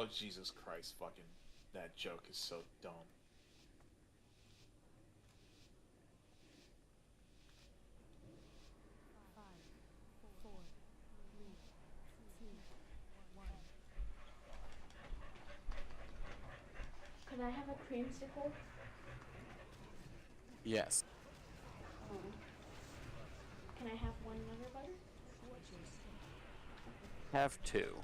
Oh, Jesus Christ, fucking... That joke is so dumb. Can I have a creamsicle? Yes. Can I have one Nutter Butter? Have two.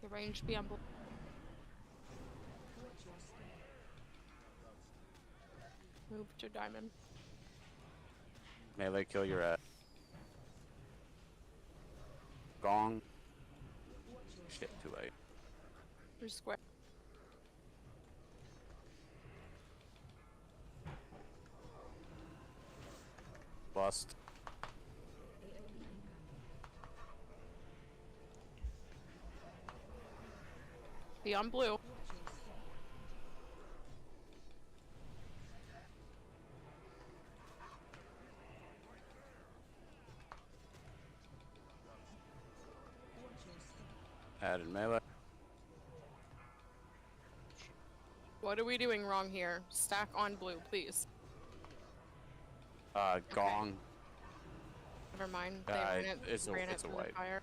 The range beyond blue. Move to diamond. Melee kill your ass. Gong. Shit, too late. Through square. Bust. Beyond blue. Added melee. What are we doing wrong here? Stack on blue, please. Gong. Never mind. They ran it, it's a through the wipe. fire.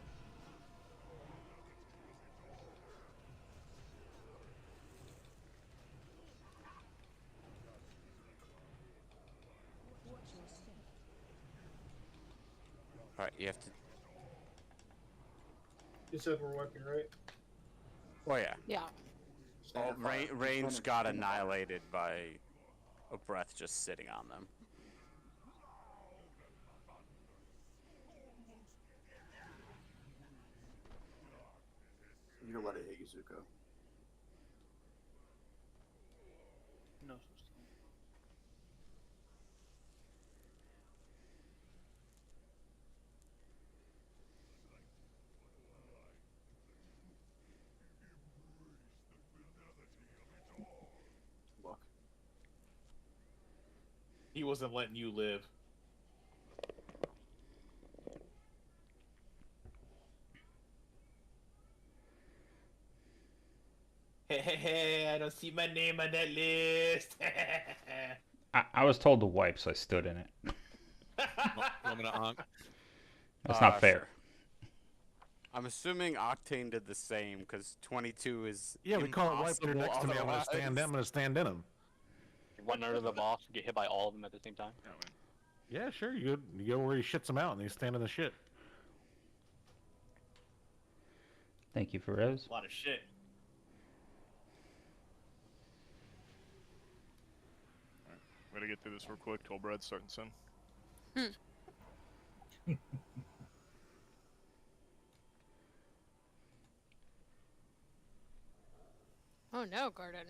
Alright, you have to... You said we're wiping, right? Oh yeah. Yeah. Oh, range got annihilated by a breath just sitting on them. You're gonna let it hit you, Zuko. No. Look. He wasn't letting you live. Hey, I don't see my name on that list. I was told to wipe, so I stood in it. Want me to honk? That's not fair. Sure. I'm assuming Octane did the same, because 22 is Yeah, we call it wipe. You're next to me. I'm gonna stand in him. One under the boss, get hit by all of them at the same time. Yeah, sure. You go where he shits them out, and they stand in the shit. Thank you, Feroz. A lot of shit. We're gonna get through this real quick. Toll bread's starting soon. Oh no, Garden.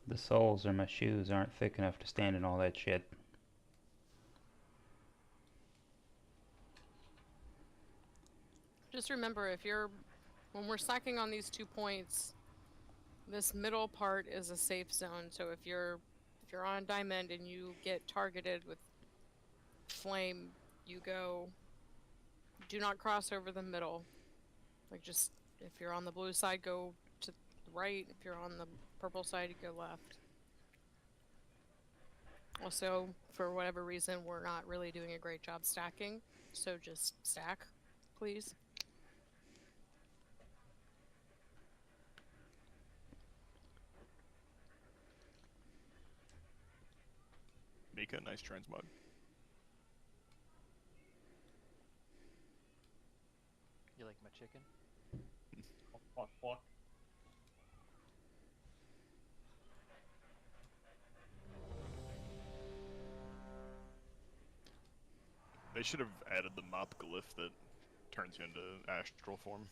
The soles or my shoes aren't thick enough to stand in all that shit. Just remember, when we're stacking on these 2 points, this middle part is a safe zone. So if you're on diamond and you get targeted with flame, you go. Do not cross over the middle. Like, just if you're on the blue side, go to the right. If you're on the purple side, you go left. Also, for whatever reason, we're not really doing a great job stacking, so just stack, please. Mika, nice transmog. You like my chicken? Fuck. They should have added the mop glyph that turns you into astral form.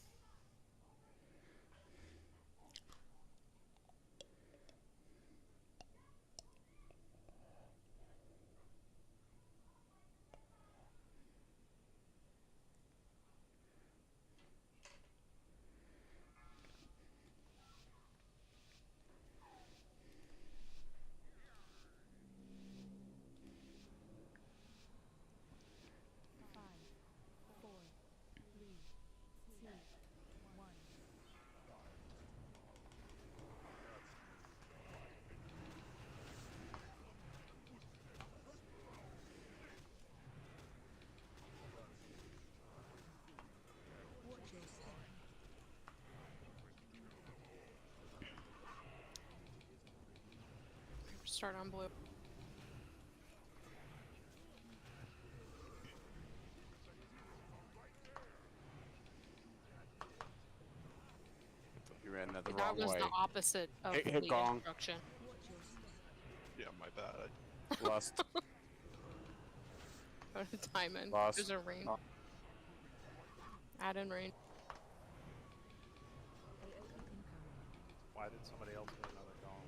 start on blue. You ran that the That wrong was way. the opposite of Hit the gong. instruction. Yeah, my bad. Lost. Go to diamond. Lost. There's a range. Add in range. Why did somebody else hit another gong?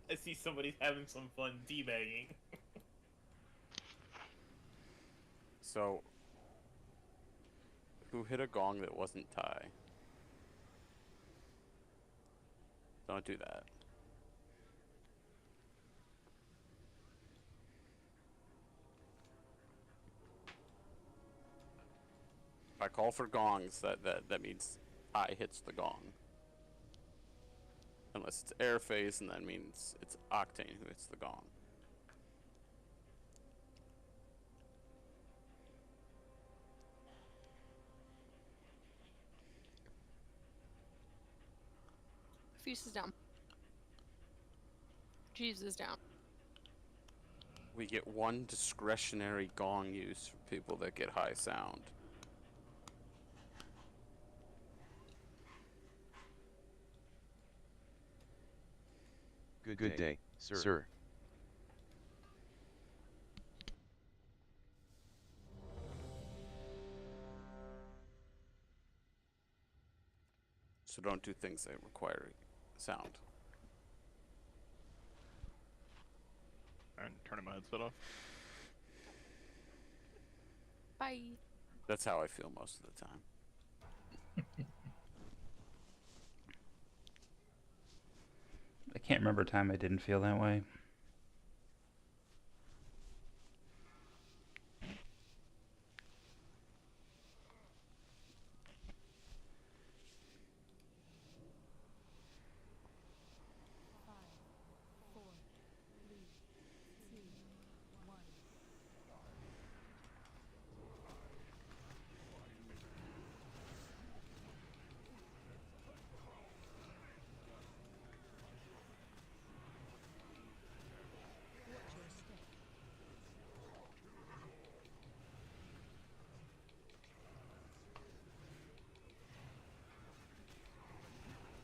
I see somebody's having some fun teabagging. So, who hit a gong that wasn't Ty? Don't do that. If I call for gongs, that means Ty hits the gong. Unless it's air phase, and that means it's Octane who hits the gong. Fuse is down. Jeeves is down. We get one discretionary gong use for people that get high sound. Good day, sir. So don't do things that require sound. Alright, turning my headset off. Bye. That's how I feel most of the time. I can't remember a time I didn't feel that way.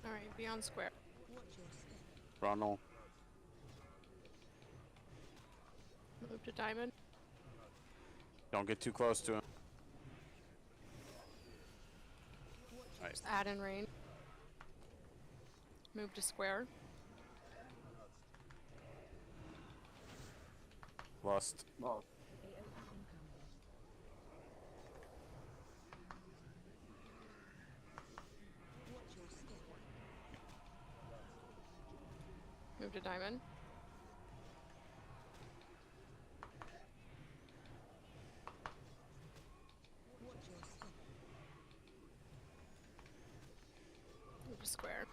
Alright, be on square. Ronald, Move to diamond. don't get too close to him. Nice. Just add in range. Move to square. Lost. Move to diamond. Move to square.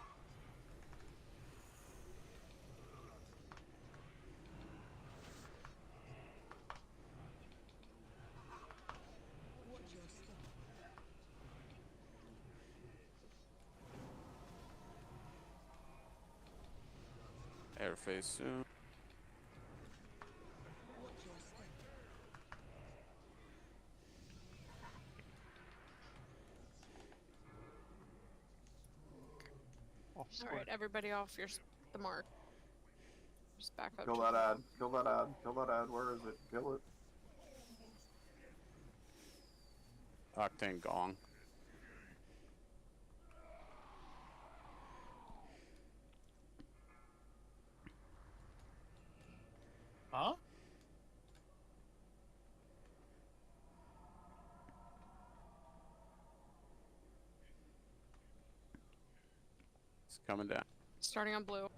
Air phase soon. Alright, everybody off the mark. Just back up. Kill to that the- ad. Kill that ad. Kill that ad. Where is it? Kill it. Octane gong. Huh? coming down. Starting on blue.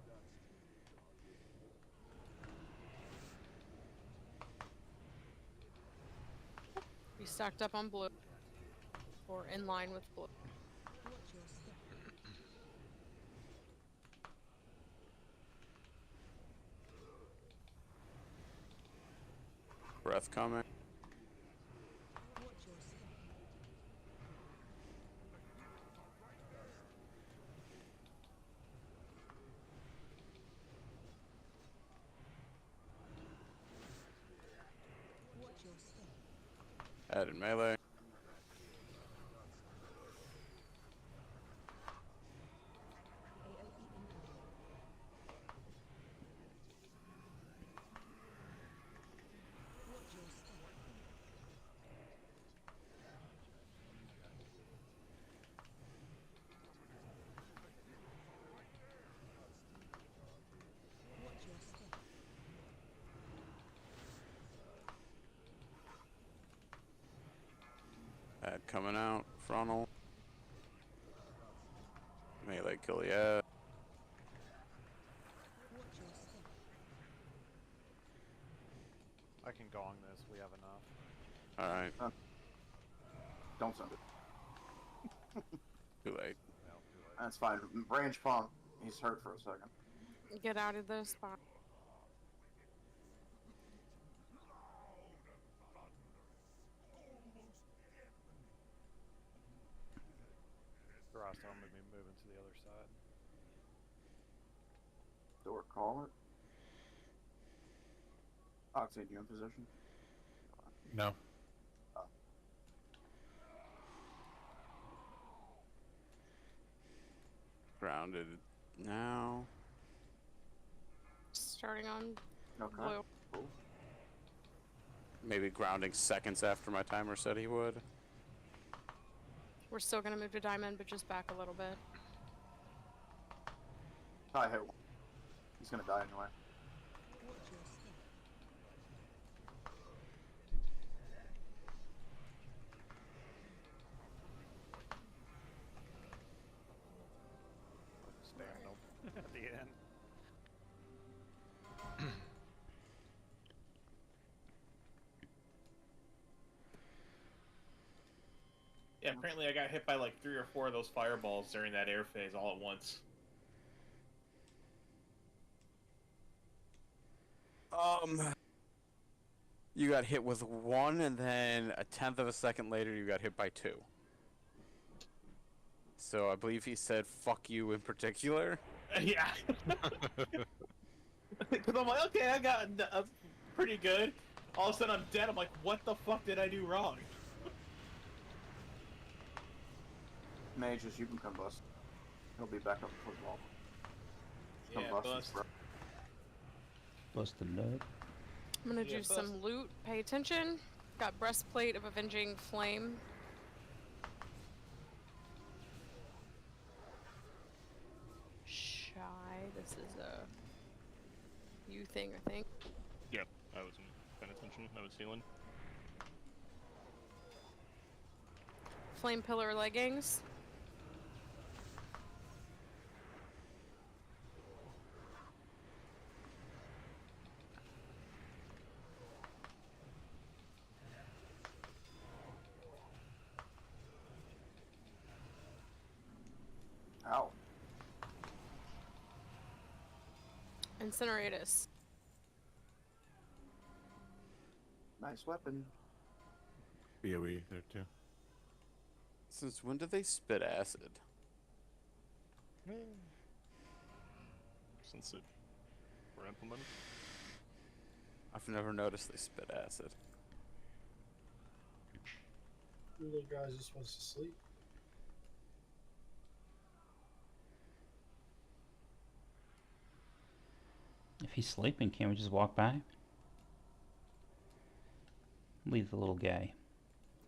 Be stacked up on blue. Or in line with blue. Breath coming. Added melee. Add coming out, frontal. Melee kill, yeah. I can gong this, we have enough. Alright, Don't send it. too late. No, too late. That's fine. Range pump. He's hurt for a second. Get out of the spot. Frost, I'm gonna be moving to the other side. Door, call it. Oxide, you in position? No. Grounded now. Starting on Okay. blue. Cool. Maybe grounding seconds after my timer said he would. We're still gonna move to diamond, but just back a little bit. I hit one. He's gonna die anyway. Stand up at the end. Yeah, apparently I got hit by like 3 or 4 of those fireballs during that air phase all at once. You got hit with one, and then a tenth of a second later, you got hit by 2. So I believe he said "fuck you" in particular. Yeah. Because I'm like, okay, I got pretty good. All of a sudden I'm dead. I'm like, what the fuck did I do wrong? Mages, you can come bust. He'll be back up the football. Come Yeah, bust. bust. Busted nut. I'm gonna Yeah, do some loot. Pay attention. Got breastplate of avenging flame. Shy. This is a you thing, I think. Yep, I wasn't paying attention. I was healing. Flame pillar leggings. Ow. Incineratus. Nice weapon. BOE there too. Since when did they spit acid? Since it were implemented. I've never noticed they spit acid. The little guy just wants to sleep. If he's sleeping, can't we just walk by? Leave the little guy.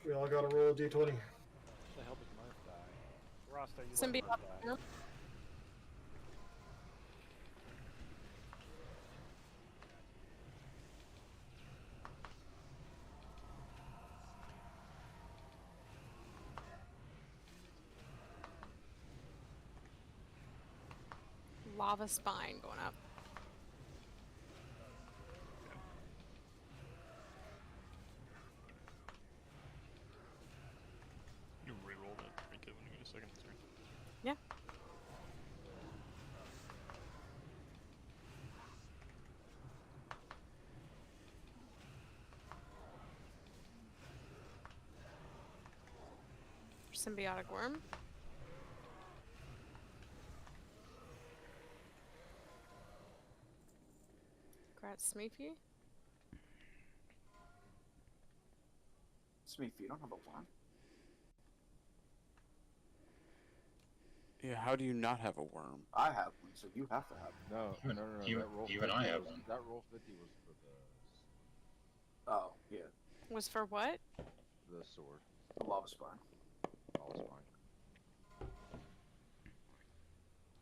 We all gotta roll a d20. The hell did Murph die? Ross, are you letting Symbiote. Murph die? lava spine going up. You reroll that for me, Kevin. Give me a second. Sorry. Yeah. Symbiotic worm. Congrats, Smeefy. Smeef, you don't have a worm? Yeah, how do you not have a worm? I have one, so you have to have one. No, Even- no, no, no. even- that roll even 50 I have was, one. That roll 50 was for Oh, yeah. Was for what? the sword. The lava spine. All is fine.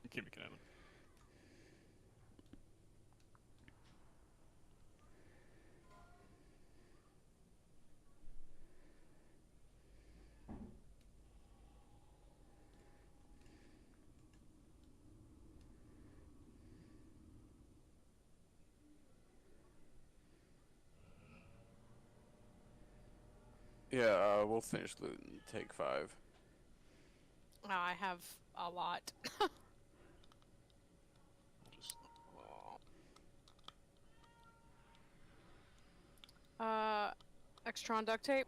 You keep it, Kevin. Yeah, we'll finish looting. Take 5. I have a lot. Just Extron duct tape.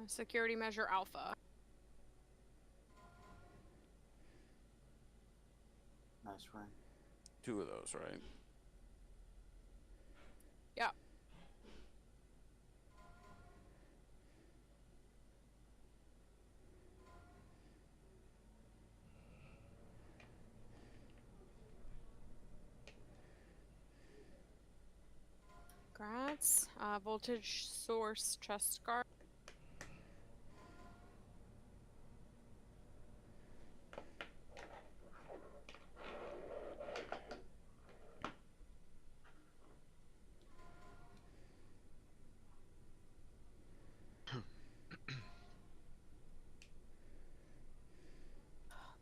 Security measure alpha. Nice ring. 2 of those, right? Yeah. Congrats. Voltage source chest guard.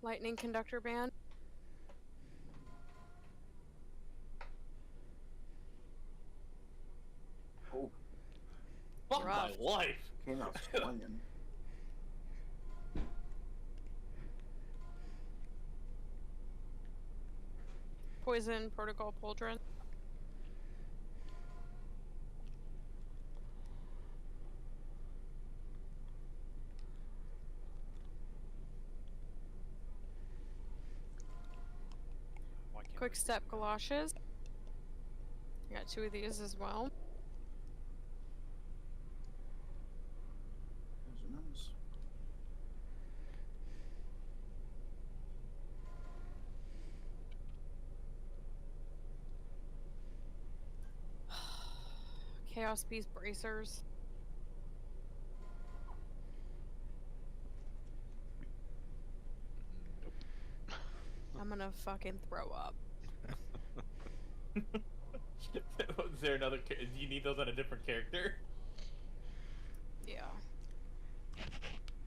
Lightning conductor band. Oh, Fuck my Rough. life. came out swinging. Poison protocol pauldron. Why can't Quick step galoshes. I got 2 of these as well. Those are nice. Chaos beast bracers. I'm gonna fucking throw up. Is there another? Do you need those on a different character? Yeah.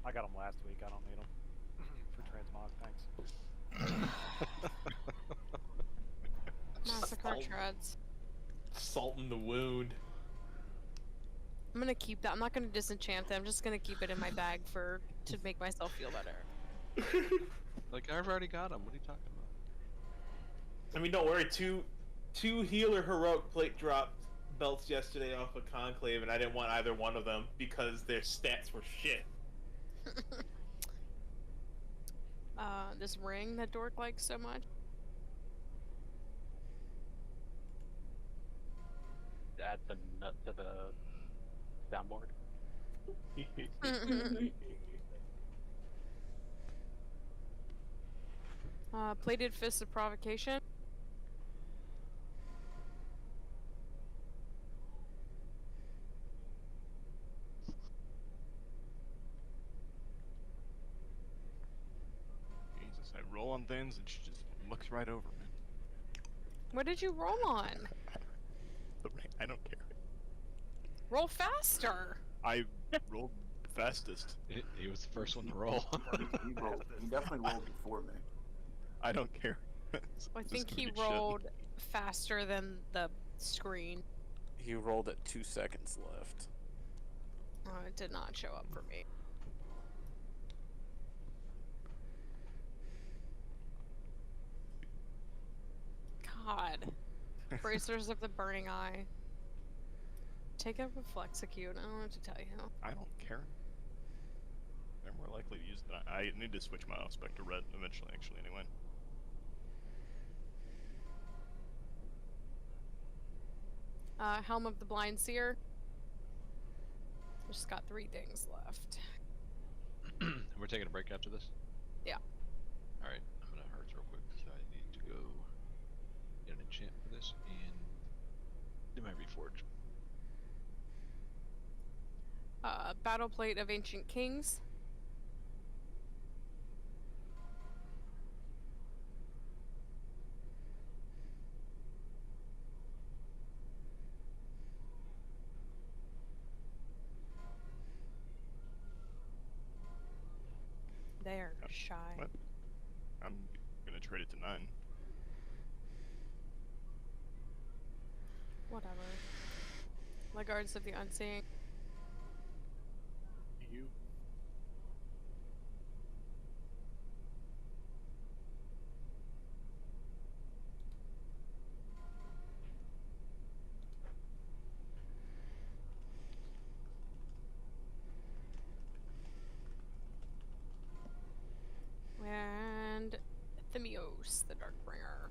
I got them last week. I don't need them for transmog. Thanks. Massacre Salt. treads. Salt in the wound. I'm gonna keep that. I'm not gonna disenchant them. I'm just gonna keep it in my bag to make myself feel better. Like, I've already got them. What are you talking about? I mean, don't worry. Two healer heroic plate dropped belts yesterday off of Conclave, and I didn't want either one of them because their stats were shit. This ring that Dork likes so much. Add the nut to the soundboard. Plated fists of provocation. roll on things and she just looks right over me. What did you roll on? I don't care. Roll faster. I rolled fastest. He was the first one to roll. He definitely rolled before me. I don't care. I Just think gonna he be shit. rolled faster than the screen. He rolled at 2 seconds left. Oh, it did not show up for me. God. Bracers of the Burning Eye. Take a Reflexecute. I don't know what to tell you. I don't care. They're more likely to use that. I need to switch my Auspex to red eventually, actually, anyway. Helm of the Blind Seer. Just got 3 things left. We're taking a break after this? Yeah. Alright, I'm gonna hearts real quick because I need to go get an enchant for this and do my reforge. Battle Plate of Ancient Kings. They're shy. What? I'm gonna trade it to 9. Whatever. Lagardes of the Unseeing. You. And Themios, the Darkbringer.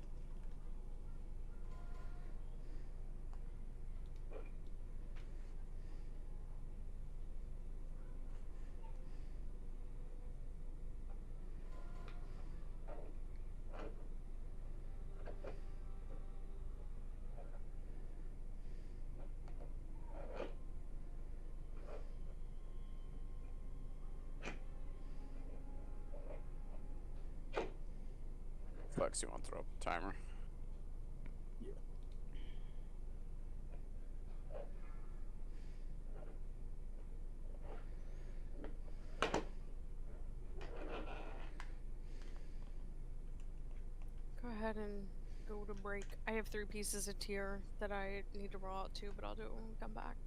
Flex, you want to throw up a timer? Yeah. Go ahead and go to break. I have 3 pieces of tier that I need to roll out too, but I'll do it when we come back.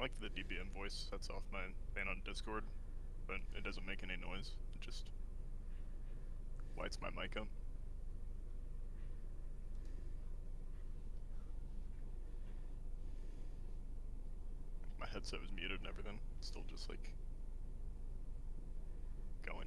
I like the DBM voice. That's off my ban on Discord, but it doesn't make any noise. It just lights my mic up. My headset was muted and everything. Still just like going.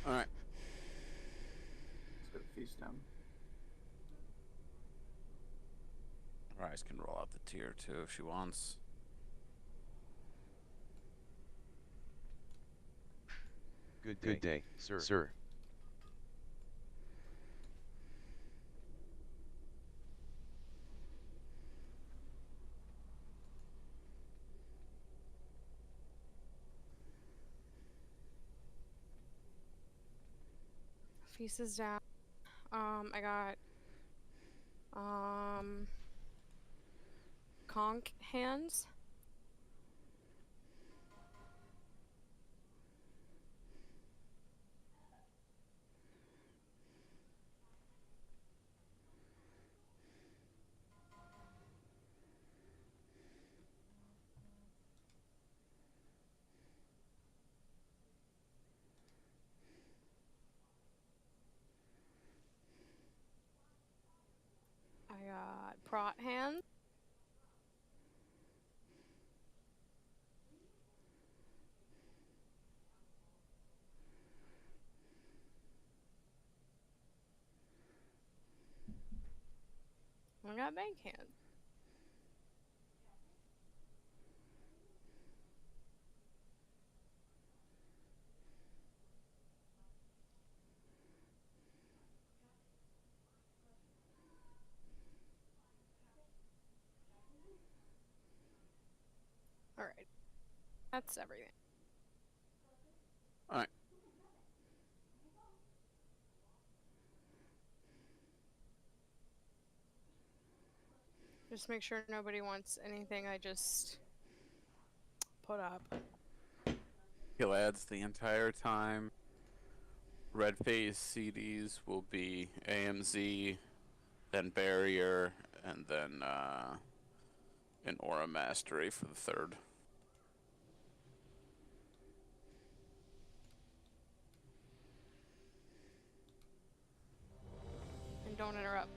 Alright. Let's get a feast down. Rise can roll out the tier 2 if she wants. Good day, sir. Feast is down. I got conch hands. I got prot hands. I got bank hands. Alright. That's everything. Alright. Just make sure nobody wants anything I just put up. Heal ads the entire time. Red phase CDs will be AMZ, then Barrier, and then an Aura Mastery for the third. And don't interrupt.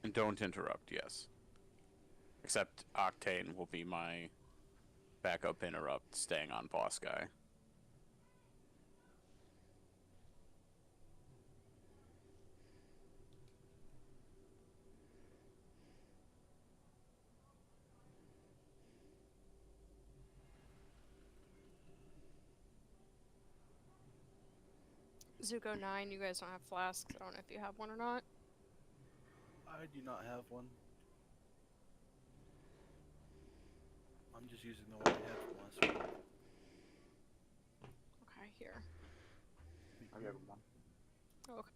And don't interrupt, yes. Except Octane will be my backup interrupt, staying on boss guy. Zuko 9, you guys don't have flasks. I don't know if you have one or not. I do not have one. I'm just using the one I had from last week. Okay, here. I have one. Okay.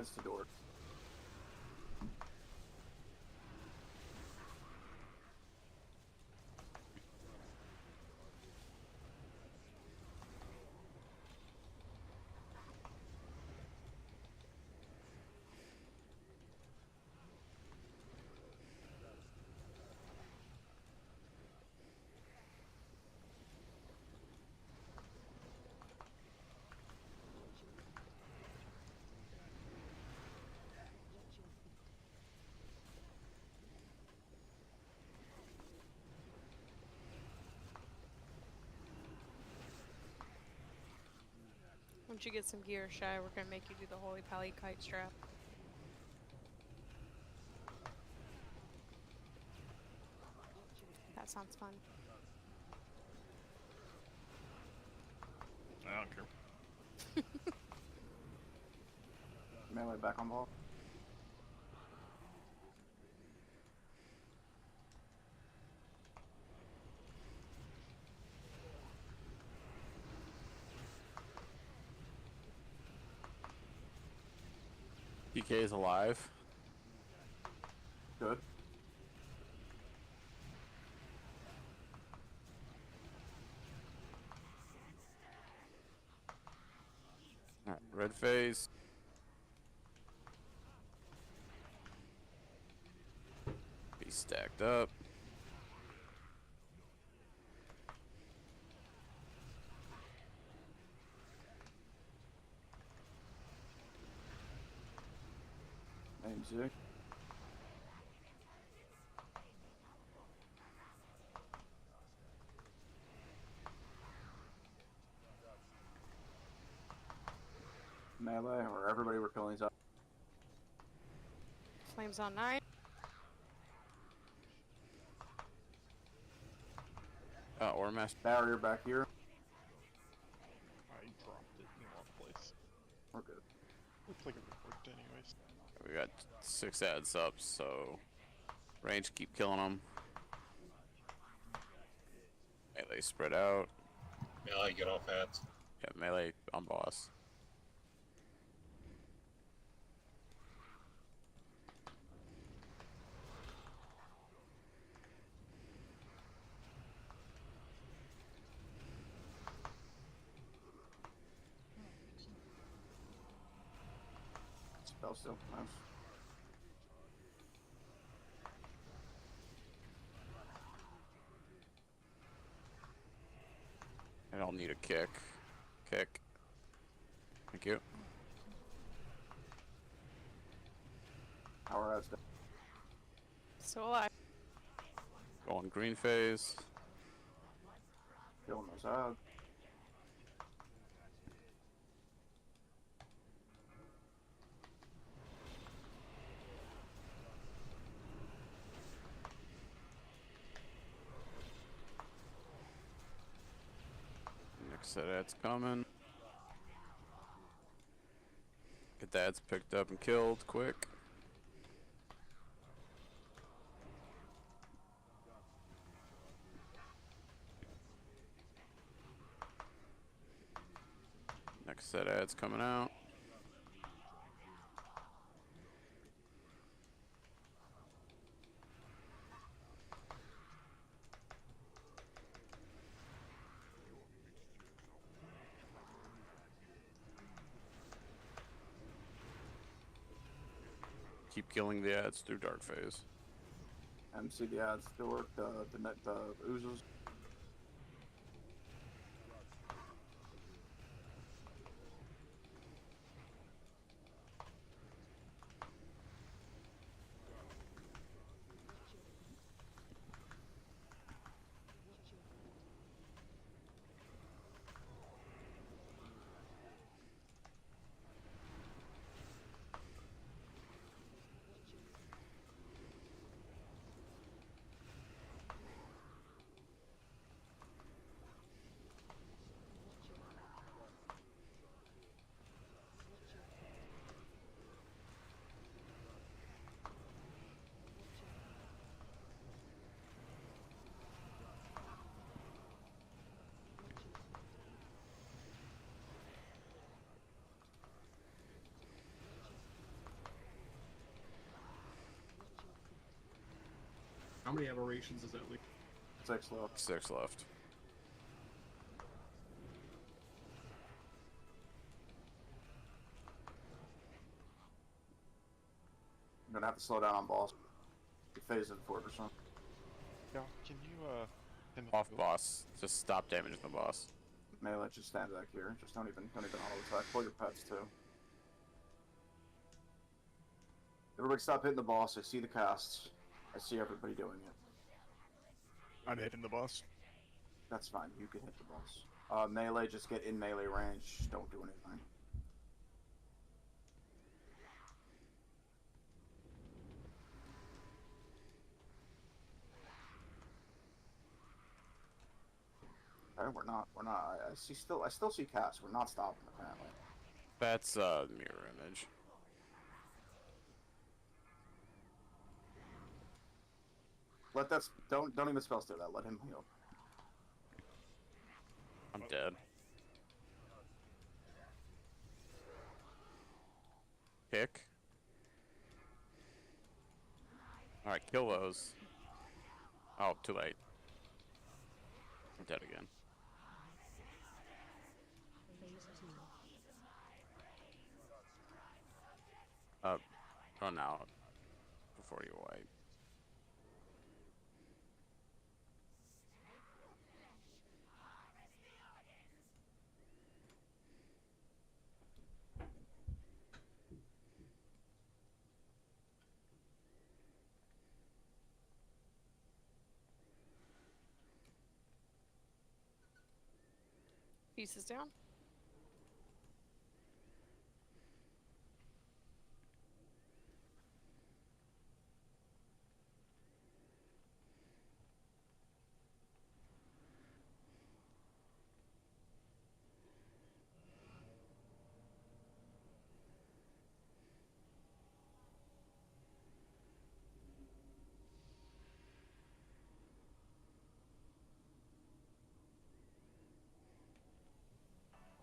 adds to door. Once you get some gear, Shy, we're gonna make you do the Holy Pally kite strap. That sounds fun. I don't care. Melee back on ball. PK is alive. Good. Alright, red phase. Be stacked up. AMZ. Melee, or everybody we're killing is up. Flames on 9. Or master. Barrier back here. I dropped it in the wrong place. We're good. Looks like it worked anyways. We got 6 ads up, so range keep killing them. Melee spread out. Melee, get off ads. Yeah, melee on boss. Spell still. Nice. I don't need a kick. Kick. Thank you. Power adds down. Still alive. Going green phase. Killing those ads. Next set ad's coming. Get the ads picked up and killed quick. Next set ads coming out. Keep killing the ads through dark phase. MC the ads still work. The oozes. How many aberrations is that leave? 6 left. 6 left. I'm gonna have to slow down on boss. He phased in 4%. Yeah, can you pin the Off field? boss. Just stop damaging the boss. Melee, just stand back here. Just don't even auto attack. Pull your pets too. Everybody stop hitting the boss. I see the casts. I see everybody doing it. I'm hitting the boss. That's fine. You can hit the boss. Melee, just get in melee range. Don't do anything. We're not. I still see casts. We're not stopping apparently. That's mirror image. Let that. Don't even spell steal that. Let him heal. I'm dead. Kick. Alright, kill those. Oh, too late. I'm dead again. Run out before you wipe. Pieces down.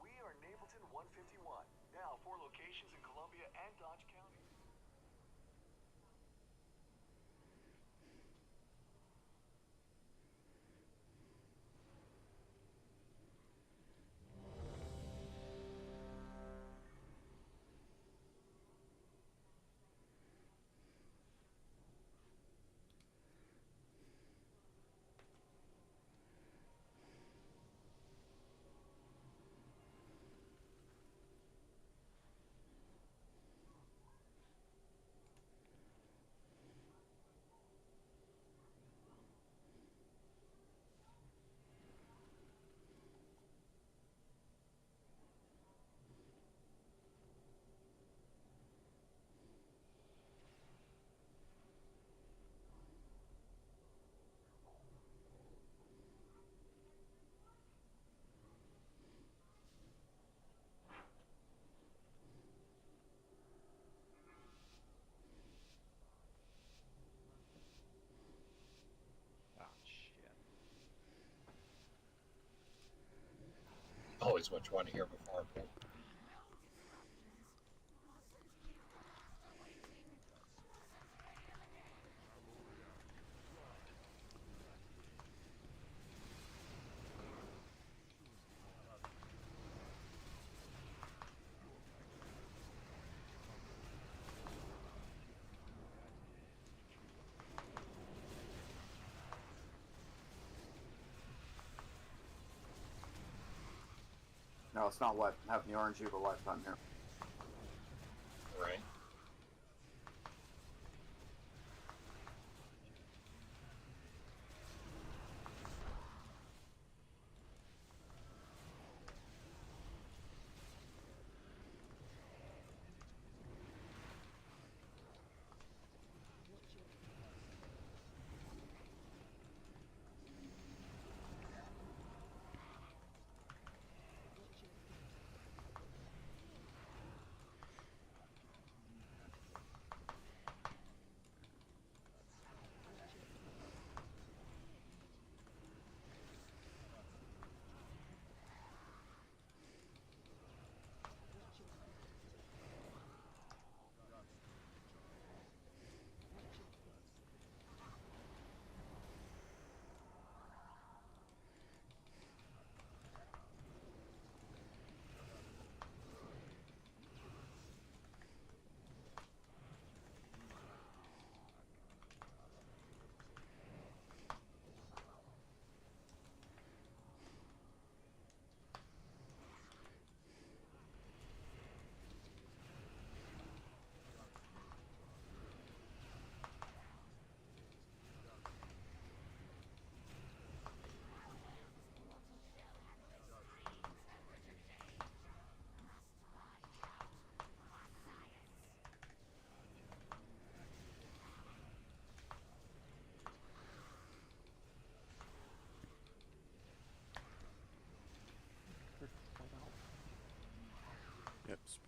We are Napleton 151. Now 4 locations in Columbia and Dodge County. Always what you want to hear before. No, it's not what having the RNG of a lifetime here. Right.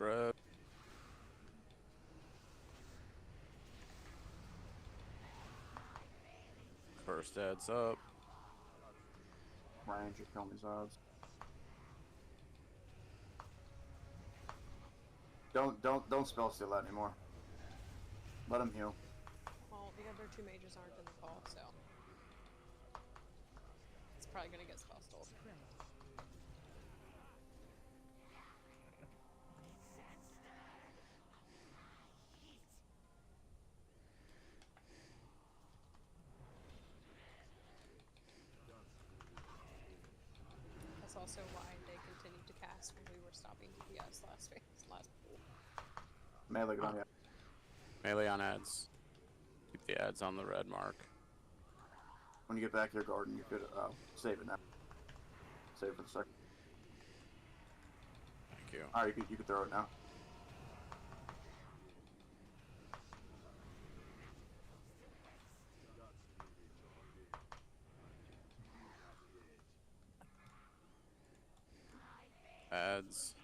Spread. First adds up. Ranger, kill me Zods. Don't spell steal that anymore. Let him heal. Well, the other two mages aren't in the call, so it's probably gonna get spell stole. That's also why they continued to cast when we were stopping DPS last pool. Melee get on you. Melee on ads. Keep the ads on the red mark. When you get back to your garden, you could save it now. Save it for the second. Thank you. Alright, you could throw it now. Ads.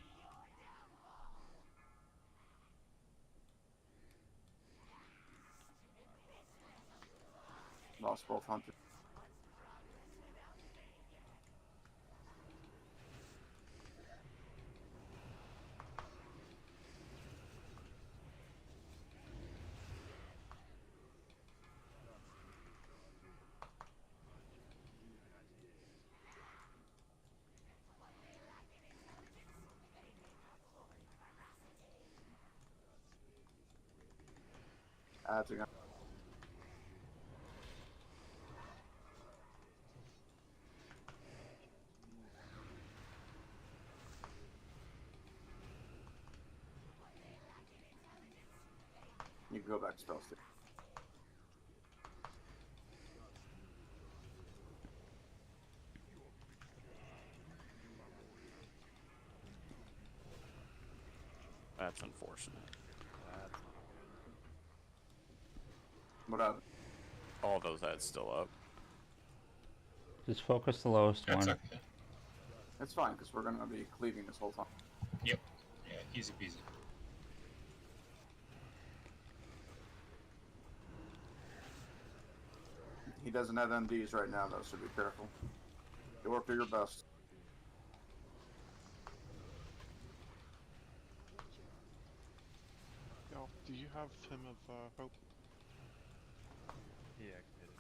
Lost both hunters. Ads again. You can go back to spell stick. That's unfortunate. What happened? All those ads still up. Just focus the lowest one. Okay. It's fine, because we're going to be cleaving this whole time. Yep. Yeah, easy peasy. He doesn't have MDs right now, though, so be careful. You work do your best. Yo, do you have Hymn of Hope? He activated.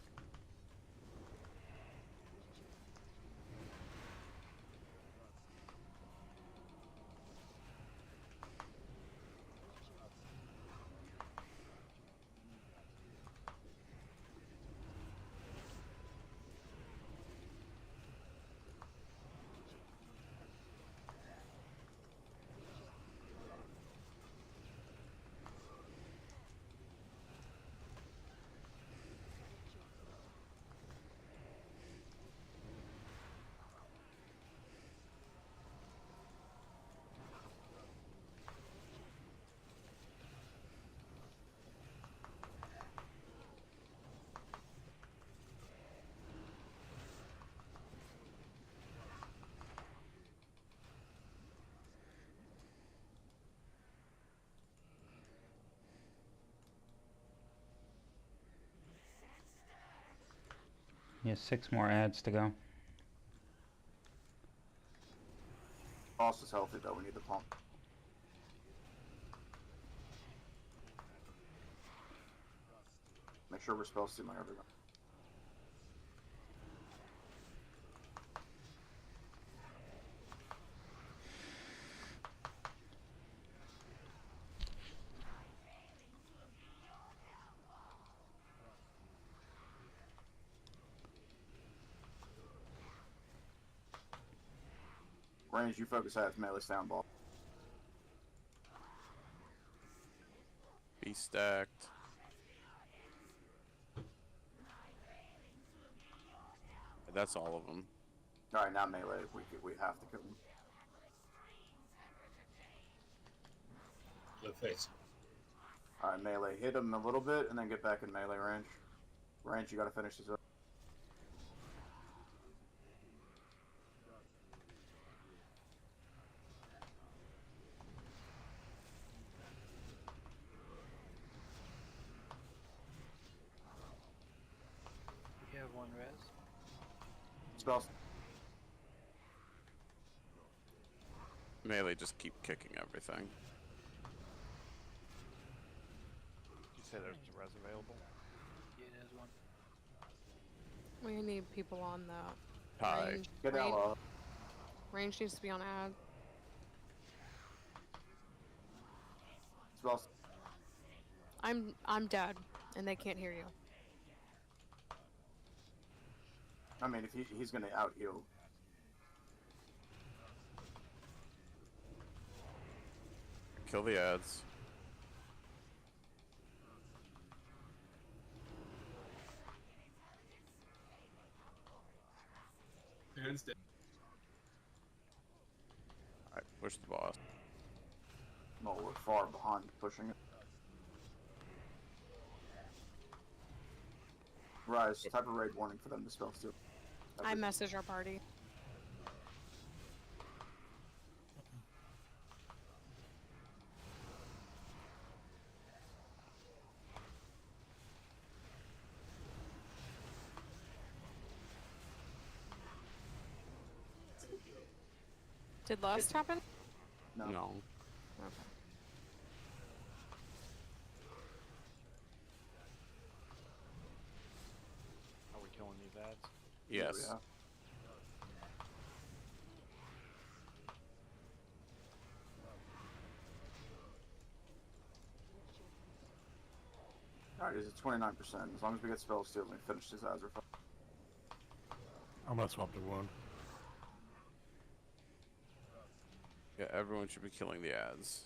He has 6 more ads to go. Boss is healthy, though. We need the pump. Make sure we're spell stealing everything. Range, you focus at melee sound ball. Be stacked. That's all of them. Alright, now melee. We have to kill him. Blue face. Alright, melee. Hit him a little bit and then get back in melee range. Range, you gotta finish this up. on res. Spells. Melee just keep kicking everything. Did you say there's a res available? Yeah, there's one. We need people on the Hi. range. Get out. Range needs to be on ad. Spells. I'm dead, and they can't hear you. I mean, if he's gonna out heal. Kill the ads. Aaron's dead. Alright, push the boss. No, we're far behind pushing it. Rise, type of raid warning for them to spell too. I message our party. Did lust happen? No. No. Okay. Are we killing these ads? Yes. Yeah. Alright, is it 29%? As long as we get spells too, we finish this ads. I'm gonna swap the wound. Yeah, everyone should be killing the ads.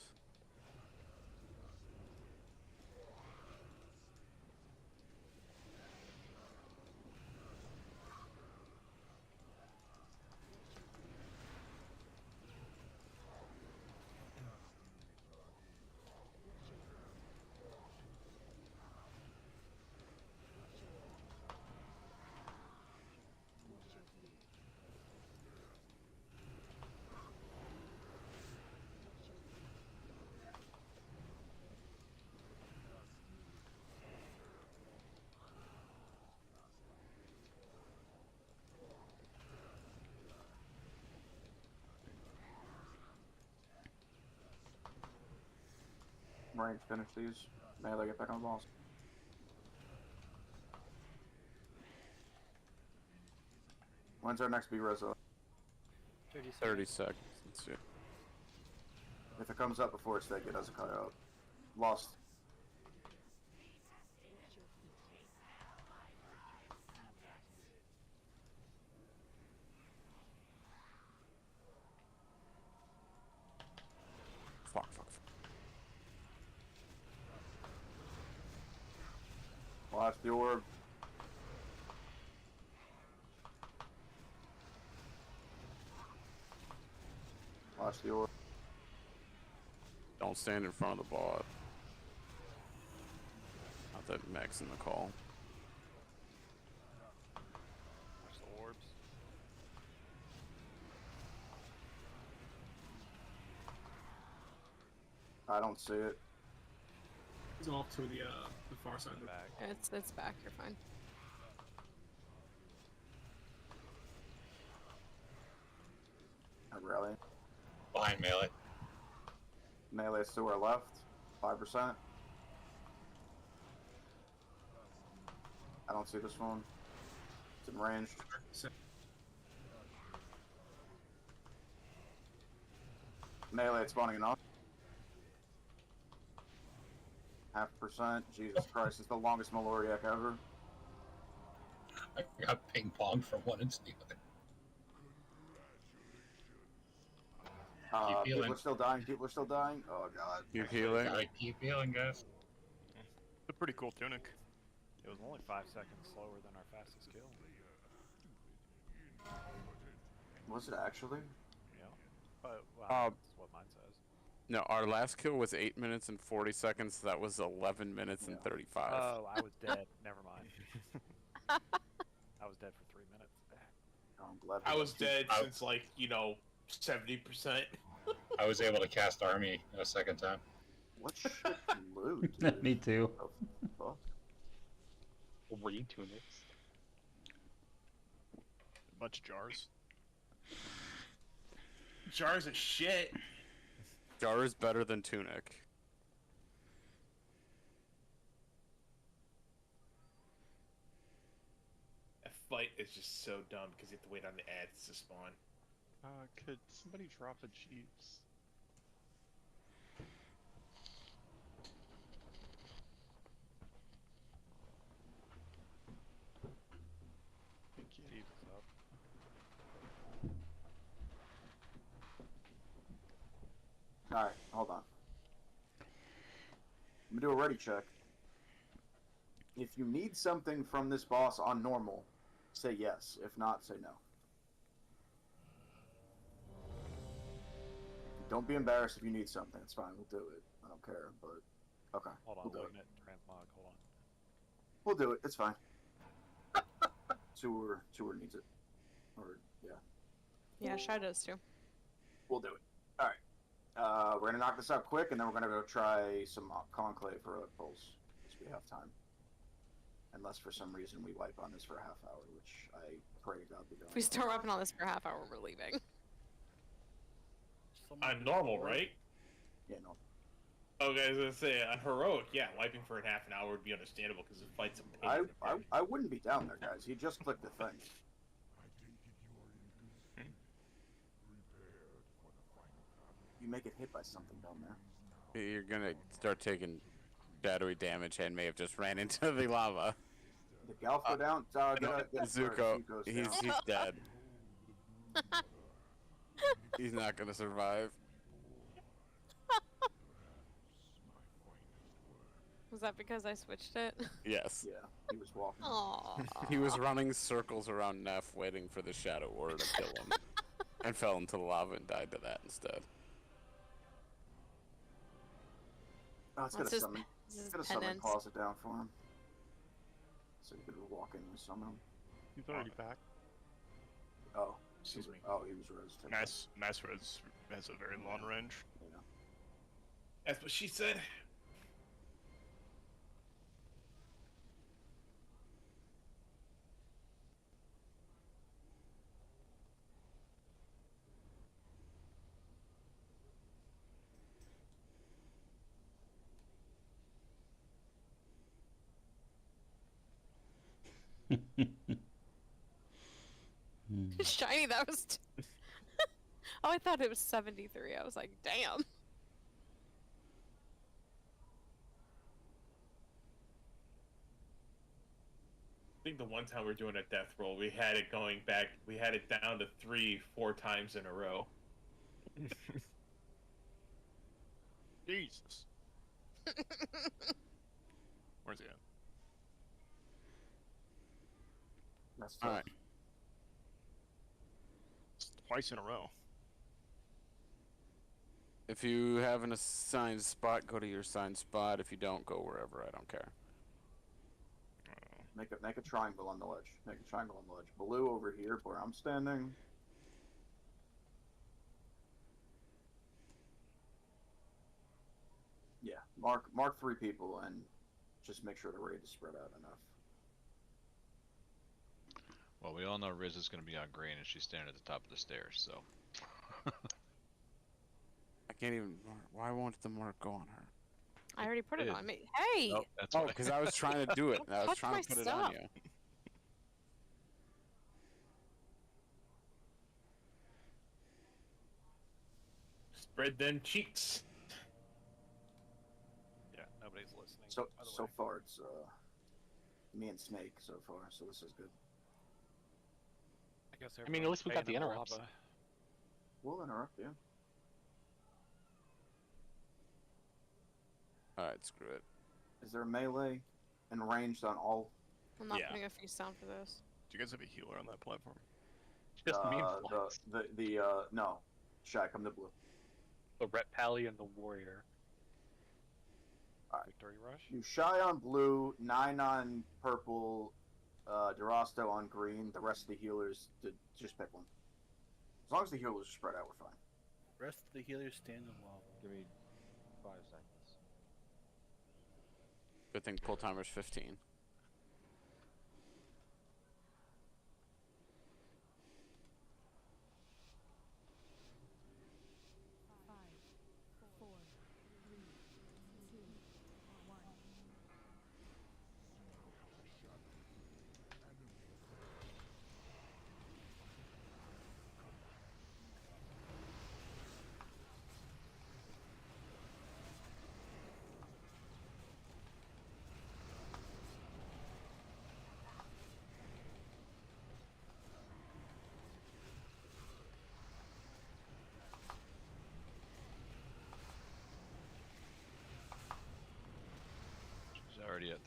Range, finish these. Melee, get back on the balls. When's our next B-Rezo? 30 seconds. Let's see. If it comes up before it's dead, get Ezekiel out. Lost. Fuck. Watch the orb. Watch the orb. Don't stand in front of the bot. Not that Mac's in the call. Watch the orbs. I don't see it. He's off to the far side of the Back. It's back. You're fine. Not really. Behind melee. Melee is to our left. 5%. I don't see this one. It's in range. Melee, it's spawning enough. 0.5%. Jesus Christ, it's the longest Maloriac ever. I got ping pong from one into the other. Keep People healing. are still dying. People are still dying. Oh god. Keep healing. Gotta keep healing, guys. It's a pretty cool tunic. It was only 5 seconds slower than our fastest kill. Was it actually? Yeah. But, well, Uh, that's what mine says. No, our last kill was 8 minutes and 40 seconds. So that was 11 minutes and 35. Oh, I was dead. Never mind. I was dead for 3 minutes. Oh, I'm glad I was dead I- since like 70%. I was able to cast army a second time. What shit loot, dude? Me too. What the fuck? 3 tunics. much jars? Jars of shit. Jar is better than tunic. That fight is just so dumb because you have to wait on the ads to spawn. Could somebody drop a Jeeves? Thank you. Jeeves is up. Alright, hold on. I'm gonna do a ready check. If you need something from this boss on normal, say yes. If not, say no. Don't be embarrassed if you need something. It's fine. We'll do it. I don't care. But okay. Hold on, we'll do looking it. at transmog. Hold on. We'll do it. It's fine. Tour needs it. Or yeah. Yeah, Shy does too. We'll do it. All right. We're gonna knock this out quick, and then we're gonna go try some conclave heroic pulls because we have time. Unless for some reason we wipe on this for a half hour, which I pray to God we don't. If we start wrapping on this for a half hour, we're leaving. On normal, right? Yeah, no. Okay, I was gonna say on heroic, yeah, wiping for half an hour would be understandable because the fight's a pain. I wouldn't be down there, guys. He just clicked the thing. You make it hit by something down there. You're gonna start taking shadowy damage and may have just ran into the lava. Did Galf go down? Zuko, Zuko's he's down. dead. He's not gonna survive. Was that because I switched it? Yes. Yeah, he was walking. Aww. He was running circles around Neff waiting for the Shadow Warrior to kill him. And fell into the lava and died to that instead. Oh, it's gonna summon. This is It's gonna summon penance. closet down for him. So you could walk in and summon him. He's already back. Oh. Excuse me. Oh, he was resistant. Mass res has a very long range. Yeah. That's what she said. Shiny, that was. Oh, I thought it was 73. I was like, damn. I think the one time we were doing a death roll, we had it going back. We had it down to 3-4 times in a row. Jesus. Where's he at? That's All tough. right. It's twice in a row. If you have an assigned spot, go to your assigned spot. If you don't, go wherever. I don't care. Make a triangle on the ledge. Make a triangle on the ledge. Blue over here where I'm standing. Yeah, mark 3 people and just make sure the raid is spread out enough. Well, we all know Riz is going to be on green and she's standing at the top of the stairs, so. I can't even. Why won't the mark go on her? I already put it did. on me. Hey! Oh, that's Oh, why. because I was trying to do it. I was touch trying my to put it stuff. on you. Spread them cheeks. Yeah, nobody's listening. So by the so way. far it's me and Snake so far, so this is good. I guess I mean, at least we got the interrupts. lava. We'll interrupt you. Alright, screw it. Is there melee and ranged on all? I'm not Yeah. putting a face down for this. Do you guys have a healer on that platform? Just me and No. Shy, come to blue. the Ret Pally and the Warrior. Victory rush. You Shy on blue, 9 on purple, Durasto on green. The rest of the healers, just pick one. As long as the healers are spread out, we're fine. Rest of the healers stand in lava. Give me 5 seconds. Good thing pull timer's 15.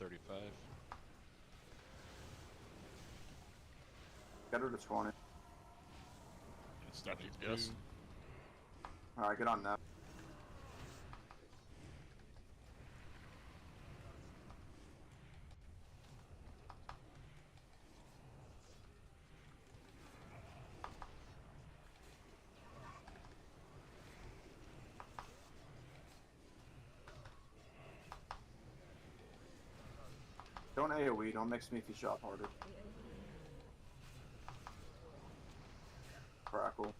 35. Get her to 20. It's not GPS. Alright, get on that. Don't AoE, don't mix me if you shot harder. Crackle.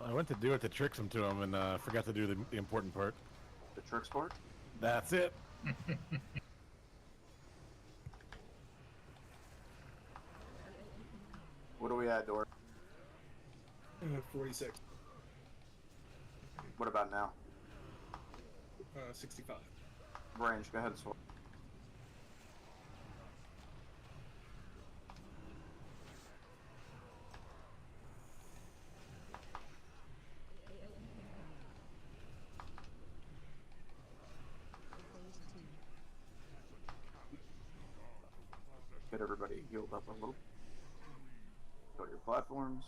I went to do it to trick him to him and forgot to do the important part. The tricks part? That's it. What are we at, Dor? 46. What about now? 65. Range, go ahead and swap. Get everybody healed up a little. Go to your platforms.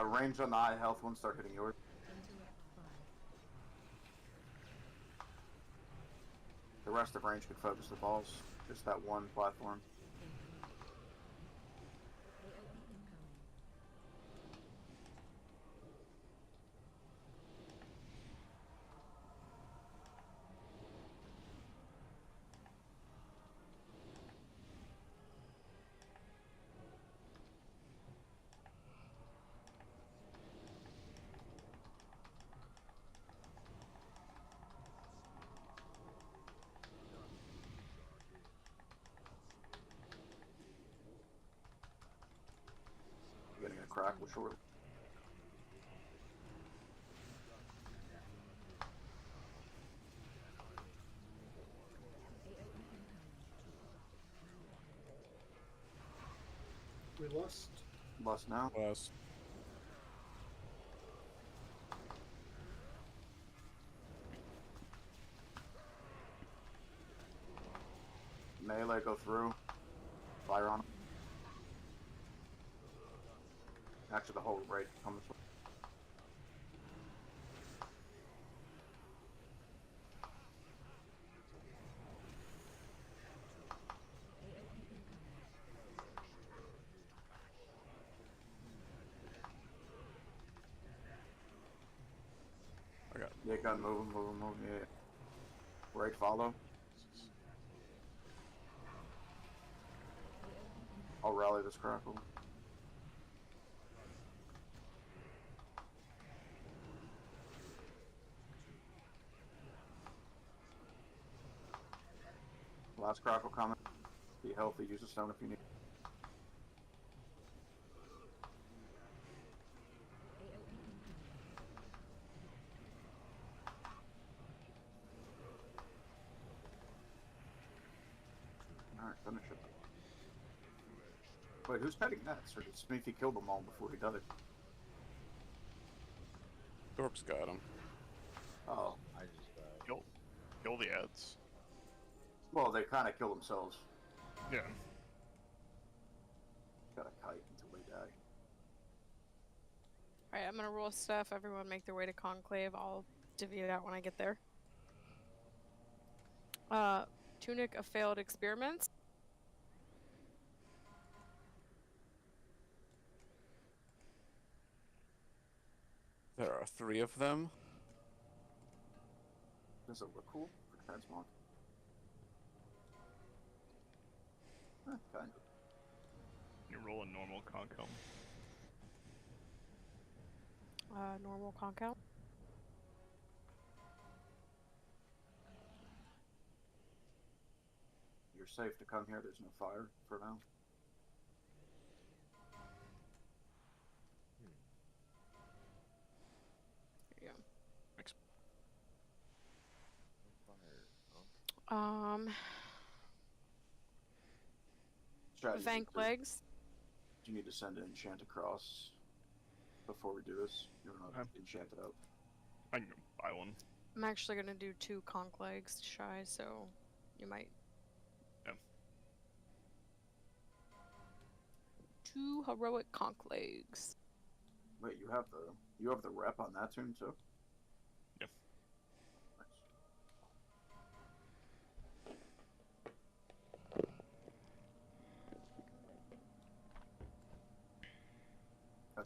Range on the high health ones start hitting yours. The rest of range could focus the balls. Just that one platform. Getting a crackle short. We lost. Lost now. Lost. Melee go through. Fire on him. Actually, the whole raid comes. I got. Yeah, gun moving, yeah. Raid follow. I'll rally this crackle. Last crackle coming. Be healthy, use a stone if you need. Alright, finish it. Wait, who's petting next? Or did Smithy kill them all before he died? Dorp's got him. Oh. I just Kill the ads. Well, they kind of kill themselves. Yeah. Got a kite until they die. Alright, I'm gonna roll stuff. Everyone make their way to Conclave. I'll divvy it out when I get there. Tunic of Failed Experiments. There are 3 of them. Does it look cool for transmog? Kind of. You roll a normal concom. Normal con count. You're safe to come here. There's no fire for now. There you Thanks. go. Chad, Vank legs. Do you need to send an enchant across before we do this? You're not enchanted out. I can go buy one. I'm actually gonna do 2 conch legs shy, so you might. Yeah. 2 heroic conch legs. Wait, you have the rep on that tune too? Yep. Nice.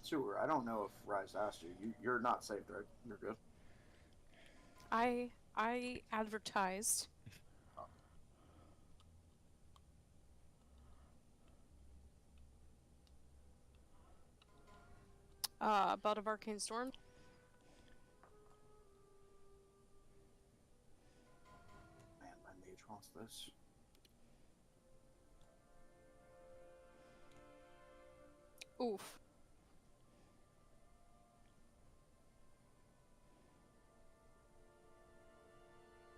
Sewer, I don't know if Rise asked you. You're not saved, right? You're good. I advertised. Belt of Arcane Storm. Man, my mage wants this. Oof.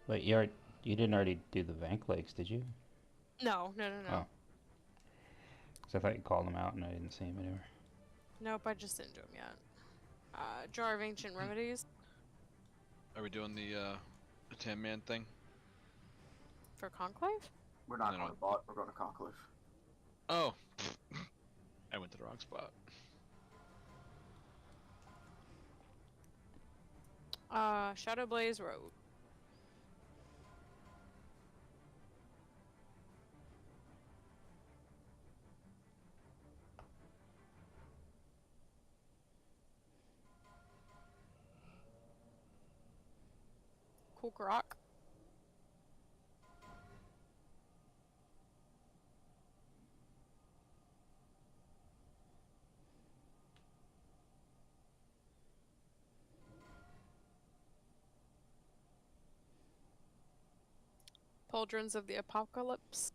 Wait, you didn't already do the Vank legs, did you? No. Oh. Because I thought you called them out and I didn't see them anywhere. Nope, I just didn't do them yet. Jar of Ancient Remedies. Are we doing the 10-man thing? For Conclave? We're not going to bot, we're going to Conclave. Oh! I went to the wrong spot. Shadow Blaze Road. Cool Rock. Pauldrons of the Apocalypse.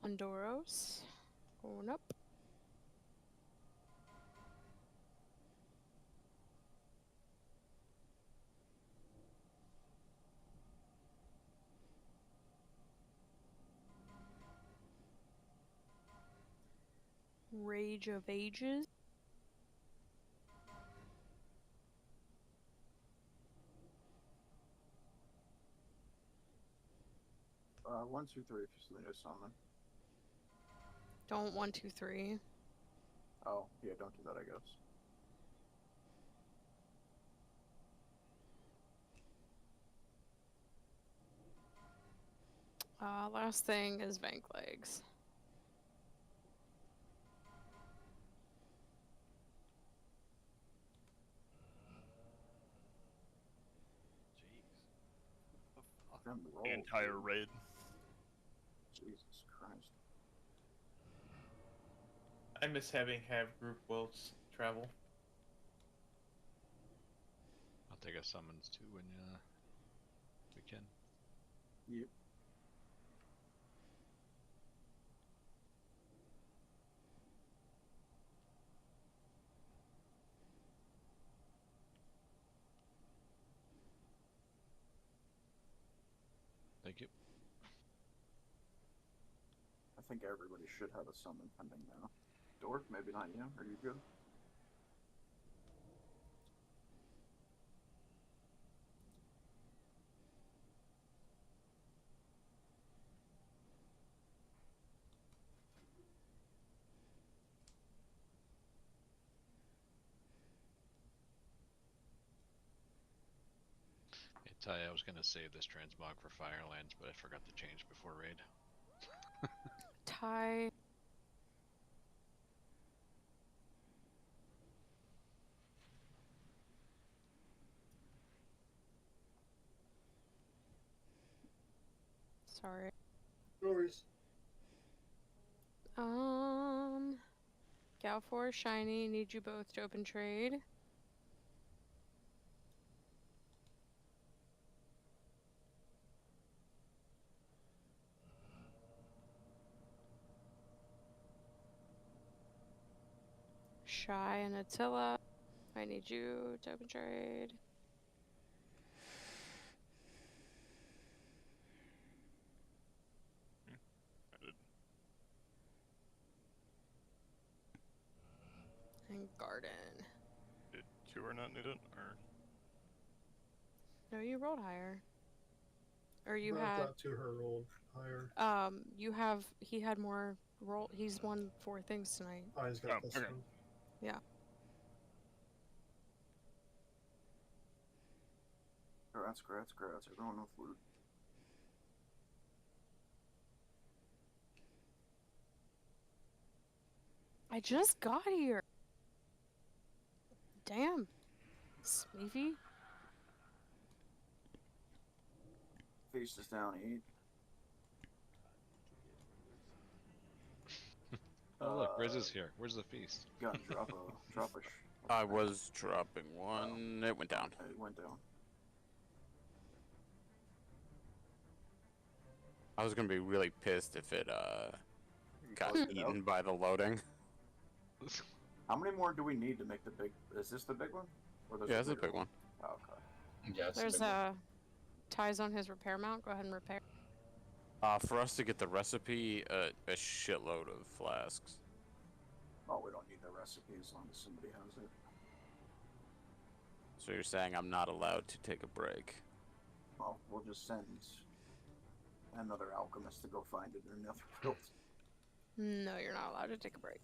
Ondoros. Going up. Rage of Ages. One, two, three. If you need summon. Don't 1, 2, 3. Oh, yeah, don't do that, I guess. Last thing is Vank legs. The entire raid. Jesus Christ. I miss having group worlds travel. I'll take a summons too when we can. Yep. Thank you. I think everybody should have a summon pending now. Dork, maybe not you. Are you good? Hey Ty, I was gonna save this transmog for Firelands, but I forgot to change before raid. Tie. Sorry. No worries. Gal 4, Shiny, need you both to open trade. Shy and Attila, I need you to open trade. And Garden. Did 2 or not need it, or? No, you rolled higher. Or you I had. thought to her rolled higher. You have. He had more roll. He's won 4 things tonight. Oh, he's got this one. Yeah. Congrats, congrats, congrats. Everyone with loot. I just got here. Damn. Smeevy. Feast is down 8. Oh look, Riz is here. Where's the feast? Gun, drop a I was dropping one. It went down. It went down. I was gonna be really pissed if it got eaten by the loading. How many more do we need to make the big? Is this the big one? Or Yeah, it's a big one. Oh, okay. Yeah, There's ties on his repair mount. Go ahead and repair. For us to get the recipe, a shitload of flasks. Oh, we don't need the recipe as long as somebody has it. So you're saying I'm not allowed to take a break? Well, we'll just send another alchemist to go find it in another field. No, you're not allowed to take a break.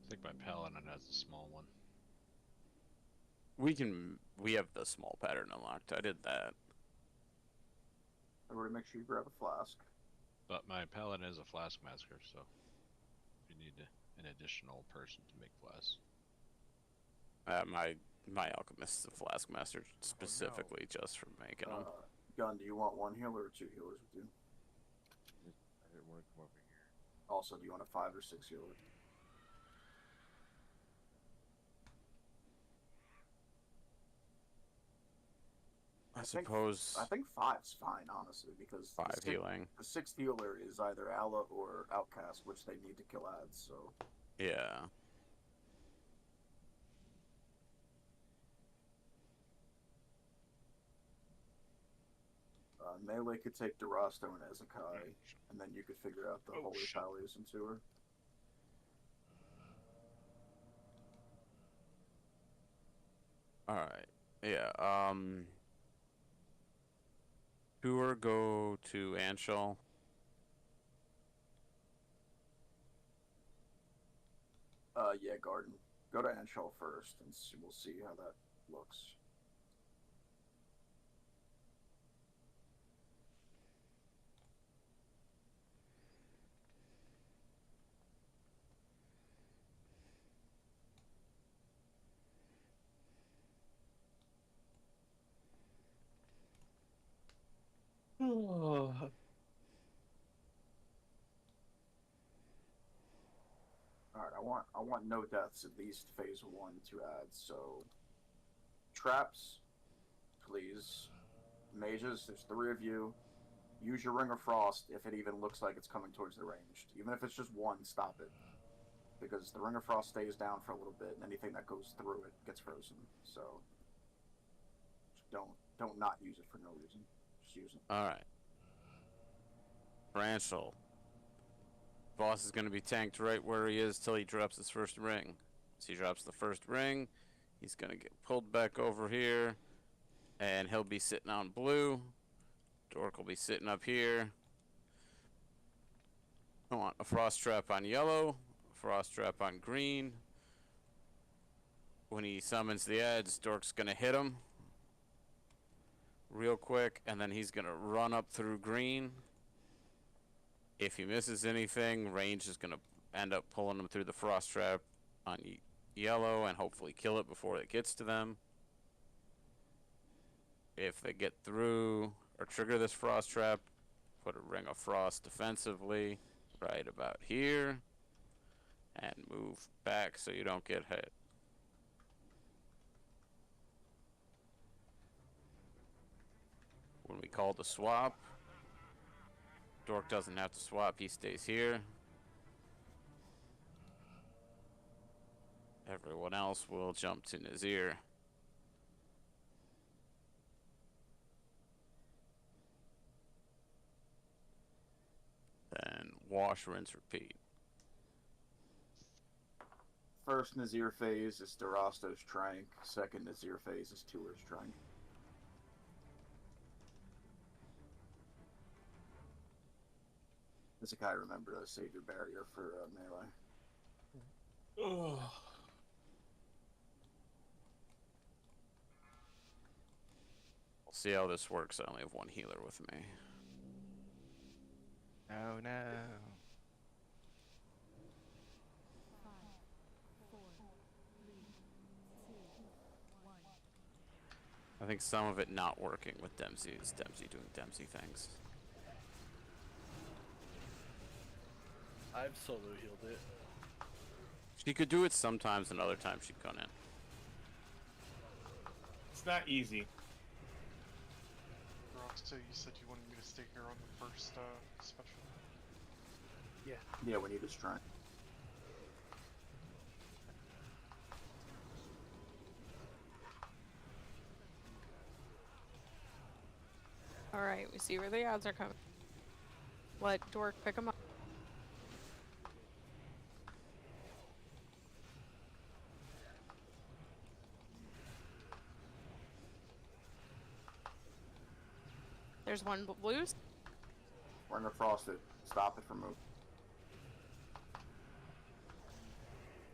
I think my paladin has a small one. We have the small pattern unlocked. I did that. Everybody make sure you grab a flask. But my paladin is a flask master, so you need an additional person to make flasks. My alchemist is a flask master specifically just for making them. Gun, do you want 1 healer or 2 healers with you? I didn't want to come over here. Also, do you want a 5 or 6 healer? I suppose. I think 5's fine, honestly, because 5 healing. The 6th healer is either Allah or Outcast, which they need to kill ads. So yeah. Melee could take Durasto and Ezekai, and then you could figure out the Holy Pallies into her. Alright. Yeah, Tour, go to Anshul. Yeah, Garden. Go to Anshul first, and we'll see how that looks. Alright, I want no deaths at least phase 1 to add, so traps, please. Mages, there's 3 of you. Use your Ring of Frost if it even looks like it's coming towards the ranged. Even if it's just 1, stop it. Because the Ring of Frost stays down for a little bit, and anything that goes through it gets frozen. So don't not use it for no reason. Just use it. Alright. Branchel. Boss is going to be tanked right where he is till he drops his first ring. Once he drops the first ring, he's going to get pulled back over here, and he'll be sitting on blue. Dork will be sitting up here. I want a frost trap on yellow, a frost trap on green. When he summons the ads, Dork's going to hit him. real quick, and then he's gonna run up through green. If he misses anything, range is gonna end up pulling him through the frost trap on yellow and hopefully kill it before it gets to them. If they get through or trigger this frost trap, put a ring of frost defensively right about here and move back so you don't get hit. When we call the swap, Dork doesn't have to swap, he stays here. Everyone else will jump to Nazir. Then wash, rinse, repeat. First Nazir phase is Darasto's Trank. Second Nazir phase is Tour's Trank. Isekai, remember to save your barrier for melee. Oh. We'll see how this works. I only have one healer with me. Oh no. I think some of it not working with Dempsey is Dempsey doing Dempsey things. I've solo healed it. She could do it sometimes, and other times she couldn't. It's not easy. So you said you wanted me to stay here on the first special? Yeah. Yeah, we need his Trank. Alright, we see where the odds are coming. Let Dork pick them up. There's one blues. We're gonna frost it. Stop it from moving.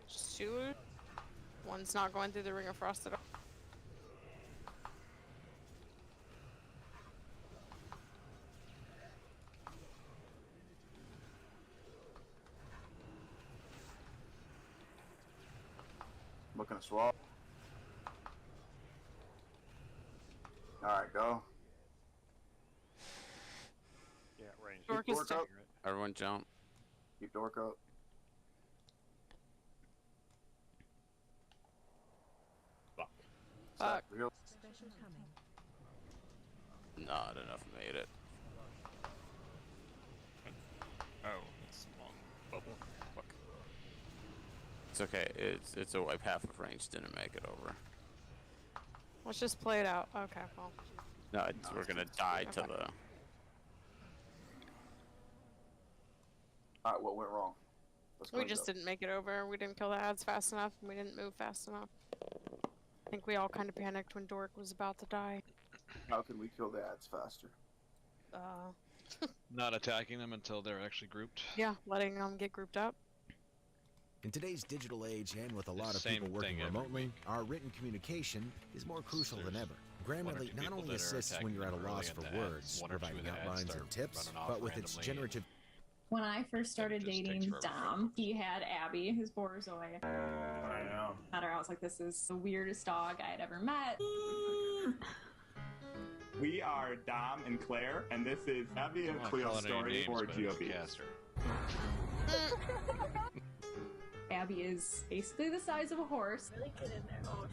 Just two. One's not going through the ring of frost at all. Looking to swap. Alright, go. Yeah, range. Keep Dork is Dork up. Everyone jump. Keep Dork up. Fuck. Real. Not enough made it. Oh, it's long bubble. Fuck. It's okay. It's a wipe. Half of range didn't make it over. Let's just play it out. Okay, well. No, we're gonna die to Okay. the. Alright, what went wrong? Let's We clean just up. didn't make it over. We didn't kill the ads fast enough, and we didn't move fast enough. I think we all kind of panicked when Dork was about to die. How can we kill the ads faster? Not attacking them until they're actually grouped. Yeah, letting them get grouped up. In today's digital age and with a lot of Same people working thing every remotely, week. our written communication is more crucial than ever. one or Grammarly two not people only that are assists when attacking you're at a them loss early for in the ads, words, one or two providing of the ads outlines start and tips, running off but with its randomly. generative When I first started just takes dating forever to Dom, he had Abby, his Borzoi. I know. I was like, this is the weirdest dog I had ever met. We are Dom and Claire, and this is Abby and I'm not Cleo's calling any story names, for but it's GOB. Caster. Abby is basically the size of a horse. Really get in there. Oh,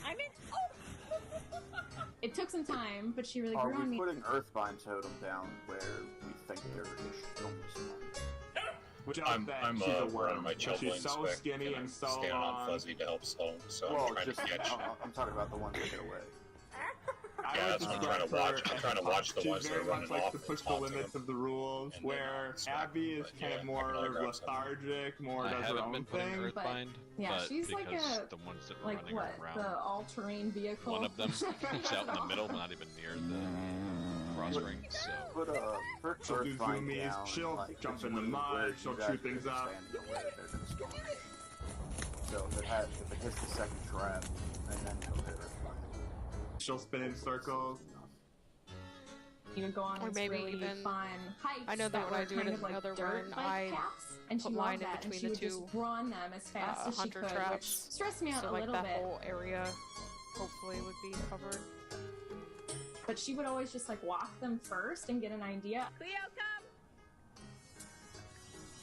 I'm in. Oh! It took some time, but she really Are grew on we me. putting Earthbind Totem down where we think there is Which I'm she's a worm. running my chill She's so spec, skinny and and I'm so standing on long. Fuzzy to help slow him, so Well, I'm trying just, to catch. I'm talking about the ones that get away. I Yeah, would that's what I'm trying to describe watch. her I'm trying to as watch the she ones that are very much running likes off to and push the talk to limits them. of the rules, And then, where smack Abby is but kind yeah, of I more can only grab some. lethargic, more I does her haven't own been putting thing. Earthbind, Yeah, but she's like because a- the ones that were Like running what? around, The all-terrain vehicle? one of them is out in the middle, but not even near the cross ring. So Put put She'll do Earthbind zoomies, down, she'll like, jump in the between mud, where she'll you chew guys things are up. standing away, they're gonna spawn. So if it hits the second trap, and then he'll hit Earthbind. She'll spin in circles. You would go on Or this maybe really even- fun hikes I know that that when I were do it kind in of like another dirt one, bike I paths, and she put loved line in that, and between she the would just two, run them as fast as she hunter could, which traps. stressed me out So a like little that bit. whole area hopefully would be covered. But she would always just like walk them first and get an idea. Cleo,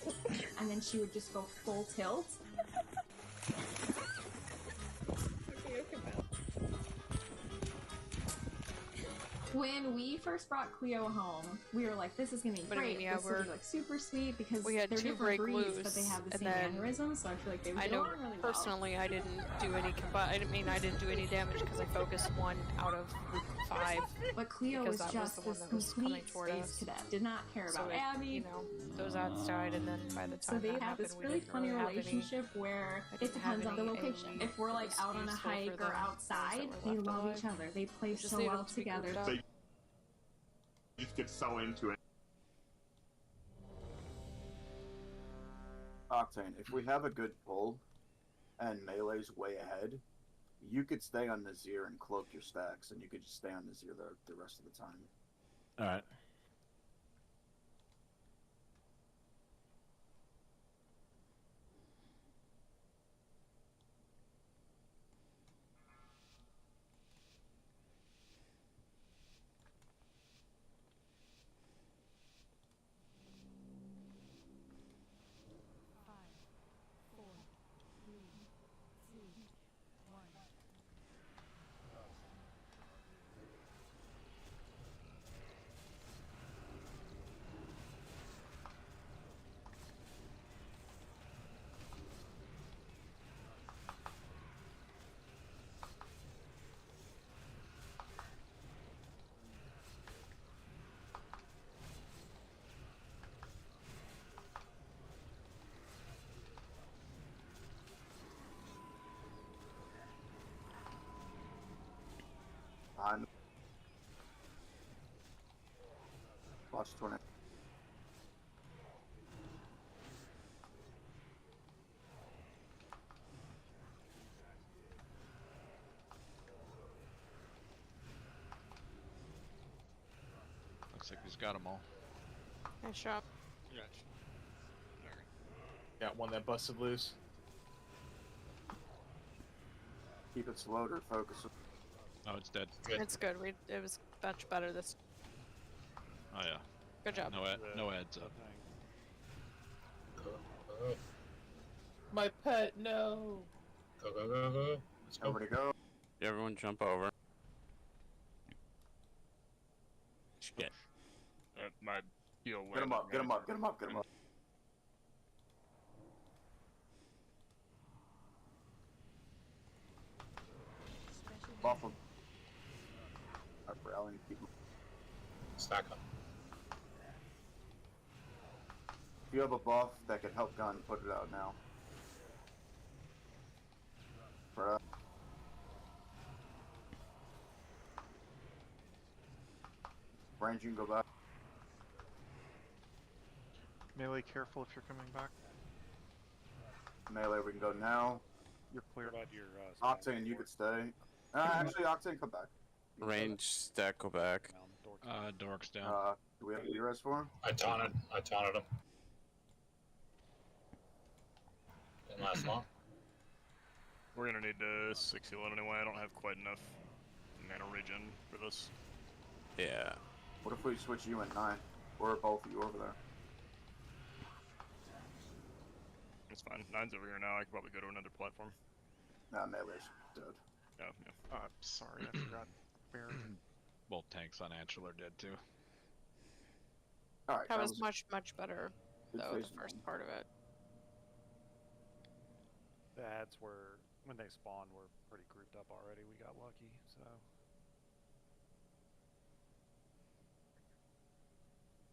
come! And then she would just go full tilt. When we first brought Cleo home, we were like, this is gonna be But I great. mean, yeah, this will be like super sweet because we had they're 2 different break breeds, loose, but they have the and same then mannerisms, so I feel like they would I get know along really well. personally I didn't do any I didn't do any damage because I focused 1 out of 5. But Cleo because was that just the one this that was coming complete toward space us. cadet. Did not care So about it, Abby. you know, those ads died, and then by the So time they that have happened, this we really didn't funny really have any- relationship where I it didn't have depends on the any location. AoE If we're like that was out on a useful for hike the or ones that outside, were they left love alive. each other. They play Just so needed well to be together. grouped up. So you just get so into it. Octane, if we have a good pull and melee's way ahead, you could stay on Nazir and cloak your stacks, and you could just stay on Nazir the rest of the time. Alright. On. Watch 20. Looks like he's got them all. Nice shot. Got one that busted loose. Keep it slow to focus. Oh, it's dead. It's good. It was much better this. Oh yeah. Good job. No ads up. My pet, no. Go, go, go, go. Let's go. Nobody go. Everyone jump over. Shit. My heal Get him up, get him up, get him up, get him up. Buff him. I'm rallying people. Stack up. If you have a buff that can help gun, put it out now. Bruh. Range, you can go back. Melee, careful if you're coming back. Melee, we can go now. You're clear about your Octane, you could stay. Actually, Octane, come back. Range stack, go back. Dork's down. Do we have a res for him? I taunted him. Didn't last long. We're gonna need 6 heal anyway. I don't have quite enough mana regen for this. Yeah. What if we switch you and 9? Or both of you over there? It's fine. 9's over here now. I could probably go to another platform. Nah, Melee's dead. Yeah. Sorry, I forgot. Baron. Both tanks on Angel are dead too. Alright, That was much better, good though, the phase first part of it. The ads were, when they spawned, were pretty grouped up already. We got lucky, so.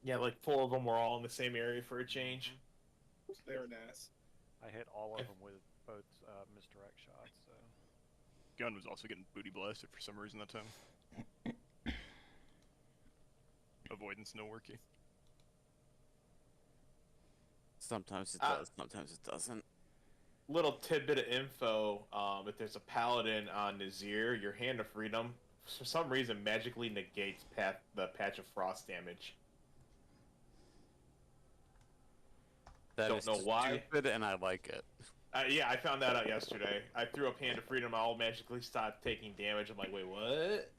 Yeah, like 4 of them were all in the same area for a change. They were nice. I hit all of them with both misdirect shots, so. Gun was also getting booty blasted for some reason that time. Avoidance no worky. Sometimes it does, sometimes it doesn't. Little tidbit of info, if there's a paladin on Nazir, your Hand of Freedom for some reason magically negates the Patch of Frost damage. That Don't is know why. stupid, and I like it. Yeah, I found that out yesterday. I threw up Hand of Freedom, I all magically stopped taking damage. I'm like, wait, what?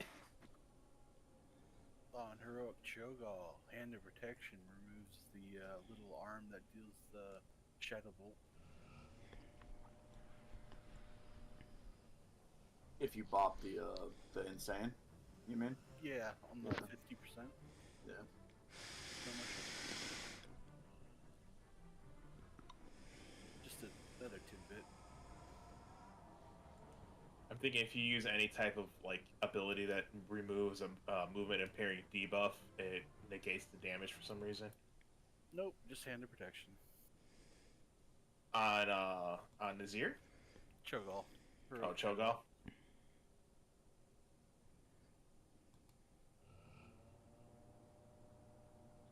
On Heroic Cho'Gall, Hand of Protection removes the little arm that deals the Shadow Bolt. If you bop the insane, you mean? Yeah, on the 50%. Yeah. So much. Just another tidbit. I'm thinking if you use any type of like ability that removes a movement impairing debuff, it negates the damage for some reason. Nope, just Hand of Protection. On Nazir? Cho'Gall. Oh, Cho'Gall.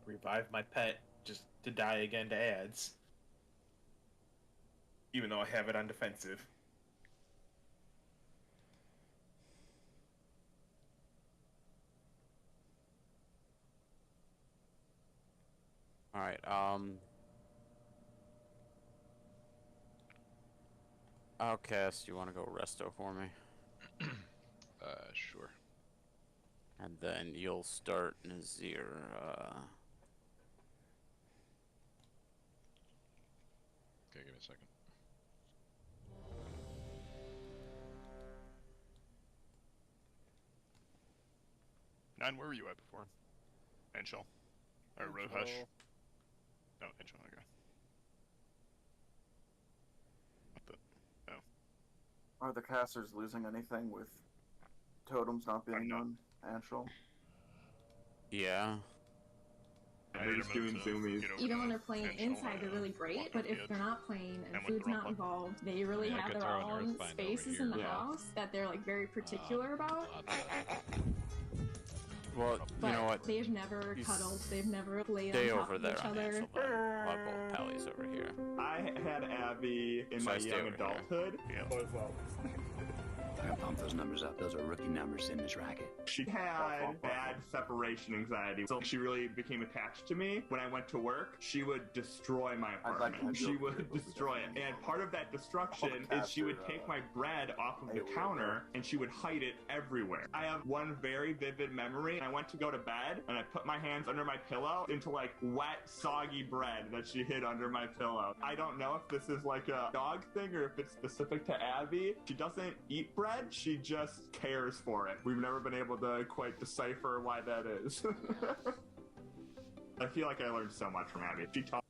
Revive my pet just to die again to ads. Even though I have it on defensive. Alright, Outcast, you want to go resto for me? Sure. And then you'll start Nazir, Okay, give me a second. Nine, where were you at before? Anshel. Or Road Hush? No, Anshel, okay. What the? Oh. Are the casters losing anything with totems not being on Anshel? yeah. They're just doing zoomies. Even when they're playing inside, they're really great, but if they're not playing and food's not involved, they really have their own spaces in the house that they're like very particular about. Well, But you know what? they've never cuddled, they've never laid Stay on top over of there each on other. Anshel, then. I'll have both Pallies over here. I had Abby in So my I stay young over here. adulthood. I gotta bump those numbers up. Those are rookie numbers in this racket. She had bad separation anxiety, so she really became attached to me. When I went to work, she would destroy my apartment. She would destroy it. And part of that destruction is she would take my bread off of the counter and she would hide it everywhere. I have one very vivid memory. I went to go to bed and I put my hands under my pillow into like wet, soggy bread that she hid under my pillow. I don't know if this is like a dog thing or if it's specific to Abby. She doesn't eat bread. She just cares for it. We've never been able to quite decipher why that is. I feel like I learned so much from Abby. She taught.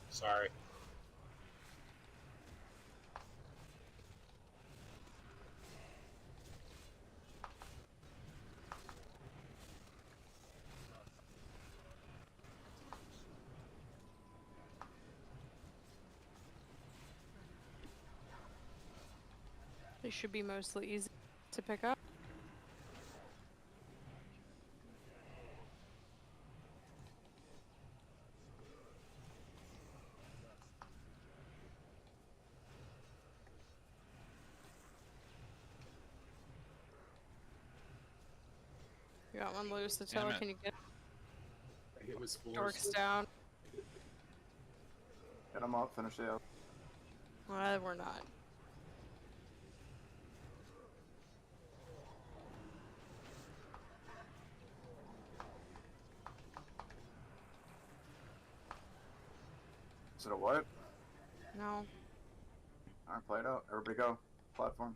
Sorry. They should be mostly easy to pick up. You got one loose, the Damn tail, it. can you get It was Dorks down? Get them up, finish the out. We're not. Is it a what? No. Alright, play it out. Everybody go. Platform.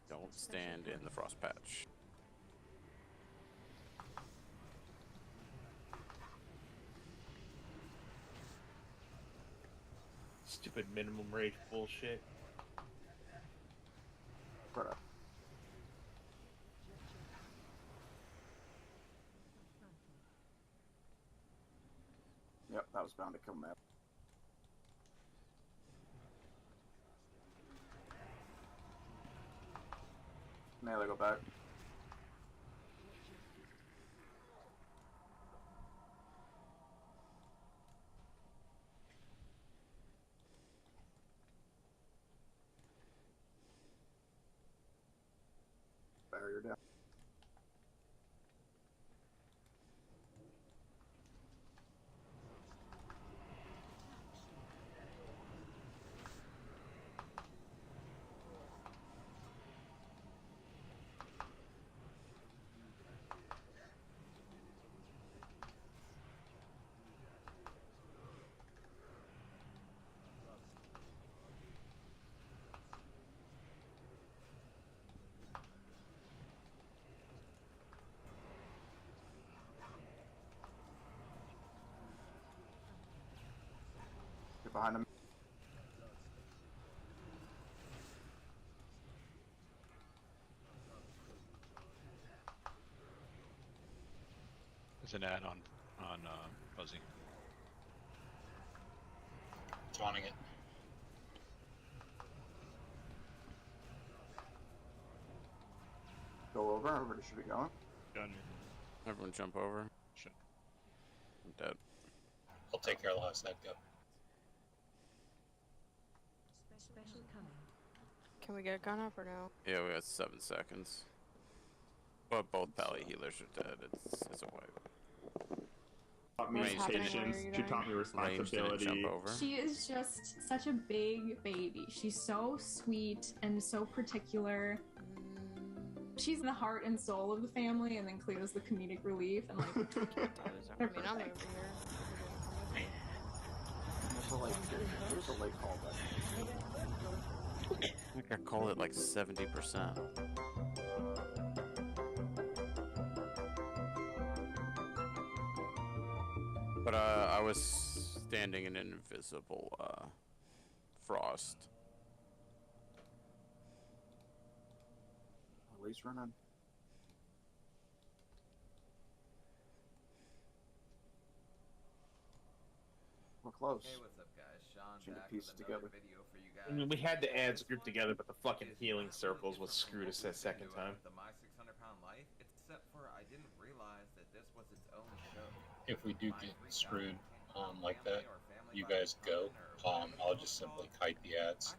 Don't stand in the frost patch. Stupid minimum rate bullshit. Right up. Yep, that was bound to kill me. Melee, go back. Barrier down. Get behind him. There's an ad on Fuzzy. Taunting it. Go over. Everybody should be going. Done. Everyone jump over. Shit. I'm dead. I'll take care of the last net, go. Can we get a gun up or no? Yeah, we got 7 seconds. But both pally healers are dead. It's a wipe. Taught me What's happening? patience. Where are you She dying? taught me Range didn't responsibility. jump over. She is just such a big baby. She's so sweet and so particular. She's the heart and soul of the family, and then Cleo's the comedic relief. And like, I mean, I'm over here. There's a late call back. I think I called it like 70%. But I was standing in an invisible frost. Always running. We're close. Hey, what's up, guys? Sean Should back have pieced with it another together. video for you guys. I mean, we had the ads grouped together, but the fucking healing circles was screwed us that second time. The My 600-Pound Life, except for I didn't realize that this was its own show. If we do get screwed like that, you guys go. I'll just simply kite the ads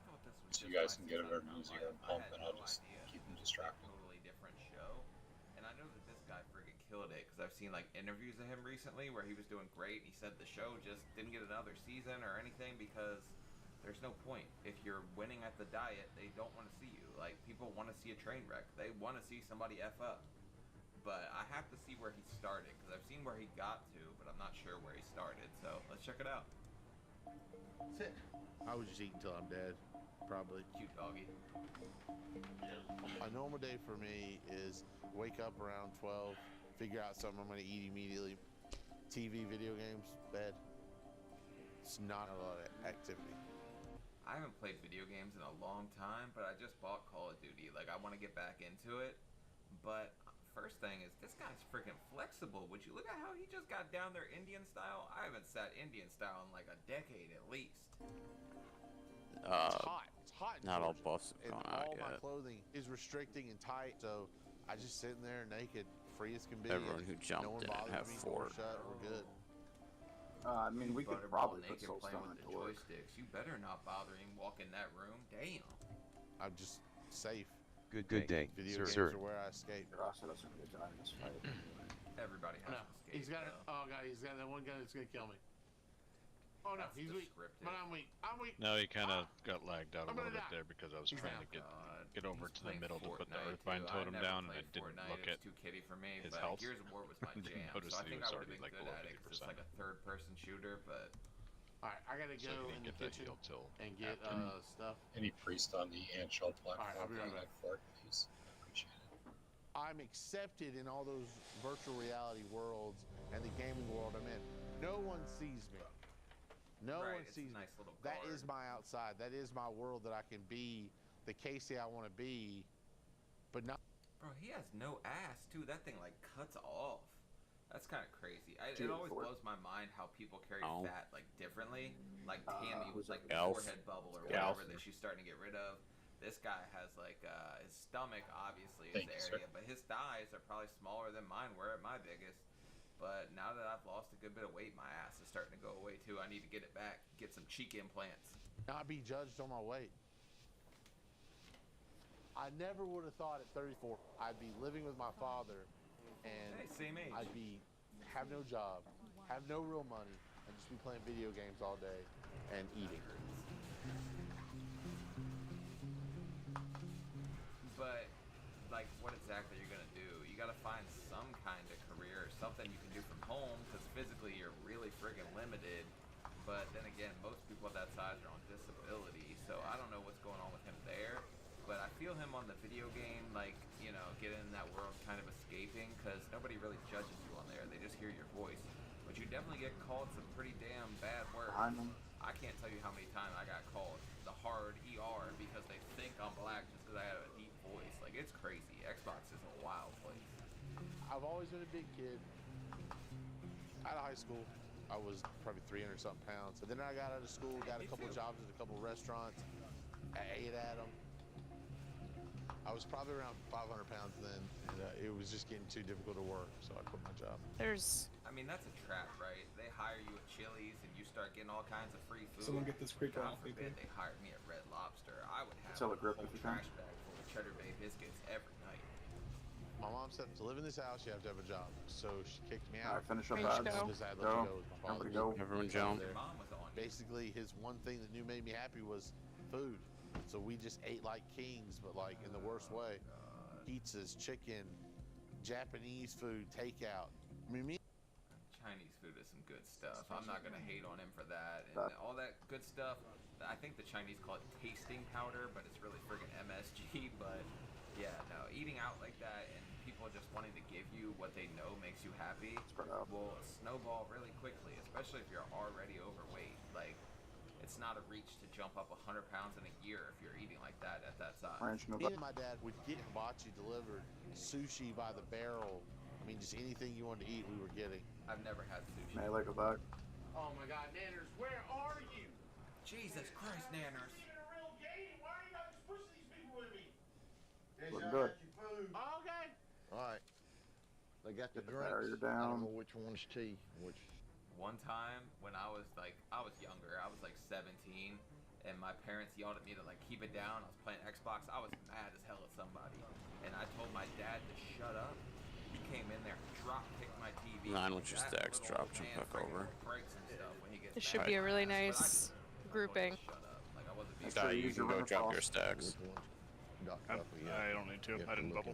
so you guys can get over to zero and pump, and I'll just keep them distracted. Totally different show. And I know that this guy friggin' killed it because I've seen like interviews of him recently where he was doing great. He said the show just didn't get another season or anything because there's no point. If you're winning at the diet, they don't want to see you. Like, people want to see a train wreck. They want to see somebody F up. But I have to see where he started because I've seen where he got to, but I'm not sure where he started. So let's check it out. Sit. I would just eat until I'm dead, probably. Cute doggy. A normal day for me is wake up around 12, figure out something I'm going to eat immediately. TV, video games, bed. It's not a lot of activity. I haven't played video games in a long time, but I just bought Call of Duty. Like, I want to get back into it. But first thing is, this guy's freaking flexible. Would you look at how he just got down there Indian style? I haven't sat Indian style in like a decade at least. It's hot. It's hot. Not all buffs have And gone out all my yet. clothing is restricting and tight, so I just sitting there naked, free as can be. Everyone who jumped no one didn't bothers have me, fort. door shut, we're good. I mean, we could Butterball probably put naked Soulstone playing with the into work. joysticks. You better not bother him walk in that room. Damn. I'm just safe. Good day, Video sir. games are where I escape. Rossa doesn't really die in this fight. Everybody has No, to escape. he's got it. though. Oh god, he's got that one guy that's gonna kill me. Oh no, That's he's weak. descriptive. But I'm weak. I'm weak. No, he kind of got lagged out a I'm little gonna bit die. there because I was He's trying down. to God, get over he's to the playing middle to put the Fortnite, Earthbind too. totem I never down, and I played didn't Fortnite. look It at was too kiddie for me, his but health. Gears of War was my Didn't jam, notice so I that he think was I would have already, been like, good below at it because it's 50%. like a third-person shooter, but Alright, I gotta So go he in didn't the get that kitchen heal till and get after. stuff. Any priest on the ant shell platform? Alright, I'll be right back. For it, please. Appreciate it. I'm accepted in all those virtual reality worlds and the gaming world I'm in. No one sees me. No right, one it's sees a nice me. little That guard. is my outside. That is my world that I can be the Casey I want to be, but not. Bro, he has no ass too. That thing like cuts off. That's kind of crazy. It Dude, always blows my mind how people carry fat like differently. Like Tammy was like the forehead bubble or whatever that she's starting to get rid of. This guy has like his stomach obviously is the area, but his thighs are probably smaller than mine were at my biggest. But now that I've lost a good bit of weight, my ass is starting to go away too. I need to get it back, get some cheek implants. Not be judged on my weight. I never would have thought at 34 I'd be living with my father and same age. I'd be have no job, have no real money, and just be playing video games all day and eating. But like, what exactly you're gonna do? You gotta find some kind of career, something you can do from home, because physically you're really friggin' limited. But then again, most people at that size are on disability, so I don't know what's going on with him there. But I feel him on the video game, like, you know, getting in that world, kind of escaping, because nobody really judges you on there. They just hear your voice. But you definitely get called some pretty damn bad words. I can't tell you how many times I got called the hard ER because they think I'm black just because I have a deep voice. Like, it's crazy. Xbox is a wild place. I've always been a big kid. Out of high school, I was probably 300-something pounds. But then I got out of school, got a couple jobs at a couple restaurants. I ate at them. I was probably around 500 pounds then, and it was just getting too difficult to work, so I quit my job. I mean, that's a trap, right? They hire you at Chili's, and you start getting all kinds of free food. Someone get this creek God off, forbid they hired me at Red Lobster. I would have Sell a a grip whole if you can. trash bag full of Cheddar Bay biscuits every night. My mom said to live in this house, you have to have a job. So she kicked me All out. right, finish up Because ads. I had Go. let me go with my father. Everybody go. Everyone jump. Your mom was on you. Basically, his one thing that made me happy was food. So we just ate like kings, but like in the worst way. Pizzas, chicken, Japanese food, takeout. I mean, Chinese food is some good stuff. I'm not gonna hate on him for that. And all that good stuff, I think the Chinese call it tasting powder, but it's really friggin' MSG. But yeah, no, eating out like that and people just wanting to give you what they know makes you happy will snowball really quickly, especially if you're already overweight. Like, it's not a reach to jump up 100 pounds in a year if you're eating like that at that size. me and my dad would get hibachi delivered, sushi by the barrel. I mean, just anything you wanted to eat, we were getting. I've never had sushi. May I like a bag? Oh my God, Nanners, where are you? Jesus Christ, Nanners. Looking good. Okay. All right. They got the Get the drinks. barrier I down. don't know which one's tea. Which. One time when I was younger, I was like 17, and my parents yelled at me to like keep it down. I was playing Xbox. I was mad as hell at somebody, and I told my dad to shut up. He came in there, drop kicked my TV. Nine with your stacks, drop jump back over. This should be a really nice grouping. Guy, you can go drop your stacks. I don't need to. I didn't bubble.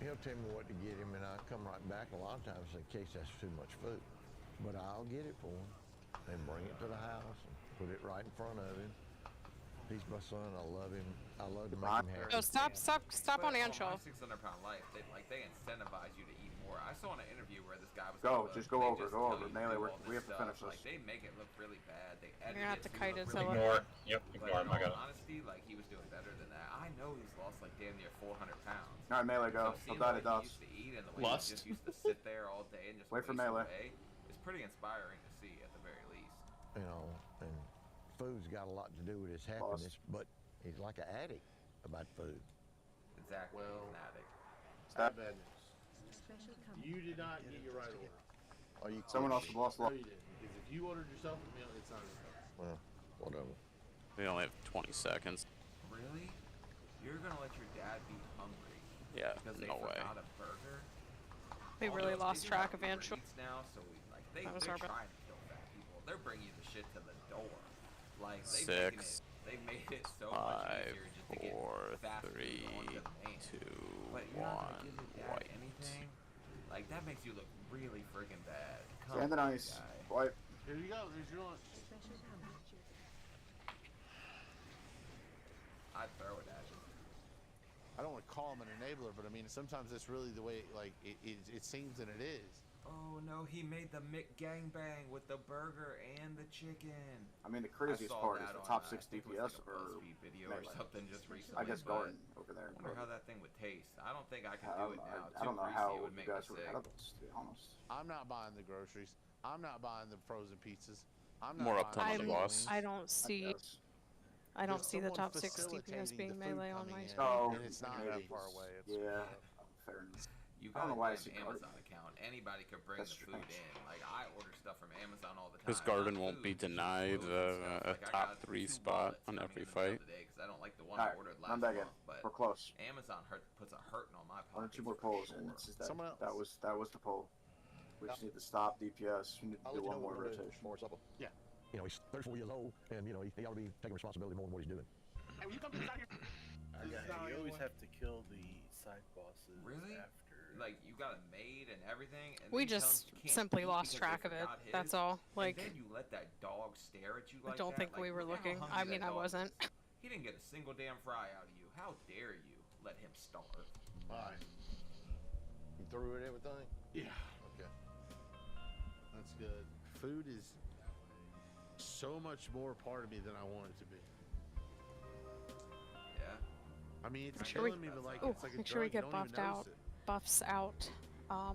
He'll tell me what to get him, and I come right back a lot of times in case that's too much food. But I'll get it for him and bring it to the house and put it right in front of him. He's my son. I love him. I love to make him happy. No, stop on Anshul. My 600-pound life, they incentivize you to eat more. I saw in an interview where this guy was. Just go over. Melee, we have to finish this. Like, they make it look really bad. They edit You're gonna have to kite it. Ignore it. Yep, ignore him. I got it. Honestly, like, he was doing better than that. I know he's lost like damn near 400 pounds. All right, Melee, go. So I'll die to dots. used to eat and the way he just used to sit there all day and just Wait for waste Melee. away, it's pretty inspiring to see at the very least. You know, and food's got a lot to do with his happiness, but he's like an addict about food. Exactly, he's an addict. Stop. Bad news. You did not get your right order. Are you Someone else has lost a lot. No, you didn't. Because if you ordered yourself a meal, it's not enough. Well, whatever. We only have 20 seconds. Really? You're gonna let your dad be hungry? Yeah, because they no way. forgot a burger? They really lost track of Anshul. Now, so they're That was our trying to kill fat people. They're bringing you the shit to the door. Like they made it so much easier just to get fast food onto the man. But you're not gonna give your dad anything. Like, that makes you look really friggin' bad. Stand the nice. Wipe. Here you go. There's your lunch. I'd throw it at you. I don't want to call him an enabler, but I mean, sometimes that's really the way, like, it seems that it is. Oh no, he made the McGangbang with the burger and the chicken. I mean, the craziest part is the top 6 DPS or video melee. or something just recently. I guess Garden over there. I wonder how that thing would taste. I don't think I could I do it now. don't know Too how greasy, it you would make me guys would sick. have this, to be honest. I'm not buying the groceries. I'm not buying the frozen pizzas. I'm not More up to buying the the boss. I don't see. I don't see the top 6 facilitating DPS the being food melee on coming my in, screen. and it's not maybe. that far away. It's, Yeah, fair enough. You I don't got know why I an see Amazon Garden. account. Anybody could bring That's the true. food in. Like I order stuff from Amazon all the time. Because Garden Not won't be food, just denied food and stuff. a Like, I top got 3 2 spot wallets on coming every in the mail fight. today 'cause I don't like the one Alright, I ordered run last back in. month. But We're close. Amazon puts a hurting on my One or pocket. two more polls, and it's just that. That was the poll. We just need to stop DPS. We need to do one more rotation. More supple. Yeah. You know, he's 34 years old, and you know he ought to be taking responsibility more than what he's doing. Yeah, you always have to kill the side bosses. Really? After. Like you got it made and everything. And We then you tell just them you can't simply eat lost because track they of it. forgot his, That's all. Like, and then you let that dog stare at you I like don't that. think Like, we were look at how looking. hungry I that mean, I dog wasn't. is. He didn't get a single damn fry out of you. How dare you let him starve? Alright. You threw it everything? Yeah. Okay. That's good. Food is so much more part of me than I want it to be. Yeah. I mean, it's Make sure we, killing me, but like, oh, it's like a make sure we drug, you get don't even buffed out. notice it. Buffs out. Now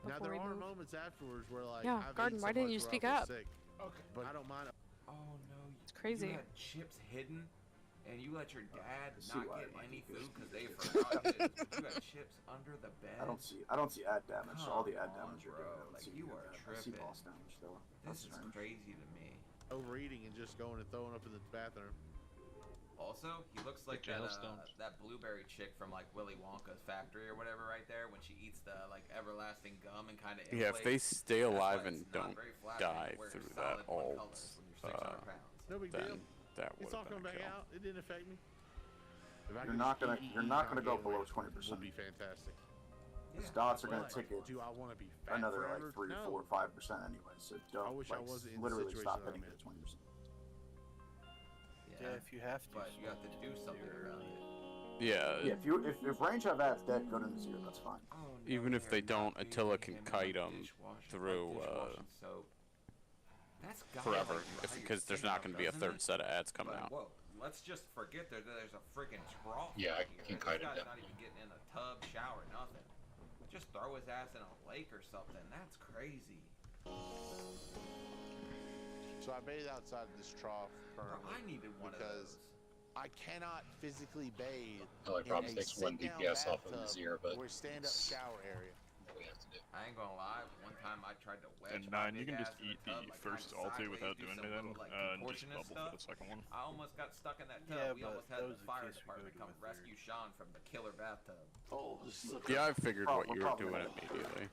Before there we are move. moments afterwards where like Yeah, I've Garden, ate why so didn't much you where I speak feel up? sick, Okay. but I don't mind. Oh no. It's crazy. You had chips hidden, and you let your dad see not why get my any DPS food because is they different. forgot his. You had chips under the bed. I don't see ad damage. All the ad Come on, damage you're bro. doing. I don't Like, see you your are ad. I see tripping. boss damage though. This That's is strange. crazy to me. Overeating and just going and throwing up in the bathroom. Also, he looks like Get your that health stoned. that blueberry chick from like Willy Wonka's factory or whatever, right there, when she eats the like everlasting gum and kind of. Yeah, if they stay alive and don't die through that ult, No big then deal. that would It's all have been coming a back kill. out. It didn't affect me. If I You're could not just gonna eat, you're eat, not I'm gonna go getting below away. 20%. Would be fantastic. These dots are gonna But, tick it do I want to be fat another forever? like 3, No. 4, 5% anyway. So don't I wish I like, wasn't in the literally situation stop that I'm hitting it at 20%. Yeah, if you have to. But you have to do something about it. Yeah, Yeah, if range have ads dead, go to the 0. That's fine. Oh, no, even if they they're not don't, Attila can using kite like them dishwashing- through like dishwashing soap. That's gotta, forever, like, if dry your because there's skin not out, going to be a doesn't third it? set of ads coming But, out. whoa, let's just forget there's a freaking trough. Yeah, I right can here. kite This it guy's down. not even getting in a tub, shower, nothing. Just throw his ass in a lake or something. That's crazy. So I bathe outside this trough Bro, currently I needed one of because those. I cannot physically bathe. The only problem is in a takes 1 sit-down DPS off of the bathtub Zero, but or stand-up it's shower area. what we have to do. I ain't gonna lie. One time I tried to wedge And my 9, you big can just ass in eat the the tub, like, first kinda ulti sideways, without do doing some anything, little, like, and just contortionist bubble for the stuff. second one. I almost got stuck in that tub. Yeah, We but almost that had was the the fire case we department go to come a third. rescue Sean from the killer bathtub. Oh, this is Yeah, I figured what you were Problem. doing immediately.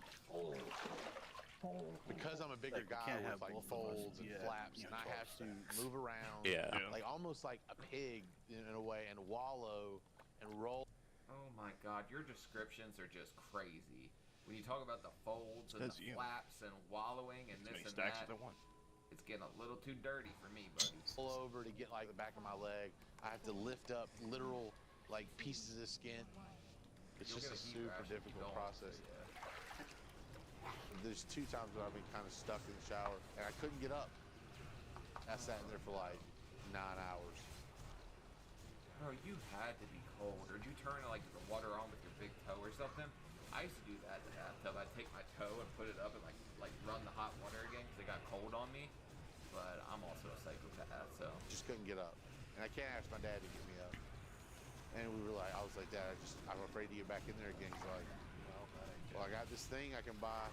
because I'm a bigger Like, we guy can't with have like both of us folds and be at, flaps, you and know, I have to 12 move around, Yeah. like almost like a pig in a way, and wallow and roll. Oh my god, your descriptions are just crazy. When you talk about the folds and That's the you. flaps and wallowing and As this many and stacks that, as I want. it's getting a little too dirty for me, buddy. Pull over to get like the back of my leg. I have to lift up literal like pieces of skin. It's You'll just a get heat super rash if you difficult don't, process. so yeah. There's 2 times where I've been kind of stuck in the shower and I couldn't get up. I sat in there for like 9 hours. Bro, you had to be cold. Or did you turn like the water on with your big toe or something? I used to do that in the bathtub. I'd take my toe and put it up and like run the hot water again because it got cold on me. But I'm also a psychopath, so. Just couldn't get up. And I can't ask my dad to get me up. And we were like, I was like, Dad, I'm afraid to get back in there again. He's like, well, I got this thing I can buy.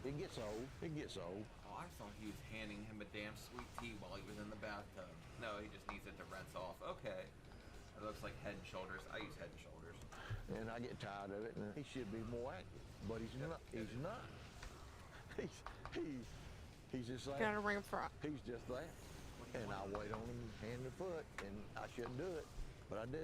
It gets old. It gets old. Oh, I thought he was handing him a damn sweet tea while he was in the bathtub. No, he just needs it to rinse off. Okay. It looks like Head and Shoulders. I use Head and Shoulders. And I get tired of it, and he should be more active, but he's not. He's not. He's just like. Gotta bring him front. He's just that. And I wait on him hand and foot, and I shouldn't do it, but I do.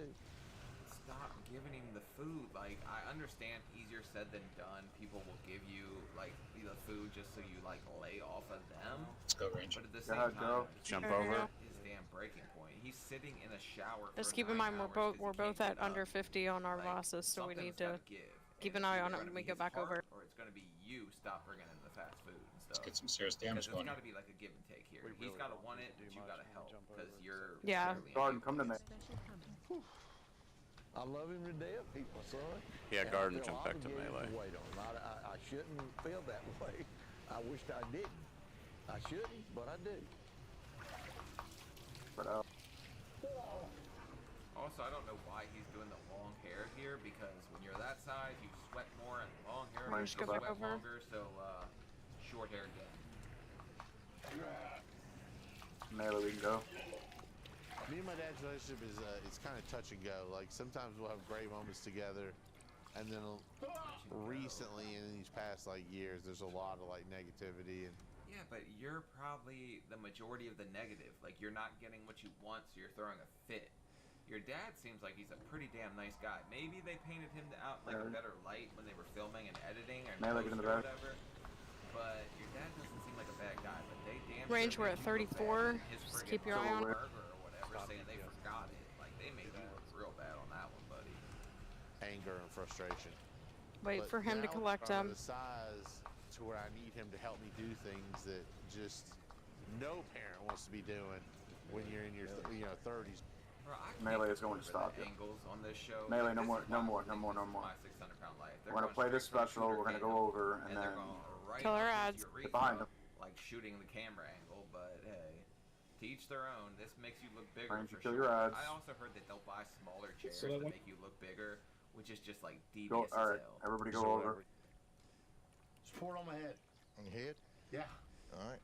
Stop giving him the food. Like, I understand easier said than done. People will give you, like, the food just so you, like, lay off of them. Let's go range. But at the Go same ahead, time, go. Jump keep over. his damn breaking point. He's sitting in a shower. Just for keep in 9 mind hours we're 'cause we're he can't both at get up. under 50 on our Like, losses, so we something's need to gotta give. keep And an eye it's on it either when we gonna go be back his over. heart, or it's gonna be you stop bringing in the fast food and stuff. Let's get some serious damage Because going. It's gotta be like a give and take here. He's gotta want it, but you gotta help because you're Yeah. Garden, come to me. I love him to death. He's my son. Yeah, and I Garden feel jumped back to obligated melee. wait on him. I shouldn't feel that way. I wished I didn't. I shouldn't, but I do. But Also, I don't know why he's doing the long hair here, because when you're that size, you sweat more, and long hair Right, makes you go back sweat over. longer, so short hair again. melee, we can go. Me and my dad's relationship is it's kind of touch and go. Like sometimes we'll have great moments together, and then recently in these past like years, there's a lot of like negativity and. Yeah, but you're probably the majority of the negative. Like, you're not getting what you want, so you're throwing a fit. Your dad seems like he's a pretty damn nice guy. Maybe they painted him out in like a better light when they were filming and editing or Melee, get in the or back. whatever. But your dad doesn't seem like a bad guy. But they damn Range, sure we're made at you look 34. bad in his Just friggin' keep your eye on it. burger or whatever, saying they forgot it. Like, they made you look real bad on that one, buddy. Anger and frustration. Wait But for him to now collect I'm them. the size to where I need him to help me do things that just no parent wants to be doing when you're in your 30s. Bro, I Melee can't is going to remember stop the you. angles on this show. Melee, no This more, is no why more, I no think more, this no is more. my 600-pound life. We're gonna play this special. We're gonna go over and then right Kill our up into ads. your Get behind urethra, like shooting the camera angle. But hey, to each their own. This makes you look bigger. Trying to For kill sure. your ads. I also heard that they'll buy smaller chairs So that to one- make you look bigger, which is just like devious go. All as right, hell. everybody go over. Support on my head. On your head? Yeah. All right.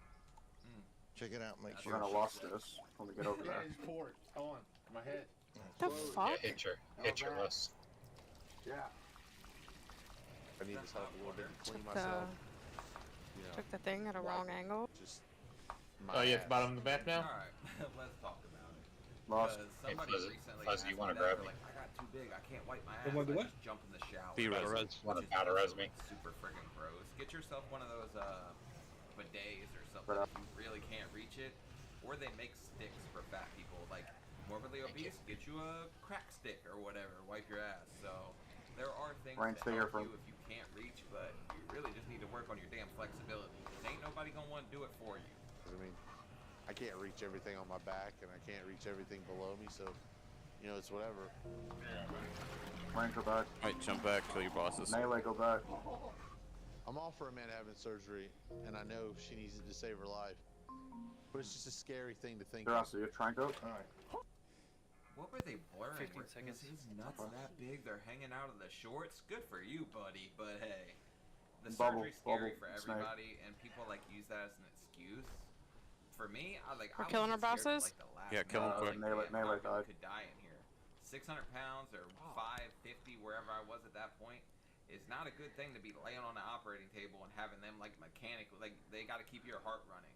Check it out. Make We're sure. gonna lost this when we get over Yeah, there. just pour it on my head. The fuck? Yeah, hit your list. Yeah. I need this help a little bit to clean Took myself. took the thing at a wrong angle. Just Oh, you at the bottom of the map now? All right, let's talk about it. Lost. Because Hey, somebody Fuzzy, recently Fuzzy, you asked wanna me grab that, me? like, I got too big, I can't wipe my ass. You wanna do I what? just jump in the shower. B-res. Want to Which is powder also, res me? like, super friggin' gross. Get yourself one of those bidets or something Right up. if you really can't reach it. Or they make sticks for fat people, like morbidly obese. Get you a crack stick or whatever. Wipe your ass. So there are things Ryan, that stay here help for- you if you can't reach, but you really just need to work on your damn flexibility. 'Cause ain't nobody gonna want to do it for you. I mean, I can't reach everything on my back, and I can't reach everything below me, so it's whatever. Ryan, go back. Alright, jump back, kill your bosses. Melee, go back. I'm all for a man having surgery, and I know she needs it to save her life, but it's just a scary thing to think. Curiosity, you're trying to. All right. What were they blurring? 15 Were seconds. his nuts that big? They're hanging out of the shorts. Good for you, buddy. But hey, the Bubble, surgery's scary bubble, for snake. everybody, and people like use that as an excuse. For me, We're killing our bosses? Yeah, kill 'em quick. Melee, melee died. Could die in here. 600 pounds or 550, wherever I was at that point, is not a good thing to be laying on the operating table and having them like mechanical. Like they got to keep your heart running.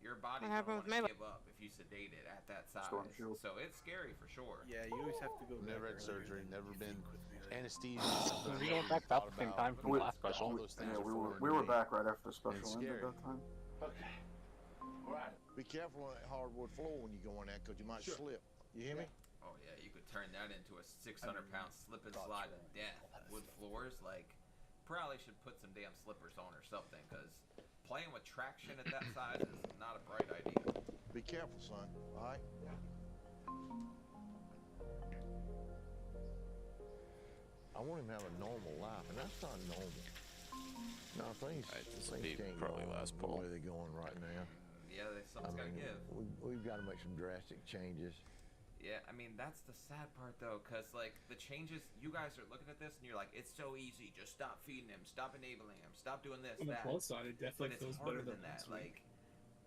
Your body's What gonna happened want with to melee? give up if you sedate it at that size. Storm shield. So it's scary for sure. Yeah, you always have to go. Never back had earlier surgery, than never you been think with me, right? anesthesia. We went back about the same time from the last special. All those things Yeah, are we foreign were to me. back right after the special It's ended scary. that time. Okay. All right. Be careful on that hardwood floor when you go in there, 'cause you might slip. You hear me? Oh yeah, you could turn that into a 600-pound slip and slide of death. Wood floors, like, probably should put some damn slippers on or something, because playing with traction at that size is not a bright idea. Be careful, son. All right. I want him to have a normal life, and that's not normal. No, things, this will things be can't probably go on last the pull. way they're going right now. Yeah, something's gotta give. We've got to make some drastic changes. Yeah, I mean, that's the sad part, though, because, like, the changes, you guys are looking at this, and you're like, it's so easy, just stop feeding him, stop enabling him, stop doing this, On the that. plus side, it definitely But feels it's better harder than than that. last week. Like,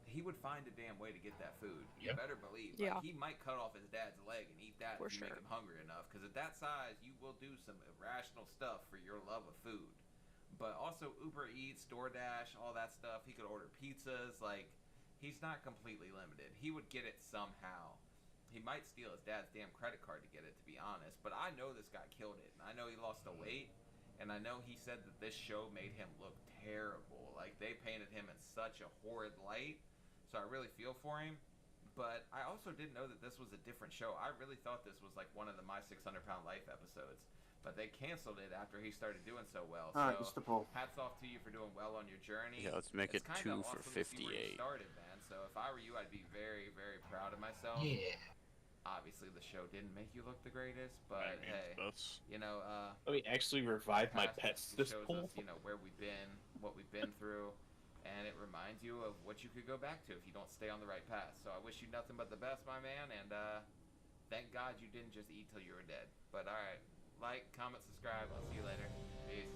he would find a damn way to get that food. You Yep. better believe. Yeah. Like, he might cut off his dad's leg and eat that For if you make sure. him hungry enough, because at that size, you will do some irrational stuff for your love of food. But also, Uber Eats, DoorDash, all that stuff, he could order pizzas, like, he's not completely limited. He would get it somehow. He might steal his dad's damn credit card to get it, to be honest. But I know this guy killed it. And I know he lost the weight. And I know he said that this show made him look terrible. Like, they painted him in such a horrid light. So I really feel for him. But I also didn't know that this was a different show. I really thought this was like one of the My 600 Pound Life episodes. But they canceled it after he started doing so well. Alright, so just a pull. hats off to you for doing well on your journey. Yeah, let's make It's it kinda 2 for awesome to see where you 58. started, man. So if I were you, I'd be very, very proud of myself. Yeah. Obviously, the show didn't make you look the greatest, but I mean, hey, that's... you know, Let me actually revive my past pets history this shows pull. us, you know, where we've been, what we've been through, and it reminds you of what you could go back to if you don't stay on the right path. So I wish you nothing but the best, my man, and thank God you didn't just eat till you were dead. But all right, like, comment, subscribe. I'll see you later. Peace.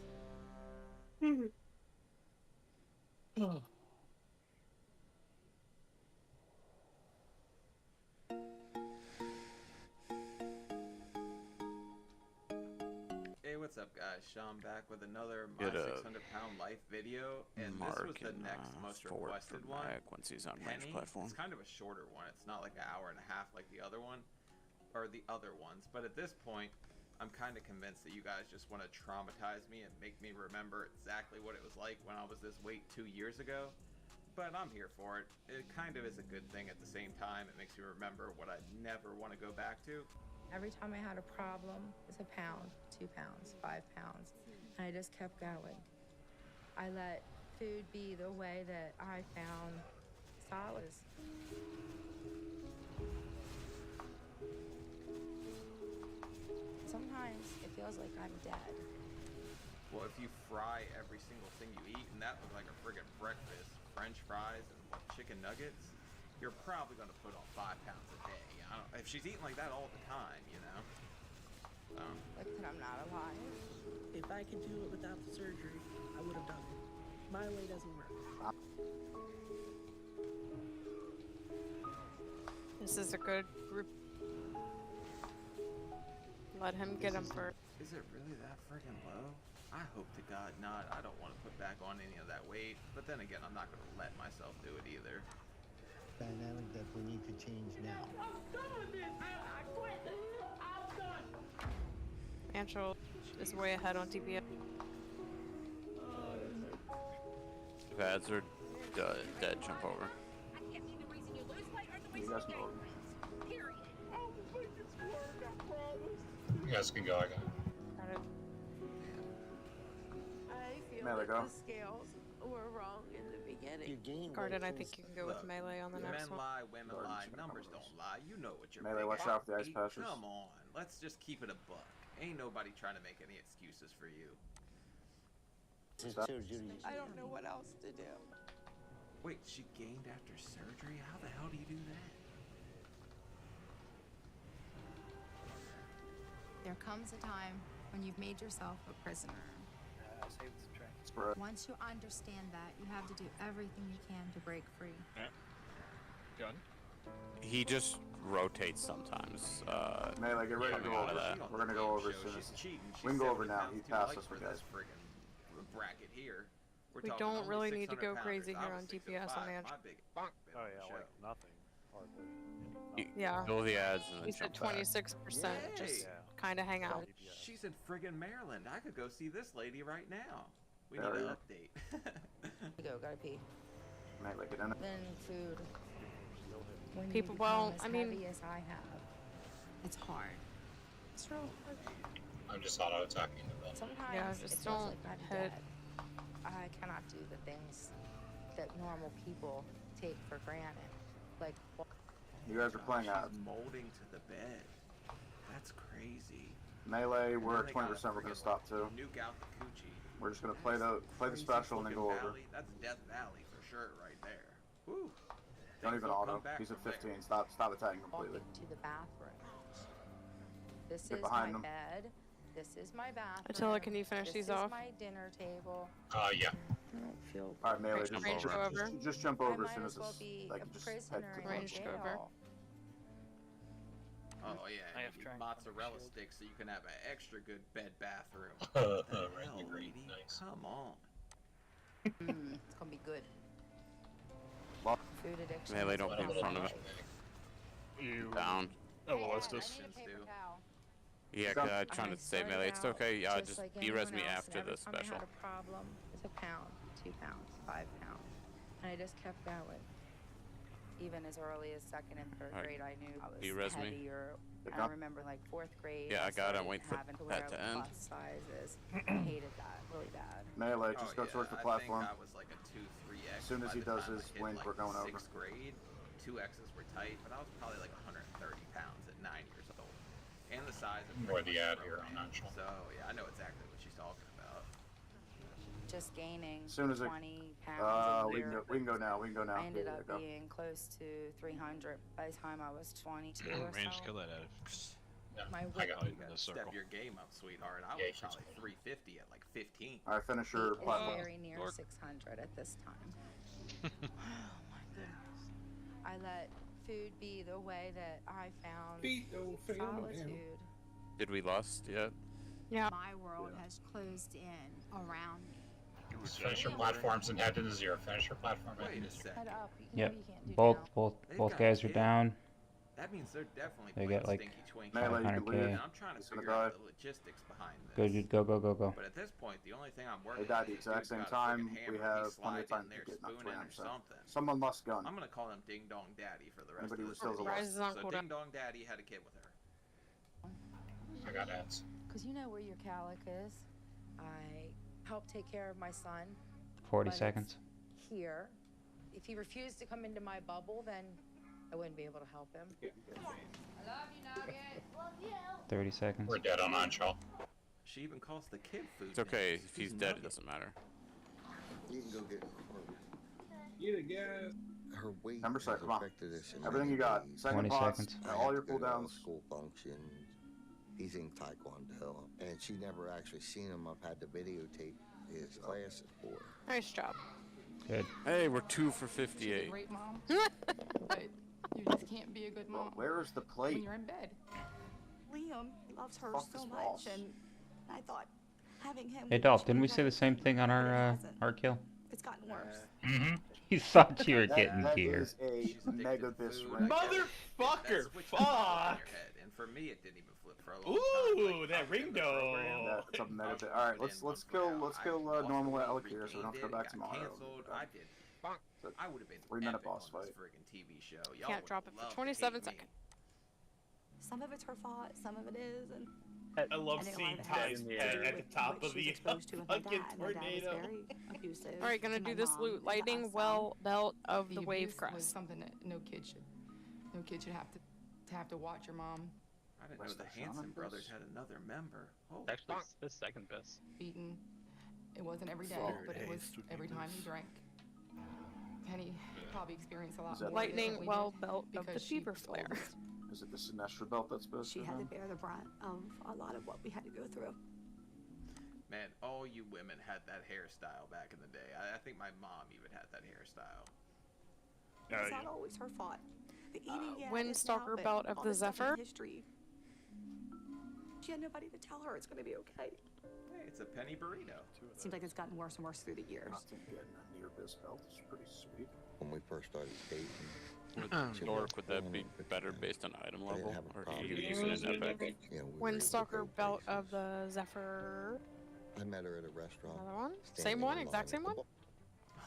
Hey, what's up, guys? Sean back with another My 600 Pound Life video, and this was the next most requested one. Once he's on Penny. range platform. It's kind of a shorter one. It's not like an hour and a half like the other one, or the other ones. But at this point, I'm kind of convinced that you guys just want to traumatize me and make me remember exactly what it was like when I was this weight 2 years ago. But I'm here for it. It kind of is a good thing at the same time. It makes me remember what I never want to go back to. Every time I had a problem, it's a pound, 2 pounds, 5 pounds. And I just kept going. I let food be the way that I found solace. Sometimes it feels like I'm dead. Well, if you fry every single thing you eat, and that looked like a friggin' breakfast, French fries and chicken nuggets, you're probably gonna put on 5 pounds a day. If she's eating like that all the time, you know. Like that I'm not alive. If I could do it without the surgery, I would have done it. My way doesn't work. This is a good group. Let him get him first. Is it really that friggin' low? I hope to God not. I don't want to put back on any of that weight. But then again, I'm not going to let myself do it either. Dynamic that we need to change now. I'm done this. I quit. I'm done. Angel is way ahead on TPS. Pads are dead. Jump over. You guys can go. You guys can go. I got it. I feel Melee, like go. the scales were wrong in the beginning. Garden, I think you can go with melee on the next Men one. lie, women lie, numbers don't lie. You know what you're Melee, big watch at. out for the ice Hey, patches. Come on, let's just keep it a buck. Ain't nobody trying to make any excuses for you. I don't know what else to do. Wait, she gained after surgery? How the hell do you do that? There comes a time when you've made yourself a prisoner. Save the train. Once you understand that, you have to do everything you can to break free. Yeah. Gun. He just rotates sometimes. Melee, get ready to coming go out of over. that. We're gonna go over as soon as we can go over now. He passed us, guys. Bracket here. We don't really need to go crazy here on DPS on Angel. Oh yeah, like nothing. Hardly. Yeah. Fill the ads and then He's at jump back. 26%. Just kind of hang out. She's in friggin' Maryland. I could go see this lady right now. We Hell need an yeah. update. Go, gotta pee. Melee, get in it. Then food. When People- you well, become as I mean- heavy as I have, it's hard. It's real hard. I'm just auto attacking the bell. Sometimes Yeah, it just feels don't like I'm hit. dead. I cannot do the things that normal people take for granted. Like, You guys are playing out. She's molding to the bed. That's crazy. Melee, we're And at then they got 20%. We're gonna friggin' stop too. Nuke out the coochie. We're just gonna play the Crazy special and then go fucking over. valley. That's Death Valley for sure, right there. Woo. Don't Things even will auto. come back He's at from there. 15. Stop attacking completely. walking to the bathroom. This Get is behind my them. bed. This is my bathroom. Attila, can you finish this these is off? my dinner table. Yeah. I don't feel. All right, Melee, Range- range go over. just jump I over as might soon as as well it's be like a just head prisoner to in the Range go over. jail. Oh yeah, I and have you track need mozzarella shield. sticks so you can have an extra good bed bathroom. What the Right, hell, agreed. lady? Nice. Come on. It's gonna be good. Food addiction. Melee, is don't what be in I'm front of on. it. You. Down. Oh, well, Hey, let's Dad, just. I need a paper do. towel. Yeah, Stop. trying I to say started melee. It's out okay. Just like de-res anyone me else, after and every the time special. I had a problem, it's a pound, 2 pounds, 5 pounds, and I just kept going. even as early as 2nd and 3rd Alright. grade, I knew I was You res me? heavier. Pick And I up. remember like 4th grade. Yeah, I got it. I'm started waiting for having to that wear to end. plus sizes. I hated that really bad. Melee, just go towards the platform. I think I was like a 2-3X. As soon as he does his wink, we're going over. 6th grade, 2X's were tight, but I was probably like 130 pounds at 9 years old. And the size of Where the ad here, I'm not sure. So yeah, I know exactly what she's talking about. Just gaining As soon as 20 pounds a we year. can go now. We can go now. I ended Here up we go. being close to 300 by the time I was 22 or Range so. kill that out. My I got You gotta step your game up, sweetheart. I was probably 350 at like 15. All right, finish your It's platform. very near 600 at this time. Oh my goodness. I let food be the way that I found solitude. Did we lost yet? Yeah. My world has closed in around me. Finish your platforms and head to 0. Finish your platform and head to 0. Head up. Yep. Both guys are down. That means they're definitely They playing got like Stinky Twinkie. 500K. And I'm trying to figure out the logistics behind this. Go, dude, go. But at this point, the only thing I'm working They died with the is exact dude's same got a time. friggin' We hammer, have he's plenty of sliding time in to there, get knocked spooning or 300%. something. Someone must gun. I'm gonna call him Ding Dong Daddy for the rest Anybody of who this. steals a Rises on So cooldown. Ding Dong Daddy had a kid with her. I got ads. Because you know where your calic is. I helped take care of my son. 40 but it's seconds. Here. If he refused to come into my bubble, then I wouldn't be able to help him. I love you, Nugget. Love you. 30 seconds. We're dead on Onshall. She even calls the kid food. It's okay. names. If he's dead, it doesn't matter. You can go get Get it, guys. her weight. Number has 7, come on. affected us in Everything many you got. ways. Second 20 boss. seconds. I All had your to go to cooldowns. school functions. He's in Taekwondo, and she never actually seen him. I've had to videotape his classes for her. Nice job. Good. Hey, we're 2 for 58. Great mom, but you just can't be a good mom Where is the when plate? you're in bed. Liam loves her Fuck so this much, boss. and I thought having him. Hey, Dolph, didn't we say the same thing on our kill? It's gotten worse. Mm-hmm. You thought you were getting That gear. is a mega bis food. rank. Motherfucker! That switch was all in Fuck! your head, and for me, it didn't even flip for a long time. Ooh, Like, that I was in ring the program, though. That's a mega bit. All right, let's kill normal Alec here, so we don't have to go back tomorrow. Canceled. I did. I would have been 3-minute epic boss on this fight. friggin' TV show. Y'all Can't would drop it for love to 27 hate me. seconds. Some of it's her fault, some of it is, and I love I know a lot seeing of it has Ty's to do head at with the top what of she was the exposed to with my fucking dad. My dad was tornado. very abusive. All right, gonna to my do this mom loot. and to Lightning us. well belt of the abuse wave was crest. something that no kid should have to watch your mom I didn't know the Hanson brothers had another member. Holy Actually, it's the second best. beaten. It wasn't every day, Fuck. but it was Taste would be every time he this. drank. Penny probably experienced a lot Is that more than Lightning we well did belt of the because she fever was flare. oldest. Is it the Sinestro belt that's supposed She to had to be? bear the brunt of a lot of what we had to go through. Man, all you women had that hairstyle back in the day. I think my mom even had that hairstyle. It's not always her fault. The eating, yeah, it is Windstalker now, but belt of all the this stuff in Zephyr. History. She had nobody to tell her it's going to be okay. Hey, it's a penny burrito. Seems like it's gotten worse and worse through the years. I think getting a near bis belt is pretty sweet. When we first started dating, she Or was would that be 450 better pounds. based on item I didn't level? have a Or problem do you with use it in her. epic? You know, we were able to Windstalker go belt places. of the Zephyr. I met her at a restaurant. Another one? standing Same one? in Exact line same at the one?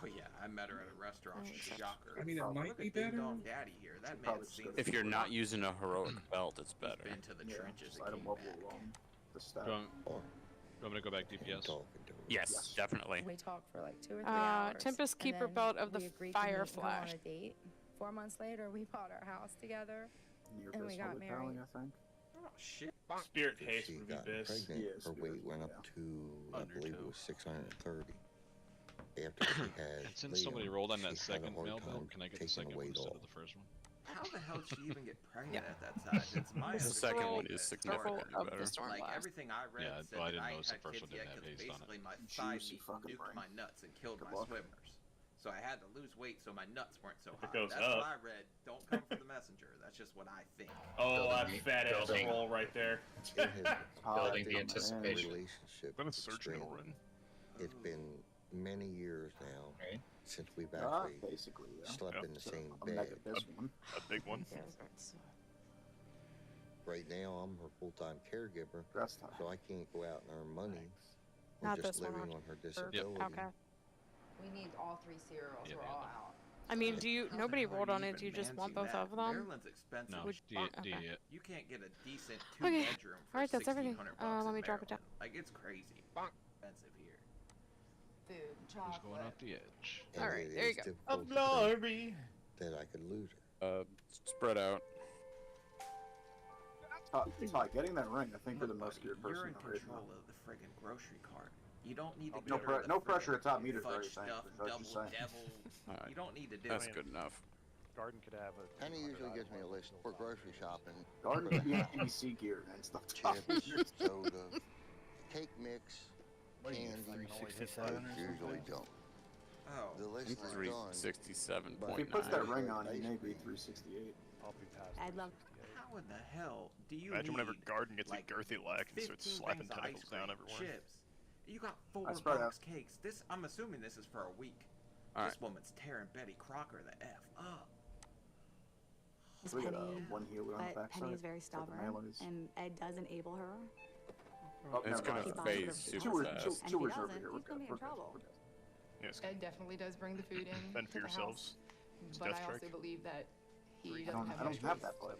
Oh yeah, I met her at a restaurant. Shocker. I mean, it might Look be at Ding better. Dong Daddy here. That probably man's seen just If you're not using a heroic belt, it's better. been to the trenches. Just and item came level back. alone. The stat. Do you want me to go back DPS? talking to her. Yes, definitely. We talked for like 2 or 3 hours. Tempest and Keeper then belt of the we agreed Fire to meet and go on Flash. a date. 4 months later, we bought our house together. Near And bis we got holy married. paling, I think. Oh shit. Spirit If haste she would be got bis. pregnant, Yes, her weight yes, went up yeah. to, I Under believe it two. was 630. After she had And since somebody Liam, rolled on she that had a second hard mail time belt, can I get the taking second one weight instead off. of the first one? How the hell did she even get pregnant at that size? It's my The second one understanding is that significantly of the better. Storm like Blast. everything I read Yeah, said but I that didn't I notice the had first kids one didn't yet have 'cause haste on it. basically my thigh Juicy meat fucking nuked brain. my nuts and killed Good my luck. swimmers. So I had to lose weight so my nuts weren't so If high. it goes That's up. what I read. Don't come for the messenger. That's just what I think. Oh, that Building- fat ass building- roll right there. It has Building the been anticipation. a relationship Then a search extremely. run. It's been many years now Right. since we've Ah, actually basically, yeah. slept Yep. in the So, same a mega bed. bis one. A big one. Right now, I'm her full-time caregiver, That's time. so I can't go out and earn money. We're Not just this one, living on her Or- disability. Okay. We need all 3 cereals. Yeah, We're yeah, all no. out. I mean, do you? Nobody rolled on it. Do you just want both of them? Maryland's expensive. No, Would- okay. You can't get a decent Okay. two-bedroom for All right, that's everything. $1,600 Let me in drop it down. Maryland. Like, it's crazy. Expensive here. Food, Who's chocolate. going off the edge? And All right, it there you is go. difficult to Glory. think that I could lose her. Spread out. Ty, getting that ring, I think you're the most geared You're person in in the raid control now. of the friggin' grocery cart. You don't need to No, get her the no pressure friggin' at top meters or fudge anything. stuff, Just double saying. devil. Alright. You don't need to do That's it. good enough. Garden could have a. Penny usually gives me a list for grocery shopping. Garden for the being house. PC gear and stuff. Top Chips, meters. soda, cake mix, What are you, candy. 367 or Usually something? don't. Oh. The list is done. 367.9. If he puts that ring on, he may be 368. I'll be past. I'd love. How in the hell do you Imagine whenever need, Garden gets like, a girthy lack and starts 15 slapping things of tentacles ice down cream, everywhere. Chips. You got 4 I spread box cakes. This, I'm assuming this is for a week. Alright. This woman's tearing Betty Crocker the F up. Is We got Penny, one healer on the but backside. Penny is very for the stubborn, melees. and Ed does enable her. Oh, It's never gonna mind. Keep phase on super Two fast. reserve And if he here. doesn't, We're he's good. gonna be in We're good. trouble. We're good. Yes. Ed definitely does bring the food in Fend for to the yourselves. house, It's but death I also strike. believe that he I doesn't don't, have I much don't have choice. that blade.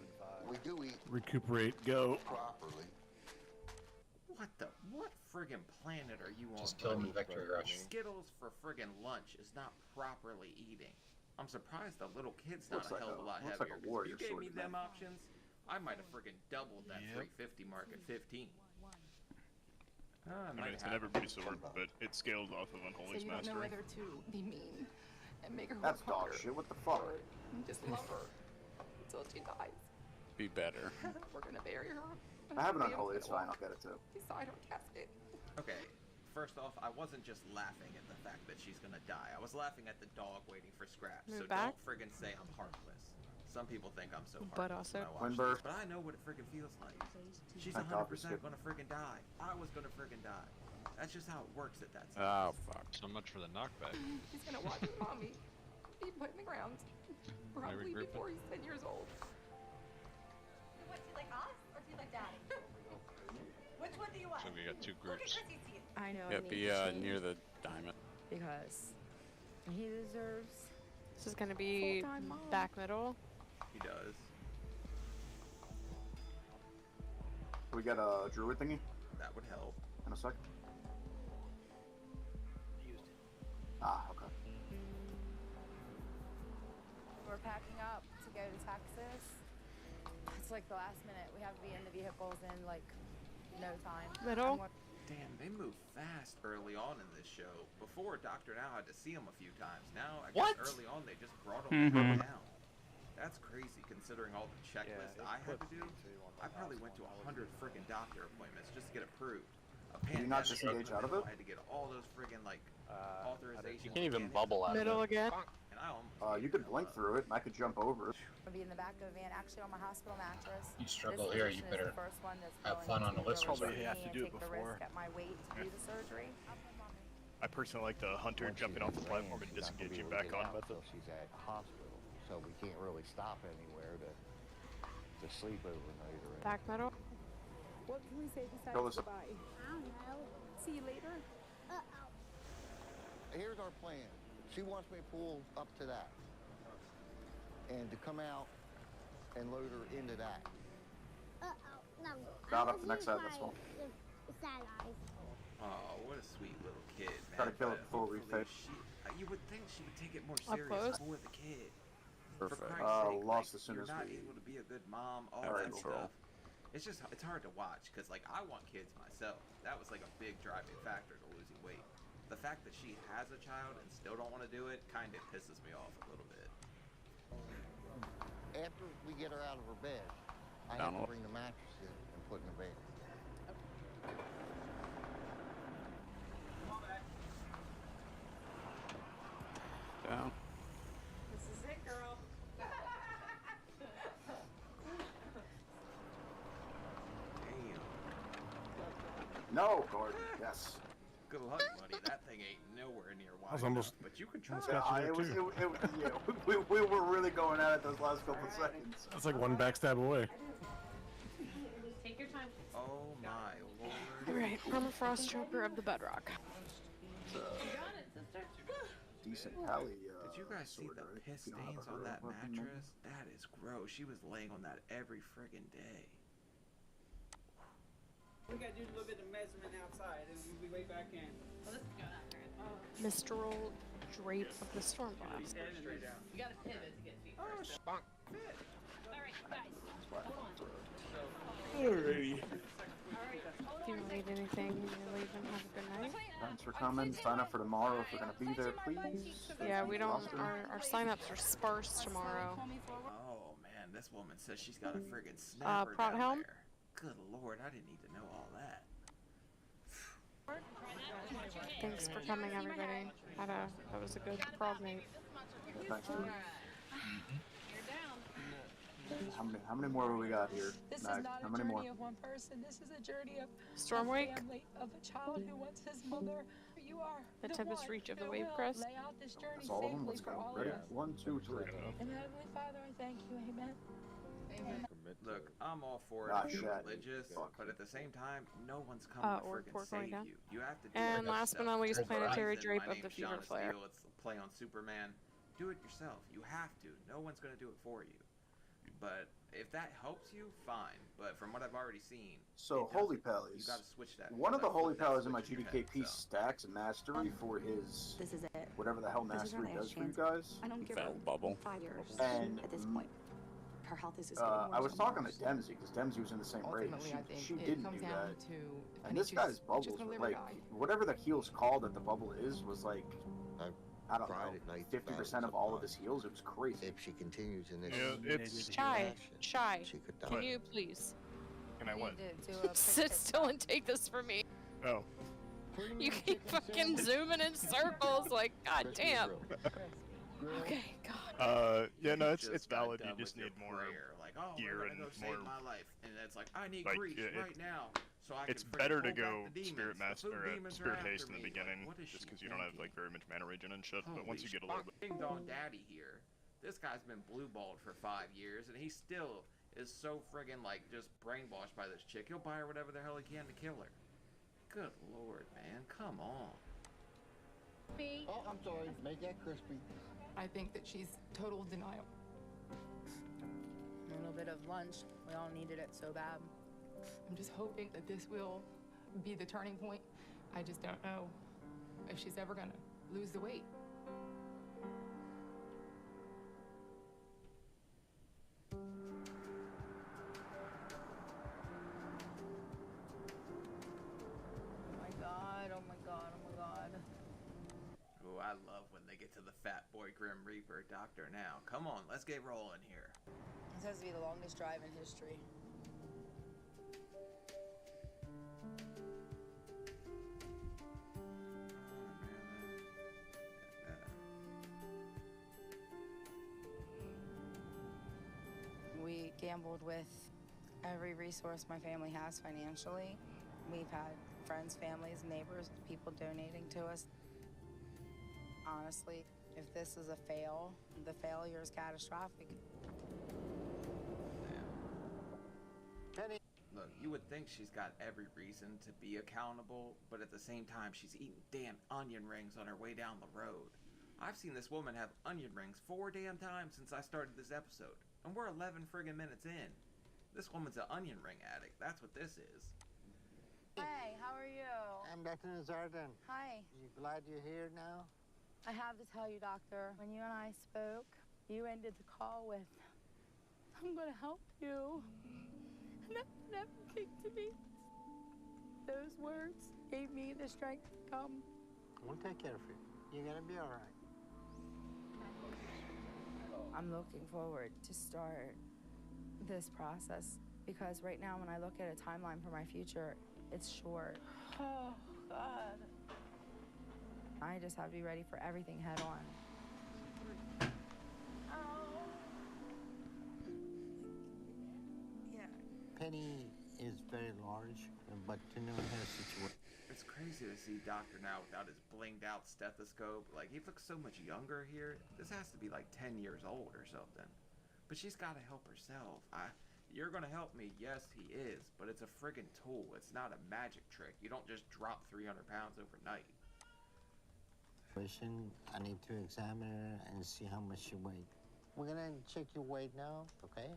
We do eat Recuperate, go. properly. What friggin' planet are you on? Just kill him buddy? with Victory Rush. Skittles for friggin' lunch is not properly eating. I'm surprised the little kid's not Looks a like hell of a lot looks like heavier. a 'Cause warrior if you gave sword me to them me. options, I might have friggin' doubled that 350 mark at 15. I mean, it's an everybody sword, but it scales off of So Unholy's you don't know Mastery. whether to be mean and make her That's work dog harder, shit. What the fuck? or just love her until she dies. Be better. We're gonna bury her. I have an Damn unholy. It's fiddle fine. I'll get it too. beside her casket. Okay, first off, I wasn't just laughing at the fact that she's gonna die. I was laughing at the dog waiting for scraps. Move So back. don't friggin' say I'm heartless. Some people think I'm so But heartless also- when I watch Windber. this, but I know what it friggin' feels like. She's I copy 100% skip. gonna friggin' die. I was gonna friggin' die. That's just how it works at that Oh, time. fuck. So much for the knockback. He's gonna watch his mommy be put in the ground, probably regroup it. before he's 10 years old. What, do you like us or do you like Daddy? Which one do you want? So we got two groups. I know. Yeah, I need be to change near the diamond. because he deserves. This is gonna be Full-time mom. back middle. He does. We got a druid thingy That would help. in a sec. Ah, okay. We're packing up to go to Texas. It's like the last minute. We have to be in the vehicles in like no time. Middle. Damn, they move fast early on in this show. Before, Dr. Now had to see him a few times. Now, I guess early on, they just brought him down. That's crazy, considering all the checklists I had to do. I probably went to 100 friggin' doctor appointments just to get approved. A Can you not pandemic disengage out of it? I had to get all those friggin' like authorizations. You can't even bubble out Middle of it. again. And I almost You could blink through it, and I could jump over it. I'll be in the back of the van, actually on my hospital mattress. You struggle This here, you physician is better the first one that's have willing fun on to the list really resort. see You have me to and do it take the before. risk at my weight to do the surgery. I personally like the hunter jumping off the platform and disengaging back on method. She's at hospital, so we can't really stop anywhere to sleep overnight or anything. Back middle. What can we say besides Go listen. goodbye? I don't know. See you later. Here's our plan. She wants me to pull up to that and to come out and load her into that. No. Got up the next side, that's all. Sad eyes. Oh, what a sweet little kid, man. Try to kill it But before we hopefully fade. you would think she would take it more Up serious close. for the kid. Perfect. For Christ's sake, lost like, as soon you're as not we- able to be a good mom, all Have that control. stuff. It's just, it's hard to watch, because, like, I want kids myself. That was, like, a big driving factor to losing weight. The fact that she has a child and still don't want to do it kind of pisses me off a little bit. After we get her out of her bed, I have to Donald. bring the mattress in and put in the bed. Down. This is it, girl. Damn. No, Gordon. Yes. Good luck, buddy. That thing ain't nowhere near wide was almost- enough, but you can try. almost got you there, It was, too. we were really going at it those last couple seconds. That's like one backstab away. Take your time. Oh my lord. Alright, permafrost choker of the bedrock. You got it, sister. decent pally. Did you guys see the piss stains on that mattress? That is gross. She was laying on that every friggin' day. We gotta do a little bit of measurement outside, and we'll be right back in. Well, this is going out there. Mistral drape of the storm blast. Straight out. You gotta pivot to get feet first. Bonk. Alright, guys. Alrighty. If you don't need anything, you're leaving. Have a good night. Thanks for coming. Sign up for tomorrow if you're gonna be there, please. Yeah, we don't. Our sign-ups are sparse tomorrow. Oh man, this woman says she's got a friggin' snapper down Prothelm? there. Good lord, I didn't need to know all that. Thanks for coming, everybody. That was a good prog night. Thanks, dude. How many more have we got here? This Mag? is not How a many journey more? of one person. This is a journey of Stormwake? a family, of a child who wants his mother. You are The the tempest one reach of the who wave will crest. lay out this journey That's all of them. safely Let's for go. all Ready? of us. 1, 2, 3. And Heavenly Father, I thank you. Amen. Amen. Look, I'm all for it Ah, if you're shit. religious, but at the same time, no one's coming to Orc friggin' port going save down. you. You have to do And it last but yourself. not least, There's a planetary reason drape my of the name's fever Shauna flare. Steele. It's a play on Superman. Do it yourself. You have to. No one's gonna do it for you. But if that helps you, fine. But from what I've already seen, So, it Holy doesn't. Pallies. You gotta switch that. One of the You gotta Holy flip that Pallies in my switch in your GDKP head, so. stacks a mastery for his This is it. whatever the hell This is her mastery last does for you chance. guys. I don't give Val her bubble. 5 years And at this point. Her health is just getting worse I was and talking to worse. Dempsey because Dempsey was in the same race. Ultimately, I think She it didn't comes do down that. to if And this Penny guy's chooses bubbles to were live or like die. whatever the heals called that the bubble was like I don't Cried know, at night 50% of all of his heals. It was crazy. If she continues in this, Yeah, it's. Shy, Shy, she could die. can you please Can I what? sit still and take this from me? Oh. You keep fucking zooming in circles, like, god damn. Okay, god. Yeah, no, it's Just got valid. You done just with your need more prayer, like, oh, gear we're and gonna go more. save my life, and it's like I need Like, grease yeah, right now, so I It's can friggin' better to pull back go the demons. Spirit The Master food or demons are Spirit after Haste in the me. Like, beginning, what is just she because you don't have thinking? like very much mana regen and shit. But once you get a little bit, Ding dong daddy here. This guy's been blue balled for 5 years, and he still is so friggin' like just brainwashed by this chick. He'll buy her whatever the hell he can to kill her. Good lord, man, come on. Oh, I'm sorry. Make that crispy. I think that she's total denial. A little bit of lunch. We all needed it so bad. I'm just hoping that this will be the turning point. I just don't know if she's ever gonna lose the weight. Oh my god, oh my god, oh my god. Ooh, I love when they get to the fat boy Grim Reaper doctor now. Come on, let's get rolling here. This has to be the longest drive in history. We gambled with every resource my family has financially. We've had friends, families, neighbors, people donating to us. Honestly, if this is a fail, the failure is catastrophic. Penny. Look, you would think she's got every reason to be accountable, but at the same time, she's eating damn onion rings on her way down the road. I've seen this woman have onion rings 4 damn times since I started this episode, and we're 11 friggin' minutes in. This woman's an onion ring addict. That's what this is. Hey, how are you? I'm Dr. Nazardin. Hi. You glad you're here now? I have to tell you, Doctor, when you and I spoke, you ended the call with, I'm gonna help you. And that meant everything to me. Those words gave me the strength to come. We'll take care of you. You're gonna be all right. I'm looking forward to start this process because right now when I look at a timeline for my future, it's short. Oh, God. I just have to be ready for everything head on. Yeah. Penny is very large, but to know her situation. It's crazy to see Doctor now without his blinged out stethoscope. Like, he looks so much younger here. This has to be like 10 years old or something. But she's gotta help herself. You're gonna help me, yes he is, but it's a friggin' tool. It's not a magic trick. You don't just drop 300 pounds overnight. I need to examine her and see how much she weighs. We're gonna check your weight now, okay?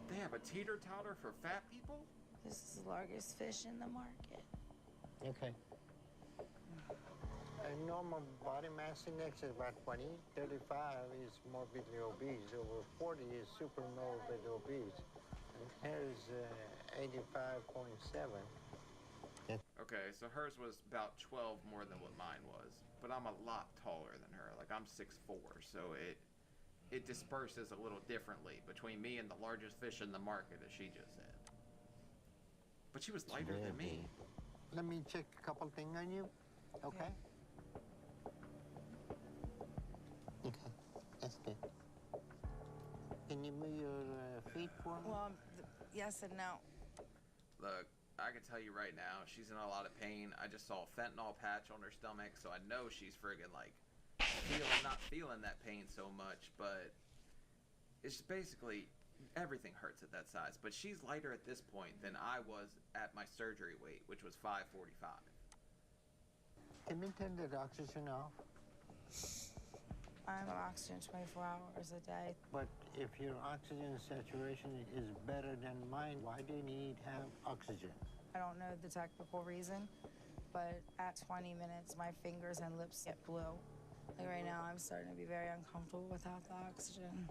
They have a teeter-totter for fat people? This is the largest fish in the market. Okay. A normal body mass index is about 20. 35 is morbidly obese. Over 40 is super morbid obese. And hers 85.7. Okay, so hers was about 12 more than what mine was, but I'm a lot taller than her. Like, I'm 6'4", so it disperses a little differently between me and the largest fish in the market, as she just said. But she was lighter than me. Let me check a couple things on you, okay? Okay, that's good. Can you move your feet for me? Well, yes and no. Look, I can tell you right now, she's in a lot of pain. I just saw a fentanyl patch on her stomach, so I know she's friggin' like not feeling that pain so much, but it's just basically everything hurts at that size. But she's lighter at this point than I was at my surgery weight, which was 545. Can we turn the oxygen off? I'm on oxygen 24 hours a day. But if your oxygen saturation is better than mine, why do you need to have oxygen? I don't know the technical reason, but at 20 minutes, my fingers and lips get blue. Like right now, I'm starting to be very uncomfortable without the oxygen.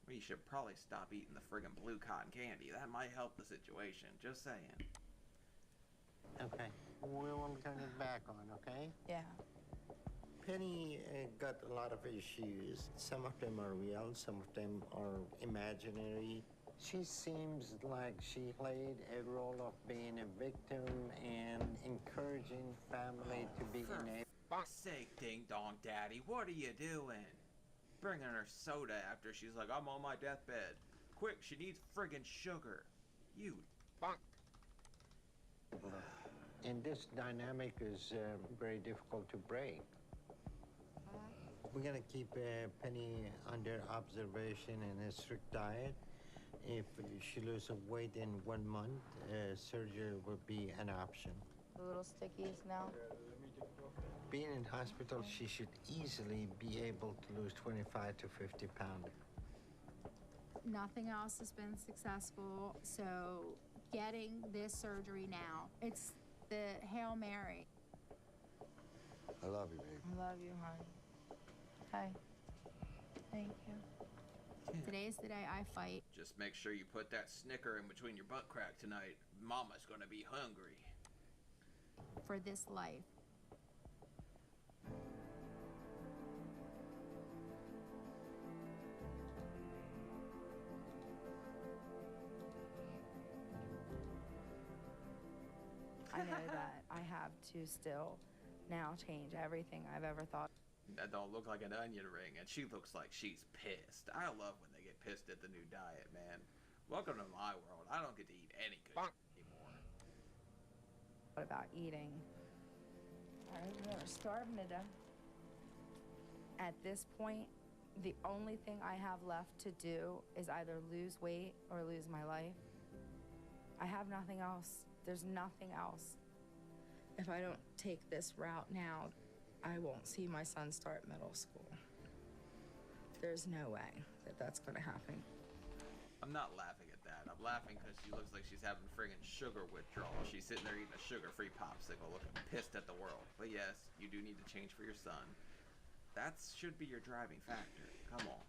We should probably stop eating the friggin' blue cotton candy. That might help the situation. Just saying. Okay, we will turn it back on, okay? Yeah. Penny got a lot of issues. Some of them are real, some of them are imaginary. She seems like she played a role of being a victim and encouraging family to be enabled. For fuck's sake, ding dong daddy, what are you doing? Bringing her soda after she's like, I'm on my deathbed. Quick, she needs friggin' sugar. You fuck. And this dynamic is very difficult to break. We're gonna keep Penny under observation and a strict diet. If she loses weight in 1 month, surgery will be an option. The little stickies now. Being in hospital, she should easily be able to lose 25 to 50 pounds. Nothing else has been successful, so getting this surgery now, it's the Hail Mary. I love you, babe. I love you, honey. Hi. Thank you. Today's the day I fight. Just make sure you put that Snicker in between your butt crack tonight. Mama's gonna be hungry. For this life. I know that I have to still now change everything I've ever thought. That don't look like an onion ring, and she looks like she's pissed. I love when they get pissed at the new diet, man. Welcome to my world. I don't get to eat any good anymore. What about eating? We're starving to death. At this point, the only thing I have left to do is either lose weight or lose my life. I have nothing else. There's nothing else. If I don't take this route now, I won't see my son start middle school. There's no way that that's gonna happen. I'm not laughing at that. I'm laughing because she looks like she's having friggin' sugar withdrawal. She's sitting there eating a sugar-free popsicle looking pissed at the world. But yes, you do need to change for your son. That should be your driving factor. Come on.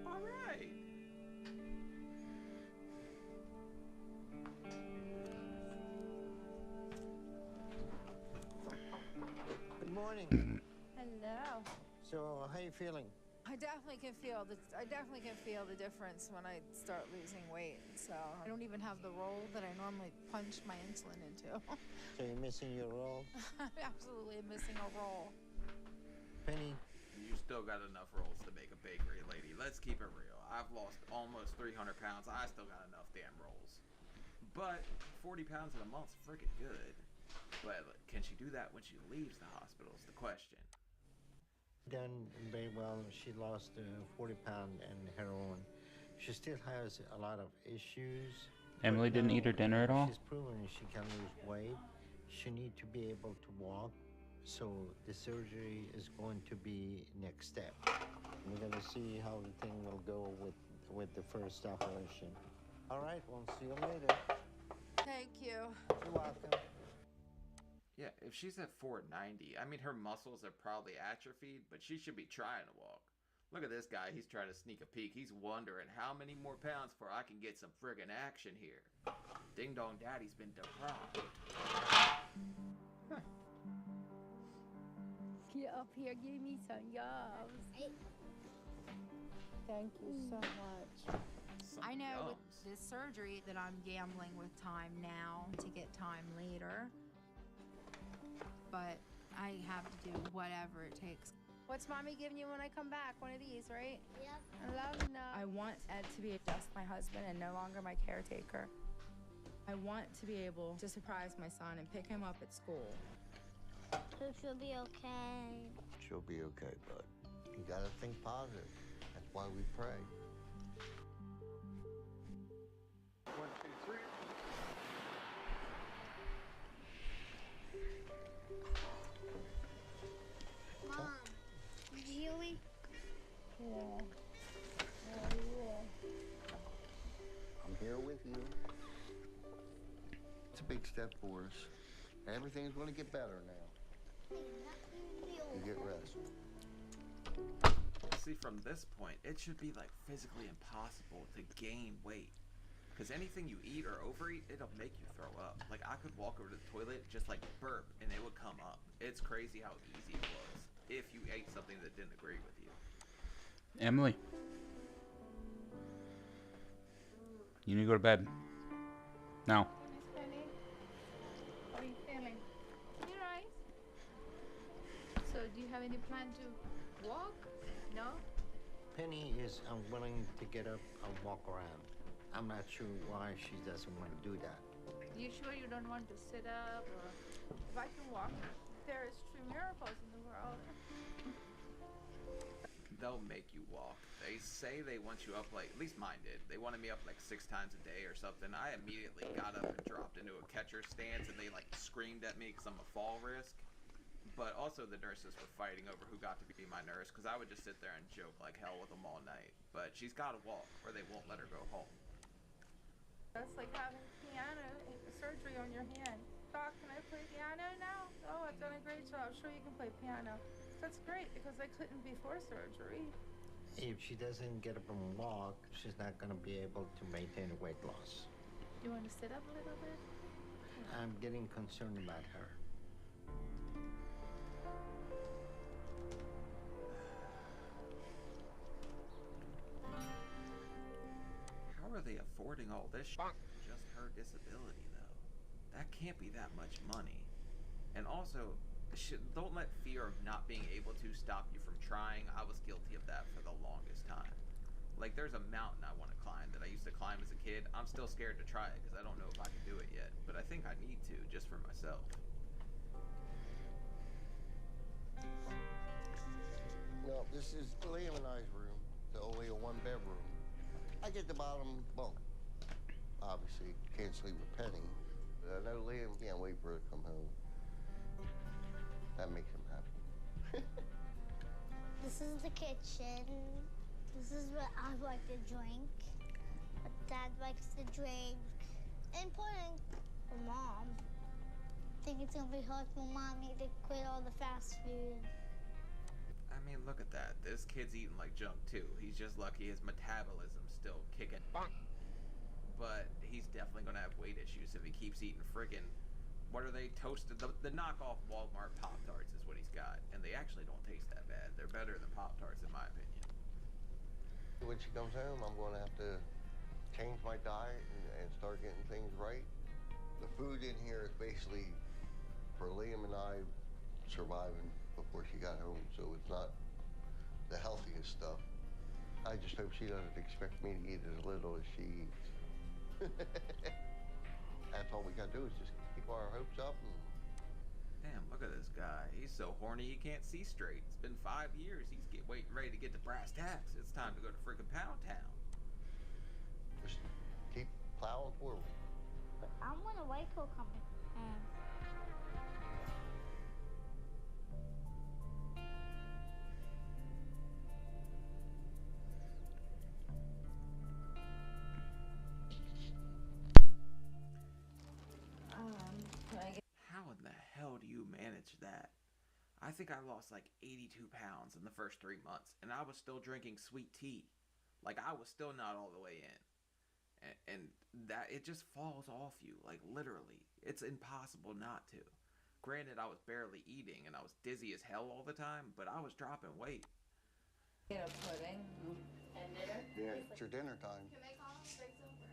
All right. Good morning. Hello. So, how you feeling? I definitely can feel the difference when I start losing weight. So I don't even have the roll that I normally punch my insulin into. So you're missing your roll? I'm absolutely missing a roll. Penny? You still got enough rolls to make a bakery, lady. Let's keep it real. I've lost almost 300 pounds. I still got enough damn rolls. But 40 pounds in a month's freaking good. But can she do that when she leaves the hospital is the question. Done very well. She lost 40 pounds and heroin. She still has a lot of issues. Emily didn't eat her dinner at all? She's proven she can lose weight. She needs to be able to walk. So the surgery is going to be next step. We're gonna see how the thing will go with the first operation. All right, we'll see you later. Thank you. You're welcome. Yeah, if she's at 490, I mean, her muscles are probably atrophied, but she should be trying to walk. Look at this guy, he's trying to sneak a peek. He's wondering how many more pounds before I can get some friggin' action here. Ding Dong Daddy's been deprived. Get up here, give me some yums. Thank you so much. I know with this surgery that I'm gambling with time now to get time later. But I have to do whatever it takes. What's mommy giving you when I come back? One of these, right? Yep. I love you. I want Ed to be just my husband and no longer my caretaker. I want to be able to surprise my son and pick him up at school. So she'll be okay. She'll be okay, bud. You gotta think positive. That's why we pray. 1, 2, 3. Mom, did you hear me? Yeah. I'm here with you. It's a big step for us. Everything's gonna get better now. You get rest. See, from this point, it should be like physically impossible to gain weight. Because anything you eat or overeat, it'll make you throw up. Like, I could walk over to the toilet, just like burp, and it would come up. It's crazy how easy it was if you ate something that didn't agree with you. Emily. You need to go to bed. Now. Miss Penny, how are you feeling? You're right. So, do you have any plan to walk? No? Penny is unwilling to get up and walk around. I'm not sure why she doesn't want to do that. You sure you don't want to sit up? Or if I can walk, there is true miracles in the world. They'll make you walk. They say they want you up like, at least mine did. They wanted me up like 6 times a day or something. I immediately got up and dropped into a catcher stance and they like screamed at me because I'm a fall risk. But also the nurses were fighting over who got to be my nurse because I would just sit there and joke like hell with them all night. But she's got to walk or they won't let her go home. That's like having piano surgery on your hand. Doc, can I play piano now? Oh, I've done a great job. Sure you can play piano. That's great because I couldn't before surgery. If she doesn't get up and walk, she's not going to be able to maintain weight loss. Do you want to sit up a little bit? I'm getting concerned about her. How are they affording all this shit? Just her disability, though. That can't be that much money. And also, don't let fear of not being able to stop you from trying. I was guilty of that for the longest time. Like, there's a mountain I want to climb that I used to climb as a kid. I'm still scared to try it because I don't know if I can do it yet. But I think I need to, just for myself. No, this is Liam and I's room. It's only a 1-bedroom. I get the bottom bunk. Obviously, can't sleep with Penny. But I know Liam can't wait for her to come home. That makes him happy. This is the kitchen. This is what I like to drink. What Dad likes to drink. Important for Mom. I think it's gonna be hard for Mommy to quit all the fast food. I mean, look at that. This kid's eating like junk, too. He's just lucky his metabolism's still kicking. But he's definitely going to have weight issues if he keeps eating friggin', what are they, toasted? The knockoff Walmart Pop-Tarts is what he's got. And they actually don't taste that bad. They're better than Pop-Tarts, in my opinion. When she comes home, I'm going to have to change my diet and start getting things right. The food in here is basically for Liam and I surviving before she got home, so it's not the healthiest stuff. I just hope she doesn't expect me to eat as little as she eats. That's all we gotta do is just keep our hopes up. And... Damn, look at this guy. He's so horny he can't see straight. It's been 5 years. He's ready to get to brass tacks. It's time to go to friggin' Pound Town. Just keep plowing forward. But I want a Waco coming. How in the hell do you manage that? I think I lost like 82 pounds in the first 3 months, and I was still drinking sweet tea. Like, I was still not all the way in. And that, it just falls off you, like, literally. It's impossible not to. Granted, I was barely eating, and I was dizzy as hell all the time, but I was dropping weight. Get a pudding and dinner. Yeah, it's your dinner time. Can they call Big Silver?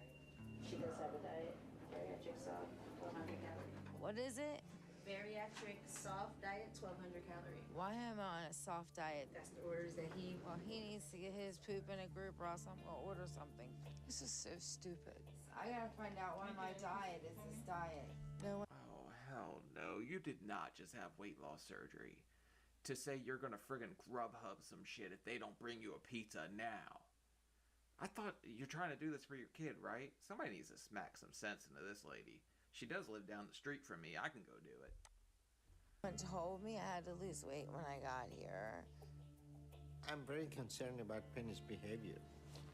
She does have a diet. Bariatric soft, 1,200 calories. What is it? Bariatric soft diet, 1,200 calories. Why am I on a soft diet? That's the orders that he needs to get his poop in a group, or else I'm gonna order something. This is so stupid. I gotta find out why my diet is this diet. No. Oh, hell no. You did not just have weight loss surgery to say you're gonna friggin' Grubhub some shit if they don't bring you a pizza now. I thought you're trying to do this for your kid, right? Somebody needs to smack some sense into this lady. She does live down the street from me. I can go do it. Someone told me I had to lose weight when I got here. I'm very concerned about Penny's behavior.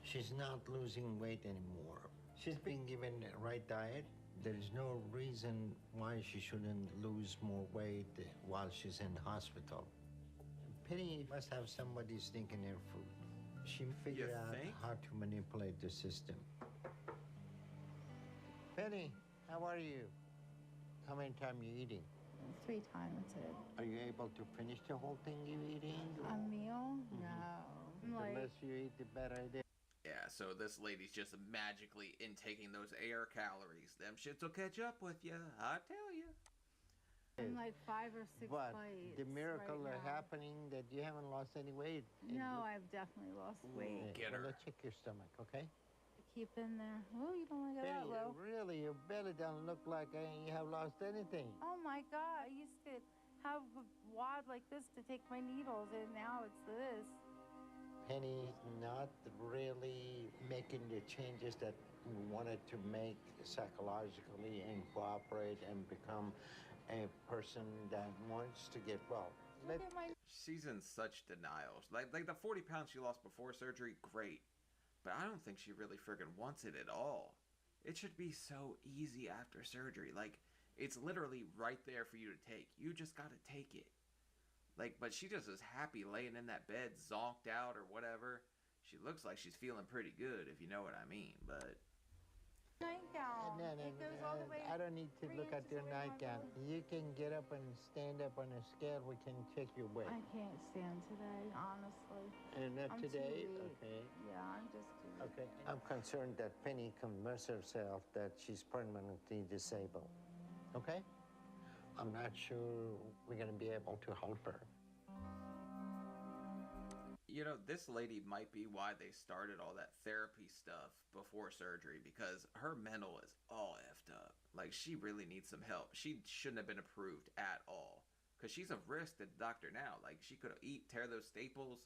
She's not losing weight anymore. She's being given the right diet. There is no reason why she shouldn't lose more weight while she's in the hospital. Penny must have somebody sneaking her food. She figured out how to manipulate the system. Penny, how are you? How many times are you eating? 3 times it. Are you able to finish the whole thing you're eating? A meal? No. The less you eat, the better it is. Yeah, so this lady's just magically intaking those air calories. Them shits will catch up with you, I tell you. I'm like 5 or 6 But bites. the miracle right now. happening that you haven't lost any weight. No, I've definitely lost weight. Get her. Let's check your stomach, okay? Keep in there. Oh, you don't want to go that Penny, low. really, your belly doesn't look like you have lost anything. Oh my God! I used to have a wad like this to take my needles, and now it's this. Penny's not really making the changes that we wanted to make psychologically and cooperate and become a person that wants to get well. She's in such denial. Like the 40 pounds she lost before surgery, great. But I don't think she really friggin' wants it at all. It should be so easy after surgery. Like, it's literally right there for you to take. You just gotta take it. Like, but she just is happy laying in that bed, zonked out or whatever. She looks like she's feeling pretty good, if you know what I mean, but... No, It goes all the way I don't need to 3 look at inches your away from my nightgown. belly. You can get up and stand up on a scale. We can check your weight. I can't stand today, honestly. And not I'm too today? weak. Okay. Yeah, I'm just too weak. Okay. I'm concerned that Penny convinced herself that she's permanently disabled. Okay? I'm not sure we're going to be able to help her. You know, this lady might be why they started all that therapy stuff before surgery, because her mental is all effed up. Like, she really needs some help. She shouldn't have been approved at all, because she's a risk to the doctor now. Like, she could tear those staples.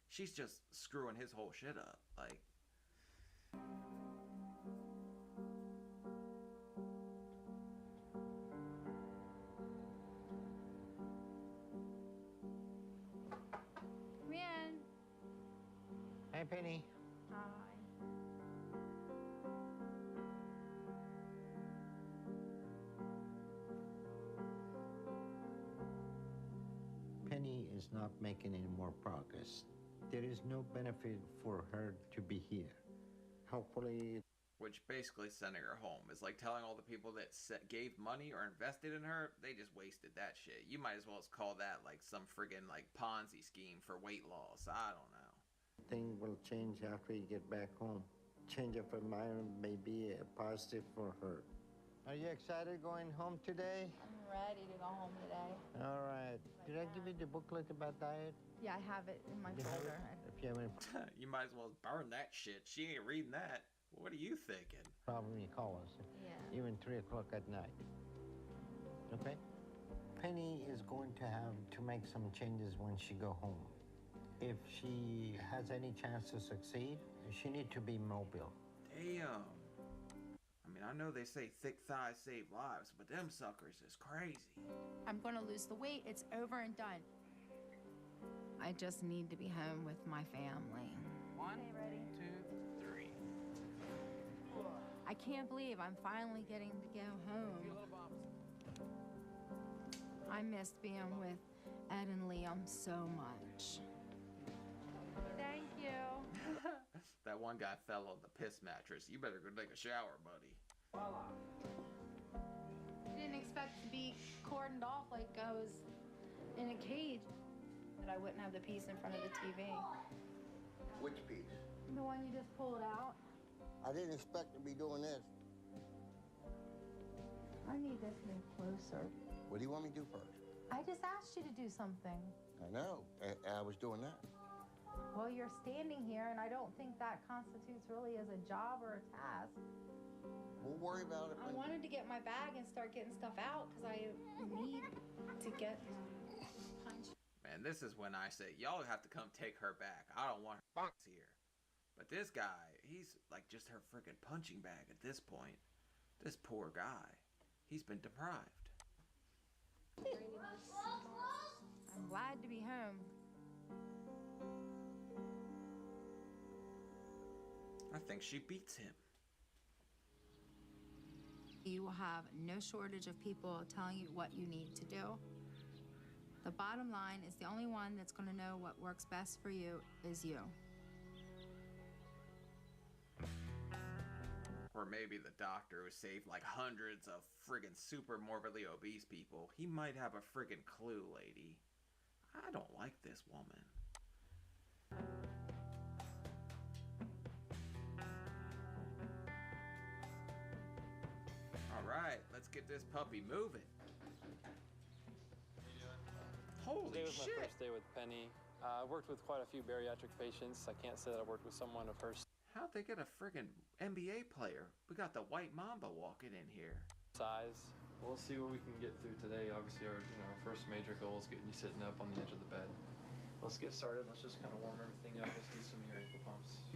She's just screwing his whole shit up. Like... Come in. Hey, Penny. Hi. Penny is not making any more progress. There is no benefit for her to be here. Hopefully... Which basically sending her home is like telling all the people that gave money or invested in her, they just wasted that shit. You might as well call that like some friggin' like Ponzi scheme for weight loss. I don't know. Things will change after you get back home. Change of environment may be a positive for her. Are you excited going home today? I'm ready to go home today. All right. Did I give you the booklet about diet? Yeah, I have it in my You have folder. it? If you haven't, You might as well burn that shit. She ain't reading that. What are you thinking? probably call us. Yeah. Even 3 o'clock at night. Okay? Penny is going to have to make some changes when she go home. If she has any chance to succeed, she need to be mobile. Damn. I mean, I know they say thick thighs save lives, but them suckers is crazy. I'm gonna lose the weight. It's over and done. I just need to be home with my family. 1, 2, 3. I can't believe I'm finally getting to go home. I missed being with Ed and Liam so much. Thank you. That one guy fell on the piss mattress. You better go take a shower, buddy. I didn't expect to be cordoned off like I was in a cage. That I wouldn't have the piece in front of the TV. Which piece? The one you just pulled out. I didn't expect to be doing this. I need this move closer. What do you want me to do first? I just asked you to do something. I know. I was doing that. Well, you're standing here, and I don't think that constitutes really as a job or a task. We'll worry about it. I wanted to get my bag and start getting stuff out because I need to get punched. Man, this is when I say, y'all have to come take her back. I don't want her here. But this guy, he's like just her freaking punching bag at this point. This poor guy. He's been deprived. I'm glad to be home. I think she beats him. You will have no shortage of people telling you what you need to do. The bottom line is the only one that's going to know what works best for you is you. Or maybe the doctor who saved like hundreds of friggin' super morbidly obese people. He might have a friggin' clue, lady. I don't like this woman. Alright, let's get this puppy moving. Holy Today was shit! my first day with Penny. I worked with quite a few bariatric patients. I can't say that I worked with someone of her How'd they get a friggin' NBA player? We got the white mamba walking in here. size. We'll see what we can get through today. Obviously, our first major goal is getting you sitting up on the edge of the bed. Let's get started. Let's just kind of warm everything up. Let's do some of your ankle pumps.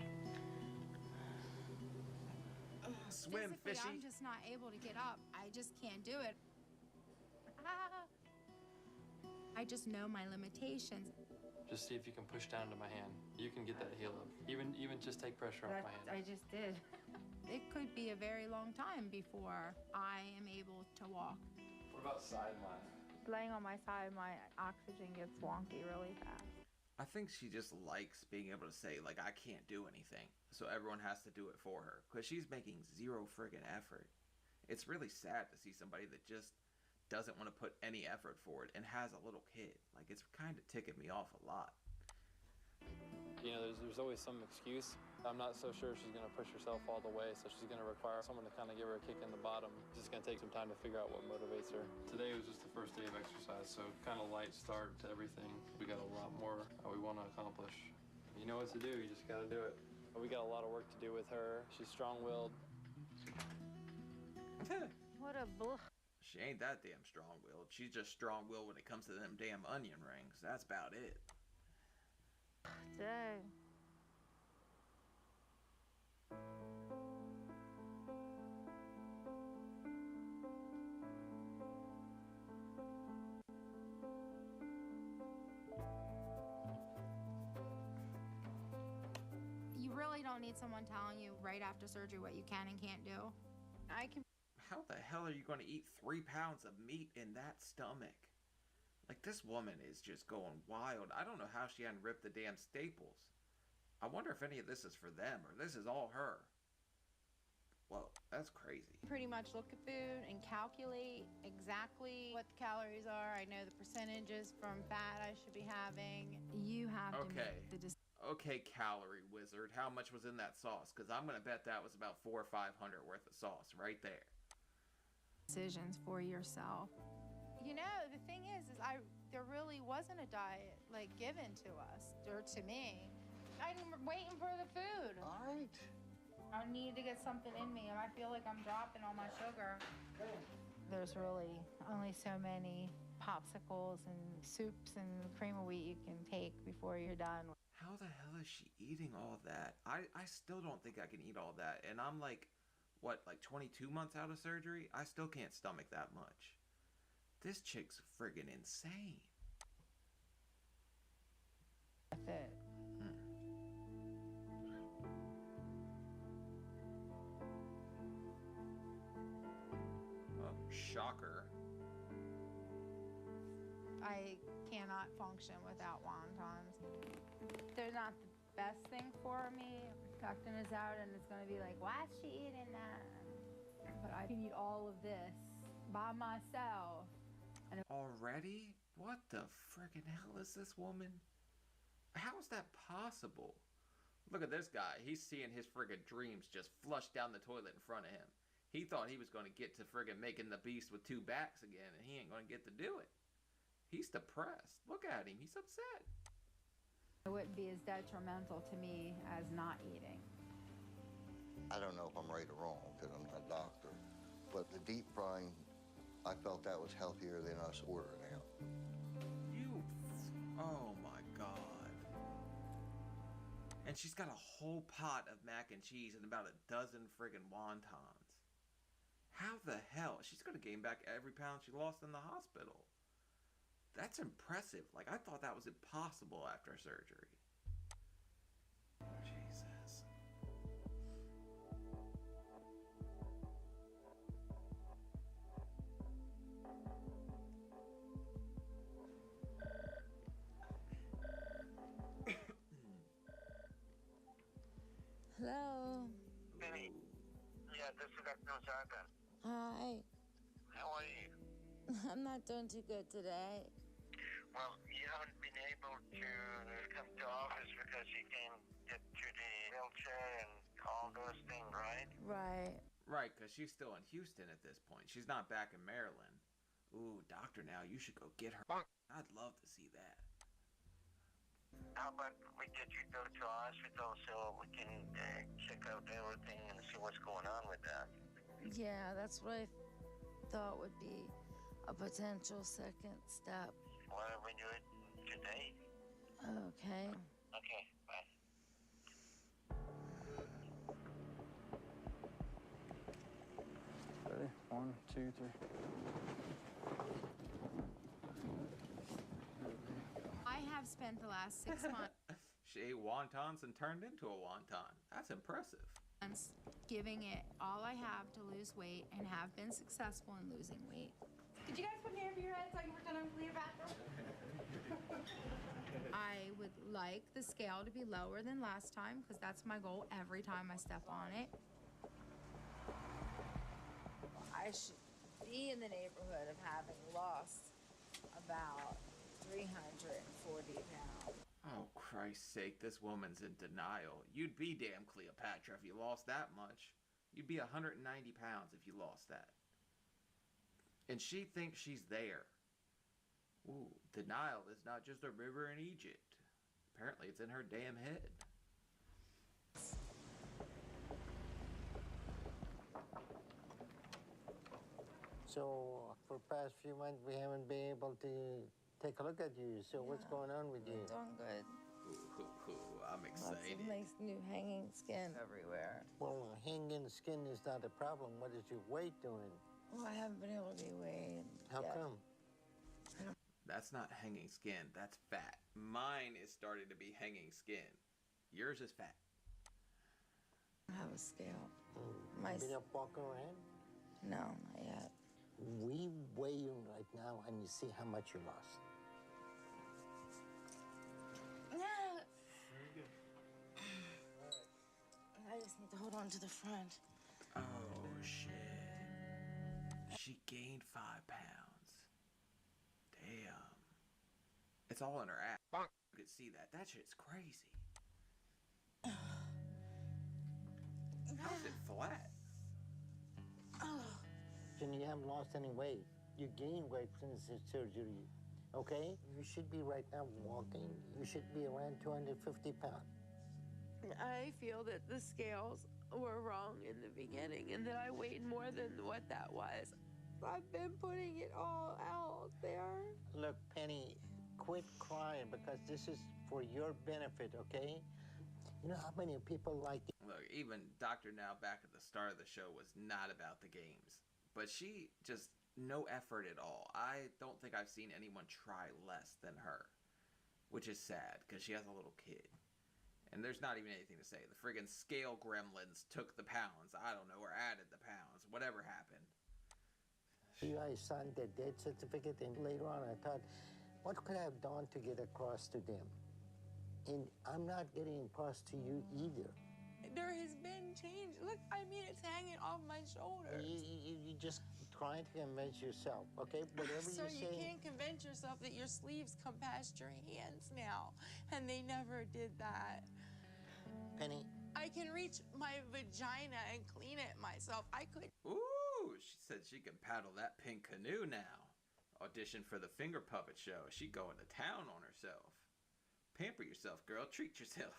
Swim, Physically, fishy. I'm just not able to get up. I just can't do it. I just know my limitations. Just see if you can push down to my hand. You can get that heel up. Even just take pressure off my hand. I just did. It could be a very long time before I am able to walk. What about side lying? Laying on my side, my oxygen gets wonky really fast. I think she just likes being able to say, like, I can't do anything. So everyone has to do it for her. Because she's making zero friggin' effort. It's really sad to see somebody that just doesn't want to put any effort forward and has a little kid. Like, it's kind of ticking me off a lot. There's always some excuse. I'm not so sure she's going to push herself all the way, so she's going to require someone to kind of give her a kick in the bottom. It's just going to take some time to figure out what motivates her. Today was just the first day of exercise, so kind of light start to everything. We got a lot more we want to accomplish. You know what to do, you just got to do it. We got a lot of work to do with her. She's strong-willed. What a blah. She ain't that damn strong-willed. She's just strong-willed when it comes to them damn onion rings. That's about it. Dang. You really don't need someone telling you right after surgery what you can and can't do. I can. How the hell are you going to eat 3 pounds of meat in that stomach? Like, this woman is just going wild. I don't know how she hadn't ripped the damn staples. I wonder if any of this is for them, or this is all her. Whoa, that's crazy. Pretty much look at food and calculate exactly what the calories are. I know the percentages from fat I should be having. You have to make the decision. Okay, calorie wizard. How much was in that sauce? Because I'm going to bet that was about 400 or 500 worth of sauce right there. Decisions for yourself. The thing is there really wasn't a diet like given to us or to me. I'm waiting for the food. All right. I need to get something in me, and I feel like I'm dropping all my sugar. There's really only so many popsicles and soups and cream of wheat you can take before you're done. how the hell is she eating all that? I still don't think I can eat all that. And I'm like, what, like 22 months out of surgery? I still can't stomach that much. This chick's friggin' insane. That's it. Oh, shocker. I cannot function without wontons. They're not the best thing for me. Dr. is out and it's gonna be like, why is she eating that? But I can eat all of this by myself. And Already? What the friggin' hell is this woman? How is that possible? Look at this guy. He's seeing his friggin' dreams just flush down the toilet in front of him. He thought he was going to get to friggin' making the beast with two backs again, and he ain't going to get to do it. He's depressed. Look at him. He's upset. it wouldn't be as detrimental to me as not eating. I don't know if I'm right or wrong because I'm not a doctor, but the deep frying, I felt that was healthier than us ordering out. Oh my God. And she's got a whole pot of mac and cheese and about a dozen friggin' wontons. How the hell? She's gonna gain back every pound she lost in the hospital. That's impressive. Like, I thought that was impossible after surgery. Jesus. Hello. Penny. Yeah, this is Dr. Osaka. Hi. How are you? I'm not doing too good today. Well, you haven't been able to come to office because you can't get to the wheelchair and all those things, right? Right. Right, because she's still in Houston at this point. She's not back in Maryland. Ooh, doctor, now you should go get her. I'd love to see that. How about we get you go to hospital so we can check out everything and see what's going on with that? Yeah, that's what I thought would be a potential second step. Why don't we do it today? Okay. Okay, bye. Ready? 1, 2, 3. I have spent the last 6 months She ate wontons and turned into a wonton. That's impressive. giving it all I have to lose weight and have been successful in losing weight. Did you guys put hair over your head so I can pretend I'm Cleopatra? I would like the scale to be lower than last time because that's my goal every time I step on it. I should be in the neighborhood of having lost about 340 pounds. Oh, Christ's sake, this woman's in denial. You'd be damn Cleopatra if you lost that much. You'd be 190 pounds if you lost that. And she thinks she's there. Ooh, denial is not just a river in Egypt. Apparently it's in her damn head. So for the past few months, we haven't been able to take a look at you. So what's going on with you? Doing good. I'm excited. Lots of nice new hanging skin everywhere. Well, hanging skin is not a problem. What is your weight doing? Well, I haven't been able to be weighed. How yet. come? That's not hanging skin, that's fat. Mine is starting to be hanging skin. Yours is fat. I have a scale. You been up walking around? No, not yet. We weigh you right now and you see how much you lost. I just need to hold on to the front. Oh, shit. She gained 5 pounds. Damn. It's all in her ass. You could see that. That shit's crazy. How's it flat? And you haven't lost any weight. You gained weight since the surgery. Okay? You should be right now walking. You should be around 250 pounds. I feel that the scales were wrong in the beginning and that I weighed more than what that was. I've been putting it all out there. Look, Penny, quit crying because this is for your benefit, okay? You know how many people like Look, even Dr. Now back at the start of the show was not about the games. But she just, no effort at all. I don't think I've seen anyone try less than her. Which is sad, because she has a little kid. And there's not even anything to say. The friggin' scale gremlins took the pounds. I don't know, or added the pounds. Whatever happened. you guys signed their death certificate, and later on I thought, what could I have done to get across to them? And I'm not getting across to you either. There has been change. Look, I mean, it's hanging off my shoulders. You just trying to convince yourself, okay? Whatever So you say. you can't convince yourself that your sleeves come past your hands now, and they never did that. Penny. I can reach my vagina and clean it myself. I could. Ooh, she said she can paddle that pink canoe now. Audition for the finger puppet show. She going to town on herself. Pamper yourself, girl. Treat yourself.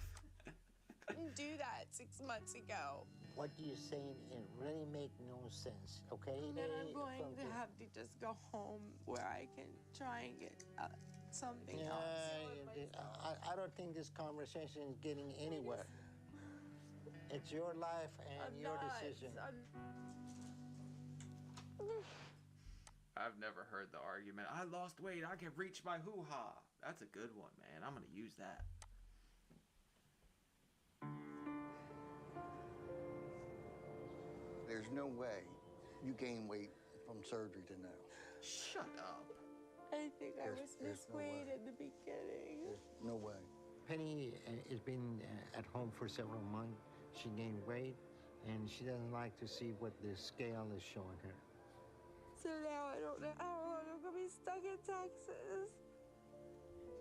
Didn't do that 6 months ago. What you're saying, it really make no sense, okay? Then I'm going to have to just go home where I can try and get something else. I don't think this conversation is getting anywhere. It's your life and your decision. I've never heard the argument, I lost weight, I can reach my hoo-ha. That's a good one, man. I'm going to use that. There's no way you gain weight from surgery to now. Shut up. I think I was there's no misweighed way. in the beginning. There's no way. Penny has been at home for several months. She gained weight, and she doesn't like to see what the scale is showing her. So now I don't know how long I'm gonna be stuck in Texas.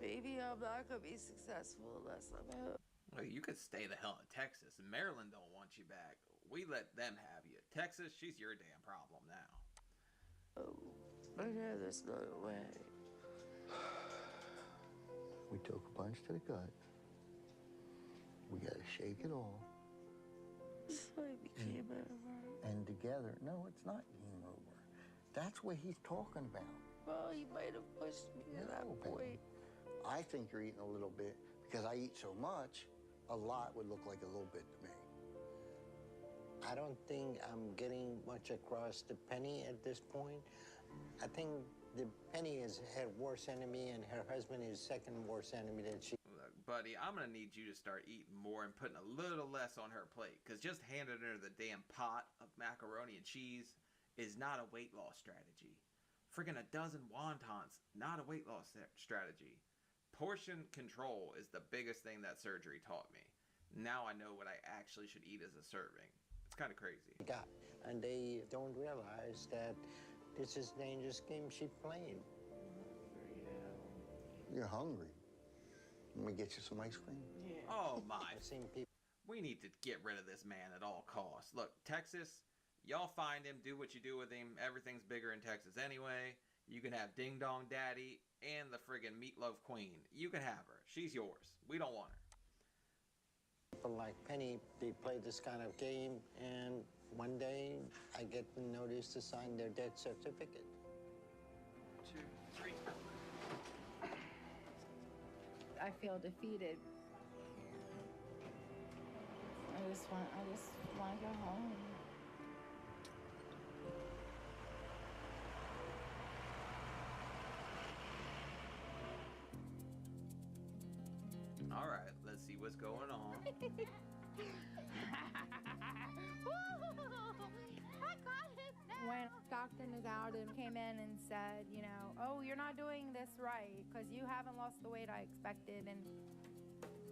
Maybe I'm not gonna be successful unless I'm home. Well, you could stay the hell in Texas. Maryland don't want you back. We let them have you. Texas, she's your damn problem now. Oh, I know there's no way. We took a punch to the gut. We gotta shake it off. So it became over. And together, no, it's not game over. That's what he's talking about. Well, he might have pushed me to that point. I think you're eating a little bit because I eat so much, a lot would look like a little bit to me. I don't think I'm getting much across to Penny at this point. I think the Penny is her worst enemy, and her husband is second worst enemy that she. Look, buddy, I'm gonna need you to start eating more and putting a little less on her plate. Because just handing her the damn pot of macaroni and cheese is not a weight loss strategy. Friggin' a dozen wontons, not a weight loss strategy. Portion control is the biggest thing that surgery taught me. Now I know what I actually should eat as a serving. It's kind of crazy. And they don't realize that this is a dangerous game she's playing. You're hungry. Let me get you some ice cream. Yeah. Oh my. I've seen people. We need to get rid of this man at all costs. Look, Texas, y'all find him, do what you do with him. Everything's bigger in Texas anyway. You can have Ding Dong Daddy and the friggin' Meatloaf Queen. You can have her. She's yours. We don't want her. People like Penny, they play this kind of game, and one day I get the notice to sign their death certificate. 2, 3. I feel defeated. I just want to go home. All right, let's see what's going on. When Dr. Nazauddin came in and said, you know, oh, you're not doing this right because you haven't lost the weight I expected, and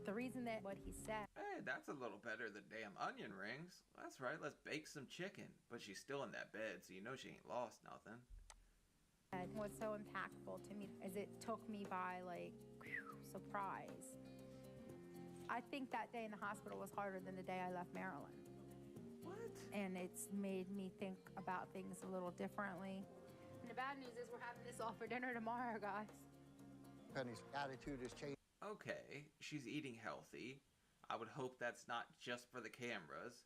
the reason that what he said. Hey, that's a little better than damn onion rings. That's right, let's bake some chicken. But she's still in that bed, so you know she ain't lost nothing. What's so impactful to me is it took me by, like, surprise. I think that day in the hospital was harder than the day I left Maryland. What? And it's made me think about things a little differently. And the bad news is we're having this all for dinner tomorrow, guys. Penny's attitude has changed. Okay, she's eating healthy. I would hope that's not just for the cameras.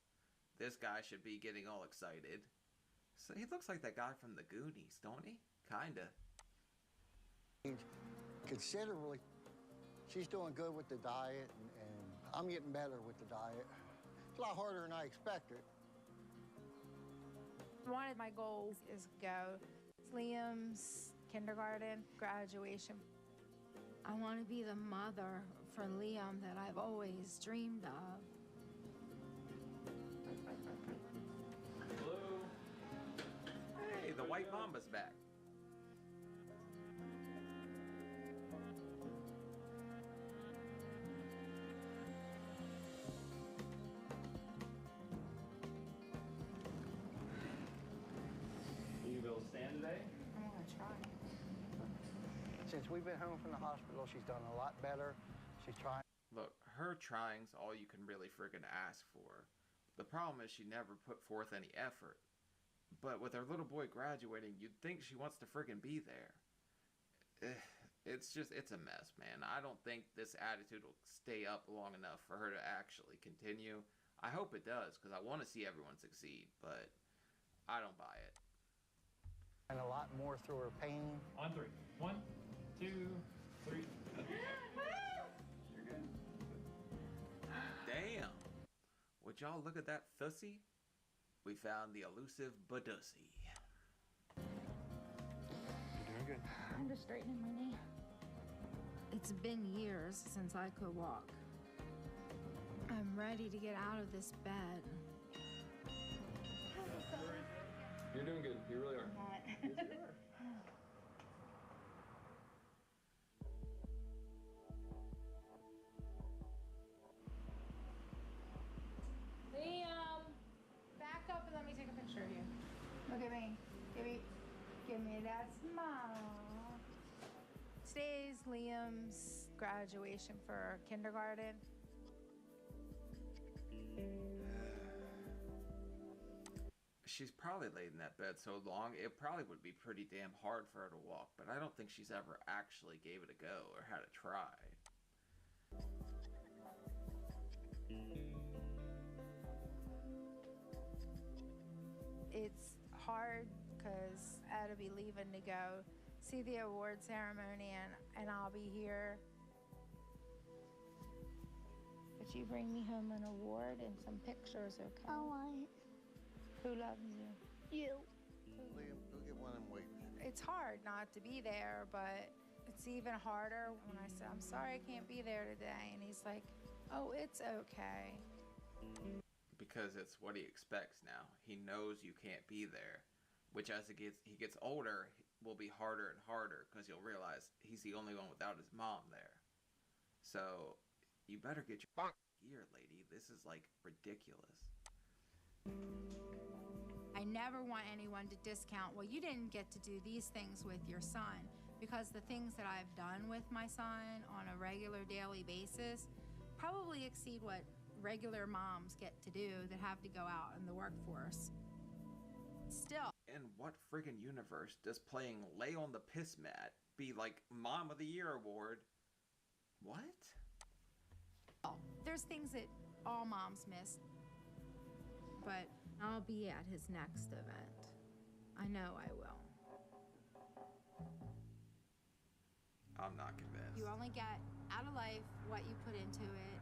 This guy should be getting all excited. So he looks like that guy from the Goonies, don't he? Kinda. considerably. She's doing good with the diet, and I'm getting better with the diet. It's a lot harder than I expected. One of my goals is to go to Liam's kindergarten graduation. I want to be the mother for Liam that I've always dreamed of. Hello. Hey, the white mamba's back. You will stand today? I'm gonna try. Since we've been home from the hospital, she's done a lot better. She's trying. Look, her trying's all you can really friggin' ask for. The problem is she never put forth any effort. But with her little boy graduating, you'd think she wants to friggin' be there. It's a mess, man. I don't think this attitude will stay up long enough for her to actually continue. I hope it does, because I want to see everyone succeed, but I don't buy it. And a lot more through her pain. On three. 1, 2, 3. You're good. Damn. Would y'all look at that thussy? We found the elusive Badussy. You're doing good. I'm just straightening my knee. It's been years since I could walk. I'm ready to get out of this bed. You're doing good. You really are. Liam, back up and let me take a picture of you. Look at me. Give me that smile. Today's Liam's graduation for kindergarten. She's probably laid in that bed so long, it probably would be pretty damn hard for her to walk, but I don't think she's ever actually gave it a go or had a try. It's hard because I'll be leaving to go see the award ceremony, and I'll be here. But you bring me home an award and some pictures, okay? I want it. Who loves you? You. Liam, go get one of them weights. It's hard not to be there, but it's even harder when I say, I'm sorry I can't be there today. And he's like, oh, it's okay. Because it's what he expects now. He knows you can't be there, which as he gets older will be harder and harder because he'll realize he's the only one without his mom there. So you better get your gear, lady. This is like ridiculous. I never want anyone to discount, well, you didn't get to do these things with your son, because the things that I've done with my son on a regular daily basis probably exceed what regular moms get to do that have to go out in the workforce. Still. In what friggin' universe does playing Lay on the Piss Mat be like Mom of the Year award? What? There's things that all moms miss, but I'll be at his next event. I know I will. I'm not convinced. You only get out of life what you put into it,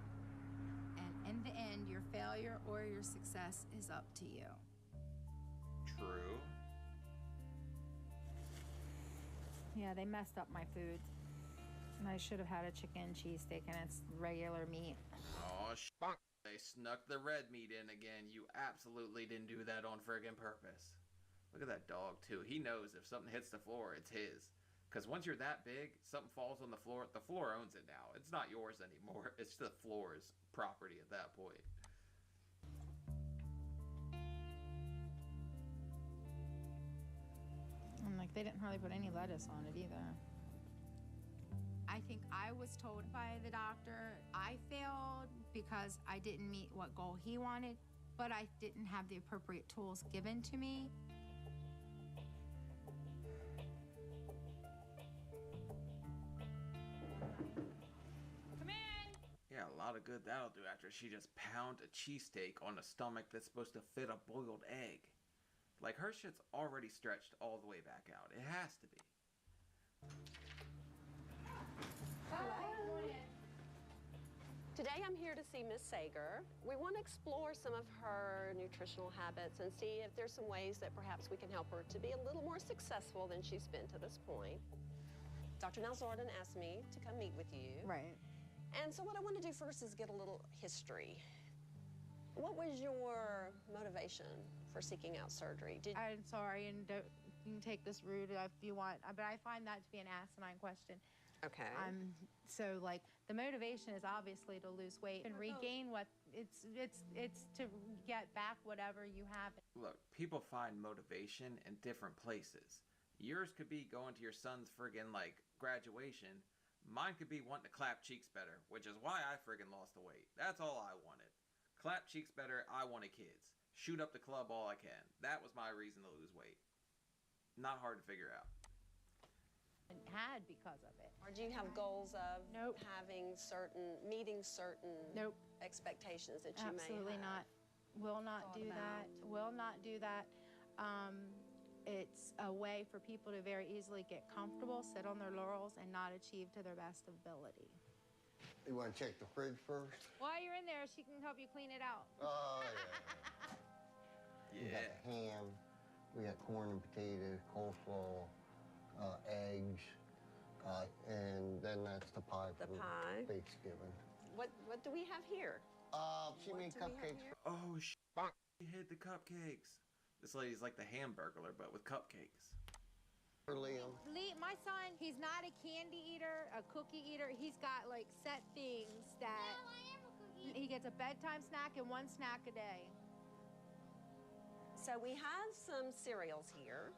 and in the end, your failure or your success is up to you. True. Yeah, they messed up my food. And I should have had a chicken cheesesteak, and it's regular meat. Oh, they snuck the red meat in again. You absolutely didn't do that on friggin' purpose. Look at that dog, too. He knows if something hits the floor, it's his. Because once you're that big, something falls on the floor owns it now. It's not yours anymore. It's the floor's property at that point. And like, they didn't hardly put any lettuce on it either. I think I was told by the doctor I failed because I didn't meet what goal he wanted, but I didn't have the appropriate tools given to me. Come in! Yeah, a lot of good that'll do after she just pound a cheesesteak on a stomach that's supposed to fit a boiled egg. Like, her shit's already stretched all the way back out. It has to be. Today I'm here to see Miss Sager. We want to explore some of her nutritional habits and see if there's some ways that perhaps we can help her to be a little more successful than she's been to this point. Dr. Nalzardan asked me to come meet with you. Right. And so what I want to do first is get a little history. What was your motivation for seeking out surgery? I'm sorry, and don't, you can take this rude if you want, but I find that to be an asinine question. Okay. So like the motivation is obviously to lose weight and regain what it's to get back whatever you have. Look, people find motivation in different places. Yours could be going to your son's friggin' like graduation. Mine could be wanting to clap cheeks better, which is why I friggin' lost the weight. That's all I wanted. Clap cheeks better, I wanted kids. Shoot up the club all I can. That was my reason to lose weight. Not hard to figure out. Had because of it. Or do you have goals of Nope. meeting certain Nope. expectations that you may have? Absolutely not. Will not do that. Will not do that. It's a way for people to very easily get comfortable, sit on their laurels, and not achieve to their best ability. You want to check the fridge first? While you're in there, she can help you clean it out. Oh, yeah. We got Yeah. ham, we got corn and potatoes, coleslaw, eggs, and then that's the pie The for pie. Thanksgiving. What do we have here? She made do we have cupcakes. here? Oh, she hid the cupcakes. This lady's like the Hamburglar, but with cupcakes. For Liam. My son, he's not a candy eater, a cookie eater. He's got like set things that he gets a bedtime snack and one snack a day. So we have some cereals here.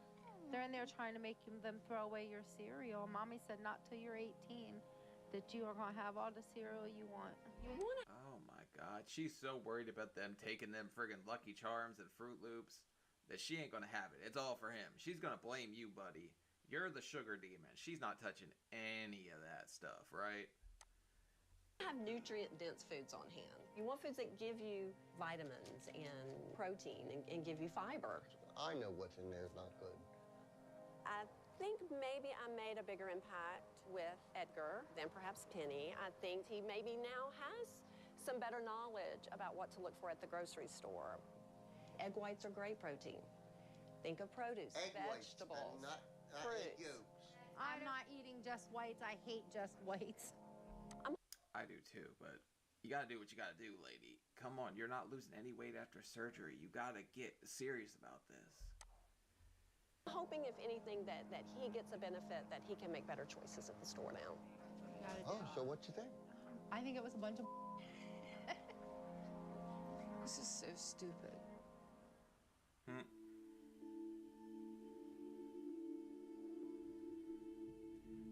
They're in there trying to make them throw away your cereal. Mommy said not till you're 18 that you are gonna have all the cereal you want. Oh my god, she's so worried about them taking them friggin' Lucky Charms and Fruit Loops that she ain't gonna have it. It's all for him. She's gonna blame you, buddy. You're the sugar demon. She's not touching any of that stuff, right? Have nutrient-dense foods on hand. You want foods that give you vitamins and protein and give you fiber. I know what's in there is not good. I think maybe I made a bigger impact with Edgar than perhaps Penny. I think he maybe now has some better knowledge about what to look for at the grocery store. Egg whites are great protein. Think of produce, Egg vegetables, whites, not egg fruits. yolks. I'm not eating just whites. I hate just whites. I do too, but you gotta do what you gotta do, lady. Come on, you're not losing any weight after surgery. You gotta get serious about this. I'm hoping, if anything, that he gets a benefit, that he can make better choices at the store now. Oh, so what you think? I think it was a bunch of. This is so stupid.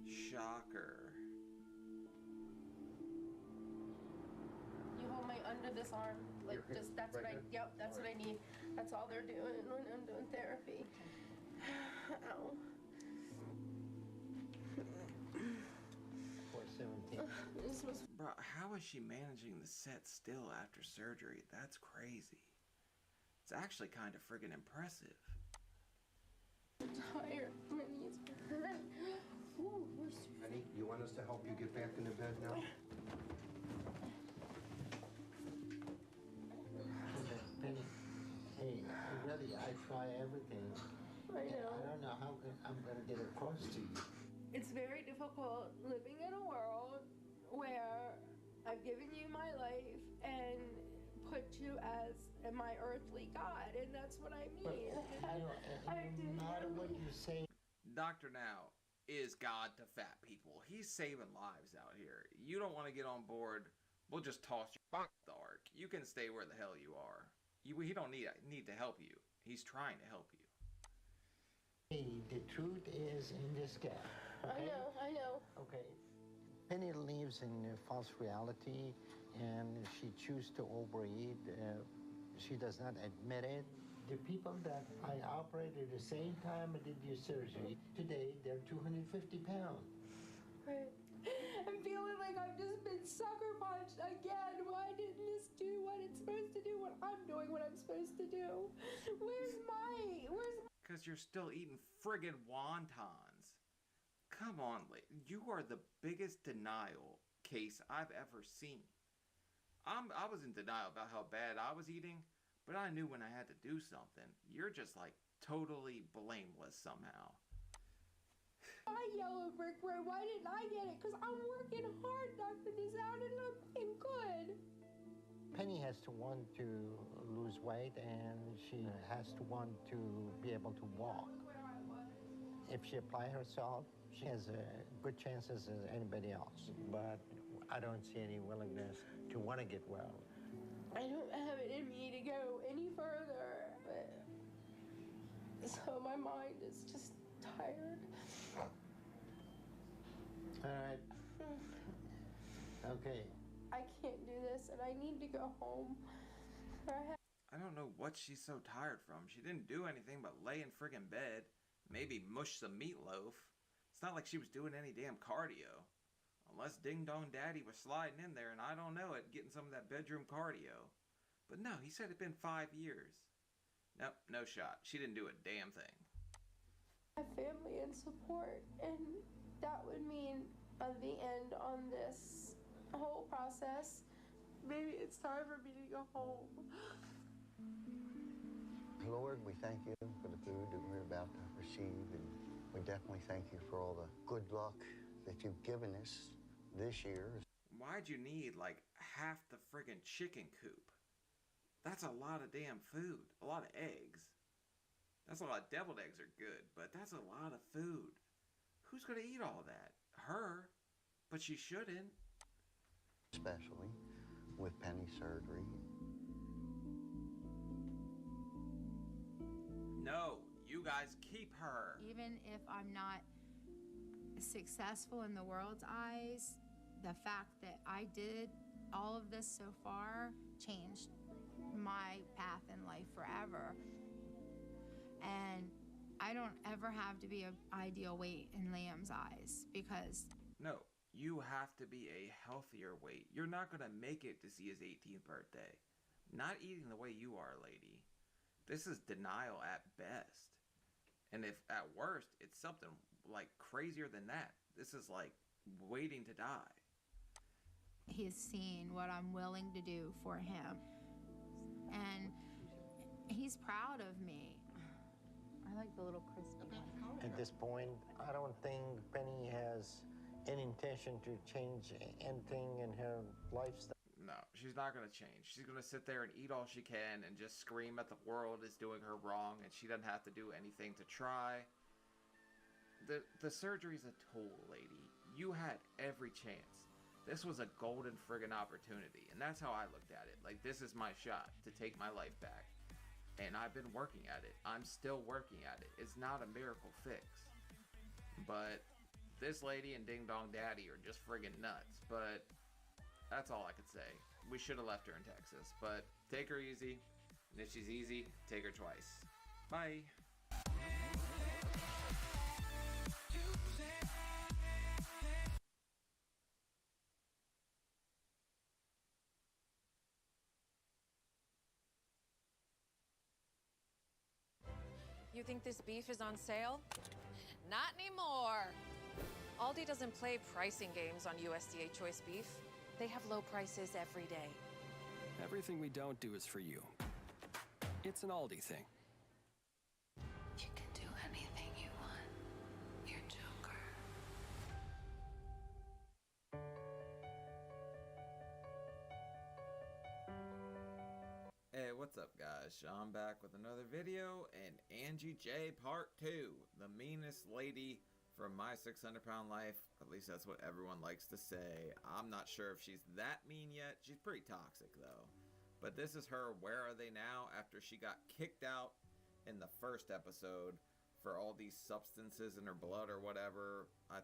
Shocker. You hold my under this arm, like Here, just that's right what I. here? Yep, that's what I need. That's all they're doing when I'm doing therapy. Ow. 417. This was Bro, how is she managing to sit still after surgery? That's crazy. It's actually kind of friggin' impressive. tired. My knees hurt. Ooh, we're so Penny, you want us to help you get back into bed now? Penny, hey, really, I try everything. I know. I don't know how I'm going to get across to you. It's very difficult living in a world where I've given you my life and put you as my earthly God, and that's what I mean. No matter what you say. Dr. Now is God to fat people. He's saving lives out here. You don't want to get on board, we'll just toss you off the ark. You can stay where the hell you are. He don't need to help you. He's trying to help you. Hey, the truth is in this gap. Okay? I know. Okay. Penny lives in a false reality, and she chooses to overeat. She does not admit it. The people that I operated at the same time I did your surgery, today they're 250 pounds. Right. I'm feeling like I've just been sucker punched again. Why didn't this do what it's supposed to do when I'm doing what I'm supposed to do? Where's my... Because you're still eating friggin' wontons. Come on, you are the biggest denial case I've ever seen. I was in denial about how bad I was eating, but I knew when I had to do something. You're just like totally blameless somehow. My yellow brick road, why didn't I get it? Because I'm working hard knocking this out and I'm being good. Penny has to want to lose weight, and she has to want to be able to walk. If she applies herself, she has good chances as anybody else. But I don't see any willingness to want to get well. I don't have it in me to go any further, but so my mind is just tired. All right. Okay. I can't do this, and I need to go home. I don't know what she's so tired from. She didn't do anything but lay in friggin' bed, maybe mush some meatloaf. It's not like she was doing any damn cardio. Unless Ding Dong Daddy was sliding in there and I don't know it, getting some of that bedroom cardio. But no, he said it'd been 5 years. Nope, no shot. She didn't do a damn thing. My family and support, and that would mean the end on this whole process. Maybe it's time for me to go home. Lord, we thank you for the food that we're about to receive, and we definitely thank you for all the good luck that you've given us this year. Why'd you need like half the friggin' chicken coop? That's a lot of damn food. A lot of eggs. That's a lot. Deviled eggs are good, but that's a lot of food. Who's gonna eat all that? Her. But she shouldn't. Especially with Penny's surgery. No, you guys keep her. Even if I'm not successful in the world's eyes, the fact that I did all of this so far changed my path in life forever. And I don't ever have to be an ideal weight in Liam's eyes, because No, you have to be a healthier weight. You're not gonna make it to see his 18th birthday. Not eating the way you are, lady. This is denial at best. And if at worst, it's something like crazier than that. This is like waiting to die. he's seen what I'm willing to do for him. And he's proud of me. I like the little crispy one. At this point, I don't think Penny has any intention to change anything in her lifestyle. No, she's not going to change. She's going to sit there and eat all she can and just scream at the world is doing her wrong, and she doesn't have to do anything to try. The surgery's a tool, lady. You had every chance. This was a golden friggin' opportunity, and that's how I looked at it. Like, this is my shot to take my life back. And I've been working at it. I'm still working at it. It's not a miracle fix. But this lady and Ding Dong Daddy are just friggin' nuts. But that's all I could say. We should have left her in Texas. But take her easy. And if she's easy, take her twice. Bye. You think this beef is on sale? Not anymore. Aldi doesn't play pricing games on USDA choice beef. They have low prices every day. Everything we don't do is for you. It's an Aldi thing. You can do anything you want. You're Joker. Hey, what's up guys? Sean back with another video, and Angie J Part 2. The meanest lady from my 600-pound life. At least that's what everyone likes to say. I'm not sure if she's that mean yet. She's pretty toxic though. But this is her Where Are They Now after she got kicked out in the first episode for all these substances in her blood or whatever. I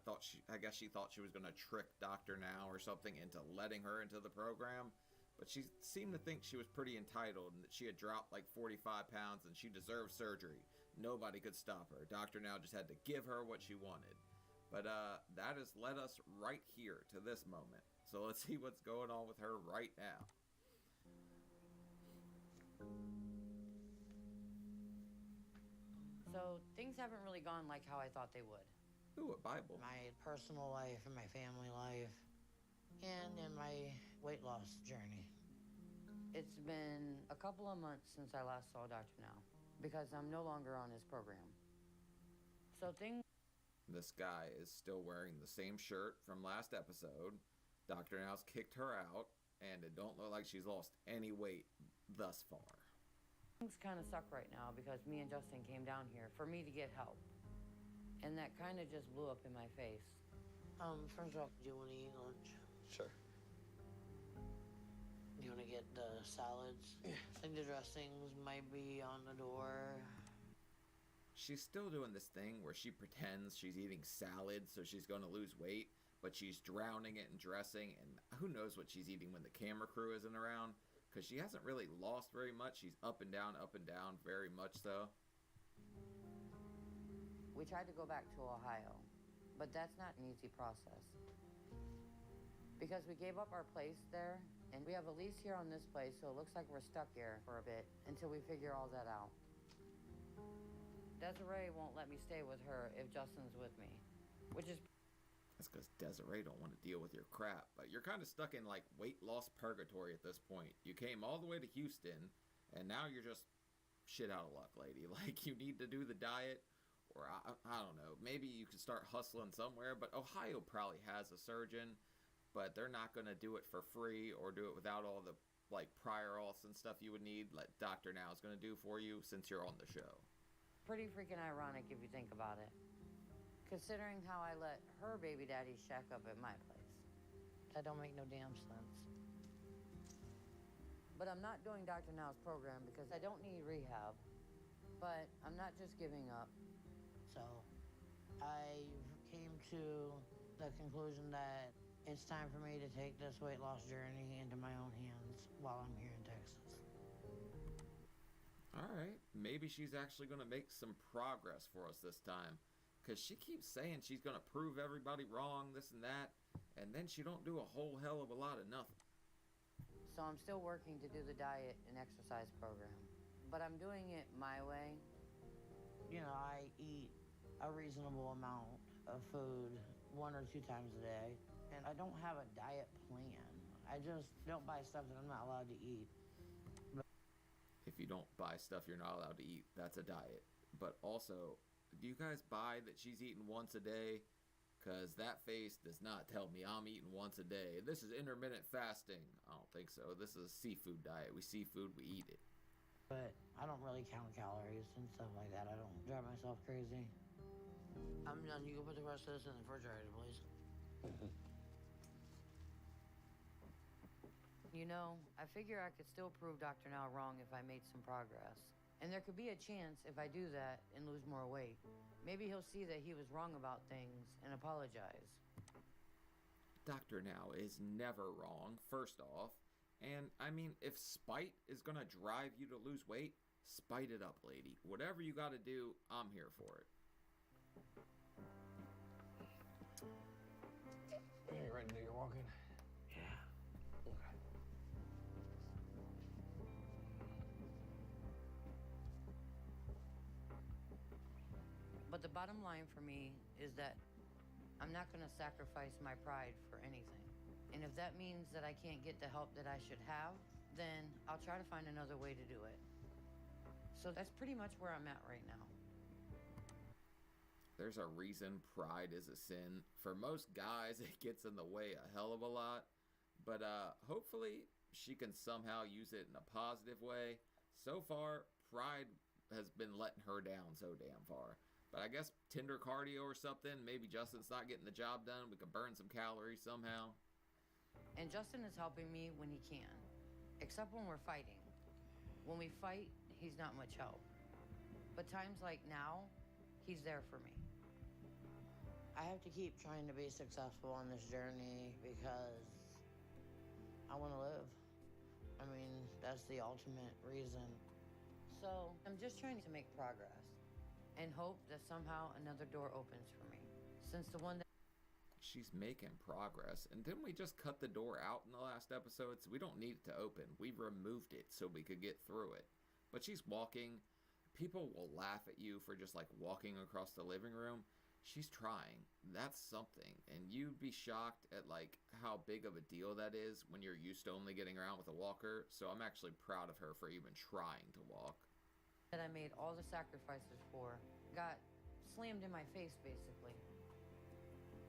guess she thought she was gonna trick Dr. Now or something into letting her into the program. But she seemed to think she was pretty entitled and that she had dropped like 45 pounds and she deserved surgery. Nobody could stop her. Dr. Now just had to give her what she wanted. But that has led us right here to this moment. So let's see what's going on with her right now. So things haven't really gone like how I thought they would. Ooh, a Bible. My personal life and my family life, and in my weight loss journey. It's been a couple of months since I last saw Dr. Now, because I'm no longer on his program. So things... This guy is still wearing the same shirt from last episode. Dr. Now's kicked her out, and it don't look like she's lost any weight thus far. Things kind of suck right now because me and Justin came down here for me to get help. And that kind of just blew up in my face. First off, do you want to eat lunch? Sure. Do you want to get the salads? Yeah. I think the dressings might be on the door. She's still doing this thing where she pretends she's eating salad so she's going to lose weight, but she's drowning it in dressing, and who knows what she's eating when the camera crew isn't around, because she hasn't really lost very much. She's up and down, very much so. We tried to go back to Ohio, but that's not an easy process. Because we gave up our place there, and we have a lease here on this place, so it looks like we're stuck here for a bit until we figure all that out. Desiree won't let me stay with her if Justin's with me, which is... That's because Desiree don't want to deal with your crap, but you're kind of stuck in, like, weight loss purgatory at this point. You came all the way to Houston, and now you're just shit out of luck, lady. Like, you need to do the diet, or I don't know, maybe you could start hustling somewhere, but Ohio probably has a surgeon, but they're not going to do it for free or do it without all the, like, prior auths and stuff you would need, like Dr. Now is going to do for you since you're on the show. pretty freaking ironic if you think about it. Considering how I let her baby daddy shack up at my place. That don't make no damn sense. But I'm not doing Dr. Now's program because I don't need rehab. But I'm not just giving up. So I came to the conclusion that it's time for me to take this weight loss journey into my own hands while I'm here in Texas. Alright, maybe she's actually going to make some progress for us this time. Because she keeps saying she's going to prove everybody wrong, this and that, and then she don't do a whole hell of a lot of nothing. So I'm still working to do the diet and exercise program. But I'm doing it my way. You know, I eat a reasonable amount of food 1 or 2 times a day. And I don't have a diet plan. I just don't buy stuff that I'm not allowed to eat. If you don't buy stuff you're not allowed to eat, that's a diet. But also, do you guys buy that she's eating once a day? Because that face does not tell me I'm eating once a day. This is intermittent fasting. I don't think so. This is a seafood diet. We see food, we eat it. But I don't really count calories and stuff like that. I don't drive myself crazy. I'm done. You can put the rest of this in the refrigerator, please. You know, I figure I could still prove Dr. Now wrong if I made some progress. And there could be a chance if I do that and lose more weight. Maybe he'll see that he was wrong about things and apologize. Dr. Now is never wrong, first off. And, I mean, if spite is going to drive you to lose weight, spite it up, lady. Whatever you got to do, I'm here for it. Hey, ready to do your walking? Yeah. Okay. But the bottom line for me is that I'm not going to sacrifice my pride for anything. And if that means that I can't get the help that I should have, then I'll try to find another way to do it. So that's pretty much where I'm at right now. There's a reason pride is a sin. For most guys, it gets in the way a hell of a lot. But hopefully she can somehow use it in a positive way. So far, pride has been letting her down so damn far. But I guess Tinder cardio or something. Maybe Justin's not getting the job done. We can burn some calories somehow. And Justin is helping me when he can. Except when we're fighting. When we fight, he's not much help. But times like now, he's there for me. I have to keep trying to be successful on this journey because I want to live. I mean, that's the ultimate reason. So I'm just trying to make progress and hope that somehow another door opens for me. Since the one that... She's making progress. And didn't we just cut the door out in the last episode? So we don't need it to open. We removed it so we could get through it. But she's walking. People will laugh at you for just like walking across the living room. she's trying. That's something. And you'd be shocked at like how big of a deal that is when you're used to only getting around with a walker. So I'm actually proud of her for even trying to walk. That I made all the sacrifices for got slammed in my face, basically.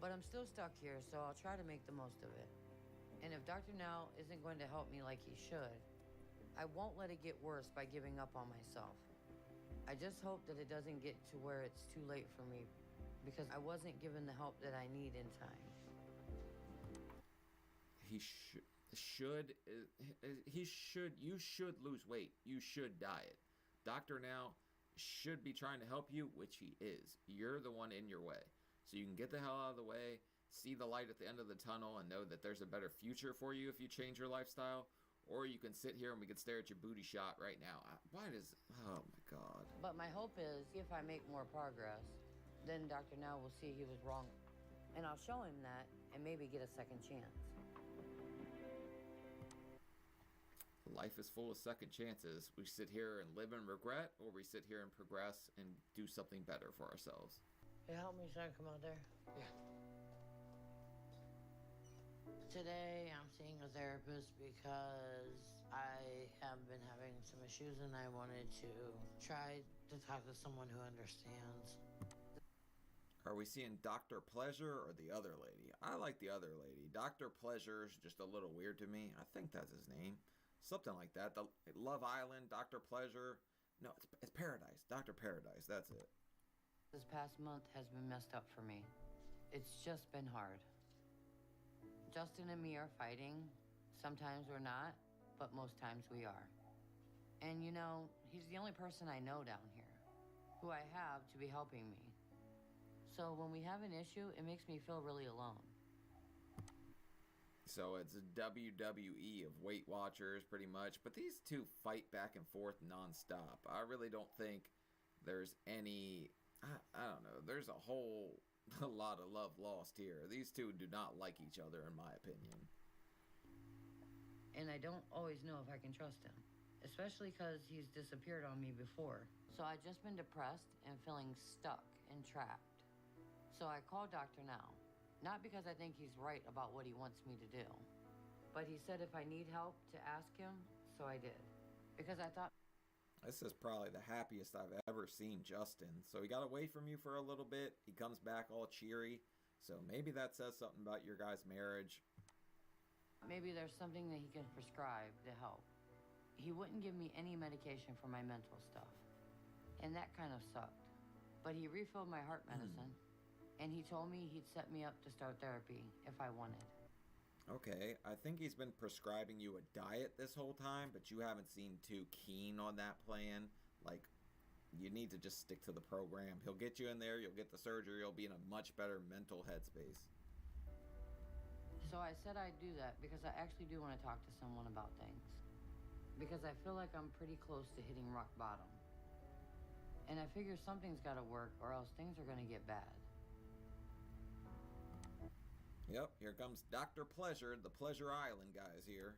But I'm still stuck here, so I'll try to make the most of it. And if Dr. Now isn't going to help me like he should, I won't let it get worse by giving up on myself. I just hope that it doesn't get to where it's too late for me, because I wasn't given the help that I need in time. You should lose weight. You should diet. Dr. Now should be trying to help you, which he is. You're the one in your way. So you can get the hell out of the way, see the light at the end of the tunnel, and know that there's a better future for you if you change your lifestyle. Or you can sit here and we can stare at your booty shot right now. Oh my God. But my hope is, if I make more progress, then Dr. Now will see he was wrong. And I'll show him that and maybe get a second chance. Life is full of second chances. We sit here and live in regret, or we sit here and progress and do something better for ourselves. Hey, help me so I can come out there. Yeah. Today, I'm seeing a therapist because I have been having some issues and I wanted to try to talk to someone who understands. Are we seeing Dr. Pleasure or the other lady? I like the other lady. Dr. Pleasure's just a little weird to me. I think that's his name. Something like that. The Love Island, Dr. Pleasure. No, it's Paradise. Dr. Paradise, that's it. This past month has been messed up for me. It's just been hard. Justin and me are fighting. Sometimes we're not, but most times we are. And you know, he's the only person I know down here who I have to be helping me. So when we have an issue, it makes me feel really alone. So it's a WWE of Weight Watchers, pretty much. But these two fight back and forth nonstop. I really don't think there's any... I don't know. There's a lot of love lost here. These two do not like each other, in my opinion. And I don't always know if I can trust him, especially because he's disappeared on me before. So I've just been depressed and feeling stuck and trapped. So I called Dr. Now, not because I think he's right about what he wants me to do, but he said if I need help to ask him, so I did. Because I thought... This is probably the happiest I've ever seen Justin. So he got away from you for a little bit. He comes back all cheery. So maybe that says something about your guys' marriage. Maybe there's something that he can prescribe to help. He wouldn't give me any medication for my mental stuff. And that kind of sucked. But he refilled my heart medicine. And he told me he'd set me up to start therapy if I wanted. Okay, I think he's been prescribing you a diet this whole time, but you haven't seemed too keen on that plan. Like, you need to just stick to the program. He'll get you in there, you'll get the surgery, you'll be in a much better mental headspace. So I said I'd do that because I actually do want to talk to someone about things. Because I feel like I'm pretty close to hitting rock bottom. And I figure something's got to work or else things are going to get bad. Yep, here comes Dr. Pleasure, the Pleasure Island guy is here.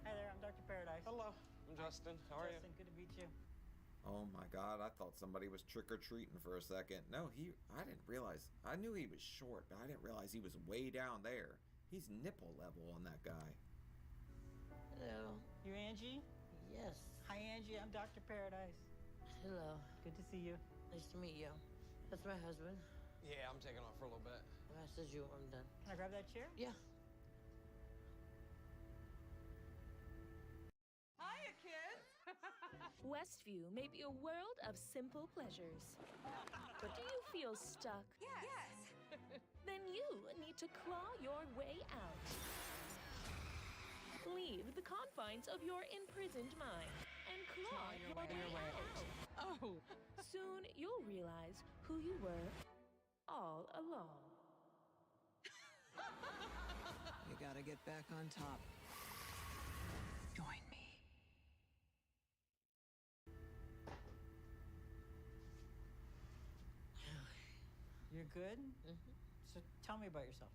Hi there, I'm Dr. Paradise. Hello, I'm Justin. How are Justin, good to meet you. Oh my God, I thought somebody was trick-or-treating for a second. No, I didn't realize. I knew he was short, but I didn't realize he was way down there. He's nipple level on that guy. Hello. You Angie? Yes. Hi, Angie. I'm Dr. Paradise. Hello. Good to see you. Nice to meet you. That's my husband. Yeah, I'm taking off for a little bit. I said you, I'm done. Can I grab that chair? Yeah. Hiya, kids! Westview may be a world of simple pleasures. But do you feel stuck? Yes. Then you need to claw your way out. Leave the confines of your imprisoned mind and claw your way out. Oh. Soon you'll realize who you were all along. You gotta get back on top. Join me. You're good? Mm-hmm. So tell me about yourself.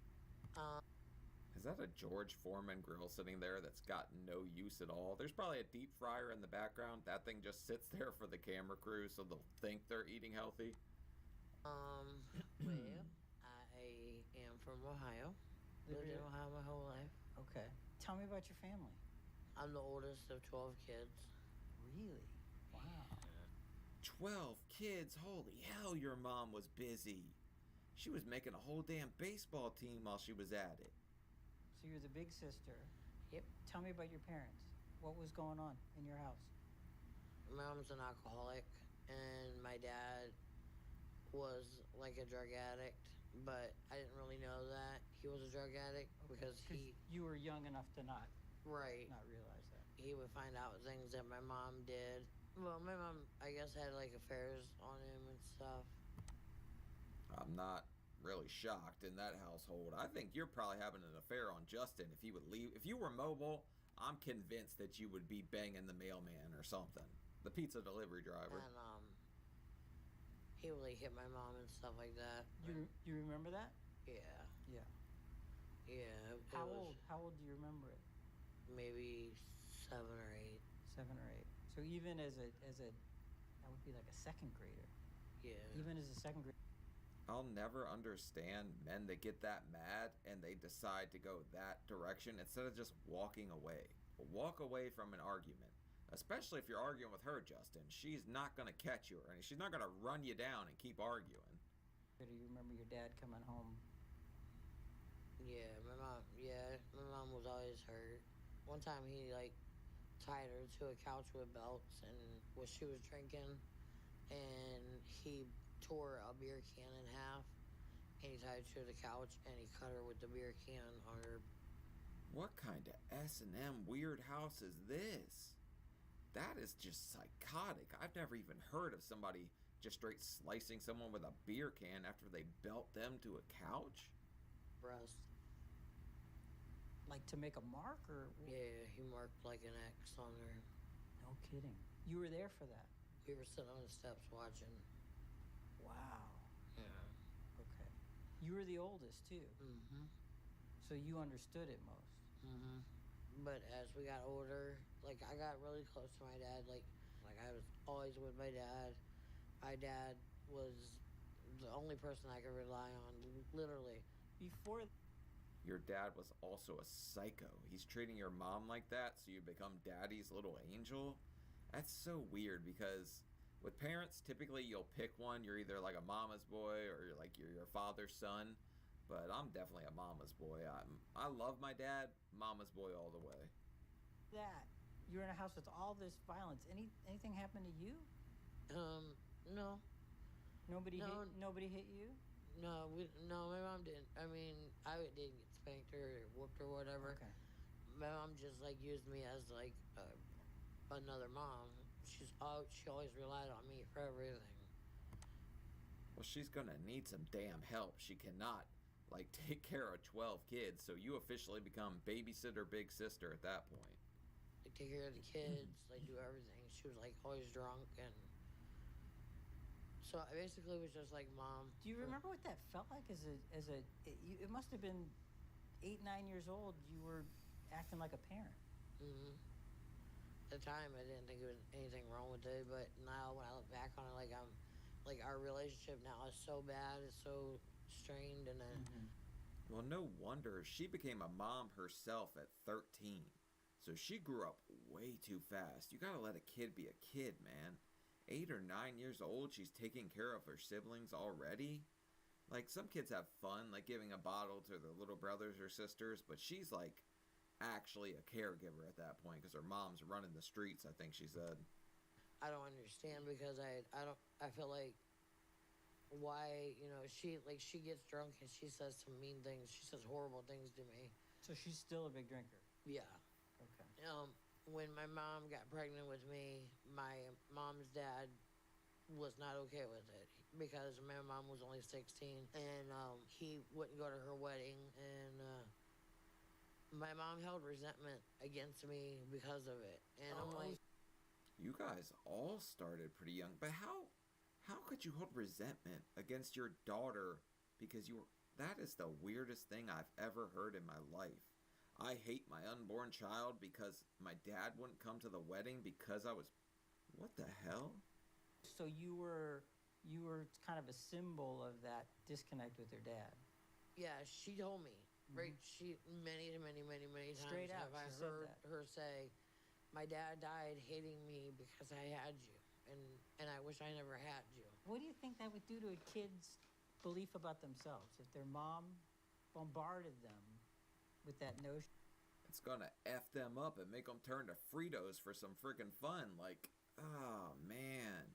Is that a George Foreman grill sitting there that's got no use at all? There's probably a deep fryer in the background. That thing just sits there for the camera crew so they'll think they're eating healthy. Well, I am from Ohio. Lived in Ohio my whole life. Okay. Tell me about your family. I'm the oldest of 12 kids. Really? Wow. 12 kids? Holy hell, your mom was busy. She was making a whole damn baseball team while she was at it. So you're the big sister. Yep. Tell me about your parents. What was going on in your house? My mom's an alcoholic, and my dad was like a drug addict, but I didn't really know that he was a drug addict because you were young enough to not not realize that. He would find out things that my mom did. Well, my mom, I guess, had like affairs on him and stuff. I'm not really shocked in that household. I think you're probably having an affair on Justin if he would leave. If you were mobile, I'm convinced that you would be banging the mailman or something. The pizza delivery driver. And he would like hit my mom and stuff like that. You remember that? Yeah. Yeah. Yeah. How old do you remember it? Maybe 7 or 8. 7 or 8. So even as a that would be like a second grader. Yeah. Even as a second grader. I'll never understand men that get that mad and they decide to go that direction instead of just walking away. Walk away from an argument. Especially if you're arguing with her, Justin. She's not going to catch you or anything. She's not going to run you down and keep arguing. Do you remember your dad coming home? Yeah, my mom was always hurt. One time he like tied her to a couch with belts and she was drinking and he tore a beer can in half and he tied her to the couch and he cut her with the beer can on her. What kind of S&M weird house is this? That is just psychotic. I've never even heard of somebody just straight slicing someone with a beer can after they belt them to a couch. Breast. Like to make a mark or? Yeah, he marked like an X on her. No kidding. You were there for that? We were sitting on the steps watching. Wow. Yeah. Okay. You were the oldest too? Mm-hmm. So you understood it most? Mm-hmm. But as we got older, like I got really close to my dad. Like I was always with my dad. My dad was the only person I could rely on, literally. Before. Your dad was also a psycho. He's treating your mom like that, so you become daddy's little angel. That's so weird because with parents, typically you'll pick one. You're either like a mama's boy or you're your father's son. But I'm definitely a mama's boy. I love my dad, mama's boy all the way. That you're in a house with all this violence. Anything happen to you? No. Nobody hit you? No, my mom didn't. I mean, I didn't get spanked or whooped or whatever. Okay. My mom just like used me as like another mom. She always relied on me for everything. Well, she's gonna need some damn help. She cannot like take care of 12 kids, so you officially become babysitter big sister at that point. Like take care of the kids, like do everything. She was like always drunk and so I basically was just like mom. Do you remember what that felt like it must have been 8, 9 years old. You were acting like a parent. Mm-hmm. At the time I didn't think there was anything wrong with it, but now when I look back on it, like our relationship now is so bad, it's so strained, and then Well, no wonder she became a mom herself at 13. So she grew up way too fast. You gotta let a kid be a kid, man. 8 or 9 years old, she's taking care of her siblings already. Like, some kids have fun, like giving a bottle to their little brothers or sisters, but she's like actually a caregiver at that point because her mom's running the streets, I think she said. I don't understand because I feel like why, she gets drunk and she says some mean things. She says horrible things to me. So she's still a big drinker? Yeah. Okay. When my mom got pregnant with me, my mom's dad was not okay with it because my mom was only 16 and he wouldn't go to her wedding, and my mom held resentment against me because of it. And I'm like, You guys all started pretty young, but how could you hold resentment against your daughter because you were That is the weirdest thing I've ever heard in my life. I hate my unborn child because my dad wouldn't come to the wedding because I was... What the hell? So you were kind of a symbol of that disconnect with her dad. Yeah, she told me. Right, she many times Straight out, have I she said heard that. her say, "My dad died hating me because I had you, and I wish I never had you." What do you think that would do to a kid's belief about themselves if their mom bombarded them with that notion? It's gonna F them up and make them turn to Fritos for some freaking fun. Like, oh man.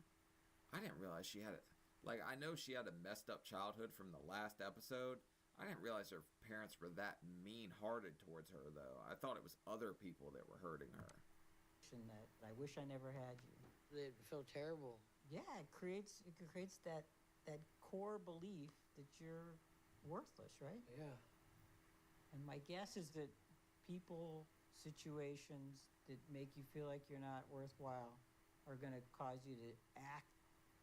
I didn't realize she had it. Like, I know she had a messed up childhood from the last episode. I didn't realize her parents were that mean-hearted towards her, though. I thought it was other people that were hurting her. That I wish I never had you. They feel terrible. Yeah, it creates that core belief that you're worthless, right? Yeah. And my guess is that people, situations that make you feel like you're not worthwhile are going to cause you to act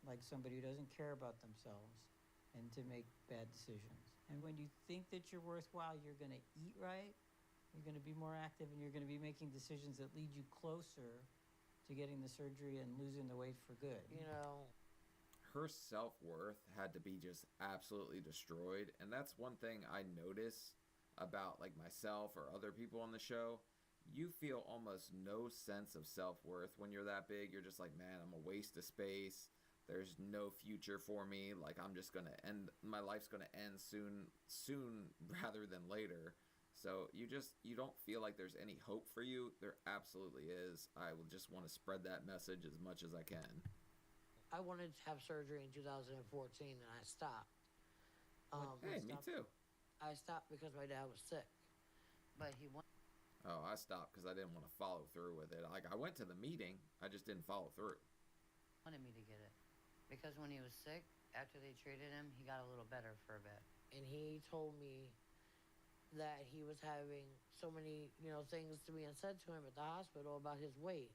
like somebody who doesn't care about themselves and to make bad decisions. And when you think that you're worthwhile, you're going to eat right, you're going to be more active, and you're going to be making decisions that lead you closer to getting the surgery and losing the weight for good. You know, her self-worth had to be just absolutely destroyed, and that's one thing I notice about like myself or other people on the show. You feel almost no sense of self-worth when you're that big. You're just like, man, I'm a waste of space. There's no future for me. Like, I'm just gonna end, my life's gonna end soon rather than later. So you don't feel like there's any hope for you. There absolutely is. I will just want to spread that message as much as I can. I wanted to have surgery in 2014 and I stopped. Hey, me too. I stopped because my dad was sick. But he won. Oh, I stopped because I didn't want to follow through with it. Like, I went to the meeting, I just didn't follow through. Wanted me to get it. Because when he was sick, after they treated him, he got a little better for a bit. And he told me that he was having so many, things to being said to him at the hospital about his weight.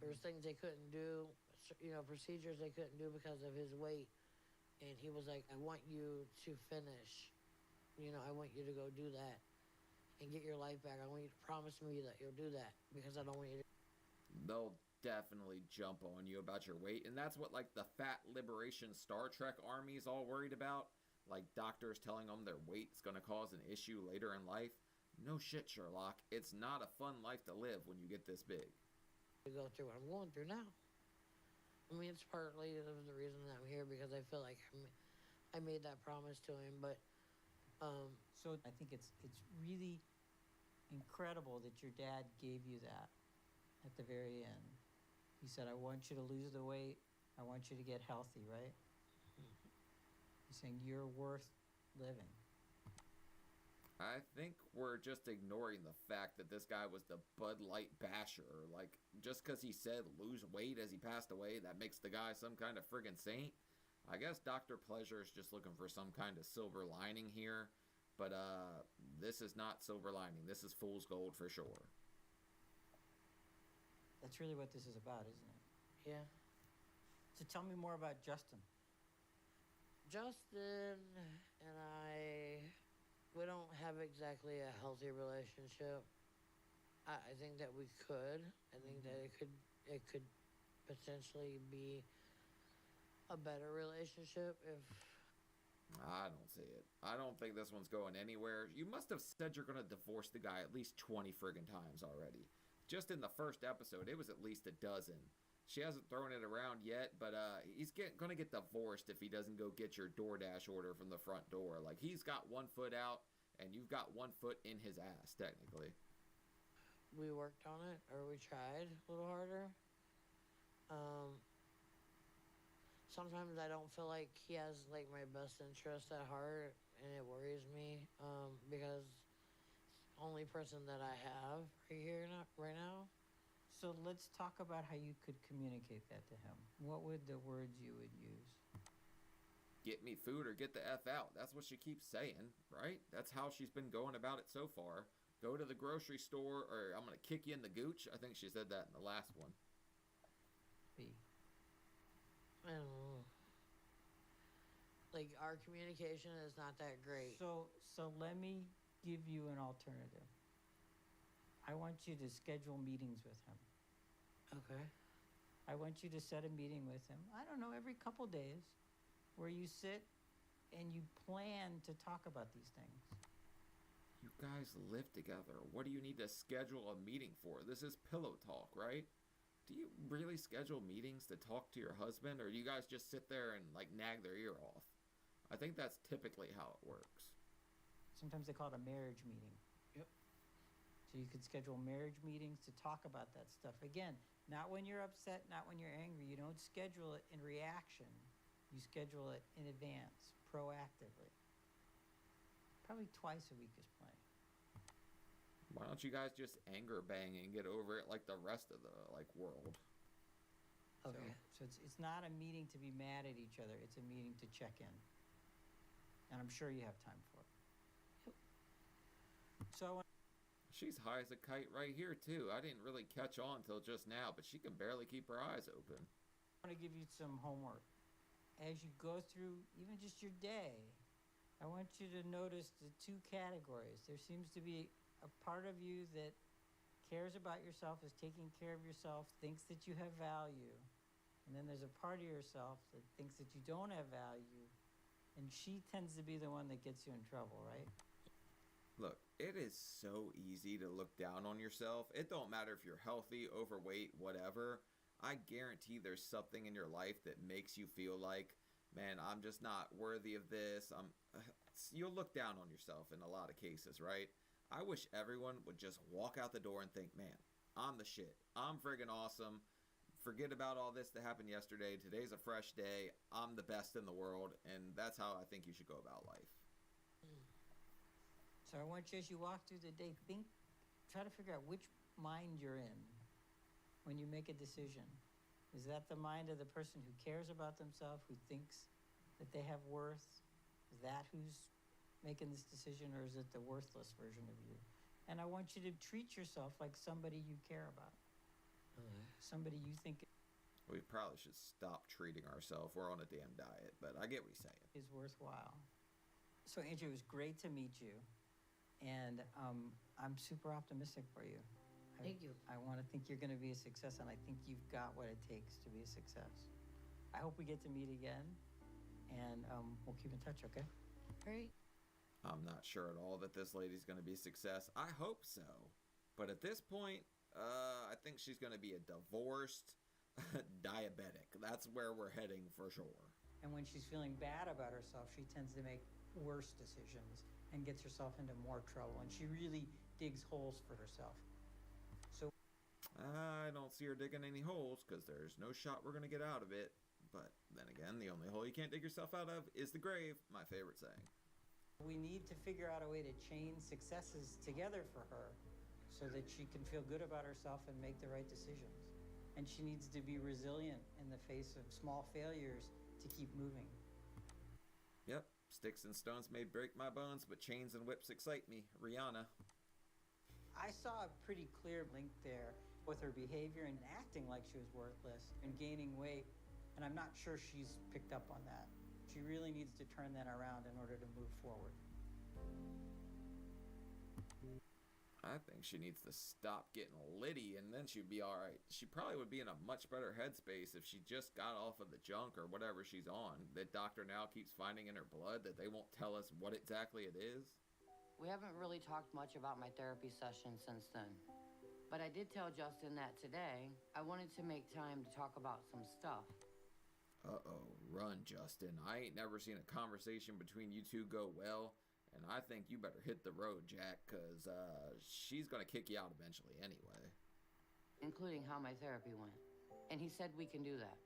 There was things they couldn't do, procedures they couldn't do because of his weight. And he was like, I want you to finish. I want you to go do that and get your life back. I want you to promise me that you'll do that because I don't want you to. They'll definitely jump on you about your weight, and that's what like the fat liberation Star Trek army is all worried about. Like doctors telling them their weight is going to cause an issue later in life. No shit, Sherlock. It's not a fun life to live when you get this big. To go through what I'm going through now. I mean, it's partly the reason that I'm here because I feel like I made that promise to him, but so I think it's really incredible that your dad gave you that at the very end. He said, I want you to lose the weight. I want you to get healthy, right? He's saying you're worth living. I think we're just ignoring the fact that this guy was the Bud Light basher. Like, just because he said lose weight as he passed away, that makes the guy some kind of friggin' saint. I guess Dr. Pleasure is just looking for some kind of silver lining here. But this is not silver lining. This is fool's gold for sure. That's really what this is about, isn't it? Yeah. So tell me more about Justin. Justin and we don't have exactly a healthy relationship. I think that we could. I think that it could potentially be a better relationship if... I don't see it. I don't think this one's going anywhere. You must have said you're going to divorce the guy at least 20 friggin' times already. Just in the first episode, it was at least a dozen. She hasn't thrown it around yet, but he's going to get divorced if he doesn't go get your DoorDash order from the front door. Like, he's got one foot out, and you've got one foot in his ass, technically. We worked on it, or we tried a little harder. Sometimes I don't feel like he has like my best interest at heart, and it worries me because it's the only person that I have right now. So let's talk about how you could communicate that to him. What would the words you would use? Get me food or get the F out. That's what she keeps saying, right? That's how she's been going about it so far. Go to the grocery store or I'm going to kick you in the gooch. I think she said that in the last one. I don't know. Like, our communication is not that great. So let me give you an alternative. I want you to schedule meetings with him. Okay. I want you to set a meeting with him, I don't know, every couple days, where you sit and you plan to talk about these things. You guys live together. What do you need to schedule a meeting for? This is pillow talk, right? Do you really schedule meetings to talk to your husband, or do you guys just sit there and like nag their ear off? I think that's typically how it works. Sometimes they call it a marriage meeting. Yep. So you could schedule marriage meetings to talk about that stuff. Again, not when you're upset, not when you're angry. You don't schedule it in reaction. You schedule it in advance, proactively. Probably twice a week is plenty. Why don't you guys just anger bang and get over it like the rest of the like world? Okay. So it's not a meeting to be mad at each other. It's a meeting to check in. And I'm sure you have time for it. Yep. So She's high as a kite right here too. I didn't really catch on till just now, but she can barely keep her eyes open. I want to give you some homework. As you go through even just your day, I want you to notice the two categories. There seems to be a part of you that cares about yourself, is taking care of yourself, thinks that you have value. And then there's a part of yourself that thinks that you don't have value. And she tends to be the one that gets you in trouble, right? Look, it is so easy to look down on yourself. It don't matter if you're healthy, overweight, whatever. I guarantee there's something in your life that makes you feel like, man, I'm just not worthy of this. You'll look down on yourself in a lot of cases, right? I wish everyone would just walk out the door and think, man, I'm the shit. I'm friggin' awesome. Forget about all this that happened yesterday. Today's a fresh day. I'm the best in the world. And that's how I think you should go about life. So I want you, as you walk through the day, try to figure out which mind you're in when you make a decision. Is that the mind of the person who cares about themselves, who thinks that they have worth? Is that who's making this decision, or is it the worthless version of you? And I want you to treat yourself like somebody you care about. Somebody you think We probably should stop treating ourselves. We're on a damn diet, but I get what you're saying. is worthwhile. So Andrew, it was great to meet you. And I'm super optimistic for you. Thank you. I want to think you're going to be a success, and I think you've got what it takes to be a success. I hope we get to meet again, and we'll keep in touch, okay? Great. I'm not sure at all that this lady's going to be a success. I hope so. But at this point, I think she's going to be a divorced diabetic. That's where we're heading for sure. And when she's feeling bad about herself, she tends to make worse decisions and gets herself into more trouble. And she really digs holes for herself. So I don't see her digging any holes because there's no shot we're going to get out of it. But then again, the only hole you can't dig yourself out of is the grave, my favorite saying. we need to figure out a way to chain successes together for her so that she can feel good about herself and make the right decisions. And she needs to be resilient in the face of small failures to keep moving. Yep, sticks and stones may break my bones, but chains and whips excite me. Rihanna. I saw a pretty clear link there with her behavior and acting like she was worthless and gaining weight, and I'm not sure she's picked up on that. She really needs to turn that around in order to move forward. I think she needs to stop getting litty, and then she'd be all right. She probably would be in a much better headspace if she just got off of the junk or whatever she's on. The doctor now keeps finding in her blood that they won't tell us what exactly it is. We haven't really talked much about my therapy session since then. But I did tell Justin that today I wanted to make time to talk about some stuff. Uh-oh, run, Justin. I ain't never seen a conversation between you two go well, and I think you better hit the road, Jack, because she's going to kick you out eventually anyway. Including how my therapy went. And he said we can do that.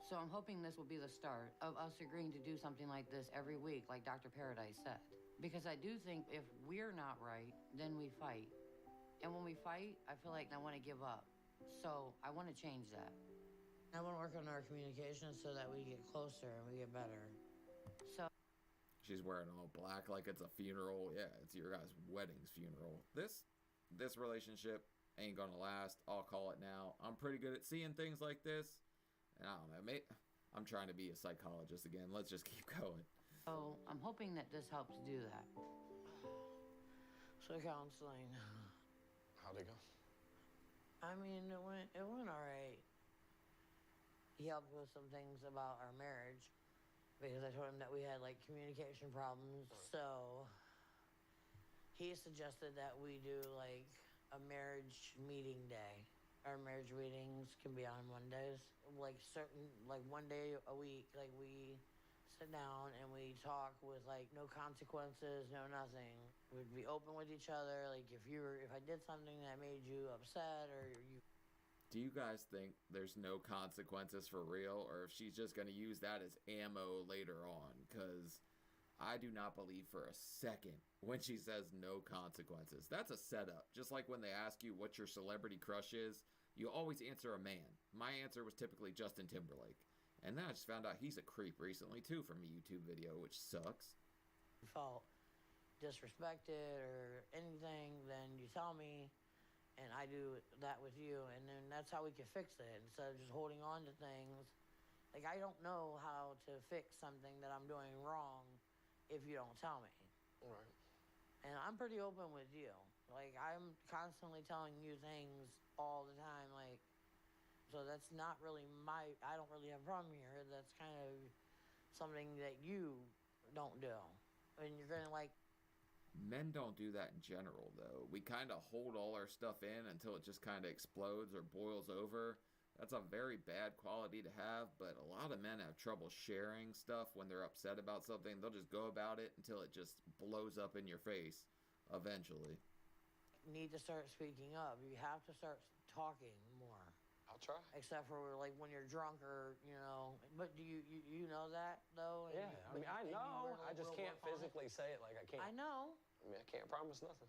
So I'm hoping this will be the start of us agreeing to do something like this every week, like Dr. Paradise said. Because I do think if we're not right, then we fight. And when we fight, I feel like I want to give up. So I want to change that. I want to work on our communication so that we get closer and we get better. So she's wearing all black like it's a funeral. Yeah, it's your guys' wedding's funeral. This relationship ain't gonna last. I'll call it now. I'm pretty good at seeing things like this. And I don't know, I'm trying to be a psychologist again. Let's just keep going. So I'm hoping that this helps do that. So counseling. How'd it go? I mean, it went all right. He helped with some things about our marriage because I told him that we had like communication problems. So he suggested that we do like a marriage meeting day. Our marriage meetings can be on Mondays, like one day a week. Like we sit down and we talk with like no consequences, no nothing. We'd be open with each other. Like if I did something that made you upset or you. Do you guys think there's no consequences for real, or if she's just going to use that as ammo later on? Because I do not believe for a second when she says no consequences. That's a setup. Just like when they ask you what your celebrity crush is, you always answer a man. My answer was typically Justin Timberlake. And then I just found out he's a creep recently, too, from a YouTube video, which sucks. Felt disrespected or anything, then you tell me. And I do that with you, and then that's how we can fix it instead of just holding on to things. Like, I don't know how to fix something that I'm doing wrong if you don't tell me. Right. And I'm pretty open with you. Like, I'm constantly telling you things all the time. Like, so that's not really I don't really have a problem here. That's kind of something that you don't do. And you're going to, like, Men don't do that in general, though. We kind of hold all our stuff in until it just kind of explodes or boils over. That's a very bad quality to have, but a lot of men have trouble sharing stuff when they're upset about something. They'll just go about it until it just blows up in your face eventually. Need to start speaking up. You have to start talking more. I'll try. Except for like when you're drunk or, you know. But do you know that, though? Yeah, I mean, I know. I just can't physically say it like I can't. I know. I mean, I can't promise nothing.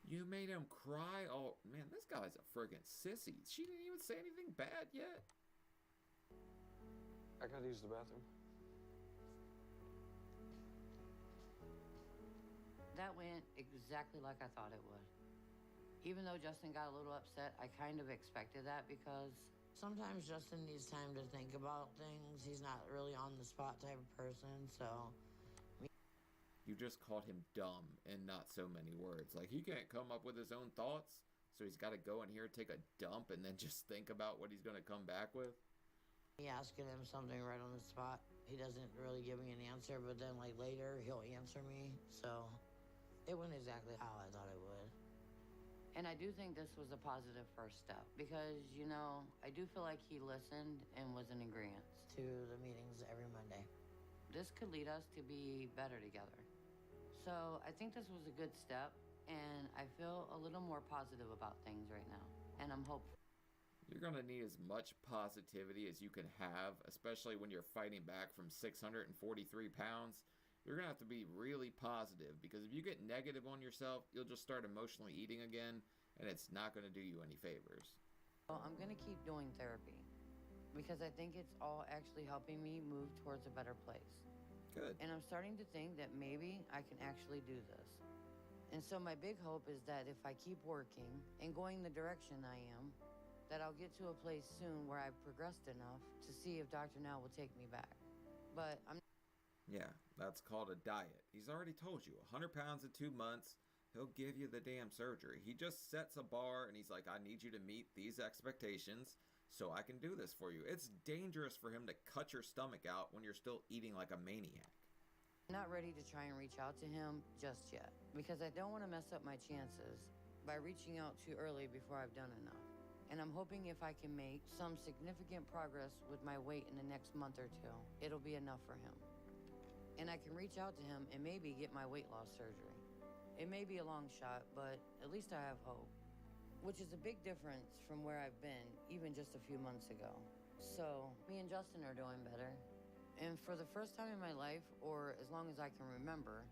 You made him cry? Oh, man, this guy's a friggin' sissy. She didn't even say anything bad yet. I gotta use the bathroom. That went exactly like I thought it would. Even though Justin got a little upset, I kind of expected that because sometimes Justin needs time to think about things. He's not really on the spot type of person, so. You just called him dumb in not so many words. Like, he can't come up with his own thoughts, so he's got to go in here, take a dump, and then just think about what he's going to come back with. Me asking him something right on the spot, he doesn't really give me an answer, but then like later he'll answer me, so it went exactly how I thought it would. And I do think this was a positive first step because, you know, I do feel like he listened and was in agreement to the meetings every Monday. This could lead us to be better together. So I think this was a good step, and I feel a little more positive about things right now, and I'm hopeful. You're going to need as much positivity as you can have, especially when you're fighting back from 643 pounds. You're going to have to be really positive because if you get negative on yourself, you'll just start emotionally eating again, and it's not going to do you any favors. Well, I'm going to keep doing therapy because I think it's all actually helping me move towards a better place. Good. And I'm starting to think that maybe I can actually do this. And so my big hope is that if I keep working and going the direction I am, that I'll get to a place soon where I've progressed enough to see if Dr. Now will take me back. But I'm... Yeah, that's called a diet. He's already told you, 100 pounds in 2 months, he'll give you the damn surgery. He just sets a bar and he's like, I need you to meet these expectations so I can do this for you. It's dangerous for him to cut your stomach out when you're still eating like a maniac. I'm not ready to try and reach out to him just yet because I don't want to mess up my chances by reaching out too early before I've done enough. And I'm hoping if I can make some significant progress with my weight in the next month or two, it'll be enough for him. And I can reach out to him and maybe get my weight loss surgery. It may be a long shot, but at least I have hope, which is a big difference from where I've been even just a few months ago. So me and Justin are doing better. And for the first time in my life, or as long as I can remember,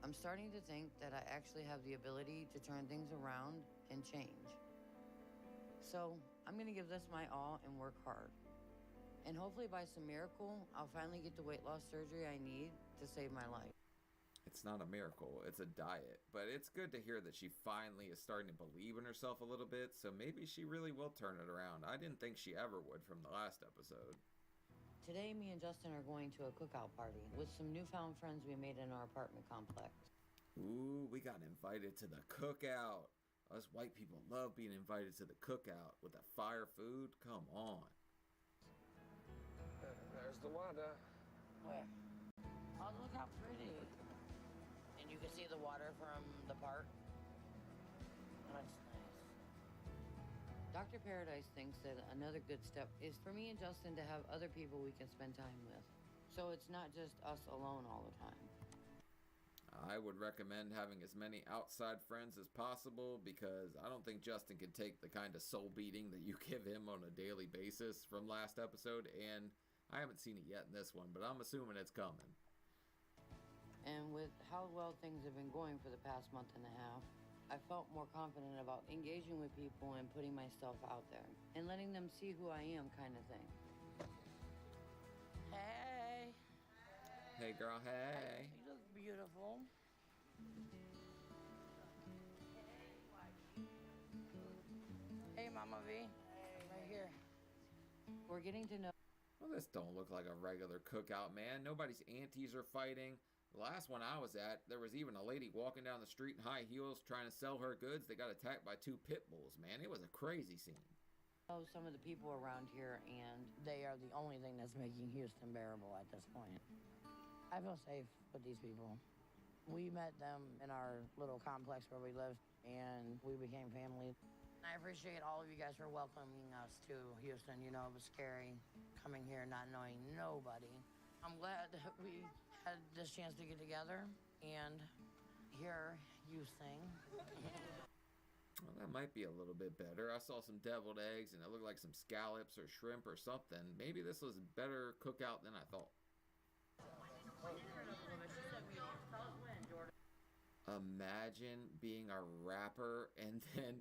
I'm starting to think that I actually have the ability to turn things around and change. So I'm gonna give this my all and work hard. And hopefully by some miracle, I'll finally get the weight loss surgery I need to save my life. It's not a miracle, it's a diet. But it's good to hear that she finally is starting to believe in herself a little bit, so maybe she really will turn it around. I didn't think she ever would from the last episode. Today, me and Justin are going to a cookout party with some newfound friends we made in our apartment complex. Ooh, we got invited to the cookout. Us white people love being invited to the cookout with the fire food. Come on. There's the water. Where? Oh, look how pretty. And you can see the water from the park. That's nice. Dr. Paradise thinks that another good step is for me and Justin to have other people we can spend time with. So it's not just us alone all the time. I would recommend having as many outside friends as possible because I don't think Justin can take the kind of soul beating that you give him on a daily basis from last episode, and I haven't seen it yet in this one, but I'm assuming it's coming. And with how well things have been going for the past month and a half, I felt more confident about engaging with people and putting myself out there and letting them see who I am, kind of thing. Hey. Hey girl, hey. You look beautiful. Hey, Mama V. Right here. We're getting to know. Well, this don't look like a regular cookout, man. Nobody's aunties are fighting. The last one I was at, there was even a lady walking down the street in high heels trying to sell her goods. They got attacked by 2 pit bulls, man. It was a crazy scene. Some of the people around here, and they are the only thing that's making Houston bearable at this point. I feel safe with these people. We met them in our little complex where we lived, and we became family. I appreciate all of you guys for welcoming us to Houston. You know, it was scary coming here not knowing nobody. I'm glad that we had this chance to get together and hear you sing. Well, that might be a little bit better. I saw some deviled eggs and it looked like some scallops or shrimp or something. Maybe this was a better cookout than I thought. Imagine being a rapper and then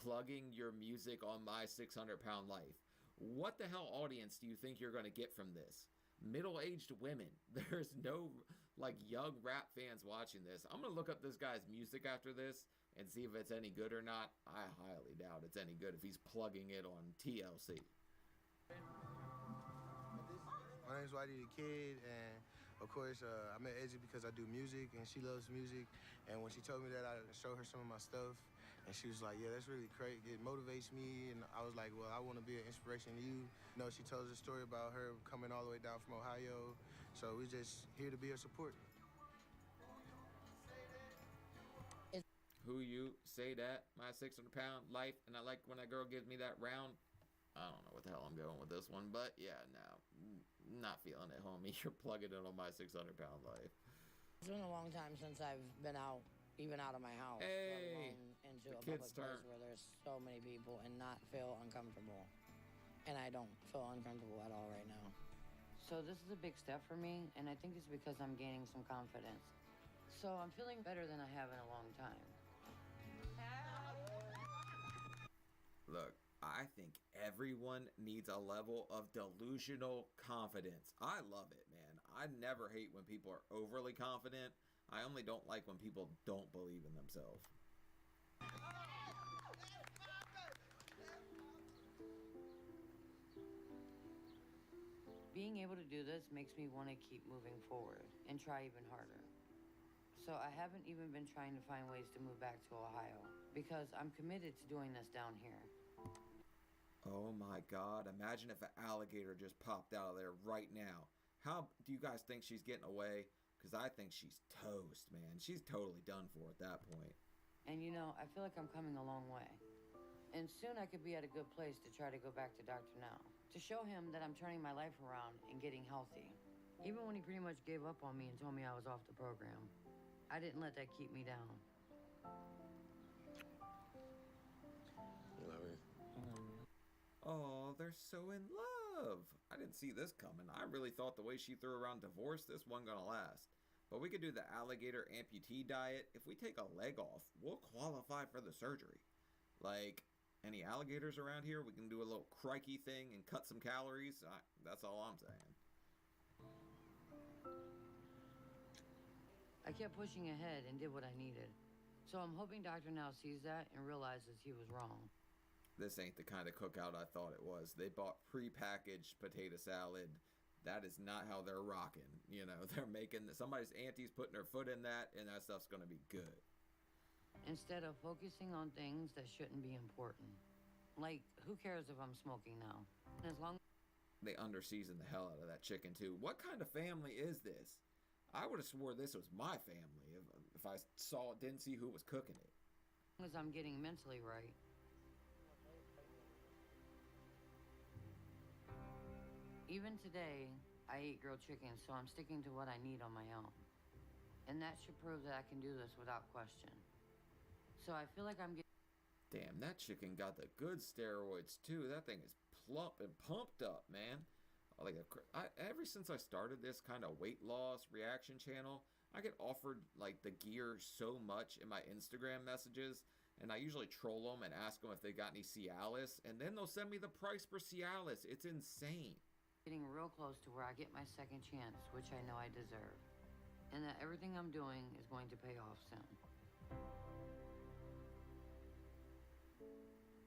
plugging your music on My 600-Pound Life. What the hell audience do you think you're going to get from this? Middle-aged women. There's no like young rap fans watching this. I'm going to look up this guy's music after this and see if it's any good or not. I highly doubt it's any good if he's plugging it on TLC. My name's Whitey the Kid, and of course, I met Edgy because I do music, and she loves music. And when she told me that, I showed her some of my stuff, and she was like, yeah, that's really great. It motivates me, and I was like, well, I want to be an inspiration to you. You know, she tells a story about her coming all the way down from Ohio, so we're just here to be her support. Who you say that? My 600-pound life, and I like when that girl gives me that round. I don't know what the hell I'm going with this one, but yeah, no, not feeling it, homie. You're plugging it on My 600-Pound Life. It's been a long time since I've been out, even out of my house, hey, into a public place where there's so many people and not feel uncomfortable. And I don't feel uncomfortable at all right now. So this is a big step for me, and I think it's because I'm gaining some confidence. So I'm feeling better than I have in a long time. Look, I think everyone needs a level of delusional confidence. I love it, man. I never hate when people are overly confident. I only don't like when people don't believe in themselves. Being able to do this makes me want to keep moving forward and try even harder. So I haven't even been trying to find ways to move back to Ohio because I'm committed to doing this down here. Oh my God, imagine if an alligator just popped out of there right now. How do you guys think she's getting away? Because I think she's toast, man. She's totally done for at that point. And you know, I feel like I'm coming a long way. And soon I could be at a good place to try to go back to Dr. Now, to show him that I'm turning my life around and getting healthy. Even when he pretty much gave up on me and told me I was off the program, I didn't let that keep me down. Love it. Oh, they're so in love. I didn't see this coming. I really thought the way she threw around divorce, this wasn't gonna last. But we could do the alligator amputee diet. If we take a leg off, we'll qualify for the surgery. Like, any alligators around here, we can do a little crikey thing and cut some calories. That's all I'm saying. I kept pushing ahead and did what I needed. So I'm hoping Doctor now sees that and realizes he was wrong. This ain't the kind of cookout I thought it was. They bought pre-packaged potato salad. That is not how they're rocking. You know, they're making, somebody's auntie's putting her foot in that, and that stuff's gonna be good. Instead of focusing on things that shouldn't be important. Like, who cares if I'm smoking now? As long They under-seasoned the hell out of that chicken too. What kind of family is this? I would have swore this was my family if I didn't see who was cooking it. as I'm getting mentally right. Even today, I eat grilled chicken, so I'm sticking to what I need on my own. And that should prove that I can do this without question. So I feel like I'm getting... Damn, that chicken got the good steroids too. That thing is plump and pumped up, man. Ever since I started this kind of weight loss reaction channel, I get offered like the gear so much in my Instagram messages, and I usually troll them and ask them if they got any Cialis, and then they'll send me the price for Cialis. It's insane. Getting real close to where I get my second chance, which I know I deserve. And that everything I'm doing is going to pay off soon.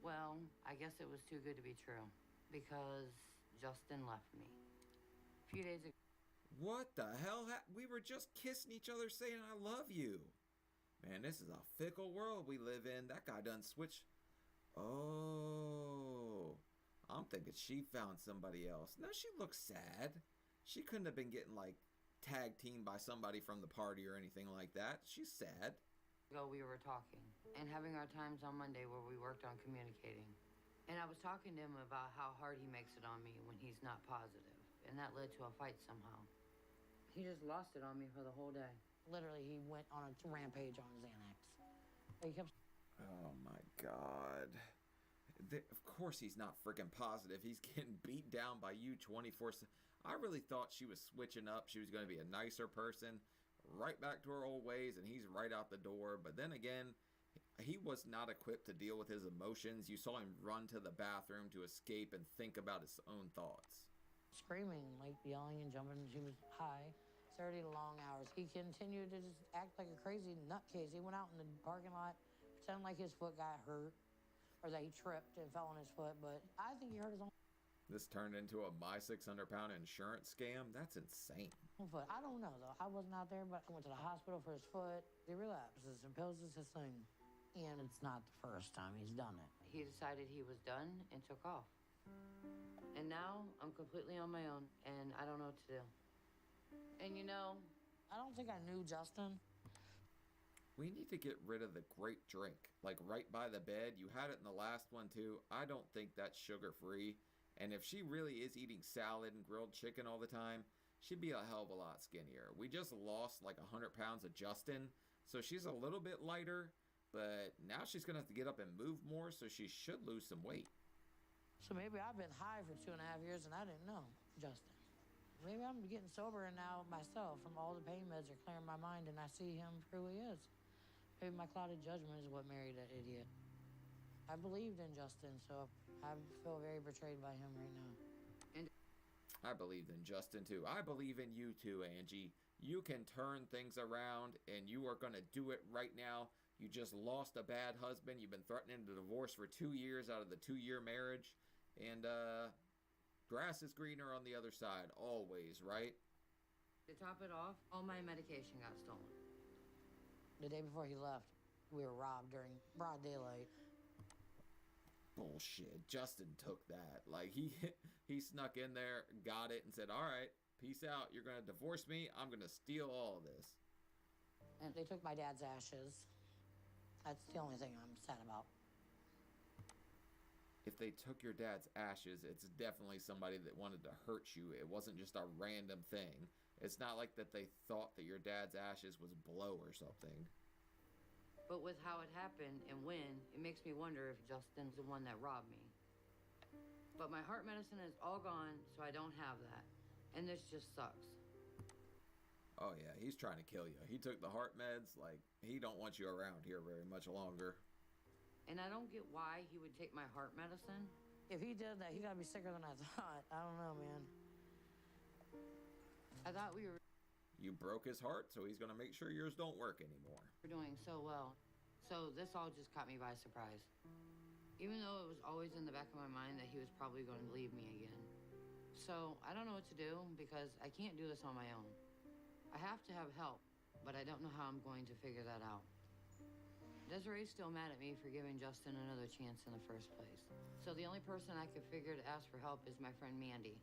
Well, I guess it was too good to be true, because Justin left me. A few days ago. What the hell? We were just kissing each other saying I love you. Man, this is a fickle world we live in. That guy done switched. Oh, I'm thinking she found somebody else. No, she looks sad. She couldn't have been getting like tag teamed by somebody from the party or anything like that. She's sad. We were talking and having our times on Monday where we worked on communicating. And I was talking to him about how hard he makes it on me when he's not positive. And that led to a fight somehow. He just lost it on me for the whole day. Literally, he went on a rampage on Xanax. He kept... Oh my God. Of course he's not freaking positive. He's getting beat down by you 24/7. I really thought she was switching up. She was going to be a nicer person. Right back to her old ways, and he's right out the door. But then again, he was not equipped to deal with his emotions. You saw him run to the bathroom to escape and think about his own thoughts. Screaming, like yelling and jumping. She was high. 30 long hours. He continued to just act like a crazy nutcase. He went out in the parking lot, pretending like his foot got hurt, or that he tripped and fell on his foot, but I think he hurt his own This turned into a my 600-pound insurance scam? That's insane. foot. I don't know, though. I wasn't out there, but I went to the hospital for his foot. He relapses and pills is his thing. And it's not the first time he's done it. He decided he was done and took off. And now I'm completely on my own, and I don't know what to do. And you know, I don't think I knew Justin. We need to get rid of the grape drink, like right by the bed. You had it in the last one too. I don't think that's sugar-free. And if she really is eating salad and grilled chicken all the time, she'd be a hell of a lot skinnier. We just lost like 100 pounds of Justin, so she's a little bit lighter, but now she's gonna have to get up and move more, so she should lose some weight. So maybe I've been high for 2.5 years and I didn't know Justin. Maybe I'm getting sober and now myself from all the pain meds are clearing my mind and I see him for who he is. Maybe my clouded judgment is what married that idiot. I believed in Justin, so I feel very betrayed by him right now. And I believed in Justin too. I believe in you too, Angie. You can turn things around and you are gonna do it right now. You just lost a bad husband. You've been threatening to divorce for 2 years out of the 2-year marriage. And grass is greener on the other side, always, right? to top it off, all my medication got stolen. The day before he left, we were robbed during broad daylight. Bullshit. Justin took that. Like, he snuck in there, got it, and said, all right, peace out. You're going to divorce me. I'm going to steal all of this. And they took my dad's ashes. That's the only thing I'm sad about. If they took your dad's ashes, it's definitely somebody that wanted to hurt you. It wasn't just a random thing. It's not like that they thought that your dad's ashes was blow or something. But with how it happened and when, it makes me wonder if Justin's the one that robbed me. But my heart medicine is all gone, so I don't have that. And this just sucks. Oh yeah, he's trying to kill you. He took the heart meds, like, he don't want you around here very much longer. And I don't get why he would take my heart medicine. If he did that, he gotta be sicker than I thought. I don't know, man. I thought we were... You broke his heart, so he's gonna make sure yours don't work anymore. We're doing so well. So this all just caught me by surprise. Even though it was always in the back of my mind that he was probably going to leave me again. So I don't know what to do because I can't do this on my own. I have to have help, but I don't know how I'm going to figure that out. Desiree's still mad at me for giving Justin another chance in the first place. So the only person I could figure to ask for help is my friend Mandy.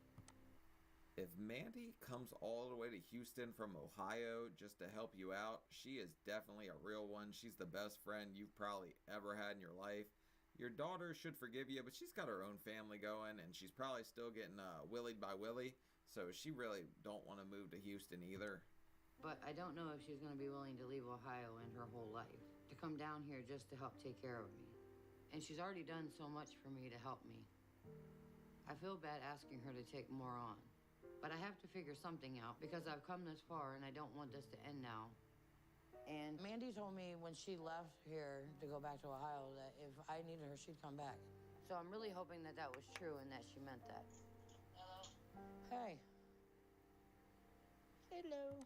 If Mandy comes all the way to Houston from Ohio just to help you out, she is definitely a real one. She's the best friend you've probably ever had in your life. Your daughter should forgive you, but she's got her own family going, and she's probably still getting willied by Willie, so she really don't want to move to Houston either. But I don't know if she's going to be willing to leave Ohio and her whole life to come down here just to help take care of me. And she's already done so much for me to help me. I feel bad asking her to take more on. But I have to figure something out because I've come this far and I don't want this to end now. And Mandy told me when she left here to go back to Ohio that if I needed her, she'd come back. So I'm really hoping that that was true and that she meant that. Hello? Hey. Hello.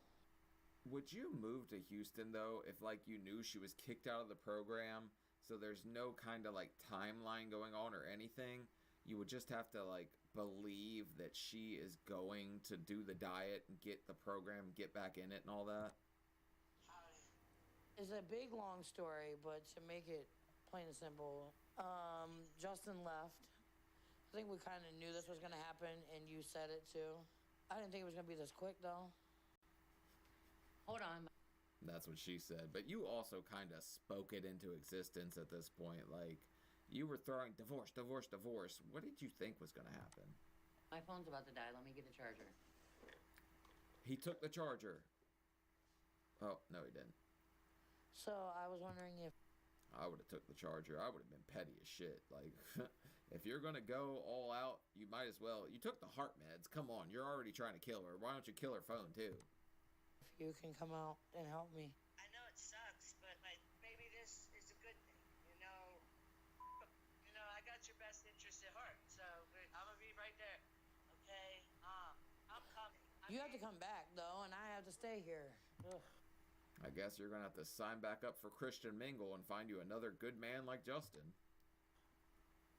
Would you move to Houston, though, if, like, you knew she was kicked out of the program, so there's no kind of, like, timeline going on or anything? You would just have to, like, believe that she is going to do the diet and get the program, get back in it and all that? It's a big, long story, but to make it plain and simple, Justin left. I think we kind of knew this was going to happen, and you said it, too. I didn't think it was going to be this quick, though. Hold on. That's what she said. But you also kind of spoke it into existence at this point. Like, you were throwing divorce, divorce, divorce. What did you think was going to happen? My phone's about to die. Let me get a charger. He took the charger. Oh, no, he didn't. So I was wondering if... I would have took the charger. I would have been petty as shit. Like, if you're going to go all out, you might as well. You took the heart meds. Come on, you're already trying to kill her. Why don't you kill her phone, too? If you can come out and help me. I know it sucks, but like maybe this is a good thing. I got your best interest at heart, so I'm gonna be right there. Okay, I'm coming. You have to come back though, and I have to stay here. Ugh. I guess you're gonna have to sign back up for Christian Mingle and find you another good man like Justin.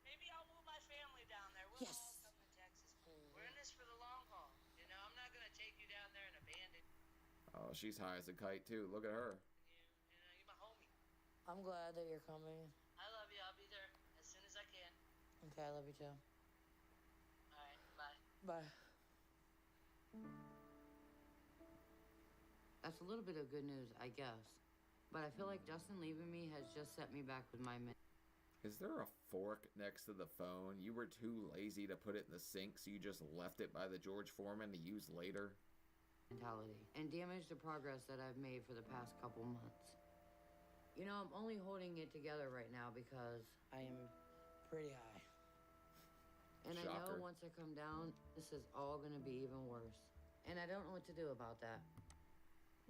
Maybe I'll move my family down there. We'll all come to Texas. We're in this for the long haul. I'm not gonna take you down there and abandon. Oh, she's high as a kite too. Look at her. You're my homie. I'm glad that you're coming. I love you. I'll be there as soon as I can. Okay, I love you too. All right, bye. Bye. That's a little bit of good news, I guess. But I feel like Justin leaving me has just set me back with my Is there a fork next to the phone? You were too lazy to put it in the sink, so you just left it by the George Foreman to use later? mentality and damage the progress that I've made for the past couple months. I'm only holding it together right now because I am pretty high. And Shocker. I know once I come down, this is all going to be even worse. And I don't know what to do about that.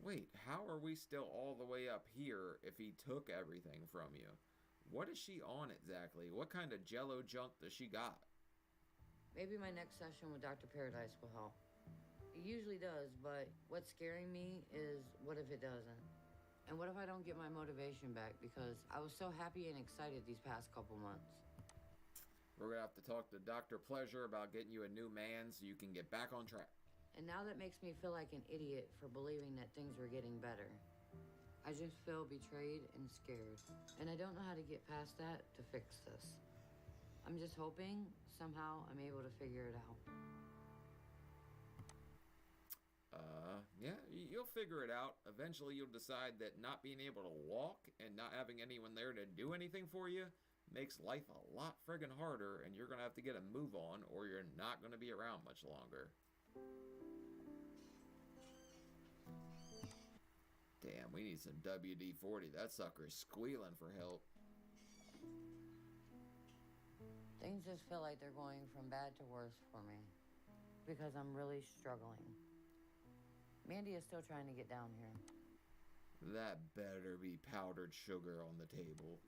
Wait, how are we still all the way up here if he took everything from you? What is she on exactly? What kind of jello junk does she got? Maybe my next session with Dr. Paradise will help. It usually does, but what's scaring me is what if it doesn't? And what if I don't get my motivation back because I was so happy and excited these past couple months? We're gonna have to talk to Dr. Pleasure about getting you a new man so you can get back on track. And now that makes me feel like an idiot for believing that things were getting better. I just feel betrayed and scared. And I don't know how to get past that to fix this. I'm just hoping somehow I'm able to figure it out. Yeah, you'll figure it out. Eventually you'll decide that not being able to walk and not having anyone there to do anything for you makes life a lot friggin' harder, and you're gonna have to get a move on or you're not gonna be around much longer. Damn, we need some WD-40. That sucker is squealing for help. Things just feel like they're going from bad to worse for me because I'm really struggling. Mandy is still trying to get down here. That better be powdered sugar on the table.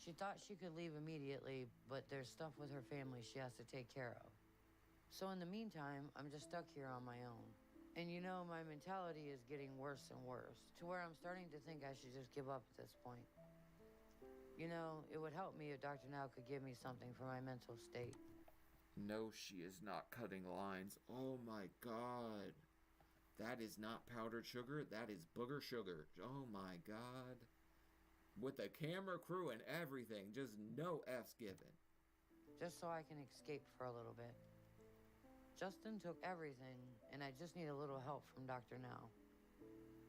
She thought she could leave immediately, but there's stuff with her family she has to take care of. So in the meantime, I'm just stuck here on my own. And you know, my mentality is getting worse and worse, to where I'm starting to think I should just give up at this point. You know, it would help me if Dr. Now could give me something for my mental state. No, she is not cutting lines. Oh my god. That is not powdered sugar. That is booger sugar. Oh my god. With the camera crew and everything. Just no F's given. Just so I can escape for a little bit. Justin took everything, and I just need a little help from Dr. Now.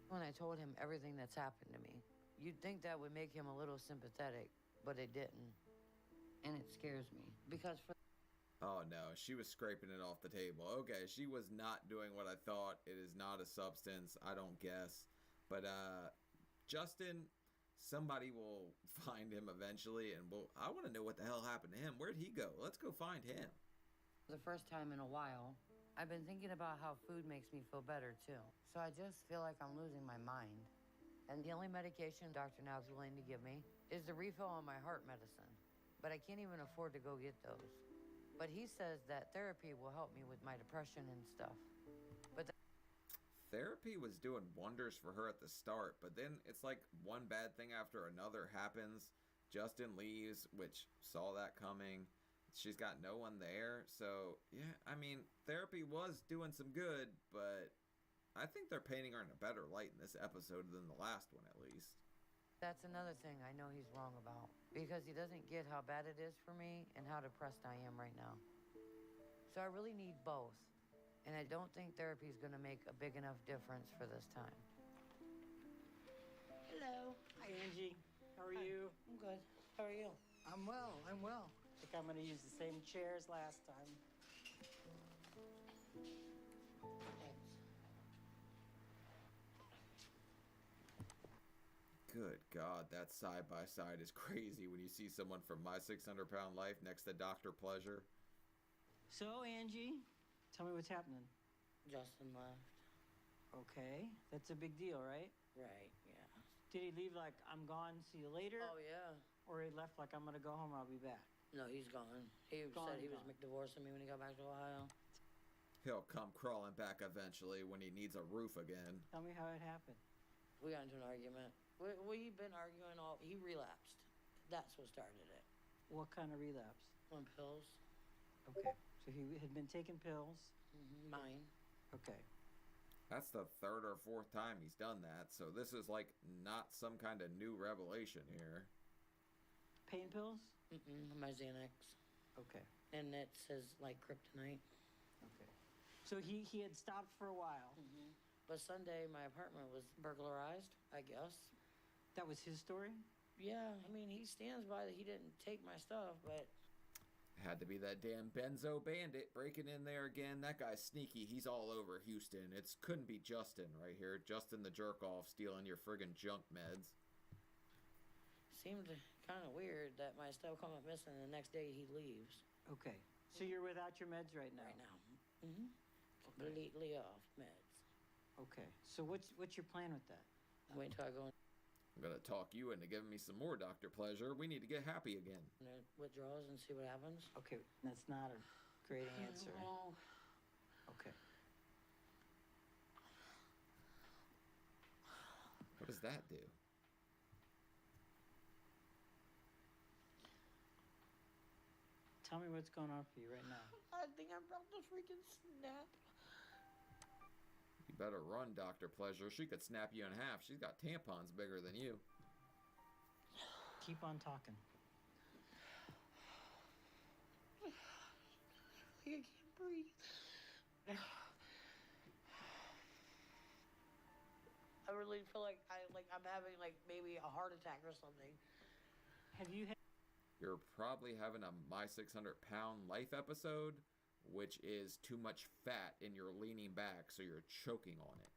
When I told him everything that's happened to me, you'd think that would make him a little sympathetic, but it didn't. And it scares me, because for... Oh no, she was scraping it off the table. Okay, she was not doing what I thought. It is not a substance, I don't guess. But, Justin, somebody will find him eventually, and I want to know what the hell happened to him. Where'd he go? Let's go find him. For the first time in a while, I've been thinking about how food makes me feel better, too. So I just feel like I'm losing my mind. And the only medication Dr. Now's willing to give me is the refill on my heart medicine. But I can't even afford to go get those. But he says that therapy will help me with my depression and stuff. But Therapy was doing wonders for her at the start, but then it's like one bad thing after another happens. Justin leaves, which saw that coming. She's got no one there. So, yeah, I mean, therapy was doing some good, but I think they're painting her in a better light in this episode than the last one, at least. that's another thing I know he's wrong about. Because he doesn't get how bad it is for me and how depressed I am right now. So I really need both. And I don't think therapy is going to make a big enough difference for this time. Hello. Hi, Angie. How are you? I'm good. How are you? I'm well. I'm well. I think I'm going to use the same chair as last time. Good God, that side-by-side is crazy when you see someone from My 600-Pound Life next to Dr. Pleasure. So, Angie, tell me what's happening. Justin left. Okay, that's a big deal, right? Right, yeah. Did he leave like, I'm gone, see you later? Oh, yeah. Or he left like, I'm going to go home, I'll be back? No, he's gone. He said he was divorcing me when he got back to Ohio. He'll come crawling back eventually when he needs a roof again. Tell me how it happened. We got into an argument. We've been arguing all... He relapsed. That's what started it. What kind of relapse? On pills. Okay. So he had been taking pills? Mm-hmm. Mine. Okay. That's the third or fourth time he's done that, so this is like not some kind of new revelation here. Pain pills? Mm-mm, my Xanax. Okay. And it says like kryptonite. Okay. So he had stopped for a while. Mm-hmm. But Sunday my apartment was burglarized, I guess. That was his story? Yeah, I mean, he stands by that he didn't take my stuff, but... Had to be that damn Benzo bandit breaking in there again. That guy's sneaky. He's all over Houston. It couldn't be Justin right here. Justin the jerk-off stealing your friggin' junk meds. Seemed kind of weird that my stuff come up missing and the next day he leaves. Okay. So you're without your meds right now? Right now. Mm-hmm. Completely off meds. Okay. So what's your plan with that? Wait till I go I'm gonna talk you into giving me some more Dr. Pleasure. We need to get happy again. in withdrawals and see what happens. Okay, that's not a great answer. No. Okay. What does that do? Tell me what's going on for you right now. I think I'm about to freaking snap. You better run, Dr. Pleasure. She could snap you in half. She's got tampons bigger than you. Keep on talking. I can't breathe. I really feel like I'm having like maybe a heart attack or something. Have you had... You're probably having a My 600-Pound Life episode, which is too much fat and you're leaning back, so you're choking on it.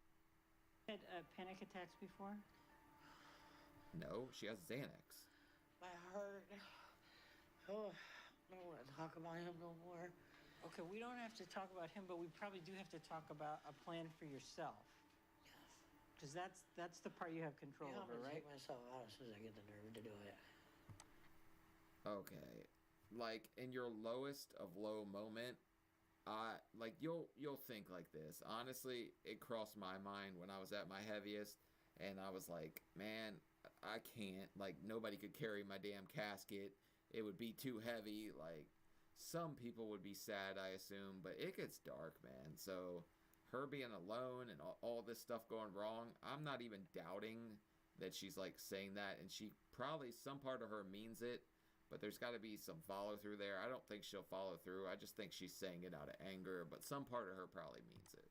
Had panic attacks before? No, she has Xanax. My heart. Oh, I don't want to talk about him no more. Okay, we don't have to talk about him, but we probably do have to talk about a plan for yourself. Yes. Because that's the part you have control I'm over, gonna right? take myself out as soon as I get the nerve to do it. Okay. Like, in your lowest of low moment, Like you'll think like this. Honestly, it crossed my mind when I was at my heaviest, and I was like, man, I can't. Like, nobody could carry my damn casket. It would be too heavy. Like, some people would be sad, I assume, but it gets dark, man. So her being alone and all this stuff going wrong, I'm not even doubting that she's like saying that, and she probably, some part of her means it, but there's got to be some follow through there. I don't think she'll follow through. I just think she's saying it out of anger, but some part of her probably means it.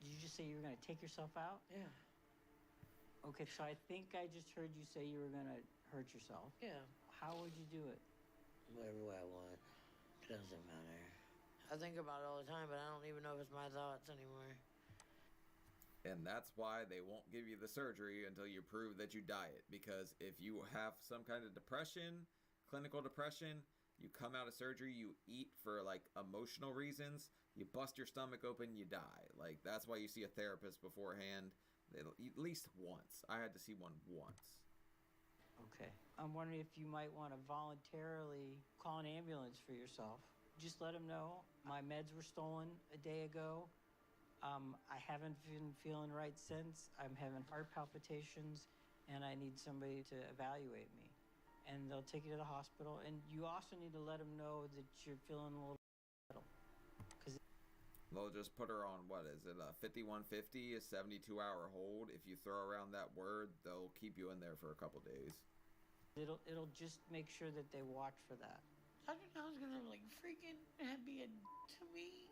Did you just say you were going to take yourself out? Yeah. Okay, so I think I just heard you say you were going to hurt yourself. Yeah. How would you do it? Whatever way I want. Doesn't matter. I think about it all the time, but I don't even know if it's my thoughts anymore. And that's why they won't give you the surgery until you prove that you diet. Because if you have some kind of depression, clinical depression, you come out of surgery, you eat for like emotional reasons, you bust your stomach open, you die. Like, that's why you see a therapist beforehand, at least once. I had to see one once. Okay. I'm wondering if you might want to voluntarily call an ambulance for yourself. Just let them know my meds were stolen a day ago. I haven't been feeling right since. I'm having heart palpitations, and I need somebody to evaluate me. And they'll take you to the hospital. And you also need to let them know that you're feeling a little. They'll just put her on, what is it, 5150, a 72-hour hold. If you throw around that word, they'll keep you in there for a couple days. It'll just make sure that they watch for that. I thought I was gonna like freaking be a to me.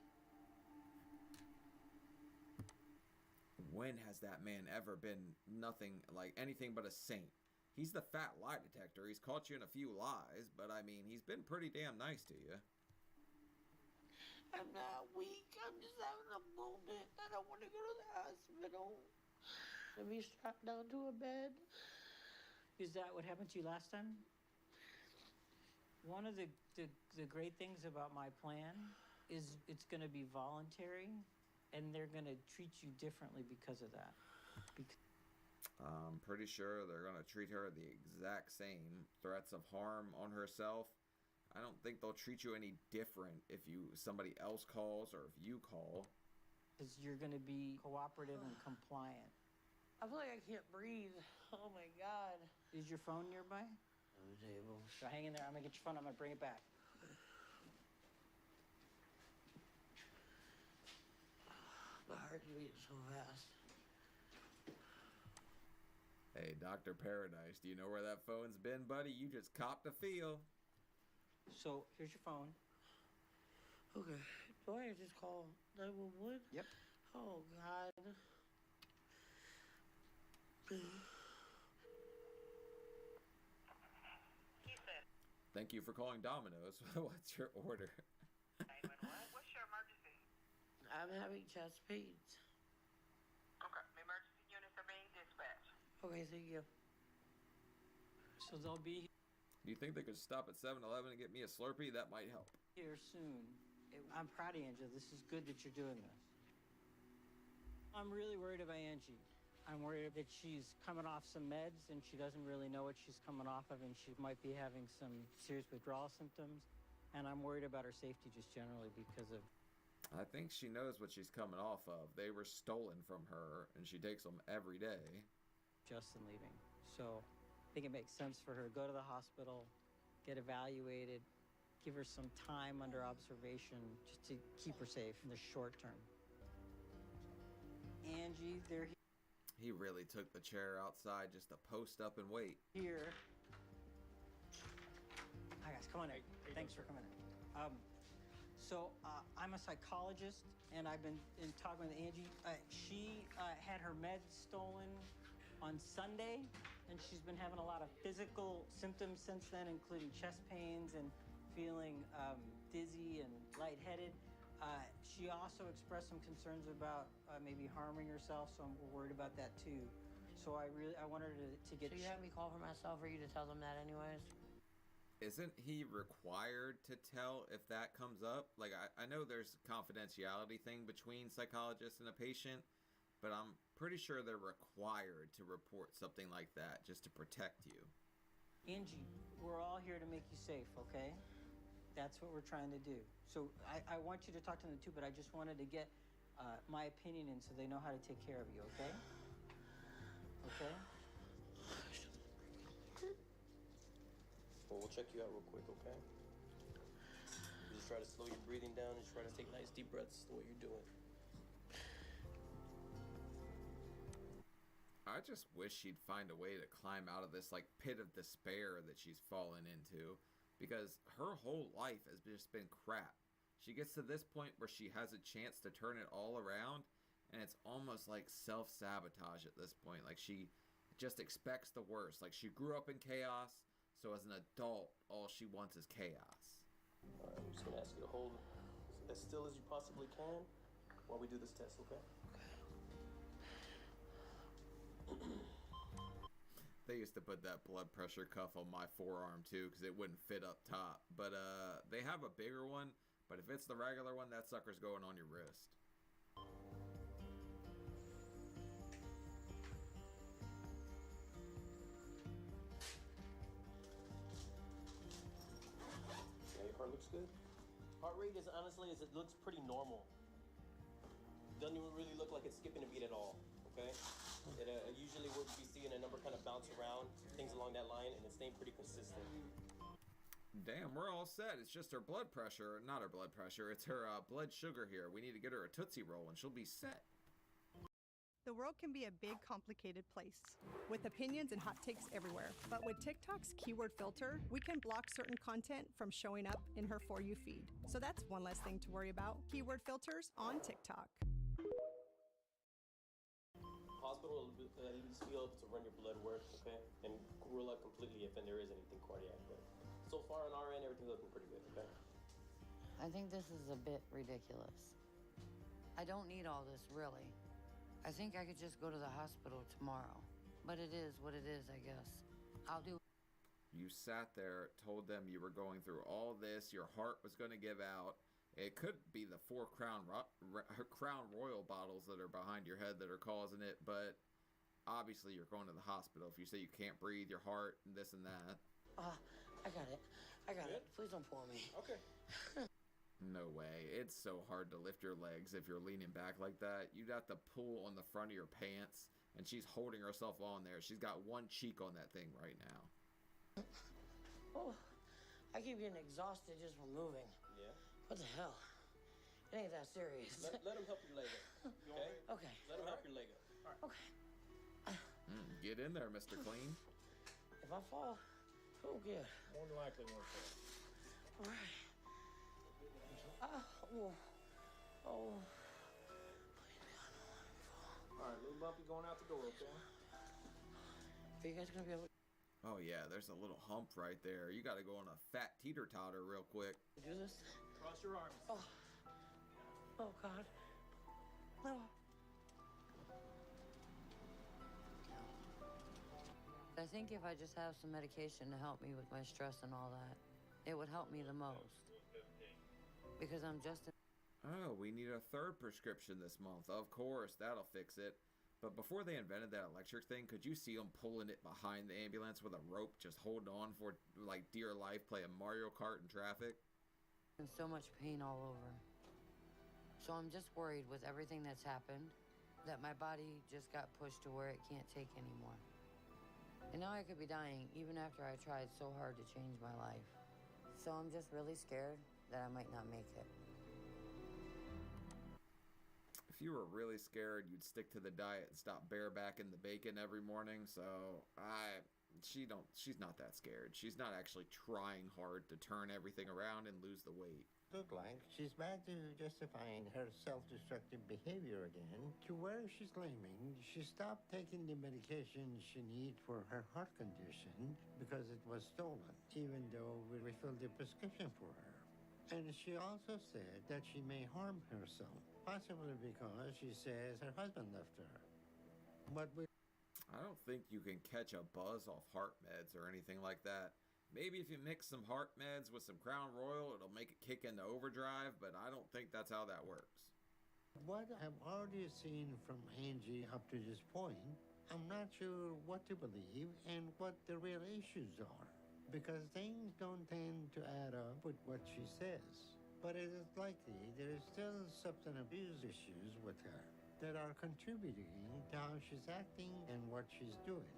When has that man ever been nothing like anything but a saint? He's the fat lie detector. He's caught you in a few lies, but I mean, he's been pretty damn nice to you. I'm not weak. I'm just having a moment. I don't want to go to the hospital. Let me strapped down to a bed. Is that what happened to you last time? One of the great things about my plan is it's going to be voluntary, and they're going to treat you differently because of that. I'm pretty sure they're going to treat her the exact same. Threats of harm on herself. I don't think they'll treat you any different if somebody else calls or if you call. Because you're going to be cooperative and compliant. I feel like I can't breathe. Oh my God. Is your phone nearby? I was able. So hang in there. I'm going to get your phone. I'm going to bring it back. My heart's beating so fast. Hey, Dr. Paradise, do you know where that phone's been, buddy? You just copped a feel. So, here's your phone. Okay. Do I just call 911? Yep. Oh, God. Thank you for calling Domino's. What's your order? 911. What's your emergency? I'm having chest pains. Okay. Emergency units are being dispatched. Okay, thank you. So they'll be Do you think they could stop at 7-Eleven and get me a Slurpee? That might help. here soon. I'm proud of Angela. This is good that you're doing this. I'm really worried about Angie. I'm worried that she's coming off some meds and she doesn't really know what she's coming off of, and she might be having some serious withdrawal symptoms. And I'm worried about her safety just generally because of... I think she knows what she's coming off of. They were stolen from her, and she takes them every day. Justin leaving. So I think it makes sense for her to go to the hospital, get evaluated, give her some time under observation just to keep her safe in the short term. Angie, they're He really took the chair outside just to post up and wait. here. Hi guys, come on in. Thanks for coming in. I'm a psychologist, and I've been talking with Angie. She had her meds stolen on Sunday, and she's been having a lot of physical symptoms since then, including chest pains and feeling dizzy and lightheaded. She also expressed some concerns about maybe harming herself, so I'm worried about that too. So I wanted her to get... So you have me call for myself, or you to tell them that anyways? Isn't he required to tell if that comes up? Like, I know there's a confidentiality thing between psychologists and a patient, but I'm pretty sure they're required to report something like that just to protect you. Angie, we're all here to make you safe, okay? That's what we're trying to do. So I want you to talk to them too, but I just wanted to get my opinion in so they know how to take care of you, okay? Okay? Well, we'll check you out real quick, okay? Just try to slow your breathing down and try to take nice deep breaths the way you're doing. I just wish she'd find a way to climb out of this like pit of despair that she's fallen into, because her whole life has just been crap. She gets to this point where she has a chance to turn it all around, and it's almost like self-sabotage at this point. Like she just expects the worst. Like she grew up in chaos, so as an adult, all she wants is chaos. All right, I'm just gonna ask you to hold as still as you possibly can while we do this test, okay? They used to put that blood pressure cuff on my forearm too, because it wouldn't fit up top. But they have a bigger one, but if it's the regular one, that sucker's going on your wrist. Yeah, your heart looks good. Heart rate is honestly, it looks pretty normal. Doesn't even really look like it's skipping a beat at all, okay? It usually would be seeing a number kind of bounce around, things along that line, and it's staying pretty consistent. Damn, we're all set. It's just her blood pressure. Not her blood pressure. It's her blood sugar here. We need to get her a Tootsie Roll, and she'll be set. The world can be a big, complicated place with opinions and hot takes everywhere. But with TikTok's keyword filter, we can block certain content from showing up in her For You feed. So that's one less thing to worry about. Keyword filters on TikTok. Hospital will at least be able to run your blood work, okay? And rule out completely if there is anything cardiac. But so far on our end, everything's looking pretty good, okay? I think this is a bit ridiculous. I don't need all this, really. I think I could just go to the hospital tomorrow. But it is what it is, I guess. I'll do. You sat there, told them you were going through all this, your heart was going to give out. It could be the 4 Crown Royal bottles that are behind your head that are causing it, but obviously you're going to the hospital. If you say you can't breathe, your heart, and this and that. I got it. I got it. Please don't pull me. Okay. No way. It's so hard to lift your legs if you're leaning back like that. You'd have to pull on the front of your pants, and she's holding herself on there. She's got one cheek on that thing right now. Oh, I keep getting exhausted just from moving. Yeah. What the hell? It ain't that serious. Let him help your leg up, okay? Okay. Let him help your leg up. All right. Okay. Get in there, Mr. Clean. If I fall, oh, good. More than likely won't fall. All right. Oh. All right, little bumpy going out the door, okay? Are you guys gonna be able to Oh yeah, there's a little hump right there. You gotta go on a fat teeter-totter real quick. do this? Cross your arms. Oh. Oh, God. No. I think if I just have some medication to help me with my stress and all that, it would help me the most. Because I'm just... Oh, we need a 3rd prescription this month. Of course, that'll fix it. But before they invented that electric thing, could you see them pulling it behind the ambulance with a rope, just holding on for, like, dear life, playing Mario Kart in traffic? in so much pain all over. So I'm just worried with everything that's happened that my body just got pushed to where it can't take anymore. And now I could be dying even after I tried so hard to change my life. So I'm just really scared that I might not make it. If you were really scared, you'd stick to the diet and stop barebacking the bacon every morning. So she's not that scared. She's not actually trying hard to turn everything around and lose the weight. Look like she's back to justifying her self-destructive behavior again, to where she's claiming she stopped taking the medication she needs for her heart condition because it was stolen, even though we refilled the prescription for her. And she also said that she may harm herself, possibly because she says her husband left her. But I don't think you can catch a buzz off heart meds or anything like that. Maybe if you mix some heart meds with some Crown Royal, it'll make it kick into overdrive, but I don't think that's how that works. What I've already seen from Angie up to this point, I'm not sure what to believe and what the real issues are. because things don't tend to add up with what she says. But it is likely there is still substance abuse issues with her that are contributing to how she's acting and what she's doing.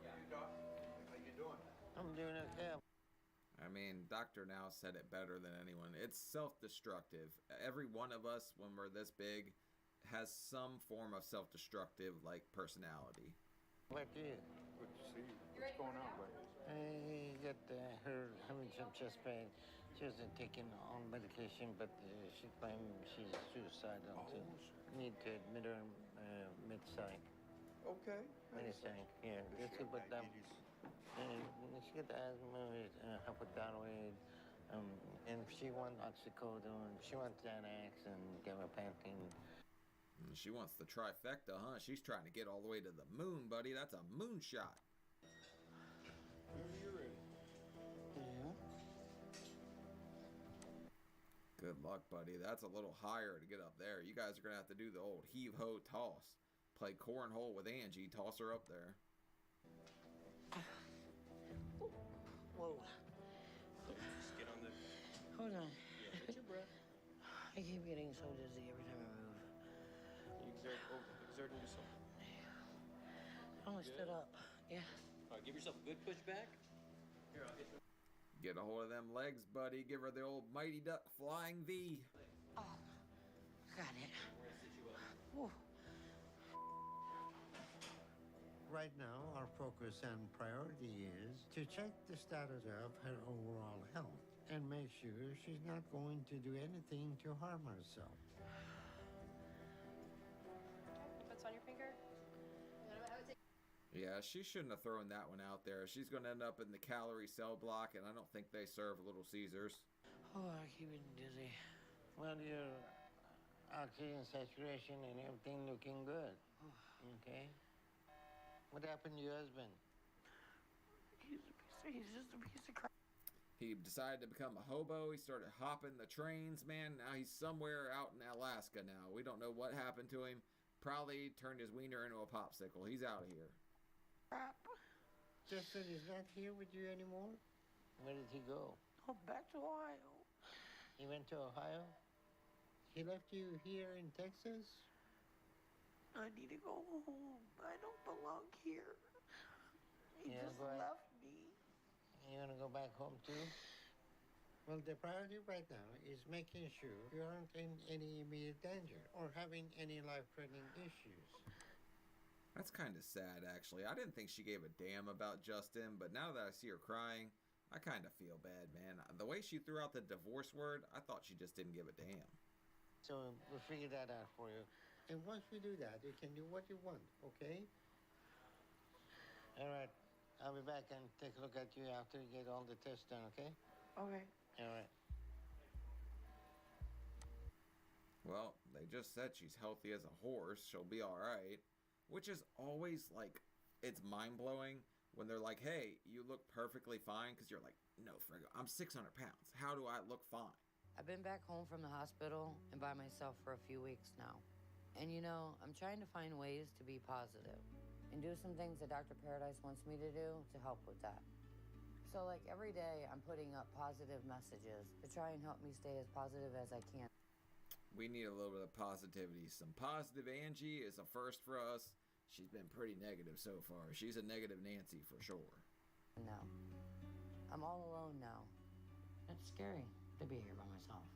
How you doing? I'm doing okay. I mean, Dr. Now said it better than anyone. It's self-destructive. Every one of us, when we're this big, has some form of self-destructive, like, personality. What do you? Good to see you. What's going on, buddy? I got her having some chest pain. She wasn't taking on medication, but she claimed she's suicidal. So need to admit her mid-psych. Okay. Mid-psych, yeah. This is what that. She got asthma, hypothyroid, and she wants oxycodone. She wants Xanax and gabapentin. She wants the trifecta, huh? She's trying to get all the way to the moon, buddy. That's a moonshot. Whenever you're ready. Yeah. Good luck, buddy. That's a little higher to get up there. You guys are going to have to do the old heave-ho toss. Play cornhole with Angie. Toss her up there. Whoa. Just get on the. Hold on. Yeah, get your breath. I keep getting so dizzy every time I move. You exerting yourself. I almost stood up. Yeah. All right, give yourself a good push back. Here, I'll get you. Get a hold of them legs, buddy. Give her the old Mighty Duck flying V. Oh, got it. We're gonna sit you up. Whew. Right now, our focus and priority is to check the status of her overall health and make sure she's not going to do anything to harm herself. What's on your finger? Yeah, she shouldn't have thrown that one out there. She's going to end up in the calorie cell block, and I don't think they serve Little Caesars. Oh, I keep getting dizzy. Well, your oxygen saturation and everything looking good. Okay. What happened to your husband? He's just a piece of crap. He decided to become a hobo. He started hopping the trains, man. Now he's somewhere out in Alaska now. We don't know what happened to him. Probably turned his wiener into a popsicle. He's out of here. Crap. Justin is not here with you anymore? Where did he go? Oh, back to Ohio. He went to Ohio? He left you here in Texas? I need to go home. I don't belong here. He Yeah, just go ahead. left me. You want to go back home too? Well, the priority right now is making sure you aren't in any immediate danger or having any life-threatening issues. That's kind of sad, actually. I didn't think she gave a damn about Justin, but now that I see her crying, I kind of feel bad, man. The way she threw out the divorce word, I thought she just didn't give a damn. So we'll figure that out for you. And once we do that, you can do what you want, okay? All right. I'll be back and take a look at you after you get all the tests done, okay? Okay. All right. Well, they just said she's healthy as a horse. She'll be all right. Which is always, like, it's mind-blowing when they're like, hey, you look perfectly fine, because you're like, no, Frigo, I'm 600 pounds. How do I look fine? I've been back home from the hospital and by myself for a few weeks now. And you know, I'm trying to find ways to be positive and do some things that Dr. Paradise wants me to do to help with that. So like every day I'm putting up positive messages to try and help me stay as positive as I can. We need a little bit of positivity. Some positive Angie is a first for us. She's been pretty negative so far. She's a negative Nancy for sure. No. I'm all alone now. It's scary to be here by myself.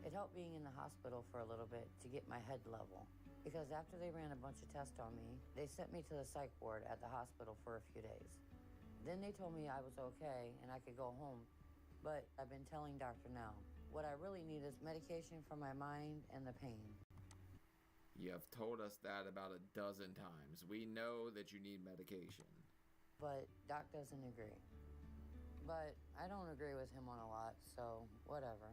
It helped being in the hospital for a little bit to get my head level. Because after they ran a bunch of tests on me, they sent me to the psych ward at the hospital for a few days. Then they told me I was okay and I could go home. But I've been telling Dr. Now, what I really need is medication for my mind and the pain. You've told us that about a dozen times. We know that you need medication. But Doc doesn't agree. But I don't agree with him on a lot, so whatever.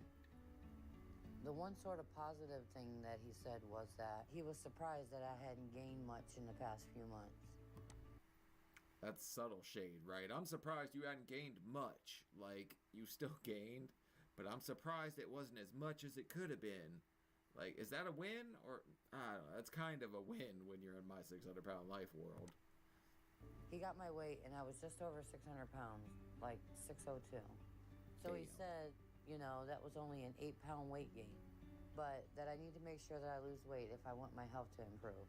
The one sort of positive thing that he said was that he was surprised that I hadn't gained much in the past few months. That's subtle shade, right? I'm surprised you hadn't gained much. Like, you still gained, but I'm surprised it wasn't as much as it could have been. Like, is that a win? Or, I don't know, that's kind of a win when you're in my 600-pound life world. He got my weight, and I was just over 600 pounds, like 602. So he said, you know, that was only an 8-pound weight gain, but that I need to make sure that I lose weight if I want my health to improve.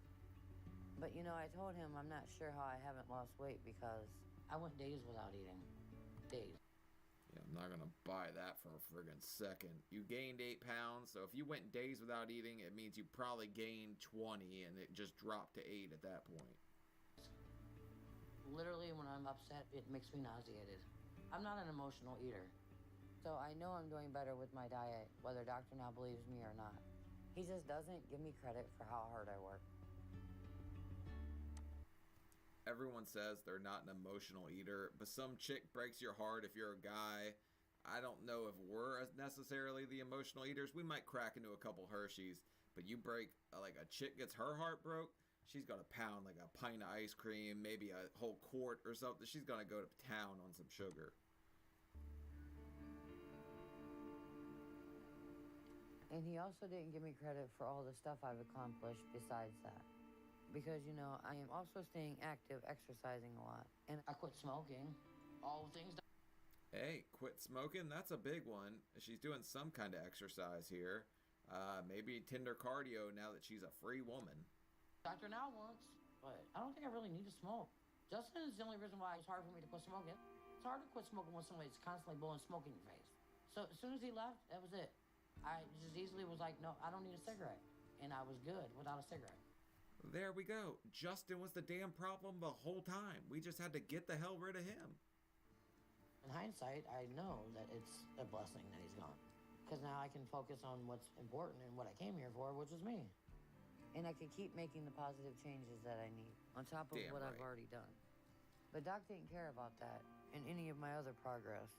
But, you know, I told him I'm not sure how I haven't lost weight because I went days without eating. Days. Yeah, I'm not gonna buy that for a friggin' second. You gained 8 pounds, so if you went days without eating, it means you probably gained 20 and it just dropped to 8 at that point. Literally, when I'm upset, it makes me nauseated. I'm not an emotional eater, so I know I'm doing better with my diet, whether Dr. Now believes me or not. He just doesn't give me credit for how hard I work. Everyone says they're not an emotional eater, but some chick breaks your heart if you're a guy. I don't know if we're necessarily the emotional eaters. We might crack into a couple Hershey's, but you break, like a chick gets her heart broke, she's gonna pound like a pint of ice cream, maybe a whole quart or something. She's gonna go to town on some sugar. And he also didn't give me credit for all the stuff I've accomplished besides that. Because, you know, I am also staying active, exercising a lot. And I quit smoking. All the things. Hey, quit smoking? That's a big one. She's doing some kind of exercise here. Maybe Tinder cardio now that she's a free woman. Dr. Now wants, but I don't think I really need to smoke. Justin is the only reason why it's hard for me to quit smoking. It's hard to quit smoking when somebody's constantly blowing smoke in your face. So as soon as he left, that was it. I just easily was like, no, I don't need a cigarette. And I was good without a cigarette. There we go. Justin was the damn problem the whole time. We just had to get the hell rid of him. In hindsight, I know that it's a blessing that he's gone. Because now I can focus on what's important and what I came here for, which is me. And I can keep making the positive changes that I need, on top of what I've already done. But Doc didn't care about that and any of my other progress,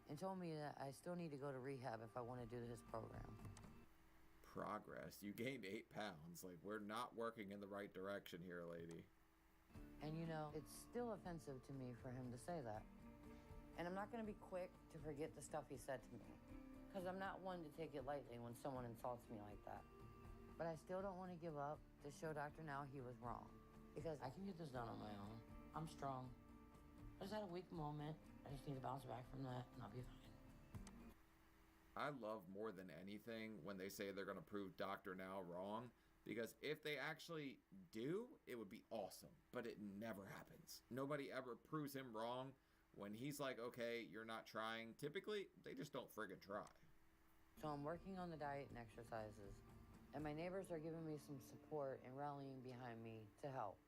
and told me that I still need to go to rehab if I want to do his program. Progress? You gained 8 pounds. Like, we're not working in the right direction here, lady. And you know, it's still offensive to me for him to say that. And I'm not going to be quick to forget the stuff he said to me, because I'm not one to take it lightly when someone insults me like that. But I still don't want to give up to show Dr. Now he was wrong, because I can get this done on my own. I'm strong. I just had a weak moment. I just need to bounce back from that, and I'll be fine. I love more than anything when they say they're going to prove Dr. Now wrong, because if they actually do, it would be awesome, but it never happens. Nobody ever proves him wrong. When he's like, okay, you're not trying, typically, they just don't friggin' try. So I'm working on the diet and exercises, and my neighbors are giving me some support and rallying behind me to help.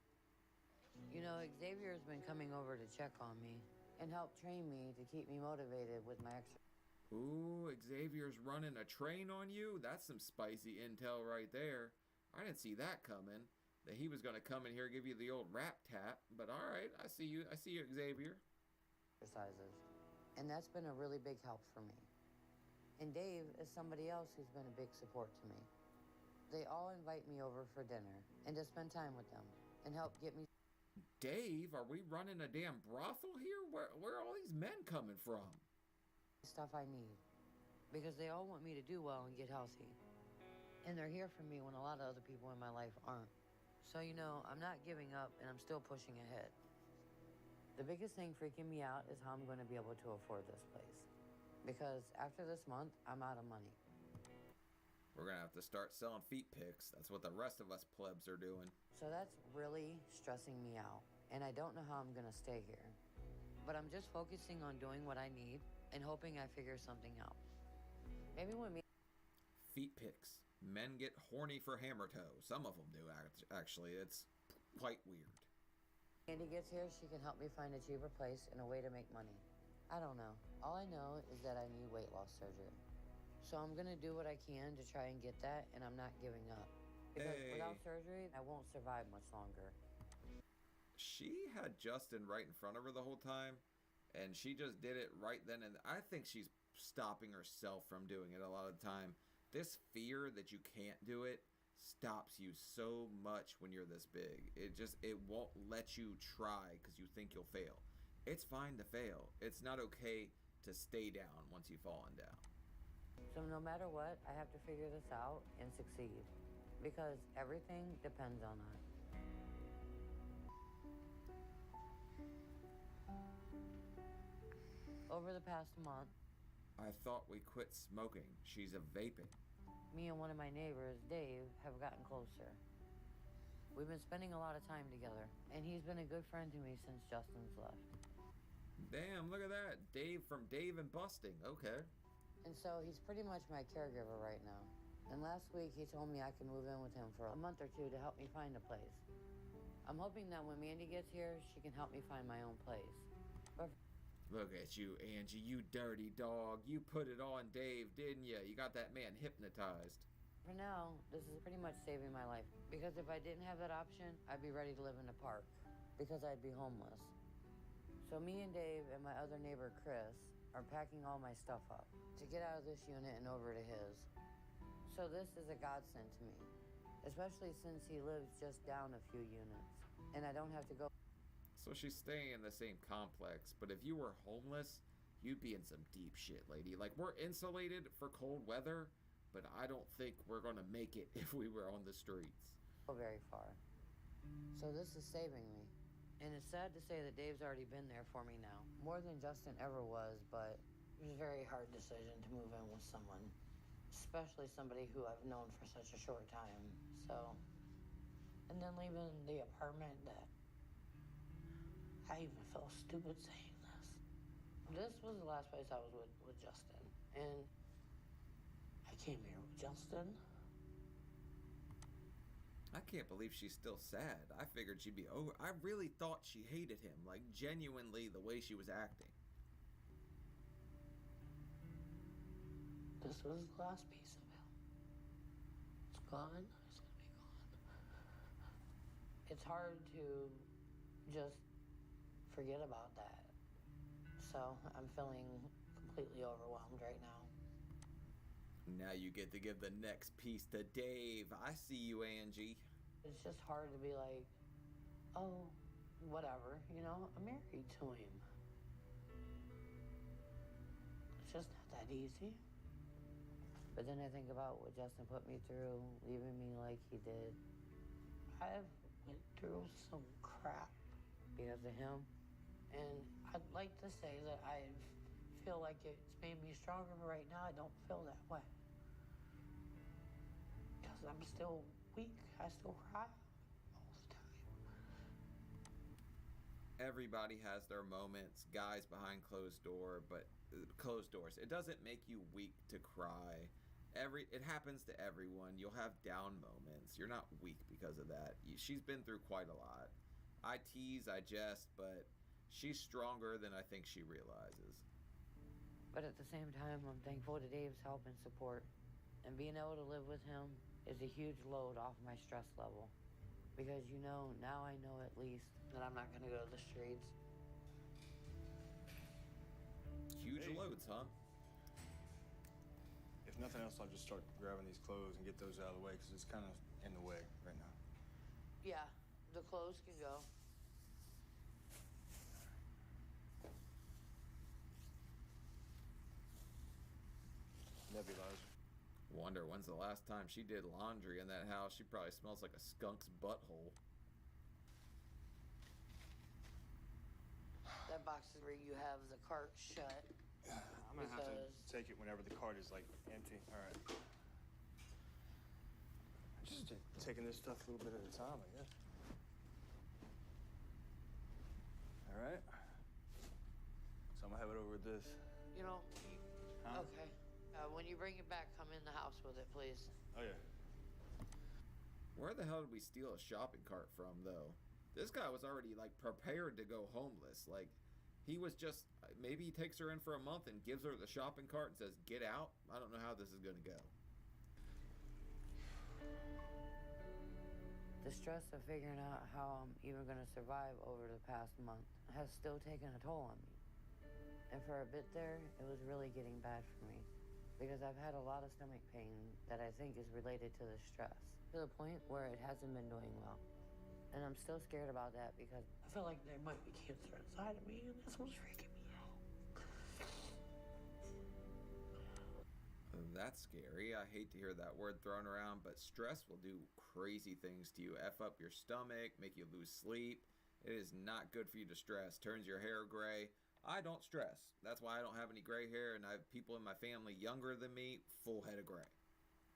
You know, Xavier's been coming over to check on me and help train me to keep me motivated with my exercise. Ooh, Xavier's running a train on you? That's some spicy intel right there. I didn't see that coming. That he was going to come in here and give you the old rap tap. But all right, I see you, Xavier. Exercises. And that's been a really big help for me. And Dave is somebody else who's been a big support to me. They all invite me over for dinner and to spend time with them and help get me. Dave, are we running a damn brothel here? Where are all these men coming from? Stuff I need, because they all want me to do well and get healthy, and they're here for me when a lot of other people in my life aren't. So, you know, I'm not giving up and I'm still pushing ahead. The biggest thing freaking me out is how I'm going to be able to afford this place, because after this month I'm out of money. We're gonna have to start selling feet pics. That's what the rest of us plebs are doing. So that's really stressing me out, and I don't know how I'm gonna stay here, but I'm just focusing on doing what I need and hoping I figure something out. Maybe when me... Feet pics. Men get horny for hammer toe. Some of them do, actually. It's quite weird. Andy gets here, she can help me find a cheaper place and a way to make money. I don't know. All I know is that I need weight loss surgery. So I'm gonna do what I can to try and get that, and I'm not giving up. Because without surgery, I won't survive much longer. She had Justin right in front of her the whole time, and she just did it right then, and I think she's stopping herself from doing it a lot of the time. This fear that you can't do it stops you so much when you're this big. It won't let you try because you think you'll fail. It's fine to fail. It's not okay to stay down once you've fallen down. So no matter what, I have to figure this out and succeed, because everything depends on that. Over the past month, I thought we quit smoking. She's a vaping. me and one of my neighbors, Dave, have gotten closer. We've been spending a lot of time together, and he's been a good friend to me since Justin's left. Damn, look at that. Dave from Dave and Busting. Okay. And so he's pretty much my caregiver right now. And last week he told me I could move in with him for a month or two to help me find a place. I'm hoping that when Mandy gets here, she can help me find my own place. But Look at you, Angie, you dirty dog. You put it on Dave, didn't you? You got that man hypnotized. for now, this is pretty much saving my life. Because if I didn't have that option, I'd be ready to live in a park. Because I'd be homeless. So me and Dave and my other neighbor, Chris, are packing all my stuff up to get out of this unit and over to his. So this is a godsend to me. Especially since he lives just down a few units. And I don't have to go. So she's staying in the same complex, but if you were homeless, you'd be in some deep shit, lady. Like, we're insulated for cold weather, but I don't think we're gonna make it if we were on the streets. Very far. So this is saving me. And it's sad to say that Dave's already been there for me now. More than Justin ever was, but it was a very hard decision to move in with someone. Especially somebody who I've known for such a short time. So, and then leaving the apartment that I even feel stupid saying this. This was the last place I was with Justin. And I came here with Justin. I can't believe she's still sad. I figured she'd be over. I really thought she hated him, like genuinely the way she was acting. This was the last piece of it. It's gone. It's gonna be gone. It's hard to just forget about that. So I'm feeling completely overwhelmed right now. Now you get to give the next piece to Dave. I see you, Angie. It's just hard to be like, oh, whatever, you know, I'm married to him. It's just not that easy. But then I think about what Justin put me through, leaving me like he did. I've went through some crap because of him. And I'd like to say that I feel like it's made me stronger, but right now I don't feel that way. Because I'm still weak. I still cry all the time. Everybody has their moments, guys behind closed doors. It doesn't make you weak to cry. It happens to everyone. You'll have down moments. You're not weak because of that. She's been through quite a lot. I tease, I jest, but she's stronger than I think she realizes. But at the same time, I'm thankful to Dave's help and support. And being able to live with him is a huge load off my stress level. Because, you know, now I know at least that I'm not going to go to the streets. Huge loads, huh? If nothing else, I'll just start grabbing these clothes and get those out of the way because it's kind of in the way right now. Yeah, the clothes can go. Nebulizer. Wonder when's the last time she did laundry in that house. She probably smells like a skunk's butthole. That box is where you have the cart shut. I'm gonna have to take it whenever the cart is like empty. All right. Just taking this stuff a little bit at a time, I guess. All right. So I'm gonna have it over with this. You know, Huh? okay. When you bring it back, come in the house with it, please. Oh yeah. Where the hell did we steal a shopping cart from, though? This guy was already, like, prepared to go homeless. Like, he was just, maybe he takes her in for a month and gives her the shopping cart and says, get out? I don't know how this is going to go. The stress of figuring out how I'm even going to survive over the past month has still taken a toll on me. And for a bit there, it was really getting bad for me. Because I've had a lot of stomach pain that I think is related to the stress. To the point where it hasn't been doing well. And I'm still scared about that because I feel like there might be cancer inside of me, and that's what's freaking me out. That's scary. I hate to hear that word thrown around, but stress will do crazy things to you. F up your stomach, make you lose sleep. It is not good for you to stress. Turns your hair gray. I don't stress. That's why I don't have any gray hair, and I have people in my family younger than me, full head of gray.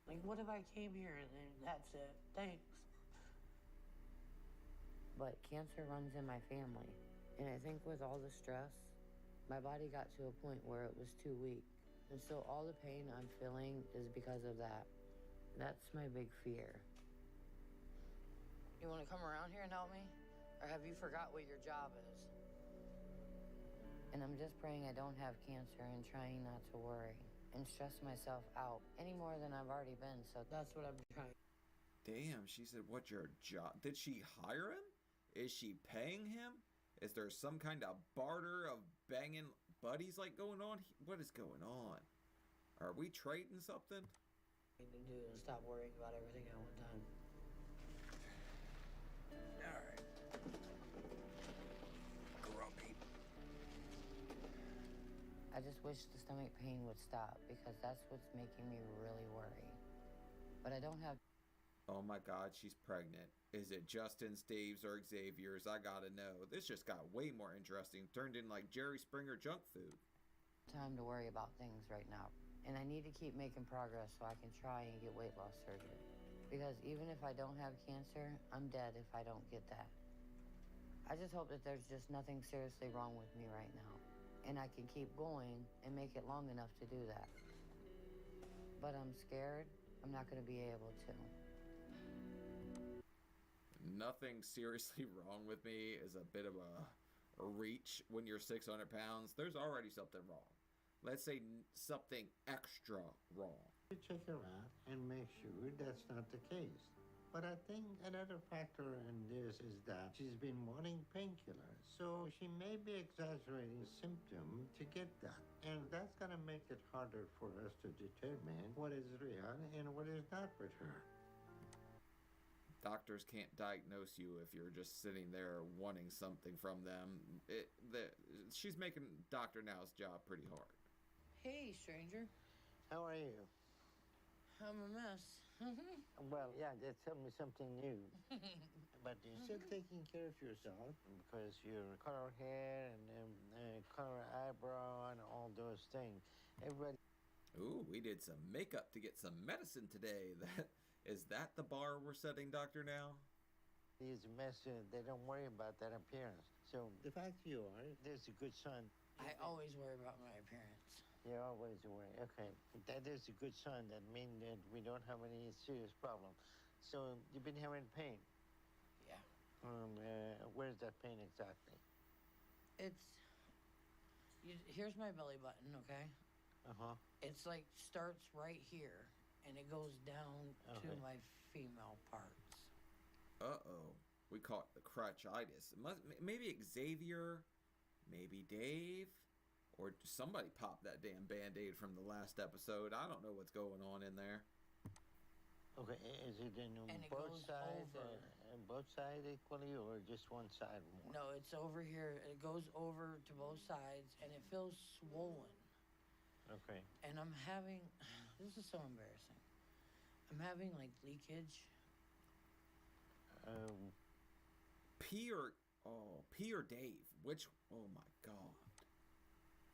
Like, what if I came here and then that's it? Thanks. But cancer runs in my family. And I think with all the stress, my body got to a point where it was too weak. And so all the pain I'm feeling is because of that. That's my big fear. You want to come around here and help me? Or have you forgot what your job is? And I'm just praying I don't have cancer and trying not to worry and stress myself out any more than I've already been, so that's what I'm trying. Damn, she said, what's your job? Did she hire him? Is she paying him? Is there some kind of barter of banging buddies like going on? What is going on? Are we trading something? What I need to do is stop worrying about everything at one time. Alright. Grumpy. I just wish the stomach pain would stop because that's what's making me really worry. But I don't have... Oh my God, she's pregnant. Is it Justin, Steve's, or Xavier's? I gotta know. This just got way more interesting. Turned in like Jerry Springer junk food. Time to worry about things right now. And I need to keep making progress so I can try and get weight loss surgery. Because even if I don't have cancer, I'm dead if I don't get that. I just hope that there's just nothing seriously wrong with me right now. And I can keep going and make it long enough to do that. But I'm scared I'm not gonna be able to. Nothing seriously wrong with me is a bit of a reach when you're 600 pounds. There's already something wrong. Let's say something extra wrong. You check her out and make sure that's not the case. But I think another factor in this is that she's been wanting painkillers, so she may be exaggerating symptoms to get that. And that's gonna make it harder for us to determine what is real and what is not with her. Doctors can't diagnose you if you're just sitting there wanting something from them. She's making Dr. Now's job pretty hard. Hey, stranger. How are you? I'm a mess. Well, yeah, just tell me something new. But you're still taking care of yourself because your color hair and color eyebrow and all those things. Everybody. Ooh, we did some makeup to get some medicine today. Is that the bar we're setting, Doctor Now? Is a mess. They don't worry about that appearance. So the fact you are, there's a good son. I always worry about my appearance. You're always worried. Okay, that is a good sign. That means that we don't have any serious problem. So you've been having pain. Yeah. Where's that pain exactly? Here's my belly button, okay? Uh-huh. It's like starts right here, and it goes down to my female parts. Uh-oh. We call it the crotchitis. Maybe Xavier, maybe Dave, or somebody popped that damn Band-Aid from the last episode. I don't know what's going on in there. Okay, is it in both sides? Both sides equally, or just one side more? No, it's over here. It goes over to both sides, and it feels swollen. Okay. And I'm having, this is so embarrassing. I'm having like leakage. P or Dave? Which, oh my God.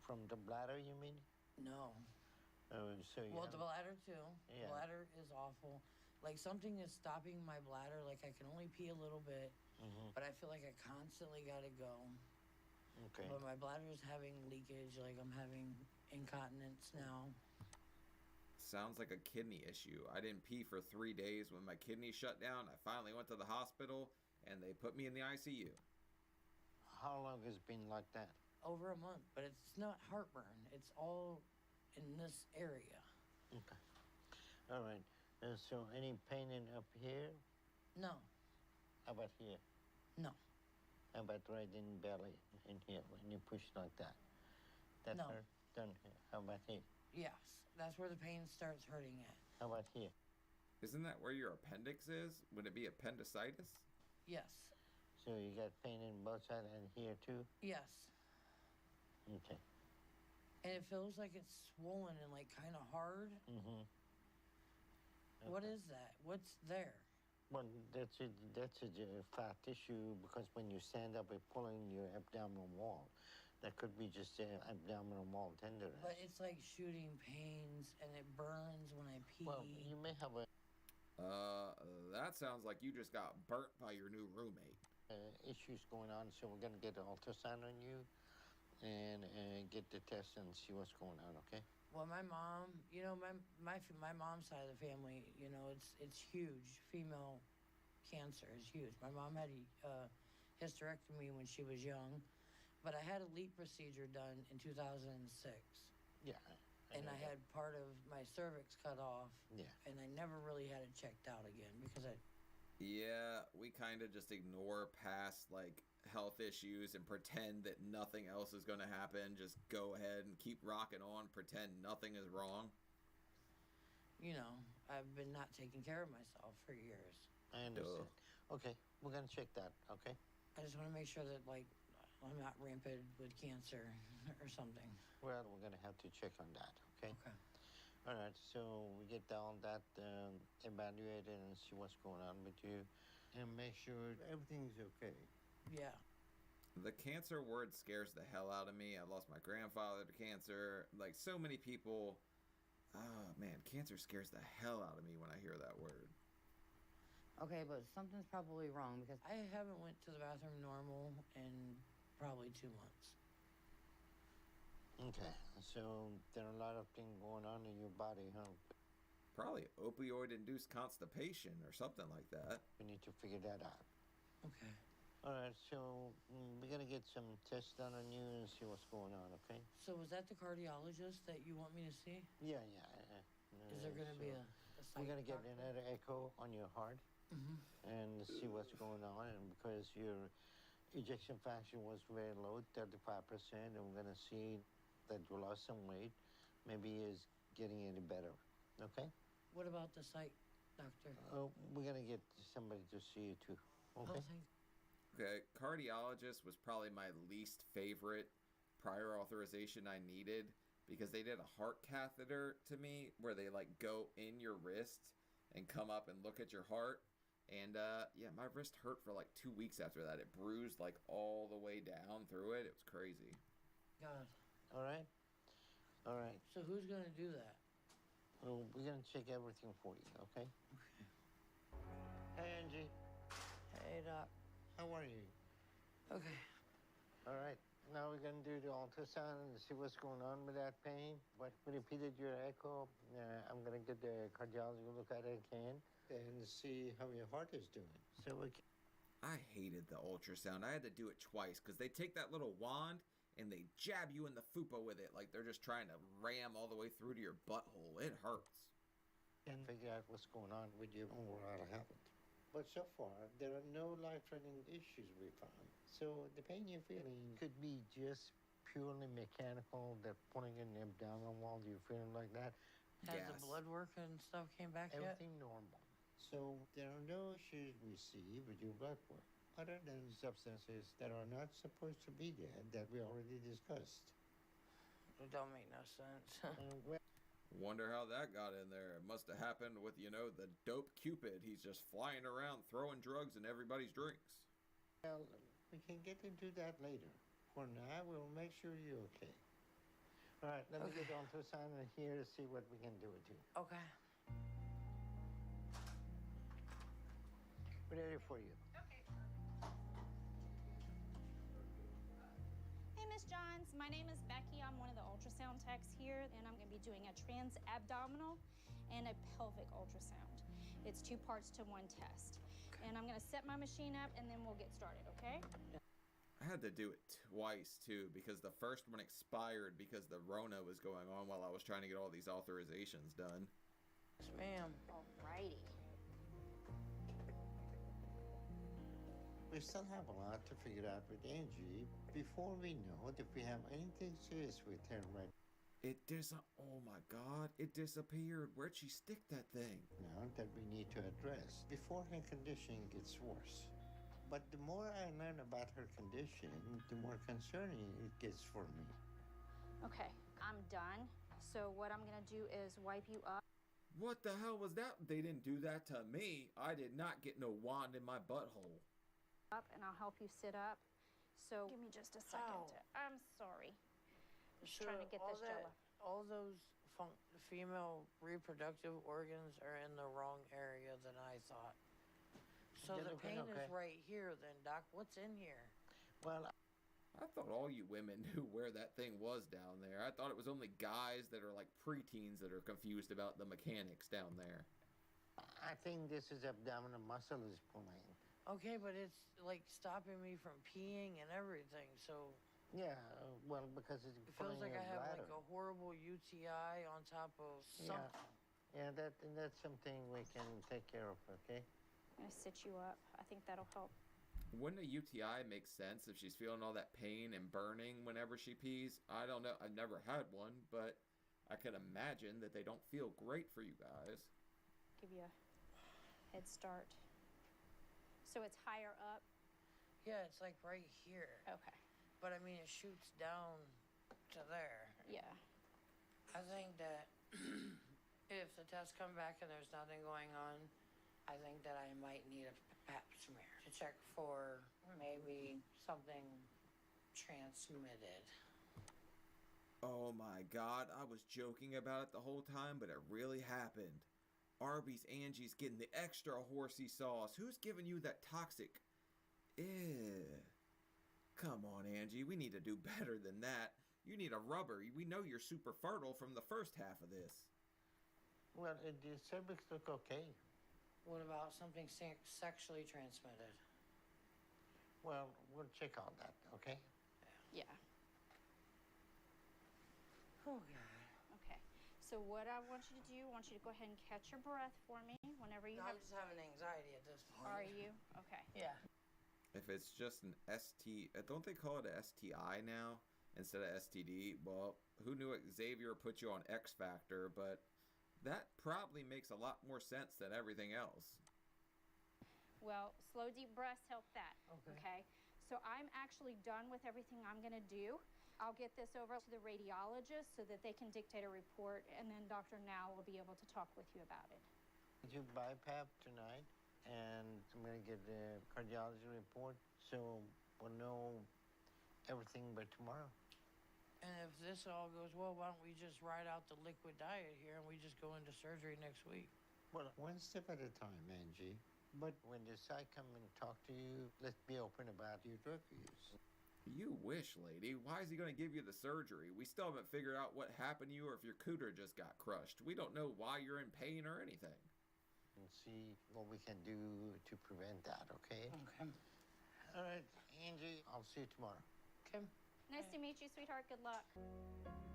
From the bladder, you mean? No. So well, the bladder too. Yeah. The bladder is awful. Like something is stopping my bladder. Like I can only pee a little bit, but I feel like I constantly gotta go. Okay. But my bladder is having leakage. Like I'm having incontinence now. Sounds like a kidney issue. I didn't pee for 3 days when my kidney shut down. I finally went to the hospital and they put me in the ICU. How long has it been like that? Over a month, but it's not heartburn. It's all in this area. Okay. All right. So any pain up here? No. How about here? No. How about right in belly, in here, when you push like that? That No. hurt? Down here. How about here? Yes, that's where the pain starts hurting at. How about here? Isn't that where your appendix is? Would it be appendicitis? Yes. So you got pain in both sides and here too? Yes. Okay. And it feels like it's swollen and like kind of hard. Mm-hmm. Okay. What is that? What's there? Well, that's a fat tissue because when you stand up, it's pulling your abdominal wall. That could be just abdominal wall tenderness. But it's like shooting pains, and it burns when I pee. Well, you may have a that sounds like you just got burnt by your new roommate. Issues going on, so we're gonna get an ultrasound on you and get the test and see what's going on. Okay. Well, my mom, you know, my mom's side of the family, you know, it's huge. Female cancer is huge. My mom had a hysterectomy when she was young, but I had a LEAP procedure done in 2006. Yeah. And I had part of my cervix cut off. Yeah. And I never really had it checked out again because I. Yeah, we kind of just ignore past like health issues and pretend that nothing else is going to happen. Just go ahead and keep rocking on, pretend nothing is wrong. You know, I've been not taking care of myself for years. I understand. Okay, we're gonna check that. Okay. I just want to make sure that like I'm not rampant with cancer or something. Well, we're gonna have to check on that. Okay. Okay. All right. So we get down that evaluated and see what's going on with you, and make sure everything's okay. Yeah. The cancer word scares the hell out of me. I lost my grandfather to cancer. Like so many people. Oh man, cancer scares the hell out of me when I hear that word. Okay, but something's probably wrong because I haven't went to the bathroom normal in probably 2 months. Okay. So there are a lot of things going on in your body, huh? Probably opioid-induced constipation or something like that. We need to figure that out. Okay. All right. So we're gonna get some tests done on you and see what's going on. Okay. So was that the cardiologist that you want me to see? Yeah. Is there going to be a We're psych gonna get doctor? another echo on your heart and see what's going on. And because your ejection fraction was very low, 35%, and we're gonna see that you lost some weight, maybe is getting any better. Okay. What about the psych doctor? Oh, we're gonna get somebody to see you too. Okay. Okay, cardiologist was probably my least favorite prior authorization I needed because they did a heart catheter to me where they like go in your wrist and come up and look at your heart. And yeah, my wrist hurt for like 2 weeks after that. It bruised like all the way down through it. It was crazy. God. All right. All right. So who's going to do that? Well, we're gonna check everything for you. Okay. Okay. Hey, Angie. Hey, Doc. How are you? Okay. All right. Now we're gonna do the ultrasound and see what's going on with that pain. But we repeated your echo. I'm gonna get the cardiologist to look at it again and see how your heart is doing. So we can... I hated the ultrasound. I had to do it twice because they take that little wand and they jab you in the fupa with it like they're just trying to ram all the way through to your butthole. It hurts. And figure out what's going on with your overall health. But so far, there are no life-threatening issues we found. So the pain you're feeling could be just purely mechanical, that pulling in the abdominal wall. You're feeling like that. Has the blood work and stuff came back Everything normal. So there are no issues we see with your blood work, other than substances that are not supposed to be there that we already discussed. It don't make no sense. Wonder how that got in there. It must have happened with, you know, the dope Cupid. He's just flying around throwing drugs in everybody's drinks. Well, we can get into that later. For now, we'll make sure you're okay. All right, let me get on to Simon here to see what we can do with you. Okay. We're ready for you. Hey, Miss Johns. My name is Becky. I'm one of the ultrasound techs here, and I'm going to be doing a trans-abdominal and a pelvic ultrasound. It's 2 parts to 1 test. And I'm going to set my machine up, and then we'll get started, okay? I had to do it twice, too, because the first one expired because the Rona was going on while I was trying to get all these authorizations done. Yes, ma'am. Alrighty. We still have a lot to figure out with Angie before we know if we have anything serious with her right oh my God, it disappeared. Where'd she stick that thing? now that we need to address before her condition gets worse. But the more I learn about her condition, the more concerning it gets for me. Okay, I'm done. So what I'm going to do is wipe you up. What the hell was that? They didn't do that to me. I did not get no wand in my butthole. And I'll help you sit up. So give me just a second. I'm sorry. Just trying to get all this jello. All those female reproductive organs are in the wrong area than I thought. So They're the looking pain okay. is right here then, Doc. What's in here? Well, I thought all you women knew where that thing was down there. I thought it was only guys that are like preteens that are confused about the mechanics down there. I think this is abdominal muscle is pulling. Okay, but it's like stopping me from peeing and everything, so... Yeah, well, because it's It feels pulling like I your have bladder. like a horrible UTI on top of something. Yeah, that's something we can take care of, okay? I'm gonna sit you up. I think that'll help. Wouldn't a UTI make sense if she's feeling all that pain and burning whenever she pees? I don't know. I've never had one, but I can imagine that they don't feel great for you guys. Give you a head start. So it's higher up? Yeah, it's like right here. Okay. But I mean, it shoots down to there. Yeah. I think that if the tests come back and there's nothing going on, I think that I might need a pap smear to check for maybe something transmitted. Oh my God, I was joking about it the whole time, but it really happened. Arby's Angie's getting the extra horsey sauce. Who's giving you that toxic? Ew. Come on, Angie, we need to do better than that. You need a rubber. We know you're super fertile from the first half of this. Well, the cervix look okay. What about something sexually transmitted? Well, we'll check on that, okay? Yeah. Oh, God. Okay. So what I want you to do, I want you to go ahead and catch your breath for me whenever you I'm just having anxiety at this point. Are you? Okay. Yeah. If it's just an don't they call it a STI now instead of STD? Well, who knew Xavier put you on X Factor, but that probably makes a lot more sense than everything else. Well, slow, deep breaths help that. Okay. So I'm actually done with everything I'm going to do. I'll get this over to the radiologist so that they can dictate a report, and then Dr. Now will be able to talk with you about it. Did you buy PAP tonight? And I'm going to get the cardiology report, so we'll know everything by tomorrow. And if this all goes well, why don't we just ride out the liquid diet here and we just go into surgery next week? Well, one step at a time, Angie. But when the psych come and talk to you, let's be open about your drug use. You wish, lady. Why is he going to give you the surgery? We still haven't figured out what happened to you or if your cooter just got crushed. We don't know why you're in pain or anything. And see what we can do to prevent that, okay? Okay. All right, Angie, I'll see you tomorrow. Okay. Nice to meet you, sweetheart. Good luck.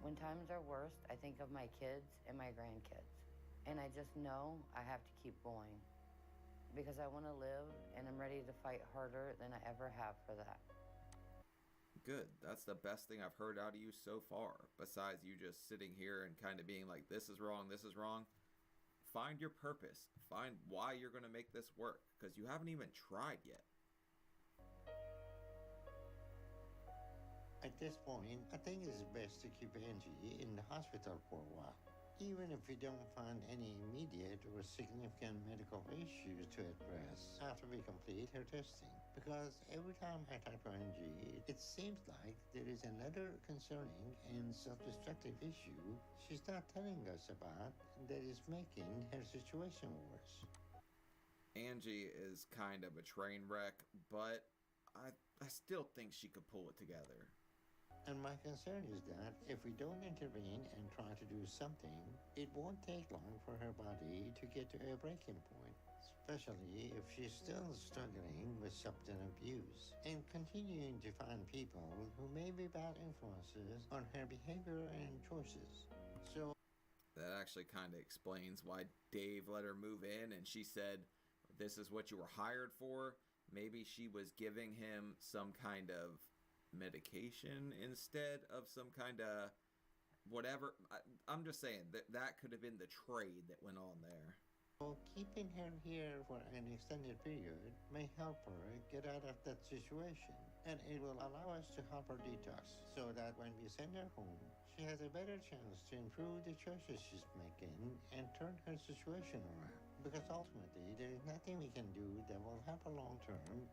When times are worst, I think of my kids and my grandkids. And I just know I have to keep going. Because I want to live, and I'm ready to fight harder than I ever have for that. Good. That's the best thing I've heard out of you so far. Besides you just sitting here and kind of being like, this is wrong, this is wrong. Find your purpose. Find why you're going to make this work. Because you haven't even tried yet. At this point, I think it's best to keep Angie in the hospital for a while. Even if we don't find any immediate or significant medical issues to address after we complete her testing. Because every time I talk to Angie, it seems like there is another concerning and self-destructive issue she's not telling us about that is making her situation worse. Angie is kind of a train wreck, but I still think she could pull it together. And my concern is that if we don't intervene and try to do something, it won't take long for her body to get to a breaking point, especially if she's still struggling with substance abuse and continuing to find people who may be bad influences on her behavior and choices. So that actually kind of explains why Dave let her move in and she said, this is what you were hired for. Maybe she was giving him some kind of medication instead of some kind of whatever. I'm just saying that could have been the trade that went on there. So keeping her here for an extended period may help her get out of that situation, and it will allow us to help her detox so that when we send her home, she has a better chance to improve the choices she's making and turn her situation around. Because ultimately, there is nothing we can do that will help her long term.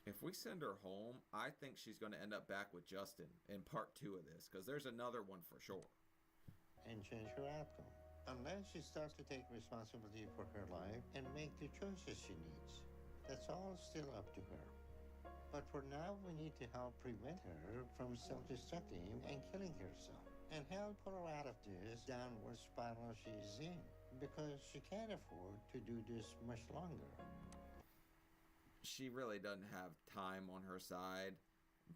If we send her home, I think she's going to end up back with Justin in part 2 of this, because there's another one for sure. And change her outcome. Unless she starts to take responsibility for her life and make the choices she needs. That's all still up to her. But for now, we need to help prevent her from self-destructing and killing herself. And help her out of this downward spiral she's in. Because she can't afford to do this much longer. She really doesn't have time on her side.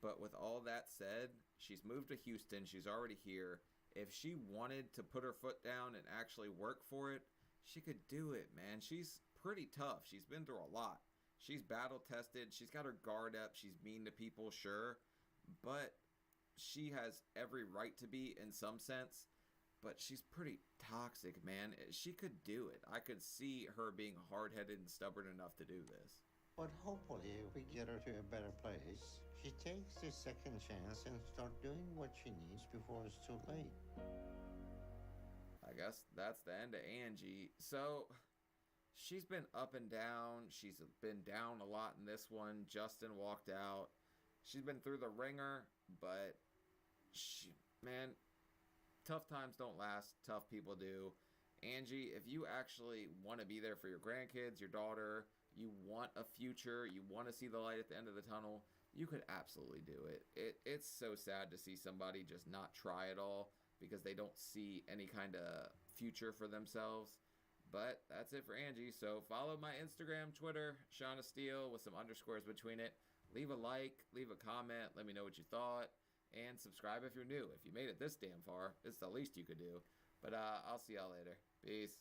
But with all that said, she's moved to Houston. She's already here. If she wanted to put her foot down and actually work for it, she could do it, man. She's pretty tough. She's been through a lot. She's battle tested. She's got her guard up. She's mean to people, sure. But she has every right to be in some sense. But she's pretty toxic, man. She could do it. I could see her being hard-headed and stubborn enough to do this. But hopefully, if we get her to a better place, she takes this second chance and starts doing what she needs before it's too late. I guess that's the end of Angie. So, she's been up and down. She's been down a lot in this one. Justin walked out. She's been through the ringer, but man, tough times don't last. Tough people do. Angie, if you actually want to be there for your grandkids, your daughter, you want a future, you want to see the light at the end of the tunnel, you could absolutely do it. It's so sad to see somebody just not try at all because they don't see any kind of future for themselves. But that's it for Angie. So follow my Instagram, Twitter, Shauna Steele with some underscores between it. Leave a like, leave a comment, let me know what you thought, and subscribe if you're new. If you made it this damn far, it's the least you could do. But I'll see y'all later. Peace.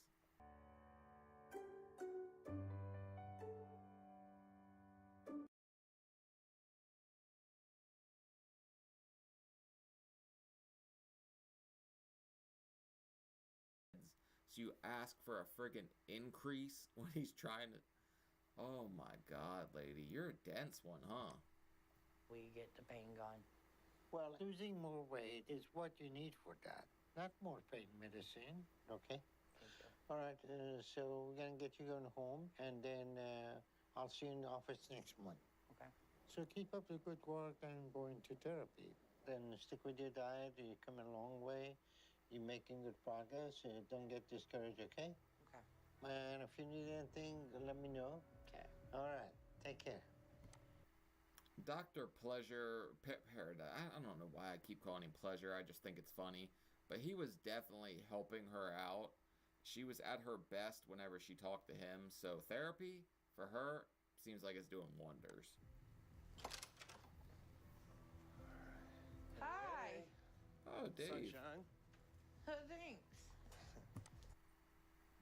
So you ask for a friggin' increase when he's trying to... Oh my god, lady. You're a dense one, huh? We get the pain gone. Well, losing more weight is what you need for that, not more pain medicine, okay? All right, so we're gonna get you going home, and then I'll see you in the office next month. Okay. So keep up the good work and going to therapy. Then stick with your diet. You're coming a long way. You're making good progress. Don't get discouraged, okay? Okay. And if you need anything, let me know. Okay. All right. Take care. Dr. Pleasure Paradise. I don't know why I keep calling him Pleasure. I just think it's funny. But he was definitely helping her out. She was at her best whenever she talked to him. So therapy, for her, seems like it's doing wonders. Hi. Oh, Dave. Sunshine. Thanks.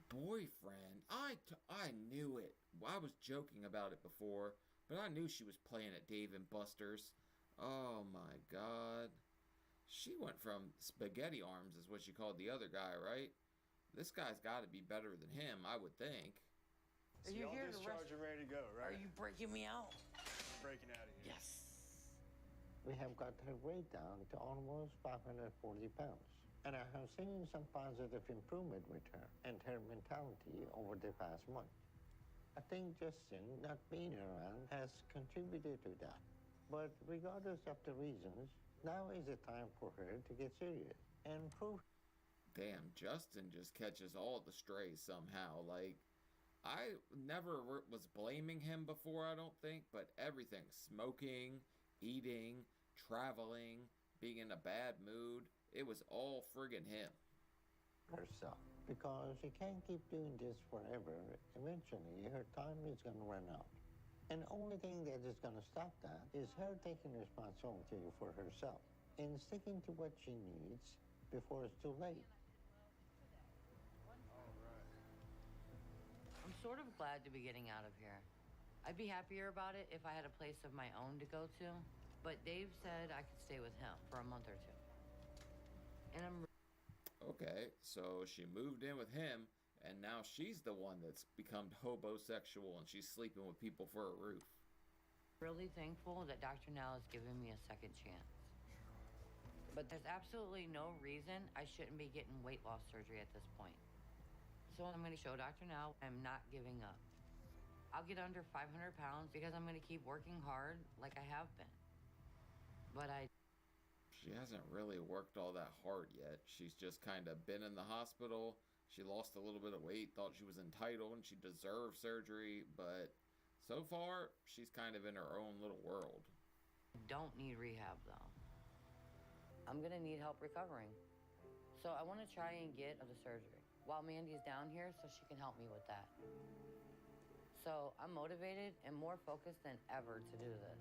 Boyfriend. I knew it. I was joking about it before, but I knew she was playing at Dave and Buster's. Oh my god. She went from spaghetti arms is what she called the other guy, right? This guy's got to be better than him, I would think. Are you here to discharged and ready to go, right? Are you breaking me out? Breaking out of here. Yes. We have got her weight down to almost 540 pounds. And I have seen some positive improvement with her and her mentality over the past month. I think Justin not being around has contributed to that. But regardless of the reasons, now is the time for her to get serious and prove. Damn, Justin just catches all the strays somehow. Like, I never was blaming him before, I don't think, but everything, smoking, eating, traveling, being in a bad mood, it was all friggin' him. Herself. Because she can't keep doing this forever. Eventually, her time is going to run out. And the only thing that is going to stop that is her taking responsibility for herself and sticking to what she needs before it's too late. I'm sort of glad to be getting out of here. I'd be happier about it if I had a place of my own to go to, but Dave said I could stay with him for a month or two. And I'm... Okay, so she moved in with him, and now she's the one that's become hobosexual and she's sleeping with people for a roof. really thankful that Dr. Now has given me a second chance. But there's absolutely no reason I shouldn't be getting weight loss surgery at this point. So I'm going to show Dr. Now I'm not giving up. I'll get under 500 pounds because I'm going to keep working hard like I have been. But She hasn't really worked all that hard yet. She's just kind of been in the hospital. She lost a little bit of weight, thought she was entitled and she deserved surgery, but so far, she's kind of in her own little world. don't need rehab though. I'm going to need help recovering. So I want to try and get the surgery while Mandy's down here so she can help me with that. So I'm motivated and more focused than ever to do this.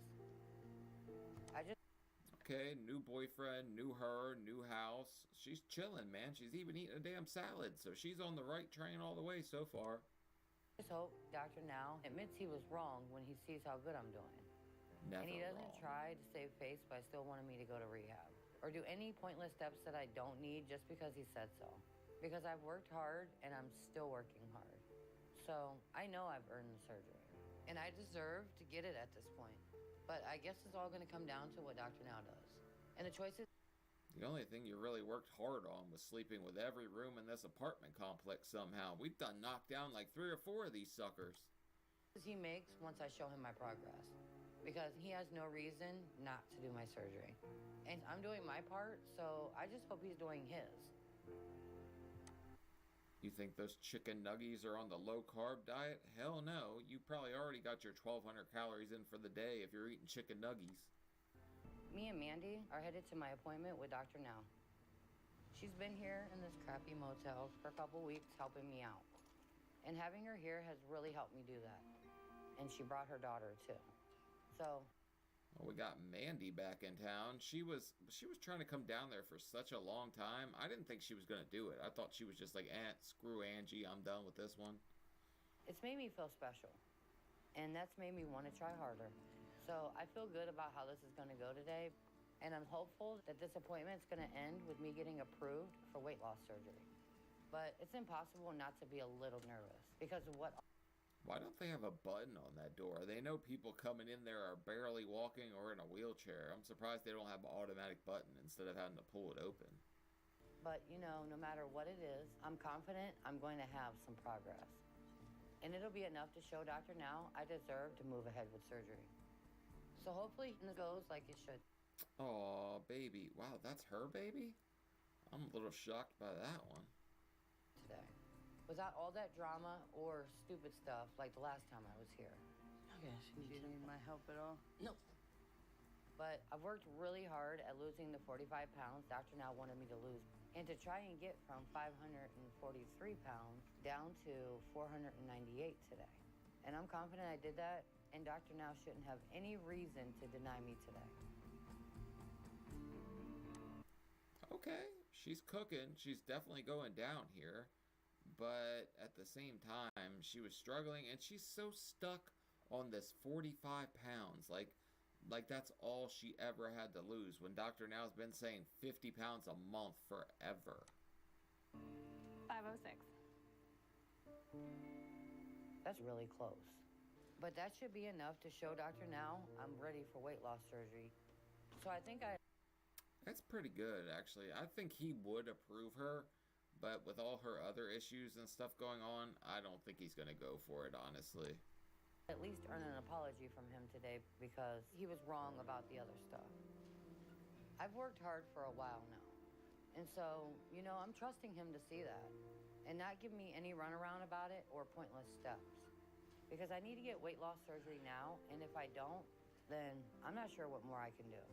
Okay, new boyfriend, new her, new house. She's chilling, man. She's even eating a damn salad, so she's on the right train all the way so far. I just hope Dr. Now admits he was wrong when he sees how good I'm doing. Never and he doesn't wrong. try to save face by still wanting me to go to rehab or do any pointless steps that I don't need just because he said so. Because I've worked hard and I'm still working hard. So I know I've earned the surgery. And I deserve to get it at this point. But I guess it's all going to come down to what Dr. Now does. And the choices The only thing you really worked hard on was sleeping with every room in this apartment complex somehow. We've done knocked down like 3 or 4 of these suckers. he makes once I show him my progress. Because he has no reason not to do my surgery. And I'm doing my part, so I just hope he's doing his. You think those chicken nuggies are on the low-carb diet? Hell no. You probably already got your 1,200 calories in for the day if you're eating chicken nuggies. Me and Mandy are headed to my appointment with Dr. Now. She's been here in this crappy motel for a couple weeks helping me out. And having her here has really helped me do that. And she brought her daughter too. So Well, we got Mandy back in town. She was trying to come down there for such a long time. I didn't think she was going to do it. I thought she was just like, screw Angie, I'm done with this one. it's made me feel special. And that's made me want to try harder. So I feel good about how this is going to go today. And I'm hopeful that this appointment's going to end with me getting approved for weight loss surgery. But it's impossible not to be a little nervous because of what... Why don't they have a button on that door? They know people coming in there are barely walking or in a wheelchair. I'm surprised they don't have an automatic button instead of having to pull it open. But, you know, no matter what it is, I'm confident I'm going to have some progress. And it'll be enough to show Dr. Now I deserve to move ahead with surgery. So hopefully it goes like it should. Aw, baby. Wow, that's her baby? I'm a little shocked by that one. Today. Without all that drama or stupid stuff like the last time I was here. Okay, do you need my help at all? No. But I've worked really hard at losing the 45 pounds Dr. Now wanted me to lose. And to try and get from 543 pounds down to 498 today. And I'm confident I did that, and Dr. Now shouldn't have any reason to deny me today. Okay, she's cooking. She's definitely going down here. But at the same time, she was struggling, and she's so stuck on this 45 pounds. Like that's all she ever had to lose, when Dr. Now's been saying 50 pounds a month forever. 506. That's really close. But that should be enough to show Dr. Now I'm ready for weight loss surgery. So I think That's pretty good, actually. I think he would approve her, but with all her other issues and stuff going on, I don't think he's going to go for it, honestly. at least earn an apology from him today because he was wrong about the other stuff. I've worked hard for a while now. And so, you know, I'm trusting him to see that and not give me any runaround about it or pointless steps. Because I need to get weight loss surgery now, and if I don't, then I'm not sure what more I can do.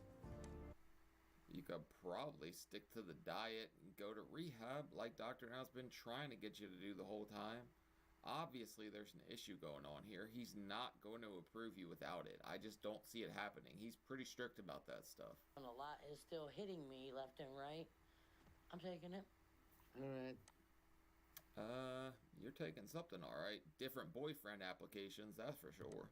You could probably stick to the diet and go to rehab like Dr. Now's been trying to get you to do the whole time. Obviously, there's an issue going on here. He's not going to approve you without it. I just don't see it happening. He's pretty strict about that stuff. And a lot is still hitting me left and right. I'm taking it. All right. You're taking something, all right. Different boyfriend applications, that's for sure.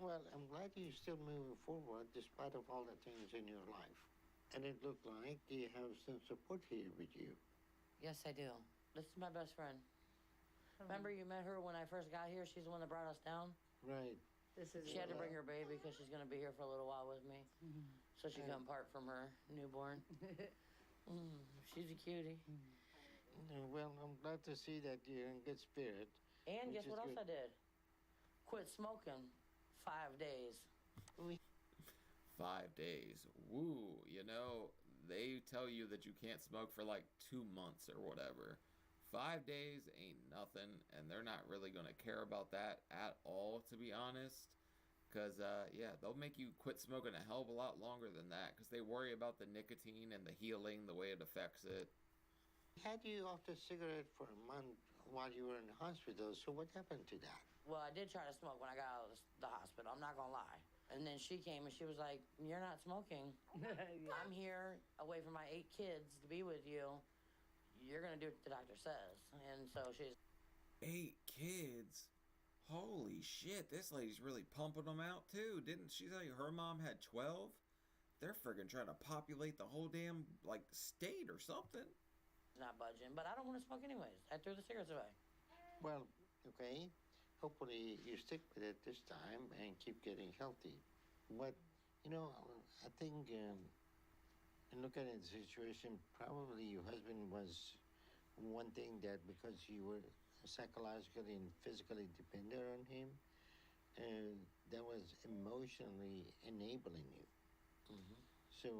Well, I'm glad you're still moving forward despite of all the things in your life. And it looked like you have some support here with you. Yes, I do. This is my best friend. Remember you met her when I first got here? She's the one that brought us down? Right. She had to bring her baby because she's going to be here for a little while with me. So she couldn't part from her newborn. She's a cutie. Well, I'm glad to see that you're in good spirit. And guess what else I did? quit smoking 5 days. 5 days. Woo, you know, they tell you that you can't smoke for like 2 months or whatever. 5 days ain't nothing, and they're not really gonna care about that at all, to be honest. Because, yeah, they'll make you quit smoking a hell of a lot longer than that, because they worry about the nicotine and the healing, the way it affects it. Had you off the cigarette for a month while you were in the hospital, so what happened to that? Well, I did try to smoke when I got out of the hospital. I'm not gonna lie. And then she came and she was like, "You're not smoking. I'm here away from my 8 kids to be with you. You're gonna do what the doctor says." And so she's 8 kids? Holy shit, this lady's really pumping them out too. Didn't she say her mom had 12? They're friggin' trying to populate the whole damn, like, state or something. not budging, but I don't want to smoke anyways. I threw the cigarettes away. Well, okay. Hopefully you stick with it this time and keep getting healthy. But, you know, I think, looking at the situation, probably your husband was one thing that because you were psychologically and physically dependent on him, that was emotionally enabling you. So,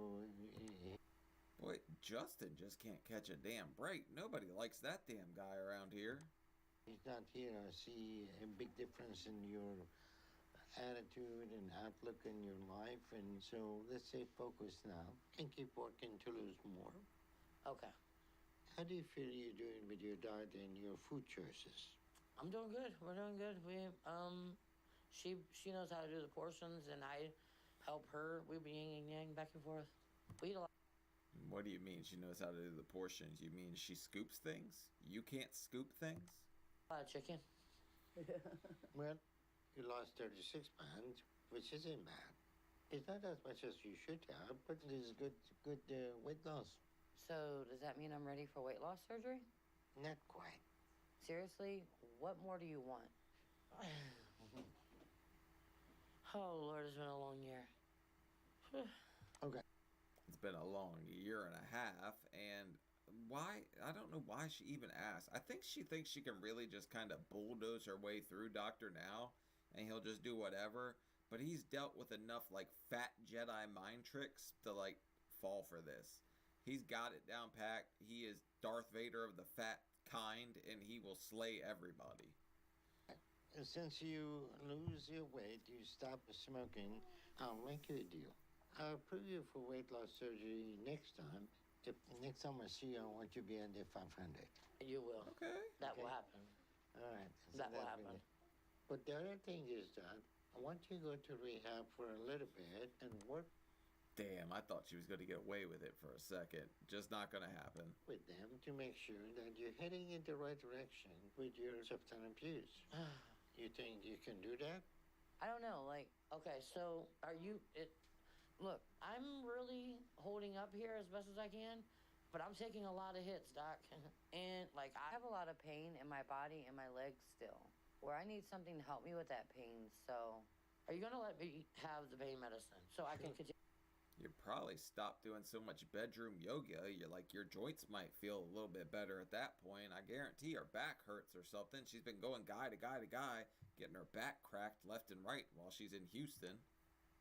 Boy, Justin just can't catch a damn break. Nobody likes that damn guy around here. he's not here. I see a big difference in your attitude and outlook in your life, and so let's stay focused now and keep working to lose more. Okay. How do you feel you're doing with your diet and your food choices? I'm doing good. We're doing good. She knows how to do the portions, and I help her. We be yin and yang back and forth. We eat a lot. What do you mean she knows how to do the portions? You mean she scoops things? You can't scoop things? A lot of chicken. Well, you lost 36 pounds, which isn't bad. It's not as much as you should have, but it is good weight loss. So, does that mean I'm ready for weight loss surgery? Not quite. Seriously, what more do you want? Oh, Lord, it's been a long year. Okay. It's been a long year and a half, and why? I don't know why she even asked. I think she thinks she can really just kind of bulldoze her way through Dr. Now, and he'll just do whatever. But he's dealt with enough, like, fat Jedi mind tricks to, like, fall for this. He's got it down packed. He is Darth Vader of the fat kind, and he will slay everybody. Since you lose your weight, you stop smoking, I'll make you a deal. I'll approve you for weight loss surgery next time. If next time I see you, I want you to be under 500. You will. Okay. That will happen. All right. That will happen. But the other thing is that I want you to go to rehab for a little bit and work Damn, I thought she was going to get away with it for a second. Just not going to happen. with them to make sure that you're heading in the right direction with your substance abuse. You think you can do that? I don't know. Like, okay, so are you? Look, I'm really holding up here as best as I can, but I'm taking a lot of hits, Doc. And like, I have a lot of pain in my body and my legs still, where I need something to help me with that pain. So, are you gonna let me have the pain medicine so I can continue? You'd probably stop doing so much bedroom yoga. Your joints might feel a little bit better at that point. I guarantee her back hurts or something. She's been going guy to guy to guy, getting her back cracked left and right while she's in Houston.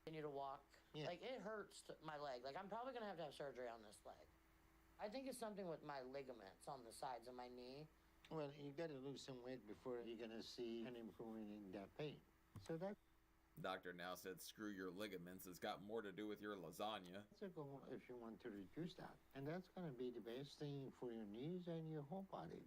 Continue to walk. Yeah. Like, it hurts my leg. Like, I'm probably gonna have to have surgery on this leg. I think it's something with my ligaments on the sides of my knee. Well, you got to lose some weight before you're going to see an improvement in that pain. So that Doctor Now said, screw your ligaments. It's got more to do with your lasagna. That's a goal if you want to reduce that. And that's going to be the best thing for your knees and your whole body.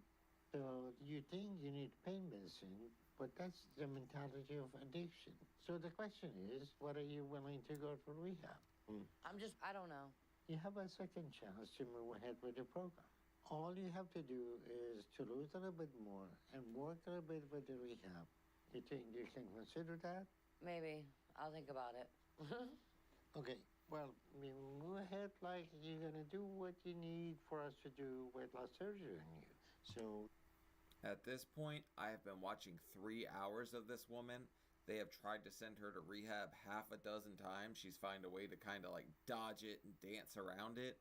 So you think you need pain medicine, but that's the mentality of addiction. So the question is, what are you willing to go for rehab? I don't know. You have a second chance to move ahead with the program. All you have to do is to lose a little bit more and work a little bit with the rehab. You think you can consider that? Maybe. I'll think about it. Okay, well, we move ahead like you're gonna do what you need for us to do weight loss surgery on you. So, At this point, I have been watching 3 hours of this woman. They have tried to send her to rehab half a dozen times. She's found a way to kind of like dodge it and dance around it.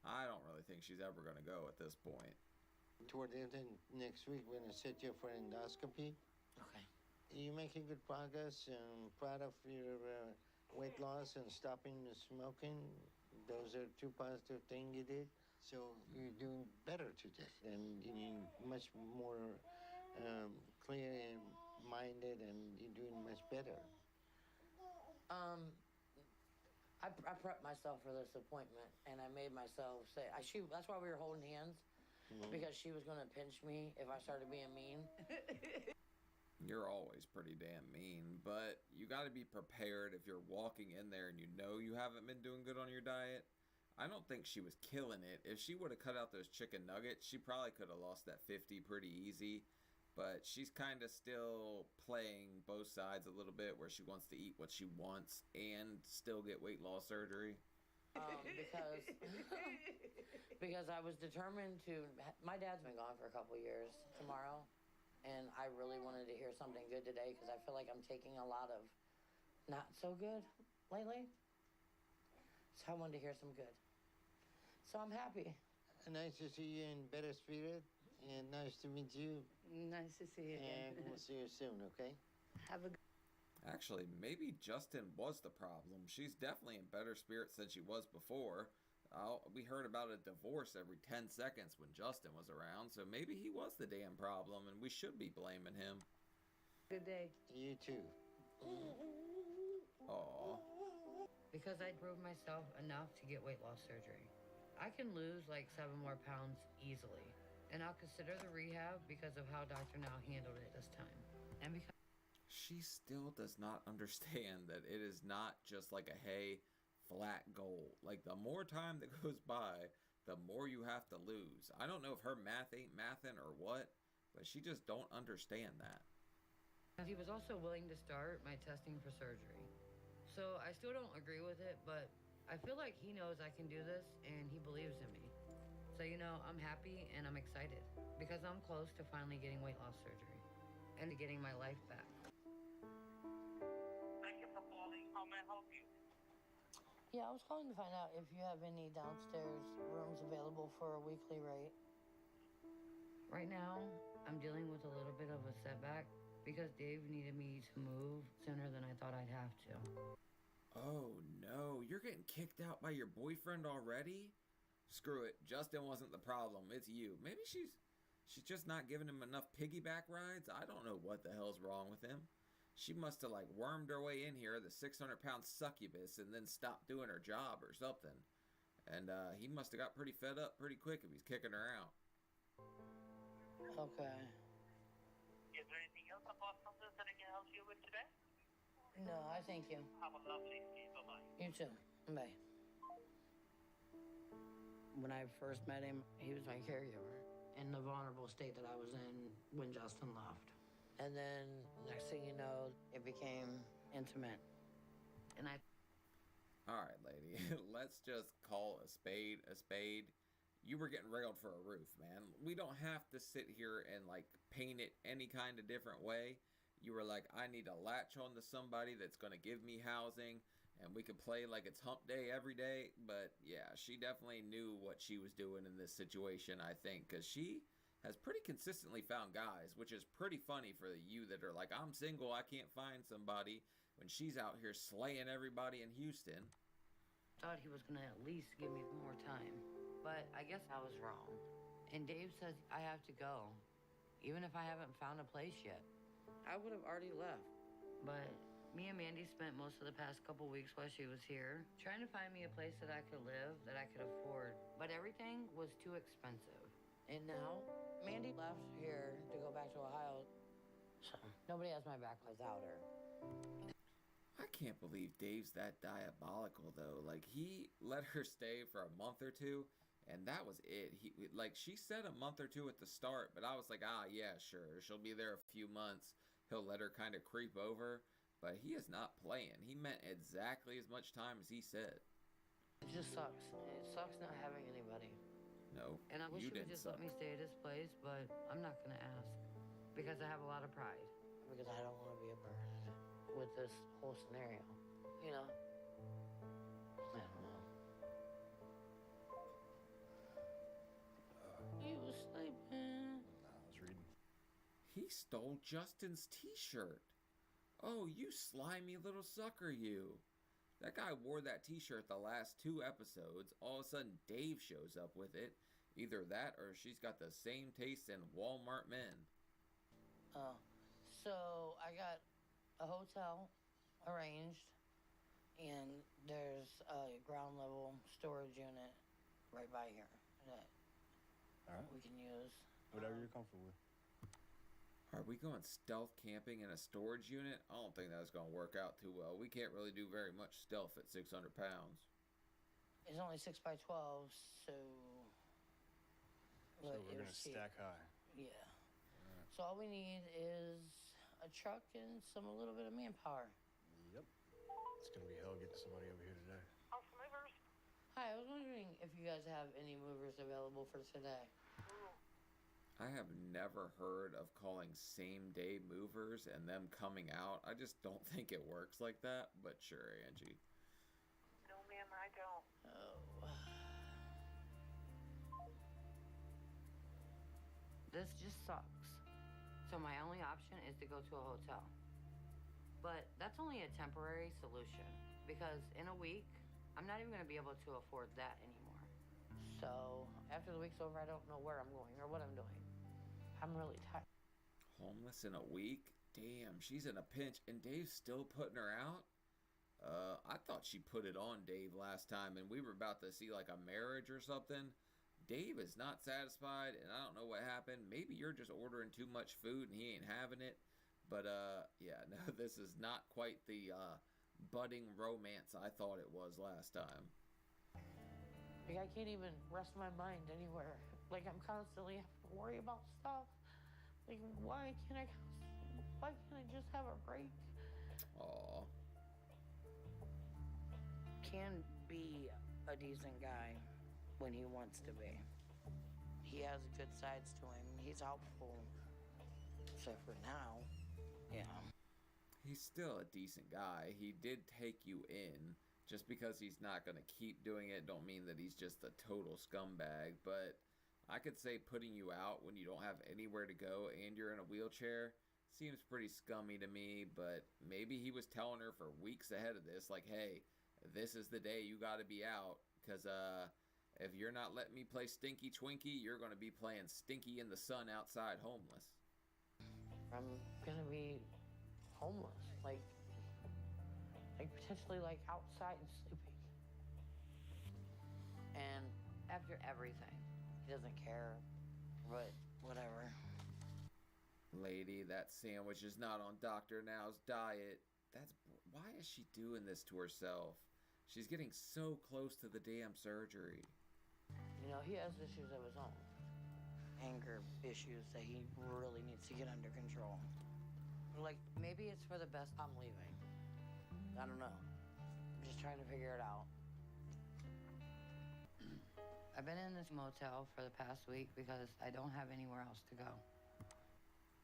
I don't really think she's ever going to go at this point. toward the end of next week, we're gonna set you up for an endoscopy. Okay. you're making good progress. Proud of your weight loss and stopping the smoking. Those are two positive things you did. So you're doing better today, and you're much more clear and minded, and you're doing much better. I prepped myself for this appointment, and I made myself say, that's why we were holding hands, because she was going to pinch me if I started being mean. You're always pretty damn mean, but you got to be prepared if you're walking in there and you know you haven't been doing good on your diet. I don't think she was killing it. If she would have cut out those chicken nuggets, she probably could have lost that 50 pretty easy. But she's kind of still playing both sides a little bit, where she wants to eat what she wants and still get weight loss surgery. Because I was determined to. My dad's been gone for a couple years tomorrow, and I really wanted to hear something good today because I feel like I'm taking a lot of not so good lately. So I wanted to hear some good. So I'm happy. Nice to see you in better spirit. And nice to meet you. Nice to see you again. And we'll see you soon, okay? Have a Actually, maybe Justin was the problem. She's definitely in better spirits than she was before. We heard about a divorce every 10 seconds when Justin was around, so maybe he was the damn problem, and we should be blaming him. good day. You too. Aww. Because I drove myself enough to get weight loss surgery. I can lose like 7 more pounds easily. And I'll consider the rehab because of how Dr. Now handled it this time. And because She still does not understand that it is not just like a, hey, flat goal. Like, the more time that goes by, the more you have to lose. I don't know if her math ain't mathin' or what, but she just don't understand that. he was also willing to start my testing for surgery. So I still don't agree with it, but I feel like he knows I can do this and he believes in me. So, I'm happy and I'm excited because I'm close to finally getting weight loss surgery and getting my life back. Thank you for calling. How may I help you? Yeah, I was calling to find out if you have any downstairs rooms available for a weekly rate. Right now, I'm dealing with a little bit of a setback because Dave needed me to move sooner than I thought I'd have to. Oh no, you're getting kicked out by your boyfriend already? Screw it, Justin wasn't the problem, it's you. Maybe she's just not giving him enough piggyback rides? I don't know what the hell's wrong with him. She must have wormed her way in here, the 600-pound succubus, and then stopped doing her job or something. And he must have got pretty fed up pretty quick if he's kicking her out. Okay. Is there anything else apart from this that I can help you with today? No, I thank you. Have a lovely day. Bye-bye. You too. Bye. When I first met him, he was my caregiver in the vulnerable state that I was in when Justin left. And then next thing you know, it became intimate. And All right, lady, let's just call a spade a spade. You were getting railed for a roof, man. We don't have to sit here and paint it any kind of different way. You were like, I need to latch on to somebody that's going to give me housing, and we could play like it's hump day every day. But yeah, she definitely knew what she was doing in this situation, I think, because she has pretty consistently found guys, which is pretty funny for you that are like, I'm single, I can't find somebody, when she's out here slaying everybody in Houston. thought he was going to at least give me more time. But I guess I was wrong. And Dave says I have to go, even if I haven't found a place yet. I would have already left. But me and Mandy spent most of the past couple weeks while she was here trying to find me a place that I could live, that I could afford. But everything was too expensive. And now, Mandy left here to go back to Ohio. So nobody has my back without her. I can't believe Dave's that diabolical, though. He let her stay for a month or two, and that was it. She said a month or two at the start, but I was like, yeah, sure. She'll be there a few months. He'll let her kind of creep over, but he is not playing. He meant exactly as much time as he said. It just sucks. It sucks not having anybody. No, and I wish you would just let me stay at his place, but I'm not going to ask because I have a lot of pride. Because I don't want to be a burden with this whole scenario. I don't know. You was sleeping. I was reading. He stole Justin's t-shirt. Oh, you slimy little sucker, you. That guy wore that t-shirt the last 2 episodes. All of a sudden, Dave shows up with it. Either that or she's got the same taste in Walmart men. So I got a hotel arranged, and there's a ground level storage unit right by here that we can use. Whatever you're comfortable with. Are we going stealth camping in a storage unit? I don't think that's going to work out too well. We can't really do very much stealth at 600 pounds. It's only 6 by 12, so. So we're going to stack high. Yeah. So all we need is a truck and a little bit of manpower. Yep. It's going to be hell getting somebody over here today. Movers. Hi, I was wondering if you guys have any movers available for today. I have never heard of calling same-day movers and them coming out. I just don't think it works like that, but sure, Angie. No, ma'am, I don't. Oh. This just sucks. So my only option is to go to a hotel. But that's only a temporary solution because in a week, I'm not even going to be able to afford that anymore. So after the week's over, I don't know where I'm going or what I'm doing. I'm really tired. Homeless in a week? Damn, she's in a pinch and Dave's still putting her out? I thought she put it on Dave last time and we were about to see like a marriage or something. Dave is not satisfied and I don't know what happened. Maybe you're just ordering too much food and he ain't having it. But yeah, no, this is not quite the budding romance I thought it was last time. Like, I can't even rest my mind anywhere. Like, I'm constantly having to worry about stuff. Like, why can't I just have a break? Aw. Can be a decent guy when he wants to be. He has good sides to him. He's helpful. Except for now, yeah. He's still a decent guy. He did take you in. Just because he's not going to keep doing it don't mean that he's just a total scumbag. But I could say putting you out when you don't have anywhere to go and you're in a wheelchair seems pretty scummy to me. But maybe he was telling her for weeks ahead of this, like, hey, this is the day you got to be out. Because if you're not letting me play Stinky Twinkie, you're going to be playing Stinky in the sun outside homeless. I'm going to be homeless. Like potentially like outside and sleeping. And after everything, he doesn't care, but whatever. Lady, that sandwich is not on Dr. Now's diet. Why is she doing this to herself? She's getting so close to the damn surgery. You know, he has issues of his own. Anger issues that he really needs to get under control. Like, maybe it's for the best I'm leaving. I don't know. I'm just trying to figure it out. I've been in this motel for the past week because I don't have anywhere else to go.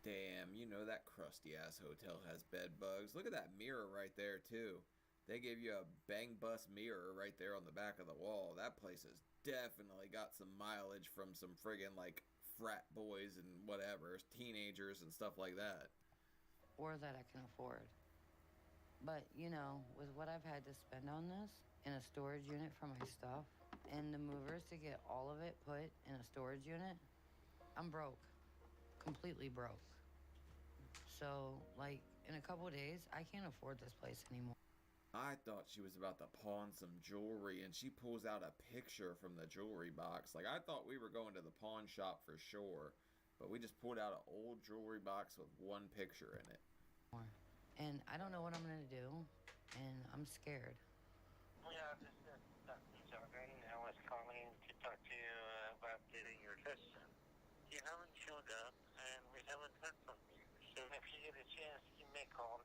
Damn, you know that crusty-ass hotel has bed bugs. Look at that mirror right there, too. They gave you a bang-bus mirror right there on the back of the wall. That place has definitely got some mileage from some friggin', like, frat boys and whatever, teenagers and stuff like that. Or that I can afford. But, you know, with what I've had to spend on this, in a storage unit for my stuff, and the movers to get all of it put in a storage unit, I'm broke. Completely broke. So, like, in a couple of days, I can't afford this place anymore. I thought she was about to pawn some jewelry, and she pulls out a picture from the jewelry box. Like, I thought we were going to the pawn shop for sure, but we just pulled out an old jewelry box with one picture in it. And I don't know what I'm going to do, and I'm scared. Yeah, this is Dr. Jordan. I was calling to talk to you about getting your test done. You haven't showed up, and we haven't heard from you. So if you get a chance, you may call.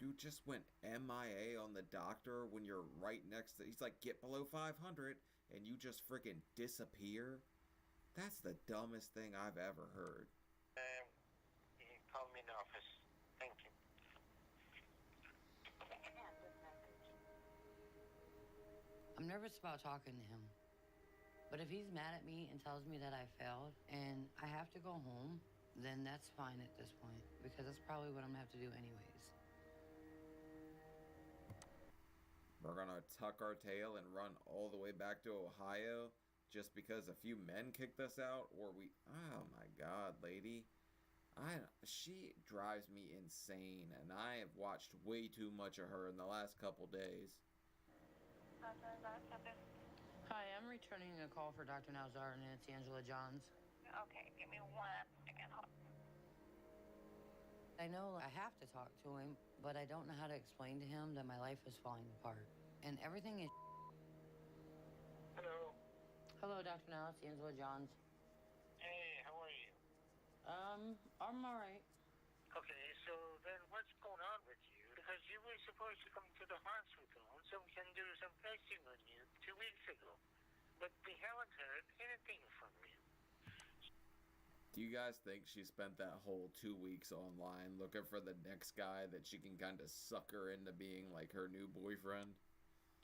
You just went MIA on the doctor when you're right next to... He's like, get below 500, and you just freaking disappear? That's the dumbest thing I've ever heard. You can call me in the office. Thank you. I'm nervous about talking to him. But if he's mad at me and tells me that I failed and I have to go home, then that's fine at this point, because that's probably what I'm gonna have to do anyways. We're gonna tuck our tail and run all the way back to Ohio just because a few men kicked us out, or we... Oh my god, lady. She drives me insane, and I have watched way too much of her in the last couple days. Hi, I'm returning a call for Dr. Nowzar, and it's Angela Johns. Okay, give me 1 second. I know I have to talk to him, but I don't know how to explain to him that my life is falling apart. And everything is... Hello. Hello, Dr. Now, it's Angela Johns. Hey, how are you? I'm alright. Okay, so then what's going on with you? Because you were supposed to come to the hospital so we can do some testing on you 2 weeks ago. But we haven't heard anything from you. Do you guys think she spent that whole 2 weeks online looking for the next guy that she can kind of suck her into being like her new boyfriend?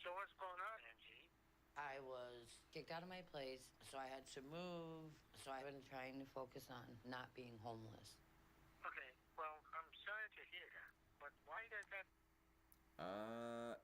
So what's going on, Angie? I was kicked out of my place, so I had to move. So I've been trying to focus on not being homeless. Okay, well, I'm sorry to hear that. But why does that...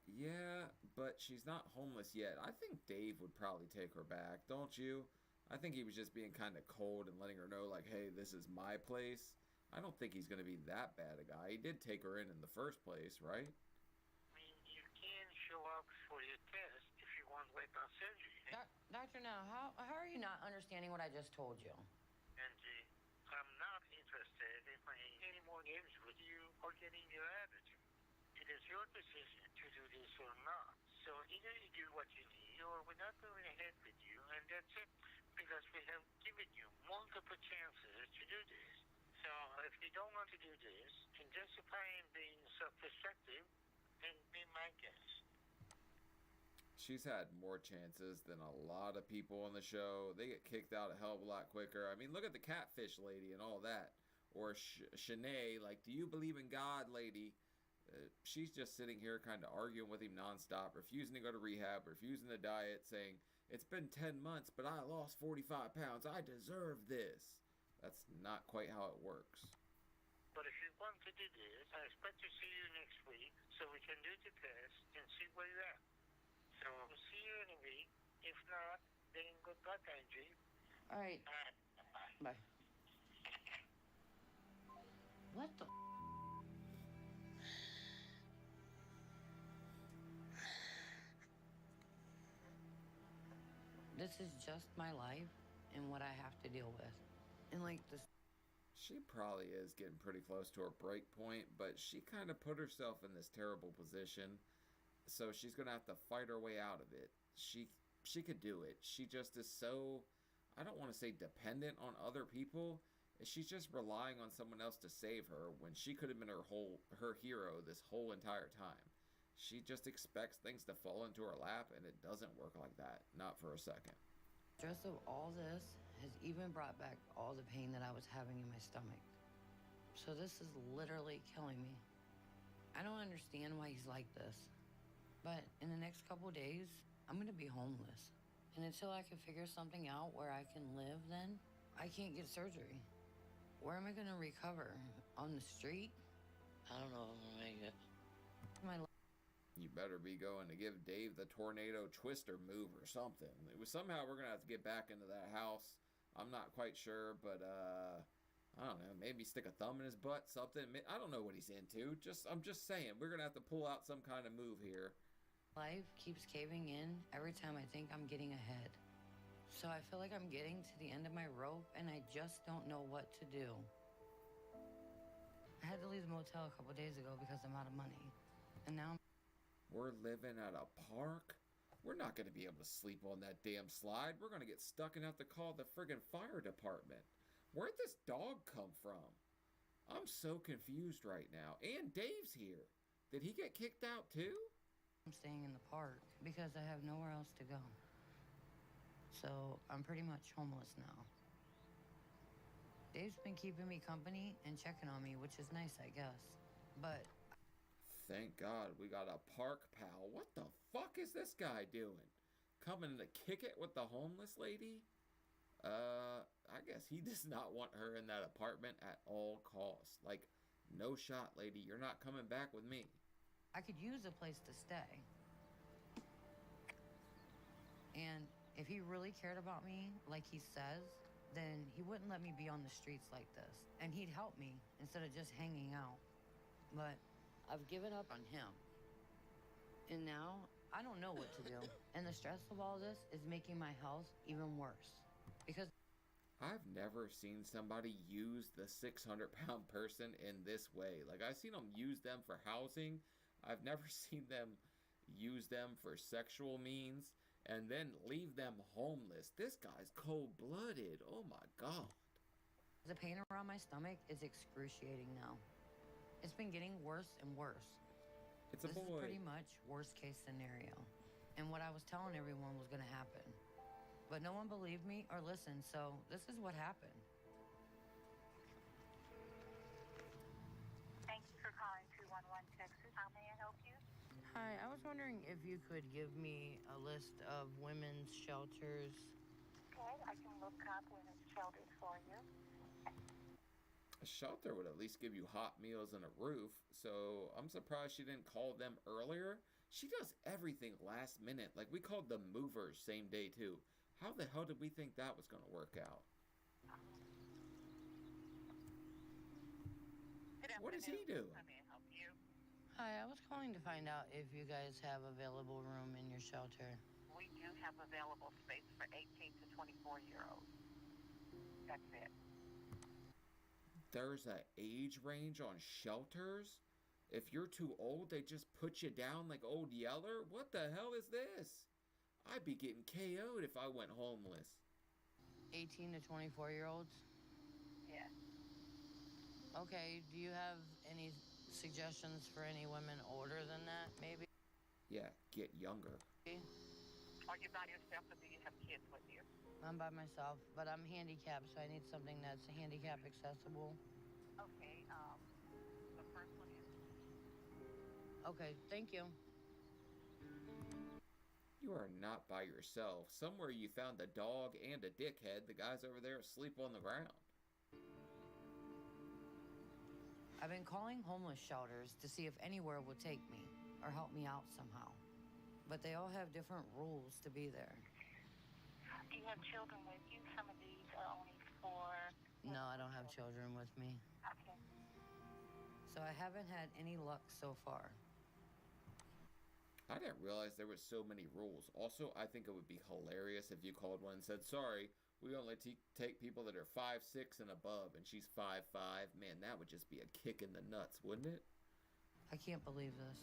Yeah, but she's not homeless yet. I think Dave would probably take her back, don't you? I think he was just being kind of cold and letting her know, like, hey, this is my place. I don't think he's going to be that bad a guy. He did take her in the first place, right? I mean, you can show up for your test if you want weight-loss surgery. Doctor, now, how are you not understanding what I just told you? Angie, I'm not interested in playing any more games with you or getting your attitude. It is your decision to do this or not. So either you do what you need or we're not going ahead with you, and that's it. Because we have given you multiple chances to do this. So if you don't want to do this and justifying being self-destructive, then be my guest. She's had more chances than a lot of people on the show. They get kicked out a hell of a lot quicker. I mean, look at the catfish lady and all that. Or Shanae, like, do you believe in God, lady? She's just sitting here kind of arguing with him nonstop, refusing to go to rehab, refusing to diet, saying, it's been 10 months, but I lost 45 pounds. I deserve this. That's not quite how it works. But if you want to do this, I expect to see you next week so we can do the test and see where you're at. So we'll see you in a week. If not, then good luck, Angie. All right. Bye. Bye. What the... This is just my life and what I have to deal with. And like this... She probably is getting pretty close to her break point, but she kind of put herself in this terrible position. So she's going to have to fight her way out of it. She could do it. She just is so, I don't want to say dependent on other people. She's just relying on someone else to save her when she could have been her hero this whole entire time. She just expects things to fall into her lap, and it doesn't work like that. Not for a second. Stress of all this has even brought back all the pain that I was having in my stomach. So this is literally killing me. I don't understand why he's like this. But in the next couple days, I'm gonna be homeless. And until I can figure something out where I can live then, I can't get surgery. Where am I gonna recover? On the street? I don't know if I'm gonna make it. You better be going to give Dave the tornado twister move or something. It was somehow we're going to have to get back into that house. I'm not quite sure, but I don't know. Maybe stick a thumb in his butt, something. I don't know what he's into. I'm just saying, we're going to have to pull out some kind of move here. Life keeps caving in every time I think I'm getting ahead. So I feel like I'm getting to the end of my rope and I just don't know what to do. I had to leave the motel a couple days ago because I'm out of money. And now we're living at a park? We're not going to be able to sleep on that damn slide. We're going to get stuck and have to call the friggin' fire department. Where'd this dog come from? I'm so confused right now. And Dave's here. Did he get kicked out too? I'm staying in the park because I have nowhere else to go. So I'm pretty much homeless now. Dave's been keeping me company and checking on me, which is nice, I guess. But thank God we got a park pal. What the fuck is this guy doing? Coming to kick it with the homeless lady? I guess he does not want her in that apartment at all costs. Like, no shot, lady. You're not coming back with me. I could use a place to stay. And if he really cared about me, like he says, then he wouldn't let me be on the streets like this. And he'd help me instead of just hanging out. But I've given up on him. And now I don't know what to do. And the stress of all this is making my health even worse. Because I've never seen somebody use the 600-pound person in this way. Like, I've seen them use them for housing. I've never seen them use them for sexual means and then leave them homeless. This guy's cold-blooded. Oh my God. the pain around my stomach is excruciating now. It's been getting worse and worse. It's a boy. This is pretty much worst case scenario. And what I was telling everyone was gonna happen. But no one believed me or listened, so this is what happened. Thank you for calling 211 Texas. How may I help you? Hi, I was wondering if you could give me a list of women's shelters. Okay, I can look up women's shelters for you. A shelter would at least give you hot meals and a roof, so I'm surprised she didn't call them earlier. She does everything last minute. Like, we called the movers same day too. How the hell did we think that was going to work out? What does he do? How may I help you? Hi, I was calling to find out if you guys have available room in your shelter. We do have available space for 18 to 24-year-olds. That's it. There's an age range on shelters? If you're too old, they just put you down like Old Yeller? What the hell is this? I'd be getting KO'd if I went homeless. 18 to 24-year-olds? Yes. Okay, do you have any suggestions for any women older than that, maybe? Yeah, get younger. Are you by yourself or do you have kids with you? I'm by myself, but I'm handicapped, so I need something that's handicap accessible. Okay, the first one is... Okay, thank you. You are not by yourself. Somewhere you found a dog and a dickhead. The guy's over there asleep on the ground. I've been calling homeless shelters to see if anywhere will take me or help me out somehow. But they all have different rules to be there. Do you have children with you? Some of these are only for... No, I don't have children with me. Okay. So I haven't had any luck so far. I didn't realize there was so many rules. Also, I think it would be hilarious if you called one and said, sorry, we only take people that are 5'6" and above, and she's 5'5". Man, that would just be a kick in the nuts, wouldn't it? I can't believe this.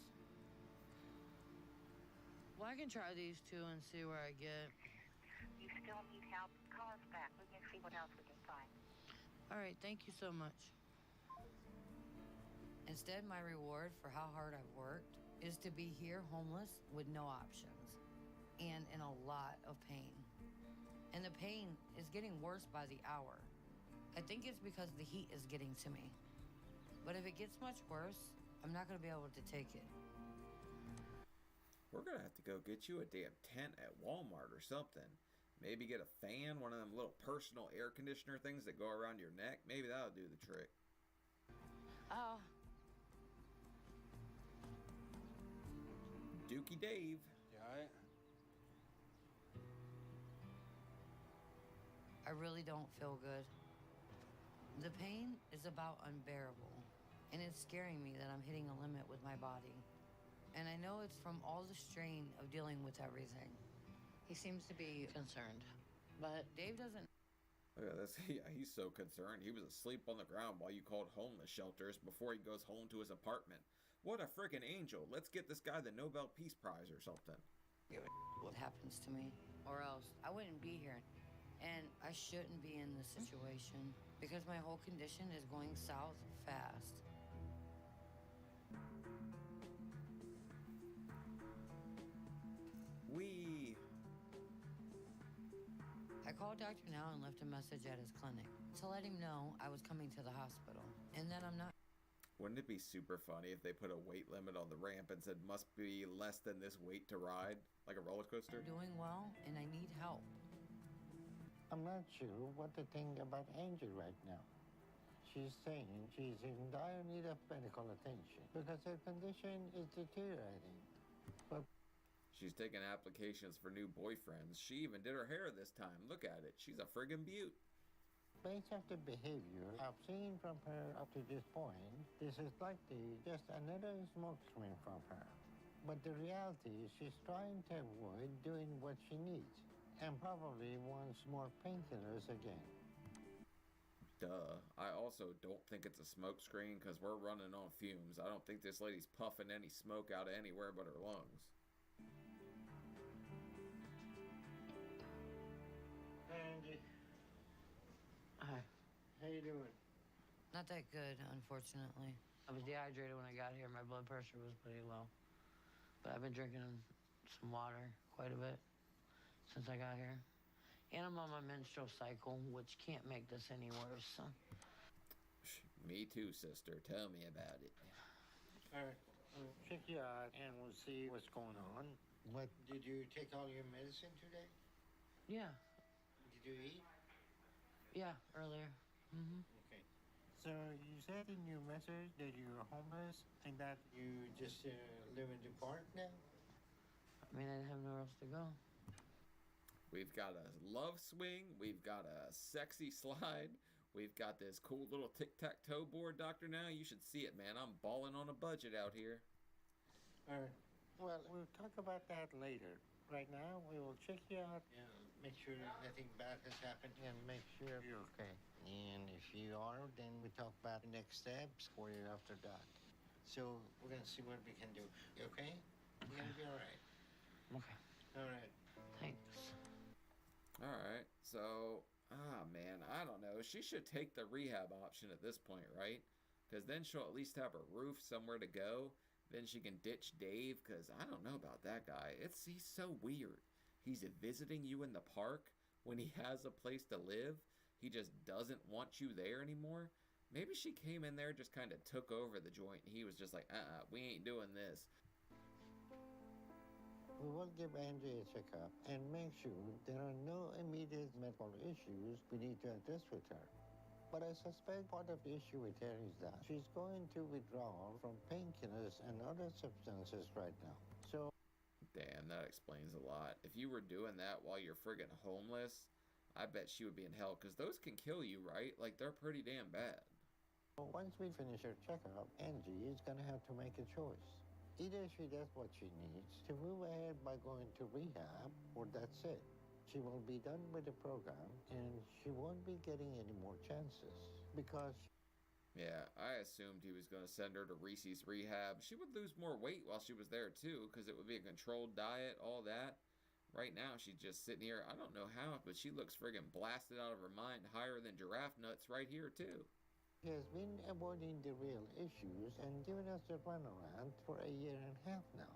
Well, I can try these two and see where I get. You still need help? Call us back. We can see what else we can find. All right, thank you so much. Instead, my reward for how hard I've worked is to be here homeless with no options and in a lot of pain. And the pain is getting worse by the hour. I think it's because the heat is getting to me. But if it gets much worse, I'm not gonna be able to take it. We're gonna have to go get you a damn tent at Walmart or something. Maybe get a fan, one of them little personal air conditioner things that go around your neck. Maybe that'll do the trick. Dookie Dave. You alright? I really don't feel good. The pain is about unbearable, and it's scaring me that I'm hitting a limit with my body. And I know it's from all the strain of dealing with everything. He seems to be concerned, but Dave doesn't. Look at this. Yeah, he's so concerned. He was asleep on the ground while you called homeless shelters before he goes home to his apartment. What a freaking angel. Let's get this guy the Nobel Peace Prize or something. What happens to me, or else I wouldn't be here. And I shouldn't be in this situation because my whole condition is going south fast. I called Dr. Now and left a message at his clinic to let him know I was coming to the hospital and that I'm not. Wouldn't it be super funny if they put a weight limit on the ramp and said must be less than this weight to ride, like a roller coaster? Doing well and I need help. I'm not sure what to think about Angie right now. She's saying she's in dire need of medical attention because her condition is deteriorating. But She's taking applications for new boyfriends. She even did her hair this time. Look at it. She's a friggin' beaut. based off the behavior I've seen from her up to this point, this is likely just another smoke screen from her. But the reality is she's trying to avoid doing what she needs and probably wants more painkillers again. Duh. I also don't think it's a smoke screen because we're running on fumes. I don't think this lady's puffing any smoke out of anywhere but her lungs. Angie, Hi. how you doing? Not that good, unfortunately. I was dehydrated when I got here. My blood pressure was pretty low. But I've been drinking some water quite a bit since I got here. And I'm on my menstrual cycle, which can't make this any worse. So. Me too, sister. Tell me about it. All right, check you out and we'll see what's going on. What, did you take all your medicine today? Yeah. Did you eat? Yeah, earlier. Mm-hmm. Okay. So you said in your message that you're homeless and that you just live in the park now? I mean, I didn't have nowhere else to go. We've got a love swing. We've got a sexy slide. We've got this cool little tic-tac-toe board, Doctor. Now you should see it, man. I'm balling on a budget out here. All right. Well, we'll talk about that later. Right now, we will check you out and make sure nothing bad has happened and make sure you're okay. And if you are, then we talk about the next steps for you after that. So we're gonna see what we can do. You okay? You're gonna be all right. Okay. All right. Thanks. All right. So, man, I don't know. She should take the rehab option at this point, right? Because then she'll at least have a roof, somewhere to go. Then she can ditch Dave, because I don't know about that guy. He's so weird. He's visiting you in the park when he has a place to live. He just doesn't want you there anymore. Maybe she came in there, just kind of took over the joint, and he was just like, we ain't doing this. We will give Angie a checkup and make sure there are no immediate medical issues we need to address with her. But I suspect part of the issue with her is that she's going to withdraw from painkillers and other substances right now. So, damn, that explains a lot. If you were doing that while you're friggin' homeless, I bet she would be in hell, because those can kill you, right? Like, they're pretty damn bad. once we finish her checkup, Angie is going to have to make a choice. Either she does what she needs to move ahead by going to rehab, or that's it. She will be done with the program, and she won't be getting any more chances, because... Yeah, I assumed he was going to send her to Reese's rehab. She would lose more weight while she was there, too, because it would be a controlled diet, all that. Right now, she's just sitting here. I don't know how, but she looks friggin' blasted out of her mind, higher than giraffe nuts right here, too. He has been avoiding the real issues and giving us the runaround for a year and a half now.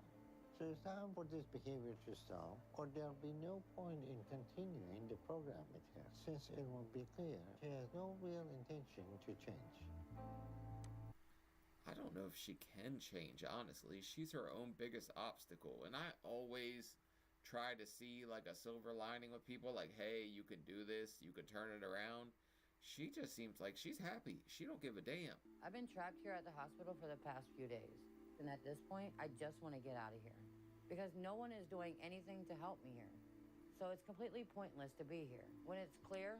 So it's time for this behavior to stop, or there'll be no point in continuing the program with her, since it will be clear she has no real intention to change. I don't know if she can change, honestly. She's her own biggest obstacle, and I always try to see like a silver lining with people, like, hey, you can do this, you can turn it around. She just seems like she's happy. She don't give a damn. I've been trapped here at the hospital for the past few days. And at this point, I just want to get out of here. Because no one is doing anything to help me here. So it's completely pointless to be here. When it's clear...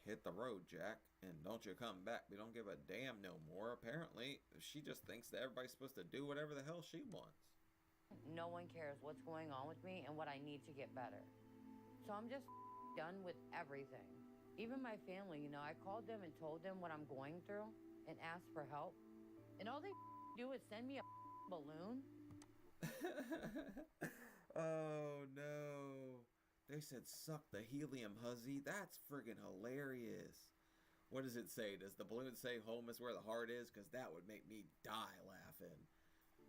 Hit the road, Jack. And don't you come back. We don't give a damn no more. Apparently, she just thinks that everybody's supposed to do whatever the hell she wants. No one cares what's going on with me and what I need to get better. So I'm just done with everything. Even my family, I called them and told them what I'm going through and asked for help. And all they do is send me a balloon. Oh, no. They said, suck the helium, huzzy. That's friggin' hilarious. What does it say? Does the balloon say home is where the heart is? Because that would make me die laughing.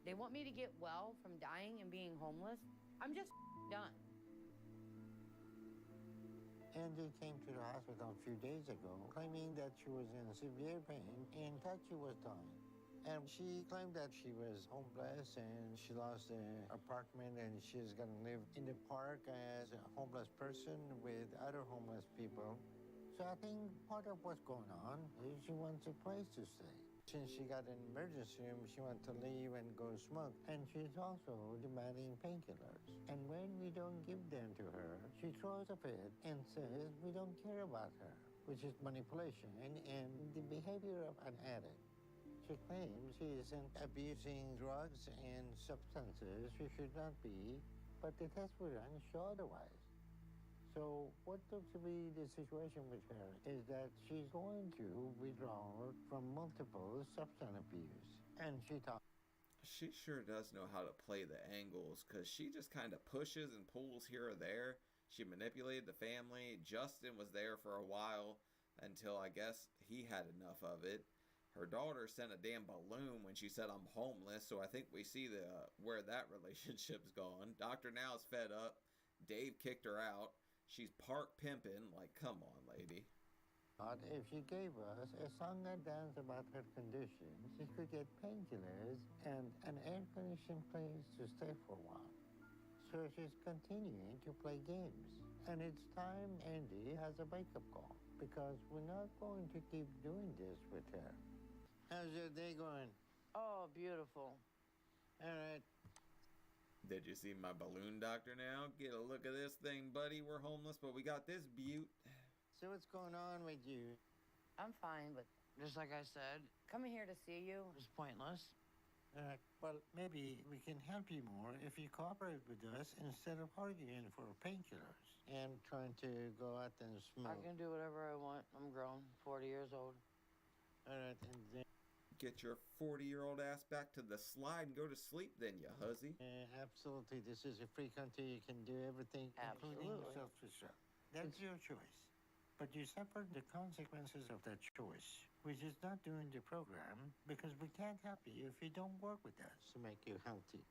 They want me to get well from dying and being homeless. I'm just done. Angie came to the hospital a few days ago, claiming that she was in severe pain and thought she was dying. And she claimed that she was homeless and she lost an apartment and she's gonna live in the park as a homeless person with other homeless people. So I think part of what's going on is she wants a place to stay. Since she got an emergency room, she wants to leave and go smoke. And she's also demanding painkillers. And when we don't give them to her, she throws a fit and says we don't care about her, which is manipulation and the behavior of an addict. She claims she isn't abusing drugs and substances. She should not be, but the tests we run show otherwise. So what looks to be the situation with her is that she's going to withdraw from multiple substance abuse. And She sure does know how to play the angles, because she just kind of pushes and pulls here or there. She manipulated the family. Justin was there for a while until I guess he had enough of it. Her daughter sent a damn balloon when she said I'm homeless, so I think we see where that relationship's gone. Dr. Now's fed up. Dave kicked her out. She's park pimping. Like, come on, lady. But if she gave us a song and dance about her condition, she could get painkillers and an air-conditioned place to stay for a while. So she's continuing to play games. And it's time Andy has a wake-up call, because we're not going to keep doing this with her. How's your day going? Oh, beautiful. All right. Did you see my balloon, Doctor Now? Get a look at this thing, buddy. We're homeless, but we got this beaut. So what's going on with you? I'm fine, but just like I said, coming here to see you is pointless. Well, maybe we can help you more if you cooperate with us instead of arguing for painkillers and trying to go out and smoke. I can do whatever I want. I'm grown, 40 years old. All right, and then... Get your 40-year-old ass back to the slide and go to sleep then, you hussy. Absolutely. This is a free country. You can do everything, including self-destruct. That's your choice. But you suffer the consequences of that choice, which is not doing the program, because we can't help you if you don't work with us to make you healthy.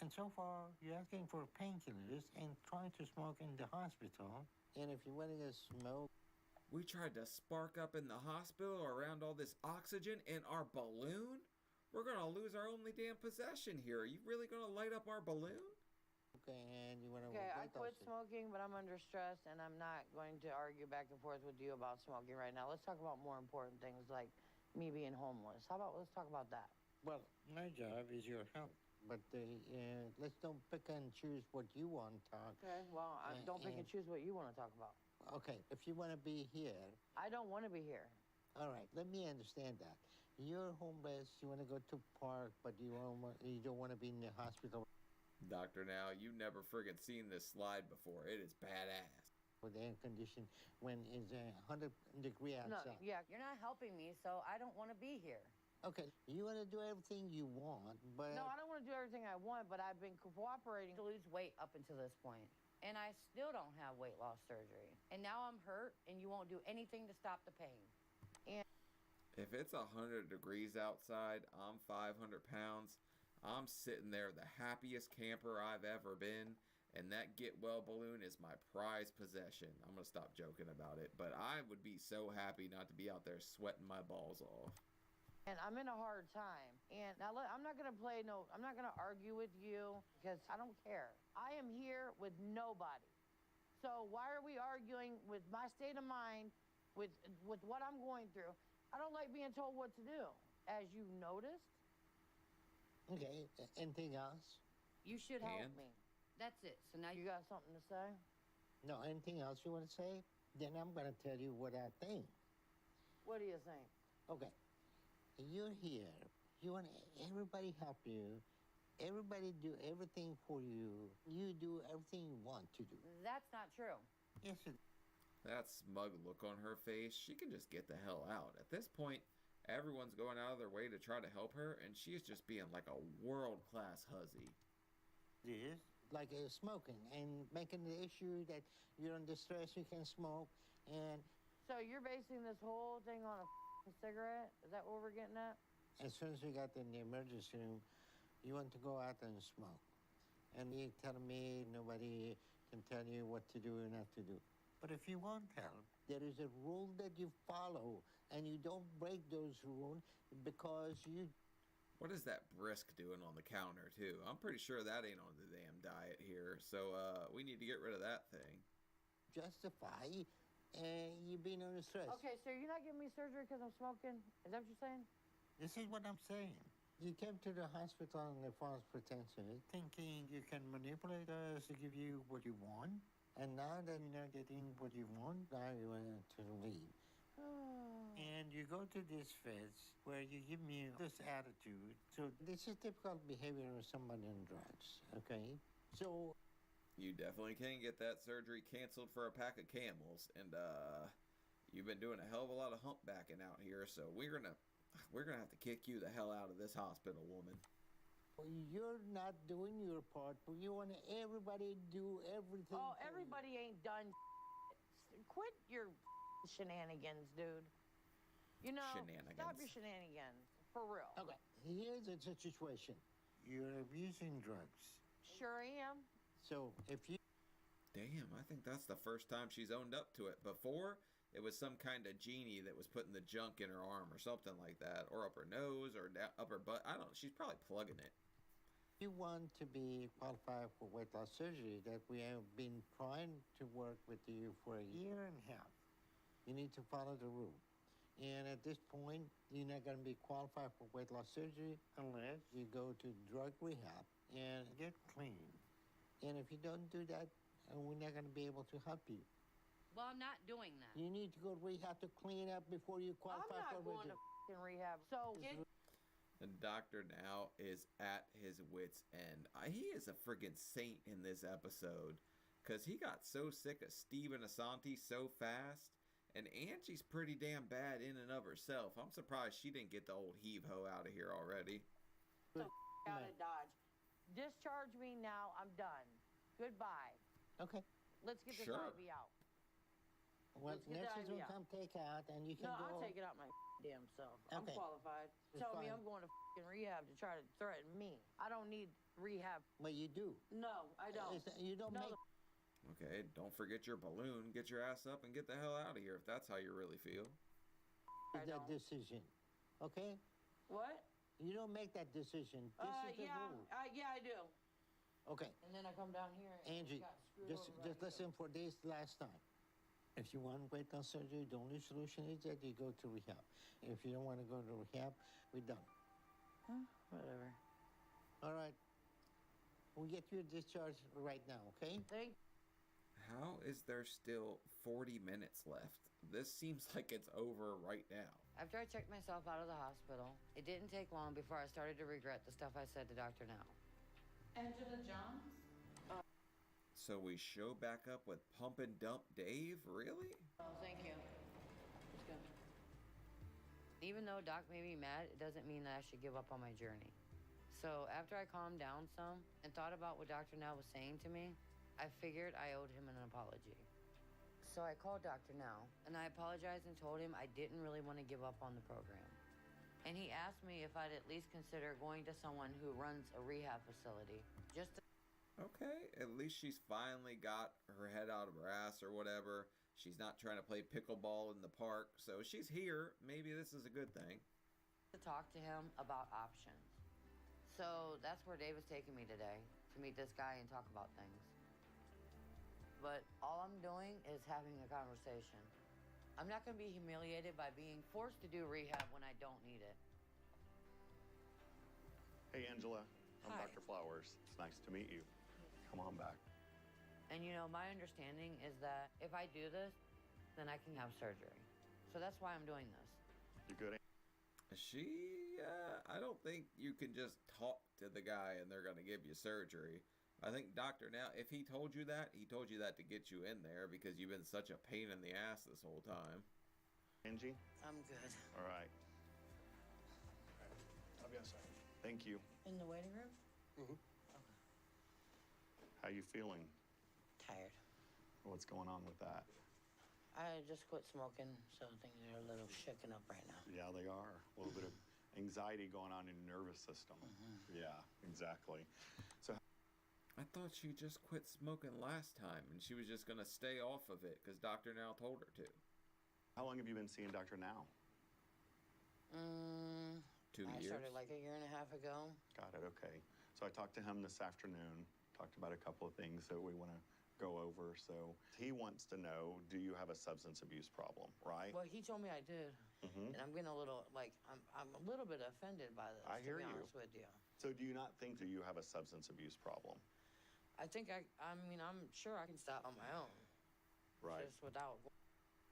And so far, you're asking for painkillers and trying to smoke in the hospital. And if you want to smoke... We tried to spark up in the hospital around all this oxygen in our balloon? We're gonna lose our only damn possession here. Are you really gonna light up our balloon? Okay, and you wanna... Okay, I quit smoking, but I'm under stress, and I'm not going to argue back and forth with you about smoking right now. Let's talk about more important things, like me being homeless. Let's talk about that. Well, my job is your help. But let's don't pick and choose what you want to talk. Okay, well, don't pick and choose what you want to talk about. Okay, if you want to be here... I don't want to be here. All right, let me understand that. You're homeless, you want to go to park, but you don't want to be in the hospital. Doctor Now, you've never friggin' seen this slide before. It is badass. With air conditioning when it's 100 degrees outside. No, yeah, you're not helping me, so I don't want to be here. Okay, you want to do everything you want, but... No, I don't want to do everything I want, but I've been cooperating to lose weight up until this point. And I still don't have weight loss surgery. And now I'm hurt, and you won't do anything to stop the pain. And if it's 100 degrees outside, I'm 500 pounds, I'm sitting there the happiest camper I've ever been, and that get well balloon is my prized possession. I'm gonna stop joking about it, but I would be so happy not to be out there sweating my balls off. And I'm in a hard time. And now I'm not gonna I'm not gonna argue with you because I don't care. I am here with nobody. So why are we arguing with my state of mind, with what I'm going through? I don't like being told what to do, as you noticed. Okay, anything else? You should help me. That's it. So now you got something to say? No, anything else you want to say? Then I'm gonna tell you what I think. What do you think? Okay. You're here. You want everybody help you. Everybody do everything for you. You do everything you want to do. That's not true. Yes, it... That smug look on her face, she can just get the hell out. At this point, everyone's going out of their way to try to help her, and she's just being like a world-class hussy. Yes, like smoking and making the issue that you're under stress, you can smoke, and... So you're basing this whole thing on a cigarette? Is that what we're getting at? As soon as you got in the emergency room, you want to go out and smoke. And you tell me nobody can tell you what to do or not to do. But if you want help, there is a rule that you follow, and you don't break those rules because you What is that brisk doing on the counter, too? I'm pretty sure that ain't on the damn diet here. So, we need to get rid of that thing. Justify you being under stress. Okay, so you're not giving me surgery because I'm smoking? Is that what you're saying? This is what I'm saying. You came to the hospital on the false pretension, thinking you can manipulate us to give you what you want. And now that you're not getting what you want, now you want to leave. And you go to this feds where you give me this attitude. So this is typical behavior of somebody on drugs, okay? So You definitely can get that surgery canceled for a pack of camels, and you've been doing a hell of a lot of humpbacking out here, so we're gonna have to kick you the hell out of this hospital, woman. you're not doing your part, but you want everybody to do everything. Oh, everybody ain't done. Quit your shenanigans, dude. You know, stop your shenanigans. For real. Okay, here's the situation. You're abusing drugs. Sure am. So if you... Damn, I think that's the first time she's owned up to it. Before, it was some kind of genie that was putting the junk in her arm or something like that, or up her nose or down, up her butt. I don't know. She's probably plugging it. You want to be qualified for weight loss surgery that we have been trying to work with you for a year and a half. You need to follow the rule. And at this point, you're not going to be qualified for weight loss surgery unless you go to drug rehab and get clean. And if you don't do that, we're not going to be able to help you. Well, I'm not doing that. You need to go to rehab to clean up before you qualify for I'm not going to f***ing rehab. So get... The doctor now is at his wit's end. He is a friggin' saint in this episode, because he got so sick of Steven Asante so fast. And Angie's pretty damn bad in and of herself. I'm surprised she didn't get the old heave-ho out of here already. So out of Dodge. Discharge me now. I'm done. Goodbye. Okay. Let's get this Sure. IV out. Well, Let's get next the is IV going to out. come take out, and you can No, go... I'll take it out my damn self. I'm Okay. qualified. It's Tell me fine. I'm going to f***ing rehab to try to threaten me. I don't need rehab. But you do. No, I don't. You don't No, make... Okay, don't forget your balloon. Get your ass up and get the hell out of here if that's how you really feel. that decision, okay? What? You don't make that decision. This is the rule. Yeah, I do. Okay. And then I come down here and Angie, got screwed just over right listen for this last time. If you want weight loss surgery, the only solution is that you go to rehab. If you don't want to go to rehab, we're done. Whatever. All right. We'll get you a discharge right now, okay? How is there still 40 minutes left? This seems like it's over right now. After I checked myself out of the hospital, it didn't take long before I started to regret the stuff I said to Dr. Now. Angela Johns? So we show back up with Pump and Dump Dave? Really? Oh, thank you. Let's go. Even though Doc made me mad, it doesn't mean that I should give up on my journey. So after I calmed down some and thought about what Dr. Now was saying to me, I figured I owed him an apology. So I called Dr. Now, and I apologized and told him I didn't really want to give up on the program. And he asked me if I'd at least consider going to someone who runs a rehab facility, just to... Okay, at least she's finally got her head out of her ass or whatever. She's not trying to play pickleball in the park, so she's here. Maybe this is a good thing. to talk to him about options. So that's where Dave is taking me today, to meet this guy and talk about things. But all I'm doing is having a conversation. I'm not going to be humiliated by being forced to do rehab when I don't need it. Hey, Angela. I'm Hi. Dr. Flowers. It's nice to meet you. Come on back. And you know, my understanding is that if I do this, then I can have surgery. So that's why I'm doing this. You good? I don't think you can just talk to the guy and they're going to give you surgery. I think Dr. Now, if he told you that, he told you that to get you in there because you've been such a pain in the ass this whole time. Angie? I'm good. All right. I'll be outside. Thank you. In the waiting room? Mm-hmm. How you feeling? Tired. What's going on with that? I just quit smoking, so things are a little shaken up right now. Yeah, they are. A little bit of anxiety going on in your nervous system. Yeah, exactly. So I thought she just quit smoking last time and she was just going to stay off of it because Dr. Now told her to. how long have you been seeing Dr. Now? 2 I years? started like a year and a half ago. Got it, okay. So I talked to him this afternoon, talked about a couple of things that we want to go over. So he wants to know, do you have a substance abuse problem, right? Well, he told me I did. Mm-hmm. And I'm getting a little, like, I'm a little bit offended by this, I hear to be you. honest with you. So do you not think that you have a substance abuse problem? I think I mean, I'm sure I can stop on my own. Right. Just without.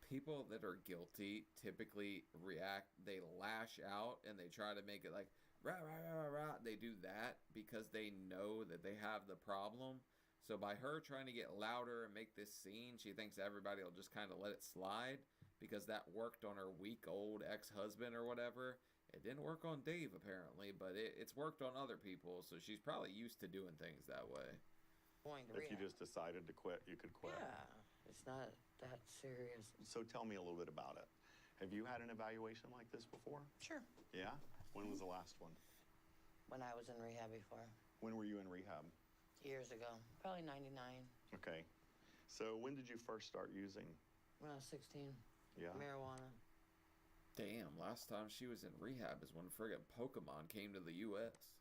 People that are guilty typically react, they lash out and they try to make it like, rah, rah, rah, rah, rah. They do that because they know that they have the problem. So by her trying to get louder and make this scene, she thinks everybody will just kind of let it slide because that worked on her week-old ex-husband or whatever. It didn't work on Dave, apparently, but it's worked on other people, so she's probably used to doing things that way. If you just decided to quit, you could quit. Yeah, it's not that serious. So tell me a little bit about it. Have you had an evaluation like this before? Sure. Yeah? When was the last one? When I was in rehab before. When were you in rehab? Years ago. Probably 99. Okay. So when did you first start using? When I was 16. Yeah. Marijuana. Damn, last time she was in rehab is when friggin' Pokemon came to the U.S.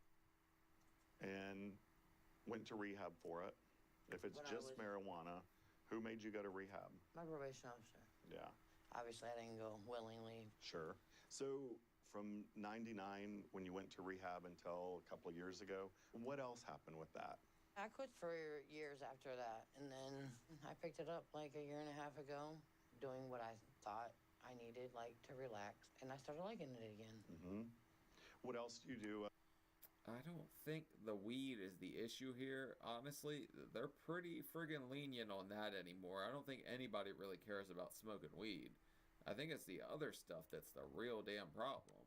And went to rehab for it. If it's just marijuana, who made you go to rehab? My probation officer. Yeah. Obviously, I didn't go willingly. Sure. So from 99, when you went to rehab until a couple of years ago, what else happened with that? I quit for years after that, and then I picked it up like a year and a half ago, doing what I thought I needed, like, to relax, and I started liking it again. Mm-hmm. What else do you do? I don't think the weed is the issue here. Honestly, they're pretty friggin' lenient on that anymore. I don't think anybody really cares about smoking weed. I think it's the other stuff that's the real damn problem.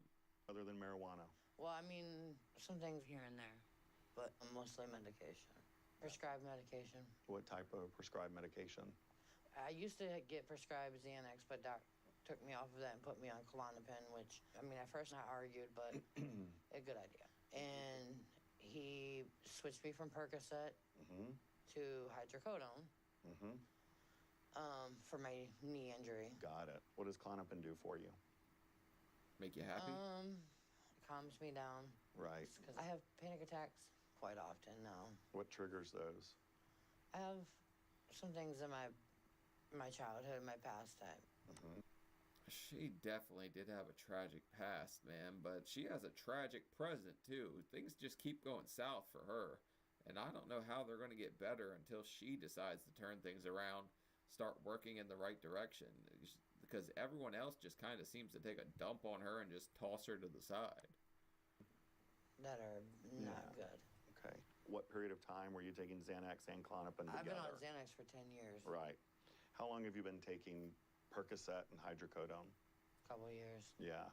Other than marijuana? Well, I mean, some things here and there, but mostly medication. Prescribed medication. What type of prescribed medication? I used to get prescribed Xanax, but Doc took me off of that and put me on Klonopin, which, I mean, at first I argued, but a good idea. And he switched me from Percocet to hydrocodone for my knee injury. Got it. What does Klonopin do for you? Make you happy? Calms me down. Right. Because I have panic attacks quite often now. What triggers those? I have some things in my childhood, my pastime. She definitely did have a tragic past, man, but she has a tragic present, too. Things just keep going south for her, and I don't know how they're going to get better until she decides to turn things around, start working in the right direction, because everyone else just kind of seems to take a dump on her and just toss her to the side. That are not good. Okay. What period of time were you taking Xanax and Klonopin together? I've been on Xanax for 10 years. Right. How long have you been taking Percocet and hydrocodone? A couple of years. Yeah.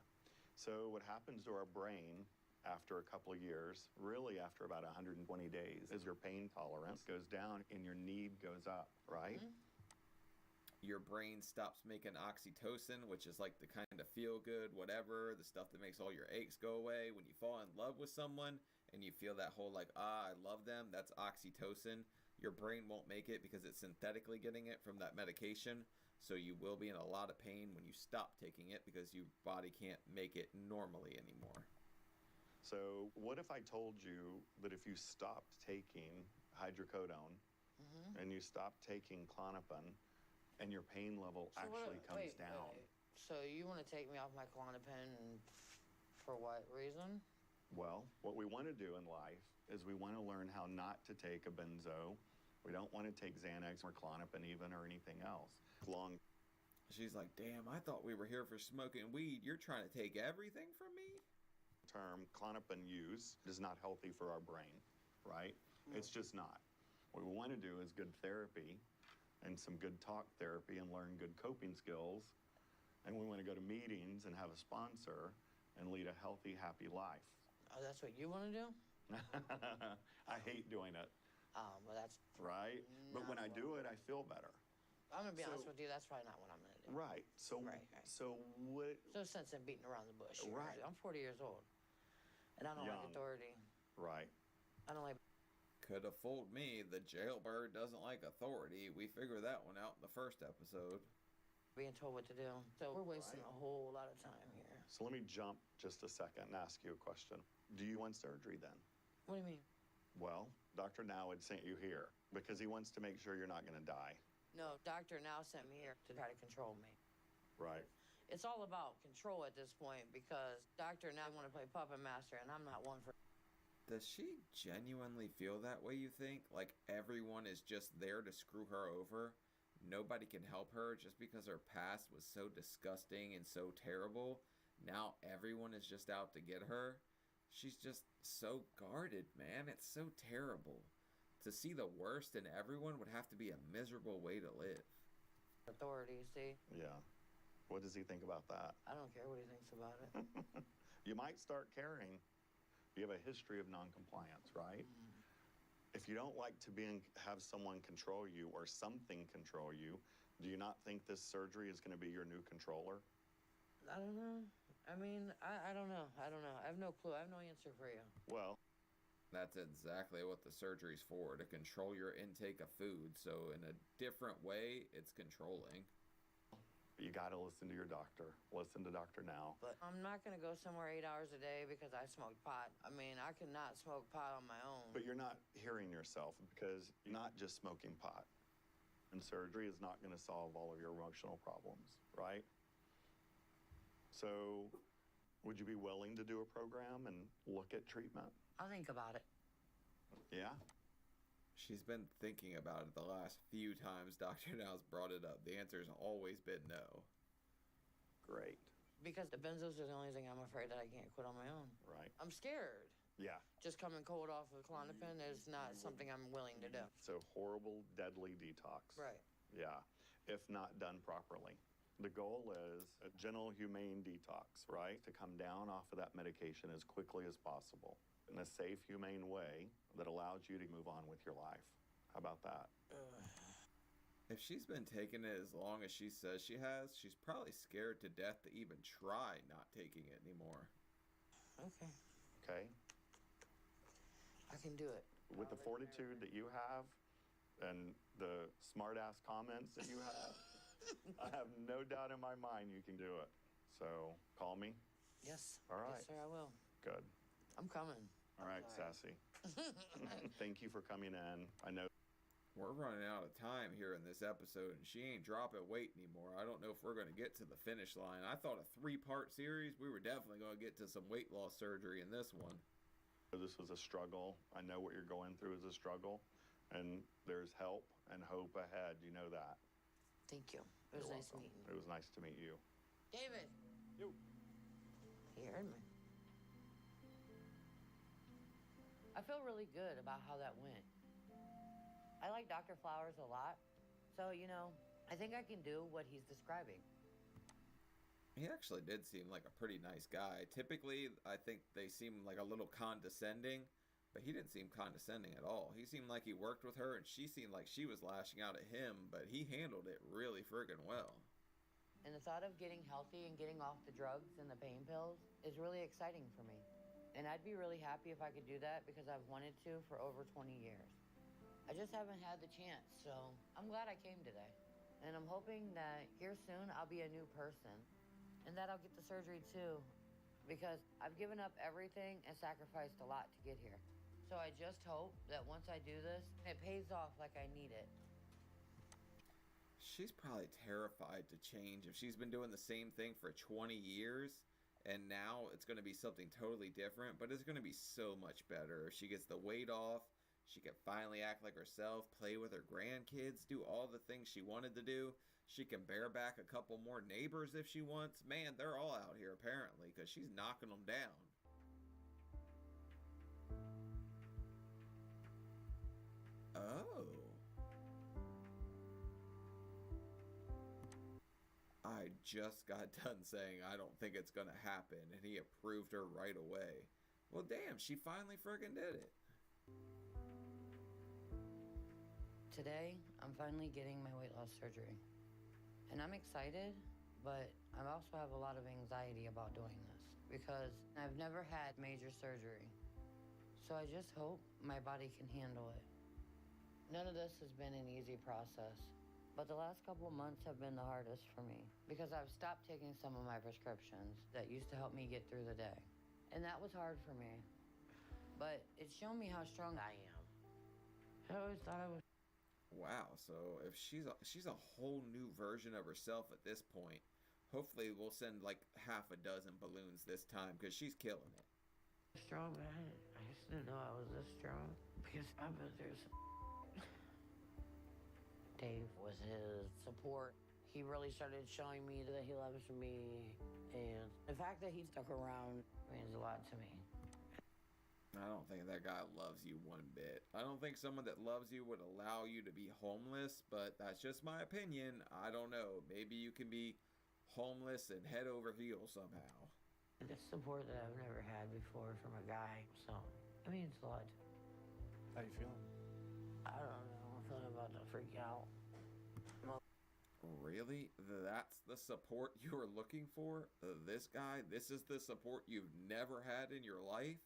So what happens to our brain after a couple of years, really after about 120 days, is your pain tolerance goes down and your need goes up, right? Your brain stops making oxytocin, which is like the kind of feel good, whatever, the stuff that makes all your aches go away. When you fall in love with someone and you feel that whole like, I love them, that's oxytocin. Your brain won't make it because it's synthetically getting it from that medication. So you will be in a lot of pain when you stop taking it because your body can't make it normally anymore. So what if I told you that if you stopped taking hydrocodone and you stopped taking Klonopin and your pain level actually comes down? So you want to take me off my Klonopin for what reason? Well, what we want to do in life is we want to learn how not to take a benzo. We don't want to take Xanax or Klonopin even or anything else. She's like, damn, I thought we were here for smoking weed. You're trying to take everything from me? Term Klonopin use is not healthy for our brain, right? It's just not. What we want to do is good therapy and some good talk therapy and learn good coping skills. And we want to go to meetings and have a sponsor and lead a healthy, happy life. Oh, that's what you want to do? I hate doing it. Well, that's right. But when I do it, I feel better. I'm gonna be honest with you. That's probably not what I'm gonna do. Right. So so what? There's no sense in beating around the bush. Right. I'm 40 years old, and I don't like authority. Right. I don't like. Could have fooled me. The jailbird doesn't like authority. We figured that one out in the first episode. being told what to do. So we're wasting a whole lot of time here. So let me jump just a second and ask you a question. Do you want surgery then? What do you mean? Well, Dr. Now had sent you here because he wants to make sure you're not going to die. No, Doctor Now sent me here to try to control me. Right. It's all about control at this point because Doctor Now want to play puppet master, and I'm not one for. Does she genuinely feel that way, you think? Like everyone is just there to screw her over? Nobody can help her just because her past was so disgusting and so terrible? Now everyone is just out to get her? She's just so guarded, man. It's so terrible. To see the worst in everyone would have to be a miserable way to live. Authority, see? Yeah. What does he think about that? I don't care what he thinks about it. You might start caring. You have a history of non-compliance, right? If you don't like to have someone control you or something control you, do you not think this surgery is going to be your new controller? I don't know. I mean, I don't know. I don't know. I have no clue. I have no answer for you. Well, that's exactly what the surgery's for, to control your intake of food. So in a different way, it's controlling. You got to listen to your doctor. Listen to Dr. Now. But I'm not going to go somewhere 8 hours a day because I smoke pot. I mean, I could not smoke pot on my own. But you're not hearing yourself because you're not just smoking pot. And surgery is not going to solve all of your emotional problems, right? So would you be willing to do a program and look at treatment? I'll think about it. Yeah? She's been thinking about it the last few times Dr. Now's brought it up. The answer's always been no. Great. Because the benzos are the only thing I'm afraid that I can't quit on my own. Right. I'm scared. Yeah. Just coming cold off of Klonopin is not something I'm willing to do. It's a horrible, deadly detox. Right. Yeah, if not done properly. The goal is a gentle, humane detox, right? To come down off of that medication as quickly as possible in a safe, humane way that allows you to move on with your life. How about that? If she's been taking it as long as she says she has, she's probably scared to death to even try not taking it anymore. Okay. Okay. I can do it. With the fortitude that you have and the smart-ass comments that you have, I have no doubt in my mind you can do it. So, call me. Yes. All right. Yes, sir, I will. Good. I'm coming. All right, Sassy. Thank you for coming in. I know we're running out of time here in this episode, and she ain't dropping weight anymore. I don't know if we're going to get to the finish line. I thought a 3-part series, we were definitely going to get to some weight loss surgery in this one. this was a struggle. I know what you're going through is a struggle, and there's help and hope ahead. You know that. Thank you. It was nice meeting you. It was nice to meet you. David. You. He heard me. I feel really good about how that went. I like Dr. Flowers a lot. So, you know, I think I can do what he's describing. He actually did seem like a pretty nice guy. Typically, I think they seem like a little condescending, but he didn't seem condescending at all. He seemed like he worked with her, and she seemed like she was lashing out at him, but he handled it really friggin' well. And the thought of getting healthy and getting off the drugs and the pain pills is really exciting for me. And I'd be really happy if I could do that because I've wanted to for over 20 years. I just haven't had the chance, so I'm glad I came today. And I'm hoping that here soon I'll be a new person and that I'll get the surgery too because I've given up everything and sacrificed a lot to get here. So I just hope that once I do this, it pays off like I need it. She's probably terrified to change if she's been doing the same thing for 20 years. And now it's going to be something totally different, but it's going to be so much better. If she gets the weight off, she can finally act like herself, play with her grandkids, do all the things she wanted to do. She can bear back a couple more neighbors if she wants. Man, they're all out here apparently because she's knocking them down. Oh. I just got done saying I don't think it's gonna happen, and he approved her right away. Well, damn, she finally friggin' did it. Today, I'm finally getting my weight loss surgery. And I'm excited, but I also have a lot of anxiety about doing this because I've never had major surgery. So I just hope my body can handle it. None of this has been an easy process, But the last couple of months have been the hardest for me because I've stopped taking some of my prescriptions that used to help me get through the day. And that was hard for me. But it's shown me how strong I am. I always thought I was. Wow, so if she's a whole new version of herself at this point, hopefully we'll send like half a dozen balloons this time because she's killing it. Strong, but I just didn't know I was this strong because I've been through some. Dave was his support. He really started showing me that he loves me, and the fact that he stuck around means a lot to me. I don't think that guy loves you one bit. I don't think someone that loves you would allow you to be homeless, but that's just my opinion. I don't know. Maybe you can be homeless and head over heels somehow. The support that I've never had before from a guy, so it means a lot. How you feeling? I don't know. I'm feeling about to freak out. Really? That's the support you were looking for? This guy? This is the support you've never had in your life?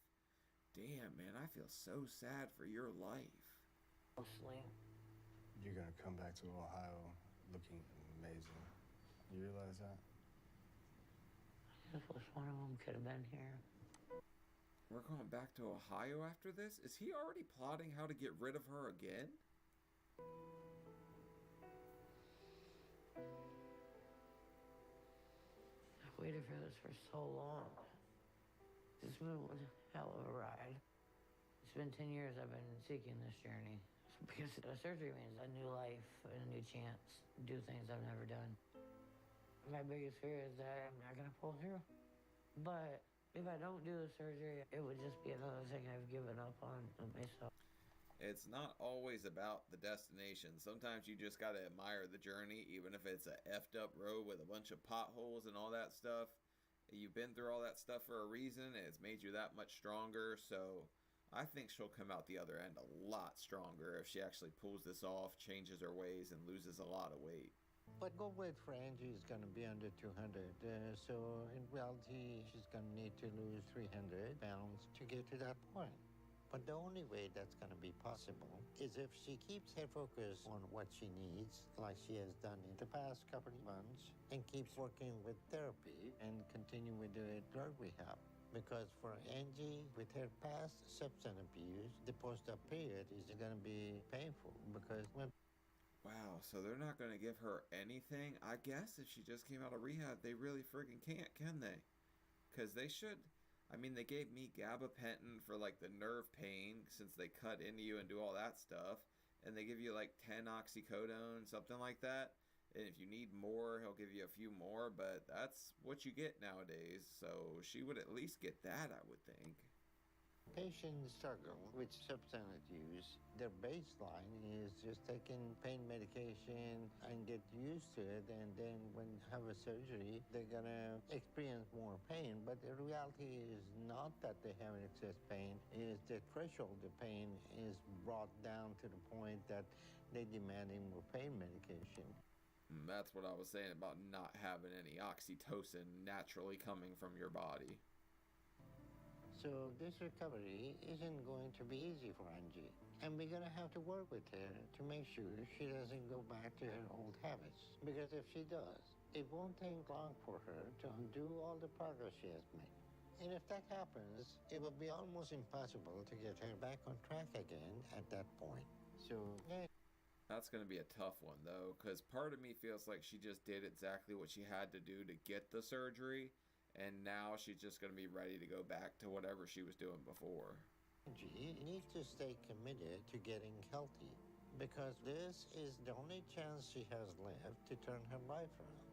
Damn, man, I feel so sad for your life. Mostly. You're gonna come back to Ohio looking amazing. You realize that? I just wish one of them could have been here. We're going back to Ohio after this? Is he already plotting how to get rid of her again? I've waited for this for so long. It's been one hell of a ride. It's been 10 years I've been seeking this journey. Because the surgery means a new life and a new chance to do things I've never done. My biggest fear is that I'm not gonna pull through. But if I don't do the surgery, it would just be another thing I've given up on myself. It's not always about the destination. Sometimes you just gotta admire the journey, even if it's a effed up road with a bunch of potholes and all that stuff. You've been through all that stuff for a reason, and it's made you that much stronger, so I think she'll come out the other end a lot stronger if she actually pulls this off, changes her ways, and loses a lot of weight. But goal weight for Angie is going to be under 200. So in reality, she's going to need to lose 300 pounds to get to that point. But the only way that's going to be possible is if she keeps her focus on what she needs, like she has done in the past couple of months, and keeps working with therapy and continue with the drug rehab. Because for Angie, with her past substance abuse, the post-op period is going to be painful because when... Wow, so they're not going to give her anything? I guess if she just came out of rehab, they really friggin' can't, can they? Because they should... I mean, they gave me gabapentin for, like, the nerve pain since they cut into you and do all that stuff. And they give you, like, 10 oxycodone, something like that. And if you need more, he'll give you a few more. But that's what you get nowadays. So she would at least get that, I would think. Patients struggle with substance use. Their baseline is just taking pain medication and get used to it, and then when they have a surgery, they're gonna experience more pain. But the reality is not that they have excess pain, is the threshold of pain is brought down to the point that they're demanding more pain medication. That's what I was saying about not having any oxytocin naturally coming from your body. So this recovery isn't going to be easy for Angie. And we're going to have to work with her to make sure she doesn't go back to her old habits. Because if she does, it won't take long for her to undo all the progress she has made. And if that happens, it will be almost impossible to get her back on track again at that point. So, yeah. That's going to be a tough one, though, because part of me feels like she just did exactly what she had to do to get the surgery. And now she's just going to be ready to go back to whatever she was doing before. Angie needs to stay committed to getting healthy because this is the only chance she has left to turn her life around.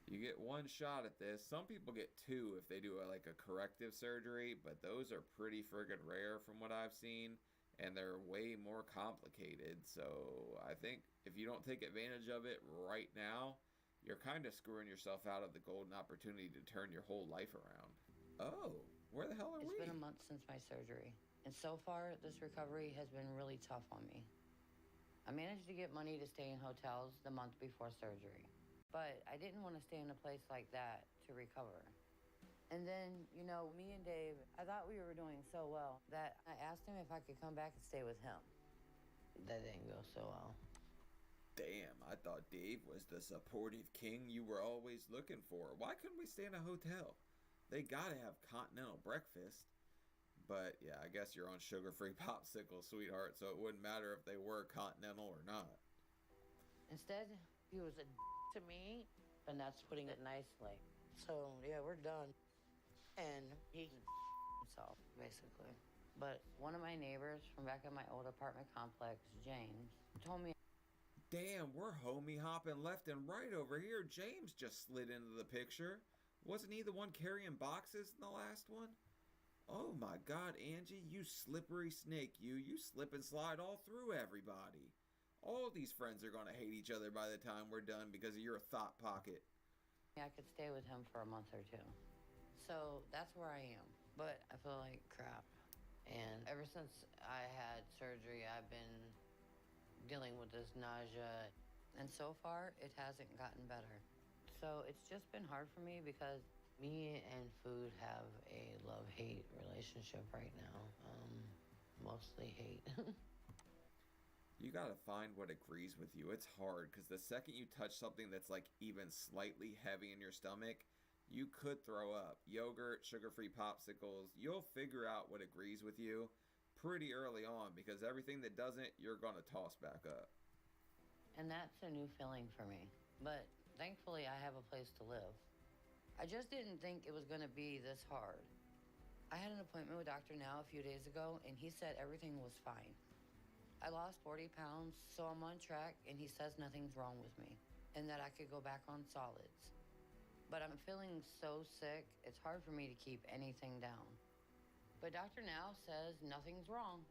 You get one shot at this. Some people get two if they do a corrective surgery, but those are pretty friggin' rare from what I've seen, and they're way more complicated. So I think if you don't take advantage of it right now, you're kind of screwing yourself out of the golden opportunity to turn your whole life around. Oh, where the hell are we? It's been a month since my surgery, and so far, this recovery has been really tough on me. I managed to get money to stay in hotels the month before surgery, but I didn't want to stay in a place like that to recover. And then, me and Dave, I thought we were doing so well that I asked him if I could come back and stay with him. that didn't go so well. Damn, I thought Dave was the supportive king you were always looking for. Why couldn't we stay in a hotel? They gotta have continental breakfast. But yeah, I guess you're on sugar-free popsicles, sweetheart, so it wouldn't matter if they were continental or not. Instead, he was a to me, and that's putting it nicely. So yeah, we're done. And he can himself, basically. But one of my neighbors from back at my old apartment complex, James, told me, Damn, we're homie hopping left and right over here. James just slid into the picture. Wasn't he the one carrying boxes in the last one? Oh my God, Angie, you slippery snake, you slip and slide all through everybody. All these friends are gonna hate each other by the time we're done because of your thought pocket. I could stay with him for a month or two. So that's where I am. But I feel like crap. And ever since I had surgery, I've been dealing with this nausea. And so far, it hasn't gotten better. So it's just been hard for me because me and food have a love-hate relationship right now. Mostly hate. You gotta find what agrees with you. It's hard because the second you touch something that's like even slightly heavy in your stomach, you could throw up. Yogurt, sugar-free popsicles, you'll figure out what agrees with you pretty early on because everything that doesn't, you're gonna toss back up. And that's a new feeling for me. But thankfully, I have a place to live. I just didn't think it was gonna be this hard. I had an appointment with Dr. Now a few days ago, and he said everything was fine. I lost 40 pounds, so I'm on track, and he says nothing's wrong with me, and that I could go back on solids. But I'm feeling so sick, it's hard for me to keep anything down. But Dr. Now says nothing's wrong,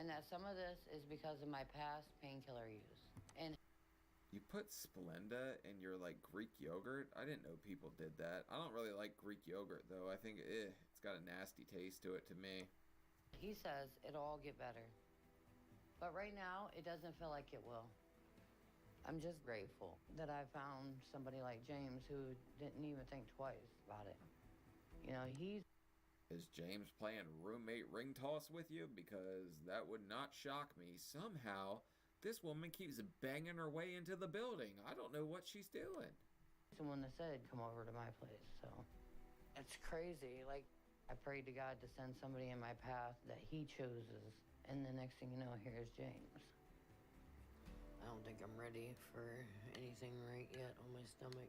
and that some of this is because of my past painkiller use. And you put Splenda in your like Greek yogurt? I didn't know people did that. I don't really like Greek yogurt though. I think it's got a nasty taste to it to me. he says it'll all get better. But right now, it doesn't feel like it will. I'm just grateful that I found somebody like James who didn't even think twice about it. You know, Is James playing roommate ring toss with you? Because that would not shock me. Somehow, this woman keeps banging her way into the building. I don't know what she's doing. Someone that said, come over to my place, so. It's crazy. Like, I prayed to God to send somebody in my path that he chooses. And the next thing you know, here's James. I don't think I'm ready for anything right yet on my stomach.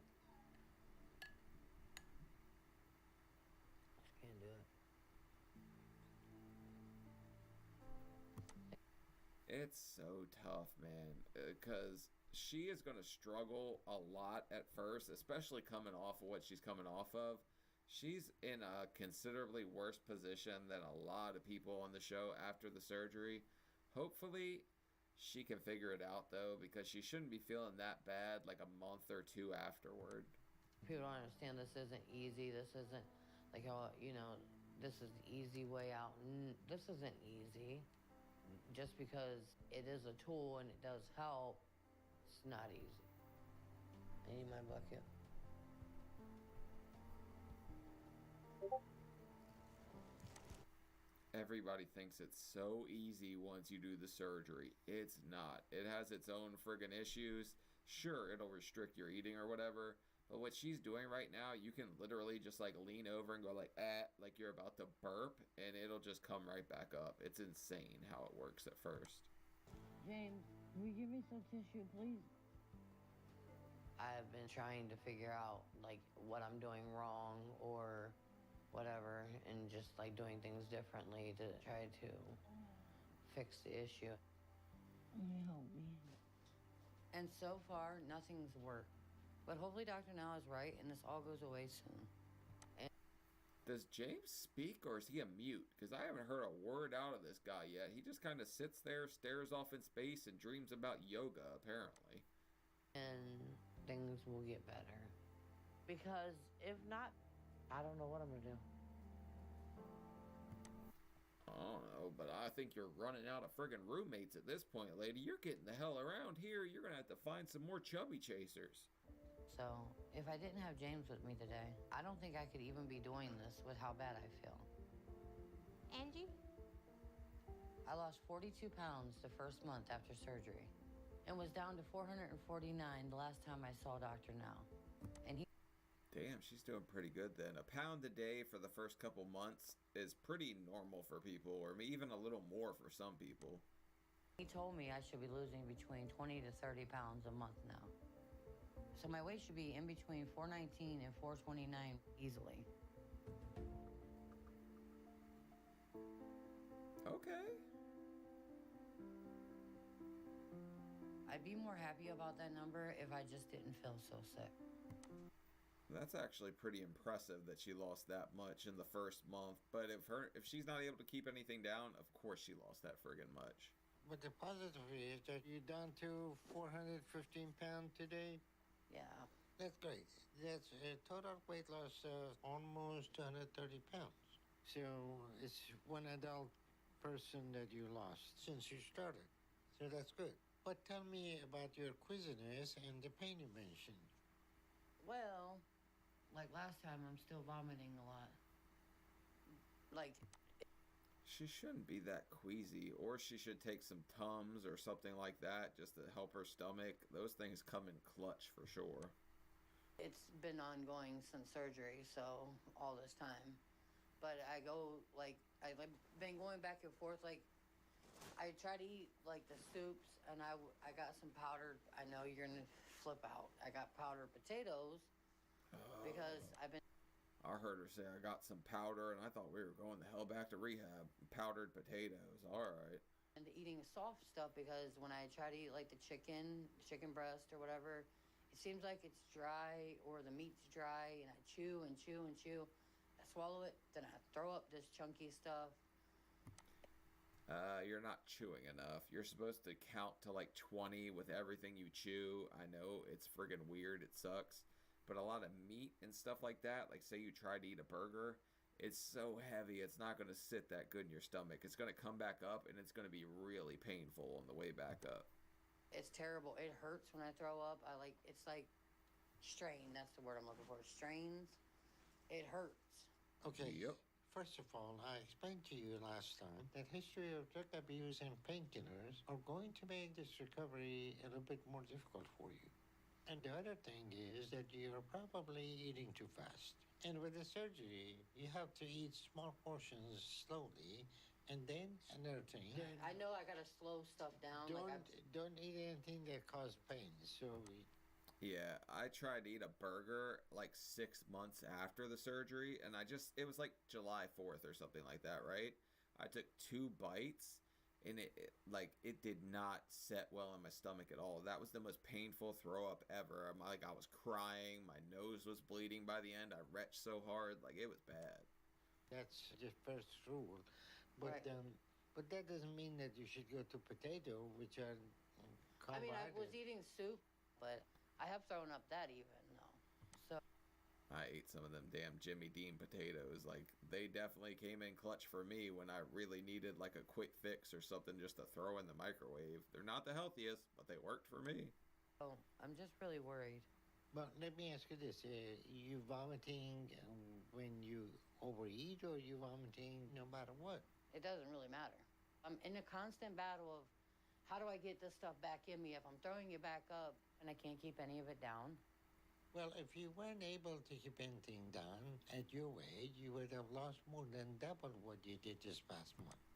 Just can't do it. It's so tough, man, because she is going to struggle a lot at first, especially coming off of what she's coming off of. She's in a considerably worse position than a lot of people on the show after the surgery. Hopefully, she can figure it out, though, because she shouldn't be feeling that bad like a month or two afterward. People don't understand this isn't easy. This isn't like, oh, you know, this is the easy way out. This isn't easy. Just because it is a tool and it does help, it's not easy. I need my bucket. Everybody thinks it's so easy once you do the surgery. It's not. It has its own friggin' issues. Sure, it'll restrict your eating or whatever, but what she's doing right now, you can literally just like lean over and go like you're about to burp, and it'll just come right back up. It's insane how it works at first. James, will you give me some tissue, please? I've been trying to figure out like what I'm doing wrong or whatever, and just like doing things differently to try to fix the issue. Help me. And so far, nothing's worked. But hopefully Dr. Now is right, and this all goes away soon. Does James speak, or is he a mute? Because I haven't heard a word out of this guy yet. He just kind of sits there, stares off in space, and dreams about yoga, apparently. And things will get better. Because if not, I don't know what I'm gonna do. I don't know, but I think you're running out of friggin' roommates at this point, lady. You're getting the hell around here. You're gonna have to find some more chubby chasers. So, if I didn't have James with me today, I don't think I could even be doing this with how bad I feel. Angie? I lost 42 pounds the first month after surgery and was down to 449 the last time I saw Dr. Now. And he... Damn, she's doing pretty good then. A pound a day for the first couple months is pretty normal for people, or even a little more for some people. He told me I should be losing between 20 to 30 pounds a month now. So my weight should be in between 419 and 429 easily. Okay. I'd be more happy about that number if I just didn't feel so sick. That's actually pretty impressive that she lost that much in the first month. But if she's not able to keep anything down, of course she lost that friggin' much. But the positive is that you're down to 415 pounds today. Yeah. That's great. That's a total weight loss of almost 230 pounds. So it's one adult person that you lost since you started. So that's good. But tell me about your quizziness and the pain you mentioned. Well, like last time, I'm still vomiting a lot. Like... She shouldn't be that queasy, or she should take some Tums or something like that just to help her stomach. Those things come in clutch for sure. It's been ongoing since surgery, so all this time. But I've been going back and forth. Like, I try to eat like the soups, and I got some powdered. I know you're gonna flip out. I got powdered potatoes because I've been. I heard her say I got some powder, and I thought we were going the hell back to rehab. Powdered potatoes, all right. And eating soft stuff because when I try to eat like the chicken breast or whatever, it seems like it's dry or the meat's dry, and I chew and chew and chew. I swallow it, then I throw up this chunky stuff. You're not chewing enough. You're supposed to count to like 20 with everything you chew. I know it's friggin' weird. It sucks. But a lot of meat and stuff like that, like say you try to eat a burger, it's so heavy, it's not going to sit that good in your stomach. It's going to come back up, and it's going to be really painful on the way back up. It's terrible. It hurts when I throw up. It's like strain. That's the word I'm looking for. Strains. It hurts. Okay. Yep. First of all, I explained to you last time that history of drug abuse and painkillers are going to make this recovery a little bit more difficult for you. And the other thing is that you're probably eating too fast. And with the surgery, you have to eat small portions slowly. And then another thing. I know I got to slow stuff down. Don't eat anything that causes pain. Yeah, I tried to eat a burger like 6 months after the surgery, and it was like July 4th or something like that, right? I took 2 bites, and it did not set well in my stomach at all. That was the most painful throw up ever. I was crying, my nose was bleeding by the end. I retched so hard, like it was bad. That's the first rule, but Right. But that doesn't mean that you should go to potato, which are I mean, I carbohydrates. was eating soup, but I have thrown up that even though. So I ate some of them damn Jimmy Dean potatoes. Like, they definitely came in clutch for me when I really needed like a quick fix or something just to throw in the microwave. They're not the healthiest, but they worked for me. Oh, I'm just really worried. But let me ask you this: you vomiting when you overeat, or you vomiting no matter what? It doesn't really matter. I'm in a constant battle of how do I get this stuff back in me if I'm throwing it back up and I can't keep any of it down. Well, if you weren't able to keep anything down at your weight, you would have lost more than double what you did this past month.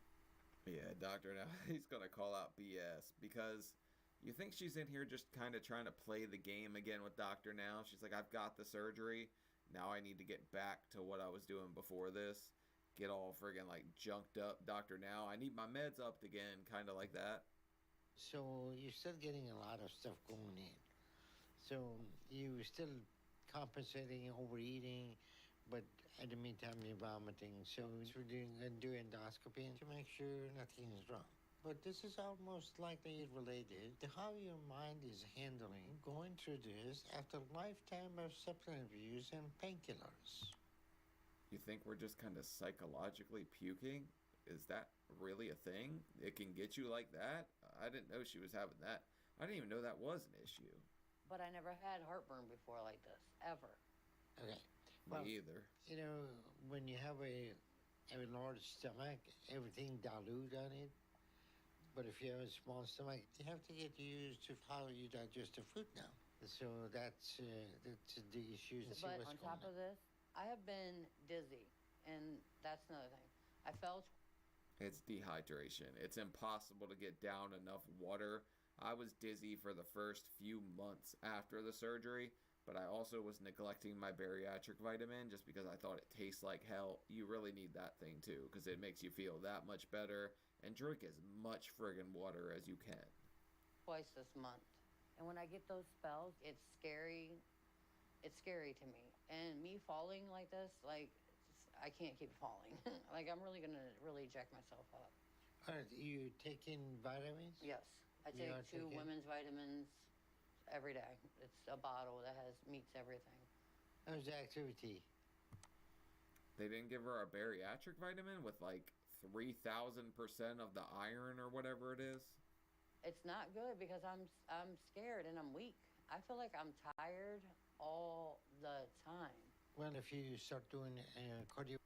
Yeah, doctor, now he's gonna call out BS because you think she's in here just kind of trying to play the game again with Doctor Now. She's like, I've got the surgery. Now I need to get back to what I was doing before this. Get all friggin' like junked up, Doctor Now. I need my meds upped again, kind of like that. So you're still getting a lot of stuff going in. So you're still compensating overeating, but at the meantime you're vomiting. So we're doing endoscopy to make sure nothing is wrong. But this is almost likely related to how your mind is handling going through this after a lifetime of supplement abuse and painkillers. You think we're just kind of psychologically puking? Is that really a thing? It can get you like that? I didn't know she was having that. I didn't even know that was an issue. But I never had heartburn before like this, ever. Okay. Me either. You know, when you have a large stomach, everything dilute on it. But if you have a small stomach, you have to get used to how you digest the food now. So that's the issue. But on top of this, I have been dizzy, and that's another thing. I felt It's dehydration. It's impossible to get down enough water. I was dizzy for the first few months after the surgery, but I also was neglecting my bariatric vitamin just because I thought it tastes like hell. You really need that thing too, because it makes you feel that much better. And drink as much friggin' water as you can. twice this month. And when I get those spells, it's scary. It's scary to me. And me falling like this, like, I can't keep falling. Like, I'm really going to jack myself up. All right, you taking vitamins? Yes. I You take are 2 taking- women's vitamins every day. It's a bottle that meets everything. How's the activity? They didn't give her a bariatric vitamin with like 3,000% of the iron or whatever it is. It's not good because I'm scared and I'm weak. I feel like I'm tired all the time. Well, if you start doing cardiovascular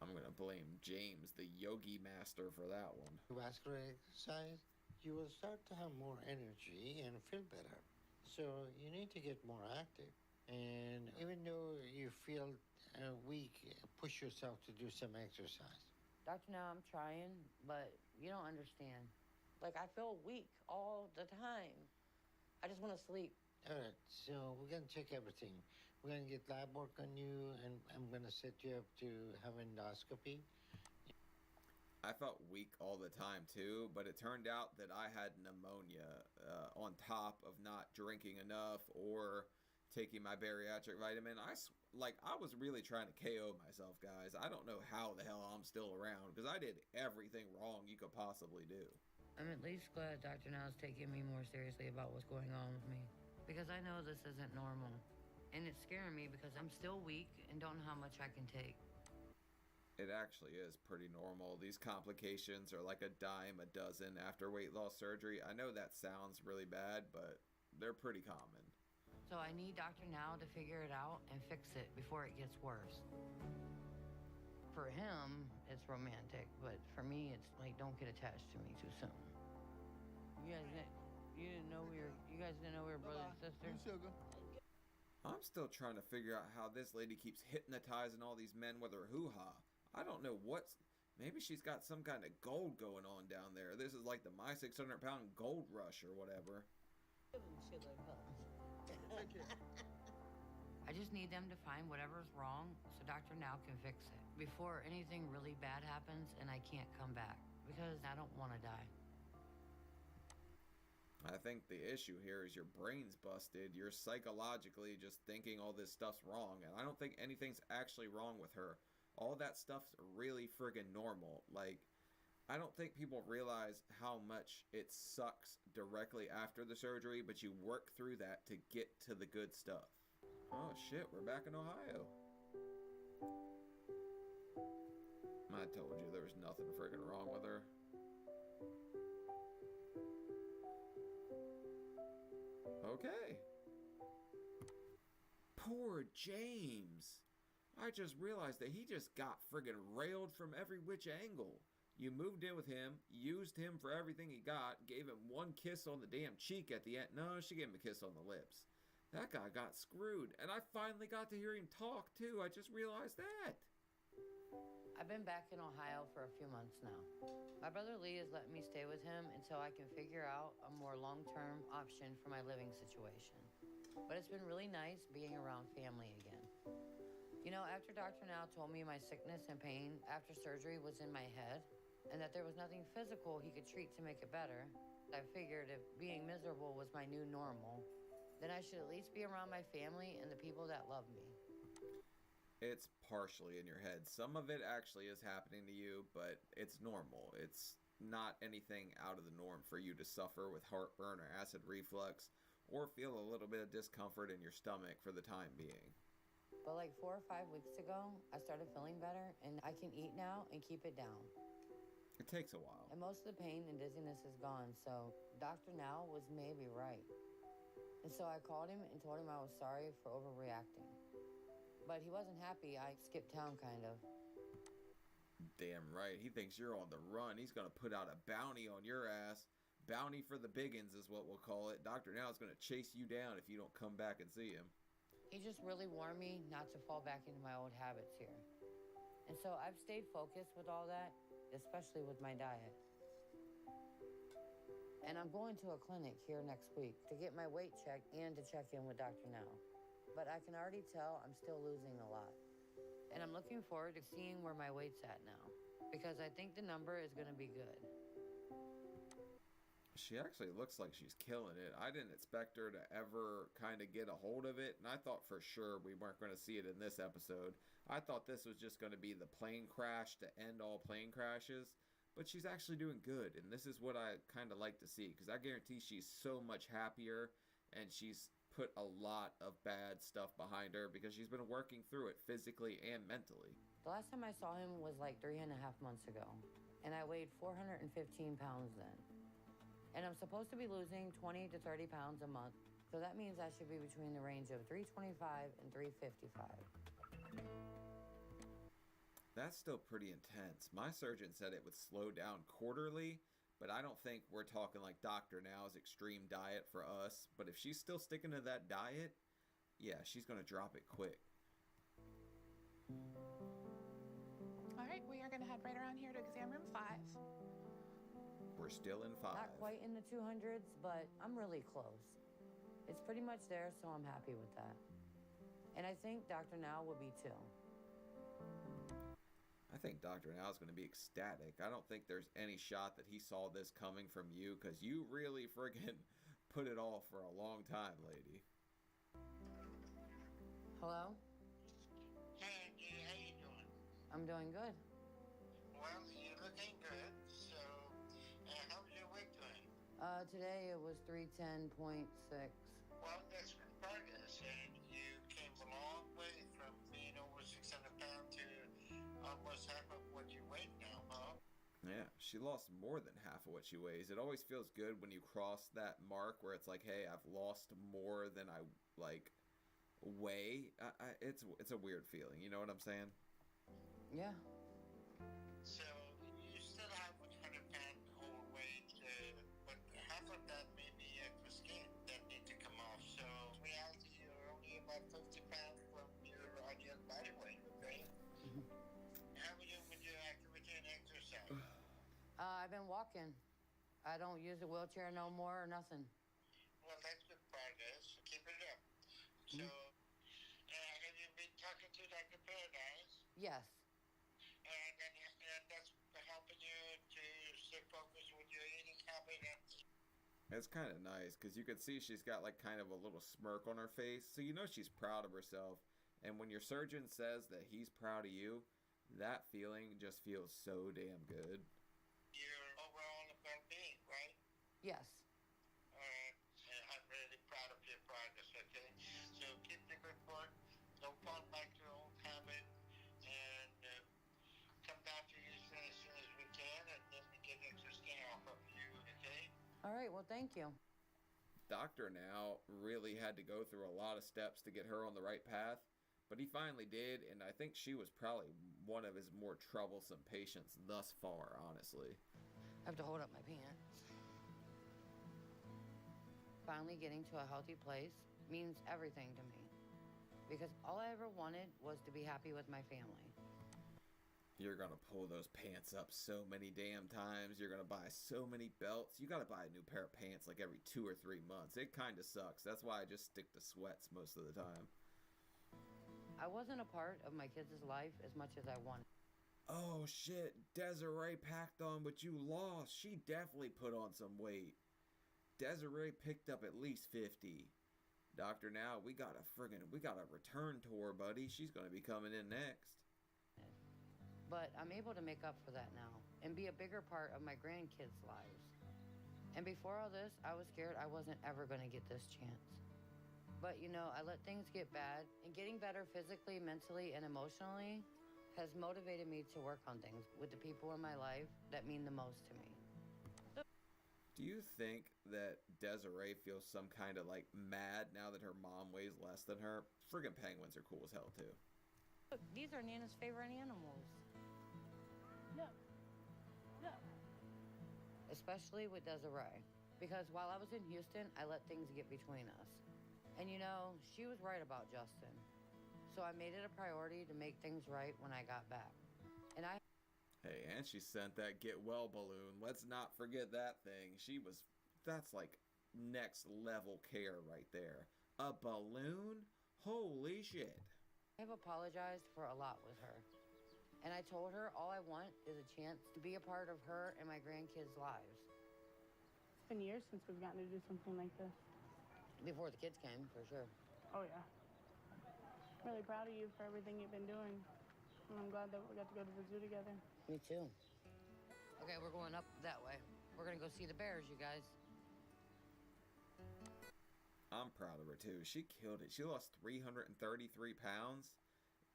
I'm gonna blame James, the yogi master, for that one. exercise, you will start to have more energy and feel better. So you need to get more active. And even though you feel weak, push yourself to do some exercise. Doctor, now I'm trying, but you don't understand. Like, I feel weak all the time. I just want to sleep. All right, so we're going to check everything. We're going to get lab work on you, and I'm going to set you up to have endoscopy. I felt weak all the time too, but it turned out that I had pneumonia on top of not drinking enough or taking my bariatric vitamin. I was really trying to KO myself, guys. I don't know how the hell I'm still around because I did everything wrong you could possibly do. I'm at least glad Dr. Now is taking me more seriously about what's going on with me. Because I know this isn't normal. And it's scaring me because I'm still weak and don't know how much I can take. It actually is pretty normal. These complications are like a dime a dozen after weight loss surgery. I know that sounds really bad, but they're pretty common. So I need Dr. Now to figure it out and fix it before it gets worse. For him, it's romantic, but for me, it's like, don't get attached to me too soon. You guys didn't know we were brother and sister? I'm still trying to figure out how this lady keeps hypnotizing all these men with her hoo-ha. I don't know maybe she's got some kind of gold going on down there. This is like the My 600-Pound Gold Rush or whatever. I just need them to find whatever's wrong so Dr. Now can fix it before anything really bad happens and I can't come back because I don't want to die. I think the issue here is your brain's busted. You're psychologically just thinking all this stuff's wrong, and I don't think anything's actually wrong with her. All that stuff's really friggin' normal. Like, I don't think people realize how much it sucks directly after the surgery, but you work through that to get to the good stuff. Oh shit, we're back in Ohio. I told you there was nothing friggin' wrong with her. Okay. Poor James. I just realized that he just got friggin' railed from every which angle. You moved in with him, used him for everything he got, gave him one kiss on the damn cheek at the end. No, she gave him a kiss on the lips. That guy got screwed. And I finally got to hear him talk, too. I just realized that. I've been back in Ohio for a few months now. My brother Lee has let me stay with him until I can figure out a more long-term option for my living situation. But it's been really nice being around family again. You know, after Dr. Now told me my sickness and pain after surgery was in my head, and that there was nothing physical he could treat to make it better, I figured if being miserable was my new normal, then I should at least be around my family and the people that love me. It's partially in your head. Some of it actually is happening to you, but it's normal. It's not anything out of the norm for you to suffer with heartburn or acid reflux or feel a little bit of discomfort in your stomach for the time being. But like 4 or 5 weeks ago, I started feeling better and I can eat now and keep it down. It takes a while. And most of the pain and dizziness is gone, so Dr. Now was maybe right. And so I called him and told him I was sorry for overreacting. But he wasn't happy. I skipped town, kind of. Damn right. He thinks you're on the run. He's gonna put out a bounty on your ass. Bounty for the biggins is what we'll call it. Dr. Now is gonna chase you down if you don't come back and see him. He just really warned me not to fall back into my old habits here. And so I've stayed focused with all that, especially with my diet. And I'm going to a clinic here next week to get my weight checked and to check in with Dr. Now. But I can already tell I'm still losing a lot. And I'm looking forward to seeing where my weight's at now, because I think the number is going to be good. She actually looks like she's killing it. I didn't expect her to ever kind of get a hold of it, and I thought for sure we weren't going to see it in this episode. I thought this was just going to be the plane crash to end all plane crashes, but she's actually doing good, and this is what I kind of like to see, because I guarantee she's so much happier, and she's put a lot of bad stuff behind her because she's been working through it physically and mentally. The last time I saw him was like 3.5 months ago, and I weighed 415 pounds then. And I'm supposed to be losing 20 to 30 pounds a month, so that means I should be between the range of 325 and 355. That's still pretty intense. My surgeon said it would slow down quarterly, but I don't think we're talking like Dr. Now's extreme diet for us. But if she's still sticking to that diet, yeah, she's going to drop it quick. All right, we are going to head right around here to exam room 5. We're still in 5. Not quite in the 200s, but I'm really close. It's pretty much there, so I'm happy with that. And I think Dr. Now will be too. I think Dr. Now is going to be ecstatic. I don't think there's any shot that he saw this coming from you, because you really friggin' put it off for a long time, lady. Hello? Hey, Angie, how you doing? I'm doing good. Well, you're looking good. So, how's your weight doing? Today it was 310.6. Well, that's good progress, and you came a long way from being over 600 pounds to almost half of what you weigh now, huh? Yeah, she lost more than half of what she weighs. It always feels good when you cross that mark where it's like, hey, I've lost more than I, like, weigh. It's a weird feeling, you know what I'm saying? Yeah. So, you still have 100 pound overweight, but half of that may be extra skin that need to come off. So, in reality, you're only about 50 pounds from your ideal body weight, okay? How are you doing with your activity and exercise? I've been walking. I don't use a wheelchair no more or nothing. Well, that's good progress. Keep it up. So, have you been talking to Dr. Paradise? Yes. And that's helping you to stay focused with your eating habit. It's kind of nice because you can see she's got like kind of a little smirk on her face, so you know she's proud of herself. And when your surgeon says that he's proud of you, that feeling just feels so damn good. Your overall well-being, right? Yes. Alright, I'm really proud of your progress, okay? So keep the good work, don't fall back to your old habit, and come back to Houston as soon as we can, and then we get extra skin off of you, okay? All right, well, thank you. Dr. Now really had to go through a lot of steps to get her on the right path, but he finally did, and I think she was probably one of his more troublesome patients thus far, honestly. I have to hold up my pants. Finally getting to a healthy place means everything to me, because all I ever wanted was to be happy with my family. You're gonna pull those pants up so many damn times. You're gonna buy so many belts. You gotta buy a new pair of pants like every 2 or 3 months. It kinda sucks. That's why I just stick to sweats most of the time. I wasn't a part of my kids' life as much as I wanted. Oh shit, Desiree packed on what you lost. She definitely put on some weight. Desiree picked up at least 50. Doctor, now we got a return tour, buddy. She's gonna be coming in next. But I'm able to make up for that now and be a bigger part of my grandkids' lives. And before all this, I was scared I wasn't ever going to get this chance. But you know, I let things get bad, and getting better physically, mentally, and emotionally has motivated me to work on things with the people in my life that mean the most to me. Do you think that Desiree feels some kind of like mad now that her mom weighs less than her? Friggin' penguins are cool as hell too. Look, these are Nana's favorite animals. especially with Desiree. Because while I was in Houston, I let things get between us. And you know, she was right about Justin. So I made it a priority to make things right when I got back. And Hey, and she sent that get well balloon. Let's not forget that thing. That's like next level care right there. A balloon? Holy shit. I've apologized for a lot with her. And I told her all I want is a chance to be a part of her and my grandkids' lives. It's been years since we've gotten to do something like this. Before the kids came, for sure. Oh, yeah. I'm really proud of you for everything you've been doing. And I'm glad that we got to go to the zoo together. Me too. Okay, we're going up that way. We're gonna go see the bears, you guys. I'm proud of her too. She killed it. She lost 333 pounds.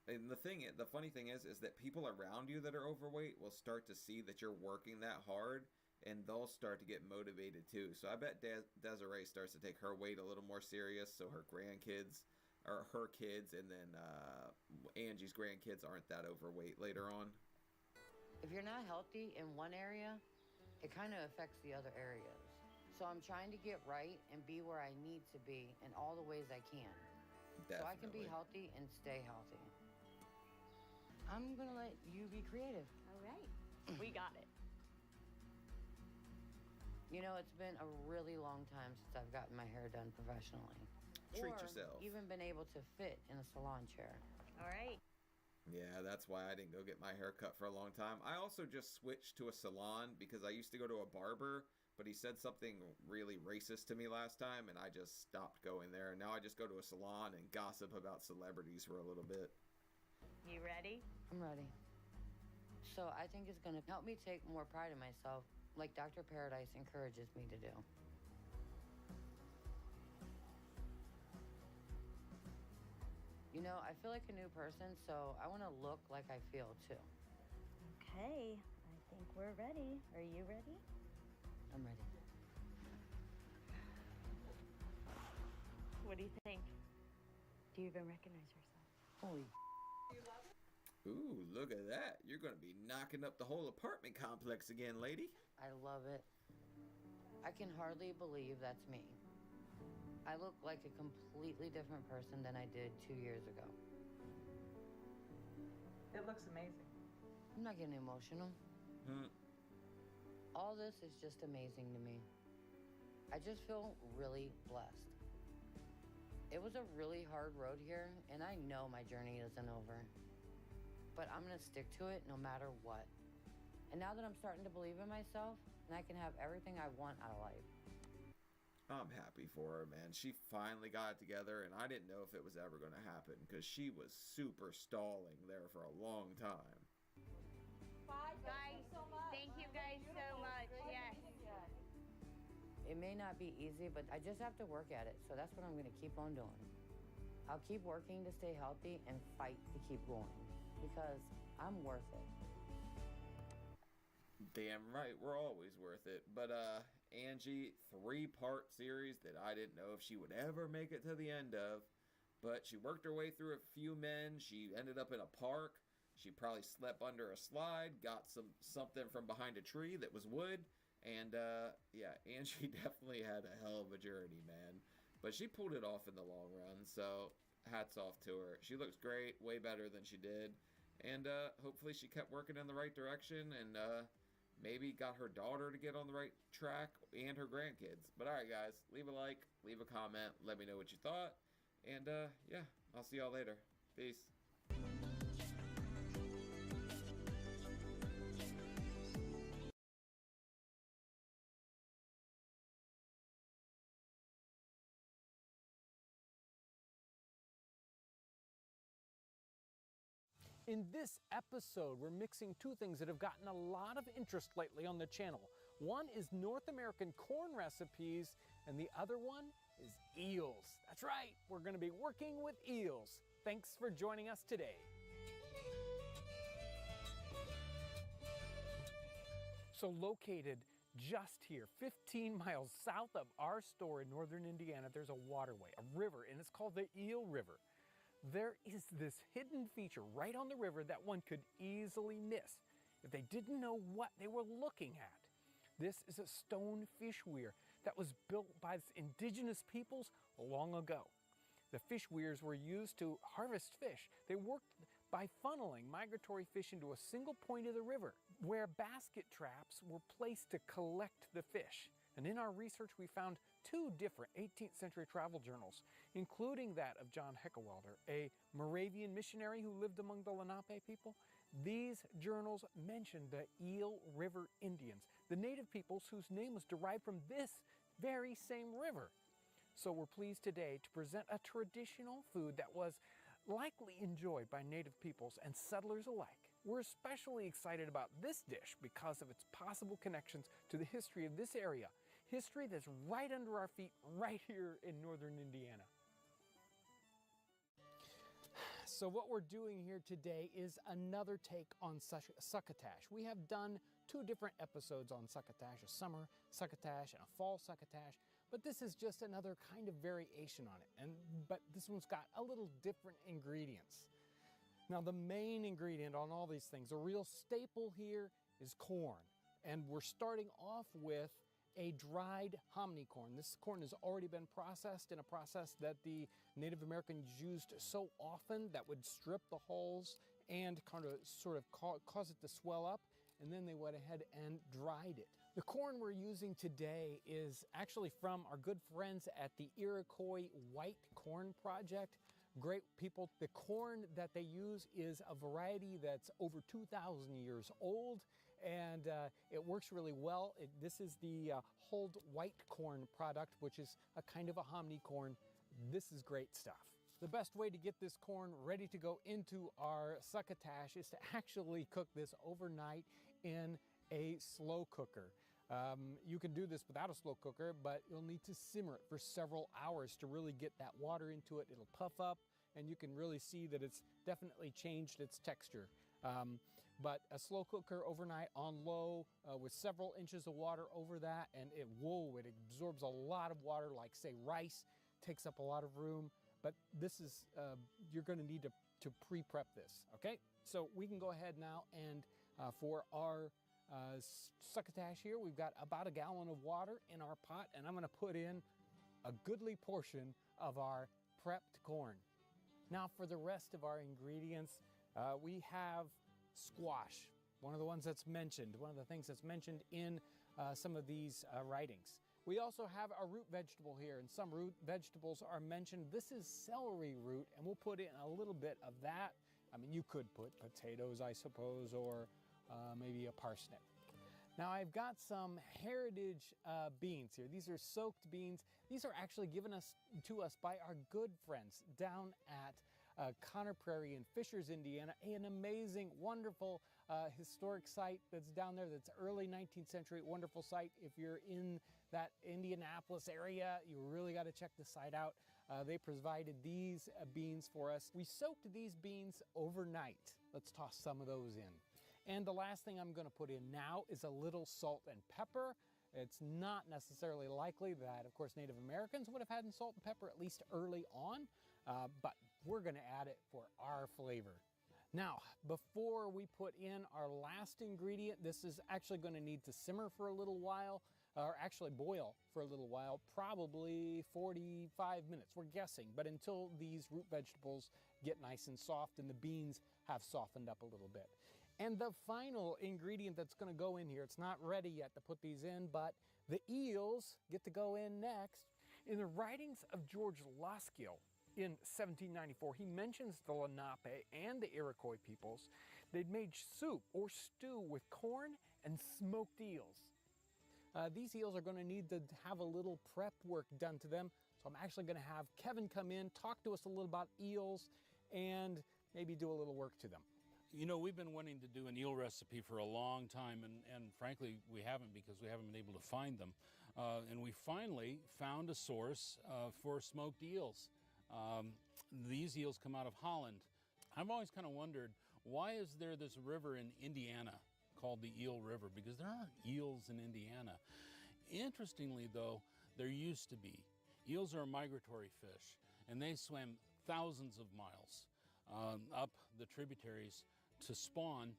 And the funny thing is that people around you that are overweight will start to see that you're working that hard, and they'll start to get motivated too. So I bet Desiree starts to take her weight a little more serious, so her grandkids, or her kids, and then Angie's grandkids aren't that overweight later on. If you're not healthy in one area, it kind of affects the other areas. So I'm trying to get right and be where I need to be in all the ways I can. Definitely. So I can be healthy and stay healthy. I'm gonna let you be creative. All right. We got it. You know, it's been a really long time since I've gotten my hair done professionally. Treat or yourself. Even been able to fit in a salon chair. All right. Yeah, that's why I didn't go get my hair cut for a long time. I also just switched to a salon because I used to go to a barber, but he said something really racist to me last time, and I just stopped going there. And now I just go to a salon and gossip about celebrities for a little bit. You ready? I'm ready. So I think it's gonna help me take more pride in myself, like Dr. Paradise encourages me to do. You know, I feel like a new person, so I want to look like I feel too. Okay. I think we're ready. Are you ready? I'm ready. What do you think? Do you even recognize yourself? Holy. Ooh, look at that. You're going to be knocking up the whole apartment complex again, lady. I love it. I can hardly believe that's me. I look like a completely different person than I did 2 years ago. It looks amazing. I'm not getting emotional. All this is just amazing to me. I just feel really blessed. It was a really hard road here, and I know my journey isn't over. But I'm gonna stick to it no matter what. And now that I'm starting to believe in myself, and I can have everything I want out of life. I'm happy for her, man. She finally got it together, and I didn't know if it was ever going to happen because she was super stalling there for a long time. Bye, guys. Thank you guys so much. Yes. It may not be easy, but I just have to work at it. So that's what I'm going to keep on doing. I'll keep working to stay healthy and fight to keep going because I'm worth it. Damn right, we're always worth it. But Angie, 3-part series that I didn't know if she would ever make it to the end of. But she worked her way through a few men. She ended up in a park. She probably slept under a slide, got something from behind a tree that was wood. And yeah, Angie definitely had a hell of a journey, man. But she pulled it off in the long run, so hats off to her. She looks great, way better than she did. And hopefully she kept working in the right direction and maybe got her daughter to get on the right track and her grandkids. But all right, guys, leave a like, leave a comment, let me know what you thought. And yeah, I'll see y'all later. Peace. In this episode, we're mixing two things that have gotten a lot of interest lately on the channel. One is North American corn recipes, and the other one is eels. That's right, we're going to be working with eels. Thanks for joining us today. So located just here, 15 miles south of our store in northern Indiana, there's a waterway, a river, and it's called the Eel River. There is this hidden feature right on the river that one could easily miss if they didn't know what they were looking at. This is a stone fish weir that was built by indigenous peoples long ago. The fish weirs were used to harvest fish. They worked by funneling migratory fish into a single point of the river, where basket traps were placed to collect the fish. And in our research, we found 2 different 18th century travel journals, including that of John Heckewelder, a Moravian missionary who lived among the Lenape people. These journals mentioned the Eel River Indians, the native peoples whose name was derived from this very same river. So we're pleased today to present a traditional food that was likely enjoyed by native peoples and settlers alike. We're especially excited about this dish because of its possible connections to the history of this area, history that's right under our feet right here in northern Indiana. So what we're doing here today is another take on succotash. We have done 2 different episodes on succotash, a summer succotash and a fall succotash, but this is just another kind of variation on it. But this one's got a little different ingredients. Now the main ingredient on all these things, a real staple here, is corn. And we're starting off with a dried hominy corn. This corn has already been processed in a process that the Native Americans used so often that would strip the hulls and sort of cause it to swell up, and then they went ahead and dried it. The corn we're using today is actually from our good friends at the Iroquois White Corn Project. Great people. The corn that they use is a variety that's over 2,000 years old, and it works really well. This is the hulled white corn product, which is a kind of a hominy corn. This is great stuff. The best way to get this corn ready to go into our succotash is to actually cook this overnight in a slow cooker. You can do this without a slow cooker, but you'll need to simmer it for several hours to really get that water into it. It'll puff up, and you can really see that it's definitely changed its texture. But a slow cooker overnight on low with several inches of water over that, and it absorbs a lot of water, like say rice, takes up a lot of room. But this is, you're gonna need to pre-prep this, okay? So we can go ahead now and for our succotash here, we've got about 1 gallon of water in our pot, and I'm gonna put in a goodly portion of our prepped corn. Now for the rest of our ingredients, we have squash, one of the ones that's mentioned, one of the things that's mentioned in some of these writings. We also have a root vegetable here, and some root vegetables are mentioned. This is celery root, and we'll put in a little bit of that. I mean, you could put potatoes, I suppose, or maybe a parsnip. Now I've got some heritage beans here. These are soaked beans. These are actually given to us by our good friends down at Conner Prairie in Fishers, Indiana, an amazing, wonderful historic site that's down there. That's early 19th century, wonderful site. If you're in that Indianapolis area, you really got to check the site out. They provided these beans for us. We soaked these beans overnight. Let's toss some of those in. And the last thing I'm going to put in now is a little salt and pepper. It's not necessarily likely that, of course, Native Americans would have had salt and pepper at least early on, but we're going to add it for our flavor. Now, before we put in our last ingredient, this is actually going to need to simmer for a little while, or actually boil for a little while, probably 45 minutes, we're guessing, but until these root vegetables get nice and soft and the beans have softened up a little bit. And the final ingredient that's going to go in here, it's not ready yet to put these in, but the eels get to go in next. In the writings of George Laskill in 1794, he mentions the Lenape and the Iroquois peoples. They'd made soup or stew with corn and smoked eels. These eels are going to need to have a little prep work done to them, so I'm actually going to have Kevin come in, talk to us a little about eels, and maybe do a little work to them. You know, we've been wanting to do an eel recipe for a long time, and frankly, we haven't, because we haven't been able to find them. And we finally found a source for smoked eels. These eels come out of Holland. I've always kind of wondered, why is there this river in Indiana called the Eel River? Because there aren't eels in Indiana. Interestingly, though, there used to be. Eels are a migratory fish, and they swam thousands of miles up the tributaries to spawn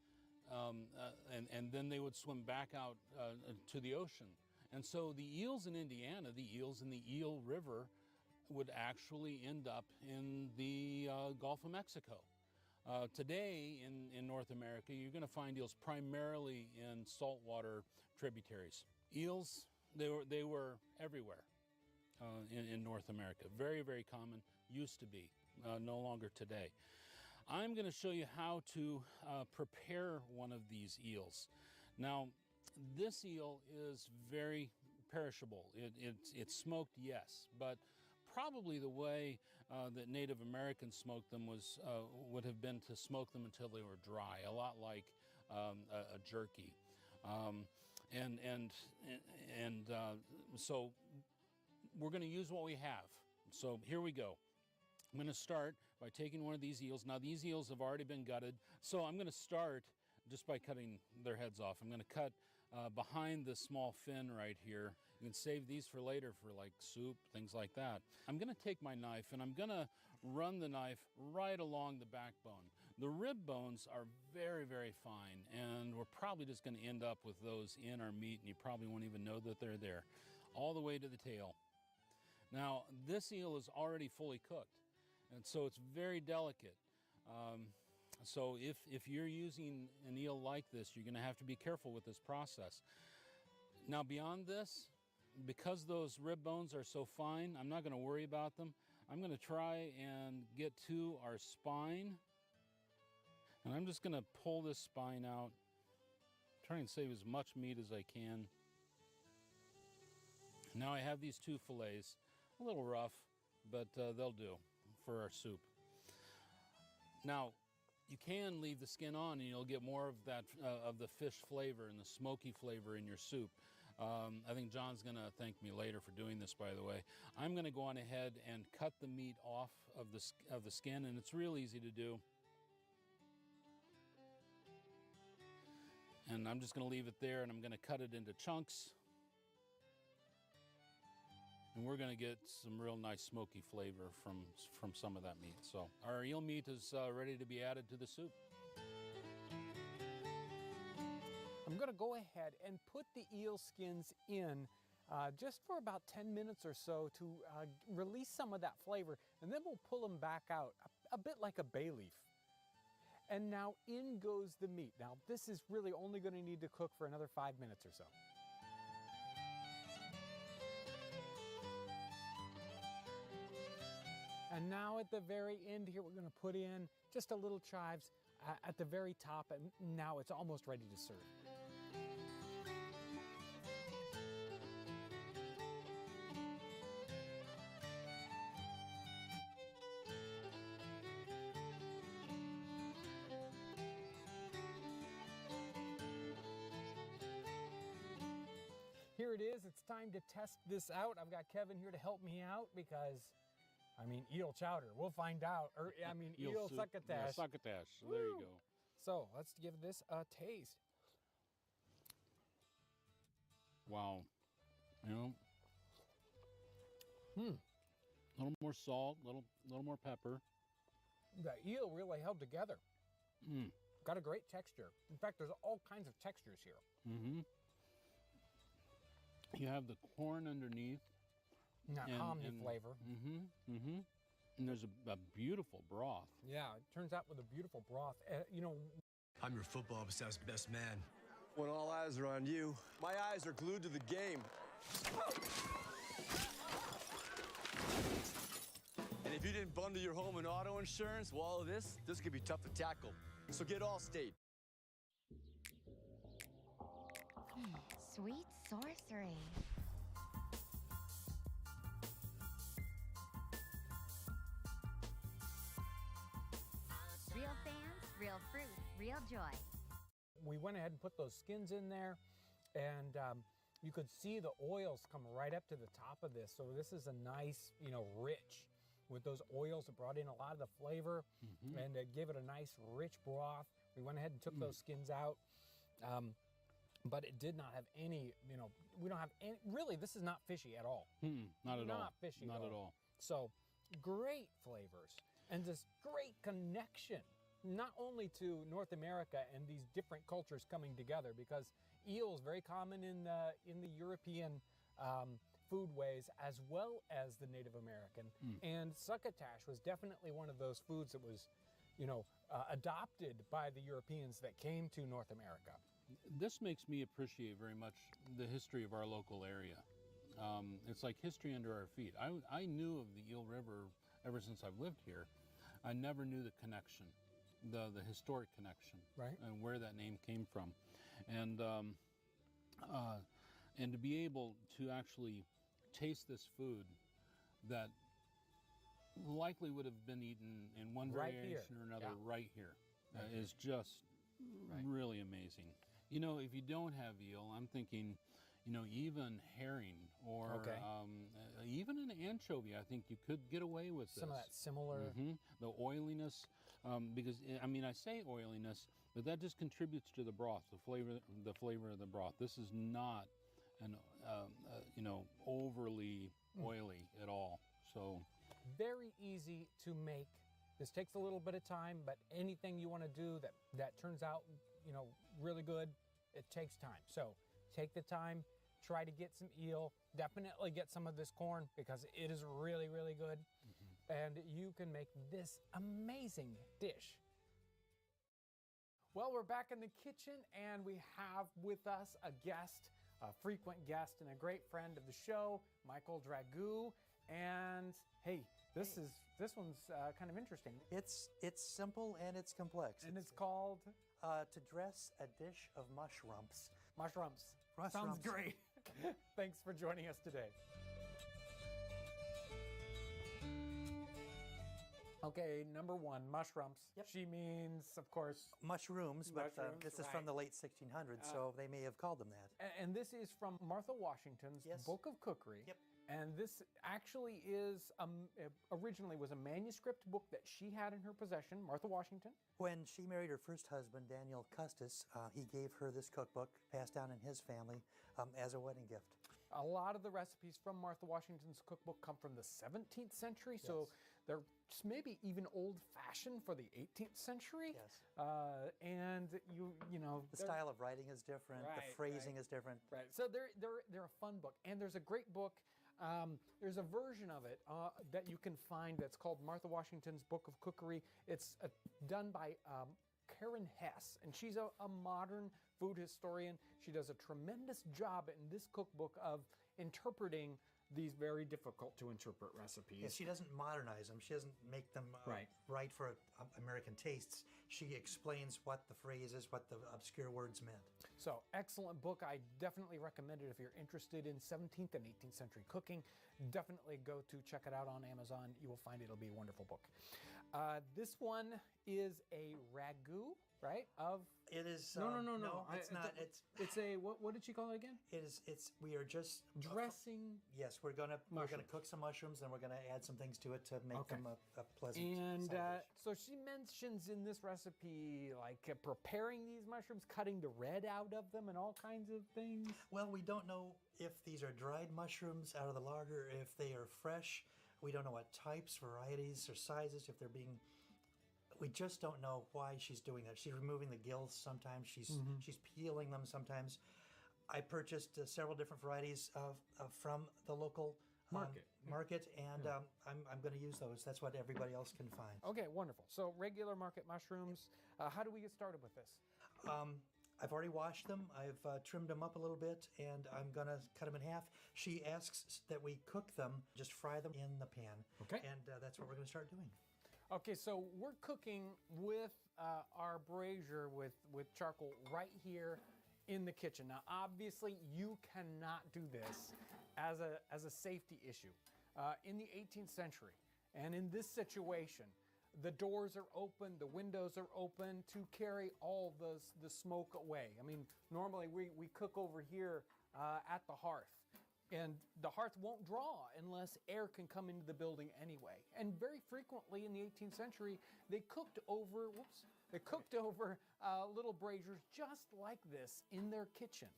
and then they would swim back out to the ocean. And so the eels in Indiana, the eels in the Eel River, would actually end up in the Gulf of Mexico. Today in North America, you're going to find eels primarily in saltwater tributaries. Eels, they were everywhere in North America. Very, very common, used to be, no longer today. I'm going to show you how to prepare one of these eels. Now, this eel is very perishable. It's smoked, yes, but probably the way that Native Americans smoked them would have been to smoke them until they were dry, a lot like a jerky. So we're going to use what we have. So here we go. I'm going to start by taking one of these eels. Now these eels have already been gutted, so I'm going to start just by cutting their heads off. I'm going to cut behind the small fin right here. You can save these for later for like soup, things like that. I'm going to take my knife and I'm going to run the knife right along the backbone. The rib bones are very, very fine, and we're probably just going to end up with those in our meat, and you probably won't even know that they're there, all the way to the tail. Now, this eel is already fully cooked, and so it's very delicate. So if you're using an eel like this, you're going to have to be careful with this process. Now, beyond this, because those rib bones are so fine, I'm not going to worry about them. I'm going to try and get to our spine, and I'm just going to pull this spine out, try and save as much meat as I can. Now I have these two fillets, a little rough, but they'll do for our soup. Now, you can leave the skin on and you'll get more of that of the fish flavor and the smoky flavor in your soup. I think John's going to thank me later for doing this, by the way. I'm going to go on ahead and cut the meat off of the skin, and it's real easy to do. And I'm just going to leave it there, and I'm going to cut it into chunks. And we're going to get some real nice smoky flavor from some of that meat. So our eel meat is ready to be added to the soup. I'm going to go ahead and put the eel skins in just for about 10 minutes or so to release some of that flavor, and then we'll pull them back out a bit like a bay leaf. And now in goes the meat. Now this is really only going to need to cook for another 5 minutes or so. And now at the very end here, we're going to put in just a little chives at the very top, and now it's almost ready to serve. Here it is. It's time to test this out. I've got Kevin here to help me out because, I mean, eel chowder. We'll find out. Or, I mean, eel succotash. Yeah, succotash. So there you go. So let's give this a taste. Wow. You know, a little more salt, a little more pepper. The eel really held together. Got a great texture. In fact, there's all kinds of textures here. You have the corn underneath. That hominy flavor. And there's a beautiful broth. Yeah, it turns out with a beautiful broth. You know, I'm your football-obsessed best man. When all eyes are on you, my eyes are glued to the game. And if you didn't bundle your home and auto insurance, well, all of this could be tough to tackle. So get Allstate. Sweet sorcery. Real fans, real fruit, real joy. We went ahead and put those skins in there, and you could see the oils come right up to the top of this. So this is a nice, you know, rich. With those oils, it brought in a lot of the flavor, and it gave it a nice, rich broth. We went ahead and took those skins out. But it did not have any, you know, we don't have any, really, this is not fishy at all. Not at all. Not fishy Not at all. So great flavors and this great connection not only to North America and these different cultures coming together, because eel is very common in the European foodways as well as the Native American. And succotash was definitely one of those foods that was, adopted by the Europeans that came to North America. This makes me appreciate very much the history of our local area. It's like history under our feet. I knew of the Eel River ever since I've lived here. I never knew the connection, the historic connection, right, and where that name came from, and to be able to actually taste this food that likely would have been eaten in one variation or another right here is just really amazing. You know, if you don't have eel, I'm thinking, even herring or even an anchovy, I think you could get away with some of that similar. The oiliness, because I say oiliness, but that just contributes to the broth, the flavor of the broth. This is not an overly oily at all. So very easy to make. This takes a little bit of time, but anything you want to do that turns out, really good, it takes time. So take the time, try to get some eel, definitely get some of this corn because it is really, really good. And you can make this amazing dish. Well, we're back in the kitchen and we have with us a guest, a frequent guest and a great friend of the show, Michael Dragoo. And hey, this one's kind of interesting. It's simple and it's complex. And it's called? To dress a dish of mushrooms. Mushrooms. Sounds great. Thanks for joining us today. Okay, number one, mushrooms. Yep. She means, of course, mushrooms, but this is from the late 1600s, so they may have called them that. And this is from Martha Washington's Book of Cookery. Yep. And this actually is, originally was a manuscript book that she had in her possession, Martha Washington. When she married her first husband, Daniel Custis, he gave her this cookbook, passed down in his family, as a wedding gift. A lot of the recipes from Martha Washington's cookbook come from the 17th century, so they're maybe even old-fashioned for the 18th century. Yes. And the style of writing is different. The phrasing is different. Right. So they're a fun book, and there's a great book. There's a version of it that you can find that's called Martha Washington's Book of Cookery. It's done by Karen Hess, and she's a modern food historian. She does a tremendous job in this cookbook of interpreting these very difficult to interpret recipes. Yeah, she doesn't modernize them. She doesn't make them right for American tastes. She explains what the phrase is, what the obscure words meant. So, excellent book. I definitely recommend it if you're interested in 17th and 18th century cooking. Definitely go to check it out on Amazon. You will find it'll be a wonderful book. This one is a ragu, right? It is. No. It's not. It's a what did she call it again? We are just dressing. Yes, we're gonna cook some mushrooms and we're gonna add some things to it to make them a pleasant. And side dish. so she mentions in this recipe like preparing these mushrooms, cutting the red out of them, and all kinds of things. Well, we don't know if these are dried mushrooms out of the larder, if they are fresh. We don't know what types, varieties, or sizes. If they're being We just don't know why she's doing that. She's removing the gills sometimes. She's peeling them sometimes. I purchased several different varieties from the local market, and I'm going to use those. That's what everybody else can find. Okay, wonderful. So regular market mushrooms. How do we get started with this? I've already washed them. I've trimmed them up a little bit, and I'm going to cut them in half. She asks that we cook them, just fry them in the pan. Okay. And that's what we're going to start doing. Okay, so we're cooking with our brazier with charcoal right here in the kitchen. Now, obviously, you cannot do this as a safety issue. In the 18th century, and in this situation, the doors are open, the windows are open to carry all the smoke away. I mean, normally we cook over here at the hearth, and the hearth won't draw unless air can come into the building anyway. And very frequently in the 18th century, they cooked over little braziers just like this in their kitchen.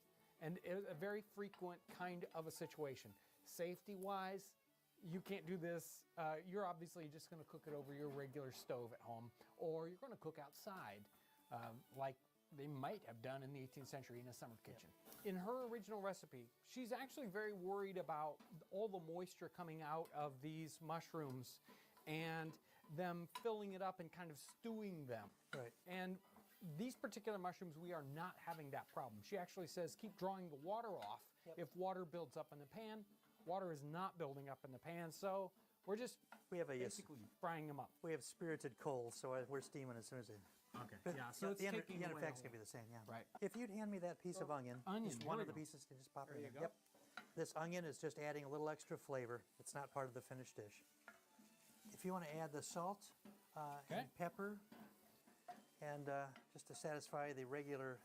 And it was a very frequent kind of a situation. Safety-wise, you can't do this, you're obviously just going to cook it over your regular stove at home, or you're going to cook outside, like they might have done in the 18th century in a summer kitchen. In her original recipe, she's actually very worried about all the moisture coming out of these mushrooms and them filling it up and kind of stewing them. Right. And these particular mushrooms, we are not having that problem. She actually says keep drawing the water off. If water builds up in the pan, water is not building up in the pan, so we're just basically frying them up. We have spirited coals, so we're steaming as soon as they... Okay, yeah, so it's the end, taking the end away effect's the going to be the same, yeah. Right. If you'd hand me that piece of onion, just one of the pieces, to just pop it in There you there. go. Yep. This onion is just adding a little extra flavor. It's not part of the finished dish. If you want to add the salt and pepper, and just to satisfy the regular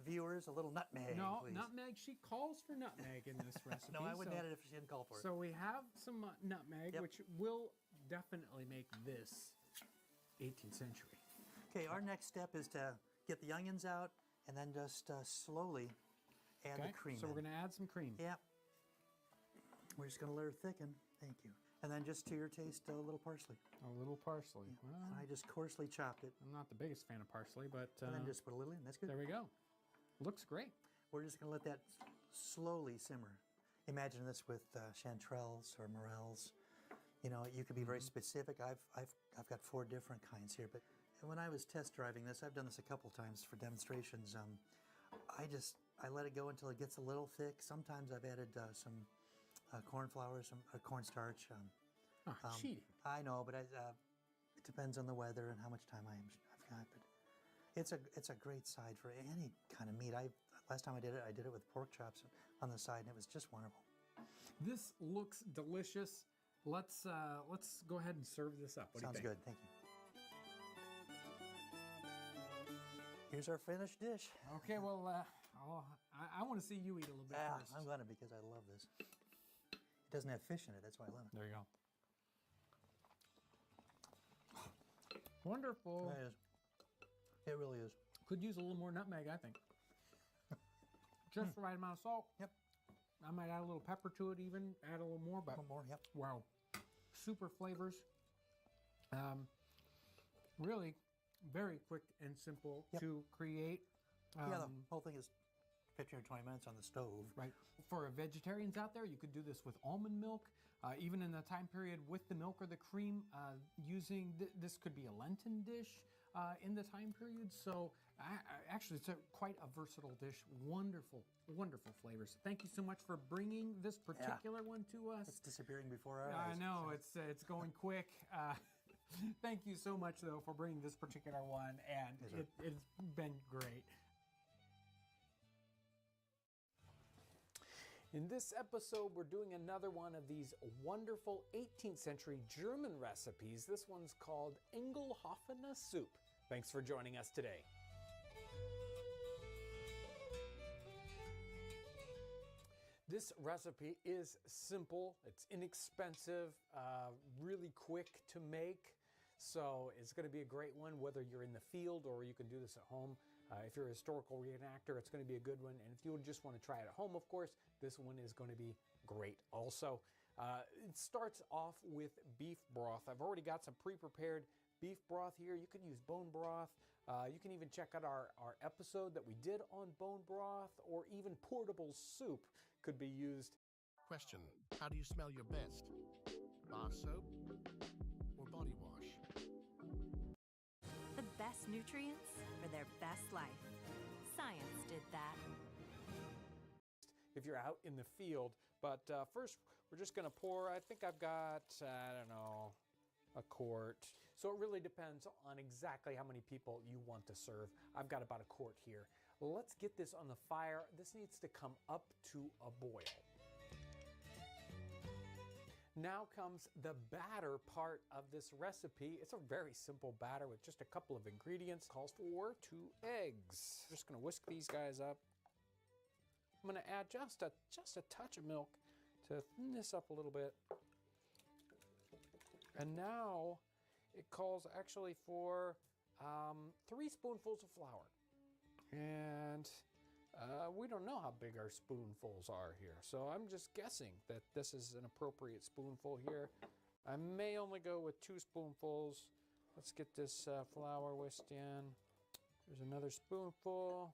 viewers, a little nutmeg, No, please. nutmeg. She calls for nutmeg in this recipe. No, I wouldn't add it if she didn't call for it. So we have some nutmeg, which will definitely make this 18th century. Okay, our next step is to get the onions out and then just slowly add the cream. So we're in. going to add some cream. Yep. We're just going to let her thicken. Thank you. And then just to your taste, a little parsley. A little parsley. Yeah. Well, And I just coarsely chopped it. I'm not the biggest fan of parsley, but And then just put a little in. That's good. there we go. Looks great. We're just going to let that slowly simmer. Imagine this with chanterelles or morels. You know, you could be very specific. I've got 4 different kinds here, but when I was test driving this, I've done this a couple times for demonstrations. I let it go until it gets a little thick. Sometimes I've added some corn flour, some cornstarch. Cheating. I know, but it depends on the weather and how much time I've got. But it's a great side for any kind of meat. Last time I did it with pork chops on the side, and it was just wonderful. This looks delicious. Let's go ahead and serve this up. What Sounds do you think? good. Thank you. Here's our finished dish. Okay, well, I want to see you eat a little bit first. I'm gonna because I love this. It doesn't have fish in it. That's why I love it. There you go. Wonderful. It is. It really is. Could use a little more nutmeg, I think. Just the right amount of salt. Yep. I might add a little pepper to it even, add a little more, but more, yep. Wow. Super flavors. Really very quick and simple to create. Yeah, the whole thing is 15 or 20 minutes on the stove. Right. For vegetarians out there, you could do this with almond milk, even in the time period with the milk or the cream, using this could be a Lenten dish in the time period. So actually, it's quite a versatile dish. Wonderful, wonderful flavors. Thank you so much for bringing this particular one to us. It's disappearing before our eyes. I know, it's going quick. Thank you so much, though, for bringing this particular one, and it's been great. In this episode, we're doing another one of these wonderful 18th century German recipes. This one's called Engelhoffener soup. Thanks for joining us today. This recipe is simple, it's inexpensive, really quick to make. So it's going to be a great one, whether you're in the field or you can do this at home. If you're a historical reenactor, it's going to be a good one. And if you just want to try it at home, of course, this one is going to be great also. It starts off with beef broth. I've already got some pre-prepared beef broth here. You can use bone broth. You can even check out our episode that we did on bone broth, or even portable soup could be used. Question: how do you smell your best? Bar soap or body wash? The best nutrients for their best life. Science did that. If you're out in the field, but first we're just going to pour. I think I've got, I don't know, a quart. So it really depends on exactly how many people you want to serve. I've got about a quart here. Let's get this on the fire. This needs to come up to a boil. Now comes the batter part of this recipe. It's a very simple batter with just a couple of ingredients. Calls for 2 eggs. I'm just going to whisk these guys up. I'm going to add just a touch of milk to thin this up a little bit. And now it calls actually for 3 spoonfuls of flour. And We don't know how big our spoonfuls are here, so I'm just guessing that this is an appropriate spoonful here. I may only go with 2 spoonfuls. Let's get this flour whisked in. There's another spoonful.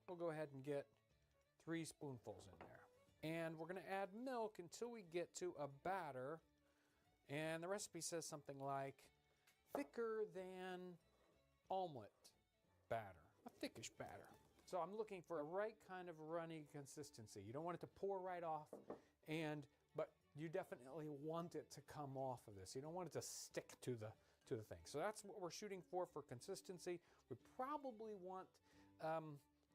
We'll go ahead and get 3 spoonfuls in there. And we're going to add milk until we get to a batter. And the recipe says something like thicker than omelet batter, a thickish batter. So I'm looking for a right kind of runny consistency. You don't want it to pour right off, but you definitely want it to come off of this. You don't want it to stick to the thing. So that's what we're shooting for consistency. We probably want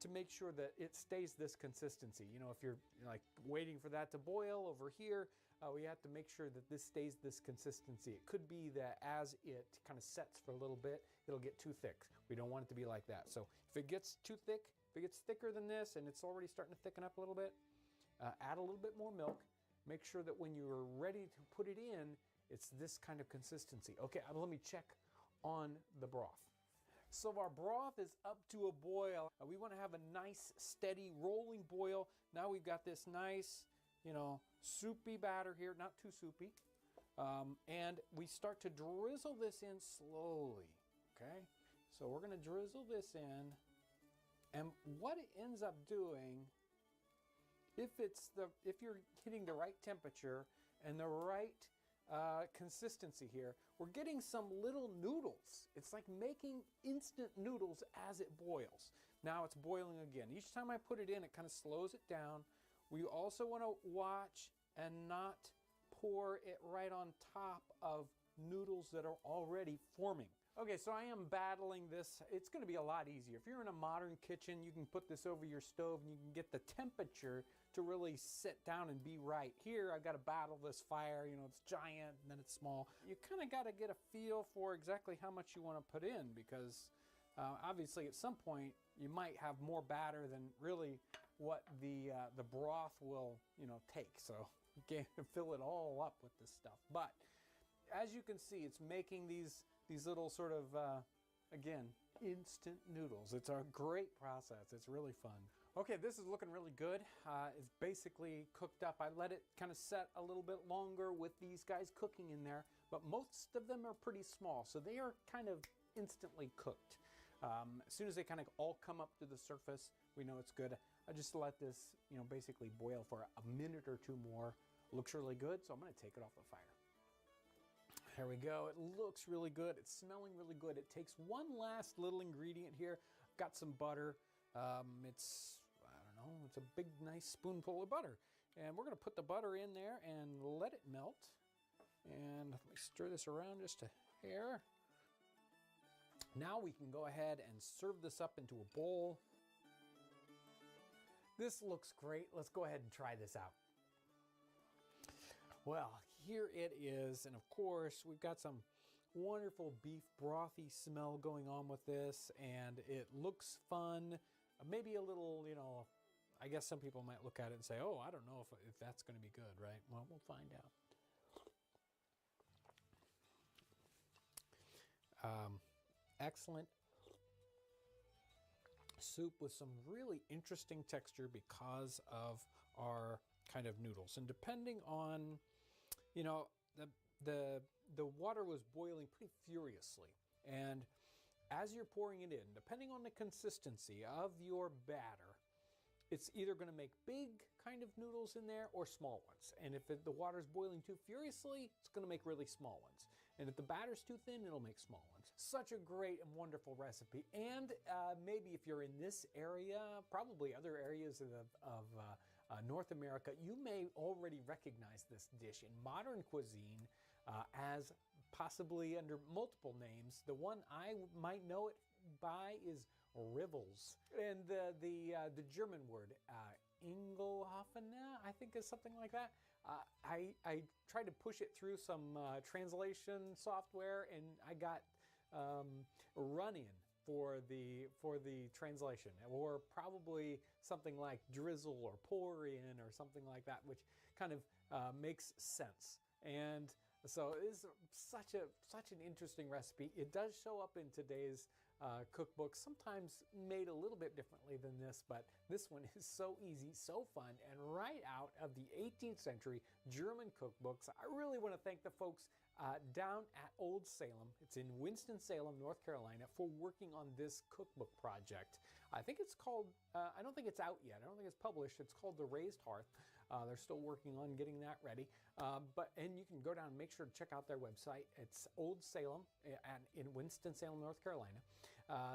to make sure that it stays this consistency. You know, if you're like waiting for that to boil over here, we have to make sure that this stays this consistency. It could be that as it kind of sets for a little bit, it'll get too thick. We don't want it to be like that. So if it gets too thick, if it gets thicker than this and it's already starting to thicken up a little bit, add a little bit more milk. Make sure that when you're ready to put it in, it's this kind of consistency. Okay, let me check on the broth. So our broth is up to a boil. We want to have a nice, steady, rolling boil. Now we've got this nice, soupy batter here, not too soupy. And we start to drizzle this in slowly, okay? So we're going to drizzle this in. And what it ends up doing, if you're hitting the right temperature and the right consistency here, we're getting some little noodles. It's like making instant noodles as it boils. Now it's boiling again. Each time I put it in, it kind of slows it down. We also want to watch and not pour it right on top of noodles that are already forming. Okay, so I am battling this. It's going to be a lot easier. If you're in a modern kitchen, you can put this over your stove and you can get the temperature to really sit down and be right. Here, I've got to battle this fire. It's giant and then it's small. You kind of got to get a feel for exactly how much you want to put in, because obviously at some point you might have more batter than really what the broth will take. So you can't fill it all up with this stuff. But as you can see, it's making these little sort of, again, instant noodles. It's a great process. It's really fun. Okay, this is looking really good. It's basically cooked up. I let it kind of set a little bit longer with these guys cooking in there, but most of them are pretty small, so they are kind of instantly cooked. As soon as they kind of all come up to the surface, we know it's good. I just let this, basically boil for a minute or 2 more. Looks really good, so I'm going to take it off the fire. There we go. It looks really good. It's smelling really good. It takes one last little ingredient here. Got some butter. It's a big, nice spoonful of butter. And we're going to put the butter in there and let it melt. And let me stir this around just a hair. Now we can go ahead and serve this up into a bowl. This looks great. Let's go ahead and try this out. Well, here it is, and of course we've got some wonderful beef brothy smell going on with this, and it looks fun. Maybe a little, I guess some people might look at it and say, oh, I don't know if that's going to be good, right? Well, we'll find out. Excellent soup with some really interesting texture because of our kind of noodles. And depending on, the water was boiling pretty furiously. And as you're pouring it in, depending on the consistency of your batter, it's either going to make big kind of noodles in there or small ones. And if the water's boiling too furiously, it's going to make really small ones. And if the batter's too thin, it'll make small ones. Such a great and wonderful recipe. And maybe if you're in this area, probably other areas of North America, you may already recognize this dish in modern cuisine as possibly under multiple names. The one I might know it by is Rivels. And the German word, Ingelhofen, I think is something like that. I tried to push it through some translation software, and I got run-in for the translation, or probably something like drizzle or pour in or something like that, which kind of makes sense. And So it is such an interesting recipe. It does show up in today's cookbook, sometimes made a little bit differently than this, but this one is so easy, so fun, and right out of the 18th century German cookbooks. I really want to thank the folks down at Old Salem. It's in Winston-Salem, North Carolina, for working on this cookbook project. I think it's called, I don't think it's out yet. I don't think it's published. It's called The Raised Hearth. They're still working on getting that ready. And you can go down and make sure to check out their website. It's Old Salem in Winston-Salem, North Carolina.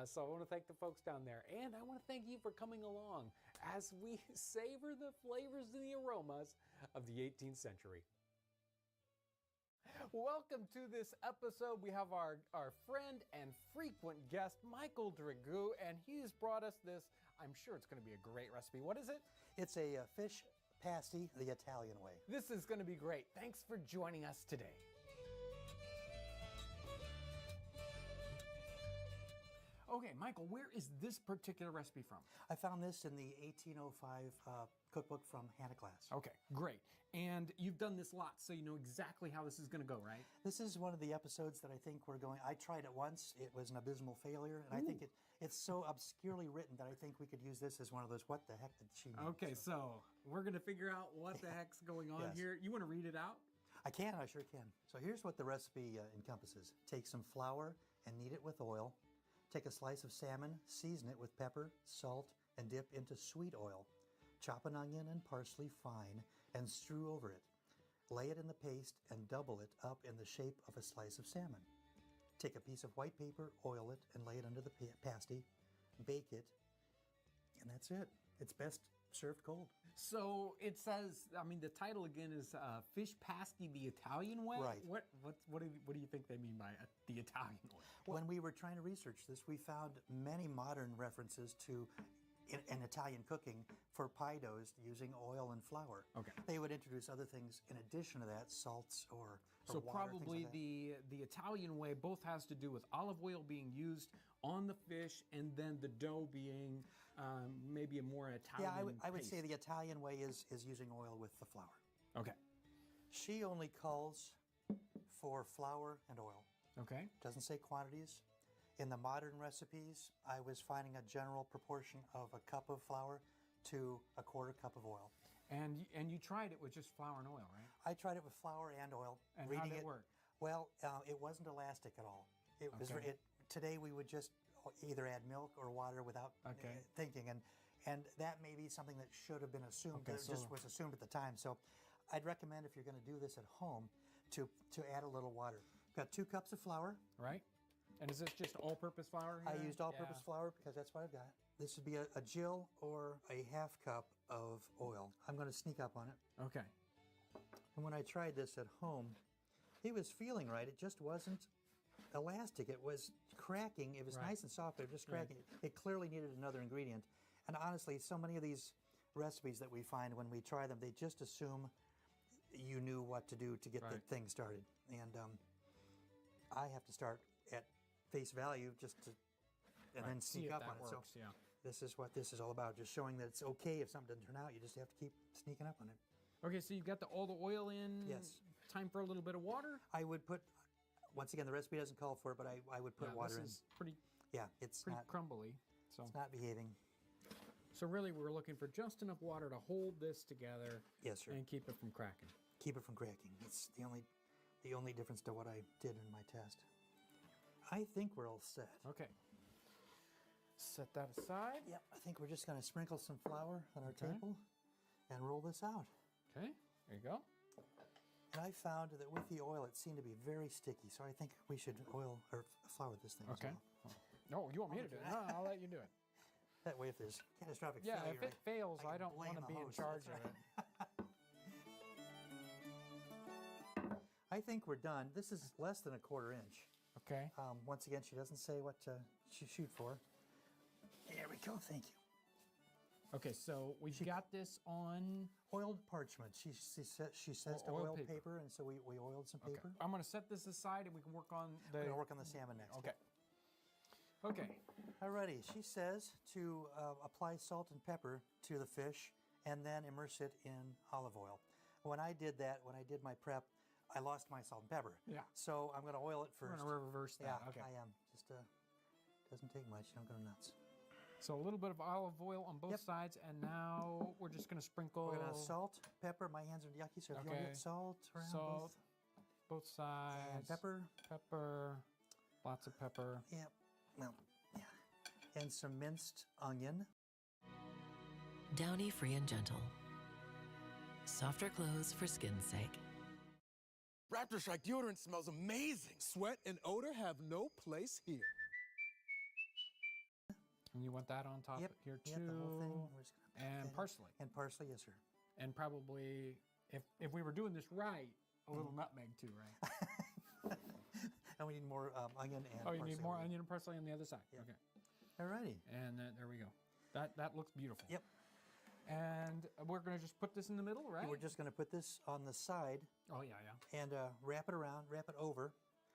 So I want to thank the folks down there. And I want to thank you for coming along as we savor the flavors and the aromas of the 18th century. Welcome to this episode. We have our friend and frequent guest, Michael Dragoo, and he's brought us this. I'm sure it's going to be a great recipe. What is it? It's a fish pasty the Italian way. This is going to be great. Thanks for joining us today. Okay, Michael, where is this particular recipe from? I found this in the 1805 cookbook from Hannah Glass. Okay, great. And you've done this lot, so you know exactly how this is going to go, right? This is one of the episodes that I think we're going... I tried it once. It was an abysmal failure. And I think it's so obscurely written that I think we could use this as one of those, what the heck did she mean? Okay, so we're going to figure out what the heck's going on here. You want to read it out? I can. I sure can. So here's what the recipe encompasses. Take some flour and knead it with oil. Take a slice of salmon, season it with pepper, salt, and dip into sweet oil. Chop an onion and parsley fine and strew over it. Lay it in the paste and double it up in the shape of a slice of salmon. Take a piece of white paper, oil it, and lay it under the pasty. Bake it, and that's it. It's best served cold. So it says, I mean, the title again is Fish Pasty the Italian Way? Right. What do you think they mean by the Italian way? When we were trying to research this, we found many modern references to in Italian cooking for pie doughs using oil and flour. Okay. They would introduce other things in addition to that, salts or so water, probably things like the Italian way both has to do with olive oil being used on the fish and then the dough being maybe a more Italian I would paste. say the Italian way is using oil with the flour. Okay. She only calls for flour and oil. Okay. Doesn't say quantities. In the modern recipes, I was finding a general proportion of a cup of flour to a quarter cup of oil. And you tried it with just flour and oil, right? I tried it with flour and oil. And how reading did it work? Well, it wasn't elastic at all. It was. Okay. Today we would just either add milk or water without thinking, and that may be something that should have been assumed. Okay, It just was assumed at the time. So, I'd recommend if you're going to do this at home to add a little water. Got 2 cups of flour. Right. And is this just all-purpose flour here? I used all-purpose flour because that's what I've got. This would be a gill or a half cup of oil. I'm going to sneak up on it. Okay. And when I tried this at home, it was feeling right. It just wasn't elastic. It was cracking. It was nice and soft, but it was just cracking. It clearly needed another ingredient. And honestly, so many of these recipes that we find when we try them, they just assume you knew what to do to get the thing started. And I have to start at face value just to, and then sneak up on it. Works, so this is what this is all about, just showing that it's okay if something doesn't turn out. You just have to keep sneaking up on it. Okay, so you've got all the oil in. Yes. Time for a little bit of water? I would put, once again, the recipe doesn't call for it, but I would put water in. This is pretty, it's pretty not crumbly. So it's not behaving. So really, we're looking for just enough water to hold this together. Yes, sir. And keep it from cracking. Keep it from cracking. It's the only difference to what I did in my test. I think we're all set. Okay. Set that aside. Yep. I think we're just going to sprinkle some flour on our table and roll this out. Okay. There you go. And I found that with the oil, it seemed to be very sticky. So I think we should flour this thing as well. No, you want me to do it? No, I'll let you do it. That way, if there's catastrophic failure, if it fails, I don't want to be in host. charge That's of it. I think we're done. This is less than a quarter inch. Okay. Once again, she doesn't say what to shoot for. There we go. Thank you. Okay, so we've got this on oiled parchment. She says to oil paper, and so we oiled some paper. Okay. I'm going to set this aside, and we can work on the. We're going to work on the salmon next. Okay. Okay. Alrighty. She says to apply salt and pepper to the fish, and then immerse it in olive oil. When I did that, when I did my prep, I lost my salt and pepper. Yeah. So I'm going to oil it We're first. going to reverse that. Yeah, Okay. I am. Just doesn't take much. Don't go nuts. So a little bit of olive oil on both sides, and now we're just going to sprinkle. We're going to salt, pepper. My hands are yucky, so if you want to get salt around both sides. And pepper. Pepper. Lots of pepper. Yep. Well, yeah. And some minced onion. Downy Free and Gentle. Softer clothes for skin's sake. Raptor Strike deodorant smells amazing. Sweat and odor have no place here. And you want that on top here too. Yep, the whole thing. We're just gonna and parsley. And parsley, yes, sir. And probably, if we were doing this right, a little nutmeg too, right? And we need more onion and parsley. Oh, you need more over onion and parsley on the other side. Yep. Okay. Alrighty. And there we go. That looks beautiful. Yep. And we're going to just put this in the middle, right? We're just going to put this on the side. Oh, yeah. And wrap it around, wrap it over.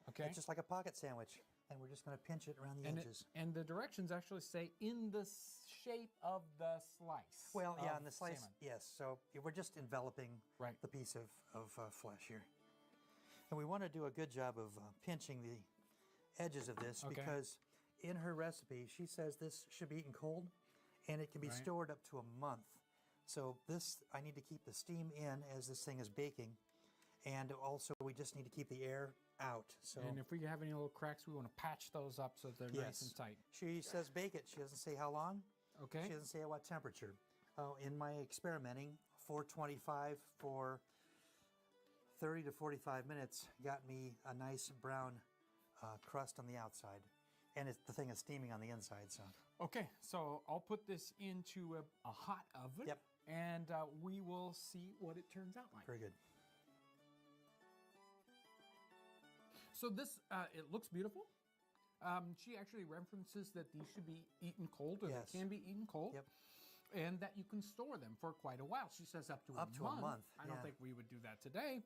Okay. It's just like a pocket sandwich. And we're just going to pinch it around the edges. And the directions actually say in the shape of the slice. Well, yeah, in the slice, salmon. yes. So we're just enveloping the piece of flesh here. And we want to do a good job of pinching the edges of this because in her recipe, she says this should be eaten cold and it can be stored up to a month. So this, I need to keep the steam in as this thing is baking. And also we just need to keep the air out. So And if we have any little cracks, we want to patch those up so they're nice and tight. She says bake it. She doesn't say how long. Okay. She doesn't say at what temperature. In my experimenting, 425 for 30 to 45 minutes got me a nice brown crust on the outside. And the thing is steaming on the inside. So. Okay, so I'll put this into a hot oven. Yep. And we will see what it turns out like. Very good. So this, it looks beautiful. She actually references that these should be eaten cold, or they can be eaten cold. Yep. And that you can store them for quite a while. She says up to a month. I don't think we would do that today.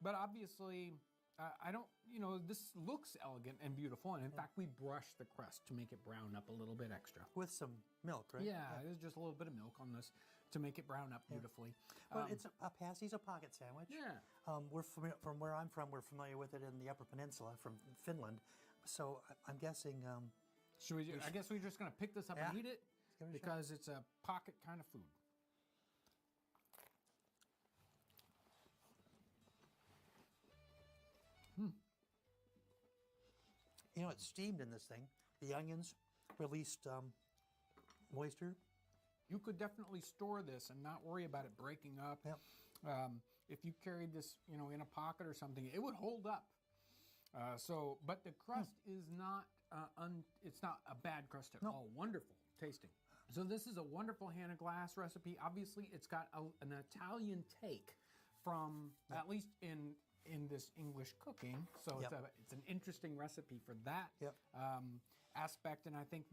But obviously, I don't, this looks elegant and beautiful. And in fact, we brushed the crust to make it brown up a little bit extra. With some milk, right? Yeah, there's just a little bit of milk on this to make it brown up beautifully. Well, it's a passy's a pocket sandwich. Yeah. We're from where I'm from, we're familiar with it in the Upper Peninsula from Finland. So I'm guessing. I guess we're just going to pick this up and eat it because it's a pocket kind of food. It's steamed in this thing. The onions released moisture. You could definitely store this and not worry about it breaking up. Yep. If you carried this, in a pocket or something, it would hold up. But the crust is not, it's not a bad crust at all. Wonderful tasting. So this is a wonderful Hannah Glass recipe. Obviously, it's got an Italian take from, at least in this English cooking. So it's an interesting recipe for that aspect. And I think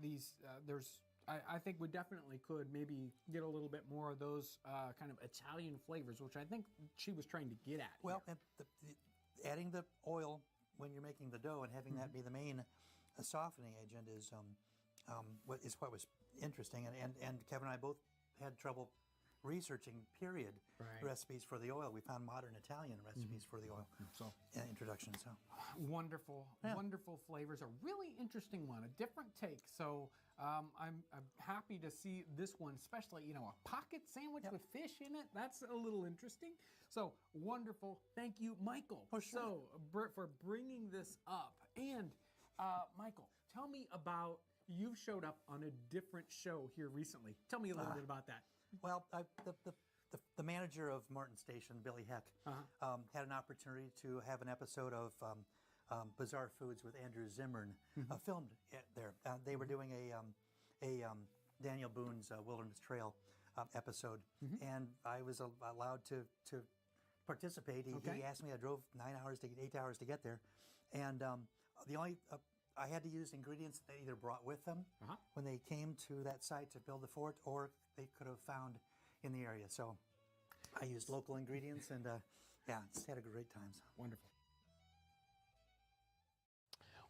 I think we definitely could maybe get a little bit more of those kind of Italian flavors, which I think she was trying to get at. Well, and adding the oil when you're making the dough and having that be the main softening agent is what was interesting. And Kevin and I both had trouble researching period recipes for the oil. We found modern Italian recipes for the oil introduction. So wonderful flavors. A really interesting one, a different take. So I'm happy to see this one, especially a pocket sandwich with fish in it. That's a little interesting. So wonderful. Thank you, Michael. Oh, sure. So for bringing this up. And Michael, tell me about, you've showed up on a different show here recently. Tell me a little bit about that. Well, the manager of Martin Station, Billy Heck, had an opportunity to have an episode of Bizarre Foods with Andrew Zimmern filmed there. They were doing a Daniel Boone's Wilderness Trail episode, and I was allowed to participate. He asked me. I drove 8 hours to get there, and the only I had to use ingredients that they either brought with them when they came to that site to build the fort, or they could have found in the area. So I used local ingredients, and just had a great time. So. Wonderful.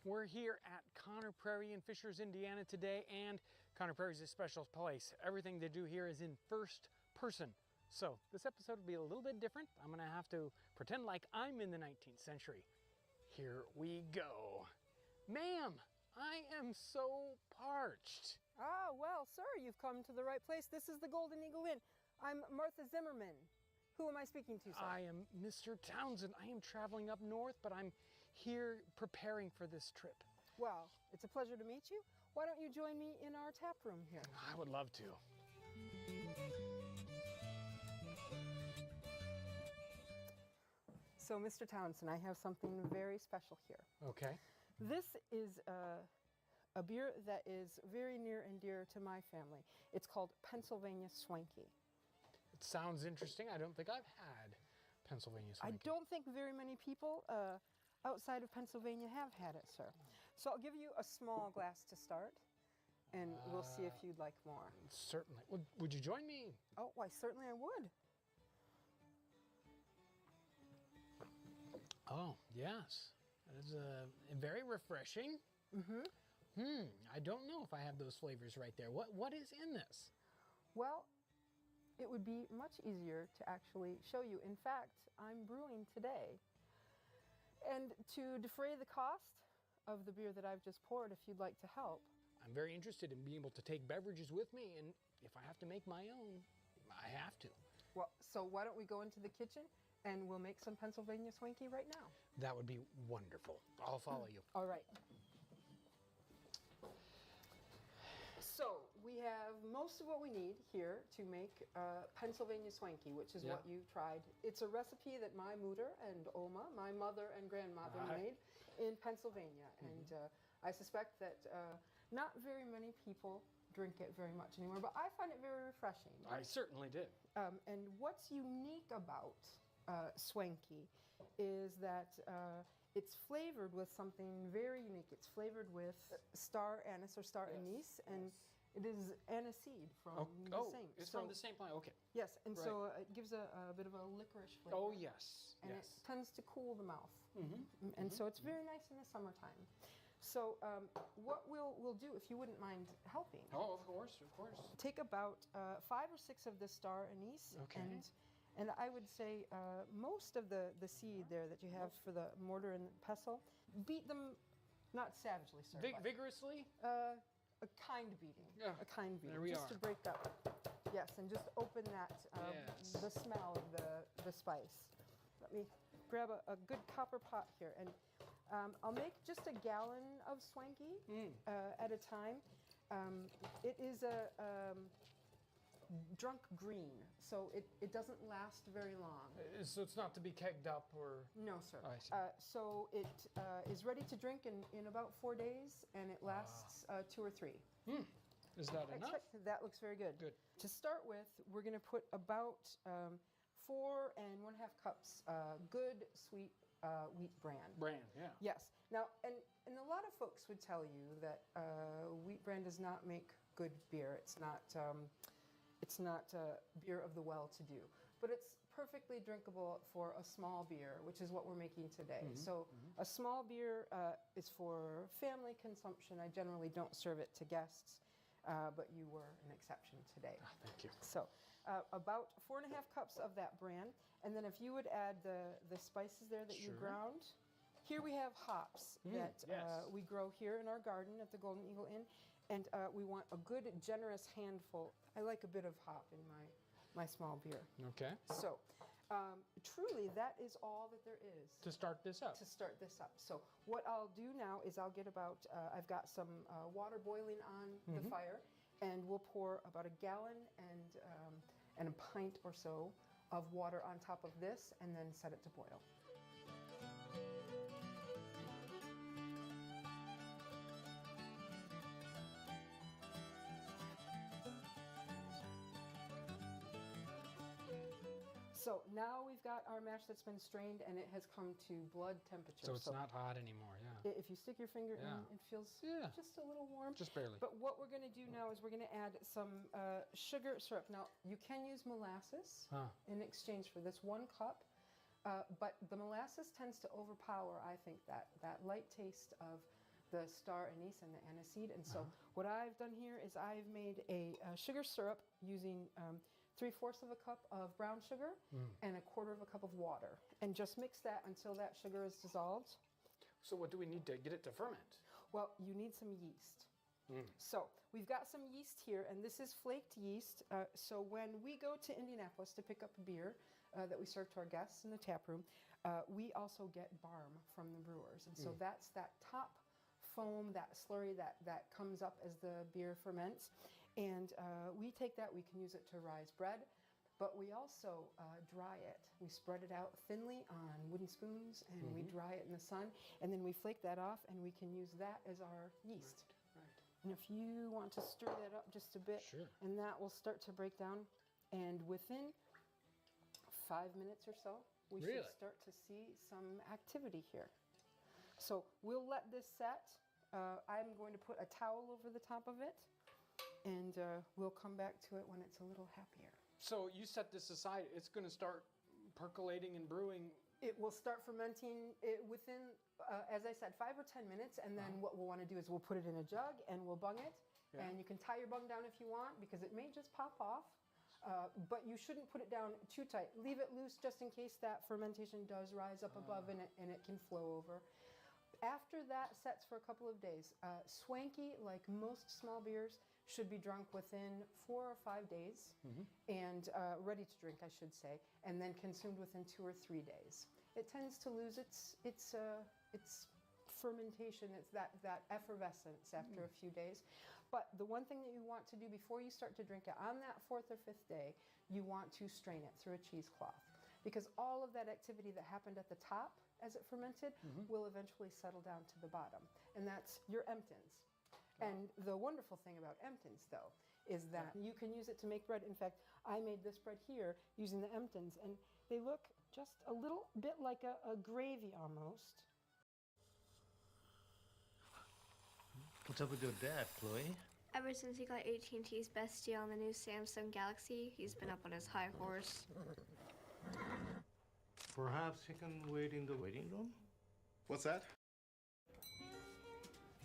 We're here at Conner Prairie in Fishers, Indiana today, and Conner Prairie is a special place. Everything they do here is in first person. So this episode will be a little bit different. I'm gonna have to pretend like I'm in the 19th century. Here we go. Ma'am, I am so parched. Ah, well, sir, you've come to the right place. This is the Golden Eagle Inn. I'm Martha Zimmerman. Who am I speaking to, sir? I am Mr. Townsend. I am traveling up north, but I'm here preparing for this trip. Well, it's a pleasure to meet you. Why don't you join me in our tap room here? I would love to. So, Mr. Townsend, I have something very special here. Okay. This is a beer that is very near and dear to my family. It's called Pennsylvania Swanky. It sounds interesting. I don't think I've had Pennsylvania Swanky. I don't think very many people outside of Pennsylvania have had it, sir. So I'll give you a small glass to start, and we'll see if you'd like more. Certainly. Would you join me? Oh, why, certainly I would. Oh, yes. That is very refreshing. Mm-hmm. I don't know if I have those flavors right there. What is in this? Well, it would be much easier to actually show you. In fact, I'm brewing today. And to defray the cost of the beer that I've just poured, if you'd like to help. I'm very interested in being able to take beverages with me, and if I have to make my own, I have to. Well, so why don't we go into the kitchen and we'll make some Pennsylvania Swanky right now. That would be wonderful. I'll follow you. All right. So we have most of what we need here to make Pennsylvania Swanky, which is what you tried. It's a recipe that my mutter and Oma, my mother and grandmother, made in Pennsylvania. And I suspect that not very many people drink it very much anymore, but I find it very refreshing. I certainly did. And what's unique about Swanky is that it's flavored with something very unique. It's flavored with star anise or star anise, and it is aniseed from the same. It's from the same plant. Okay. Yes, and so it gives a bit of a licorice flavor. Oh, yes. And it tends to cool the mouth. Mm-hmm. And so it's very nice in the summertime. So what we'll do, if you wouldn't mind helping. Oh, of course, of course. Take about 5 or 6 of the star anise. Okay. And I would say most of the seed there that you have for the mortar and pestle, beat them, not savagely, sir. Vigorously? A kind beating. Yeah. A kind beating. There we just are. to break up. Yes, and just open that, the smell of the spice. Let me grab a good copper pot here. And I'll make just a gallon of Swanky at a time. It is a drunk green, so it doesn't last very long. So it's not to be kegged up or... No, sir. I see. So it is ready to drink in about 4 days, and it lasts 2 or 3. Is that enough? That looks very good. Good. To start with, we're going to put about 4 1/2 cups good, sweet wheat bran. Bran, yeah. Yes. Now, and a lot of folks would tell you that wheat bran does not make good beer. It's not beer of the well-to-do, but it's perfectly drinkable for a small beer, which is what we're making today. So a small beer is for family consumption. I generally don't serve it to guests, but you were an exception today. Thank you. So about 4 1/2 cups of that bran, and then if you would add the spices there that you ground. Here we have hops that we grow here in our garden at the Golden Eagle Inn, and we want a good, generous handful. I like a bit of hop in my small beer. Okay. So truly, that is all that there is. To start this up. To start this up. So what I'll do now is I'll get about, I've got some water boiling on the fire, and we'll pour about a gallon and a pint or so of water on top of this, and then set it to boil. So now we've got our mash that's been strained, and it has come to blood temperature. So it's not hot anymore, yeah. If you stick your finger in, it feels just a little warm. Just barely. But what we're going to do now is we're going to add some sugar syrup. Now, you can use molasses in exchange for this 1 cup, but the molasses tends to overpower, I think, that light taste of the star anise and the aniseed. And so what I've done here is I've made a sugar syrup using 3/4 of a cup of brown sugar, and 1/4 of a cup of water. And just mix that until that sugar is dissolved. So what do we need to get it to ferment? Well, you need some yeast. So we've got some yeast here, and this is flaked yeast. So when we go to Indianapolis to pick up a beer that we serve to our guests in the tap room, we also get barm from the brewers. And so that's that top foam, that slurry that comes up as the beer ferments. And we take that, we can use it to rise bread, but we also dry it. We spread it out thinly on wooden spoons, and we dry it in the sun, and then we flake that off, and we can use that as our yeast. And if you want to stir that up just a bit, and that will start to break down, and within 5 minutes or so, we should start to see some activity here. So we'll let this set. I'm going to put a towel over the top of it, and we'll come back to it when it's a little happier. So you set this aside. It's going to start percolating and brewing. It will start fermenting within, as I said, 5 or 10 minutes, and then what we'll want to do is we'll put it in a jug and we'll bung it. And you can tie your bung down if you want, because it may just pop off. But you shouldn't put it down too tight. Leave it loose just in case that fermentation does rise up above and it can flow over. After that sets for a couple of days, Swanky, like most small beers, should be drunk within 4 or 5 days, and ready to drink, I should say, and then consumed within 2 or 3 days. It tends to lose its fermentation, it's that effervescence after a few days. But the one thing that you want to do before you start to drink it, on that 4th or 5th day, you want to strain it through a cheesecloth, because all of that activity that happened at the top as it fermented will eventually settle down to the bottom, and that's your emptins. And the wonderful thing about emptins, though, is that you can use it to make bread. In fact, I made this bread here using the emptins, and they look just a little bit like a gravy almost. What's up with your dad, Chloe? Ever since he got AT&T's best deal on the new Samsung Galaxy, he's been up on his high horse. Perhaps he can wait in the waiting room? What's that?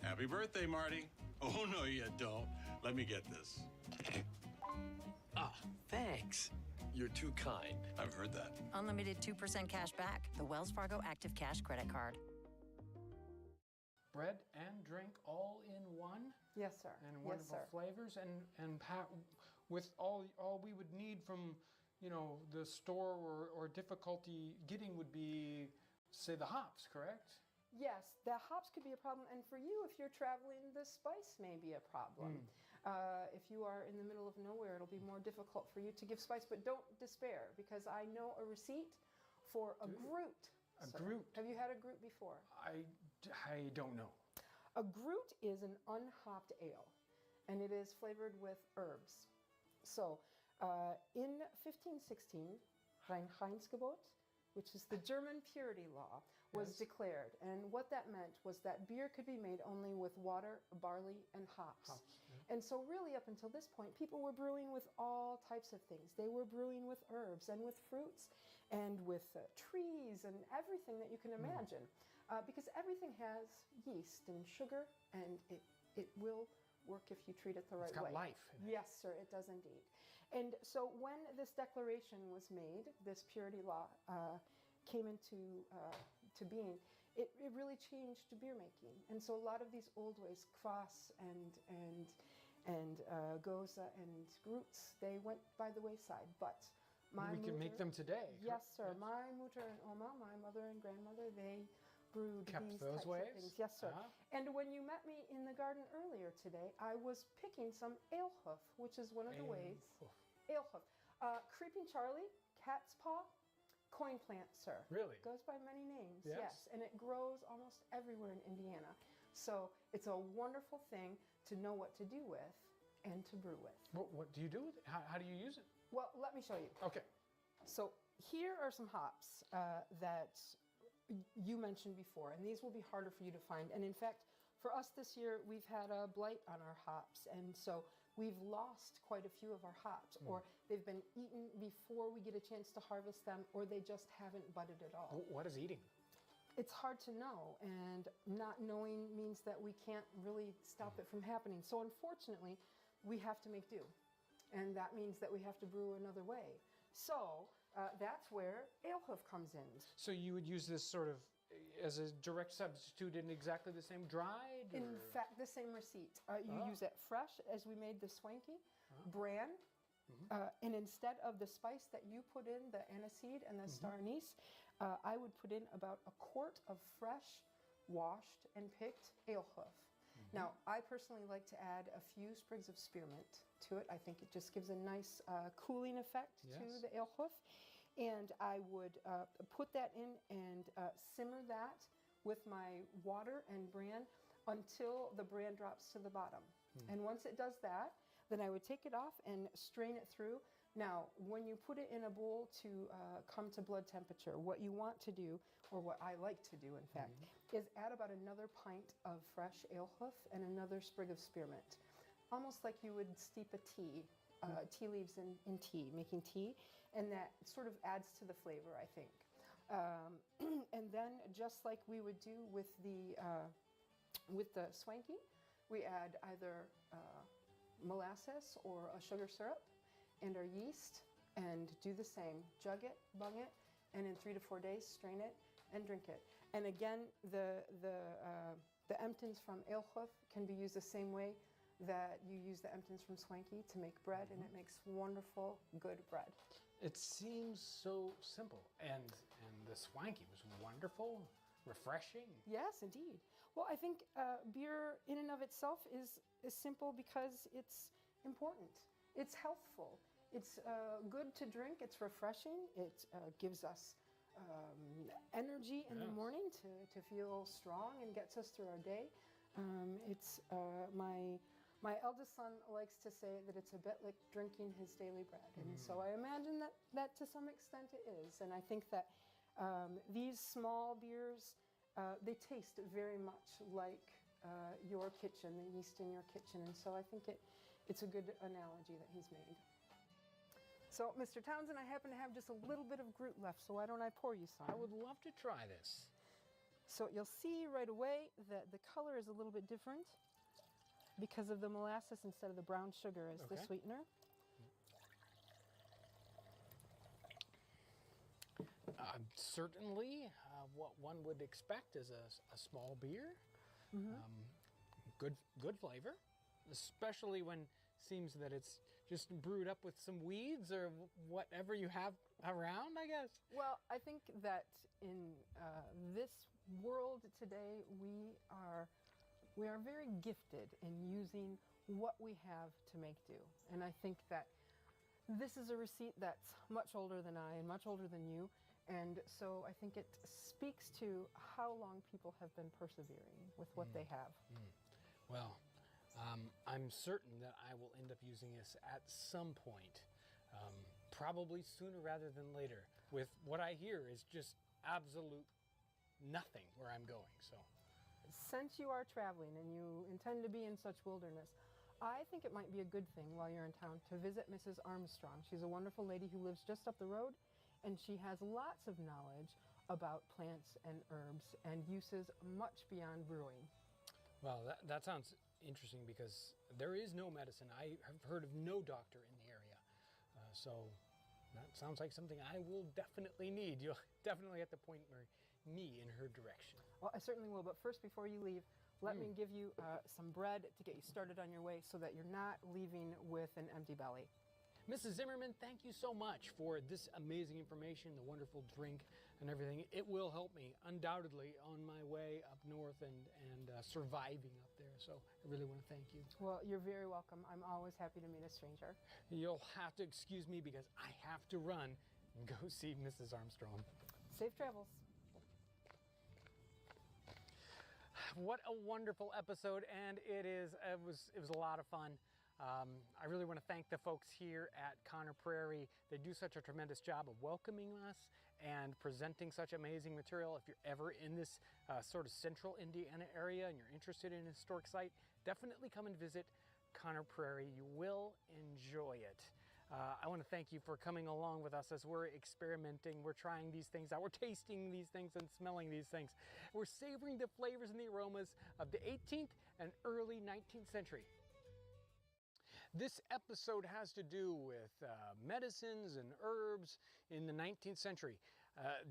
Happy birthday, Marty. Oh, no, you don't. Let me get this. Ah, thanks. You're too kind. I've heard that. Unlimited 2% cash back. The Wells Fargo Active Cash Credit Card. Bread and drink all in one? Yes, sir. And wonderful flavors. And with all we would need from, the store or difficulty getting would be, say, the hops, correct? Yes, the hops could be a problem, and for you, if you're traveling, the spice may be a problem. If you are in the middle of nowhere, it'll be more difficult for you to give spice, but don't despair, because I know a receipt for a Groot. A Groot? Have you had a Groot before? I don't know. A Groot is an unhopped ale, and it is flavored with herbs. So, in 1516, Reinheitsgebot, which is the German purity law, was declared. And what that meant was that beer could be made only with water, barley, and hops. And so really up until this point, people were brewing with all types of things. They were brewing with herbs and with fruits and with trees and everything that you can imagine. Because everything has yeast and sugar, and it will work if you treat it the right way. It's got life in it. Yes, sir, it does indeed. And so when this declaration was made, this purity law came into to being, it really changed beer making. And so a lot of these old ways, kvass and goza and groots, they went by the wayside. But we can make them today. Yes, sir. Yes. My mutter and Oma, my mother and grandmother, they brewed these types of things. Yes, sir. And when you met me in the garden earlier today, I was picking some alehoof, which is one of the ways. Alehoof. Creeping Charlie, cat's paw, coin plant, sir. Really? Goes by many names. Yes. And it grows almost everywhere in Indiana. So it's a wonderful thing to know what to do with and to brew with. What do you do with it? How do you use it? Well, let me show you. Okay. So here are some hops that you mentioned before, and these will be harder for you to find. And in fact, for us this year, we've had a blight on our hops, and so we've lost quite a few of our hops, or they've been eaten before we get a chance to harvest them, or they just haven't budded at all. What is eating? It's hard to know, and not knowing means that we can't really stop it from happening. So unfortunately, we have to make do. And that means that we have to brew another way. So that's where alehoof comes in. So you would use this sort of as a direct substitute in exactly the same dried? In fact, the same receipt. You use it fresh, as we made the swanky, bran, and instead of the spice that you put in, the aniseed and the star anise, I would put in about a quart of fresh, washed, and picked alehoof. Now, I personally like to add a few sprigs of spearmint to it. I think it just gives a nice cooling effect to the alehoof. And I would put that in and simmer that with my water and bran until the bran drops to the bottom. And once it does that, then I would take it off and strain it through. Now, when you put it in a bowl to come to blood temperature, what you want to do, or what I like to do, in fact, is add about another pint of fresh alehoof and another sprig of spearmint. Almost like you would steep a tea, tea leaves in tea, making tea, and that sort of adds to the flavor, I think. And then, just like we would do with the swanky, we add either molasses or a sugar syrup and our yeast, and do the same. Jug it, bung it, and in 3 to 4 days, strain it and drink it. And again, the emptins from alehoof can be used the same way that you use the emptins from swanky to make bread, and it makes wonderful, good bread. It seems so simple, and the swanky was wonderful, refreshing. Yes, indeed. Well, I think beer in and of itself is simple because it's important. It's healthful. It's good to drink. It's refreshing. It gives us energy in the morning to feel strong and gets us through our day. It's my eldest son likes to say that it's a bit like drinking his daily bread. And so I imagine that to some extent it is. And I think that these small beers, they taste very much like your kitchen, the yeast in your kitchen. And so I think it's a good analogy that he's made. So, Mr. Townsend, I happen to have just a little bit of Groot left, so why don't I pour you some? I would love to try this. So you'll see right away that the color is a little bit different because of the molasses instead of the brown sugar as the sweetener. Certainly what one would expect is a small beer. Good flavor, especially when it seems that it's just brewed up with some weeds or whatever you have around, I guess. Well, I think that in this world today, we are very gifted in using what we have to make do. And I think that this is a receipt that's much older than I and much older than you. And so I think it speaks to how long people have been persevering with what they have. Well, I'm certain that I will end up using this at some point, probably sooner rather than later. With what I hear is just absolute nothing where I'm going. So, since you are traveling and you intend to be in such wilderness, I think it might be a good thing while you're in town to visit Mrs. Armstrong. She's a wonderful lady who lives just up the road, and she has lots of knowledge about plants and herbs and uses much beyond brewing. Well, that sounds interesting because there is no medicine. I have heard of no doctor in the area. So that sounds like something I will definitely need. You'll definitely have to point me in her direction. Well, I certainly will. But first, before you leave, let me give you some bread to get you started on your way so that you're not leaving with an empty belly. Mrs. Zimmerman, thank you so much for this amazing information, the wonderful drink and everything. It will help me undoubtedly on my way up north and surviving up there. So I really want to thank you. Well, you're very welcome. I'm always happy to meet a stranger. You'll have to excuse me because I have to run and go see Mrs. Armstrong. Safe travels. What a wonderful episode, and it was a lot of fun. I really want to thank the folks here at Conner Prairie. They do such a tremendous job of welcoming us and presenting such amazing material. If you're ever in this sort of central Indiana area and you're interested in a historic site, definitely come and visit Conner Prairie. You will enjoy it. I want to thank you for coming along with us as we're experimenting. We're trying these things out. We're tasting these things and smelling these things. We're savoring the flavors and the aromas of the 18th and early 19th century. This episode has to do with medicines and herbs in the 19th century.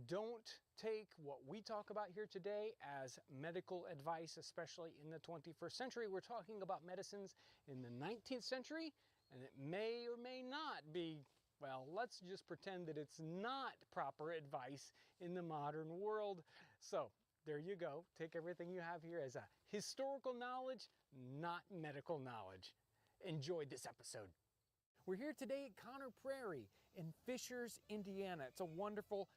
Don't take what we talk about here today as medical advice, especially in the 21st century. We're talking about medicines in the 19th century, and it may or may not be, well, let's just pretend that it's not proper advice in the modern world. So there you go. Take everything you have here as a historical knowledge, not medical knowledge. Enjoy this episode. We're here today at Conner Prairie in Fishers, Indiana. It's a wonderful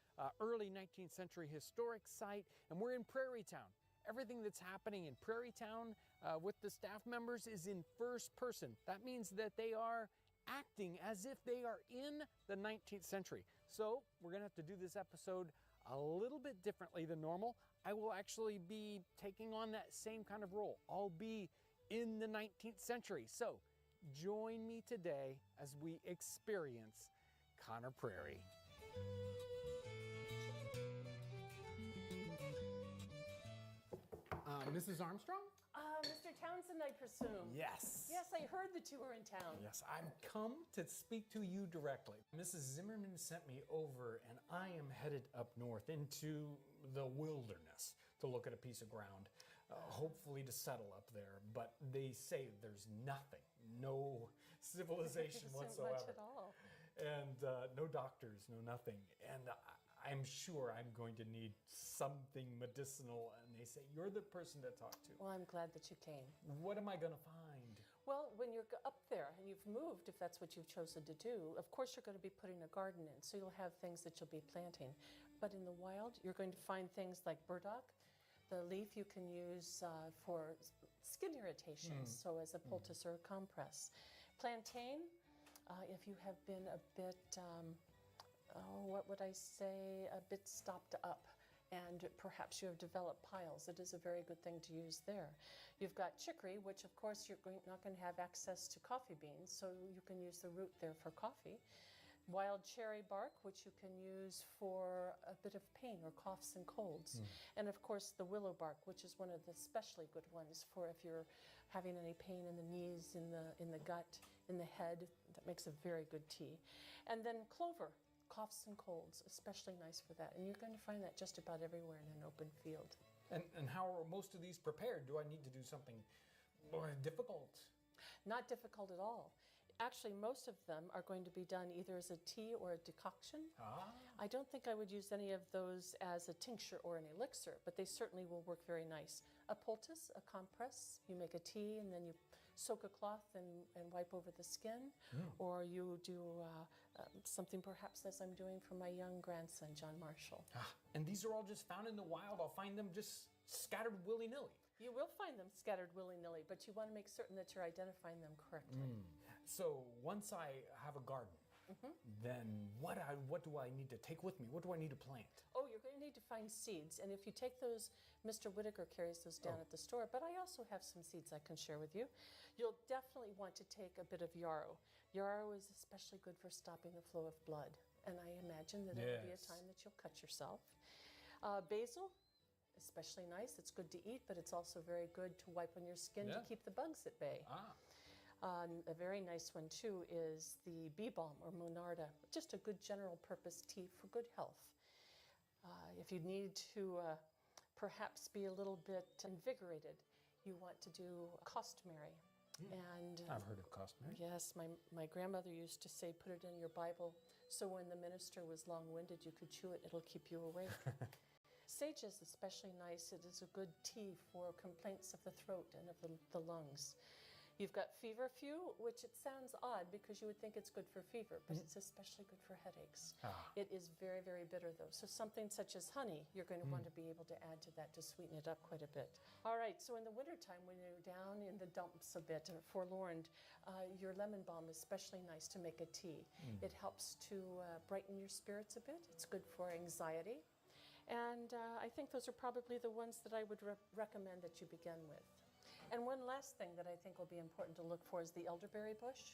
early 19th century historic site, and we're in Prairie Town. Everything that's happening in Prairie Town with the staff members is in first person. That means that they are acting as if they are in the 19th century. So we're gonna have to do this episode a little bit differently than normal. I will actually be taking on that same kind of role. I'll be in the 19th century. So join me today as we experience Conner Prairie. Mrs. Armstrong? Mr. Townsend, I presume. Yes. Yes, I heard that you were in town. Yes, I've come to speak to you directly. Mrs. Zimmerman sent me over, and I am headed up north into the wilderness to look at a piece of ground, hopefully to settle up there. But they say there's nothing, no civilization whatsoever. Much at all. And no doctors, no nothing. And I'm sure I'm going to need something medicinal. And they say, you're the person to talk to. Well, I'm glad that you came. What am I going to find? Well, when you're up there and you've moved, if that's what you've chosen to do, of course you're going to be putting a garden in, so you'll have things that you'll be planting. But in the wild, you're going to find things like burdock. The leaf you can use for skin irritations, so as a poultice or a compress. Plantain, if you have been a bit, what would I say, a bit stopped up, and perhaps you have developed piles, it is a very good thing to use there. You've got chicory, which of course you're not going to have access to coffee beans, so you can use the root there for coffee. Wild cherry bark, which you can use for a bit of pain or coughs and colds. And of course the willow bark, which is one of the especially good ones for if you're having any pain in the knees, in the gut, in the head. That makes a very good tea. And then clover, coughs and colds, especially nice for that. And you're going to find that just about everywhere in an open field. And how are most of these prepared? Do I need to do something more difficult? Not difficult at all. Actually, most of them are going to be done either as a tea or a decoction. I don't think I would use any of those as a tincture or an elixir, but they certainly will work very nice. A poultice, a compress, you make a tea and then you soak a cloth and wipe over the skin, or you do something perhaps as I'm doing for my young grandson, John Marshall. And these are all just found in the wild? I'll find them just scattered willy-nilly? You will find them scattered willy-nilly, but you want to make certain that you're identifying them correctly. So once I have a garden, then what do I need to take with me? What do I need to plant? Oh, you're going to need to find seeds. And if you take those, Mr. Whitaker carries those down at the store, but I also have some seeds I can share with you. You'll definitely want to take a bit of yarrow. Yarrow is especially good for stopping the flow of blood. And I imagine that there will be a time that you'll cut yourself. Basil, especially nice. It's good to eat, but it's also very good to wipe on your skin to keep the bugs at bay. A very nice one too is the bee balm or monarda, just a good general purpose tea for good health. If you need to perhaps be a little bit invigorated, you want to do costumary. And I've heard of costumary. Yes, my grandmother used to say, put it in your Bible, so when the minister was long-winded, you could chew it, it'll keep you awake. Sage is especially nice. It is a good tea for complaints of the throat and of the lungs. You've got feverfew, which it sounds odd because you would think it's good for fever, but it's especially good for headaches. It is very, very bitter though. So something such as honey, you're going to want to be able to add to that to sweeten it up quite a bit. All right, so in the wintertime when you're down in the dumps a bit or forlorn, your lemon balm is especially nice to make a tea. It helps to brighten your spirits a bit. It's good for anxiety. And I think those are probably the ones that I would recommend that you begin with. And one last thing that I think will be important to look for is the elderberry bush.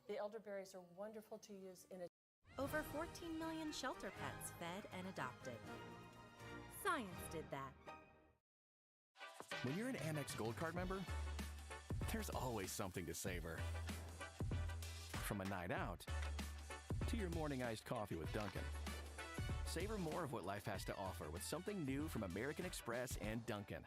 The elderberries are wonderful to use in a... Over 14 million shelter pets fed and adopted. Science did that. When you're an Amex Gold Card member, there's always something to savor. from a night out to your morning iced coffee with Dunkin'. Savor more of what life has to offer with something new from American Express and Dunkin'.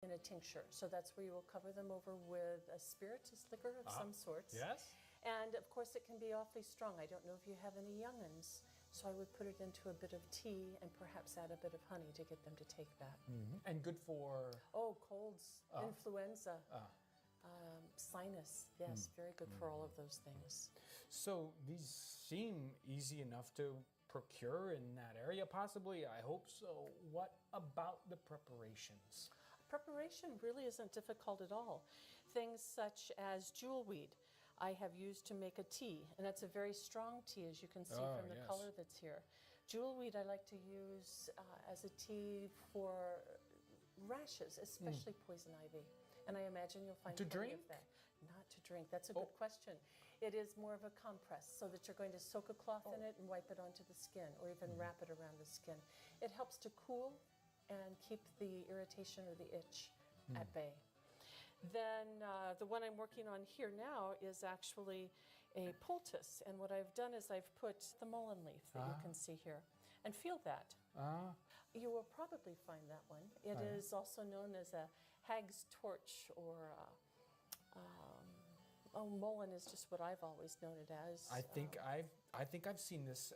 In a tincture. So that's where you will cover them over with a spirituous liquor of some sorts. Yes. And of course it can be awfully strong. I don't know if you have any young'uns, so I would put it into a bit of tea and perhaps add a bit of honey to get them to take that. And good for... Oh, colds, influenza, sinus. Yes, very good for all of those things. So these seem easy enough to procure in that area, possibly. I hope so. What about the preparations? Preparation really isn't difficult at all. Things such as jewelweed I have used to make a tea, and it's a very strong tea, as you can see from the color that's here. Jewelweed I like to use as a tea for rashes, especially poison ivy. And I imagine you'll find plenty of that. Not to drink. That's a good question. It is more of a compress, so that you're going to soak a cloth in it and wipe it onto the skin, or even wrap it around the skin. It helps to cool and keep the irritation or the itch at bay. Then the one I'm working on here now is actually a poultice, and what I've done is I've put the mullein leaf that you can see here, and feel that. You will probably find that one. It is also known as a hag's torch, or mullein is just what I've always known it as. I think I've seen this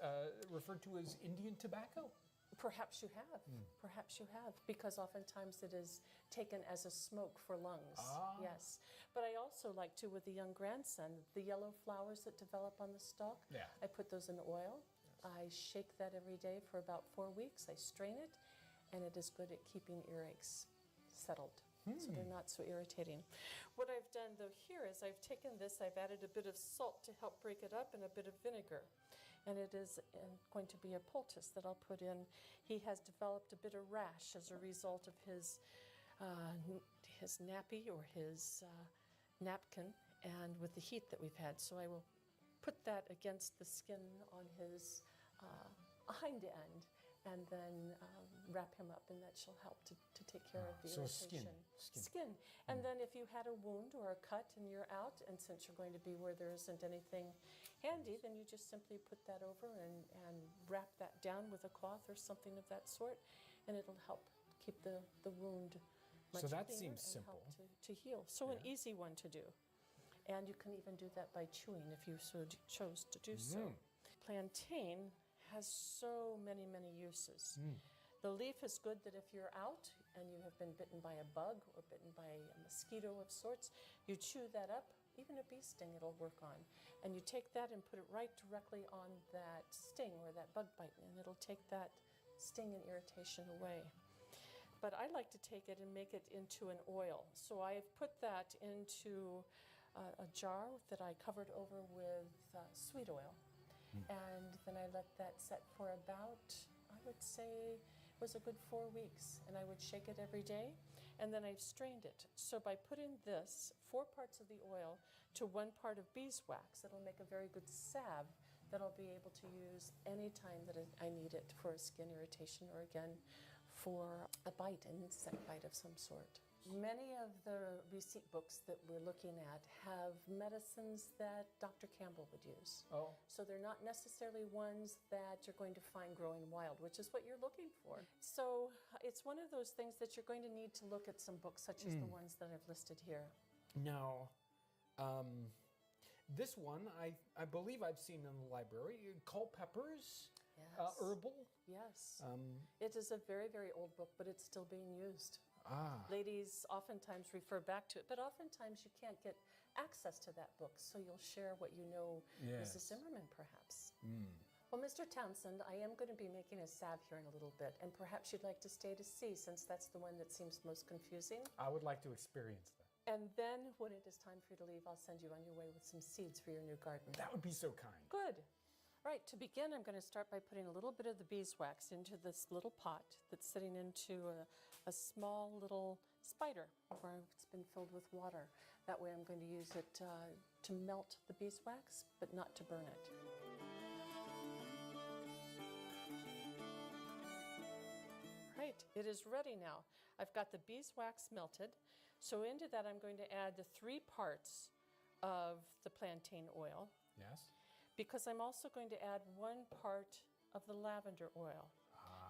referred to as Indian tobacco. Perhaps you have. Perhaps you have, because oftentimes it is taken as a smoke for lungs. Yes. But I also like to, with the young grandson, the yellow flowers that develop on the stalk, I put those in oil. I shake that every day for about 4 weeks. I strain it, and it is good at keeping earaches settled. So they're not so irritating. What I've done, though, here is I've taken this, I've added a bit of salt to help break it up, and a bit of vinegar. And it is going to be a poultice that I'll put in. He has developed a bit of rash as a result of his nappy, or his napkin, and with the heat that we've had. So I will put that against the skin on his hind end, and then wrap him up, and that shall help to take care of the irritation. Skin. And then if you had a wound or a cut and you're out, and since you're going to be where there isn't anything handy, then you just simply put that over and wrap that down with a cloth or something of that sort, and it'll help keep the wound much So that cleaner seems and simple. help to heal. So an easy one to do. And you can even do that by chewing if you so chose to do so. Plantain has so many, many uses. The leaf is good that if you're out and you have been bitten by a bug or bitten by a mosquito of sorts, you chew that up. Even a bee sting it'll work on. And you take that and put it right directly on that sting or that bug bite, and it'll take that sting and irritation away. But I like to take it and make it into an oil. So I've put that into a jar that I covered over with sweet oil. And then I let that set for about, I would say, it was a good 4 weeks. And I would shake it every day. And then I've strained it. So by putting this, 4 parts of the oil to 1 part of beeswax, it'll make a very good salve that I'll be able to use anytime that I need it for a skin irritation, or again, for a bite, an insect bite of some sort. Many of the receipt books that we're looking at have medicines that Dr. Campbell would use. So they're not necessarily ones that you're going to find growing wild, which is what you're looking for. So it's one of those things that you're going to need to look at some books such as the ones that I've listed here. Now, this one I believe I've seen in the library. Culpepper's herbal. Yes. It is a very, very old book, but it's still being used. Ladies oftentimes refer back to it, but oftentimes you can't get access to that book, so you'll share what you know, Mrs. Zimmerman, perhaps. Well, Mr. Townsend, I am going to be making a salve here in a little bit, and perhaps you'd like to stay to see, since that's the one that seems most confusing. I would like to experience that. And then, when it is time for you to leave, I'll send you on your way with some seeds for your new garden. That would be so kind. Good. Right, to begin, I'm going to start by putting a little bit of the beeswax into this little pot that's sitting into a small little spider where it's been filled with water. That way I'm going to use it to melt the beeswax, but not to burn it. Right, it is ready now. I've got the beeswax melted, so into that I'm going to add the 3 parts of the plantain oil. Yes. Because I'm also going to add 1 part of the lavender oil.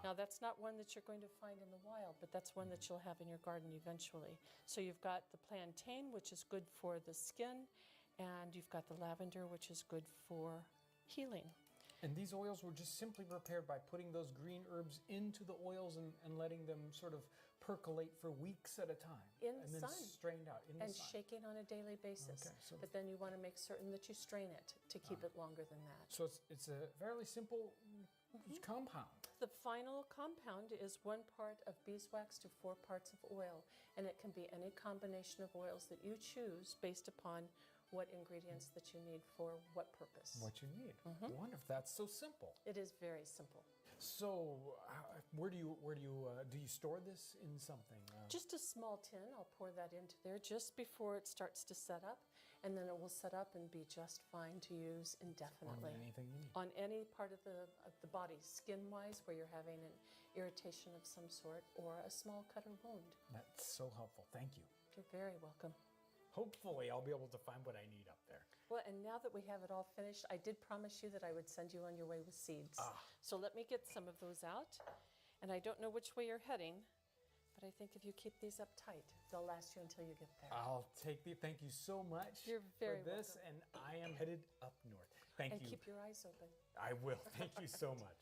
Now, that's not one that you're going to find in the wild, but that's one that you'll have in your garden eventually. So you've got the plantain, which is good for the skin, and you've got the lavender, which is good for healing. And these oils were just simply prepared by putting those green herbs into the oils and letting them sort of percolate for weeks at a time. In and the then sun. strained out in the And sun. shaking on a daily basis. Okay, so but then you want to make certain that you strain it to keep it longer than that. So it's a fairly simple compound. The final compound is 1 part of beeswax to 4 parts of oil, and it can be any combination of oils that you choose based upon what ingredients that you need for what purpose. What you need. Wonderful. That's so simple. It is very simple. So, where do you store this in something? Just a small tin. I'll pour that into there just before it starts to set up, and then it will set up and be just fine to use indefinitely. On anything you need. On any part of the body, skin-wise, where you're having an irritation of some sort or a small cut or wound. That's so helpful. Thank you. You're very welcome. Hopefully, I'll be able to find what I need up there. Well, and now that we have it all finished, I did promise you that I would send you on your way with seeds. So let me get some of those out. And I don't know which way you're heading, but I think if you keep these up tight, they'll last you until you get there. I'll take the. Thank you so much. You're very for this, welcome. and I am headed up north. Thank and you. keep your eyes open. I will. Thank you so much.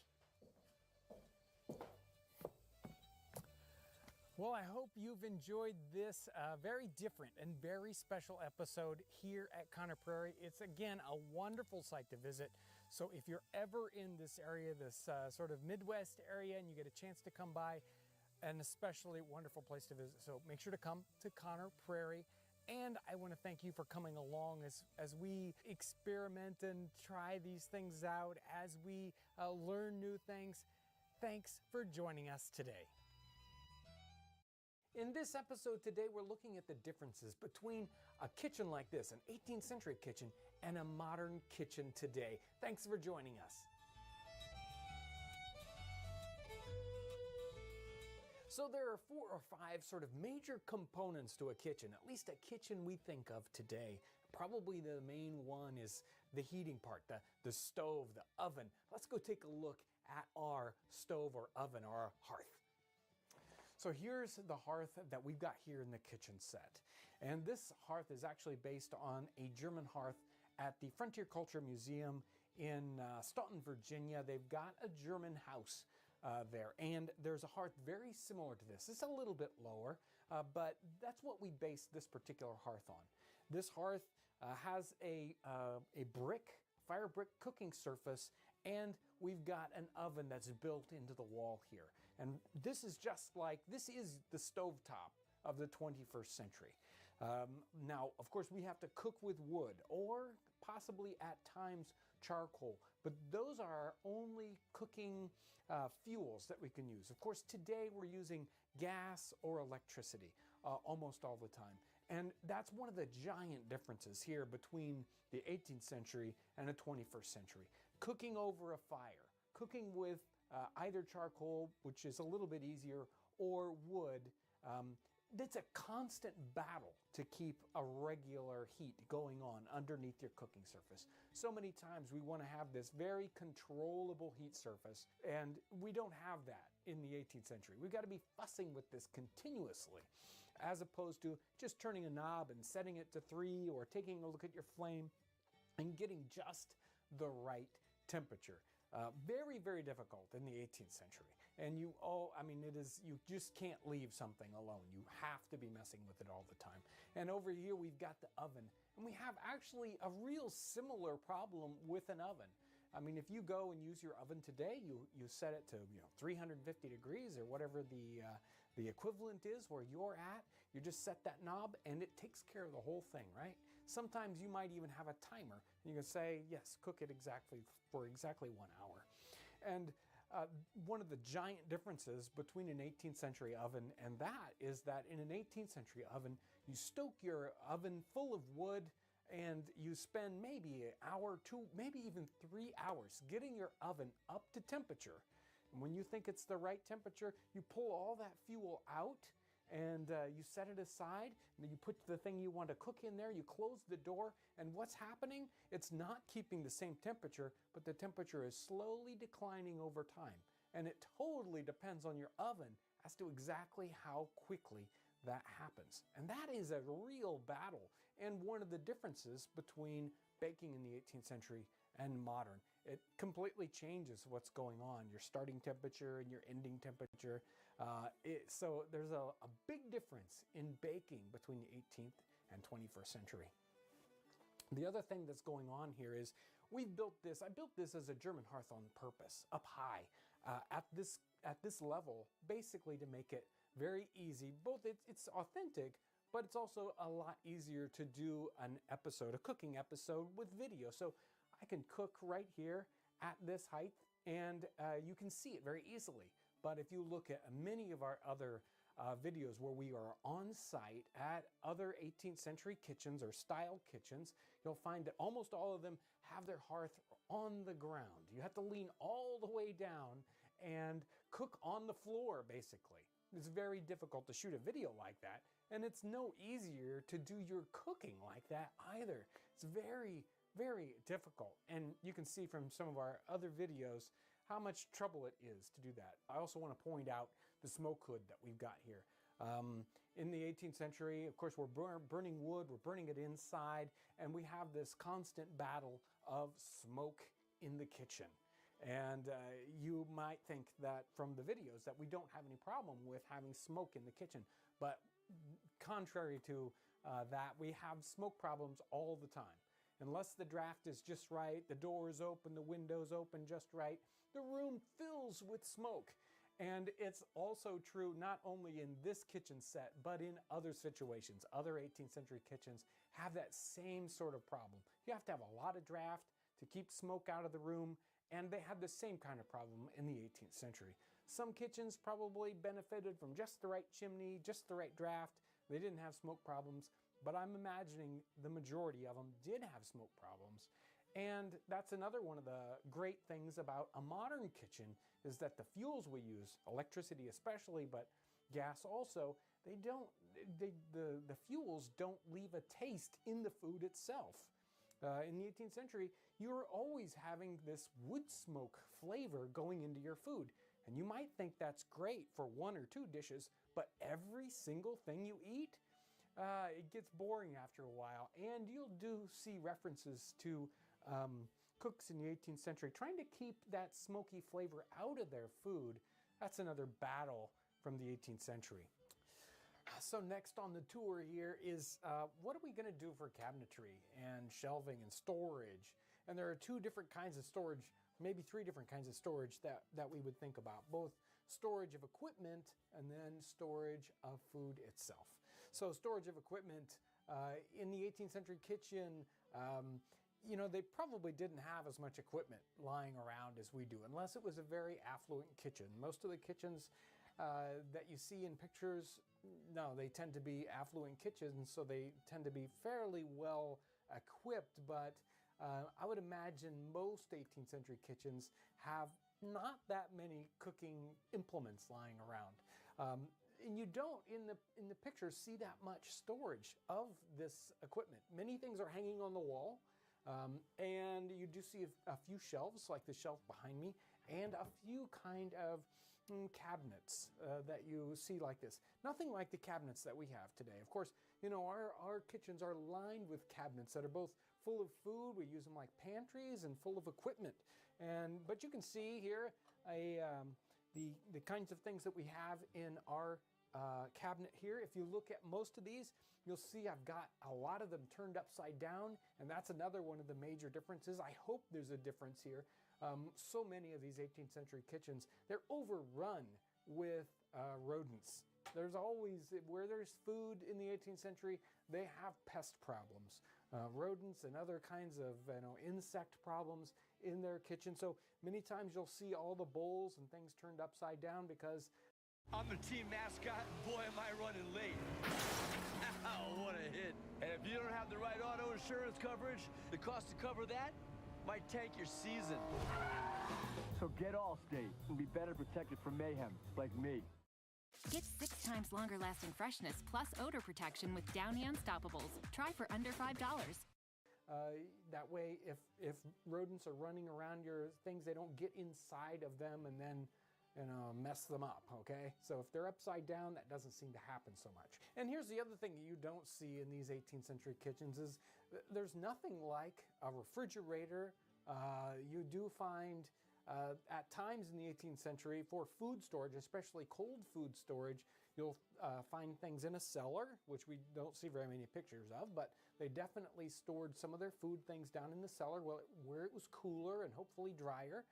Well, I hope you've enjoyed this very different and very special episode here at Conner Prairie. It's, again, a wonderful site to visit. So if you're ever in this area, this sort of Midwest area, and you get a chance to come by, an especially wonderful place to visit. So make sure to come to Conner Prairie. And I want to thank you for coming along as we experiment and try these things out, as we learn new things. Thanks for joining us today. In this episode today, we're looking at the differences between a kitchen like this, an 18th century kitchen, and a modern kitchen today. Thanks for joining us. So there are 4 or 5 sort of major components to a kitchen, at least a kitchen we think of today. Probably the main one is the heating part, the stove, the oven. Let's go take a look at our stove or oven or our hearth. So here's the hearth that we've got here in the kitchen set. And this hearth is actually based on a German hearth at the Frontier Culture Museum in Staunton, Virginia. They've got a German house there, and there's a hearth very similar to this. It's a little bit lower, but that's what we based this particular hearth on. This hearth has a fire brick cooking surface, and we've got an oven that's built into the wall here. And this is the stovetop of the 21st century. Now, of course, we have to cook with wood or possibly at times charcoal, but those are our only cooking fuels that we can use. Of course, today we're using gas or electricity almost all the time. And that's one of the giant differences here between the 18th century and the 21st century. Cooking over a fire, cooking with either charcoal, which is a little bit easier, or wood, it's a constant battle to keep a regular heat going on underneath your cooking surface. So many times we want to have this very controllable heat surface, and we don't have that in the 18th century. We've got to be fussing with this continuously, as opposed to just turning a knob and setting it to 3 or taking a look at your flame and getting just the right temperature. Very, very difficult in the 18th century. And you just can't leave something alone. You have to be messing with it all the time. And over here we've got the oven. And we have actually a real similar problem with an oven. I mean, if you go and use your oven today, you set it to 350 degrees or whatever the equivalent is where you're at. You just set that knob and it takes care of the whole thing, right? Sometimes you might even have a timer. You can say, yes, cook it for exactly 1 hour. And one of the giant differences between an 18th century oven and that is that in an 18th century oven, you stoke your oven full of wood and you spend maybe an hour, 2, maybe even 3 hours getting your oven up to temperature. And when you think it's the right temperature, you pull all that fuel out and you set it aside, and you put the thing you want to cook in there, you close the door, and what's happening? It's not keeping the same temperature, but the temperature is slowly declining over time. And it totally depends on your oven as to exactly how quickly that happens. And that is a real battle, and one of the differences between baking in the 18th century and modern. It completely changes what's going on, your starting temperature and your ending temperature. So there's a big difference in baking between the 18th and 21st century. The other thing that's going on here is I built this as a German hearth on purpose, up high, at this level, basically to make it very easy. Both it's authentic, but it's also a lot easier to do a cooking episode with video. So I can cook right here at this height, and you can see it very easily. But if you look at many of our other videos where we are on site at other 18th century kitchens or style kitchens, you'll find that almost all of them have their hearth on the ground. You have to lean all the way down and cook on the floor, basically. It's very difficult to shoot a video like that, and it's no easier to do your cooking like that either. It's very, very difficult, and you can see from some of our other videos how much trouble it is to do that. I also want to point out the smoke hood that we've got here. In the 18th century, of course, we're burning wood, we're burning it inside, and we have this constant battle of smoke in the kitchen. And you might think that from the videos that we don't have any problem with having smoke in the kitchen, but contrary to that, we have smoke problems all the time. Unless the draft is just right, the door is open, the window's open just right, the room fills with smoke. And it's also true not only in this kitchen set, but in other situations. Other 18th century kitchens have that same sort of problem. You have to have a lot of draft to keep smoke out of the room, and they had the same kind of problem in the 18th century. Some kitchens probably benefited from just the right chimney, just the right draft. They didn't have smoke problems, but I'm imagining the majority of them did have smoke problems. And that's another one of the great things about a modern kitchen is that the fuels we use, electricity especially, but gas also, the fuels don't leave a taste in the food itself. In the 18th century, you were always having this wood smoke flavor going into your food. And you might think that's great for one or two dishes, but every single thing you eat, it gets boring after a while. And you'll see references to cooks in the 18th century trying to keep that smoky flavor out of their food. That's another battle from the 18th century. So next on the tour here is what are we going to do for cabinetry and shelving and storage? And there are two different kinds of storage, maybe three different kinds of storage that we would think about. Both storage of equipment and then storage of food itself. So storage of equipment in the 18th century kitchen, they probably didn't have as much equipment lying around as we do, unless it was a very affluent kitchen. Most of the kitchens that you see in pictures, no, they tend to be affluent kitchens, so they tend to be fairly well equipped, but I would imagine most 18th century kitchens have not that many cooking implements lying around. And you don't, in the pictures, see that much storage of this equipment. Many things are hanging on the wall, and you do see a few shelves, like the shelf behind me, and a few kind of cabinets that you see like this. Nothing like the cabinets that we have today. Of course, our kitchens are lined with cabinets that are both full of food, we use them like pantries, and full of equipment. But you can see here the kinds of things that we have in our cabinet here. If you look at most of these, you'll see I've got a lot of them turned upside down, and that's another one of the major differences. I hope there's a difference here. So many of these 18th century kitchens, they're overrun with rodents. There's always, where there's food in the 18th century, they have pest problems. Rodents and other kinds of insect problems in their kitchen. So many times you'll see all the bowls and things turned upside down because I'm the team mascot, and boy, am I running late. Ow, what a hit. And if you don't have the right auto insurance coverage, the cost to cover that might tank your season. So get Allstate and be better protected from mayhem like me. Get 6 times longer lasting freshness plus odor protection with Downy Unstoppables. Try for under $5. That way, if rodents are running around your things, they don't get inside of them and then, you know, mess them up, okay? So if they're upside down, that doesn't seem to happen so much. And here's the other thing you don't see in these 18th century kitchens is there's nothing like a refrigerator. You do find at times in the 18th century for food storage, especially cold food storage, you'll find things in a cellar, which we don't see very many pictures of, but they definitely stored some of their food things down in the cellar where it was cooler and hopefully drier.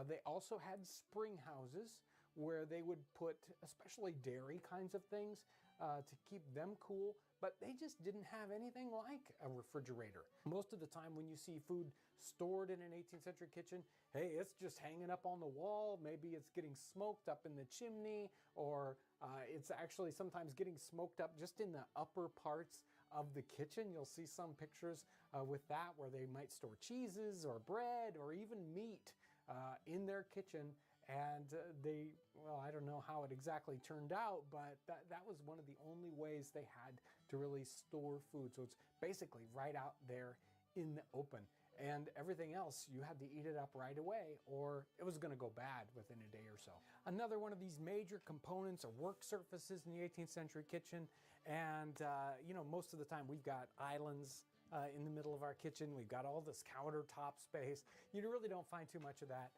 They also had spring houses where they would put especially dairy kinds of things to keep them cool, but they just didn't have anything like a refrigerator. Most of the time when you see food stored in an 18th century kitchen, hey, it's just hanging up on the wall. Maybe it's getting smoked up in the chimney, or it's actually sometimes getting smoked up just in the upper parts of the kitchen. You'll see some pictures with that where they might store cheeses or bread or even meat in their kitchen, and well, I don't know how it exactly turned out, but that was one of the only ways they had to really store food. So it's basically right out there in the open, and everything else you had to eat it up right away or it was going to go bad within a day or so. Another one of these major components are work surfaces in the 18th century kitchen, and you know, most of the time we've got islands in the middle of our kitchen. We've got all this countertop space. You really don't find too much of that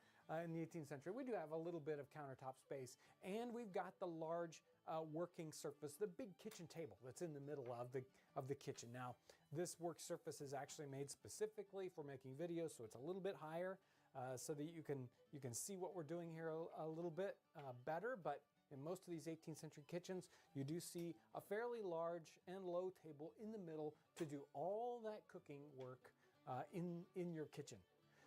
in the 18th century. We do have a little bit of countertop space, and we've got the large working surface, the big kitchen table that's in the middle of the kitchen. Now, this work surface is actually made specifically for making videos, so it's a little bit higher so that you can see what we're doing here a little bit better. But in most of these 18th century kitchens, you do see a fairly large and low table in the middle to do all that cooking work in your kitchen.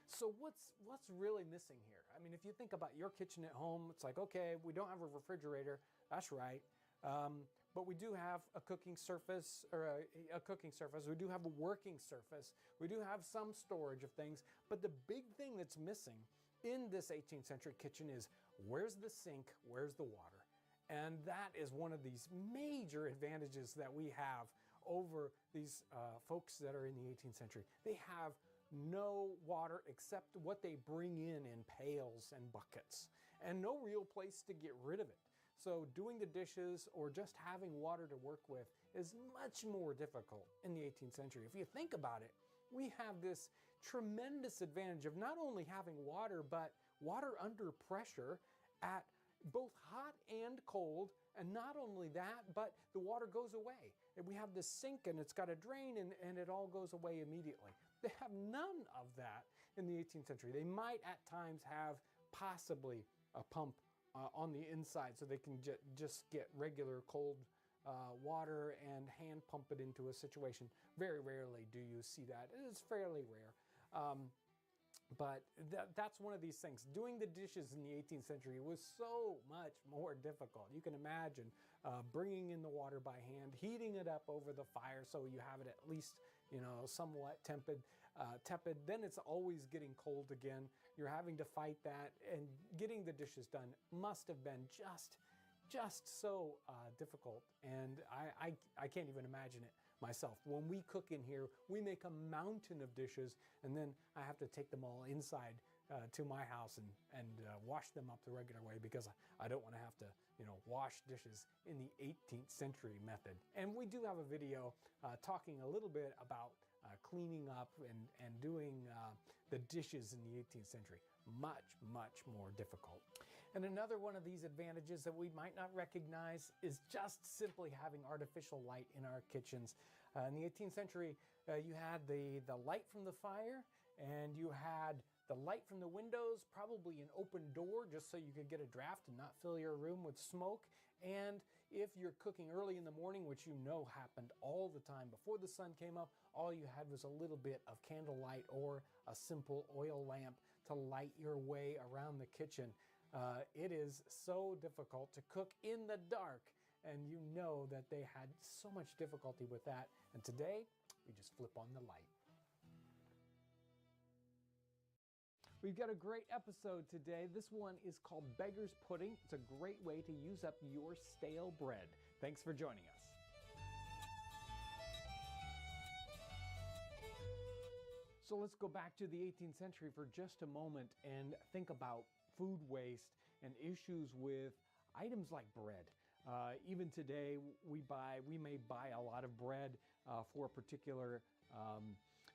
So what's really missing here? I mean, if you think about your kitchen at home, it's like, okay, we don't have a refrigerator, that's right, but we do have a cooking surface, or a cooking surface. We do have a working surface. We do have some storage of things, but the big thing that's missing in this 18th century kitchen is where's the sink, where's the water? And that is one of these major advantages that we have over these folks that are in the 18th century. They have no water except what they bring in pails and buckets, and no real place to get rid of it. So doing the dishes or just having water to work with is much more difficult in the 18th century. If you think about it, we have this tremendous advantage of not only having water, but water under pressure at both hot and cold. And not only that, but the water goes away. And we have this sink and it's got a drain and it all goes away immediately. They have none of that in the 18th century. They might at times have possibly a pump on the inside so they can just get regular cold water and hand pump it into a situation. Very rarely do you see that. It is fairly rare. But that's one of these things. Doing the dishes in the 18th century was so much more difficult. You can imagine bringing in the water by hand, heating it up over the fire so you have it at least, you know, somewhat tepid. Then it's always getting cold again. You're having to fight that, and getting the dishes done must have been just so difficult. And I can't even imagine it myself. When we cook in here, we make a mountain of dishes, and then I have to take them all inside to my house and wash them up the regular way, because I don't want to have to, you know, wash dishes in the 18th century method. And we do have a video talking a little bit about cleaning up and doing the dishes in the 18th century. Much more difficult. And another one of these advantages that we might not recognize is just simply having artificial light in our kitchens. In the 18th century, you had the light from the fire, and you had the light from the windows, probably an open door just so you could get a draft and not fill your room with smoke. And if you're cooking early in the morning, which you know happened all the time before the sun came up, all you had was a little bit of candlelight or a simple oil lamp to light your way around the kitchen. It is so difficult to cook in the dark, and you know that they had so much difficulty with that. And today, we just flip on the light. We've got a great episode today. This one is called Beggar's Pudding. It's a great way to use up your stale bread. Thanks for joining us. So let's go back to the 18th century for just a moment and think about food waste and issues with items like bread. Even today, we may buy a lot of bread for a particular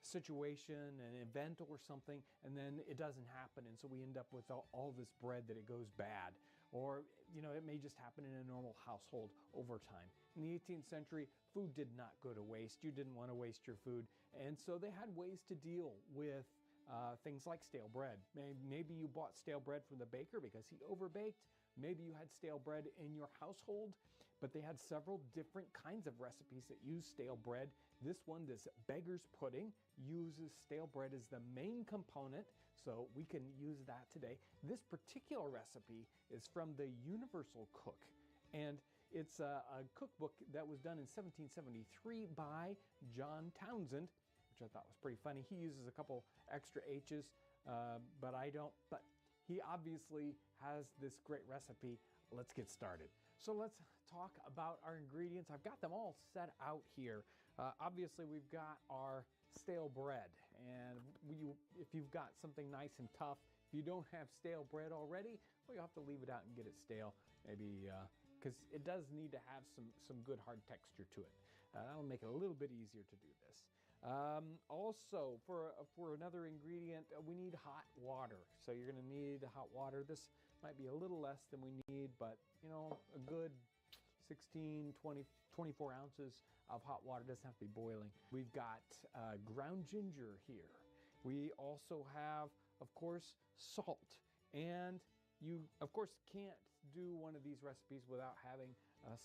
situation, an event or something, and then it doesn't happen, and so we end up with all this bread that it goes bad. Or, it may just happen in a normal household over time. In the 18th century, food did not go to waste. You didn't want to waste your food, and so they had ways to deal with things like stale bread. Maybe you bought stale bread from the baker because he overbaked. Maybe you had stale bread in your household, but they had several different kinds of recipes that use stale bread. This one, this Beggar's Pudding, uses stale bread as the main component, so we can use that today. This particular recipe is from the Universal Cook, and it's a cookbook that was done in 1773 by John Townsend, which I thought was pretty funny. He uses a couple extra H's, but I don't. But he obviously has this great recipe. Let's get started. So let's talk about our ingredients. I've got them all set out here. Obviously, we've got our stale bread. And if you've got something nice and tough, if you don't have stale bread already, well, you'll have to leave it out and get it stale. Maybe because it does need to have some good hard texture to it. That'll make it a little bit easier to do this. Also, for another ingredient, we need hot water. So you're going to need hot water. This might be a little less than we need, but a good 16, 20, 24 ounces of hot water. Doesn't have to be boiling. We've got ground ginger here. We also have, of course, salt. And you, of course, can't do one of these recipes without having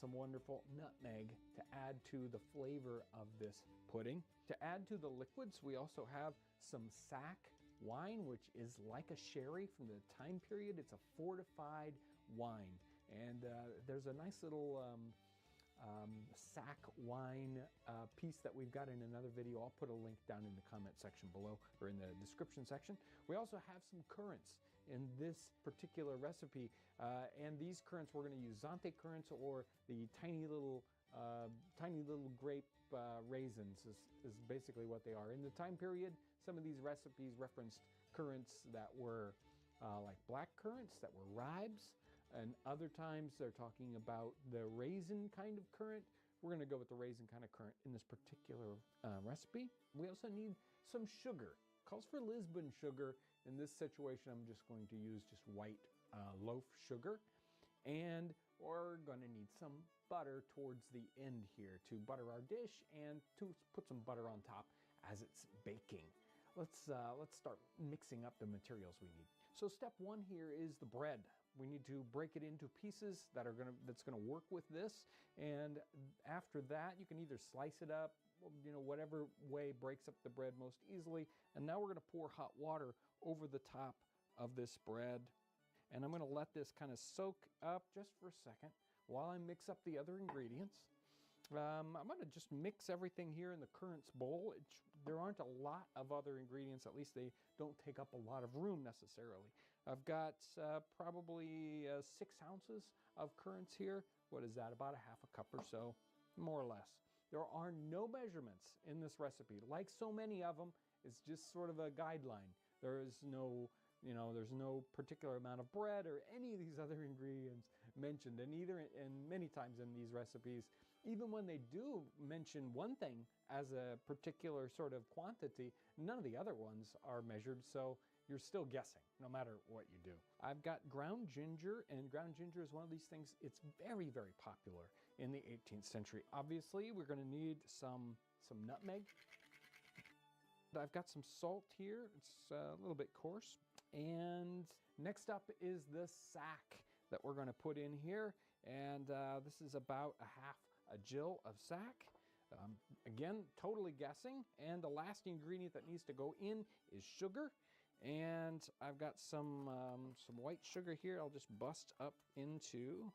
some wonderful nutmeg to add to the flavor of this pudding. To add to the liquids, we also have some sack wine, which is like a sherry from the time period. It's a fortified wine. And there's a nice little sack wine piece that we've got in another video. I'll put a link down in the comment section below, or in the description section. We also have some currants in this particular recipe, and these currants, we're going to use Zante currants, or the tiny little grape raisins is basically what they are. In the time period, some of these recipes referenced currants that were like black currants that were ribes, and other times they're talking about the raisin kind of currant. We're going to go with the raisin kind of currant in this particular recipe. We also need some sugar. Calls for Lisbon sugar. In this situation, I'm just going to use just white loaf sugar. And we're going to need some butter towards the end here to butter our dish and to put some butter on top as it's baking. Let's start mixing up the materials we need. So step one here is the bread. We need to break it into pieces that's gonna work with this. And after that, you can either slice it up, whatever way breaks up the bread most easily. And now we're gonna pour hot water over the top of this bread. And I'm gonna let this kind of soak up just for a second while I mix up the other ingredients. I'm gonna just mix everything here in the currants bowl. There aren't a lot of other ingredients, at least they don't take up a lot of room necessarily. I've got probably 6 ounces of currants here. What is that, about a half a cup or so, more or less. There are no measurements in this recipe. Like so many of them, it's just sort of a guideline. There is no, there's no particular amount of bread or any of these other ingredients mentioned. And many times in these recipes, even when they do mention one thing as a particular sort of quantity, none of the other ones are measured, so you're still guessing no matter what you do. I've got ground ginger, and ground ginger is one of these things, it's very, very popular in the 18th century. Obviously, we're going to need some nutmeg. I've got some salt here. It's a little bit coarse. And next up is the sack that we're going to put in here. And this is about a half a gill of sack. Again, totally guessing. And the last ingredient that needs to go in is sugar. And I've got some white sugar here. I'll just bust up into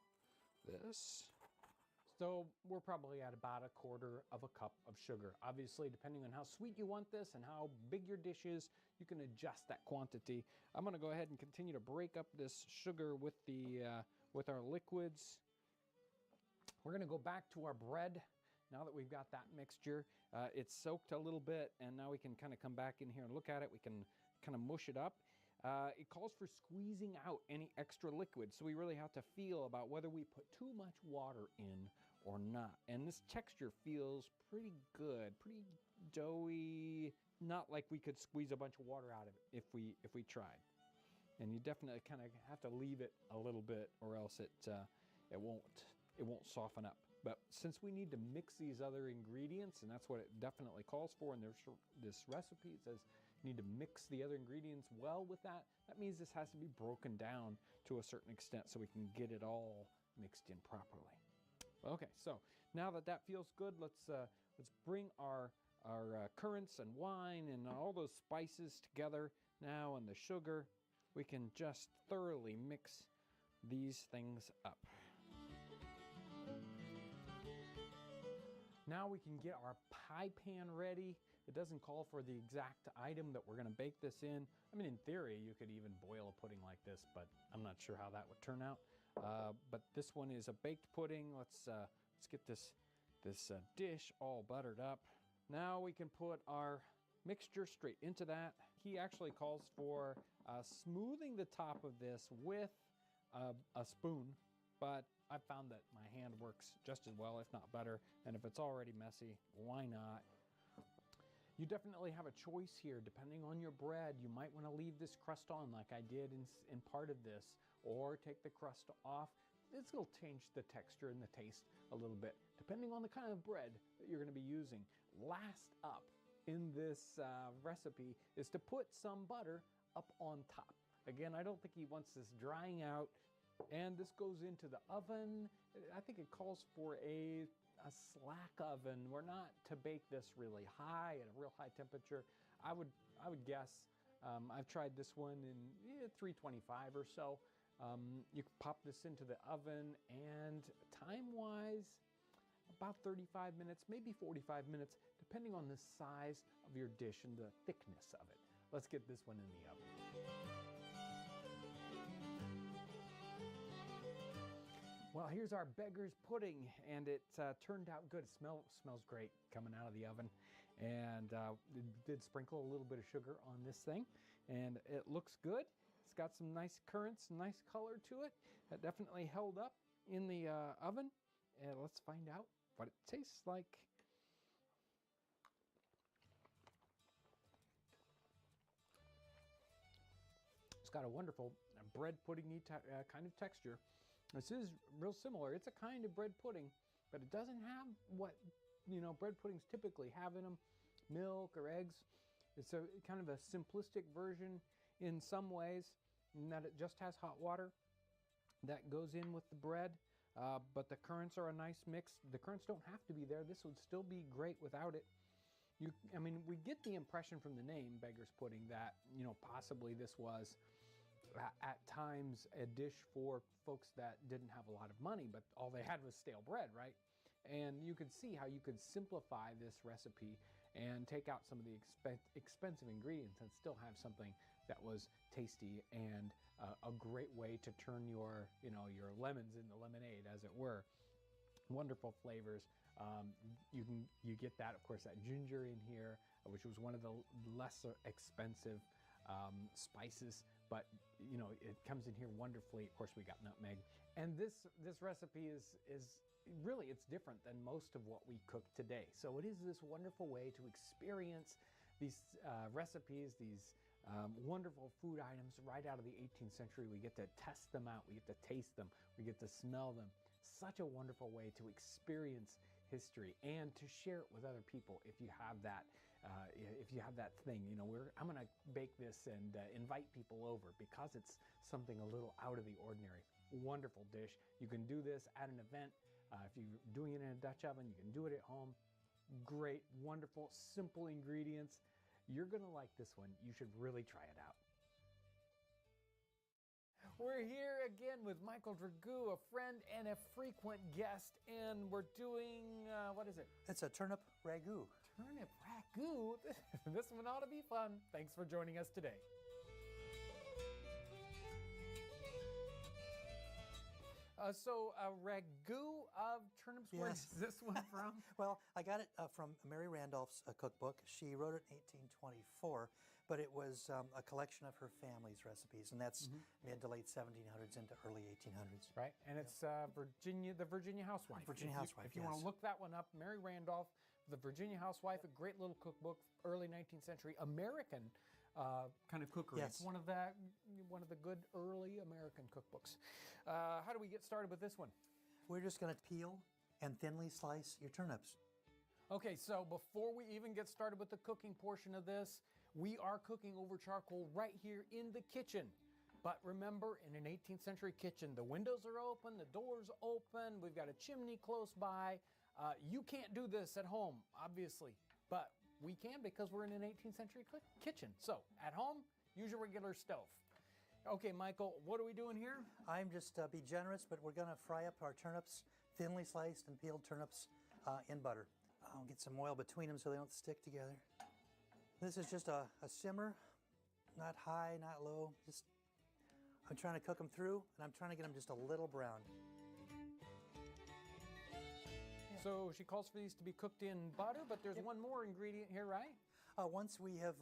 this. So we're probably at about 1/4 of a cup of sugar. Obviously, depending on how sweet you want this and how big your dish is, you can adjust that quantity. I'm going to go ahead and continue to break up this sugar with with our liquids. We're going to go back to our bread. Now that we've got that mixture, it's soaked a little bit, and now we can kind of come back in here and look at it. We can kind of mush it up. It calls for squeezing out any extra liquid, so we really have to feel about whether we put too much water in or not. And this texture feels pretty good, pretty doughy, not like we could squeeze a bunch of water out of it if we tried. And you definitely kind of have to leave it a little bit, or else it won't soften up. But since we need to mix these other ingredients, and that's what it definitely calls for in this recipe, it says you need to mix the other ingredients well with that. That means this has to be broken down to a certain extent so we can get it all mixed in properly. Okay, so now that that feels good, let's bring our currants and wine and all those spices together now, and the sugar. We can just thoroughly mix these things up. Now we can get our pie pan ready. It doesn't call for the exact item that we're going to bake this in. I mean, in theory, you could even boil a pudding like this, but I'm not sure how that would turn out. But this one is a baked pudding. Let's get this dish all buttered up. Now we can put our mixture straight into that. He actually calls for smoothing the top of this with a spoon, but I found that my hand works just as well, if not better. And if it's already messy, why not? You definitely have a choice here. Depending on your bread, you might want to leave this crust on like I did in part of this, or take the crust off. This will change the texture and the taste a little bit, depending on the kind of bread that you're going to be using. Last up in this recipe is to put some butter up on top. Again, I don't think he wants this drying out. And this goes into the oven. I think it calls for a slack oven. We're not to bake this really high at a real high temperature. I would guess. I've tried this one in 325 or so. You can pop this into the oven, and time-wise, about 35 minutes, maybe 45 minutes, depending on the size of your dish and the thickness of it. Let's get this one in the oven. Well, here's our beggar's pudding, and it turned out good. It smells great coming out of the oven, and it did sprinkle a little bit of sugar on this thing, and it looks good. It's got some nice currants, nice color to it. It definitely held up in the oven, and let's find out what it tastes like. It's got a wonderful bread pudding-y kind of texture. This is real similar. It's a kind of bread pudding, but it doesn't have what bread puddings typically have in them, milk or eggs. It's a kind of a simplistic version in some ways, in that it just has hot water that goes in with the bread, but the currants are a nice mix. The currants don't have to be there. This would still be great without it. We get the impression from the name, Beggar's Pudding, that possibly this was at times a dish for folks that didn't have a lot of money, but all they had was stale bread, right? And you could see how you could simplify this recipe and take out some of the expensive ingredients and still have something that was tasty and a great way to turn your lemons into lemonade, as it were. Wonderful flavors. You get that, of course, that ginger in here, which was one of the lesser expensive spices, but it comes in here wonderfully. Of course, we got nutmeg, and this recipe is really, it's different than most of what we cook today. So it is this wonderful way to experience these recipes, these wonderful food items right out of the 18th century. We get to test them out, we get to taste them, we get to smell them. Such a wonderful way to experience history and to share it with other people. If you have that thing, I'm going to bake this and invite people over because it's something a little out of the ordinary. Wonderful dish. You can do this at an event. If you're doing it in a Dutch oven, you can do it at home. Great, wonderful, simple ingredients. You're going to like this one. You should really try it out. We're here again with Michael Dragoo, a friend and a frequent guest, and we're doing, what is it? It's a turnip ragu. Turnip ragu? This one ought to be fun. Thanks for joining us today. So a ragu of turnips, Yes. where is this one from? Well, I got it from Mary Randolph's cookbook. She wrote it in 1824, but it was a collection of her family's recipes, and that's mid to late 1700s into early 1800s. Right, and it's Virginia, the Virginia Housewife. Virginia Housewife, If you want to look that one up, Mary Randolph, the Virginia Housewife, a great little cookbook, early 19th century American kind of cookery. Yes. It's one of the good early American cookbooks. How do we get started with this one? We're just going to peel and thinly slice your turnips. Okay, so before we even get started with the cooking portion of this, we are cooking over charcoal right here in the kitchen. But remember, in an 18th century kitchen, the windows are open, the doors open, we've got a chimney close by. You can't do this at home, obviously, but we can because we're in an 18th century kitchen. So at home, use your regular stove. Okay, Michael, what are we doing here? I'm just be generous, but we're going to fry up our turnips, thinly sliced and peeled turnips in butter. I'll get some oil between them so they don't stick together. This is just a simmer, not high, not low. Just I'm trying to cook them through, and I'm trying to get them just a little brown. So she calls for these to be cooked in butter, but there's one more ingredient here, right? Once we have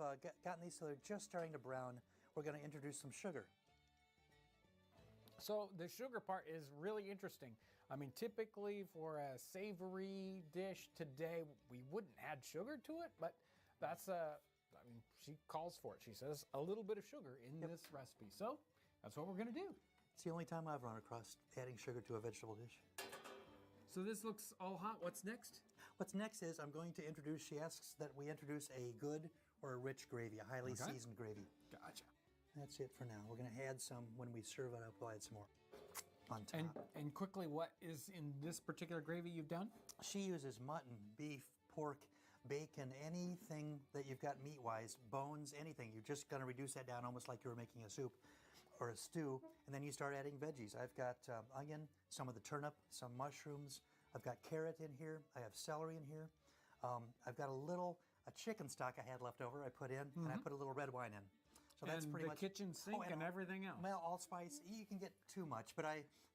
gotten these so they're just starting to brown, we're going to introduce some sugar. So the sugar part is really interesting. I mean, typically for a savory dish today, we wouldn't add sugar to it, but that's I mean, she calls for it. She says a little bit of sugar in this recipe. So that's what we're going to do. It's the only time I've run across adding sugar to a vegetable dish. So this looks all hot. What's next? What's next is I'm going to introduce, she asks that we introduce a good or a rich gravy, a highly seasoned gravy. Gotcha. That's it for now. We're going to add some when we serve it up. We'll add some more on top. And quickly, what is in this particular gravy you've done? She uses mutton, beef, pork, bacon, anything that you've got meat-wise, bones, anything. You're just going to reduce that down almost like you were making a soup or a stew, and then you start adding veggies. I've got onion, some of the turnip, some mushrooms. I've got carrot in here. I have celery in here. I've got a chicken stock I had left over I put in, and I put a little red wine in. So that's pretty much the kitchen sink and everything else. Well, allspice, you can get too much, but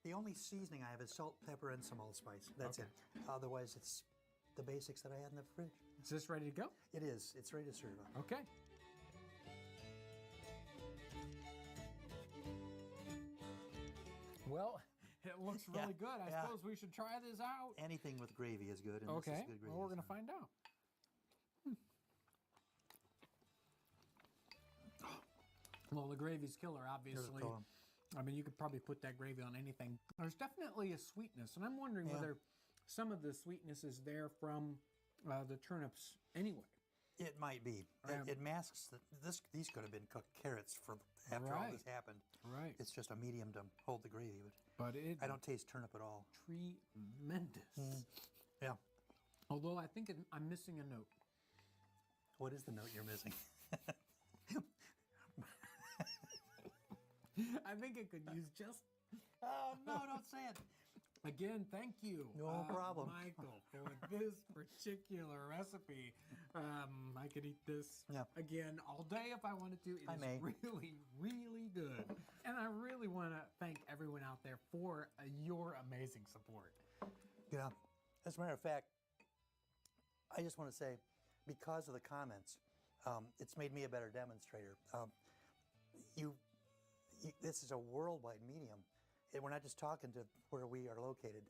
the only seasoning I have is salt, pepper, and some allspice. That's it. Otherwise, it's the basics that I had in the fridge. Is this ready to go? It is. It's ready to serve up. Okay. Well, it looks really good. I suppose we should try this out. Anything with gravy is good. And Okay. This is good gravy. Well, we're going to find out. Well, the gravy's killer, obviously. I mean, you could probably put that gravy on anything. There's definitely a sweetness, and I'm wondering whether some of the sweetness is there from the turnips anyway. It might be. It masks that these could have been cooked carrots for after all this happened. Right. It's just a medium to hold the gravy, but I don't taste turnip at all. Tremendous. Yeah. Although I think I'm missing a note. What is the note you're missing? I think it could use just... Oh, no, don't say it. Again, thank you, No problem, Michael, for this particular recipe. I could eat this again all day if I wanted to. It is really, really good. And I really want to thank everyone out there for your amazing support. Yeah. As a matter of fact, I just want to say, because of the comments, it's made me a better demonstrator. This is a worldwide medium. We're not just talking to where we are located.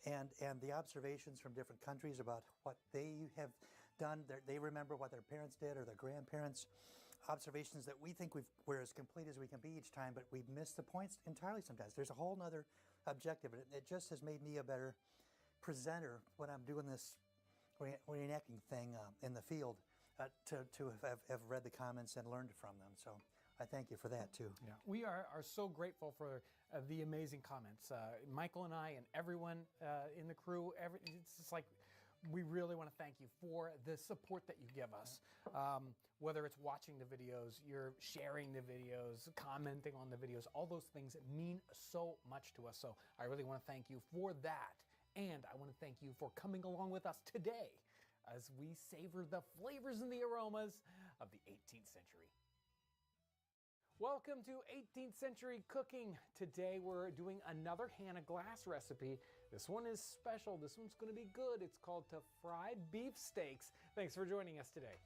And the observations from different countries about what they have done, they remember what their parents did or their grandparents, observations that we think we're as complete as we can be each time, but we miss the points entirely sometimes. There's a whole nother objective. It just has made me a better presenter when I'm doing this reenacting thing in the field to have read the comments and learned from them. So I thank you for that, too. Yeah, we are so grateful for the amazing comments. Michael and I and everyone in the crew, it's just like we really want to thank you for the support that you give us. Whether it's watching the videos, you're sharing the videos, commenting on the videos, all those things mean so much to us. So I really want to thank you for that. And I want to thank you for coming along with us today as we savor the flavors and the aromas of the 18th century. Welcome to 18th century cooking. Today we're doing another Hannah Glass recipe. This one is special. This one's going to be good. It's called to fried beef steaks. Thanks for joining us today.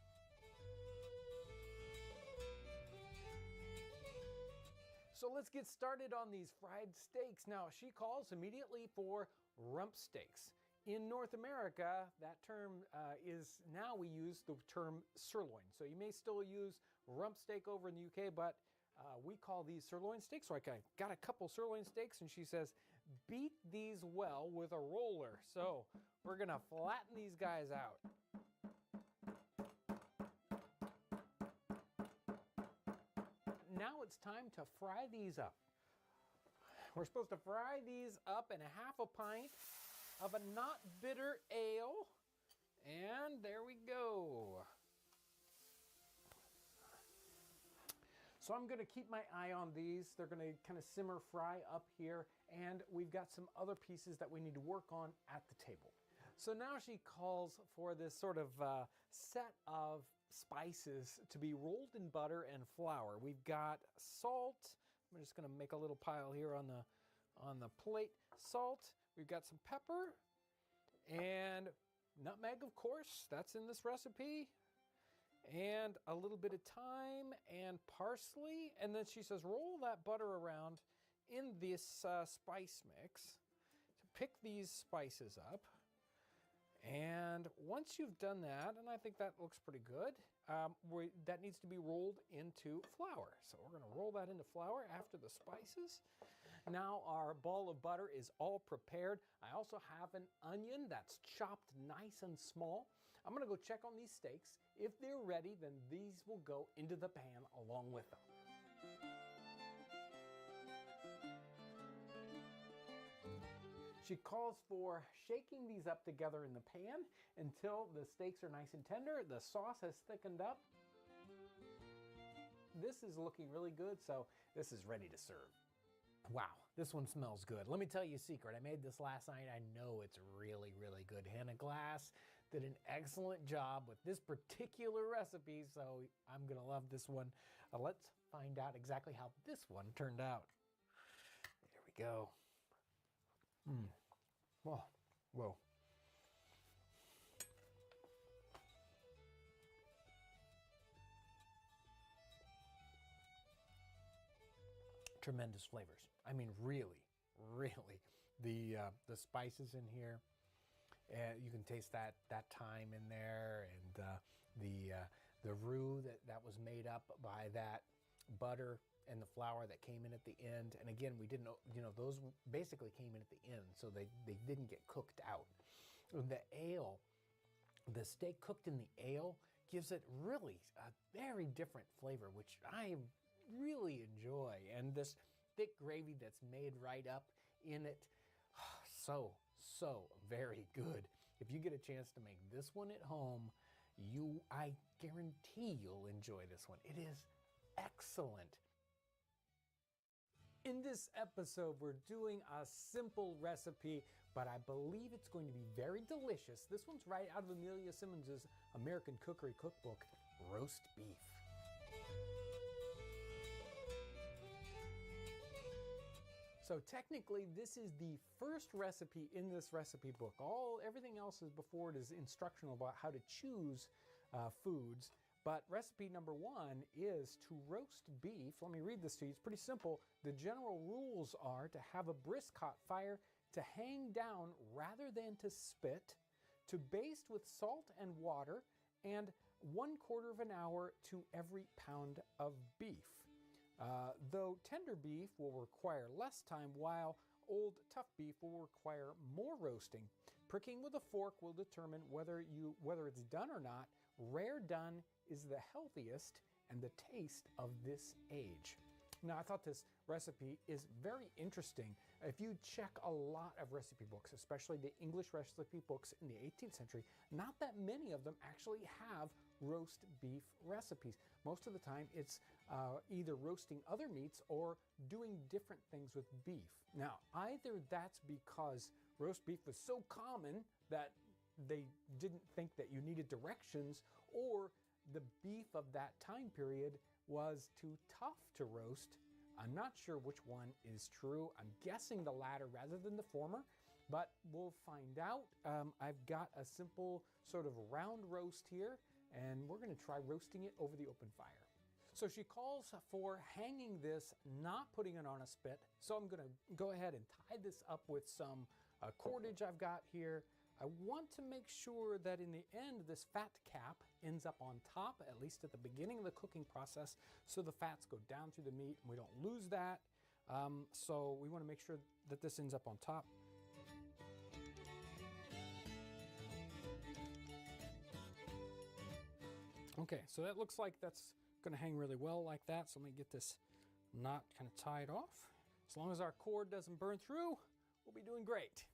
So let's get started on these fried steaks. Now, she calls immediately for rump steaks. In North America, that term we use the term sirloin. So you may still use rump steak over in the UK, but we call these sirloin steaks. So I got a couple sirloin steaks, and she says, beat these well with a roller. So we're gonna flatten these guys out. Now it's time to fry these up. We're supposed to fry these up in a half a pint of a not bitter ale. And there we go. So I'm going to keep my eye on these. They're going to kind of simmer fry up here. And we've got some other pieces that we need to work on at the table. So now she calls for this sort of set of spices to be rolled in butter and flour. We've got salt. I'm just going to make a little pile here on the plate. Salt. We've got some pepper and nutmeg, of course. That's in this recipe. And a little bit of thyme and parsley. And then she says, roll that butter around in this spice mix to pick these spices up. And once you've done that, and I think that looks pretty good, that needs to be rolled into flour. So we're going to roll that into flour after the spices. Now our ball of butter is all prepared. I also have an onion that's chopped nice and small. I'm going to go check on these steaks. If they're ready, then these will go into the pan along with them. She calls for shaking these up together in the pan until the steaks are nice and tender. The sauce has thickened up. This is looking really good, so this is ready to serve. Wow, this one smells good. Let me tell you a secret. I made this last night. I know it's really, really good. Hannah Glass did an excellent job with this particular recipe, so I'm going to love this one. Let's find out exactly how this one turned out. There we go. Whoa, whoa. Tremendous flavors. I mean, really, really. The spices in here, you can taste that thyme in there, and the roux that was made up by that butter and the flour that came in at the end. And again, we didn't, those basically came in at the end, so they didn't get cooked out. The ale, the steak cooked in the ale gives it really a very different flavor, which I really enjoy. And this thick gravy that's made right up in it, so very good. If you get a chance to make this one at home, I guarantee you'll enjoy this one. It is excellent. In this episode, we're doing a simple recipe, but I believe it's going to be very delicious. This one's right out of Amelia Simmons' American Cookery Cookbook, Roast Beef. So technically, this is the first recipe in this recipe book. Everything else is before it is instructional about how to choose foods. But recipe number 1 is to roast beef. Let me read this to you. It's pretty simple. The general rules are to have a brisk hot fire, to hang down rather than to spit, to baste with salt and water, and 1/4 of an hour to every pound of beef. Though tender beef will require less time, while old tough beef will require more roasting. Pricking with a fork will determine whether it's done or not. Rare done is the healthiest and the taste of this age. Now, I thought this recipe is very interesting. If you check a lot of recipe books, especially the English recipe books in the 18th century, not that many of them actually have roast beef recipes. Most of the time it's either roasting other meats or doing different things with beef. Now, either that's because roast beef was so common that they didn't think that you needed directions, or the beef of that time period was too tough to roast. I'm not sure which one is true. I'm guessing the latter rather than the former, but we'll find out. I've got a simple sort of round roast here, and we're going to try roasting it over the open fire. So she calls for hanging this, not putting it on a spit. So I'm going to go ahead and tie this up with some cordage I've got here. I want to make sure that in the end, this fat cap ends up on top, at least at the beginning of the cooking process, so the fats go down through the meat and we don't lose that. So we want to make sure that this ends up on top. Okay, so that looks like that's going to hang really well like that. So let me get this knot kind of tied off. As long as our cord doesn't burn through, we'll be doing great.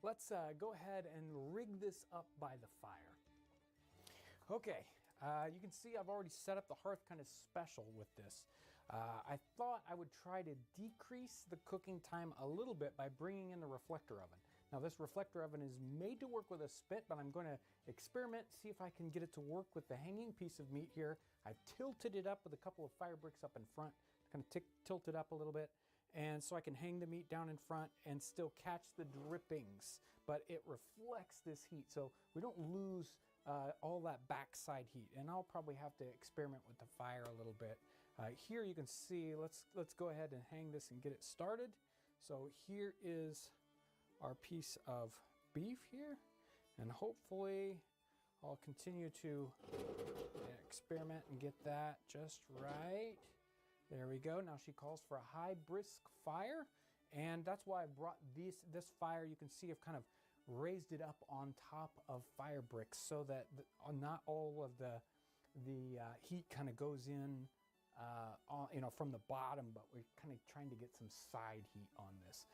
Let's go ahead and rig this up by the fire. Okay, you can see I've already set up the hearth kind of special with this. I thought I would try to decrease the cooking time a little bit by bringing in the reflector oven. Now this reflector oven is made to work with a spit, but I'm going to experiment, see if I can get it to work with the hanging piece of meat here. I've tilted it up with a couple of fire bricks up in front, kind of tilt it up a little bit. And so I can hang the meat down in front and still catch the drippings, but it reflects this heat, so we don't lose all that backside heat. And I'll probably have to experiment with the fire a little bit. Here you can see, let's go ahead and hang this and get it started. So here is our piece of beef here, and hopefully I'll continue to experiment and get that just right. There we go. Now she calls for a high brisk fire, and that's why I brought this fire. You can see I've kind of raised it up on top of fire bricks so that not all of the heat kind of goes in from the bottom, but we're kind of trying to get some side heat on this.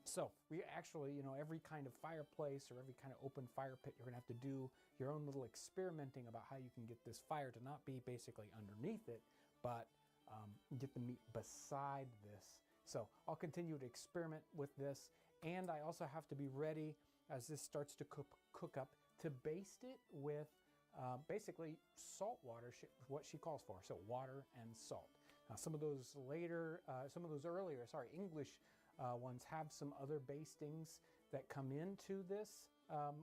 So we actually, every kind of fireplace or every kind of open fire pit, you're gonna have to do your own little experimenting about how you can get this fire to not be basically underneath it, but get the meat beside this. So I'll continue to experiment with this, and I also have to be ready as this starts to cook up to baste it with basically salt water, what she calls for. So water and salt. Now some of those earlier English ones have some other bastings that come into this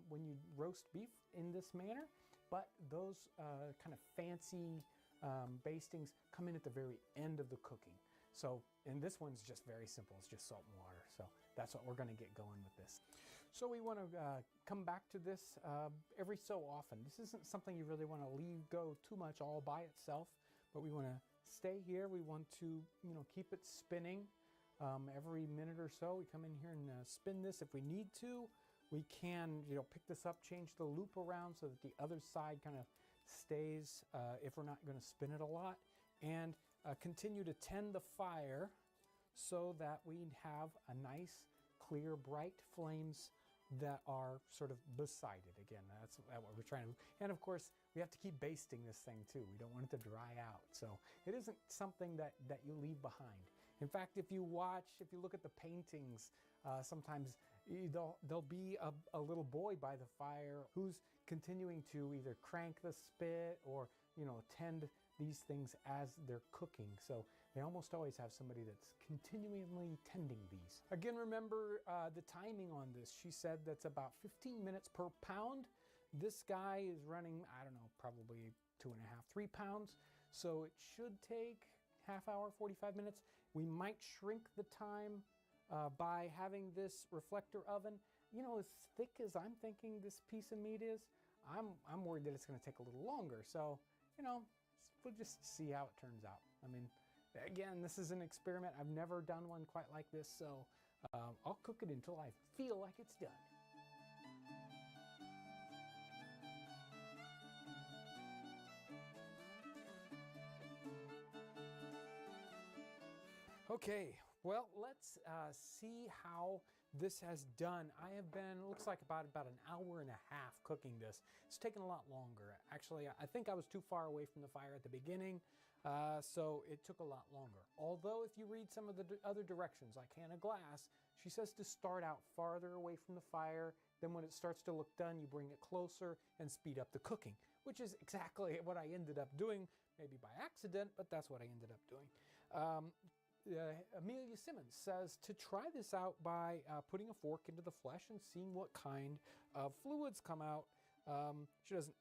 when you roast beef in this manner, but those kind of fancy bastings come in at the very end of the cooking. So, and this one's just very simple. It's just salt and water. So that's what we're going to get going with this. So we want to come back to this every so often. This isn't something you really want to leave go too much all by itself, but we want to stay here. We want to, keep it spinning every minute or so. We come in here and spin this if we need to. We can, pick this up, change the loop around so that the other side kind of stays if we're not going to spin it a lot, and continue to tend the fire so that we have a nice, clear, bright flames that are sort of beside it. Again, that's what we're trying to do. And of course, we have to keep basting this thing too. We don't want it to dry out. So it isn't something that you leave behind. In fact, if you look at the paintings, sometimes there'll be a little boy by the fire who's continuing to either crank the spit or, tend these things as they're cooking. So they almost always have somebody that's continually tending these. Again, remember the timing on this. She said that's about 15 minutes per pound. This guy is running, I don't know, probably 2.5, 3 pounds. So it should take half hour, 45 minutes. We might shrink the time by having this reflector oven. As thick as I'm thinking this piece of meat is, I'm worried that it's going to take a little longer. So, we'll just see how it turns out. I mean, again, this is an experiment. I've never done one quite like this, so I'll cook it until I feel like it's done. Okay, Well, let's see how this has done. I have been, looks like about an hour and a half cooking this. It's taken a lot longer. Actually, I think I was too far away from the fire at the beginning, so it took a lot longer. Although if you read some of the other directions, like Hannah Glass, she says to start out farther away from the fire. Then when it starts to look done, you bring it closer and speed up the cooking, which is exactly what I ended up doing, maybe by accident, but that's what I ended up doing. Amelia Simmons says to try this out by putting a fork into the flesh and seeing what kind of fluids come out. She doesn't,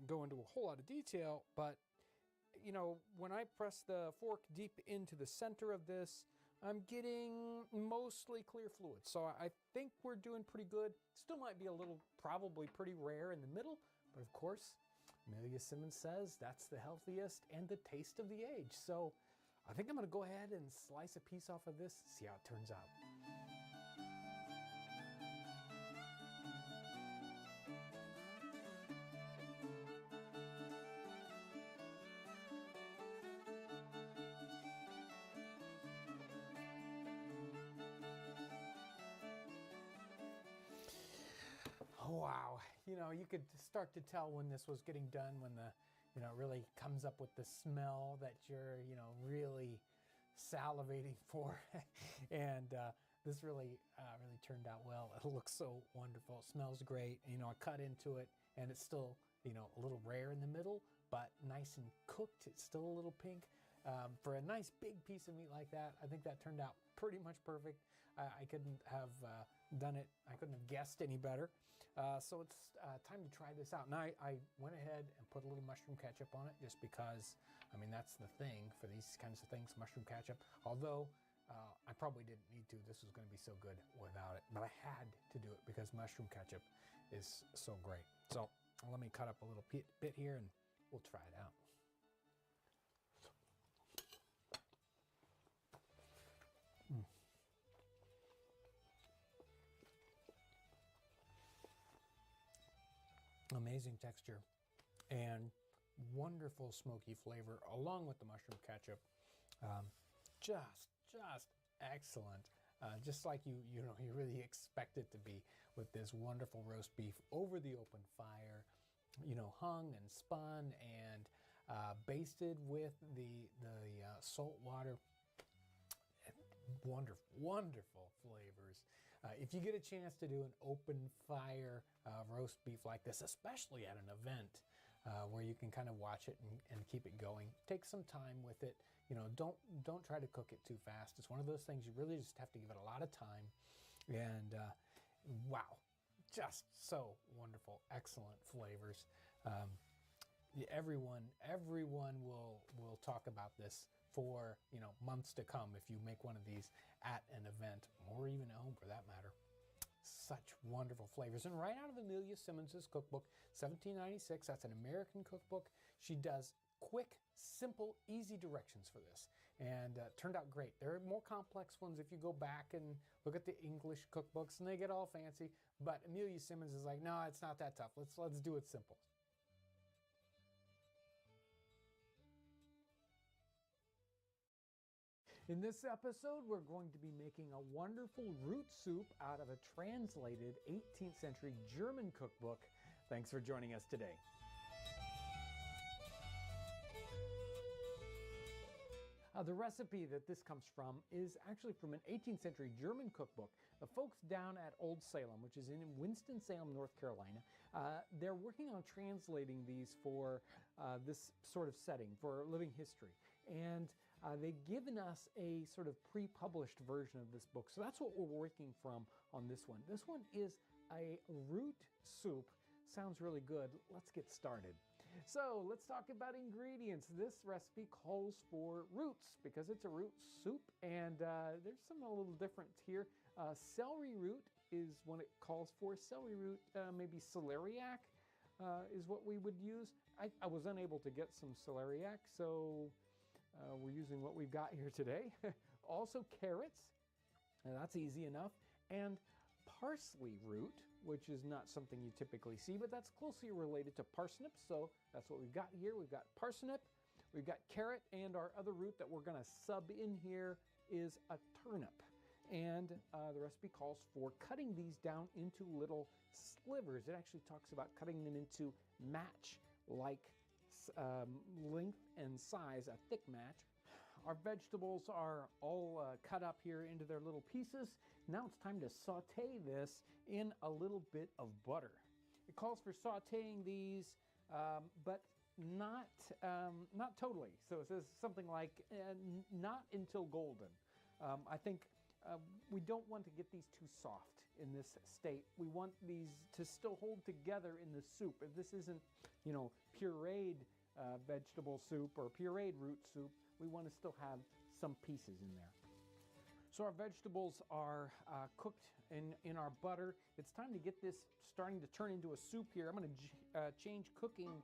go into a whole lot of detail, but, when I press the fork deep into the center of this, I'm getting mostly clear fluid. So I think we're doing pretty good. Still might be a little, probably pretty rare in the middle, but of course, Amelia Simmons says that's the healthiest and the taste of the age. So I think I'm going to go ahead and slice a piece off of this, see how it turns out. Oh, wow. You could start to tell when this was getting done, when the it really comes up with the smell that you're, really salivating for. And this really turned out well. It looks so wonderful. It smells great. I cut into it and it's still, a little rare in the middle, but nice and cooked. It's still a little pink. For a nice big piece of meat like that, I think that turned out pretty much perfect. I couldn't have done it. I couldn't have guessed any better. So it's time to try this out. Now, I went ahead and put a little mushroom ketchup on it just because, that's the thing for these kinds of things, mushroom ketchup. Although I probably didn't need to. This was going to be so good without it. But I had to do it because mushroom ketchup is so great. So let me cut up a little bit here and we'll try it out. Amazing texture and wonderful smoky flavor along with the mushroom ketchup. Just excellent. Just like you really expect it to be with this wonderful roast beef over the open fire, hung and spun and basted with the salt water. Wonderful flavors. If you get a chance to do an open fire roast beef like this, especially at an event where you can kind of watch it and keep it going, take some time with it. Don't try to cook it too fast. It's one of those things you really just have to give it a lot of time. And wow, just so wonderful, excellent flavors. Everyone will talk about this for months to come if you make one of these at an event or even at home for that matter. Such wonderful flavors. And right out of Amelia Simmons's cookbook, 1796, that's an American cookbook. She does quick, simple, easy directions for this, and turned out great. There are more complex ones if you go back and look at the English cookbooks, and they get all fancy. But Amelia Simmons is like, no, it's not that tough. Let's do it simple. In this episode, we're going to be making a wonderful root soup out of a translated 18th century German cookbook. Thanks for joining us today. The recipe that this comes from is actually from an 18th century German cookbook. The folks down at Old Salem, which is in Winston-Salem, North Carolina, they're working on translating these for this sort of setting, for living history. And they've given us a sort of pre-published version of this book. So that's what we're working from on this one. This one is a root soup. Sounds really good. Let's get started. So let's talk about ingredients. This recipe calls for roots because it's a root soup, and there's some a little different here. Celery root is what it calls for. Celery root, maybe celeriac is what we would use. I was unable to get some celeriac, so we're using what we've got here today. Also carrots, that's easy enough, and parsley root, which is not something you typically see, but that's closely related to parsnip, so that's what we've got here. We've got parsnip, We've got carrot, and our other root that we're going to sub in here is a turnip. And the recipe calls for cutting these down into little slivers. It actually talks about cutting them into match-like length and size, a thick match. Our vegetables are all cut up here into their little pieces. Now it's time to saute this in a little bit of butter. It calls for sauteing these, but not totally. So it says something like not until golden. I think we don't want to get these too soft in this state. We want these to still hold together in the soup. If this isn't, pureed vegetable soup or pureed root soup, we want to still have some pieces in there. So our vegetables are cooked in our butter. It's time to get this starting to turn into a soup here. I'm going to change cooking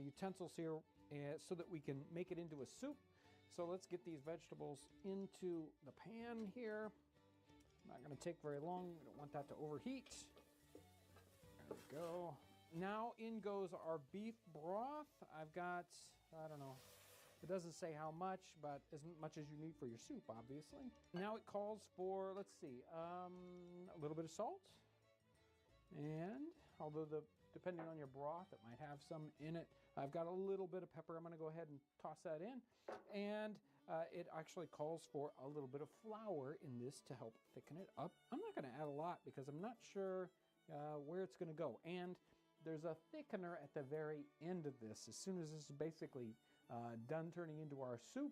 utensils here so that we can make it into a soup. So let's get these vegetables into the pan here. Not going to take very long. We don't want that to overheat. There we go. Now in goes our beef broth. I've got, I don't know, it doesn't say how much, but as much as you need for your soup, obviously. Now it calls for, let's see, a little bit of salt. And although depending on your broth, it might have some in it. I've got a little bit of pepper. I'm going to go ahead and toss that in. And it actually calls for a little bit of flour in this to help thicken it up. I'm not going to add a lot because I'm not sure where it's going to go. And there's a thickener at the very end of this. As soon as this is basically done turning into our soup,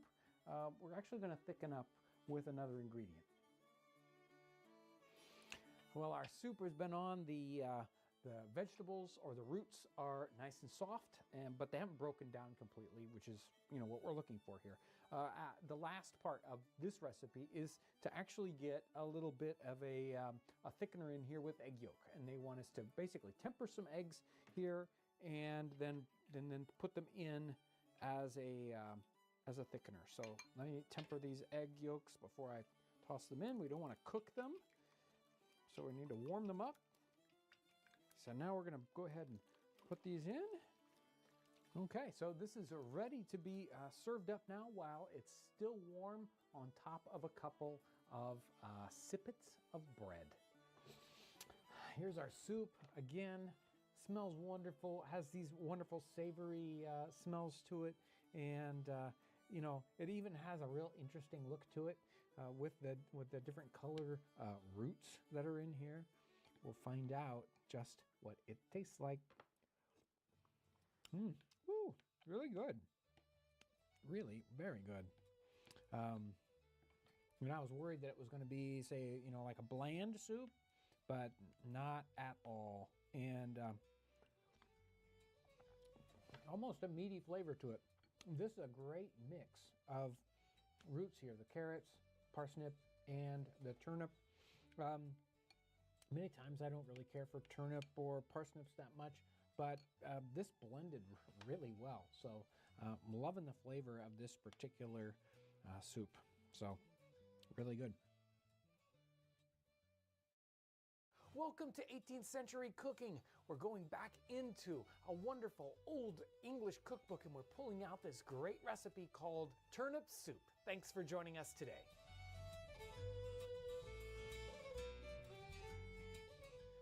we're actually going to thicken up with another ingredient. Well, our soup has been on. The vegetables or the roots are nice and soft, but they haven't broken down completely, which is what we're looking for here. The last part of this recipe is to actually get a little bit of a thickener in here with egg yolk, and they want us to basically temper some eggs here and then put them in as a thickener. So let me temper these egg yolks before I toss them in. We don't want to cook them, so we need to warm them up. So now we're going to go ahead and put these in. Okay, so this is ready to be served up now while it's still warm on top of a couple of sippets of bread. Here's our soup. Again, smells wonderful, has these wonderful savory smells to it, and it even has a real interesting look to it with the different color roots that are in here. We'll find out just what it tastes like. Woo, really good. Really, very good. I was worried that it was going to be, say, like a bland soup, but not at all. And almost a meaty flavor to it. This is a great mix of roots here, the carrots, parsnip, and the turnip. Many times I don't really care for turnip or parsnips that much, but this blended really well. So I'm loving the flavor of this particular soup. So really good. Welcome to 18th century cooking. We're going back into a wonderful old English cookbook, and we're pulling out this great recipe called turnip soup. Thanks for joining us today.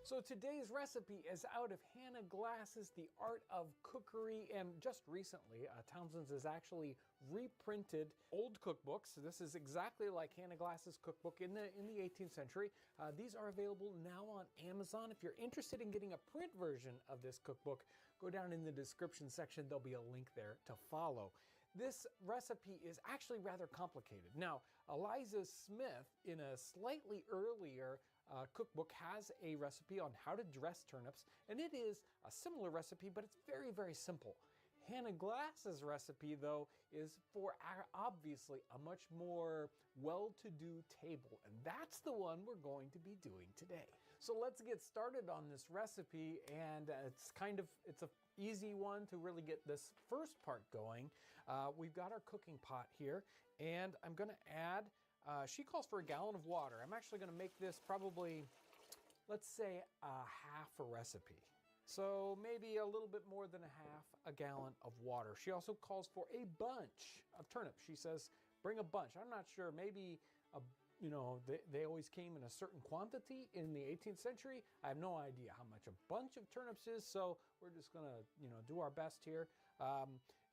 So today's recipe is out of Hannah Glass's The Art of Cookery, and just recently Townsend's has actually reprinted old cookbooks. This is exactly like Hannah Glass's cookbook in the 18th century. These are available now on Amazon. If you're interested in getting a print version of this cookbook, go down in the description section. There'll be a link there to follow. This recipe is actually rather complicated. Now, Eliza Smith, in a slightly earlier cookbook, has a recipe on how to dress turnips, and it is a similar recipe, but it's very, very simple. Hannah Glass's recipe, though, is for obviously a much more well-to-do table, and that's the one we're going to be doing today. So let's get started on this recipe, and it's an easy one to really get this first part going. We've got our cooking pot here, and I'm going to add, she calls for a gallon of water. I'm actually going to make this probably, let's say, half a recipe. So maybe a little bit more than a gallon of water. She also calls for a bunch of turnips. She says, bring a bunch. I'm not sure, maybe they always came in a certain quantity in the 18th century. I have no idea how much a bunch of turnips is, so we're just gonna, do our best here.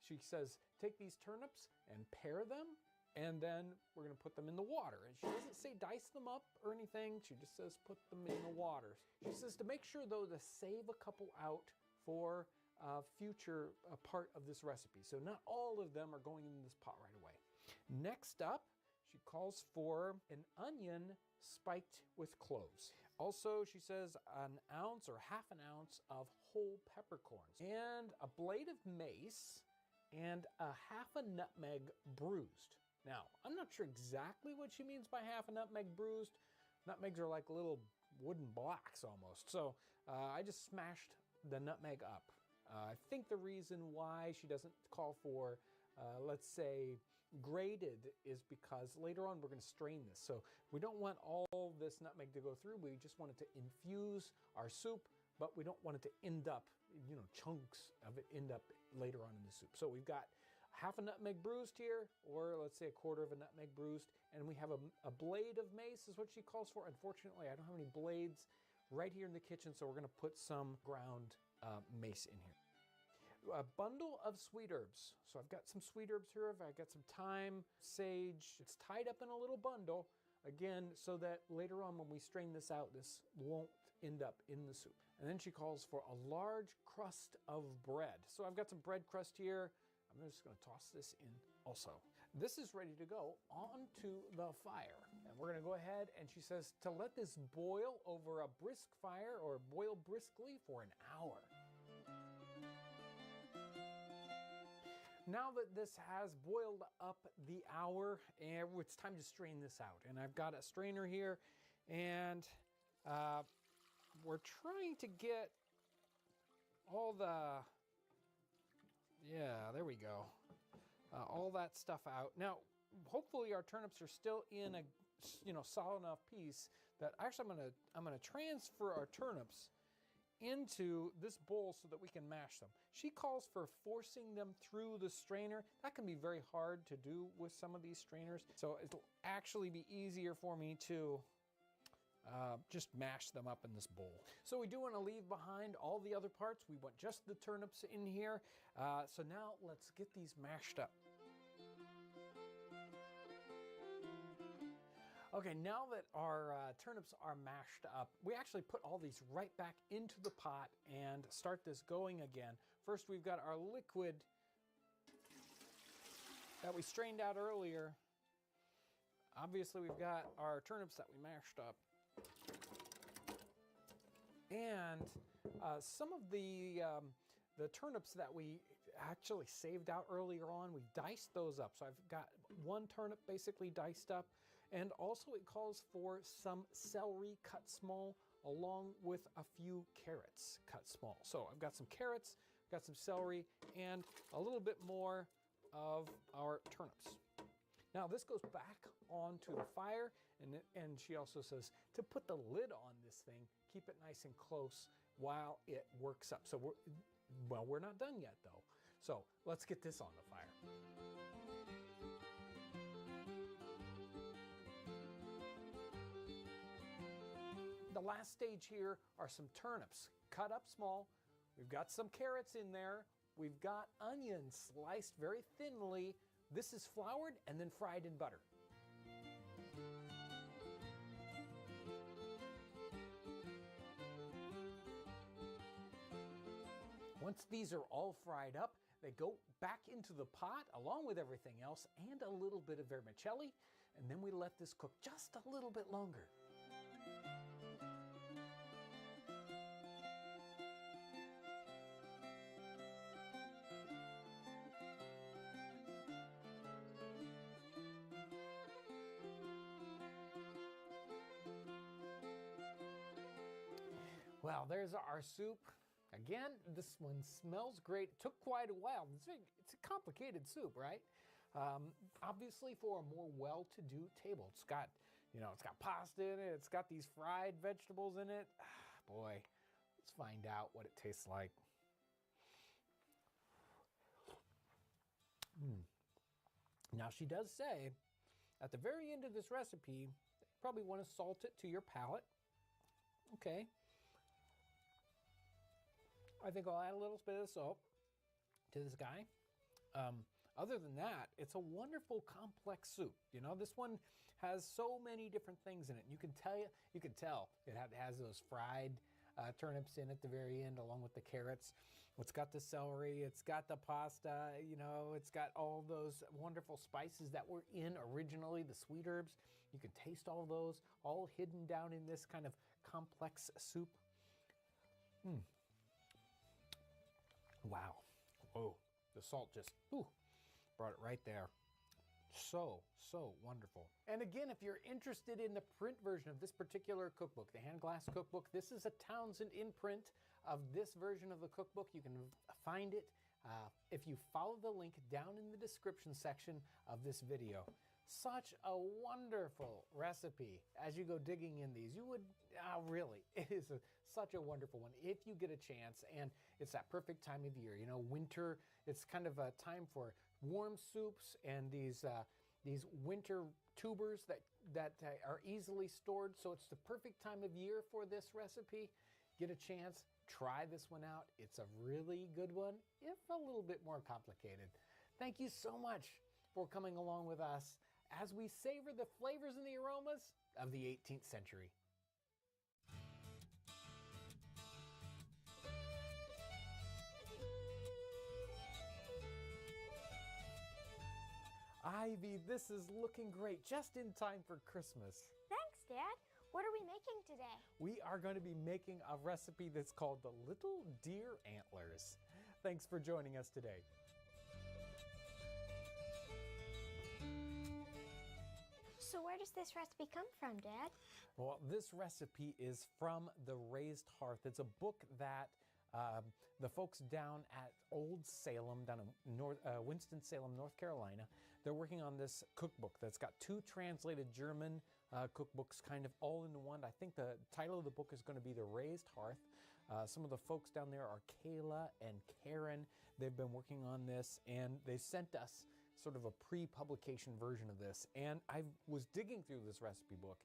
She says, take these turnips and pare them, and then we're gonna put them in the water. And she doesn't say dice them up or anything. She just says put them in the water. She says to make sure though to save a couple out for a future part of this recipe. So not all of them are going in this pot right away. Next up, she calls for an onion spiked with cloves. Also, she says an ounce or half an ounce of whole peppercorns and a blade of mace and a half a nutmeg bruised. Now, I'm not sure exactly what she means by half a nutmeg bruised. Nutmegs are like little wooden blocks almost. So I just smashed the nutmeg up. I think the reason why she doesn't call for, let's say, grated is because later on we're going to strain this. So we don't want all this nutmeg to go through. We just want it to infuse our soup, but we don't want it to end up, chunks of it end up later on in the soup. So we've got half a nutmeg bruised here, or let's say a quarter of a nutmeg bruised, and we have a blade of mace is what she calls for. Unfortunately, I don't have any blades right here in the kitchen, so we're going to put some ground mace in here. A bundle of sweet herbs. So I've got some sweet herbs here. I've got some thyme, sage. It's tied up in a little bundle, again, so that later on when we strain this out, this won't end up in the soup. And then she calls for a large crust of bread. So I've got some bread crust here. I'm just going to toss this in also. This is ready to go onto the fire. And we're going to go ahead, and she says to let this boil over a brisk fire or boil briskly for an hour. Now that this has boiled up the hour, and it's time to strain this out. And I've got a strainer here, and we're trying to get all the, there we go, all that stuff out. Now, hopefully our turnips are still in a, solid enough piece that actually I'm gonna transfer our turnips into this bowl so that we can mash them. She calls for forcing them through the strainer. That can be very hard to do with some of these strainers. So it'll actually be easier for me to just mash them up in this bowl. So we do want to leave behind all the other parts. We want just the turnips in here. So now let's get these mashed up. Okay, now that our turnips are mashed up, we actually put all these right back into the pot and start this going again. First, we've got our liquid that we strained out earlier. Obviously, we've got our turnips that we mashed up. And some of the turnips that we actually saved out earlier on, we diced those up. So I've got one turnip basically diced up. And also it calls for some celery cut small along with a few carrots cut small. So I've got some carrots, got some celery, and a little bit more of our turnips. Now this goes back onto the fire, and she also says to put the lid on this thing, keep it nice and close while it works up. So we're not done yet though. So let's get this on the fire. The last stage here are some turnips cut up small. We've got some carrots in there. We've got onions sliced very thinly. This is floured and then fried in butter. Once these are all fried up, they go back into the pot along with everything else and a little bit of vermicelli, and then we let this cook just a little bit longer. Well, there's our soup. Again, this one smells great. It took quite a while. It's a complicated soup, right? Obviously, for a more well-to-do table, it's got pasta in it. It's got these fried vegetables in it. Boy, Let's find out what it tastes like. Now she does say at the very end of this recipe, you probably want to salt it to your palate. Okay. I think I'll add a little bit of salt to this guy. Other than that, it's a wonderful complex soup. You know, this one has so many different things in it. You can tell it has those fried turnips in at the very end, along with the carrots. It's got the celery, it's got the pasta, you know, it's got all those wonderful spices that were in originally, the sweet herbs. You can taste all those, all hidden down in this kind of complex soup. Wow. Whoa. The salt just brought it right there. So wonderful. And again, if you're interested in the print version of this particular cookbook, the Hand Glass Cookbook, this is a Townsend imprint of this version of the cookbook. You can find it if you follow the link down in the description section of this video. Such a wonderful recipe. As you go digging in these, you would, really, it is such a wonderful one if you get a chance. And it's that perfect time of year. You know, winter, it's kind of a time for warm soups and these winter tubers that are easily stored. So it's the perfect time of year for this recipe. Get a chance, try this one out. It's a really good one, if a little bit more complicated. Thank you so much for coming along with us as we savor the flavors and the aromas of the 18th century. Ivy, this is looking great, just in time for Christmas. Thanks, Dad. What are we making today? We are going to be making a recipe that's called the Little Deer Antlers. Thanks for joining us today. So where does this recipe come from, Dad? Well, this recipe is from The Raised Hearth. It's a book that the folks down at Old Salem, down in Winston-Salem, North Carolina, they're working on this cookbook that's got 2 translated German cookbooks kind of all into one. I think the title of the book is going to be The Raised Hearth. Some of the folks down there are Kayla and Karen. They've been working on this, and they sent us sort of a pre-publication version of this. And I was digging through this recipe book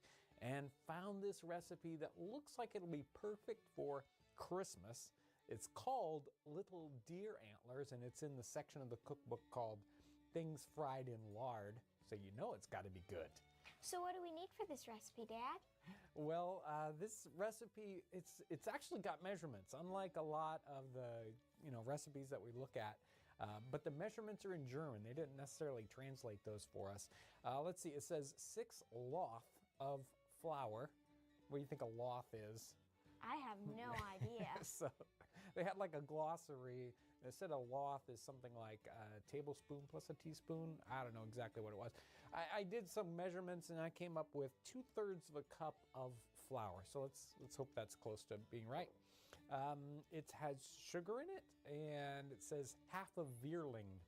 and found this recipe that looks like it'll be perfect for Christmas. It's called Little Deer Antlers, and it's in the section of the cookbook called Things Fried in Lard, so you know it's got to be good. So what do we need for this recipe, Dad? Well, this recipe, it's actually got measurements, unlike a lot of the recipes that we look at. But the measurements are in German. They didn't necessarily translate those for us. Let's see, it says 6 loaf of flour. What do you think a loaf is? I have no idea. So they had like a glossary. They said a loaf is something like a tablespoon plus a teaspoon. I don't know exactly what it was. I did some measurements and I came up with 2/3 of a cup of flour. So let's hope that's close to being right. It has sugar in it, and it says half a Vierling.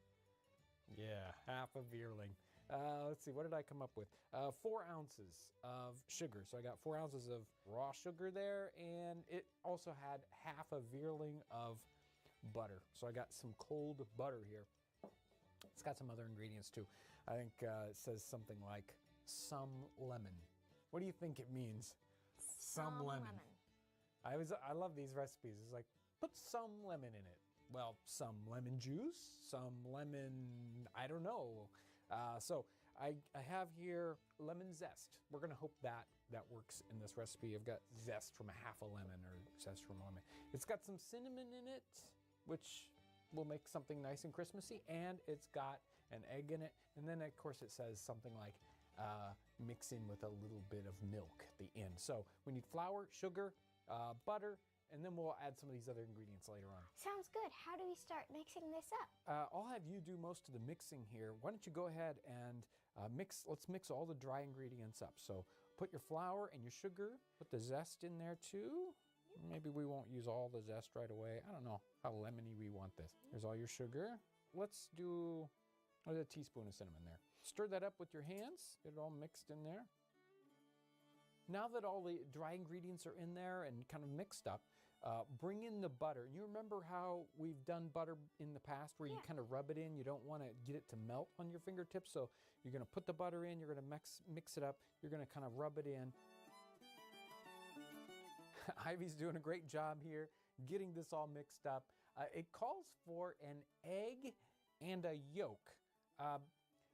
Yeah, half a Vierling. Let's see, what did I come up with? 4 ounces of sugar. So I got 4 ounces of raw sugar there, and it also had half a Vierling of butter. So I got some cold butter here. It's got some other ingredients too. I think it says something like some lemon. What do you think it means? Some lemon. I love these recipes. It's like, put some lemon in it. Well, some lemon juice, some lemon, I don't know. So I have here lemon zest. We're going to hope that works in this recipe. I've got zest from a half a lemon or zest from a lemon. It's got some cinnamon in it, which will make something nice and Christmassy. And it's got an egg in it. And then, of course, it says something like mix in with a little bit of milk at the end. So we need flour, sugar, butter, and then we'll add some of these other ingredients later on. Sounds good. How do we start mixing this up? I'll have you do most of the mixing here. Why don't you go ahead and let's mix all the dry ingredients up. So put your flour and your sugar, put the zest in there too. Maybe we won't use all the zest right away. I don't know how lemony we want this. There's all your sugar. Let's do a teaspoon of cinnamon there. Stir that up with your hands. Get it all mixed in there. Now that all the dry ingredients are in there and kind of mixed up, Bring in the butter. You remember how we've done butter in the past where you kind of rub it in? You don't want to get it to melt on your fingertips. So you're going to put the butter in, you're going to mix it up, you're going to kind of rub it in. Ivy's doing a great job here getting this all mixed up. It calls for an egg and a yolk.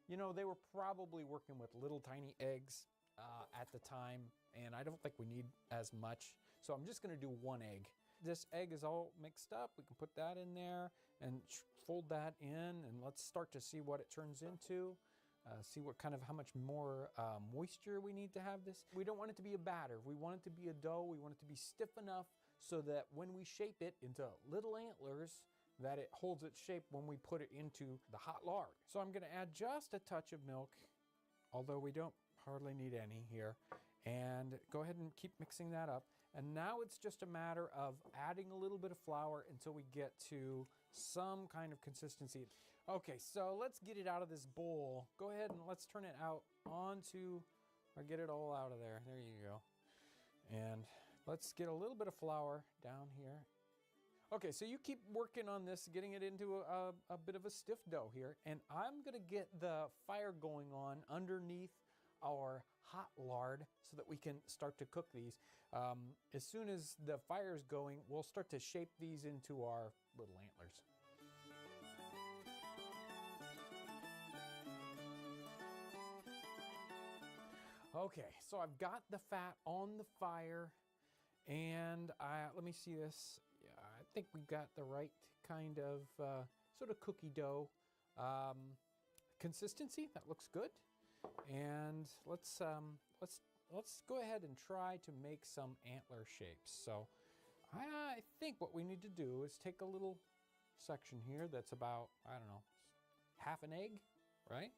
You know, they were probably working with little tiny eggs at the time, and I don't think we need as much. So I'm just going to do one egg. This egg is all mixed up. We can put that in there and fold that in, and let's start to see what it turns into. See what kind of, how much more moisture we need to have this. We don't want it to be a batter. We want it to be a dough. We want it to be stiff enough so that when we shape it into little antlers, that it holds its shape when we put it into the hot lard. So I'm gonna add just a touch of milk, although we don't hardly need any here. And go ahead and keep mixing that up. And now it's just a matter of adding a little bit of flour until we get to some kind of consistency. Okay, so let's get it out of this bowl. Go ahead and let's turn it out onto, or get it all out of there. There you go. And let's get a little bit of flour down here. Okay, so you keep working on this, getting it into a bit of a stiff dough here. And I'm gonna get the fire going on underneath our hot lard so that we can start to cook these. As soon as the fire's going, we'll start to shape these into our little antlers. Okay, so I've got the fat on the fire, and let me see this. Yeah, I think we got the right kind of sort of cookie dough consistency. That looks good. And let's go ahead and try to make some antler shapes. So I think what we need to do is take a little section here that's about, I don't know, half an egg, right?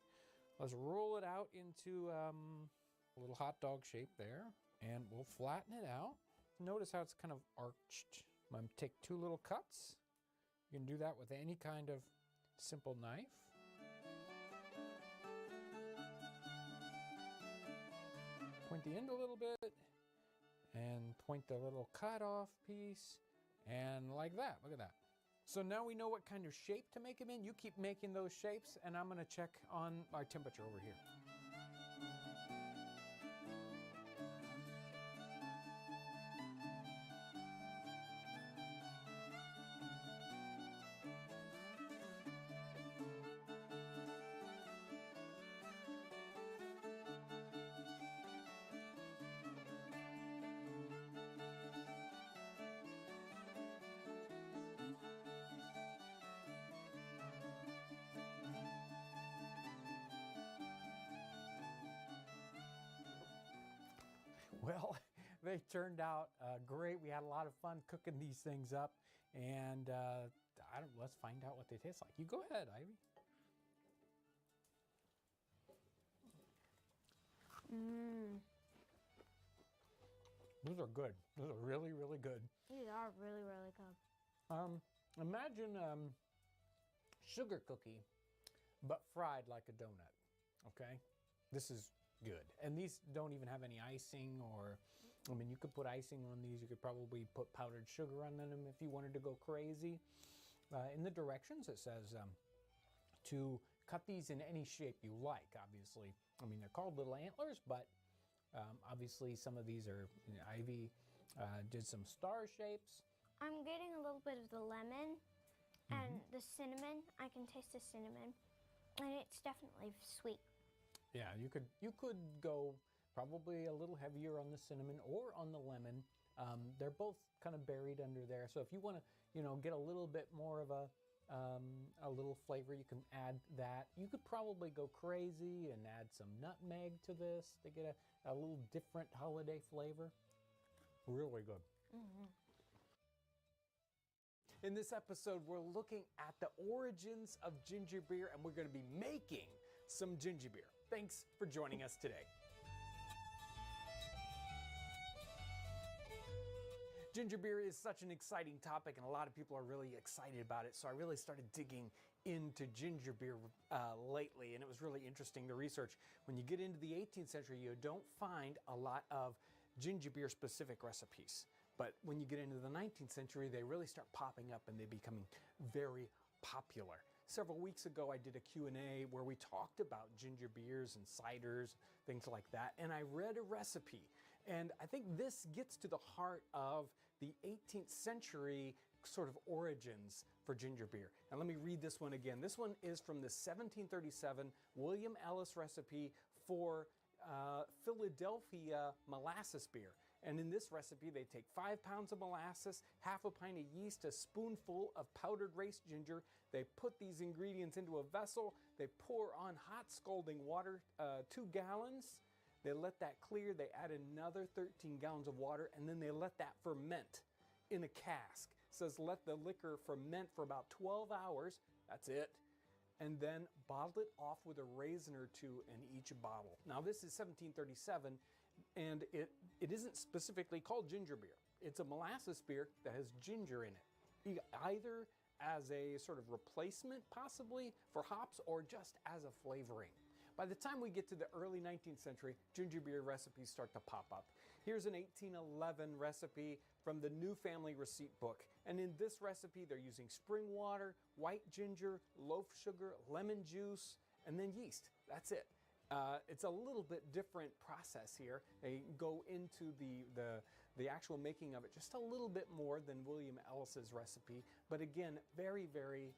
Let's roll it out into a little hot dog shape there, and we'll flatten it out. Notice how it's kind of arched. I'm going to take 2 little cuts. You can do that with any kind of simple knife. Point the end a little bit, and point the little cut off piece, and like that. Look at that. So now we know what kind of shape to make them in. You keep making those shapes, and I'm going to check on our temperature over here. Well, they turned out great. We had a lot of fun cooking these things up, and let's find out what they taste like. You go ahead, Ivy. Those are good. Those are really, really good. These are really, really good. Imagine sugar cookie, but fried like a donut, okay? This is good. And these don't even have any icing, or, I mean, you could put icing on these. You could probably put powdered sugar on them if you wanted to go crazy. In the directions, it says to cut these in any shape you like, obviously. I mean, they're called little antlers, but obviously some of these are, you know, Ivy did some star shapes. I'm getting a little bit of the lemon and the cinnamon. I can taste the cinnamon, and it's definitely sweet. Yeah, you could go probably a little heavier on the cinnamon or on the lemon. They're both kind of buried under there. So if you want to, you know, get a little bit more of a little flavor, you can add that. You could probably go crazy and add some nutmeg to this to get a little different holiday flavor. Really good. In this episode, we're looking at the origins of ginger beer, and we're going to be making some ginger beer. Thanks for joining us today. Ginger beer is such an exciting topic, and a lot of people are really excited about it. So I really started digging into ginger beer lately, and it was really interesting, the research. When you get into the 18th century, you don't find a lot of ginger beer specific recipes. But when you get into the 19th century, they really start popping up and they becoming very popular. Several weeks ago, I did a Q&A where we talked about ginger beers and ciders, things like that, and I read a recipe. And I think this gets to the heart of the 18th century sort of origins for ginger beer. And let me read this one again. This one is from the 1737 William Ellis recipe for Philadelphia molasses beer. And in this recipe, they take 5 pounds of molasses, half a pint of yeast, a spoonful of powdered race ginger. They put these ingredients into a vessel. They pour on hot scalding water, 2 gallons. They let that clear. They add another 13 gallons of water, and then they let that ferment in a cask. It says let the liquor ferment for about 12 hours. That's it. And then bottle it off with a raisin or 2 in each bottle. Now, this is 1737. And it isn't specifically called ginger beer. It's a molasses beer that has ginger in it, either as a sort of replacement possibly for hops or just as a flavoring. By the time we get to the early 19th century, ginger beer recipes start to pop up. Here's an 1811 recipe from the New Family Receipt Book. And in this recipe, they're using spring water, white ginger, loaf sugar, lemon juice, and then yeast. That's it. It's a little bit different process here. They go into the actual making of it just a little bit more than William Ellis's recipe. But again, very, very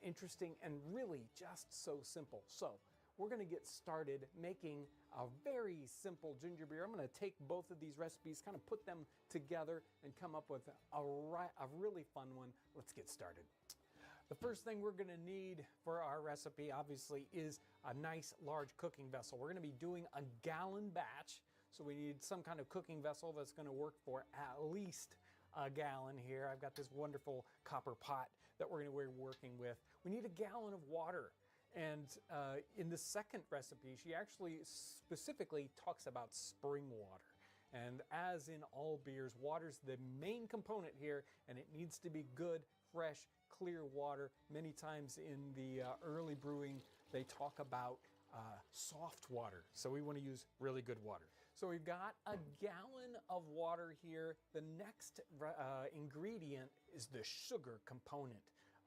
interesting and really just so simple. So we're going to get started making a very simple ginger beer. I'm going to take both of these recipes, kind of put them together and come up with a really fun one. Let's get started. The first thing we're going to need for our recipe, obviously, is a nice large cooking vessel. We're going to be doing a gallon batch, so we need some kind of cooking vessel that's going to work for at least a gallon here. I've got this wonderful copper pot that we're going to be working with. We need a gallon of water. And in the second recipe, she actually specifically talks about spring water. And as in all beers, water's the main component here, and it needs to be good, fresh, clear water. Many times in the early brewing, they talk about soft water. So we want to use really good water. So we've got a gallon of water here. The next ingredient is the sugar component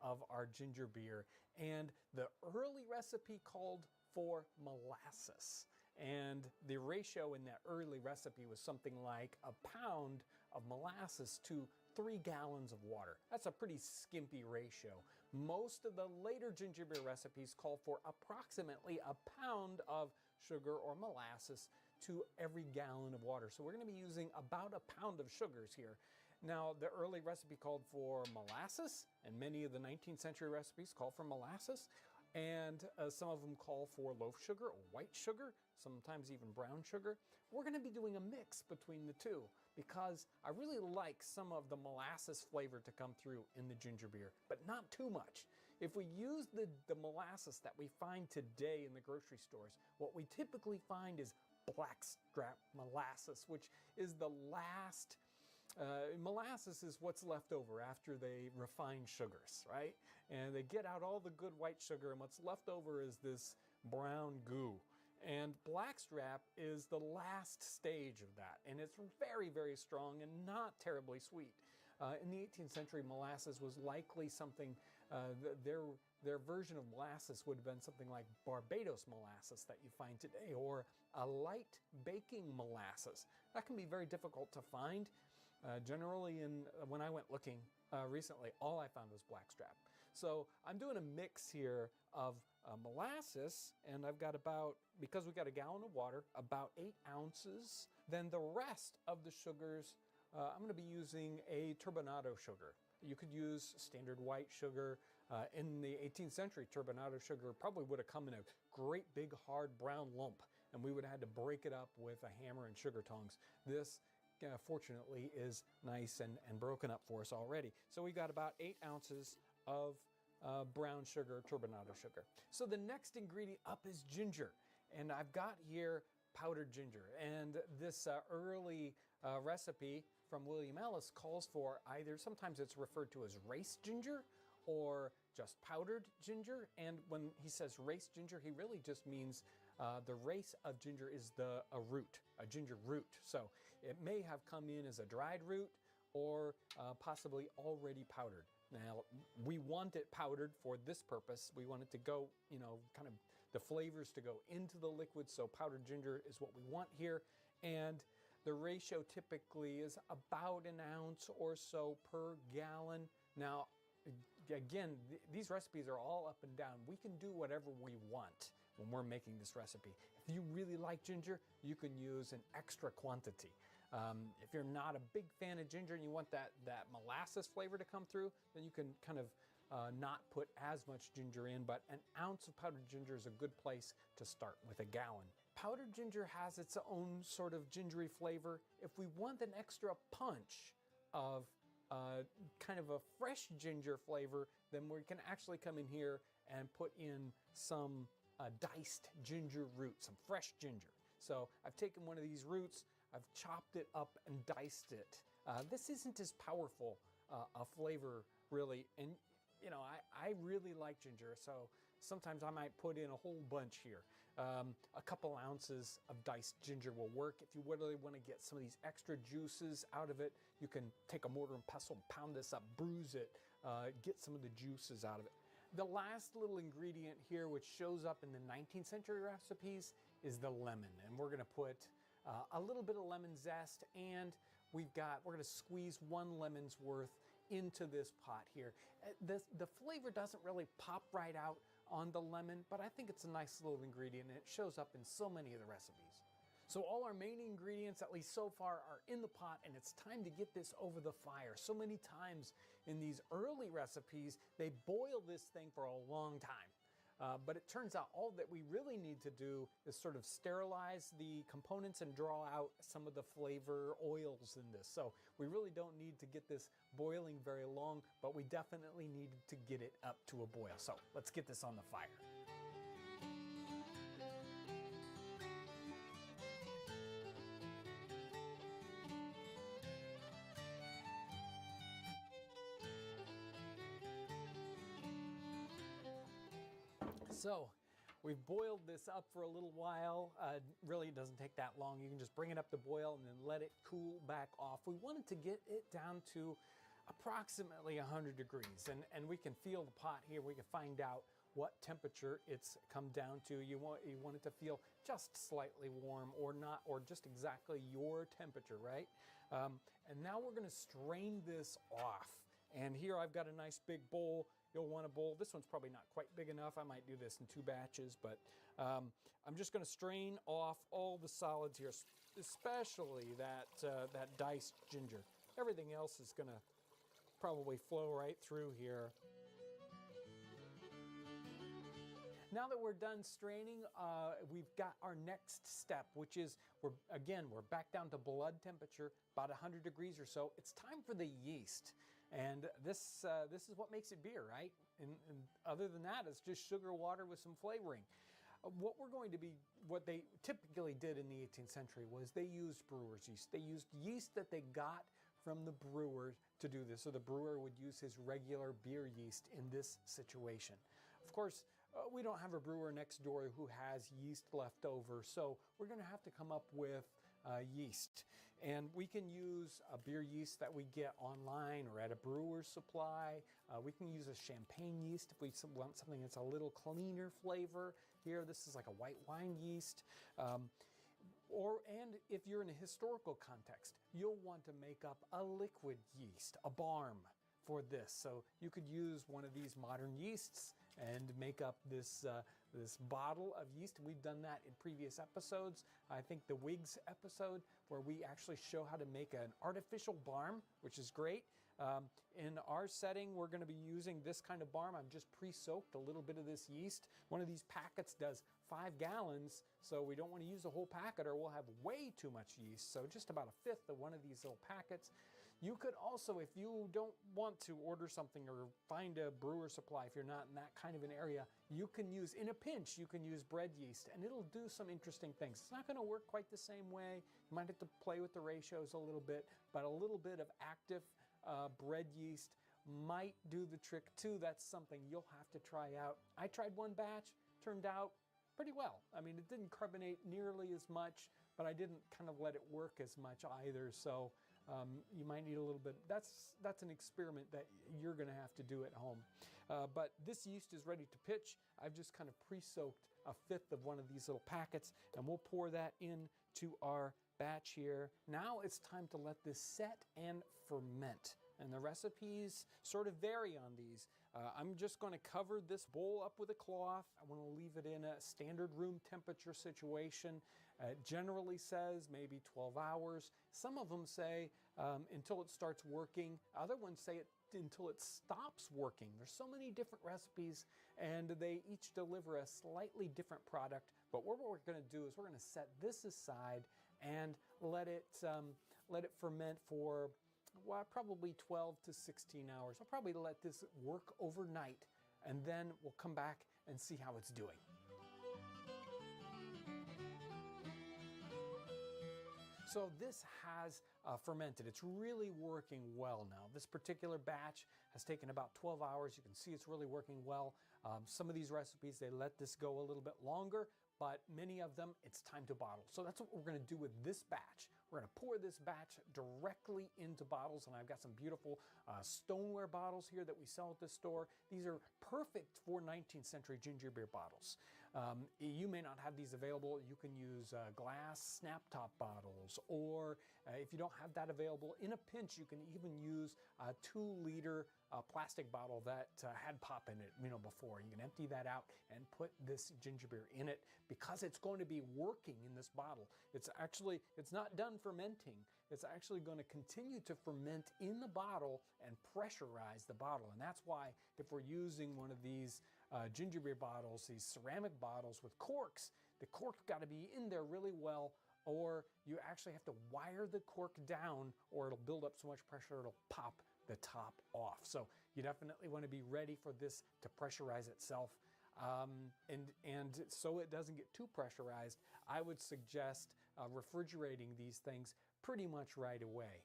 of our ginger beer. And the early recipe called for molasses. And the ratio in that early recipe was something like a pound of molasses to 3 gallons of water. That's a pretty skimpy ratio. Most of the later ginger beer recipes call for approximately a pound of sugar or molasses to every gallon of water. So we're going to be using about a pound of sugars here. Now, the early recipe called for molasses, and many of the 19th century recipes call for molasses. And some of them call for loaf sugar or white sugar, sometimes even brown sugar. We're going to be doing a mix between the two because I really like some of the molasses flavor to come through in the ginger beer, but not too much. If we use the molasses that we find today in the grocery stores, what we typically find is blackstrap molasses, which is the last... molasses is what's left over after they refine sugars, right? And they get out all the good white sugar, and what's left over is this brown goo. And blackstrap is the last stage of that, and it's very, very strong and not terribly sweet. In the 18th century, molasses was likely something, their version of molasses would have been something like Barbados molasses that you find today, or a light baking molasses. That can be very difficult to find. Generally, when I went looking recently, all I found was blackstrap. So I'm doing a mix here of molasses, and I've got about, because we've got a gallon of water, about 8 ounces. Then the rest of the sugars, I'm going to be using a turbinado sugar. You could use standard white sugar. In the 18th century, turbinado sugar probably would have come in a great big hard brown lump, and we would have had to break it up with a hammer and sugar tongs. This fortunately is nice and broken up for us already. So we got about 8 ounces of brown sugar, turbinado sugar. So the next ingredient up is ginger. And I've got here powdered ginger. And this early recipe from William Ellis calls for either, sometimes it's referred to as race ginger or just powdered ginger. And when he says race ginger, he really just means the race of ginger is a root, a ginger root. So it may have come in as a dried root, or possibly already powdered. Now, we want it powdered for this purpose. We want it to go, kind of the flavors to go into the liquid, so powdered ginger is what we want here. And the ratio typically is about an ounce or so per gallon. Now, again, these recipes are all up and down. We can do whatever we want when we're making this recipe. If you really like ginger, you can use an extra quantity. If you're not a big fan of ginger and you want that molasses flavor to come through, then you can kind of not put as much ginger in, but an ounce of powdered ginger is a good place to start with a gallon. Powdered ginger has its own sort of gingery flavor. If we want an extra punch of kind of a fresh ginger flavor, then we can actually come in here and put in some diced ginger root, some fresh ginger. So I've taken one of these roots, I've chopped it up and diced it. This isn't as powerful a flavor really, and I really like ginger, so sometimes I might put in a whole bunch here. A couple ounces of diced ginger will work. If you really want to get some of these extra juices out of it, you can take a mortar and pestle and pound this up, bruise it, get some of the juices out of it. The last little ingredient here, which shows up in the 19th century recipes, is the lemon, and we're going to put a little bit of lemon zest, and we're going to squeeze 1 lemon's worth into this pot here. The flavor doesn't really pop right out on the lemon, but I think it's a nice little ingredient, and it shows up in so many of the recipes. So all our main ingredients, at least so far, are in the pot, and it's time to get this over the fire. So many times in these early recipes, they boil this thing for a long time. But it turns out all that we really need to do is sort of sterilize the components and draw out some of the flavor oils in this. So we really don't need to get this boiling very long, but we definitely need to get it up to a boil. So let's get this on the fire. So we've boiled this up for a little while. Really, it doesn't take that long. You can just bring it up to boil and then let it cool back off. We wanted to get it down to approximately 100 degrees, and we can feel the pot here. We can find out what temperature it's come down to. You want it to feel just slightly warm, or not, or just exactly your temperature, right? And now we're going to strain this off. And here I've got a nice big bowl. You'll want a bowl. This one's probably not quite big enough. I might do this in 2 batches, but I'm just going to strain off all the solids here, especially that diced ginger. Everything else is going to probably flow right through here. Now that we're done straining, we've got our next step, which is, we're back down to blood temperature, about 100 degrees or so. It's time for the yeast. And this is what makes it beer, right? And other than that, it's just sugar water with some flavoring. What they typically did in the 18th century was they used brewer's yeast. They used yeast that they got from the brewer to do this. So the brewer would use his regular beer yeast in this situation. Of course, we don't have a brewer next door who has yeast left over, so we're going to have to come up with yeast. And we can use a beer yeast that we get online or at a brewer's supply. We can use a champagne yeast if we want something that's a little cleaner flavor. Here, this is like a white wine yeast. And if you're in a historical context, you'll want to make up a liquid yeast, a barm, for this. So you could use one of these modern yeasts and make up this bottle of yeast. We've done that in previous episodes. I think the Wigs episode, where we actually show how to make an artificial barm, which is great. In our setting, we're going to be using this kind of barm. I've just pre-soaked a little bit of this yeast. One of these packets does 5 gallons, so we don't want to use the whole packet or we'll have way too much yeast. So just about 1/5 of one of these little packets. You could also, if you don't want to order something or find a brewer supply, if you're not in that kind of an area, you can use, in a pinch, you can use bread yeast, and it'll do some interesting things. It's not going to work quite the same way. You might have to play with the ratios a little bit, but a little bit of active bread yeast might do the trick too. That's something you'll have to try out. I tried one batch, turned out pretty well. I mean, it didn't carbonate nearly as much, but I didn't kind of let it work as much either. So You might need a little bit. That's an experiment that you're going to have to do at home. But this yeast is ready to pitch. I've just kind of pre-soaked a fifth of one of these little packets, and we'll pour that into our batch here. Now it's time to let this set and ferment. And the recipes sort of vary on these. I'm just going to cover this bowl up with a cloth. I want to leave it in a standard room temperature situation. It generally says maybe 12 hours. Some of them say until it starts working. Other ones say it until it stops working. There's so many different recipes, and they each deliver a slightly different product. But what we're going to do is we're going to set this aside and let it ferment for probably 12 to 16 hours. I'll probably let this work overnight, and then we'll come back and see how it's doing. So this has fermented. It's really working well now. This particular batch has taken about 12 hours. You can see it's really working well. Some of these recipes, they let this go a little bit longer, but many of them, it's time to bottle. So that's what we're going to do with this batch. We're going to pour this batch directly into bottles, and I've got some beautiful stoneware bottles here that we sell at the store. These are perfect for 19th century ginger beer bottles. You may not have these available. You can use glass snap top bottles, or if you don't have that available, in a pinch, you can even use a 2-liter plastic bottle that had pop in it, before. You can empty that out and put this ginger beer in it because it's going to be working in this bottle. It's not done fermenting. It's actually going to continue to ferment in the bottle and pressurize the bottle. And that's why if we're using one of these ginger beer bottles, these ceramic bottles with corks, the cork's got to be in there really well, or you actually have to wire the cork down, or it'll build up so much pressure it'll pop the top off. So you definitely want to be ready for this to pressurize itself. And so it doesn't get too pressurized, I would suggest refrigerating these things pretty much right away.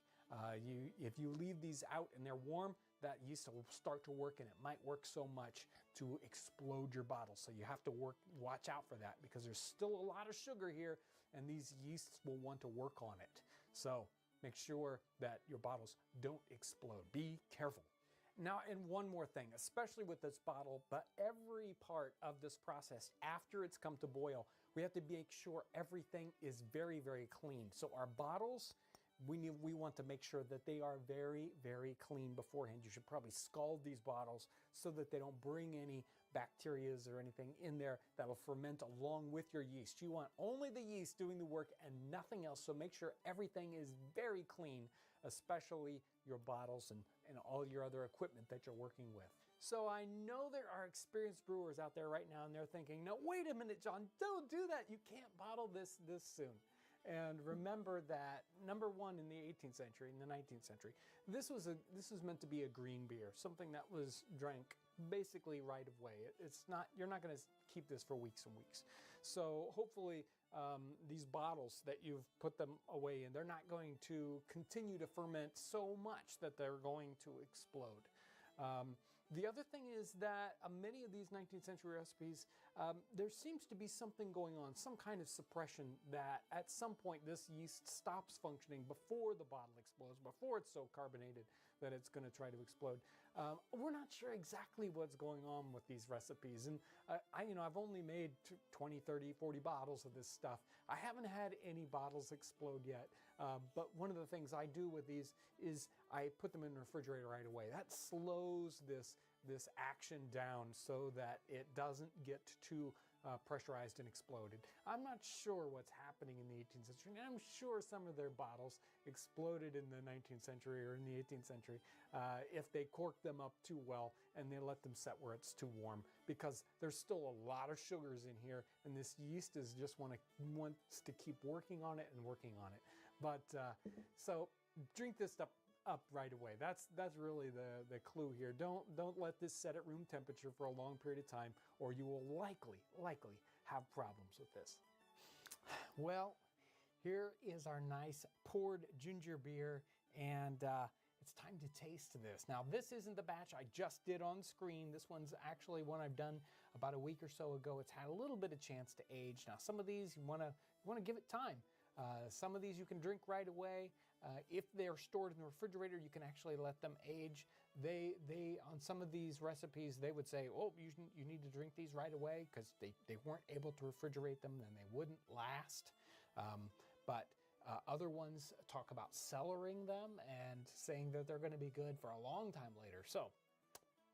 If you leave these out and they're warm, that yeast will start to work, and it might work so much to explode your bottle. So you have to watch out for that, because there's still a lot of sugar here, and these yeasts will want to work on it. So make sure that your bottles don't explode. Be careful. Now, and one more thing, especially with this bottle, but every part of this process after it's come to boil, we have to make sure everything is very, very clean. So our bottles, we want to make sure that they are very, very clean beforehand. You should probably scald these bottles so that they don't bring any bacterias or anything in there that'll ferment along with your yeast. You want only the yeast doing the work and nothing else. So make sure everything is very clean, especially your bottles and all your other equipment that you're working with. So I know there are experienced brewers out there right now, and they're thinking, no, wait a minute, John, don't do that. You can't bottle this soon. And remember that, number one, in the 18th century, in the 19th century, this was meant to be a green beer, something that was drank basically right away. You're not going to keep this for weeks and weeks. So hopefully these bottles that you've put them away in, they're not going to continue to ferment so much that they're going to explode. The other thing is that many of these 19th century recipes, there seems to be something going on, some kind of suppression, that at some point this yeast stops functioning before the bottle explodes, before it's so carbonated that it's going to try to explode. We're not sure exactly what's going on with these recipes. And I've only made 20, 30, 40 bottles of this stuff. I haven't had any bottles explode yet. But one of the things I do with these is I put them in the refrigerator right away. That slows this action down so that it doesn't get too pressurized and exploded. I'm not sure what's happening in the 18th century. I'm sure some of their bottles exploded in the 19th century or in the 18th century if they corked them up too well and they let them set where it's too warm, because there's still a lot of sugars in here, and this yeast wants to keep working on it and working on it. But so drink this stuff up right away. That's really the clue here. Don't let this set at room temperature for a long period of time, or you will likely have problems with this. Well, here is our nice poured ginger beer, and it's time to taste this. Now, this isn't the batch I just did on screen. This one's actually one I've done about a week or so ago. It's had a little bit of chance to age. Now, some of these you want to give it time. Some of these you can drink right away. If they're stored in the refrigerator, you can actually let them age. They on some of these recipes, they would say, oh, you need to drink these right away because they weren't able to refrigerate them, then they wouldn't last. But other ones talk about cellaring them and saying that they're going to be good for a long time later. So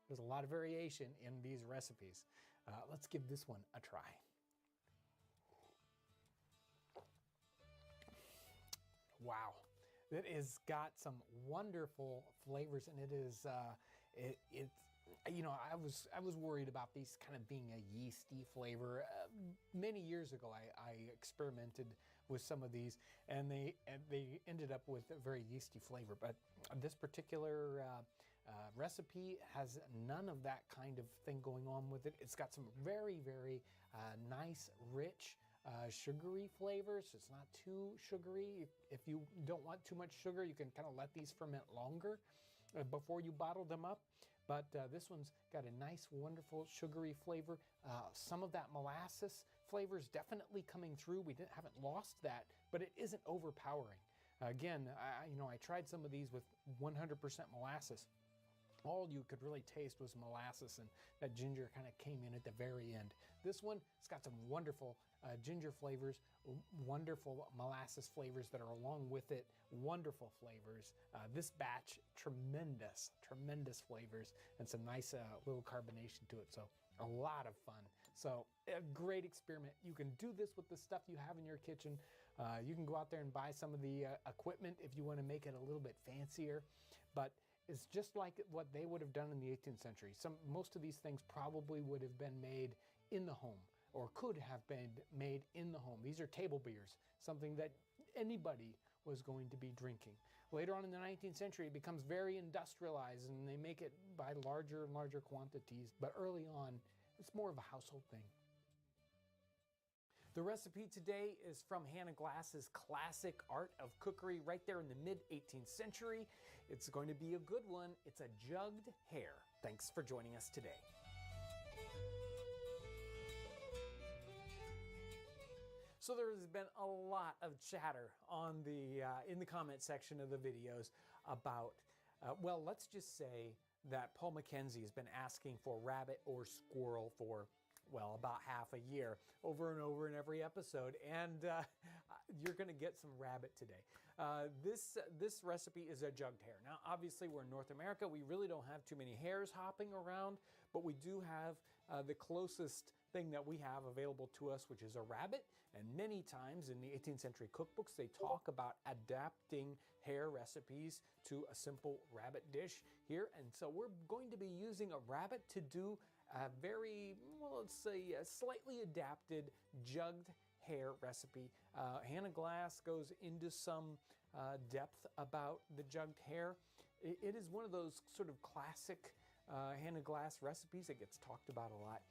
there's a lot of variation in these recipes. Let's give this one a try. Wow, it has got some wonderful flavors, and it is you know, I was worried about these kind of being a yeasty flavor. Many years ago, I experimented with some of these, and they ended up with a very yeasty flavor. But this particular recipe has none of that kind of thing going on with it. It's got some very, very nice, rich, sugary flavors. It's not too sugary. If you don't want too much sugar, you can kind of let these ferment longer before you bottle them up. But this one's got a nice, wonderful, sugary flavor. Some of that molasses flavor is definitely coming through. We haven't lost that, but it isn't overpowering. Again, I tried some of these with 100% molasses. All you could really taste was molasses, and that ginger kind of came in at the very end. This one, it's got some wonderful ginger flavors, wonderful molasses flavors that are along with it, wonderful flavors. This batch, tremendous flavors, and some nice little carbonation to it, so a lot of fun. So a great experiment. You can do this with the stuff you have in your kitchen. You can go out there and buy some of the equipment if you want to make it a little bit fancier, but it's just like what they would have done in the 18th century. Most of these things probably would have been made in the home, or could have been made in the home. These are table beers, something that anybody was going to be drinking. Later on in the 19th century, it becomes very industrialized, and they make it by larger and larger quantities, but early on, it's more of a household thing. The recipe today is from Hannah Glass's classic Art of Cookery right there in the mid-18th century. It's going to be a good one. It's a jugged hare. Thanks for joining us today. So there's been a lot of chatter on in the comment section of the videos about, well, let's just say that Paul McKenzie has been asking for rabbit or squirrel for, well, about half a year, over and over in every episode, and you're going to get some rabbit today. This recipe is a jugged hare. Now, obviously, we're in North America. We really don't have too many hares hopping around, but we do have the closest thing that we have available to us, which is a rabbit. And many times in the 18th century cookbooks, they talk about adapting hare recipes to a simple rabbit dish here. And so we're going to be using a rabbit to do a very, well, let's say a slightly adapted jugged hare recipe. Hannah Glass goes into some depth about the jugged hare. It is one of those sort of classic Hannah Glass recipes that gets talked about a lot.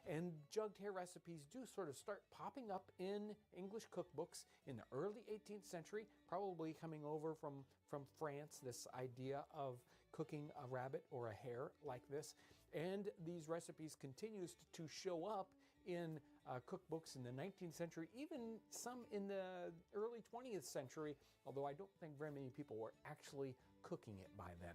And jugged hare recipes do sort of start popping up in English cookbooks in the early 18th century, probably coming over from France, this idea of cooking a rabbit or a hare like this. And these recipes continues to show up in cookbooks in the 19th century, even some in the early 20th century, although I don't think very many people were actually cooking it by then.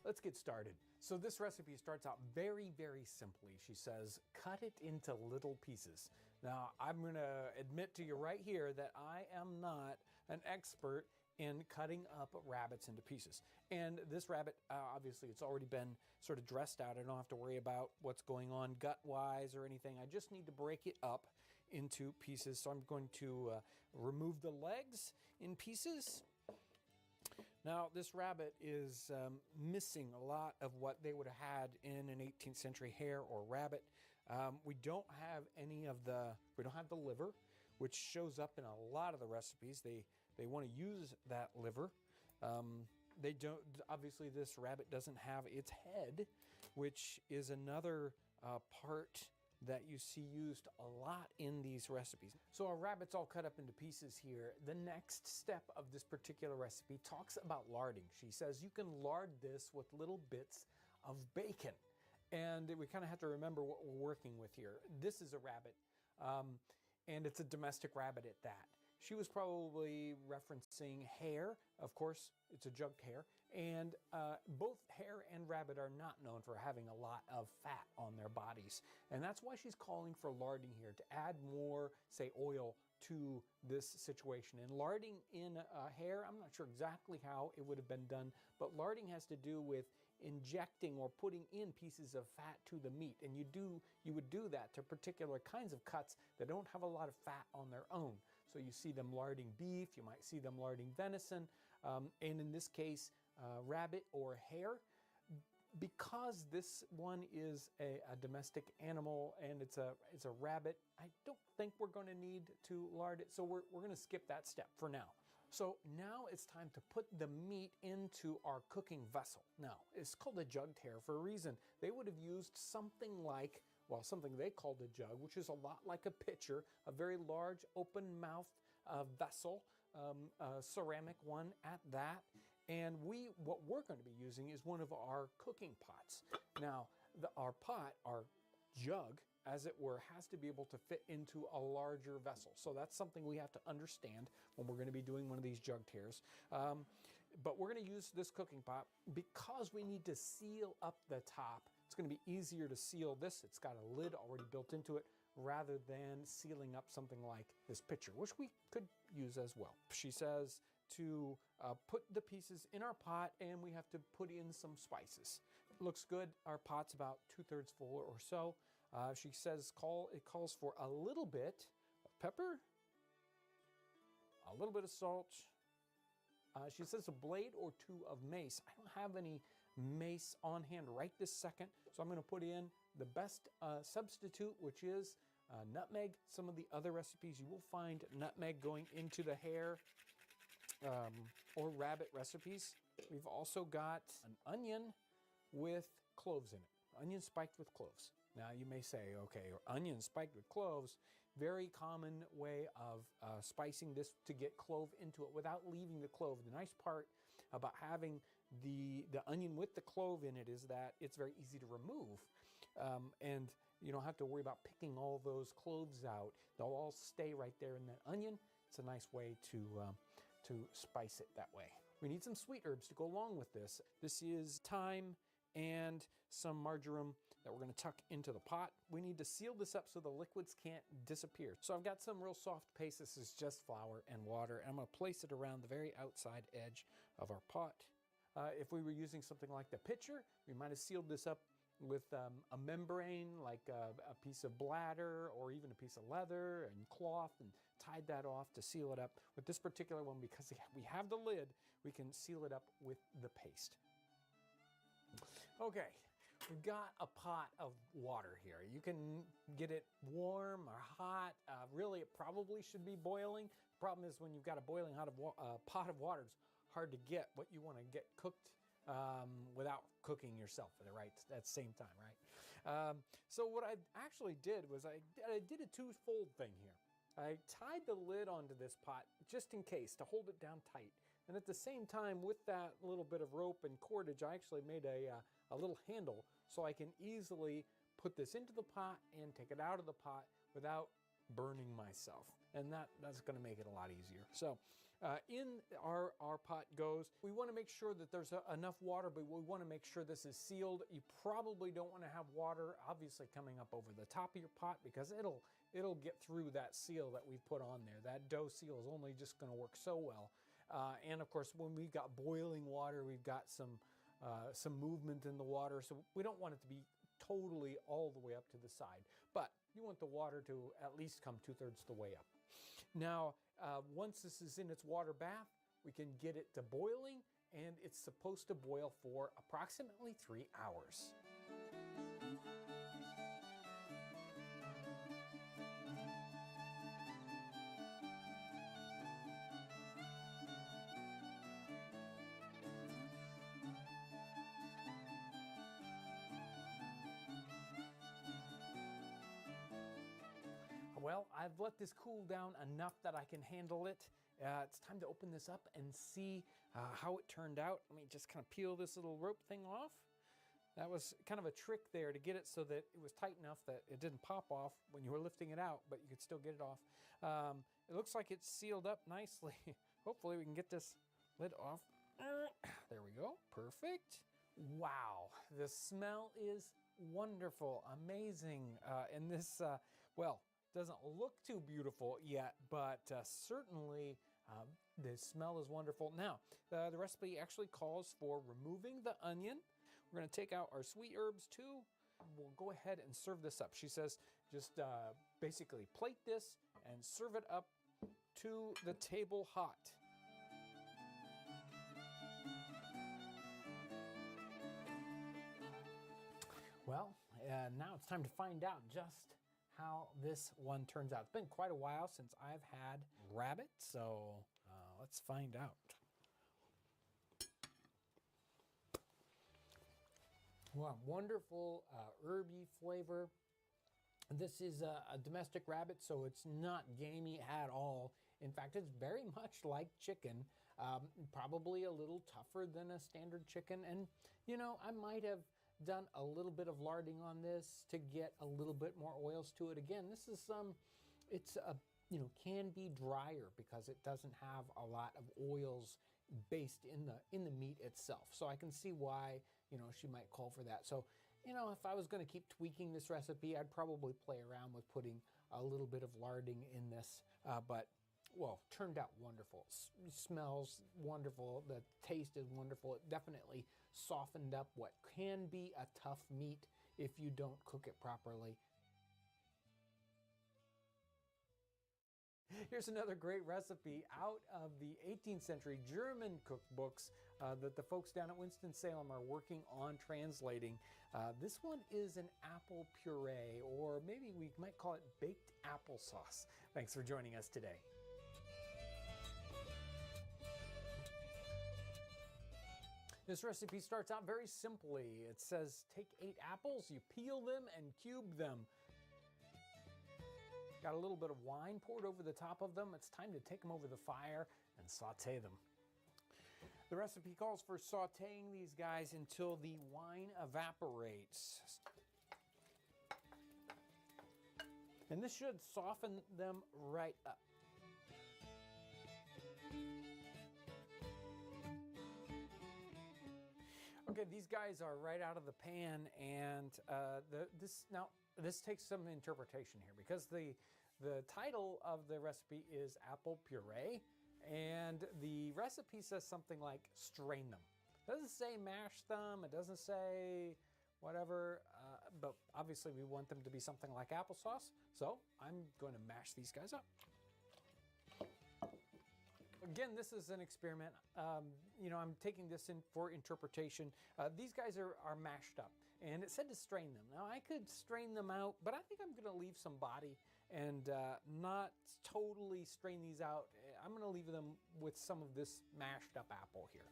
Let's get started. So this recipe starts out very, very simply. She says, cut it into little pieces. Now, I'm going to admit to you right here that I am not an expert in cutting up rabbits into pieces. And this rabbit, obviously, it's already been sort of dressed out. I don't have to worry about what's going on gut-wise or anything. I just need to break it up into pieces. So I'm going to remove the legs in pieces. Now, this rabbit is missing a lot of what they would have had in an 18th century hare or rabbit. We don't have we don't have the liver, which shows up in a lot of the recipes. They want to use that liver. They don't, obviously this rabbit doesn't have its head, which is another part that you see used a lot in these recipes. So our rabbit's all cut up into pieces here. The next step of this particular recipe talks about larding. She says you can lard this with little bits of bacon. And we kind of have to remember what we're working with here. This is a rabbit, and it's a domestic rabbit at that. she was probably referencing hare. Of course, it's a jugged hare. And both hare and rabbit are not known for having a lot of fat on their bodies. And that's why she's calling for larding here, to add more, say, oil to this situation. And larding in a hare, I'm not sure exactly how it would have been done, but larding has to do with injecting or putting in pieces of fat to the meat. And you would do that to particular kinds of cuts that don't have a lot of fat on their own. So you see them larding beef, you might see them larding venison, and in this case, rabbit or hare. Because this one is a domestic animal and it's a rabbit, I don't think we're going to need to lard it, so we're going to skip that step for now. So now it's time to put the meat into our cooking vessel. Now, it's called a jugged hare for a reason. They would have used something like, well, something they called a jug, which is a lot like a pitcher, a very large open-mouthed vessel, a ceramic one at that. And what we're going to be using is one of our cooking pots. Now, our pot, our jug, as it were, has to be able to fit into a larger vessel. So that's something we have to understand when we're going to be doing one of these jugged hares. But we're going to use this cooking pot because we need to seal up the top. It's going to be easier to seal this. It's got a lid already built into it rather than sealing up something like this pitcher, which we could use as well. She says to put the pieces in our pot and we have to put in some spices. It looks good. Our pot's about 2/3 full or so. She says it calls for a little bit of pepper, a little bit of salt. She says a blade or two of mace. I don't have any mace on hand right this second, so I'm going to put in the best substitute, which is nutmeg. Some of the other recipes you will find nutmeg going into the hare or rabbit recipes. We've also got an onion with cloves in it, onion spiked with cloves. Now you may say, okay, onion spiked with cloves, very common way of spicing this to get clove into it without leaving the clove. The nice part about having the onion with the clove in it is that it's very easy to remove, and you don't have to worry about picking all those cloves out. They'll all stay right there in that onion. It's a nice way to spice it that way. We need some sweet herbs to go along with this. This is thyme and some marjoram that we're going to tuck into the pot. We need to seal this up so the liquids can't disappear. So I've got some real soft paste. This is just flour and water, and I'm going to place it around the very outside edge of our pot. If we were using something like the pitcher, we might have sealed this up with a membrane, like a piece of bladder or even a piece of leather and cloth, and tied that off to seal it up. With this particular one, because we have the lid, we can seal it up with the paste. Okay, we've got a pot of water here. You can get it warm or hot. Really, it probably should be boiling. The problem is when you've got a boiling hot pot of water, it's hard to get what you want to get cooked without cooking yourself at the same time, right? So what I actually did was I did a twofold thing here. I tied the lid onto this pot just in case to hold it down tight. And at the same time, with that little bit of rope and cordage, I actually made a little handle so I can easily put this into the pot and take it out of the pot without burning myself. And that's going to make it a lot easier. So in our pot goes. We want to make sure that there's enough water, but we want to make sure this is sealed. You probably don't want to have water obviously coming up over the top of your pot because it'll get through that seal that we put on there. That dough seal is only just going to work so well. And of course, when we've got boiling water, we've got some movement in the water, so we don't want it to be totally all the way up to the side. But you want the water to at least come 2/3 the way up. Now, once this is in its water bath, we can get it to boiling, and it's supposed to boil for approximately 3 hours. Well, I've let this cool down enough that I can handle it. It's time to open this up and see how it turned out. Let me just kind of peel this little rope thing off. That was kind of a trick there to get it so that it was tight enough that it didn't pop off when you were lifting it out, but you could still get it off. It looks like it's sealed up nicely. Hopefully we can get this lid off. There we go. Perfect. Wow. The smell is wonderful, amazing. And this, well, doesn't look too beautiful yet, but certainly the smell is wonderful. Now, the recipe actually calls for removing the onion. We're going to take out our sweet herbs too. We'll go ahead and serve this up. She says just basically plate this and serve it up to the table hot. Well, now it's time to find out just how this one turns out. It's been quite a while since I've had rabbit, so let's find out. Wow, wonderful herby flavor. This is a domestic rabbit, so it's not gamey at all. In fact, it's very much like chicken, probably a little tougher than a standard chicken. And, you know, I might have done a little bit of larding on this to get a little bit more oils to it. Again, this is can be drier because it doesn't have a lot of oils based in the meat itself. So I can see why, she might call for that. So, if I was going to keep tweaking this recipe, I'd probably play around with putting a little bit of larding in this. But, well, turned out wonderful. Smells wonderful. The taste is wonderful. It definitely softened up what can be a tough meat if you don't cook it properly. Here's another great recipe out of the 18th century German cookbooks that the folks down at Winston-Salem are working on translating. This one is an apple puree, or maybe we might call it baked applesauce. Thanks for joining us today. This recipe starts out very simply. It says, take 8 apples, you peel them and cube them. Got a little bit of wine poured over the top of them. It's time to take them over the fire and saute them. The recipe calls for sauteing these guys until the wine evaporates. And this should soften them right up. Okay, these guys are right out of the pan, and this takes some interpretation here because the title of the recipe is apple puree, and the recipe says something like strain them. It doesn't say mash them. It doesn't say whatever, but obviously we want them to be something like applesauce, so I'm going to mash these guys up. Again, this is an experiment. I'm taking this in for interpretation. These guys are mashed up, and it said to strain them. Now, I could strain them out, but I think I'm going to leave some body and not totally strain these out. I'm going to leave them with some of this mashed up apple here.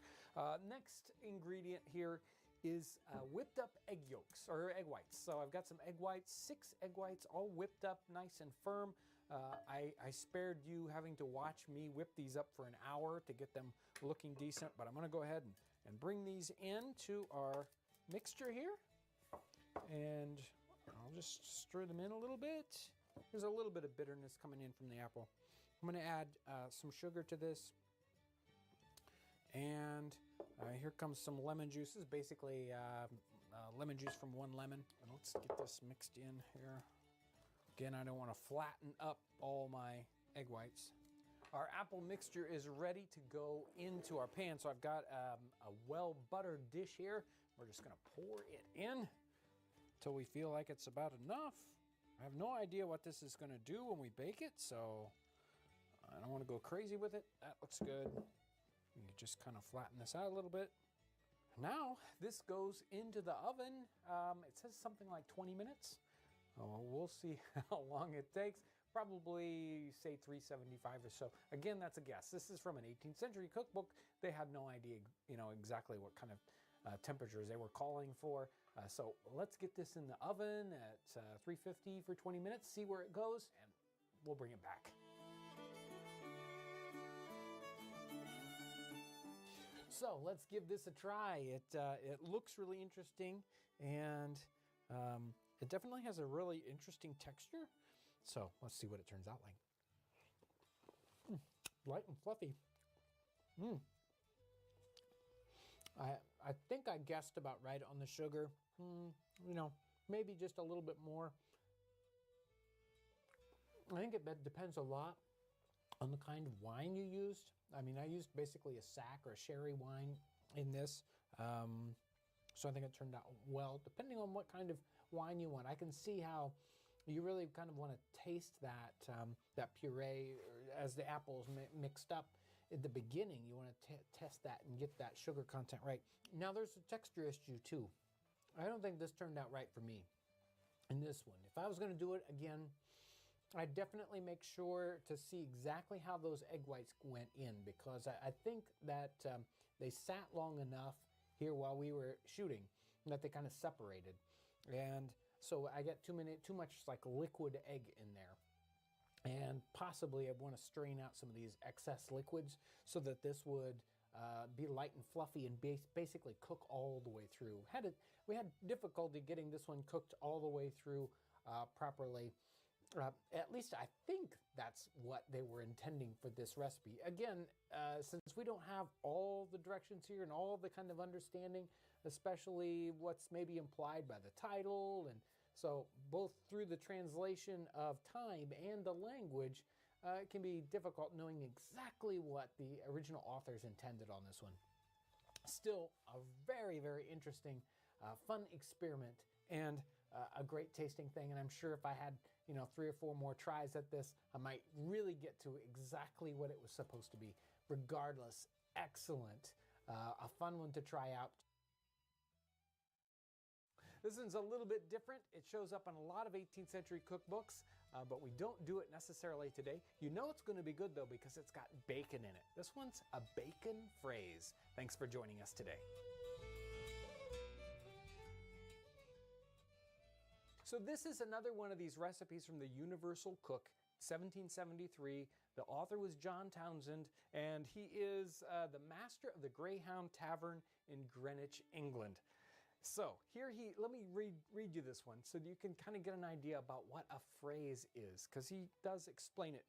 Next ingredient here is whipped up egg yolks, or egg whites. So I've got some egg whites, 6 egg whites, all whipped up nice and firm. I spared you having to watch me whip these up for an hour to get them looking decent, but I'm going to go ahead and bring these into our mixture here. And I'll just stir them in a little bit. There's a little bit of bitterness coming in from the apple. I'm going to add some sugar to this. And here comes some lemon juice. This is basically lemon juice from 1 lemon. And let's get this mixed in here. Again, I don't want to flatten up all my egg whites. Our apple mixture is ready to go into our pan. So I've got a well-buttered dish here. We're just going to pour it in until we feel like it's about enough. I have no idea what this is going to do when we bake it, so I don't want to go crazy with it. That looks good. You can just kind of flatten this out a little bit. Now, this goes into the oven. It says something like 20 minutes. Oh, we'll see how long it takes. Probably, say, 375 or so. Again, that's a guess. This is from an 18th century cookbook. They had no idea, exactly what kind of temperatures they were calling for. So let's get this in the oven at 350 for 20 minutes, see where it goes, and we'll bring it back. So let's give this a try. It looks really interesting. and it definitely has a really interesting texture. So let's see what it turns out like. Light and fluffy. I think I guessed about right on the sugar. You know, maybe just a little bit more. I think it depends a lot on the kind of wine you used. I mean, I used basically a sack or a sherry wine in this. So I think it turned out well, depending on what kind of wine you want. I can see how you really kind of want to taste that, that puree as the apples mixed up. At the beginning, you want to test that and get that sugar content right. Now, there's a texture issue too. I don't think this turned out right for me in this one. If I was going to do it again, I'd definitely make sure to see exactly how those egg whites went in, because I think that they sat long enough here while we were shooting that they kind of separated. And so I get too much like liquid egg in there. And possibly I want to strain out some of these excess liquids so that this would be light and fluffy and basically cook all the way through. We had difficulty getting this one cooked all the way through properly. At least I think that's what they were intending for this recipe. Again, since we don't have all the directions here and all the kind of understanding, especially what's maybe implied by the title, and so both through the translation of time and the language, it can be difficult knowing exactly what the original authors intended on this one. Still a very, very interesting, fun experiment, and a great tasting thing. And I'm sure if I had, 3 or 4 more tries at this, I might really get to exactly what it was supposed to be. Regardless, excellent, a fun one to try out. This one's a little bit different. It shows up in a lot of 18th century cookbooks, but we don't do it necessarily today. You know it's going to be good though because it's got bacon in it. This one's a bacon fraise. Thanks for joining us today. So this is another one of these recipes from the Universal Cook, 1773. The author was John Townsend, and he is the master of the Greyhound Tavern in Greenwich, England. So here let me read you this one so you can kind of get an idea about what a fraise is, because he does explain it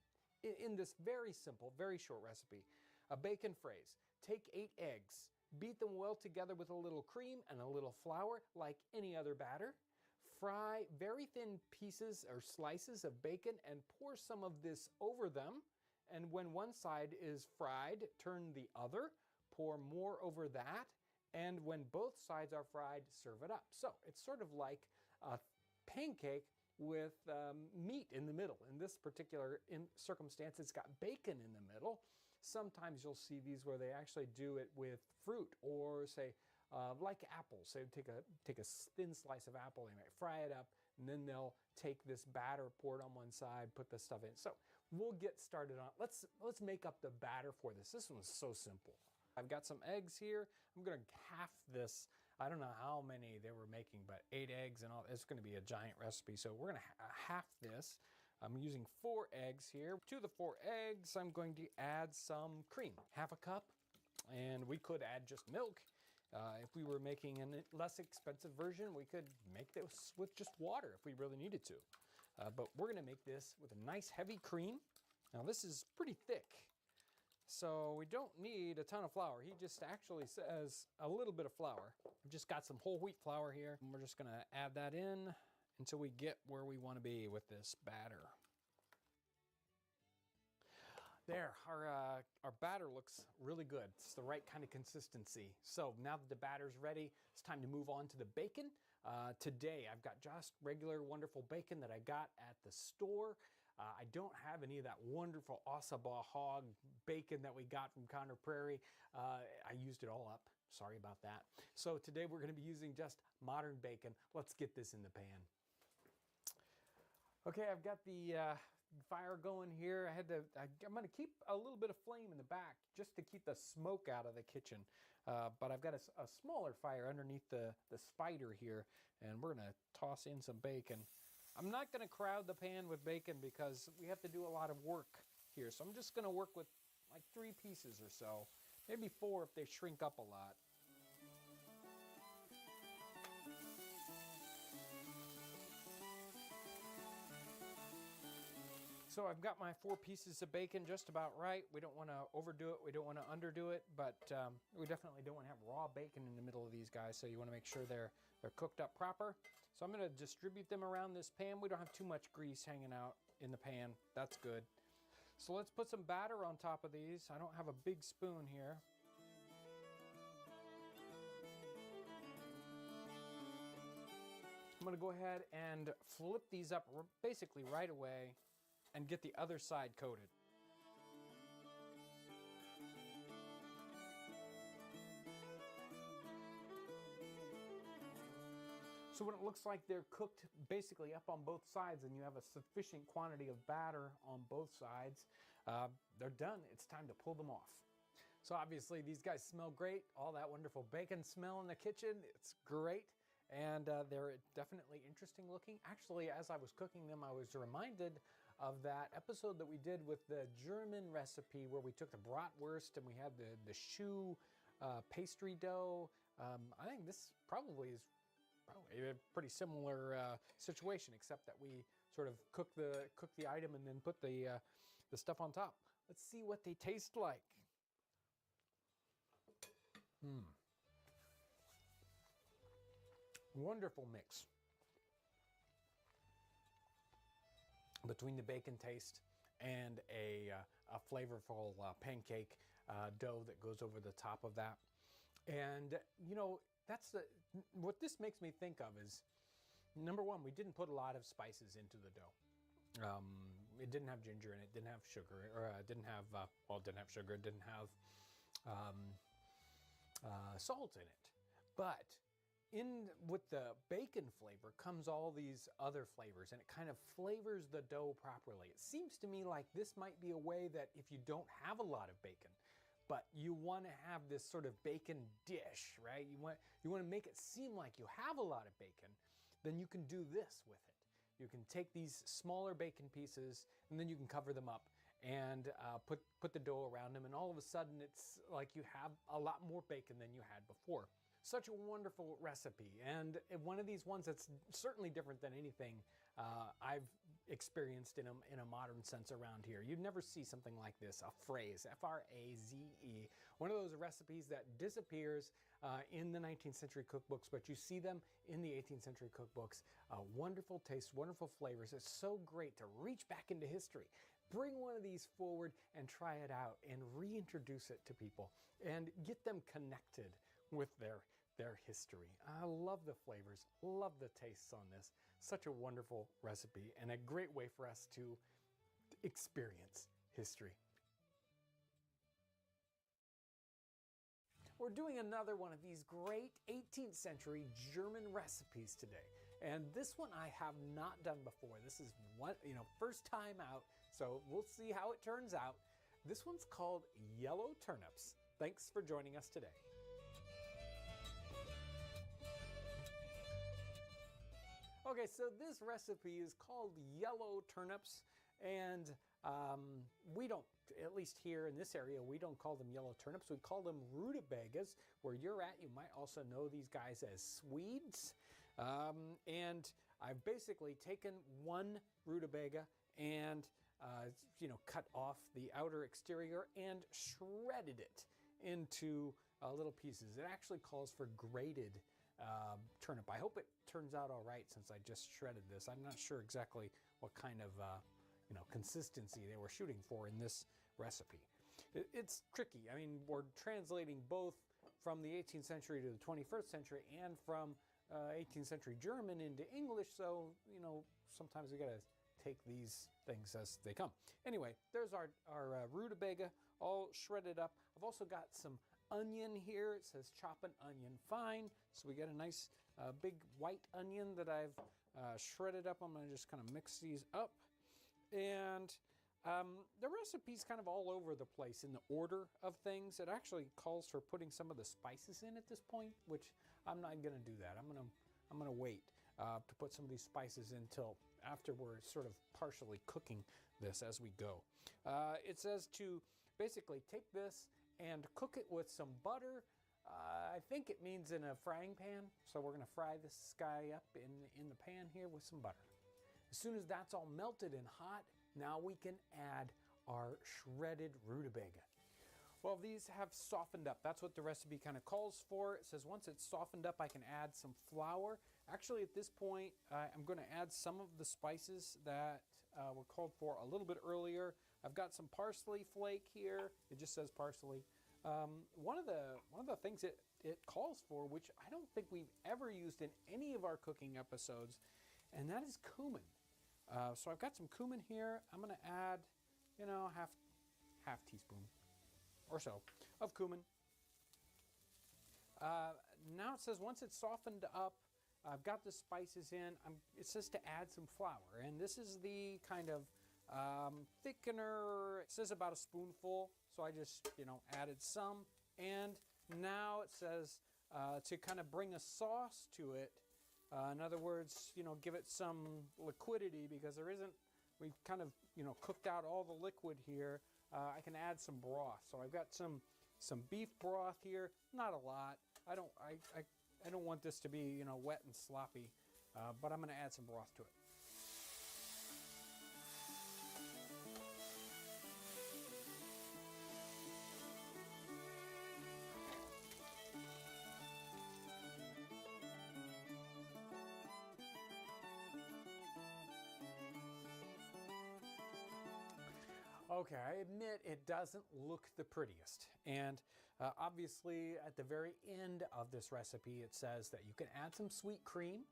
in this very simple, very short recipe. A bacon fraise. Take 8 eggs, beat them well together with a little cream and a little flour like any other batter. Fry very thin pieces or slices of bacon and pour some of this over them. And when one side is fried, turn the other, pour more over that. And when both sides are fried, serve it up. So it's sort of like a pancake with meat in the middle. In this particular circumstance, it's got bacon in the middle. Sometimes you'll see these where they actually do it with fruit, or say like apples. They take a thin slice of apple, they might fry it up, and then they'll take this batter, pour it on one side, put the stuff in. So we'll get started on it. Let's make up the batter for this. This one's so simple. I've got some eggs here. I'm going to half this. I don't know how many they were making, but 8 eggs and all. It's going to be a giant recipe. So we're going to half this. I'm using 4 eggs here. To the 4 eggs, I'm going to add some cream, half a cup. And we could add just milk. If we were making a less expensive version, we could make this with just water if we really needed to. But we're going to make this with a nice heavy cream. Now this is pretty thick. So we don't need a ton of flour. He just actually says a little bit of flour. I've just got some whole wheat flour here, and we're just going to add that in until we get where we want to be with this batter. There, our batter looks really good. It's the right kind of consistency. So now that the batter's ready, it's time to move on to the bacon. Today, I've got just regular, wonderful bacon that I got at the store. I don't have any of that wonderful Ossabaw hog bacon that we got from Conner Prairie. I used it all up. Sorry about that. So today we're going to be using just modern bacon. Let's get this in the pan. Okay, I've got the fire going here. I'm going to keep a little bit of flame in the back just to keep the smoke out of the kitchen. But I've got a smaller fire underneath the spider here, and we're going to toss in some bacon. I'm not going to crowd the pan with bacon because we have to do a lot of work here. So I'm just going to work with like 3 pieces or so, maybe 4 if they shrink up a lot. So I've got my 4 pieces of bacon just about right. We don't want to overdo it. We don't want to underdo it, but we definitely don't want to have raw bacon in the middle of these guys. So you want to make sure they're cooked up proper. So I'm going to distribute them around this pan. We don't have too much grease hanging out in the pan. That's good. So let's put some batter on top of these. I don't have a big spoon here. I'm going to go ahead and flip these up basically right away and get the other side coated. So when it looks like they're cooked basically up on both sides and you have a sufficient quantity of batter on both sides, they're done. It's time to pull them off. So obviously these guys smell great. All that wonderful bacon smell in the kitchen, it's great. And they're definitely interesting looking. Actually, as I was cooking them, I was reminded of that episode that we did with the German recipe where we took the bratwurst and we had the choux pastry dough. I think this probably is a pretty similar situation, except that we sort of cook the item and then put the stuff on top. Let's see what they taste like. Wonderful mix between the bacon taste and a flavorful pancake dough that goes over the top of that. And you know, what this makes me think of is, number one, we didn't put a lot of spices into the dough. It didn't have ginger in it, didn't have sugar, or didn't have sugar, it didn't have salt in it. But with the bacon flavor comes all these other flavors, and it kind of flavors the dough properly. It seems to me like this might be a way that if you don't have a lot of bacon, but you want to have this sort of bacon dish, right? You want to make it seem like you have a lot of bacon, then you can do this with it. You can take these smaller bacon pieces and then you can cover them up and put the dough around them, and all of a sudden it's like you have a lot more bacon than you had before. Such a wonderful recipe, and one of these ones that's certainly different than anything I've experienced in a modern sense around here. You'd never see something like this, a phrase, F-R-A-Z-E, one of those recipes that disappears in the 19th century cookbooks, but you see them in the 18th century cookbooks. Wonderful taste, wonderful flavors. It's so great to reach back into history, bring one of these forward and try it out and reintroduce it to people and get them connected with their history. I love the flavors, love the tastes on this. Such a wonderful recipe and a great way for us to experience history. We're doing another one of these great 18th century German recipes today. And this one I have not done before. This is first time out, so we'll see how it turns out. This one's called yellow turnips. Thanks for joining us today. Okay, so this recipe is called yellow turnips, and we don't, at least here in this area, we don't call them yellow turnips. We call them rutabagas. Where you're at, you might also know these guys as Swedes. And I've basically taken one rutabaga and cut off the outer exterior and shredded it into little pieces. It actually calls for grated turnip. I hope it turns out all right since I just shredded this. I'm not sure exactly what kind of consistency they were shooting for in this recipe. It's tricky. I mean, we're translating both from the 18th century to the 21st century and from 18th century German into English, so sometimes we gotta take these things as they come. Anyway, there's our rutabaga all shredded up. I've also got some onion here. It says chop an onion fine. So we got a nice big white onion that I've shredded up. I'm going to just kind of mix these up. And the recipe's kind of all over the place in the order of things. It actually calls for putting some of the spices in at this point, which I'm not going to do that. I'm going to wait to put some of these spices in till after we're sort of partially cooking this as we go. It says to basically take this and cook it with some butter. I think it means in a frying pan. So we're gonna fry this guy up in the pan here with some butter. As soon as that's all melted and hot, Now we can add our shredded rutabaga. Well, these have softened up. That's what the recipe kind of calls for. It says once it's softened up, I can add some flour. Actually, at this point, I'm going to add some of the spices that were called for a little bit earlier. I've got some parsley flake here. It just says parsley. One of the things it calls for, which I don't think we've ever used in any of our cooking episodes, and that is cumin. So I've got some cumin here. I'm going to add, half teaspoon or so of cumin. Now it says once it's softened up, I've got the spices in. It says to add some flour, and this is the kind of thickener. It says about a spoonful, so I just added some. And now it says to kind of bring a sauce to it. In other words, give it some liquidity, because we've kind of cooked out all the liquid here. I can add some broth. So I've got some beef broth here. Not a lot. I don't want this to be wet and sloppy, but I'm going to add some broth to it. Okay, I admit it doesn't look the prettiest. And obviously at the very end of this recipe, it says that you can add some sweet cream,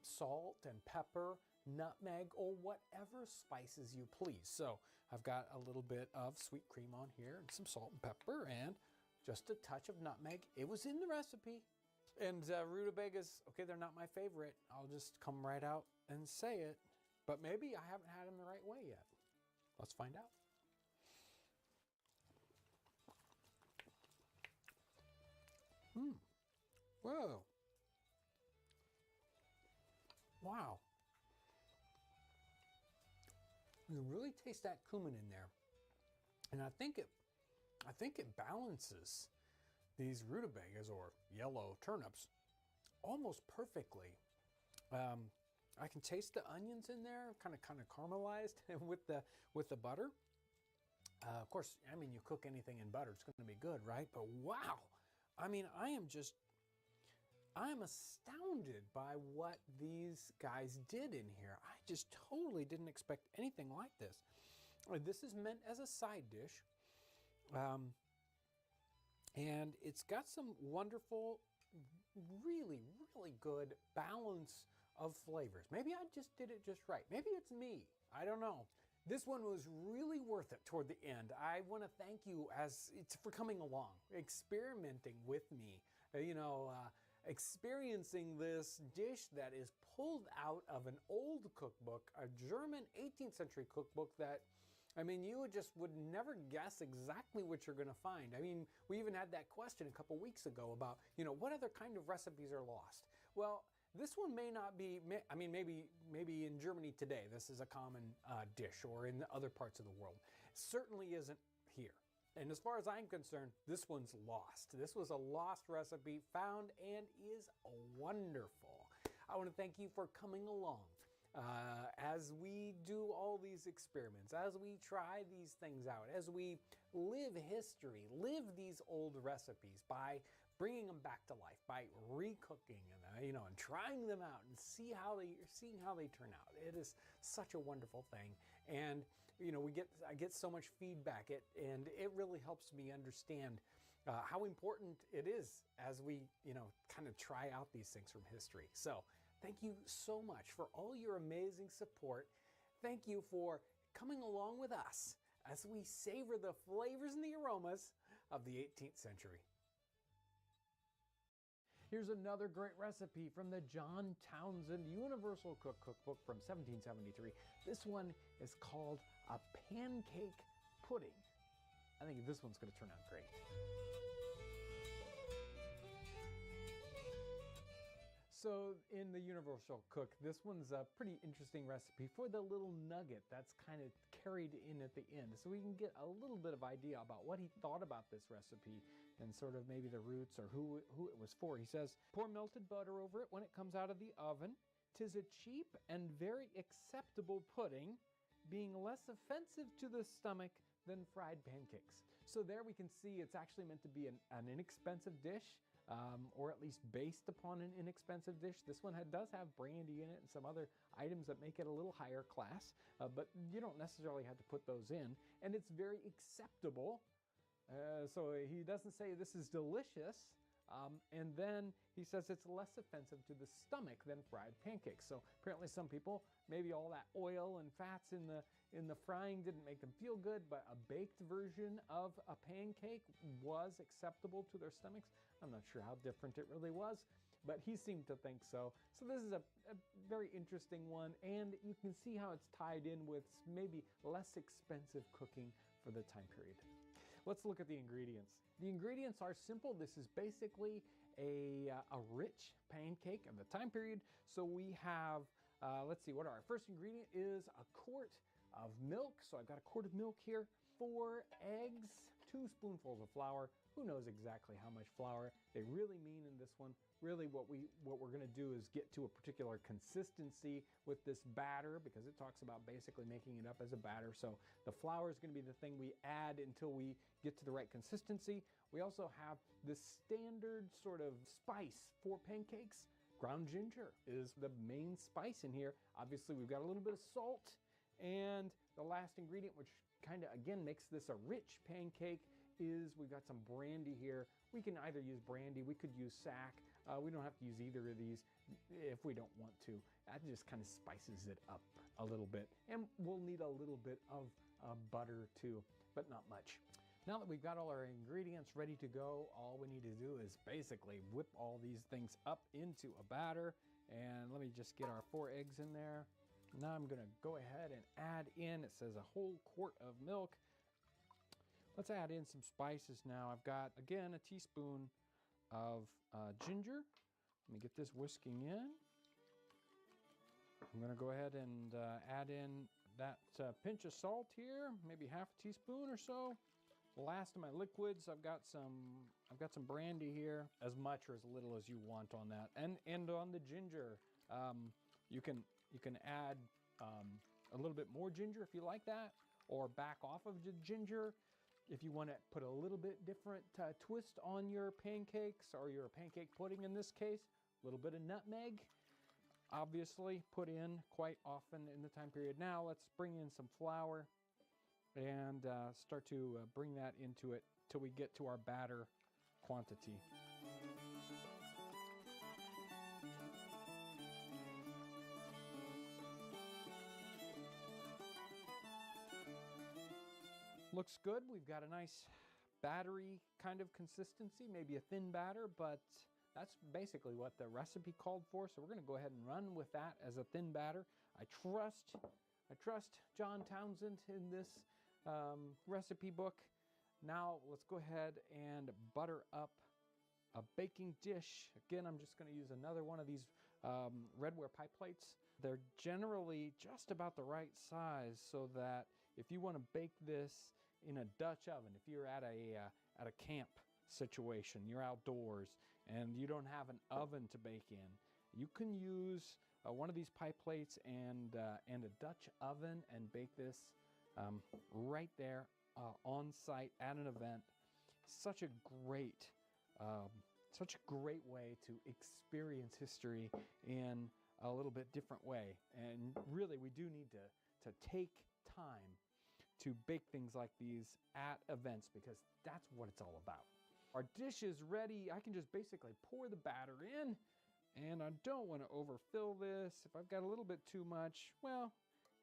salt and pepper, nutmeg, or whatever spices you please. So I've got a little bit of sweet cream on here and some salt and pepper and just a touch of nutmeg. It was in the recipe. And rutabagas, okay, they're not my favorite. I'll just come right out and say it. But maybe I haven't had them the right way yet. Let's find out. Whoa. Wow. You really taste that cumin in there. And I think it balances these rutabagas, or yellow turnips, almost perfectly. I can taste the onions in there, kind of caramelized with the butter. Of course, I mean, you cook anything in butter, it's going to be good, right? But wow, I mean, I'm astounded by what these guys did in here. I just totally didn't expect anything like this. This is meant as a side dish, and it's got some wonderful, really, really good balance of flavors. Maybe I just did it just right. Maybe it's me. I don't know. This one was really worth it toward the end. I want to thank you for coming along, experimenting with me, experiencing this dish that is pulled out of an old cookbook, a German 18th century cookbook that, I mean, you would never guess exactly what you're going to find. I mean, we even had that question a couple weeks ago about, what other kind of recipes are lost? Well, this one may not be, I mean, maybe in Germany today, this is a common dish, or in other parts of the world. Certainly isn't here. And as far as I'm concerned, this one's lost. This was a lost recipe, found, and is wonderful. I want to thank you for coming along as we do all these experiments, as we try these things out, as we live history, live these old recipes by bringing them back to life, by recooking them, and trying them out and seeing how they turn out. It is such a wonderful thing, and I get so much feedback, and it really helps me understand how important it is as we kind of try out these things from history. So thank you so much for all your amazing support. Thank you for coming along with us as we savor the flavors and the aromas of the 18th century. Here's another great recipe from the John Townsend Universal Cookbook from 1773. This one is called a pancake pudding. I think this one's going to turn out great. So in the Universal Cook, this one's a pretty interesting recipe for the little nugget that's kind of carried in at the end. So we can get a little bit of idea about what he thought about this recipe and sort of maybe the roots or who it was for. He says, pour melted butter over it when it comes out of the oven. 'Tis a cheap and very acceptable pudding. being less offensive to the stomach than fried pancakes. So there we can see it's actually meant to be an inexpensive dish, or at least based upon an inexpensive dish. This one does have brandy in it and some other items that make it a little higher class, but you don't necessarily have to put those in. And it's very acceptable. So he doesn't say this is delicious, and then he says it's less offensive to the stomach than fried pancakes. So apparently some people, maybe all that oil and fats in the frying didn't make them feel good, but a baked version of a pancake was acceptable to their stomachs. I'm not sure how different it really was, but he seemed to think so. So this is a very interesting one, and you can see how it's tied in with maybe less expensive cooking for the time period. Let's look at the ingredients. The ingredients are simple. This is basically a rich pancake of the time period. So we have, let's see, what our first ingredient is a quart of milk. So I've got a quart of milk here, 4 eggs, 2 spoonfuls of flour. Who knows exactly how much flour they really mean in this one. Really what we're gonna do is get to a particular consistency with this batter, because it talks about basically making it up as a batter. So the flour is gonna be the thing we add until we get to the right consistency. We also have the standard sort of spice for pancakes. Ground ginger is the main spice in here. Obviously we've got a little bit of salt, and the last ingredient, which kind of again makes this a rich pancake, is we've got some brandy here. We can either use brandy, we could use sack. We don't have to use either of these if we don't want to. That just kind of spices it up a little bit. And we'll need a little bit of butter too, but not much. Now that we've got all our ingredients ready to go, all we need to do is basically whip all these things up into a batter. And let me just get our 4 eggs in there. Now I'm gonna go ahead and add in, it says a whole quart of milk. Let's add in some spices now. I've got, again, a teaspoon of ginger. Let me get this whisking in. I'm gonna go ahead and add in that pinch of salt here, maybe half a teaspoon or so. The last of my liquids, I've got some brandy here, as much or as little as you want on that. And on the ginger, you can add a little bit more ginger if you like that, or back off of the ginger. If you want to put a little bit different twist on your pancakes, or your pancake pudding in this case, a little bit of nutmeg, obviously put in quite often in the time period. Now let's bring in some flour and start to bring that into it till we get to our batter quantity. Looks good. We've got a nice battery kind of consistency, maybe a thin batter, but that's basically what the recipe called for. So we're going to go ahead and run with that as a thin batter. I trust John Townsend in this recipe book. Now let's go ahead and butter up a baking dish. Again, I'm just going to use another one of these redware pie plates. They're generally just about the right size, so that if you want to bake this in a Dutch oven, if you're at a camp situation, you're outdoors and you don't have an oven to bake in, you can use one of these pie plates and a Dutch oven and bake this right there on site at an event. Such a great way to experience history in a little bit different way. And really, we do need to take time to bake things like these at events, because that's what it's all about. Our dish is ready. I can just basically pour the batter in, and I don't want to overfill this. If I've got a little bit too much, well,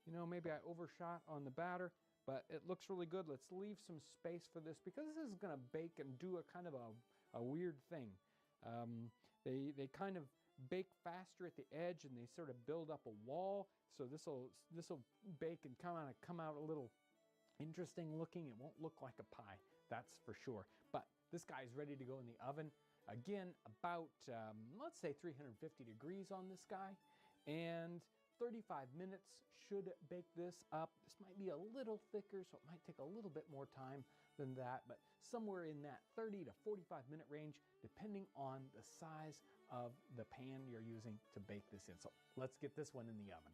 you know, maybe I overshot on the batter, but it looks really good. Let's leave some space for this, because this is going to bake and do a kind of a weird thing. They kind of bake faster at the edge, and they sort of build up a wall. So this will bake and come out a little interesting looking. It won't look like a pie, that's for sure. But this guy is ready to go in the oven. Again, about let's say 350 degrees on this guy, and 35 minutes should bake this up. This might be a little thicker, so it might take a little bit more time than that, but somewhere in that 30 to 45 minute range, depending on the size of the pan you're using to bake this in. So let's get this one in the oven.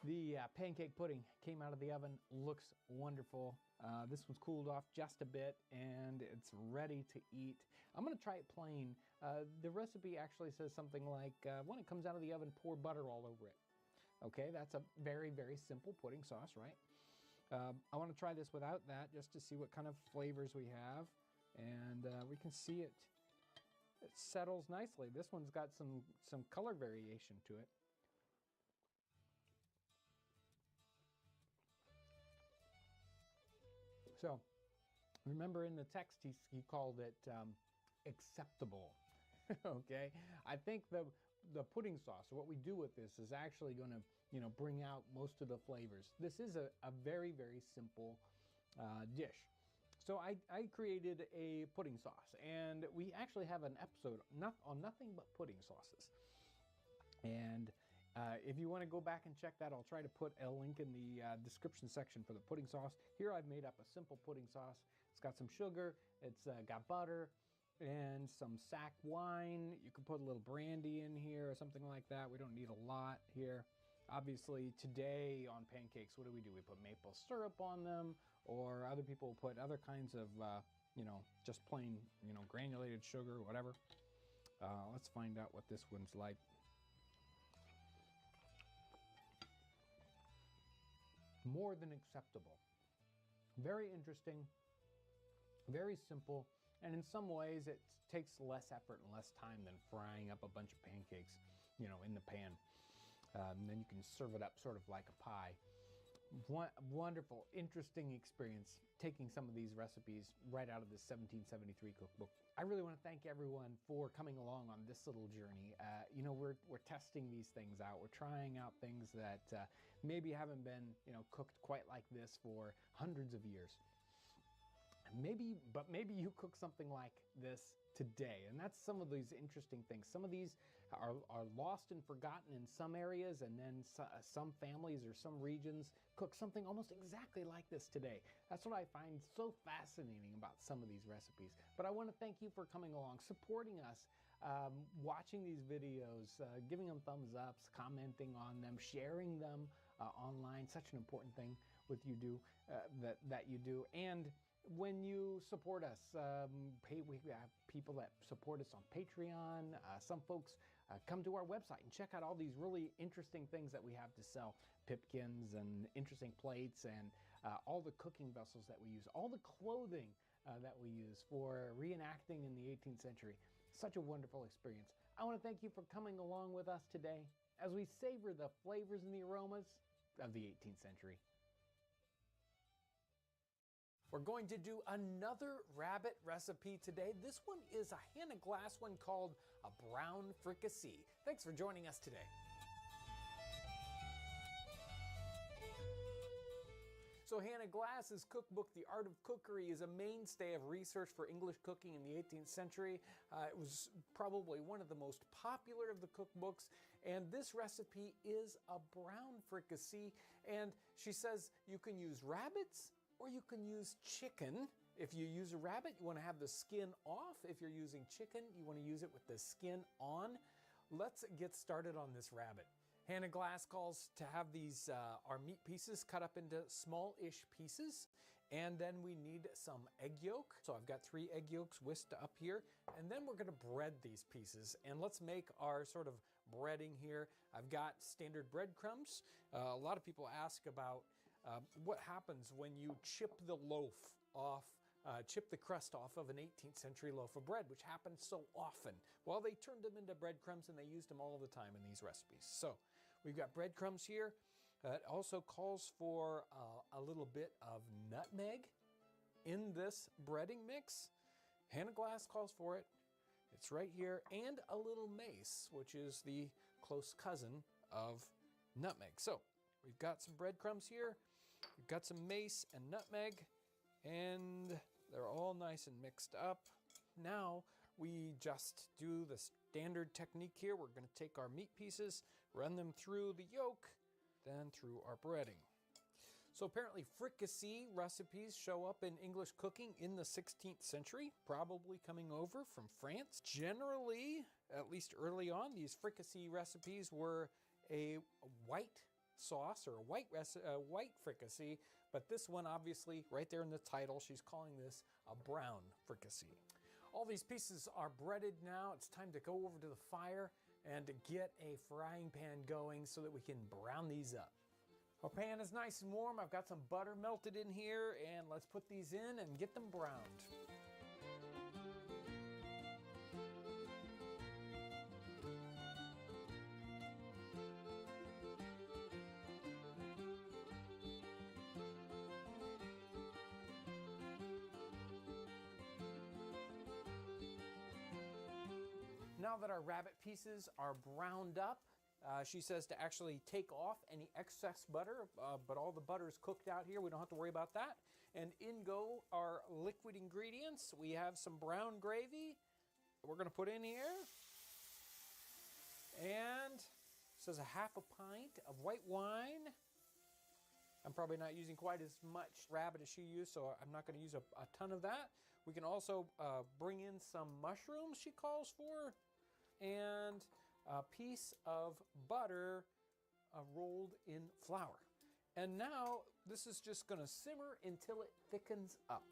The pancake pudding came out of the oven, looks wonderful. This one's cooled off just a bit and it's ready to eat. I'm gonna try it plain. The recipe actually says something like, when it comes out of the oven, pour butter all over it. Okay, that's a very, very simple pudding sauce, right? I wanna try this without that just to see what kind of flavors we have. And we can see it settles nicely. This one's got some color variation to it. So, remember in the text he called it acceptable. Okay, I think the pudding sauce, what we do with this is actually going to bring out most of the flavors. This is a very, very simple dish. So I created a pudding sauce, and we actually have an episode on nothing but pudding sauces. And if you want to go back and check that, I'll try to put a link in the description section for the pudding sauce. Here I've made up a simple pudding sauce. It's got some sugar, it's got butter, and some sack wine. You can put a little brandy in here or something like that. We don't need a lot here. Obviously, today on pancakes, what do? We put maple syrup on them, or other people put other kinds of, just plain, granulated sugar, whatever. Let's find out what this one's like. More than acceptable. Very interesting, very simple, and in some ways it takes less effort and less time than frying up a bunch of pancakes, in the pan. Then you can serve it up sort of like a pie. Wonderful, interesting experience taking some of these recipes right out of this 1773 cookbook. I really want to thank everyone for coming along on this little journey. We're testing these things out. We're trying out things that maybe haven't been cooked quite like this for hundreds of years. Maybe you cook something like this today, and that's some of these interesting things. Some of these are lost and forgotten in some areas, and then some families or some regions cook something almost exactly like this today. That's what I find so fascinating about some of these recipes. But I want to thank you for coming along, supporting us, watching these videos, giving them thumbs ups, commenting on them, sharing them online. Such an important thing that you do. And when you support us, we have people that support us on Patreon. Some folks come to our website and check out all these really interesting things that we have to sell. Pipkins and interesting plates and all the cooking vessels that we use. All the clothing that we use for reenacting in the 18th century. Such a wonderful experience. I want to thank you for coming along with us today as we savor the flavors and the aromas of the 18th century. We're going to do another rabbit recipe today. This one is a Hannah Glass one called a brown fricassee. Thanks for joining us today. So Hannah Glass's cookbook, The Art of Cookery, is a mainstay of research for English cooking in the 18th century. It was probably one of the most popular of the cookbooks, and this recipe is a brown fricassee. And she says you can use rabbits or you can use chicken. If you use a rabbit, you want to have the skin off. If you're using chicken, you want to use it with the skin on. Let's get started on this rabbit. Hannah Glass calls to have these our meat pieces cut up into small-ish pieces, and then we need some egg yolk. So I've got 3 egg yolks whisked up here, and then we're going to bread these pieces. And let's make our sort of breading here. I've got standard breadcrumbs. A lot of people ask about what happens when you chip the loaf off, chip the crust off of an 18th century loaf of bread, which happens so often. Well, they turned them into breadcrumbs and they used them all the time in these recipes. So we've got breadcrumbs here. It also calls for a little bit of nutmeg in this breading mix. Hannah Glass calls for it. It's right here. And a little mace, which is the close cousin of nutmeg. So we've got some breadcrumbs here. We've got some mace and nutmeg, and they're all nice and mixed up. Now we just do the standard technique here. We're going to take our meat pieces, run them through the yolk, then through our breading. So apparently fricassee recipes show up in English cooking in the 16th century, probably coming over from France. Generally, at least early on, these fricassee recipes were a white sauce or a white fricassee, but this one, obviously, right there in the title, she's calling this a brown fricassee. All these pieces are breaded now. It's time to go over to the fire and to get a frying pan going so that we can brown these up. Our pan is nice and warm. I've got some butter melted in here, and let's put these in and get them browned. Now that our rabbit pieces are browned up, she says to actually take off any excess butter, but all the butter is cooked out here. We don't have to worry about that. And in go our liquid ingredients. We have some brown gravy we're going to put in here. And it says a half a pint of white wine. I'm probably not using quite as much rabbit as she used, so I'm not going to use a ton of that. We can also bring in some mushrooms, she calls for, and a piece of butter rolled in flour. And now this is just going to simmer until it thickens up.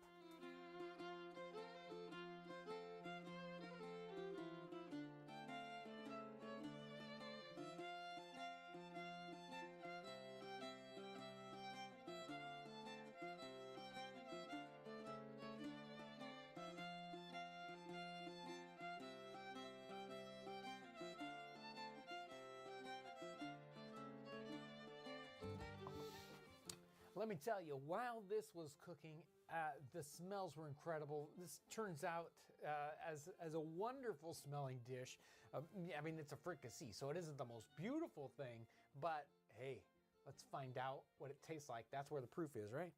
Let me tell you, while this was cooking, the smells were incredible. This turns out as a wonderful smelling dish. I mean, it's a fricassee, so it isn't the most beautiful thing, but hey, let's find out what it tastes like. That's where the proof is, right?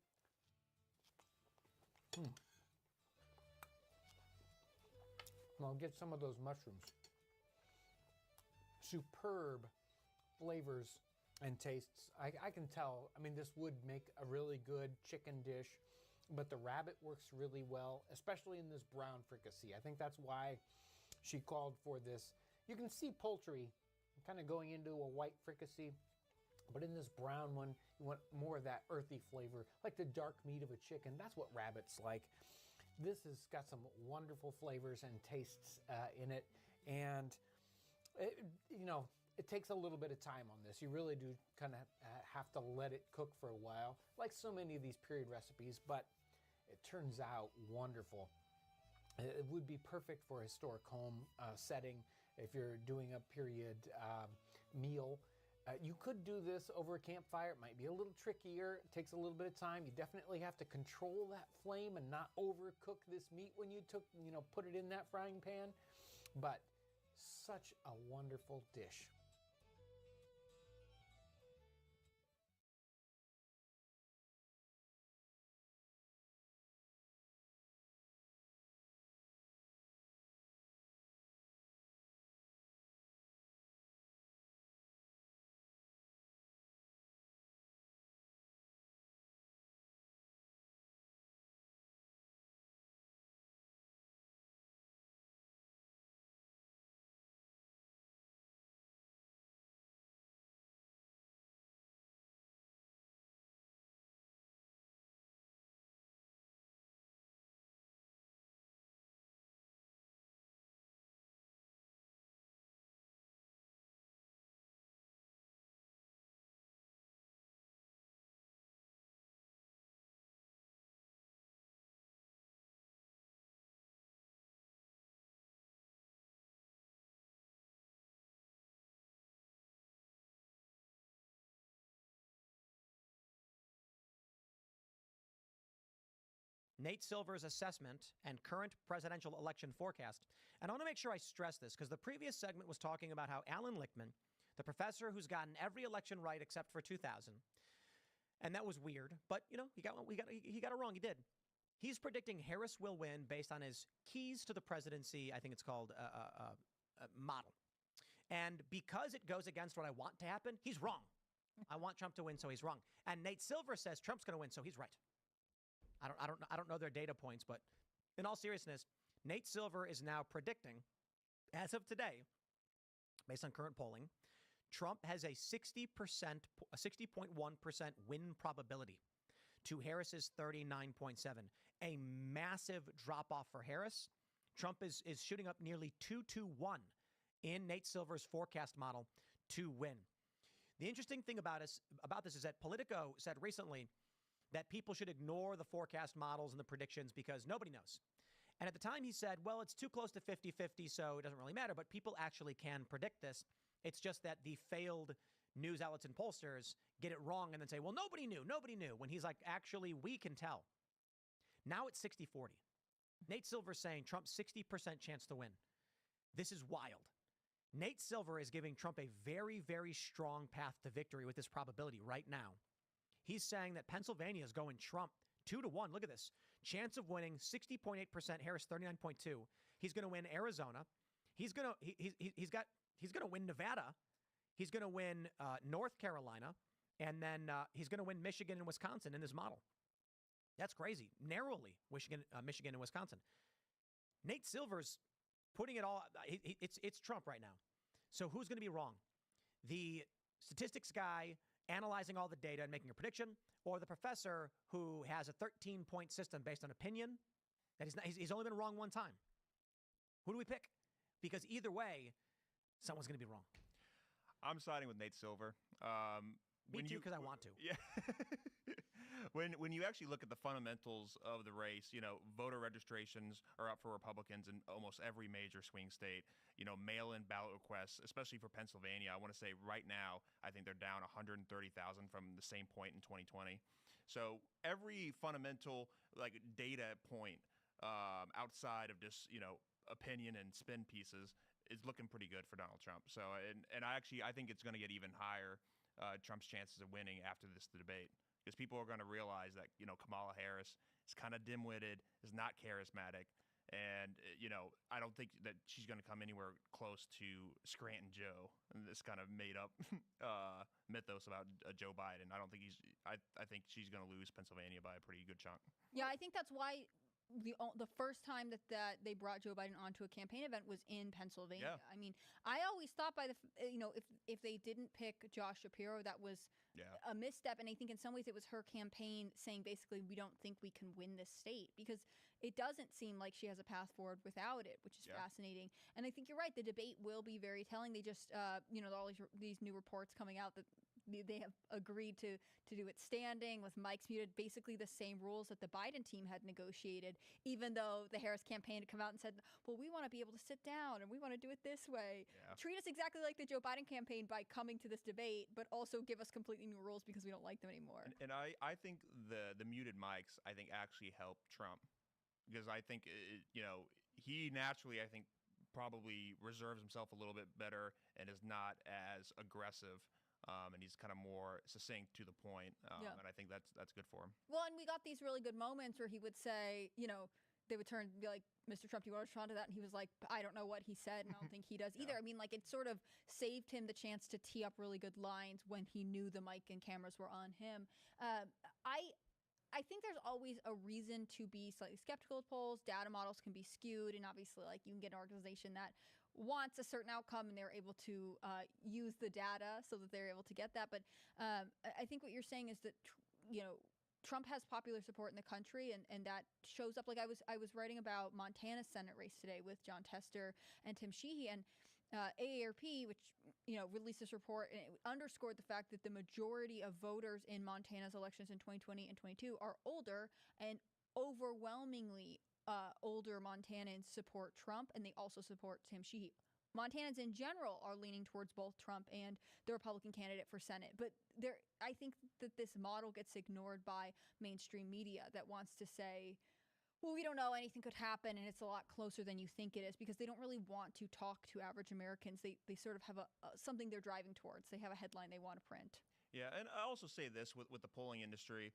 I'll get some of those mushrooms. Superb flavors and tastes. I can tell, I mean, this would make a really good chicken dish, but the rabbit works really well, especially in this brown fricassee. I think that's why she called for this. You can see poultry kind of going into a white fricassee, but in this brown one, you want more of that earthy flavor, like the dark meat of a chicken. That's what rabbit's like. This has got some wonderful flavors and tastes in it, and it takes a little bit of time on this. You really do kind of have to let it cook for a while, like so many of these period recipes, but it turns out wonderful. It would be perfect for a historic home setting if you're doing a period meal. You could do this over a campfire. It might be a little trickier. It takes a little bit of time. You definitely have to control that flame and not overcook this meat when you put it in that frying pan. But such a wonderful dish. Nate Silver's assessment and current presidential election forecast. And I want to make sure I stress this because the previous segment was talking about how Alan Lichtman, the professor who's gotten every election right except for 2000, and that was weird, but he got it wrong. He did. He's predicting Harris will win based on his keys to the presidency. I think it's called model. And because it goes against what I want to happen, he's wrong. I want Trump to win, so he's wrong. And Nate Silver says Trump's going to win, so he's right. I don't know their data points, but in all seriousness, Nate Silver is now predicting, as of today, based on current polling, Trump has a 60%, a 60.1% win probability to Harris's 39.7. A massive drop off for Harris. Trump is shooting up nearly 2-1 in Nate Silver's forecast model to win. The interesting thing about this is that Politico said recently that people should ignore the forecast models and the predictions because nobody knows. And at the time he said, well, it's too close to 50-50, so it doesn't really matter. But people actually can predict this. It's just that the failed news outlets and pollsters get it wrong and then say, well, nobody knew. When he's like, actually, we can tell. Now it's 60-40. Nate Silver's saying Trump's 60% chance to win. This is wild. Nate Silver is giving Trump a very, very strong path to victory with this probability right now. He's saying that Pennsylvania is going Trump 2-1. Look at this. Chance of winning 60.8%, Harris 39.2. He's going to win Arizona. He's going to win Nevada. He's going to win North Carolina, and then he's going to win Michigan and Wisconsin in this model. That's crazy. Narrowly, Michigan and Wisconsin. Nate Silver's putting it all. It's Trump right now. So who's going to be wrong? The statistics guy analyzing all the data and making a prediction, or the professor who has a 13-point system based on opinion that he's only been wrong one time? Who do we pick? Because either way, someone's going to be wrong. I'm siding with Nate Silver. Me too, because I want to. Yeah. When you actually look at the fundamentals of the race, voter registrations are up for Republicans in almost every major swing state. Mail-in ballot requests, especially for Pennsylvania, I want to say right now, I think they're down 130,000 from the same point in 2020. So every fundamental data point outside of just opinion and spin pieces is looking pretty good for Donald Trump. So and I think it's going to get even higher, Trump's chances of winning after this debate. Because people are going to realize that, Kamala Harris is kind of dim-witted, is not charismatic. And, I don't think that she's going to come anywhere close to Scranton Joe, and this kind of made-up mythos about Joe Biden. I think she's going to lose Pennsylvania by a pretty good chunk. Yeah, I think that's why the first time that they brought Joe Biden onto a campaign event was in Pennsylvania. Yeah. I mean, I always thought if they didn't pick Josh Shapiro, that was a misstep. And I think in some ways it was her campaign saying basically we don't think we can win this state, because it doesn't seem like she has a path forward without it, which is fascinating. And I think you're right. The debate will be very telling. They just, all these new reports coming out that they have agreed to do it standing with mics muted, basically the same rules that the Biden team had negotiated, even though the Harris campaign had come out and said, well, we want to be able to sit down and we want to do it this way. Yeah. Treat us exactly like the Joe Biden campaign by coming to this debate, but also give us completely new rules because we don't like them anymore. And I think the muted mics, I think, actually helped Trump, because I think, he naturally, I think, probably reserves himself a little bit better and is not as aggressive. And he's kind of more succinct to the point, and I think that's good for him. Well, and we got these really good moments where he would say, they would turn and be like, Mr. Trump, do you want to respond to that? And he was like, I don't know what he said, and I don't think he does either. I mean, it sort of saved him the chance to tee up really good lines when he knew the mic and cameras were on him. I think there's always a reason to be slightly skeptical of polls. Data models can be skewed, and obviously, you can get an organization that wants a certain outcome and they're able to use the data so that they're able to get that. But I think what you're saying is that, Trump has popular support in the country, and that shows up. I was writing about Montana's Senate race today with John Tester and Tim Sheehy, and AARP, which released this report, and it underscored the fact that the majority of voters in Montana's elections in 2020 and 22 are older, and overwhelmingly older Montanans support Trump, and they also support Tim Sheehy. Montanans in general are leaning towards both Trump and the Republican candidate for Senate. But I think that this model gets ignored by mainstream media that wants to say, well, we don't know, anything could happen, and it's a lot closer than you think it is, because they don't really want to talk to average Americans. They sort of have something they're driving towards. They have a headline they want to print. Yeah, and I also say this with the polling industry.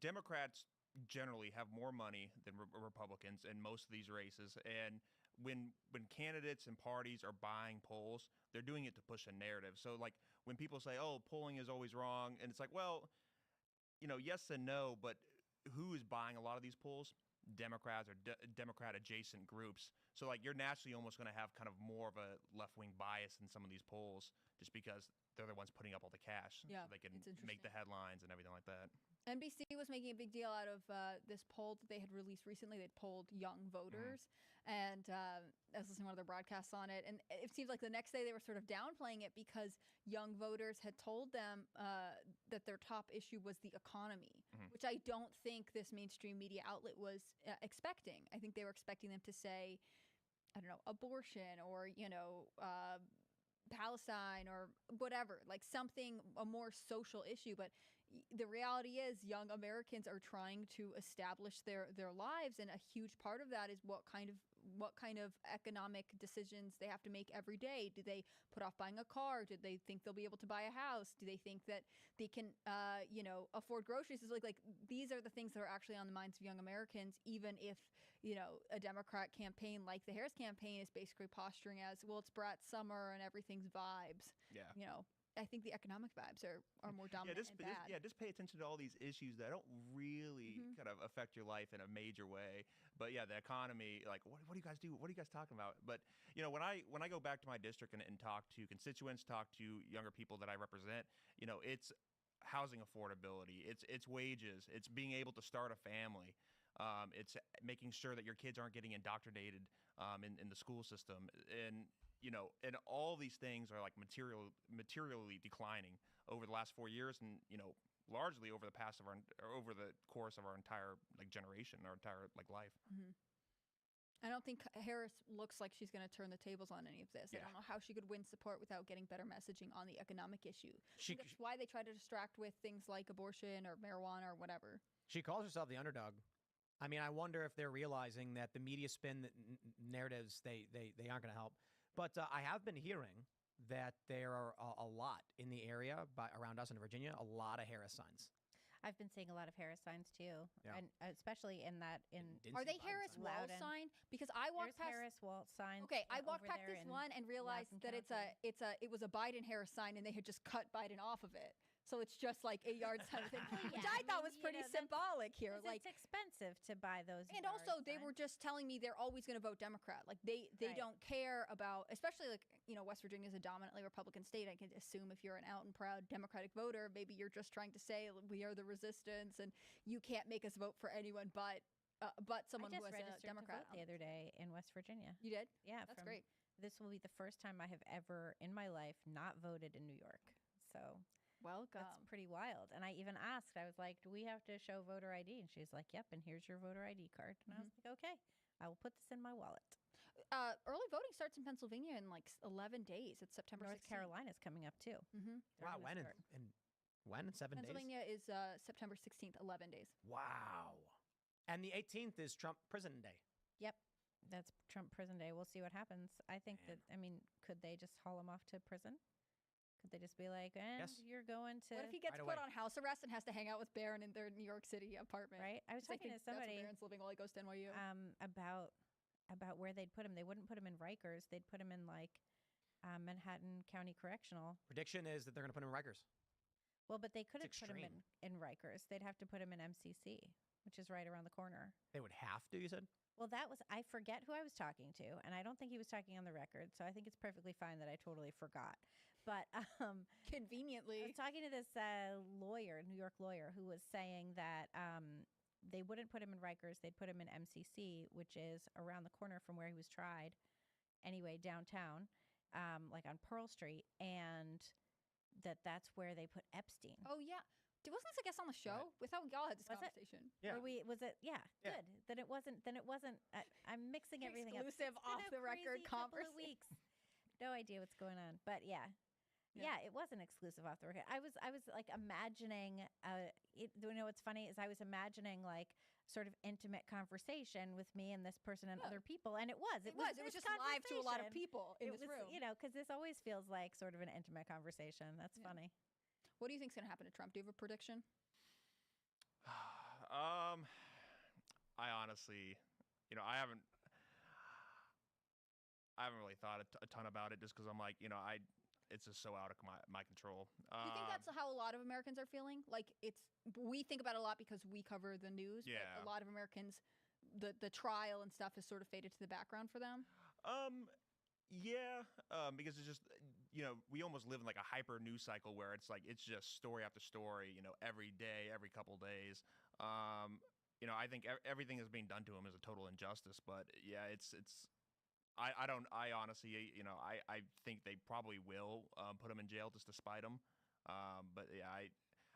Democrats generally have more money than Republicans in most of these races, and when candidates and parties are buying polls, they're doing it to push a narrative. So when people say, oh, polling is always wrong, and it's like, well, yes and no, but who is buying a lot of these polls? Democrats or Democrat adjacent groups. So like you're naturally almost going to have kind of more of a left-wing bias in some of these polls just because they're the ones putting up all the cash. Yeah, so they can it's make the headlines and everything like that. NBC was making a big deal out of this poll that they had released recently. They'd polled young voters, and I was listening to one of their broadcasts on it, and it seems like the next day they were sort of downplaying it because young voters had told them that their top issue was the economy, which I don't think this mainstream media outlet was expecting. I think they were expecting them to say, I don't know, abortion or, Palestine or whatever, like something, a more social issue. But the reality is young Americans are trying to establish their lives, and a huge part of that is what kind of economic decisions they have to make every day. Do they put off buying a car? Do they think they'll be able to buy a house? Do they think that they can afford groceries? It's like these are the things that are actually on the minds of young Americans, even if a Democrat campaign like the Harris campaign is basically posturing as, well, it's Brat Summer and everything's vibes. Yeah. I think the economic vibes are more dominant and bad. Just pay attention to all these issues that don't really kind of affect your life in a major way. But yeah, the economy, like, what do you guys do? What are you guys talking about? But when I go back to my district and talk to constituents, talk to younger people that I represent, it's housing affordability, it's wages, it's being able to start a family. It's making sure that your kids aren't getting indoctrinated in the school system, and all these things are like materially declining over the last 4 years, and largely over the course of our entire generation, our entire life. I don't think Harris looks like she's going to turn the tables on any of this. I don't know how she could win support without getting better messaging on the economic issue. I think that's why they try to distract with things like abortion or marijuana or whatever. She calls herself the underdog. I mean, I wonder if they're realizing that the media spin narratives, they aren't going to help. But I have been hearing that there are a lot in the area around us in Virginia, a lot of Harris signs. I've been seeing a lot of Harris signs too, and especially in Are they Harris Walz sign? Because I walked past Harris Walz signs. Okay, I walked past this one and realized that it was a Biden Harris sign, and they had just cut Biden off of it. So it's just like a yard sign thing, which I thought was pretty symbolic here. Like, it's expensive to buy those. And also, they were just telling me they're always going to vote Democrat. Like they don't care about, especially West Virginia is a dominantly Republican state. I can assume if you're an out and proud Democratic voter, maybe you're just trying to say we are the resistance, and you can't make us vote for anyone but someone who is a Democrat. To vote the other day in West Virginia. You did? Yeah, that's great. This will be the first time I have ever in my life not voted in New York. So. Welcome. That's pretty wild. And I even asked, I was like, do we have to show voter ID? And she's like, yep, and here's your voter ID card. And I was like, okay, I will put this in my wallet. Early voting starts in Pennsylvania in 11 days. It's September 16th. North Carolina's coming up too. Wow, when? In 7 days? Pennsylvania is September 16th, 11 days. Wow. And the 18th is Trump Prison Day. Yep. That's Trump Prison Day. We'll see what happens. I think could they just haul him off to prison? Could they just be like, yes. You're going to... What if he gets put on house arrest and has to hang out with Barron in their New York City apartment? Right. I was talking to somebody... That's where Barron's living while he goes to NYU. About where they'd put him. They wouldn't put him in Rikers. They'd put him in Manhattan County Correctional. Prediction is that they're going to put him in Rikers. Well, but they couldn't put him in Rikers. They'd have to put him in MCC, which is right around the corner. They would have to, you said? Well, I forget who I was talking to, and I don't think he was talking on the record, so I think it's perfectly fine that I totally forgot. But conveniently, I was talking to this lawyer, New York lawyer, who was saying that they wouldn't put him in Rikers. They'd put him in MCC, which is around the corner from where he was tried, anyway, downtown, like on Pearl Street, and that's where they put Epstein. Oh, yeah. Wasn't this a guest on the show? We thought we all had this conversation. Yeah. Was it? Yeah. Good. Then it wasn't. I'm mixing everything up. Exclusive off the record conversation. Weeks. No idea what's going on, but yeah, it wasn't exclusive off the record. I was like imagining. What's funny is I was imagining like sort of intimate conversation with me and this person and other people, and it was. It was just live to a lot of people in this room. Because this always feels like sort of an intimate conversation. That's funny. What do you think is going to happen to Trump? Do you have a prediction? I honestly, I haven't really thought a ton about it, just because I'm like, it's just so out of my control. Do you think that's how a lot of Americans are feeling? Like we think about it a lot because we cover the news. Yeah. But a lot of Americans the trial and stuff has sort of faded to the background for them? Yeah, because it's just, we almost live in like a hyper news cycle where it's like it's just story after story, every day, every couple days. I think everything that's being done to him is a total injustice. But yeah, I honestly, I think they probably will put him in jail just to spite him. But yeah,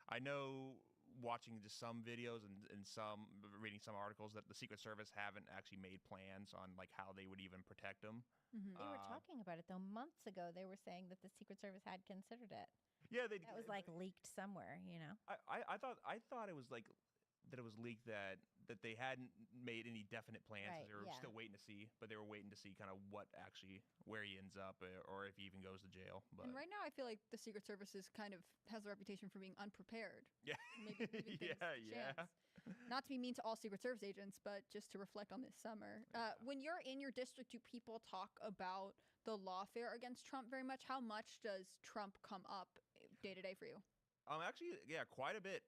I know watching just some videos and reading some articles that the Secret Service haven't actually made plans on like how they would even protect him. They were talking about it though months ago. They were saying that the Secret Service had considered it. Yeah, that was like leaked somewhere. I thought it was like that it was leaked that they hadn't made any definite plans. Right, They were still waiting to see, but they were waiting to see kind of where he ends up or if he even goes to jail. But And right now, I feel like the Secret Service has a reputation for being unprepared. Yeah. Maybe giving things a chance. Not to be mean to all Secret Service agents, but just to reflect on this summer. When you're in your district, do people talk about the lawfare against Trump very much? How much does Trump come up day to day for you? Actually, yeah, quite a bit.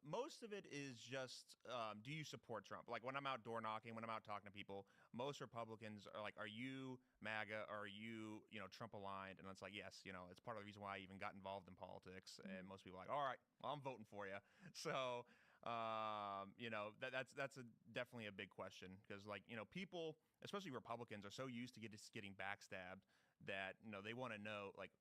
Most of it is just, do you support Trump? Like when I'm out door knocking, when I'm out talking to people, most Republicans are like, are you MAGA? Or are you, Trump aligned? And it's like, yes, it's part of the reason why I even got involved in politics. And most people are like, all right, well, I'm voting for you. So, that's definitely a big question because people, especially Republicans, are so used to getting backstabbed that, they want to know, like,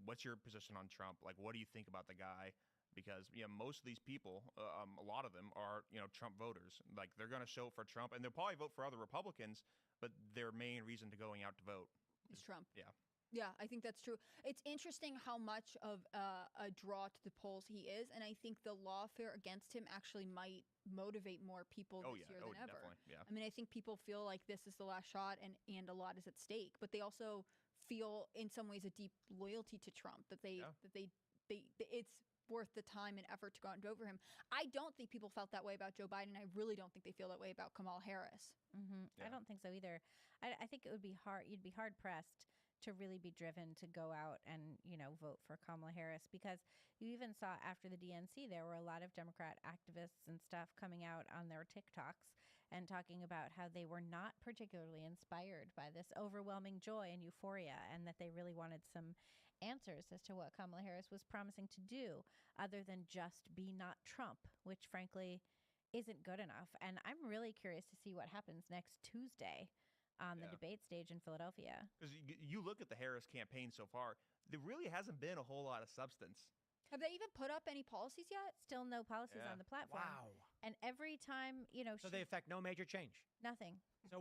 what's your position on Trump? Like, what do you think about the guy? Because most of these people, a lot of them are Trump voters. Like they're going to show for Trump, and they'll probably vote for other Republicans, but their main reason to going out to vote is Trump. Yeah. Yeah, I think that's true. It's interesting how much of a draw to the polls he is, and I think the lawfare against him actually might motivate more people this year than ever. Definitely. Yeah. I mean, I think people feel like this is the last shot, and a lot is at stake, but they also feel in some ways a deep loyalty to Trump that it's worth the time and effort to go out and vote for him. I don't think people felt that way about Joe Biden. I really don't think they feel that way about Kamala Harris. I don't think so either. I think it would be hard. You'd be hard pressed to really be driven to go out and vote for Kamala Harris because you even saw after the DNC there were a lot of Democrat activists and stuff coming out on their TikToks and talking about how they were not particularly inspired by this overwhelming joy and euphoria and that they really wanted some answers as to what Kamala Harris was promising to do other than just be not Trump, which frankly isn't good enough. And I'm really curious to see what happens next Tuesday on the debate stage in Philadelphia. Because you look at the Harris campaign so far, there really hasn't been a whole lot of substance. Have they even put up any policies yet? Still no policies on the platform. Wow. And every time, so they affect no major change. Nothing.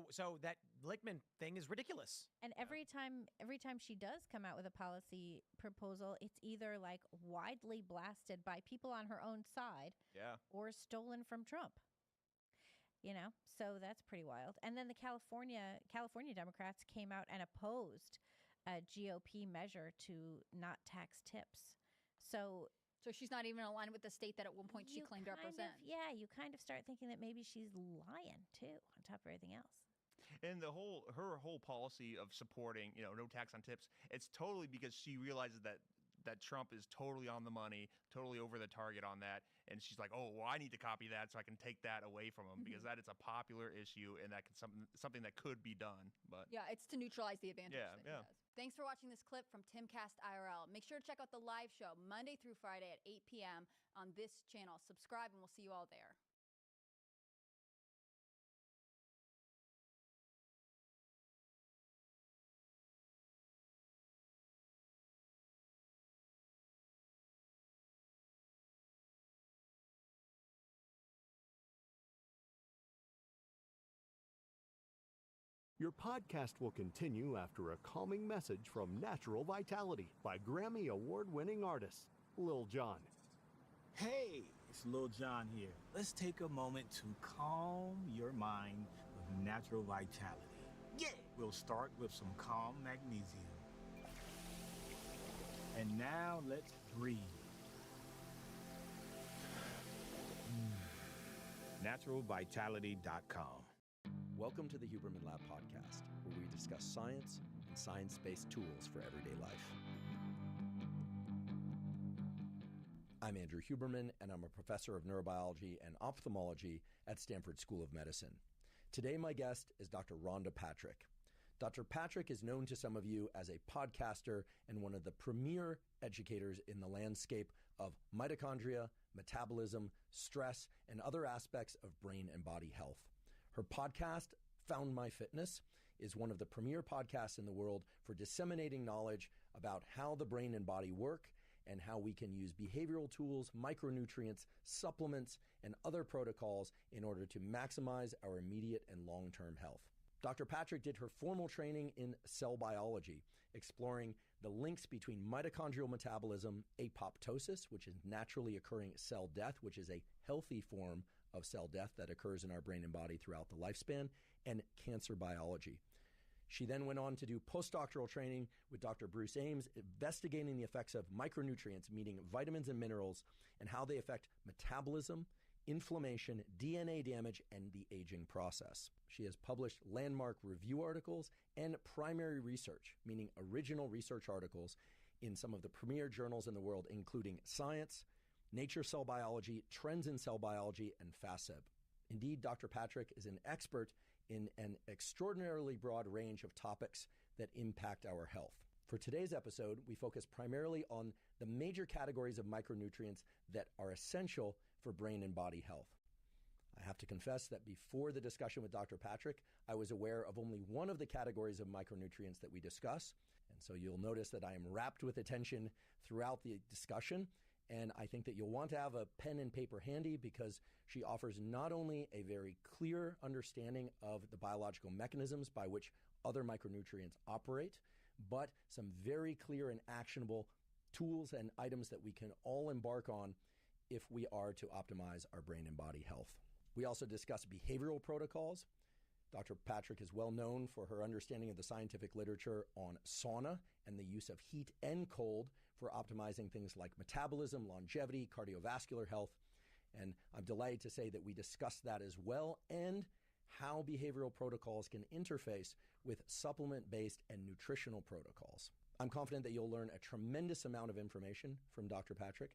So that Lichtman thing is ridiculous. And every time she does come out with a policy proposal, it's either like widely blasted by people on her own side, or stolen from Trump. So that's pretty wild. And then the California Democrats came out and opposed a GOP measure to not tax tips. So she's not even aligned with the state that at one point she claimed to represent. You kind of start thinking that maybe she's lying too, on top of everything else. And her whole policy of supporting, no tax on tips, it's totally because she realizes that Trump is totally on the money, totally over the target on that. And she's like, oh, well, I need to copy that so I can take that away from him because that is a popular issue and that can something that could be done. But yeah, it's to neutralize the advantage that he has. Thanks for watching this clip from Timcast IRL. Make sure to check out the live show Monday through Friday at 8 p.m. on this channel. Subscribe and we'll see you all there. Your podcast will continue after a calming message from Natural Vitality by Grammy Award-winning artist Lil Jon. Hey, it's Lil Jon here. Let's take a moment to calm your mind with Natural Vitality. Yeah! We'll start with some calm magnesium. And now let's breathe. NaturalVitality.com. Welcome to the Huberman Lab podcast, where we discuss science and science-based tools for everyday life. I'm Andrew Huberman, and I'm a professor of neurobiology and ophthalmology at Stanford School of Medicine. Today, my guest is Dr. Rhonda Patrick. Dr. Patrick is known to some of you as a podcaster and one of the premier educators in the landscape of mitochondria, metabolism, stress, and other aspects of brain and body health. Her podcast, Found My Fitness, is one of the premier podcasts in the world for disseminating knowledge about how the brain and body work and how we can use behavioral tools, micronutrients, supplements, and other protocols in order to maximize our immediate and long-term health. Dr. Patrick did her formal training in cell biology, exploring the links between mitochondrial metabolism, apoptosis, which is naturally occurring cell death, which is a healthy form of cell death that occurs in our brain and body throughout the lifespan, and cancer biology. She then went on to do postdoctoral training with Dr. Bruce Ames, investigating the effects of micronutrients, meaning vitamins and minerals, and how they affect metabolism, inflammation, DNA damage, and the aging process. She has published landmark review articles and primary research, meaning original research articles, in some of the premier journals in the world, including Science, Nature Cell Biology, Trends in Cell Biology, and FASEB. Indeed, Dr. Patrick is an expert in an extraordinarily broad range of topics that impact our health. For today's episode, we focus primarily on the major categories of micronutrients that are essential for brain and body health. I have to confess that before the discussion with Dr. Patrick, I was aware of only one of the categories of micronutrients that we discuss, and so you'll notice that I am wrapped with attention throughout the discussion. And I think that you'll want to have a pen and paper handy because she offers not only a very clear understanding of the biological mechanisms by which other micronutrients operate, but some very clear and actionable tools and items that we can all embark on if we are to optimize our brain and body health. We also discuss behavioral protocols. Dr. Patrick is well known for her understanding of the scientific literature on sauna and the use of heat and cold for optimizing things like metabolism, longevity, cardiovascular health. And I'm delighted to say that we discussed that as well, and how behavioral protocols can interface with supplement-based and nutritional protocols. I'm confident that you'll learn a tremendous amount of information from Dr. Patrick,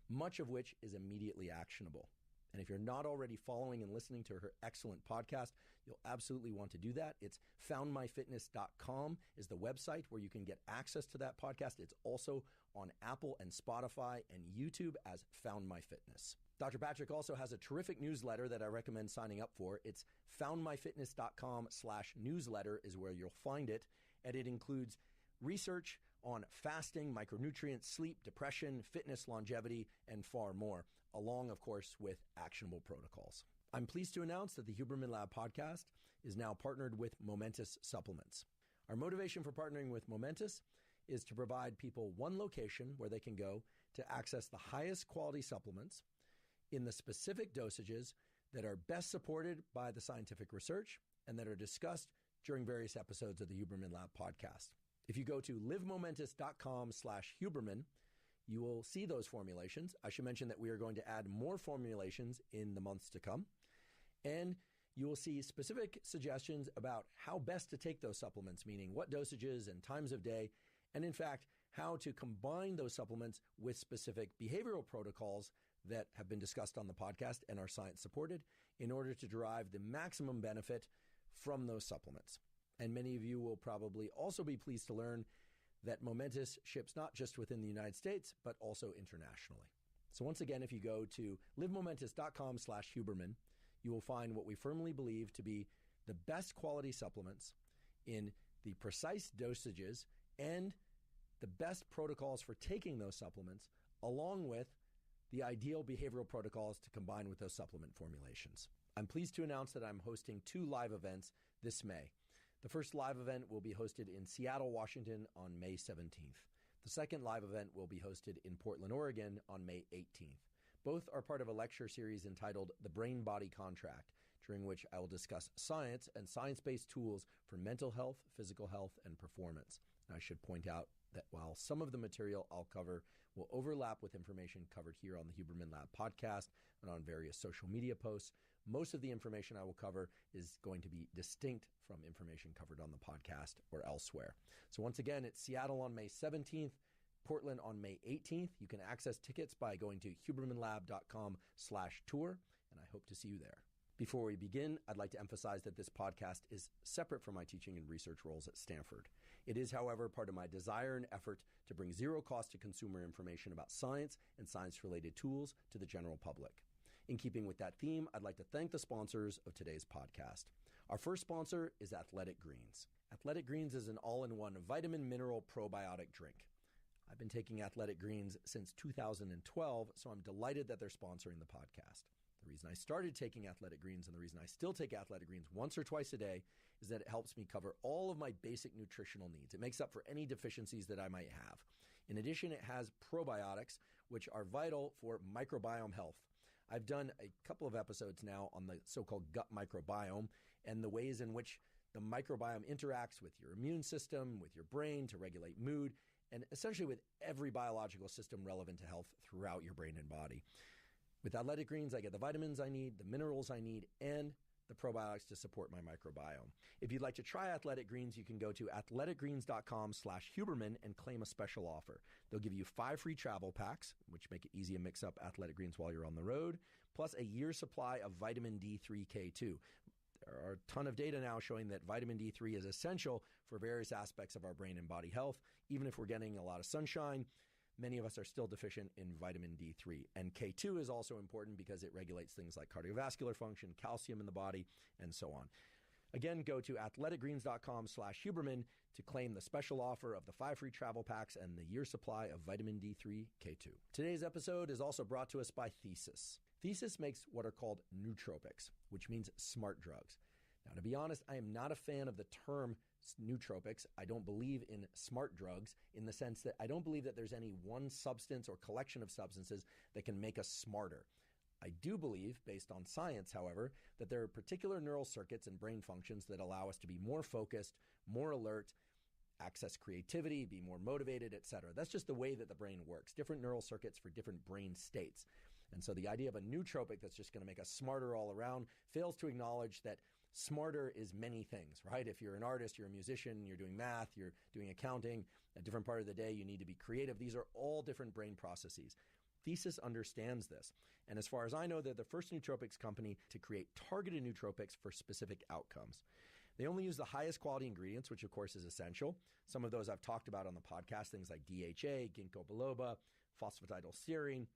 much of which is immediately actionable. And if you're not already following and listening to her excellent podcast, you'll absolutely want to do that. It's foundmyfitness.com is the website where you can get access to that podcast. It's also on Apple and Spotify and YouTube as Found My Fitness. Dr. Patrick also has a terrific newsletter that I recommend signing up for. It's foundmyfitness.com/newsletter is where you'll find it. And it includes research on fasting, micronutrients, sleep, depression, fitness, longevity, and far more, along, of course, with actionable protocols. I'm pleased to announce that the Huberman Lab podcast is now partnered with Momentous Supplements. Our motivation for partnering with Momentous is to provide people one location where they can go to access the highest quality supplements in the specific dosages that are best supported by the scientific research and that are discussed during various episodes of the Huberman Lab podcast. If you go to livemomentus.com/Huberman, you will see those formulations. I should mention that we are going to add more formulations in the months to come. And you will see specific suggestions about how best to take those supplements, meaning what dosages and times of day, and in fact, how to combine those supplements with specific behavioral protocols that have been discussed on the podcast and are science supported in order to derive the maximum benefit from those supplements. And many of you will probably also be pleased to learn that Momentous ships not just within the United States, but also internationally. So once again, if you go to livemomentus.com/Huberman, you will find what we firmly believe to be the best quality supplements in the precise dosages and the best protocols for taking those supplements, along with the ideal behavioral protocols to combine with those supplement formulations. I'm pleased to announce that I'm hosting 2 live events this May. The first live event will be hosted in Seattle, Washington on May 17th. The second live event will be hosted in Portland, Oregon on May 18th. Both are part of a lecture series entitled The Brain-Body Contract, during which I will discuss science and science-based tools for mental health, physical health, and performance. And I should point out that while some of the material I'll cover will overlap with information covered here on the Huberman Lab podcast and on various social media posts, most of the information I will cover is going to be distinct from information covered on the podcast or elsewhere. So once again, it's Seattle on May 17th, Portland on May 18th. You can access tickets by going to hubermanlab.com/tour, and I hope to see you there. Before we begin, I'd like to emphasize that this podcast is separate from my teaching and research roles at Stanford. It is, however, part of my desire and effort to bring zero cost to consumer information about science and science-related tools to the general public. In keeping with that theme, I'd like to thank the sponsors of today's podcast. Our first sponsor is Athletic Greens. Athletic Greens is an all-in-one vitamin mineral probiotic drink. I've been taking Athletic Greens since 2012, so I'm delighted that they're sponsoring the podcast. The reason I started taking Athletic Greens and the reason I still take Athletic Greens once or twice a day is that it helps me cover all of my basic nutritional needs. It makes up for any deficiencies that I might have. In addition, it has probiotics, which are vital for microbiome health. I've done a couple of episodes now on the so-called gut microbiome and the ways in which the microbiome interacts with your immune system, with your brain to regulate mood, and essentially with every biological system relevant to health throughout your brain and body. With Athletic Greens, I get the vitamins I need, the minerals I need, and the probiotics to support my microbiome. If you'd like to try Athletic Greens, you can go to athleticgreens.com/Huberman and claim a special offer. They'll give you 5 free travel packs, which make it easy to mix up Athletic Greens while you're on the road, plus a year's supply of vitamin D3 K2. There are a ton of data now showing that vitamin D3 is essential for various aspects of our brain and body health. Even if we're getting a lot of sunshine, many of us are still deficient in vitamin D3. And K2 is also important because it regulates things like cardiovascular function, calcium in the body, and so on. Again, go to athleticgreens.com/Huberman to claim the special offer of the 5 free travel packs and the year supply of vitamin D3 K2. Today's episode is also brought to us by Thesis. Thesis makes what are called nootropics, which means smart drugs. Now, to be honest, I am not a fan of the term nootropics. I don't believe in smart drugs in the sense that I don't believe that there's any one substance or collection of substances that can make us smarter. I do believe, based on science, however, that there are particular neural circuits and brain functions that allow us to be more focused, more alert, access creativity, be more motivated, etc. That's just the way that the brain works. Different neural circuits for different brain states. And so the idea of a nootropic that's just going to make us smarter all around fails to acknowledge that smarter is many things, right? If you're an artist, you're a musician, you're doing math, you're doing accounting, a different part of the day, you need to be creative. These are all different brain processes. Thesis understands this. And as far as I know, they're the first nootropics company to create targeted nootropics for specific outcomes. They only use the highest quality ingredients, which of course is essential. Some of those I've talked about on the podcast, things like DHA, ginkgo biloba, phosphatidylserine.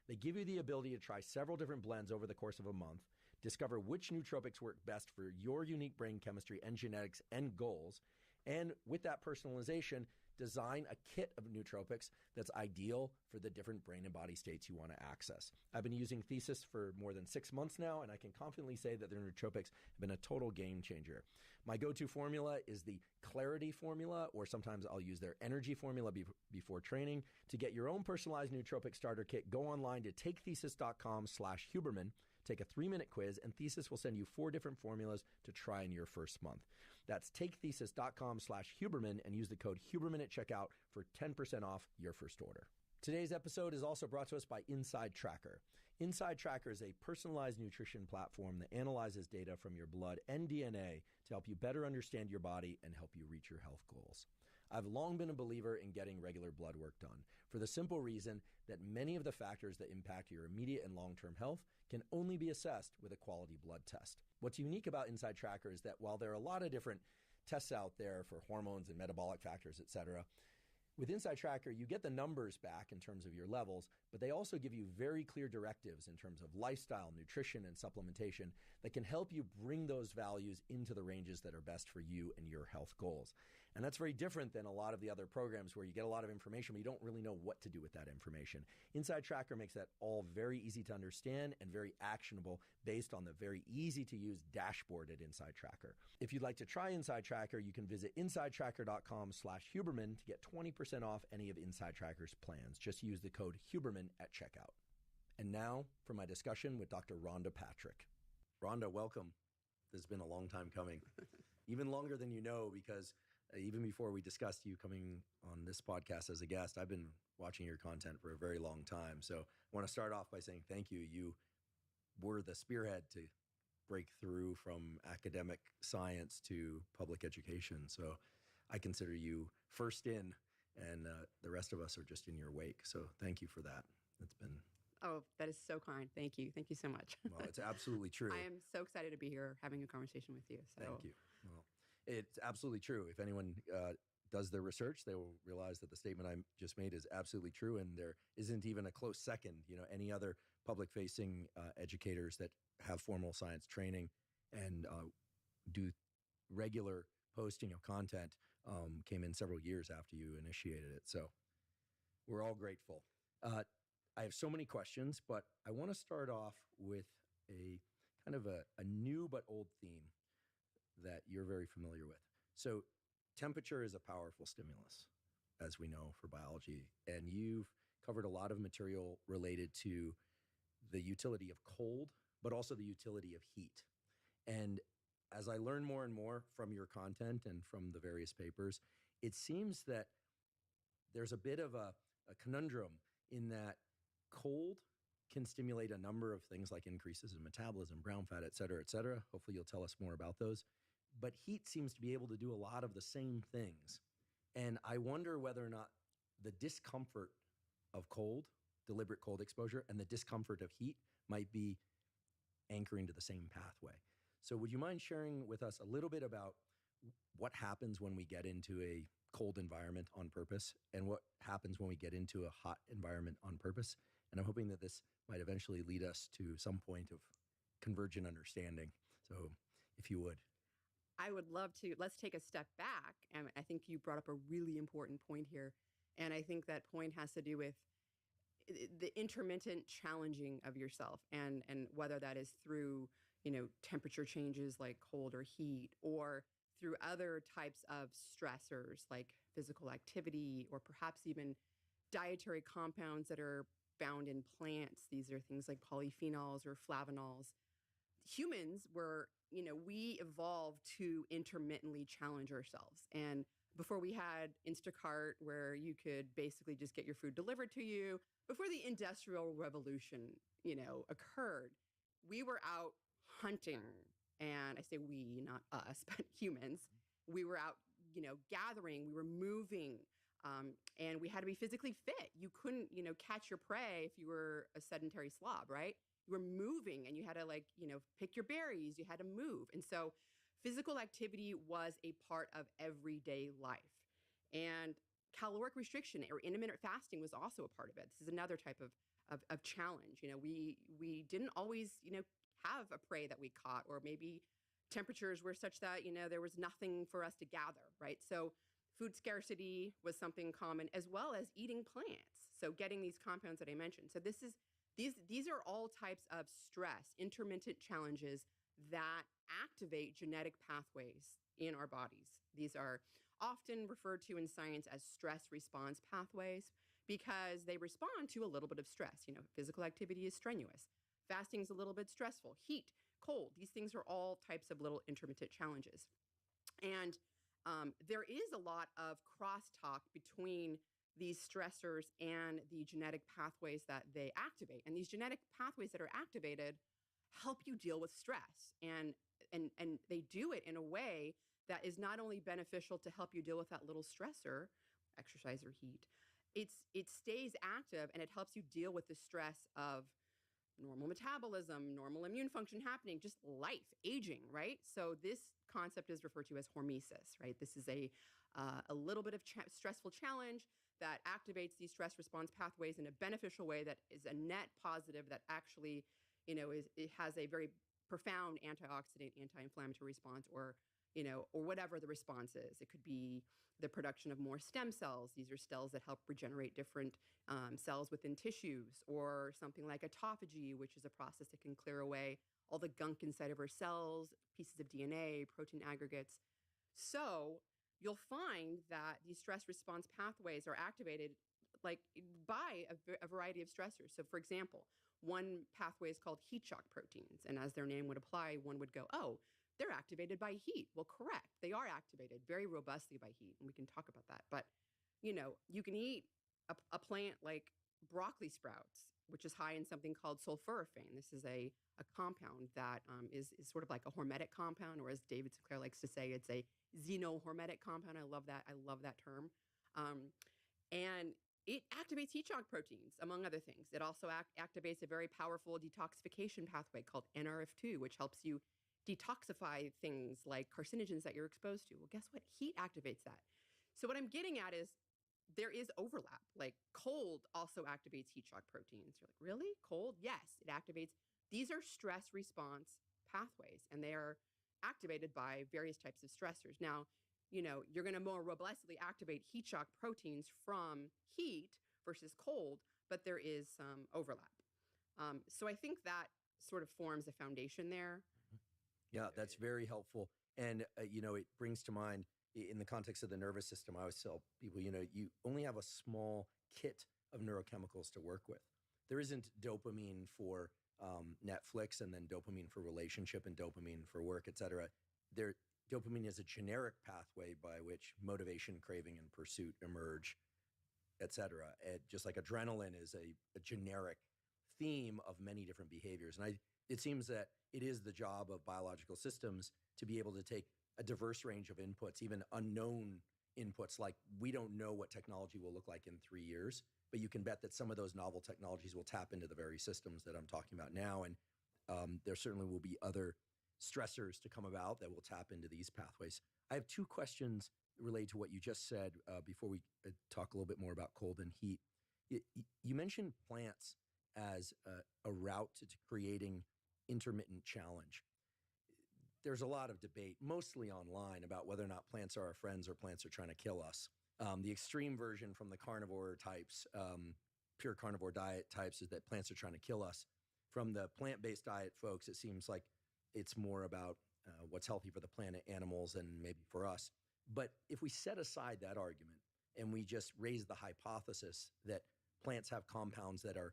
They give you the ability to try several different blends over the course of a month, discover which nootropics work best for your unique brain chemistry and genetics and goals, and with that personalization, design a kit of nootropics that's ideal for the different brain and body states you want to access. I've been using Thesis for more than 6 months now, and I can confidently say that their nootropics have been a total game changer. My go-to formula is the Clarity formula, or sometimes I'll use their Energy formula before training. To get your own personalized nootropic starter kit, go online to takethesis.com/Huberman, take a 3-minute quiz, and Thesis will send you 4 different formulas to try in your first month. That's takethesis.com/Huberman and use the code Huberman at checkout for 10% off your first order. Today's episode is also brought to us by Inside Tracker. Inside Tracker is a personalized nutrition platform that analyzes data from your blood and DNA to help you better understand your body and help you reach your health goals. I've long been a believer in getting regular blood work done for the simple reason that many of the factors that impact your immediate and long-term health can only be assessed with a quality blood test. What's unique about Inside Tracker is that while there are a lot of different tests out there for hormones and metabolic factors, etc., with Inside Tracker, you get the numbers back in terms of your levels, but they also give you very clear directives in terms of lifestyle, nutrition, and supplementation that can help you bring those values into the ranges that are best for you and your health goals. And that's very different than a lot of the other programs where you get a lot of information, but you don't really know what to do with that information. Inside Tracker makes that all very easy to understand and very actionable based on the very easy to use dashboard at Inside Tracker. If you'd like to try Inside Tracker, you can visit insidetracker.com/Huberman to get 20% off any of Inside Tracker's plans. Just use the code Huberman at checkout. And now for my discussion with Dr. Rhonda Patrick. Rhonda, welcome. This has been a long time coming. Even longer than you know, because even before we discussed you coming on this podcast as a guest, I've been watching your content for a very long time. So I want to start off by saying thank you. You were the spearhead to break through from academic science to public education. So I consider you first in, and the rest of us are just in your wake. So thank you for that. It's been Oh, that is so kind. Thank you. Thank you so much. Well, it's absolutely true. I am so excited to be here having a conversation with you. So. Thank you. Well, it's absolutely true. If anyone does their research, they will realize that the statement I just made is absolutely true, and there isn't even a close second. Any other public-facing educators that have formal science training and do regular posting of content came in several years after you initiated it. So we're all grateful. I have so many questions, but I want to start off with a kind of a new but old theme that you're very familiar with. So temperature is a powerful stimulus, as we know for biology, and you've covered a lot of material related to the utility of cold, but also the utility of heat. And as I learn more and more from your content and from the various papers, it seems that there's a bit of a conundrum in that cold can stimulate a number of things like increases in metabolism, brown fat, et cetera, et cetera. Hopefully you'll tell us more about those. But heat seems to be able to do a lot of the same things. And I wonder whether or not the discomfort of cold, deliberate cold exposure, and the discomfort of heat might be anchoring to the same pathway. So would you mind sharing with us a little bit about what happens when we get into a cold environment on purpose and what happens when we get into a hot environment on purpose? And I'm hoping that this might eventually lead us to some point of convergent understanding. So if you would. I would love to. Let's take a step back. And I think you brought up a really important point here. And I think that point has to do with the intermittent challenging of yourself and whether that is through, temperature changes like cold or heat, or through other types of stressors like physical activity, or perhaps even dietary compounds that are found in plants. These are things like polyphenols or flavonols. Humans were, we evolved to intermittently challenge ourselves. And before we had Instacart, where you could basically just get your food delivered to you, before the Industrial Revolution, occurred, we were out hunting. And I say we, not us, but humans. We were out, gathering, we were moving, and we had to be physically fit. You couldn't, catch your prey if you were a sedentary slob, right? You were moving and you had to pick your berries, you had to move. And so physical activity was a part of everyday life. And caloric restriction or intermittent fasting was also a part of it. This is another type of challenge. We didn't always, have a prey that we caught, or maybe temperatures were such that, there was nothing for us to gather, right? So food scarcity was something common, as well as eating plants. So getting these compounds that I mentioned. So these are all types of stress, intermittent challenges that activate genetic pathways in our bodies. These are often referred to in science as stress response pathways because they respond to a little bit of stress. Physical activity is strenuous. Fasting is a little bit stressful. Heat, cold, these things are all types of little intermittent challenges. And there is a lot of crosstalk between these stressors and the genetic pathways that they activate. And these genetic pathways that are activated help you deal with stress. And they do it in a way that is not only beneficial to help you deal with that little stressor, exercise or heat, it stays active and it helps you deal with the stress of normal metabolism, normal immune function happening, just life, aging, right? So this concept is referred to as hormesis, right? This is a little bit of stressful challenge that activates these stress response pathways in a beneficial way that is a net positive that actually, it has a very profound antioxidant, anti-inflammatory response, or whatever the response is. It could be the production of more stem cells. These are cells that help regenerate different cells within tissues, or something like autophagy, which is a process that can clear away all the gunk inside of our cells, pieces of DNA, protein aggregates. So you'll find that these stress response pathways are activated by a variety of stressors. So for example, one pathway is called heat shock proteins. And as their name would apply, one would go, oh, they're activated by heat. Well, correct. They are activated very robustly by heat. And we can talk about that. But, you can eat a plant like broccoli sprouts, which is high in something called sulforaphane. This is a compound that is sort of like a hormetic compound, or as David Sinclair likes to say, it's a xenohormetic compound. I love that term. And it activates heat shock proteins, among other things. It also activates a very powerful detoxification pathway called NRF2, which helps you detoxify things like carcinogens that you're exposed to. Well, guess what? Heat activates that. So what I'm getting at is there is overlap. Like cold also activates heat shock proteins. You're like, really? Cold? Yes, it activates. These are stress response pathways, and they are activated by various types of stressors. Now, you're going to more robustly activate heat shock proteins from heat versus cold, but there is some overlap. So I think that sort of forms a foundation there. Yeah, that's very helpful. And, it brings to mind in the context of the nervous system, I always tell people, you only have a small kit of neurochemicals to work with. There isn't dopamine for Netflix and then dopamine for relationship and dopamine for work, et cetera. Dopamine is a generic pathway by which motivation, craving, and pursuit emerge, et cetera. Just like adrenaline is a generic theme of many different behaviors. And it seems that it is the job of biological systems to be able to take a diverse range of inputs, even unknown inputs. Like we don't know what technology will look like in 3 years, but you can bet that some of those novel technologies will tap into the very systems that I'm talking about now. And there certainly will be other stressors to come about that will tap into these pathways. I have two questions related to what you just said before we talk a little bit more about cold and heat. You mentioned plants as a route to creating intermittent challenge. There's a lot of debate, mostly online, about whether or not plants are our friends or plants are trying to kill us. The extreme version from the carnivore types, pure carnivore diet types, is that plants are trying to kill us. From the plant-based diet folks, it seems like it's more about what's healthy for the planet, animals, and maybe for us. But if we set aside that argument and we just raise the hypothesis that plants have compounds that are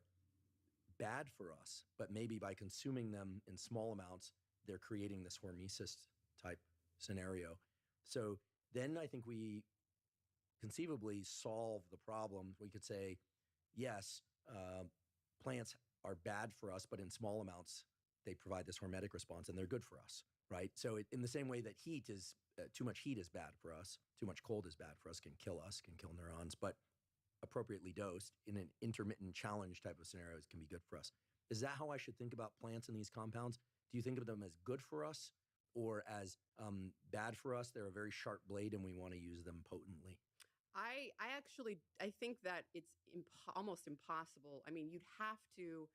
bad for us, but maybe by consuming them in small amounts, they're creating this hormesis type scenario. So then I think we conceivably solve the problem. We could say, yes, plants are bad for us, but in small amounts, they provide this hormetic response and they're good for us, right? So in the same way that too much heat is bad for us, too much cold is bad for us, can kill neurons, but appropriately dosed in an intermittent challenge type of scenarios can be good for us. Is that how I should think about plants and these compounds? Do you think of them as good for us or as bad for us? They're a very sharp blade and we want to use them potently. I think that it's almost impossible. I mean, you'd have to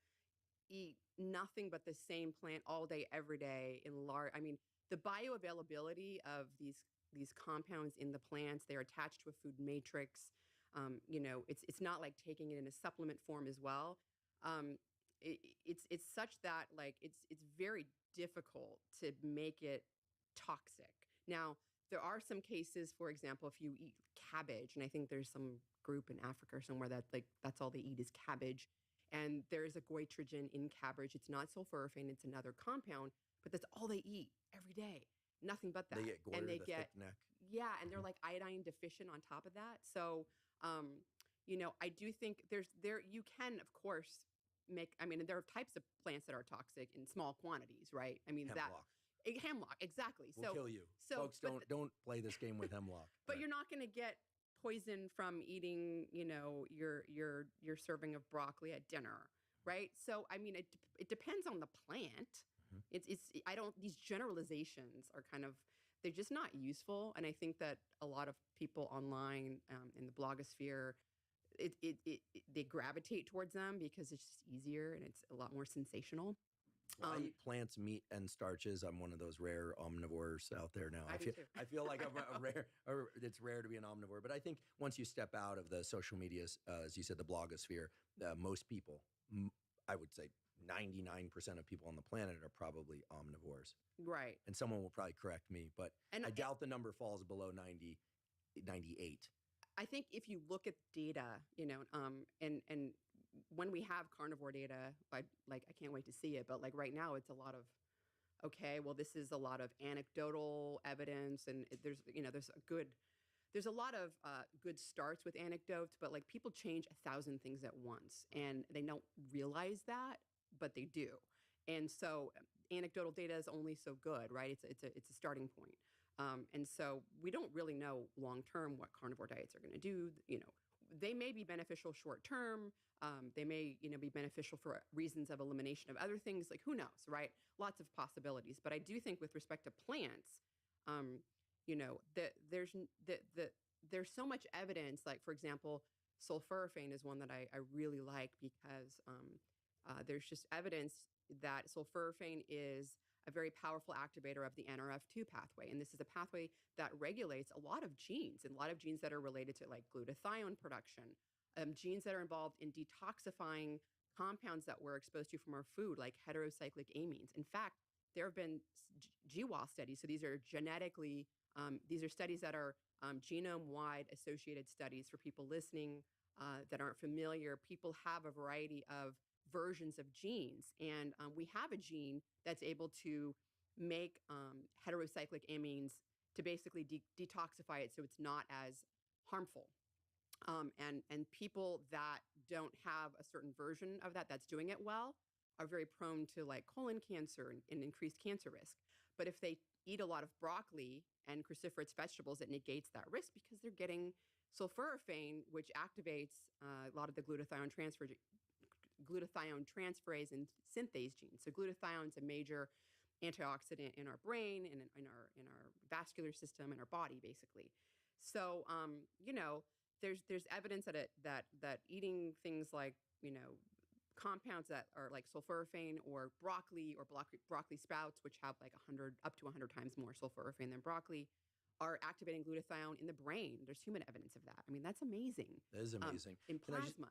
eat nothing but the same plant all day, every day in large. I mean, the bioavailability of these compounds in the plants, they're attached to a food matrix. It's not like taking it in a supplement form as well. It's such that like it's very difficult to make it toxic. Now, there are some cases, for example, if you eat cabbage, and I think there's some group in Africa or somewhere that that's all they eat is cabbage, and there's a goitrogen in cabbage. It's not sulforaphane, it's another compound, but that's all they eat every day. Nothing but that. They get goiter, and they the get thick neck. Yeah, and they're like iodine deficient on top of that. So, I do think you can, of course, there are types of plants that are toxic in small quantities, right? I mean, hemlock, exactly. We'll kill you. Folks, don't play this game with hemlock. But you're not going to get poison from eating, your serving of broccoli at dinner, right? So, I mean, it depends on the plant. These generalizations are they're just not useful. And I think that a lot of people online in the blogosphere, they gravitate towards them because it's just easier and it's a lot more sensational. I eat plants, meat, and starches. I'm one of those rare omnivores out there now. I feel like it's rare to be an omnivore. But I think once you step out of the social medias, as you said, the blogosphere, most people, I would say 99% of people on the planet are probably omnivores. Right. And someone will probably correct me, but I doubt the number falls below 98. I think if you look at data, and when we have carnivore data, I can't wait to see it. But like right now, it's a lot of, this is a lot of anecdotal evidence, and there's a lot of good starts with anecdotes, but like people change 1,000 things at once, and they don't realize that, but they do. And so anecdotal data is only so good, right? It's a starting point. And so we don't really know long term what carnivore diets are going to do. they may be beneficial short term. They may, be beneficial for reasons of elimination of other things. Like, who knows, right? Lots of possibilities. But I do think with respect to plants, that there's so much evidence. Like, for example, sulforaphane is one that I really like because there's just evidence that sulforaphane is a very powerful activator of the NRF2 pathway. And this is a pathway that regulates a lot of genes, and a lot of genes that are related to like glutathione production, genes that are involved in detoxifying compounds that we're exposed to from our food, like heterocyclic amines. In fact, there have been GWAS studies. So these are these are studies that are genome-wide associated studies. For people listening that aren't familiar, people have a variety of versions of genes. And we have a gene that's able to make heterocyclic amines to basically detoxify it so it's not as harmful. And people that don't have a certain version of that's doing it well are very prone to like colon cancer and increased cancer risk. But if they eat a lot of broccoli and cruciferous vegetables, it negates that risk because they're getting sulforaphane, which activates a lot of the glutathione transferase and synthase genes. So glutathione is a major antioxidant in our brain and in our vascular system in our body, basically. So there's evidence that eating things like compounds that are like sulforaphane or broccoli sprouts, which have like up to 100 times more sulforaphane than broccoli, are activating glutathione in the brain. There's human evidence of that. I mean, that's amazing. That is amazing. In plasma,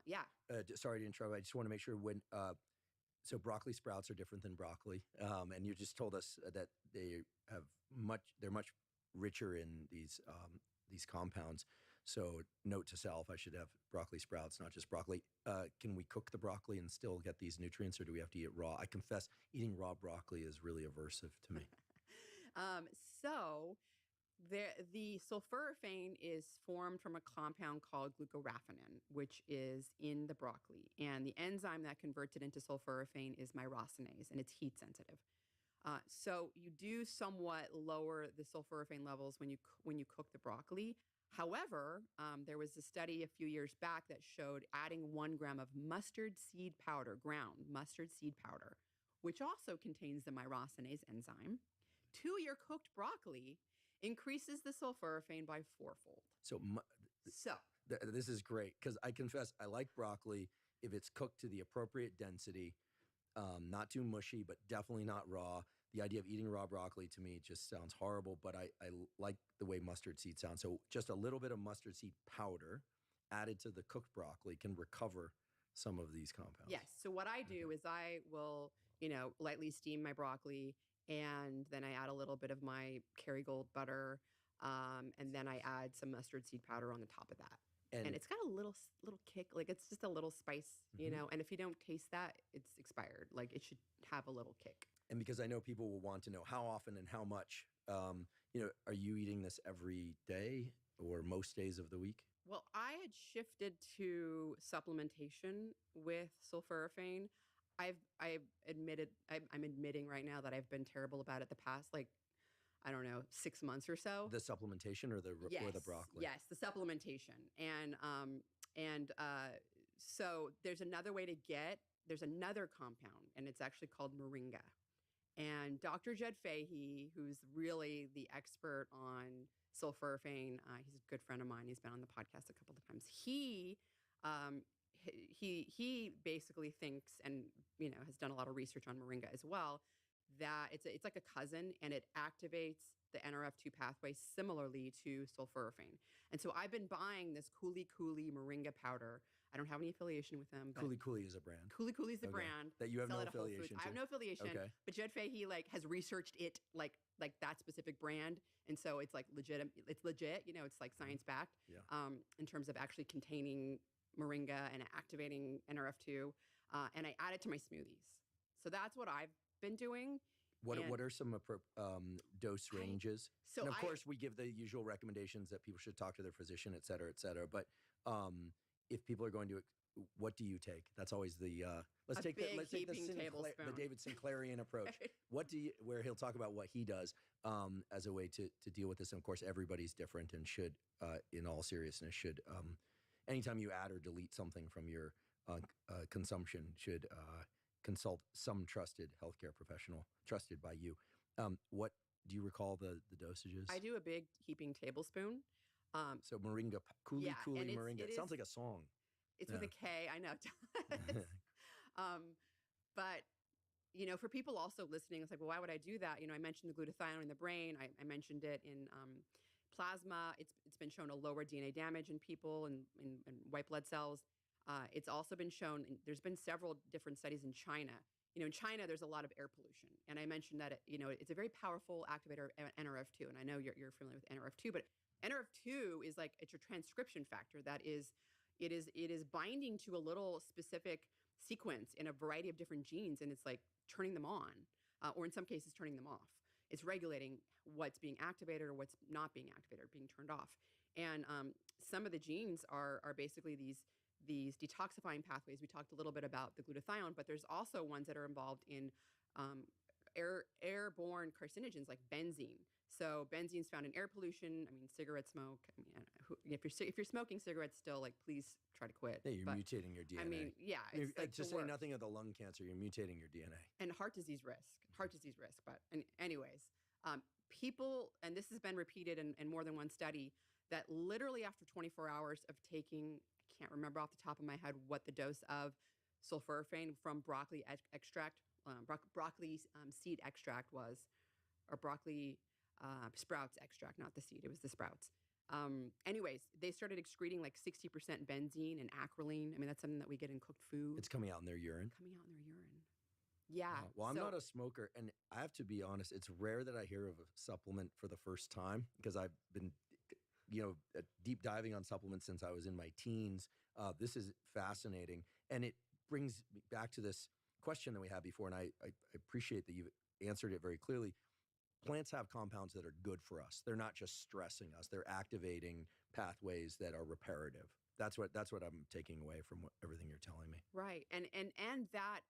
sorry to interrupt. I just want to make sure so broccoli sprouts are different than broccoli, and you just told us that they're much richer in these compounds. So note to self, I should have broccoli sprouts, not just broccoli. Can we cook the broccoli and still get these nutrients, or do we have to eat it raw? I confess, eating raw broccoli is really aversive to me. So the sulforaphane is formed from a compound called glucoraphanin, which is in the broccoli. And the enzyme that converts it into sulforaphane is myrosinase, and it's heat sensitive. So you do somewhat lower the sulforaphane levels when you cook the broccoli. However, there was a study a few years back that showed adding 1 gram of mustard seed powder, ground mustard seed powder, which also contains the myrosinase enzyme, to your cooked broccoli increases the sulforaphane by 4-fold. So this is great because I confess I like broccoli if it's cooked to the appropriate density, not too mushy, but definitely not raw. The idea of eating raw broccoli to me just sounds horrible, but I like the way mustard seed sounds. So just a little bit of mustard seed powder added to the cooked broccoli can recover some of these compounds. Yes. So what I do is I will, lightly steam my broccoli, and then I add a little bit of my Kerrygold butter, and then I add some mustard seed powder on the top of that. And it's got a little kick, like it's just a little spice, and if you don't taste that, it's expired. Like it should have a little kick. And because I know people will want to know how often and how much, are you eating this every day or most days of the week? Well, I had shifted to supplementation with sulforaphane. I'm admitting right now that I've been terrible about it the past, 6 months or so. The supplementation or the broccoli? Yes, the supplementation. And so there's another compound, and it's actually called moringa. And Dr. Jed Fahey, who's really the expert on sulforaphane, he's a good friend of mine. He's been on the podcast a couple of times. He basically thinks, and has done a lot of research on moringa as well, that it's like a cousin, and it activates the NRF2 pathway similarly to sulforaphane. And so I've been buying this Kuli moringa powder. I don't have any affiliation with them. Kuli is a brand. Kuli is the brand. That you have no affiliation to. I have no affiliation. Okay. But Jed Fahey has researched it like that specific brand, and so it's like legit. It's legit. It's like science backed. Yeah. In terms of actually containing moringa and activating NRF2, and I add it to my smoothies. So that's what I've been doing. What are some dose ranges? And of course, we give the usual recommendations that people should talk to their physician, et cetera, et cetera. But if people are going to, what do you take? That's always the let's take the David Sinclairian approach. Where he'll talk about what he does as a way to deal with this. And of course, everybody's different and should, in all seriousness, should anytime you add or delete something from your consumption, should consult some trusted healthcare professional, trusted by you. What do you recall the dosages? I do a big heaping tablespoon. So moringa, Kuli yeah, Kuli and moringa. It sounds is- like a song. It's with a K, I know it does. But for people also listening, it's like, well, why would I do that? I mentioned the glutathione in the brain. I mentioned it in plasma. It's been shown to lower DNA damage in people and white blood cells. It's also been shown, there's been several different studies in China. In China, there's a lot of air pollution. And I mentioned that, it's a very powerful activator of NRF2. And I know you're familiar with NRF2, but NRF2 is like, it's your transcription factor that it is binding to a little specific sequence in a variety of different genes, and it's like turning them on, or in some cases turning them off. It's regulating what's being activated or what's not being activated or being turned off. And some of the genes are basically these detoxifying pathways. We talked a little bit about the glutathione, but there's also ones that are involved in airborne carcinogens like benzene. So benzene's found in air pollution. I mean, cigarette smoke. I mean, if you're smoking cigarettes still, like, please try to quit. Yeah, you're mutating your DNA. I mean, yeah, it's like to say nothing of the lung cancer, you're mutating your DNA. And heart disease risk. But anyways, people, and this has been repeated in more than one study, that literally after 24 hours of taking, I can't remember off the top of my head what the dose of sulforaphane from broccoli extract, broccoli seed extract was, or broccoli sprouts extract, not the seed, it was the sprouts. Anyways, they started excreting like 60% benzene and acrolein. I mean, that's something that we get in cooked food. It's coming out in their urine. Yeah. Well, I'm not a smoker, and I have to be honest, it's rare that I hear of a supplement for the first time, because I've been, deep diving on supplements since I was in my teens. This is fascinating, and it brings me back to this question that we had before, and I appreciate that you've answered it very clearly. Plants have compounds that are good for us. They're not just stressing us. They're activating pathways that are reparative. That's what I'm taking away from everything you're telling me. Right. And that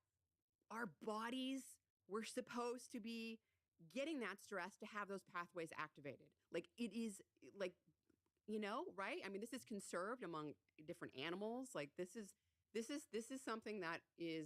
our bodies were supposed to be getting that stress to have those pathways activated. Like, it is like, right? I mean, this is conserved among different animals. Like, this is something that is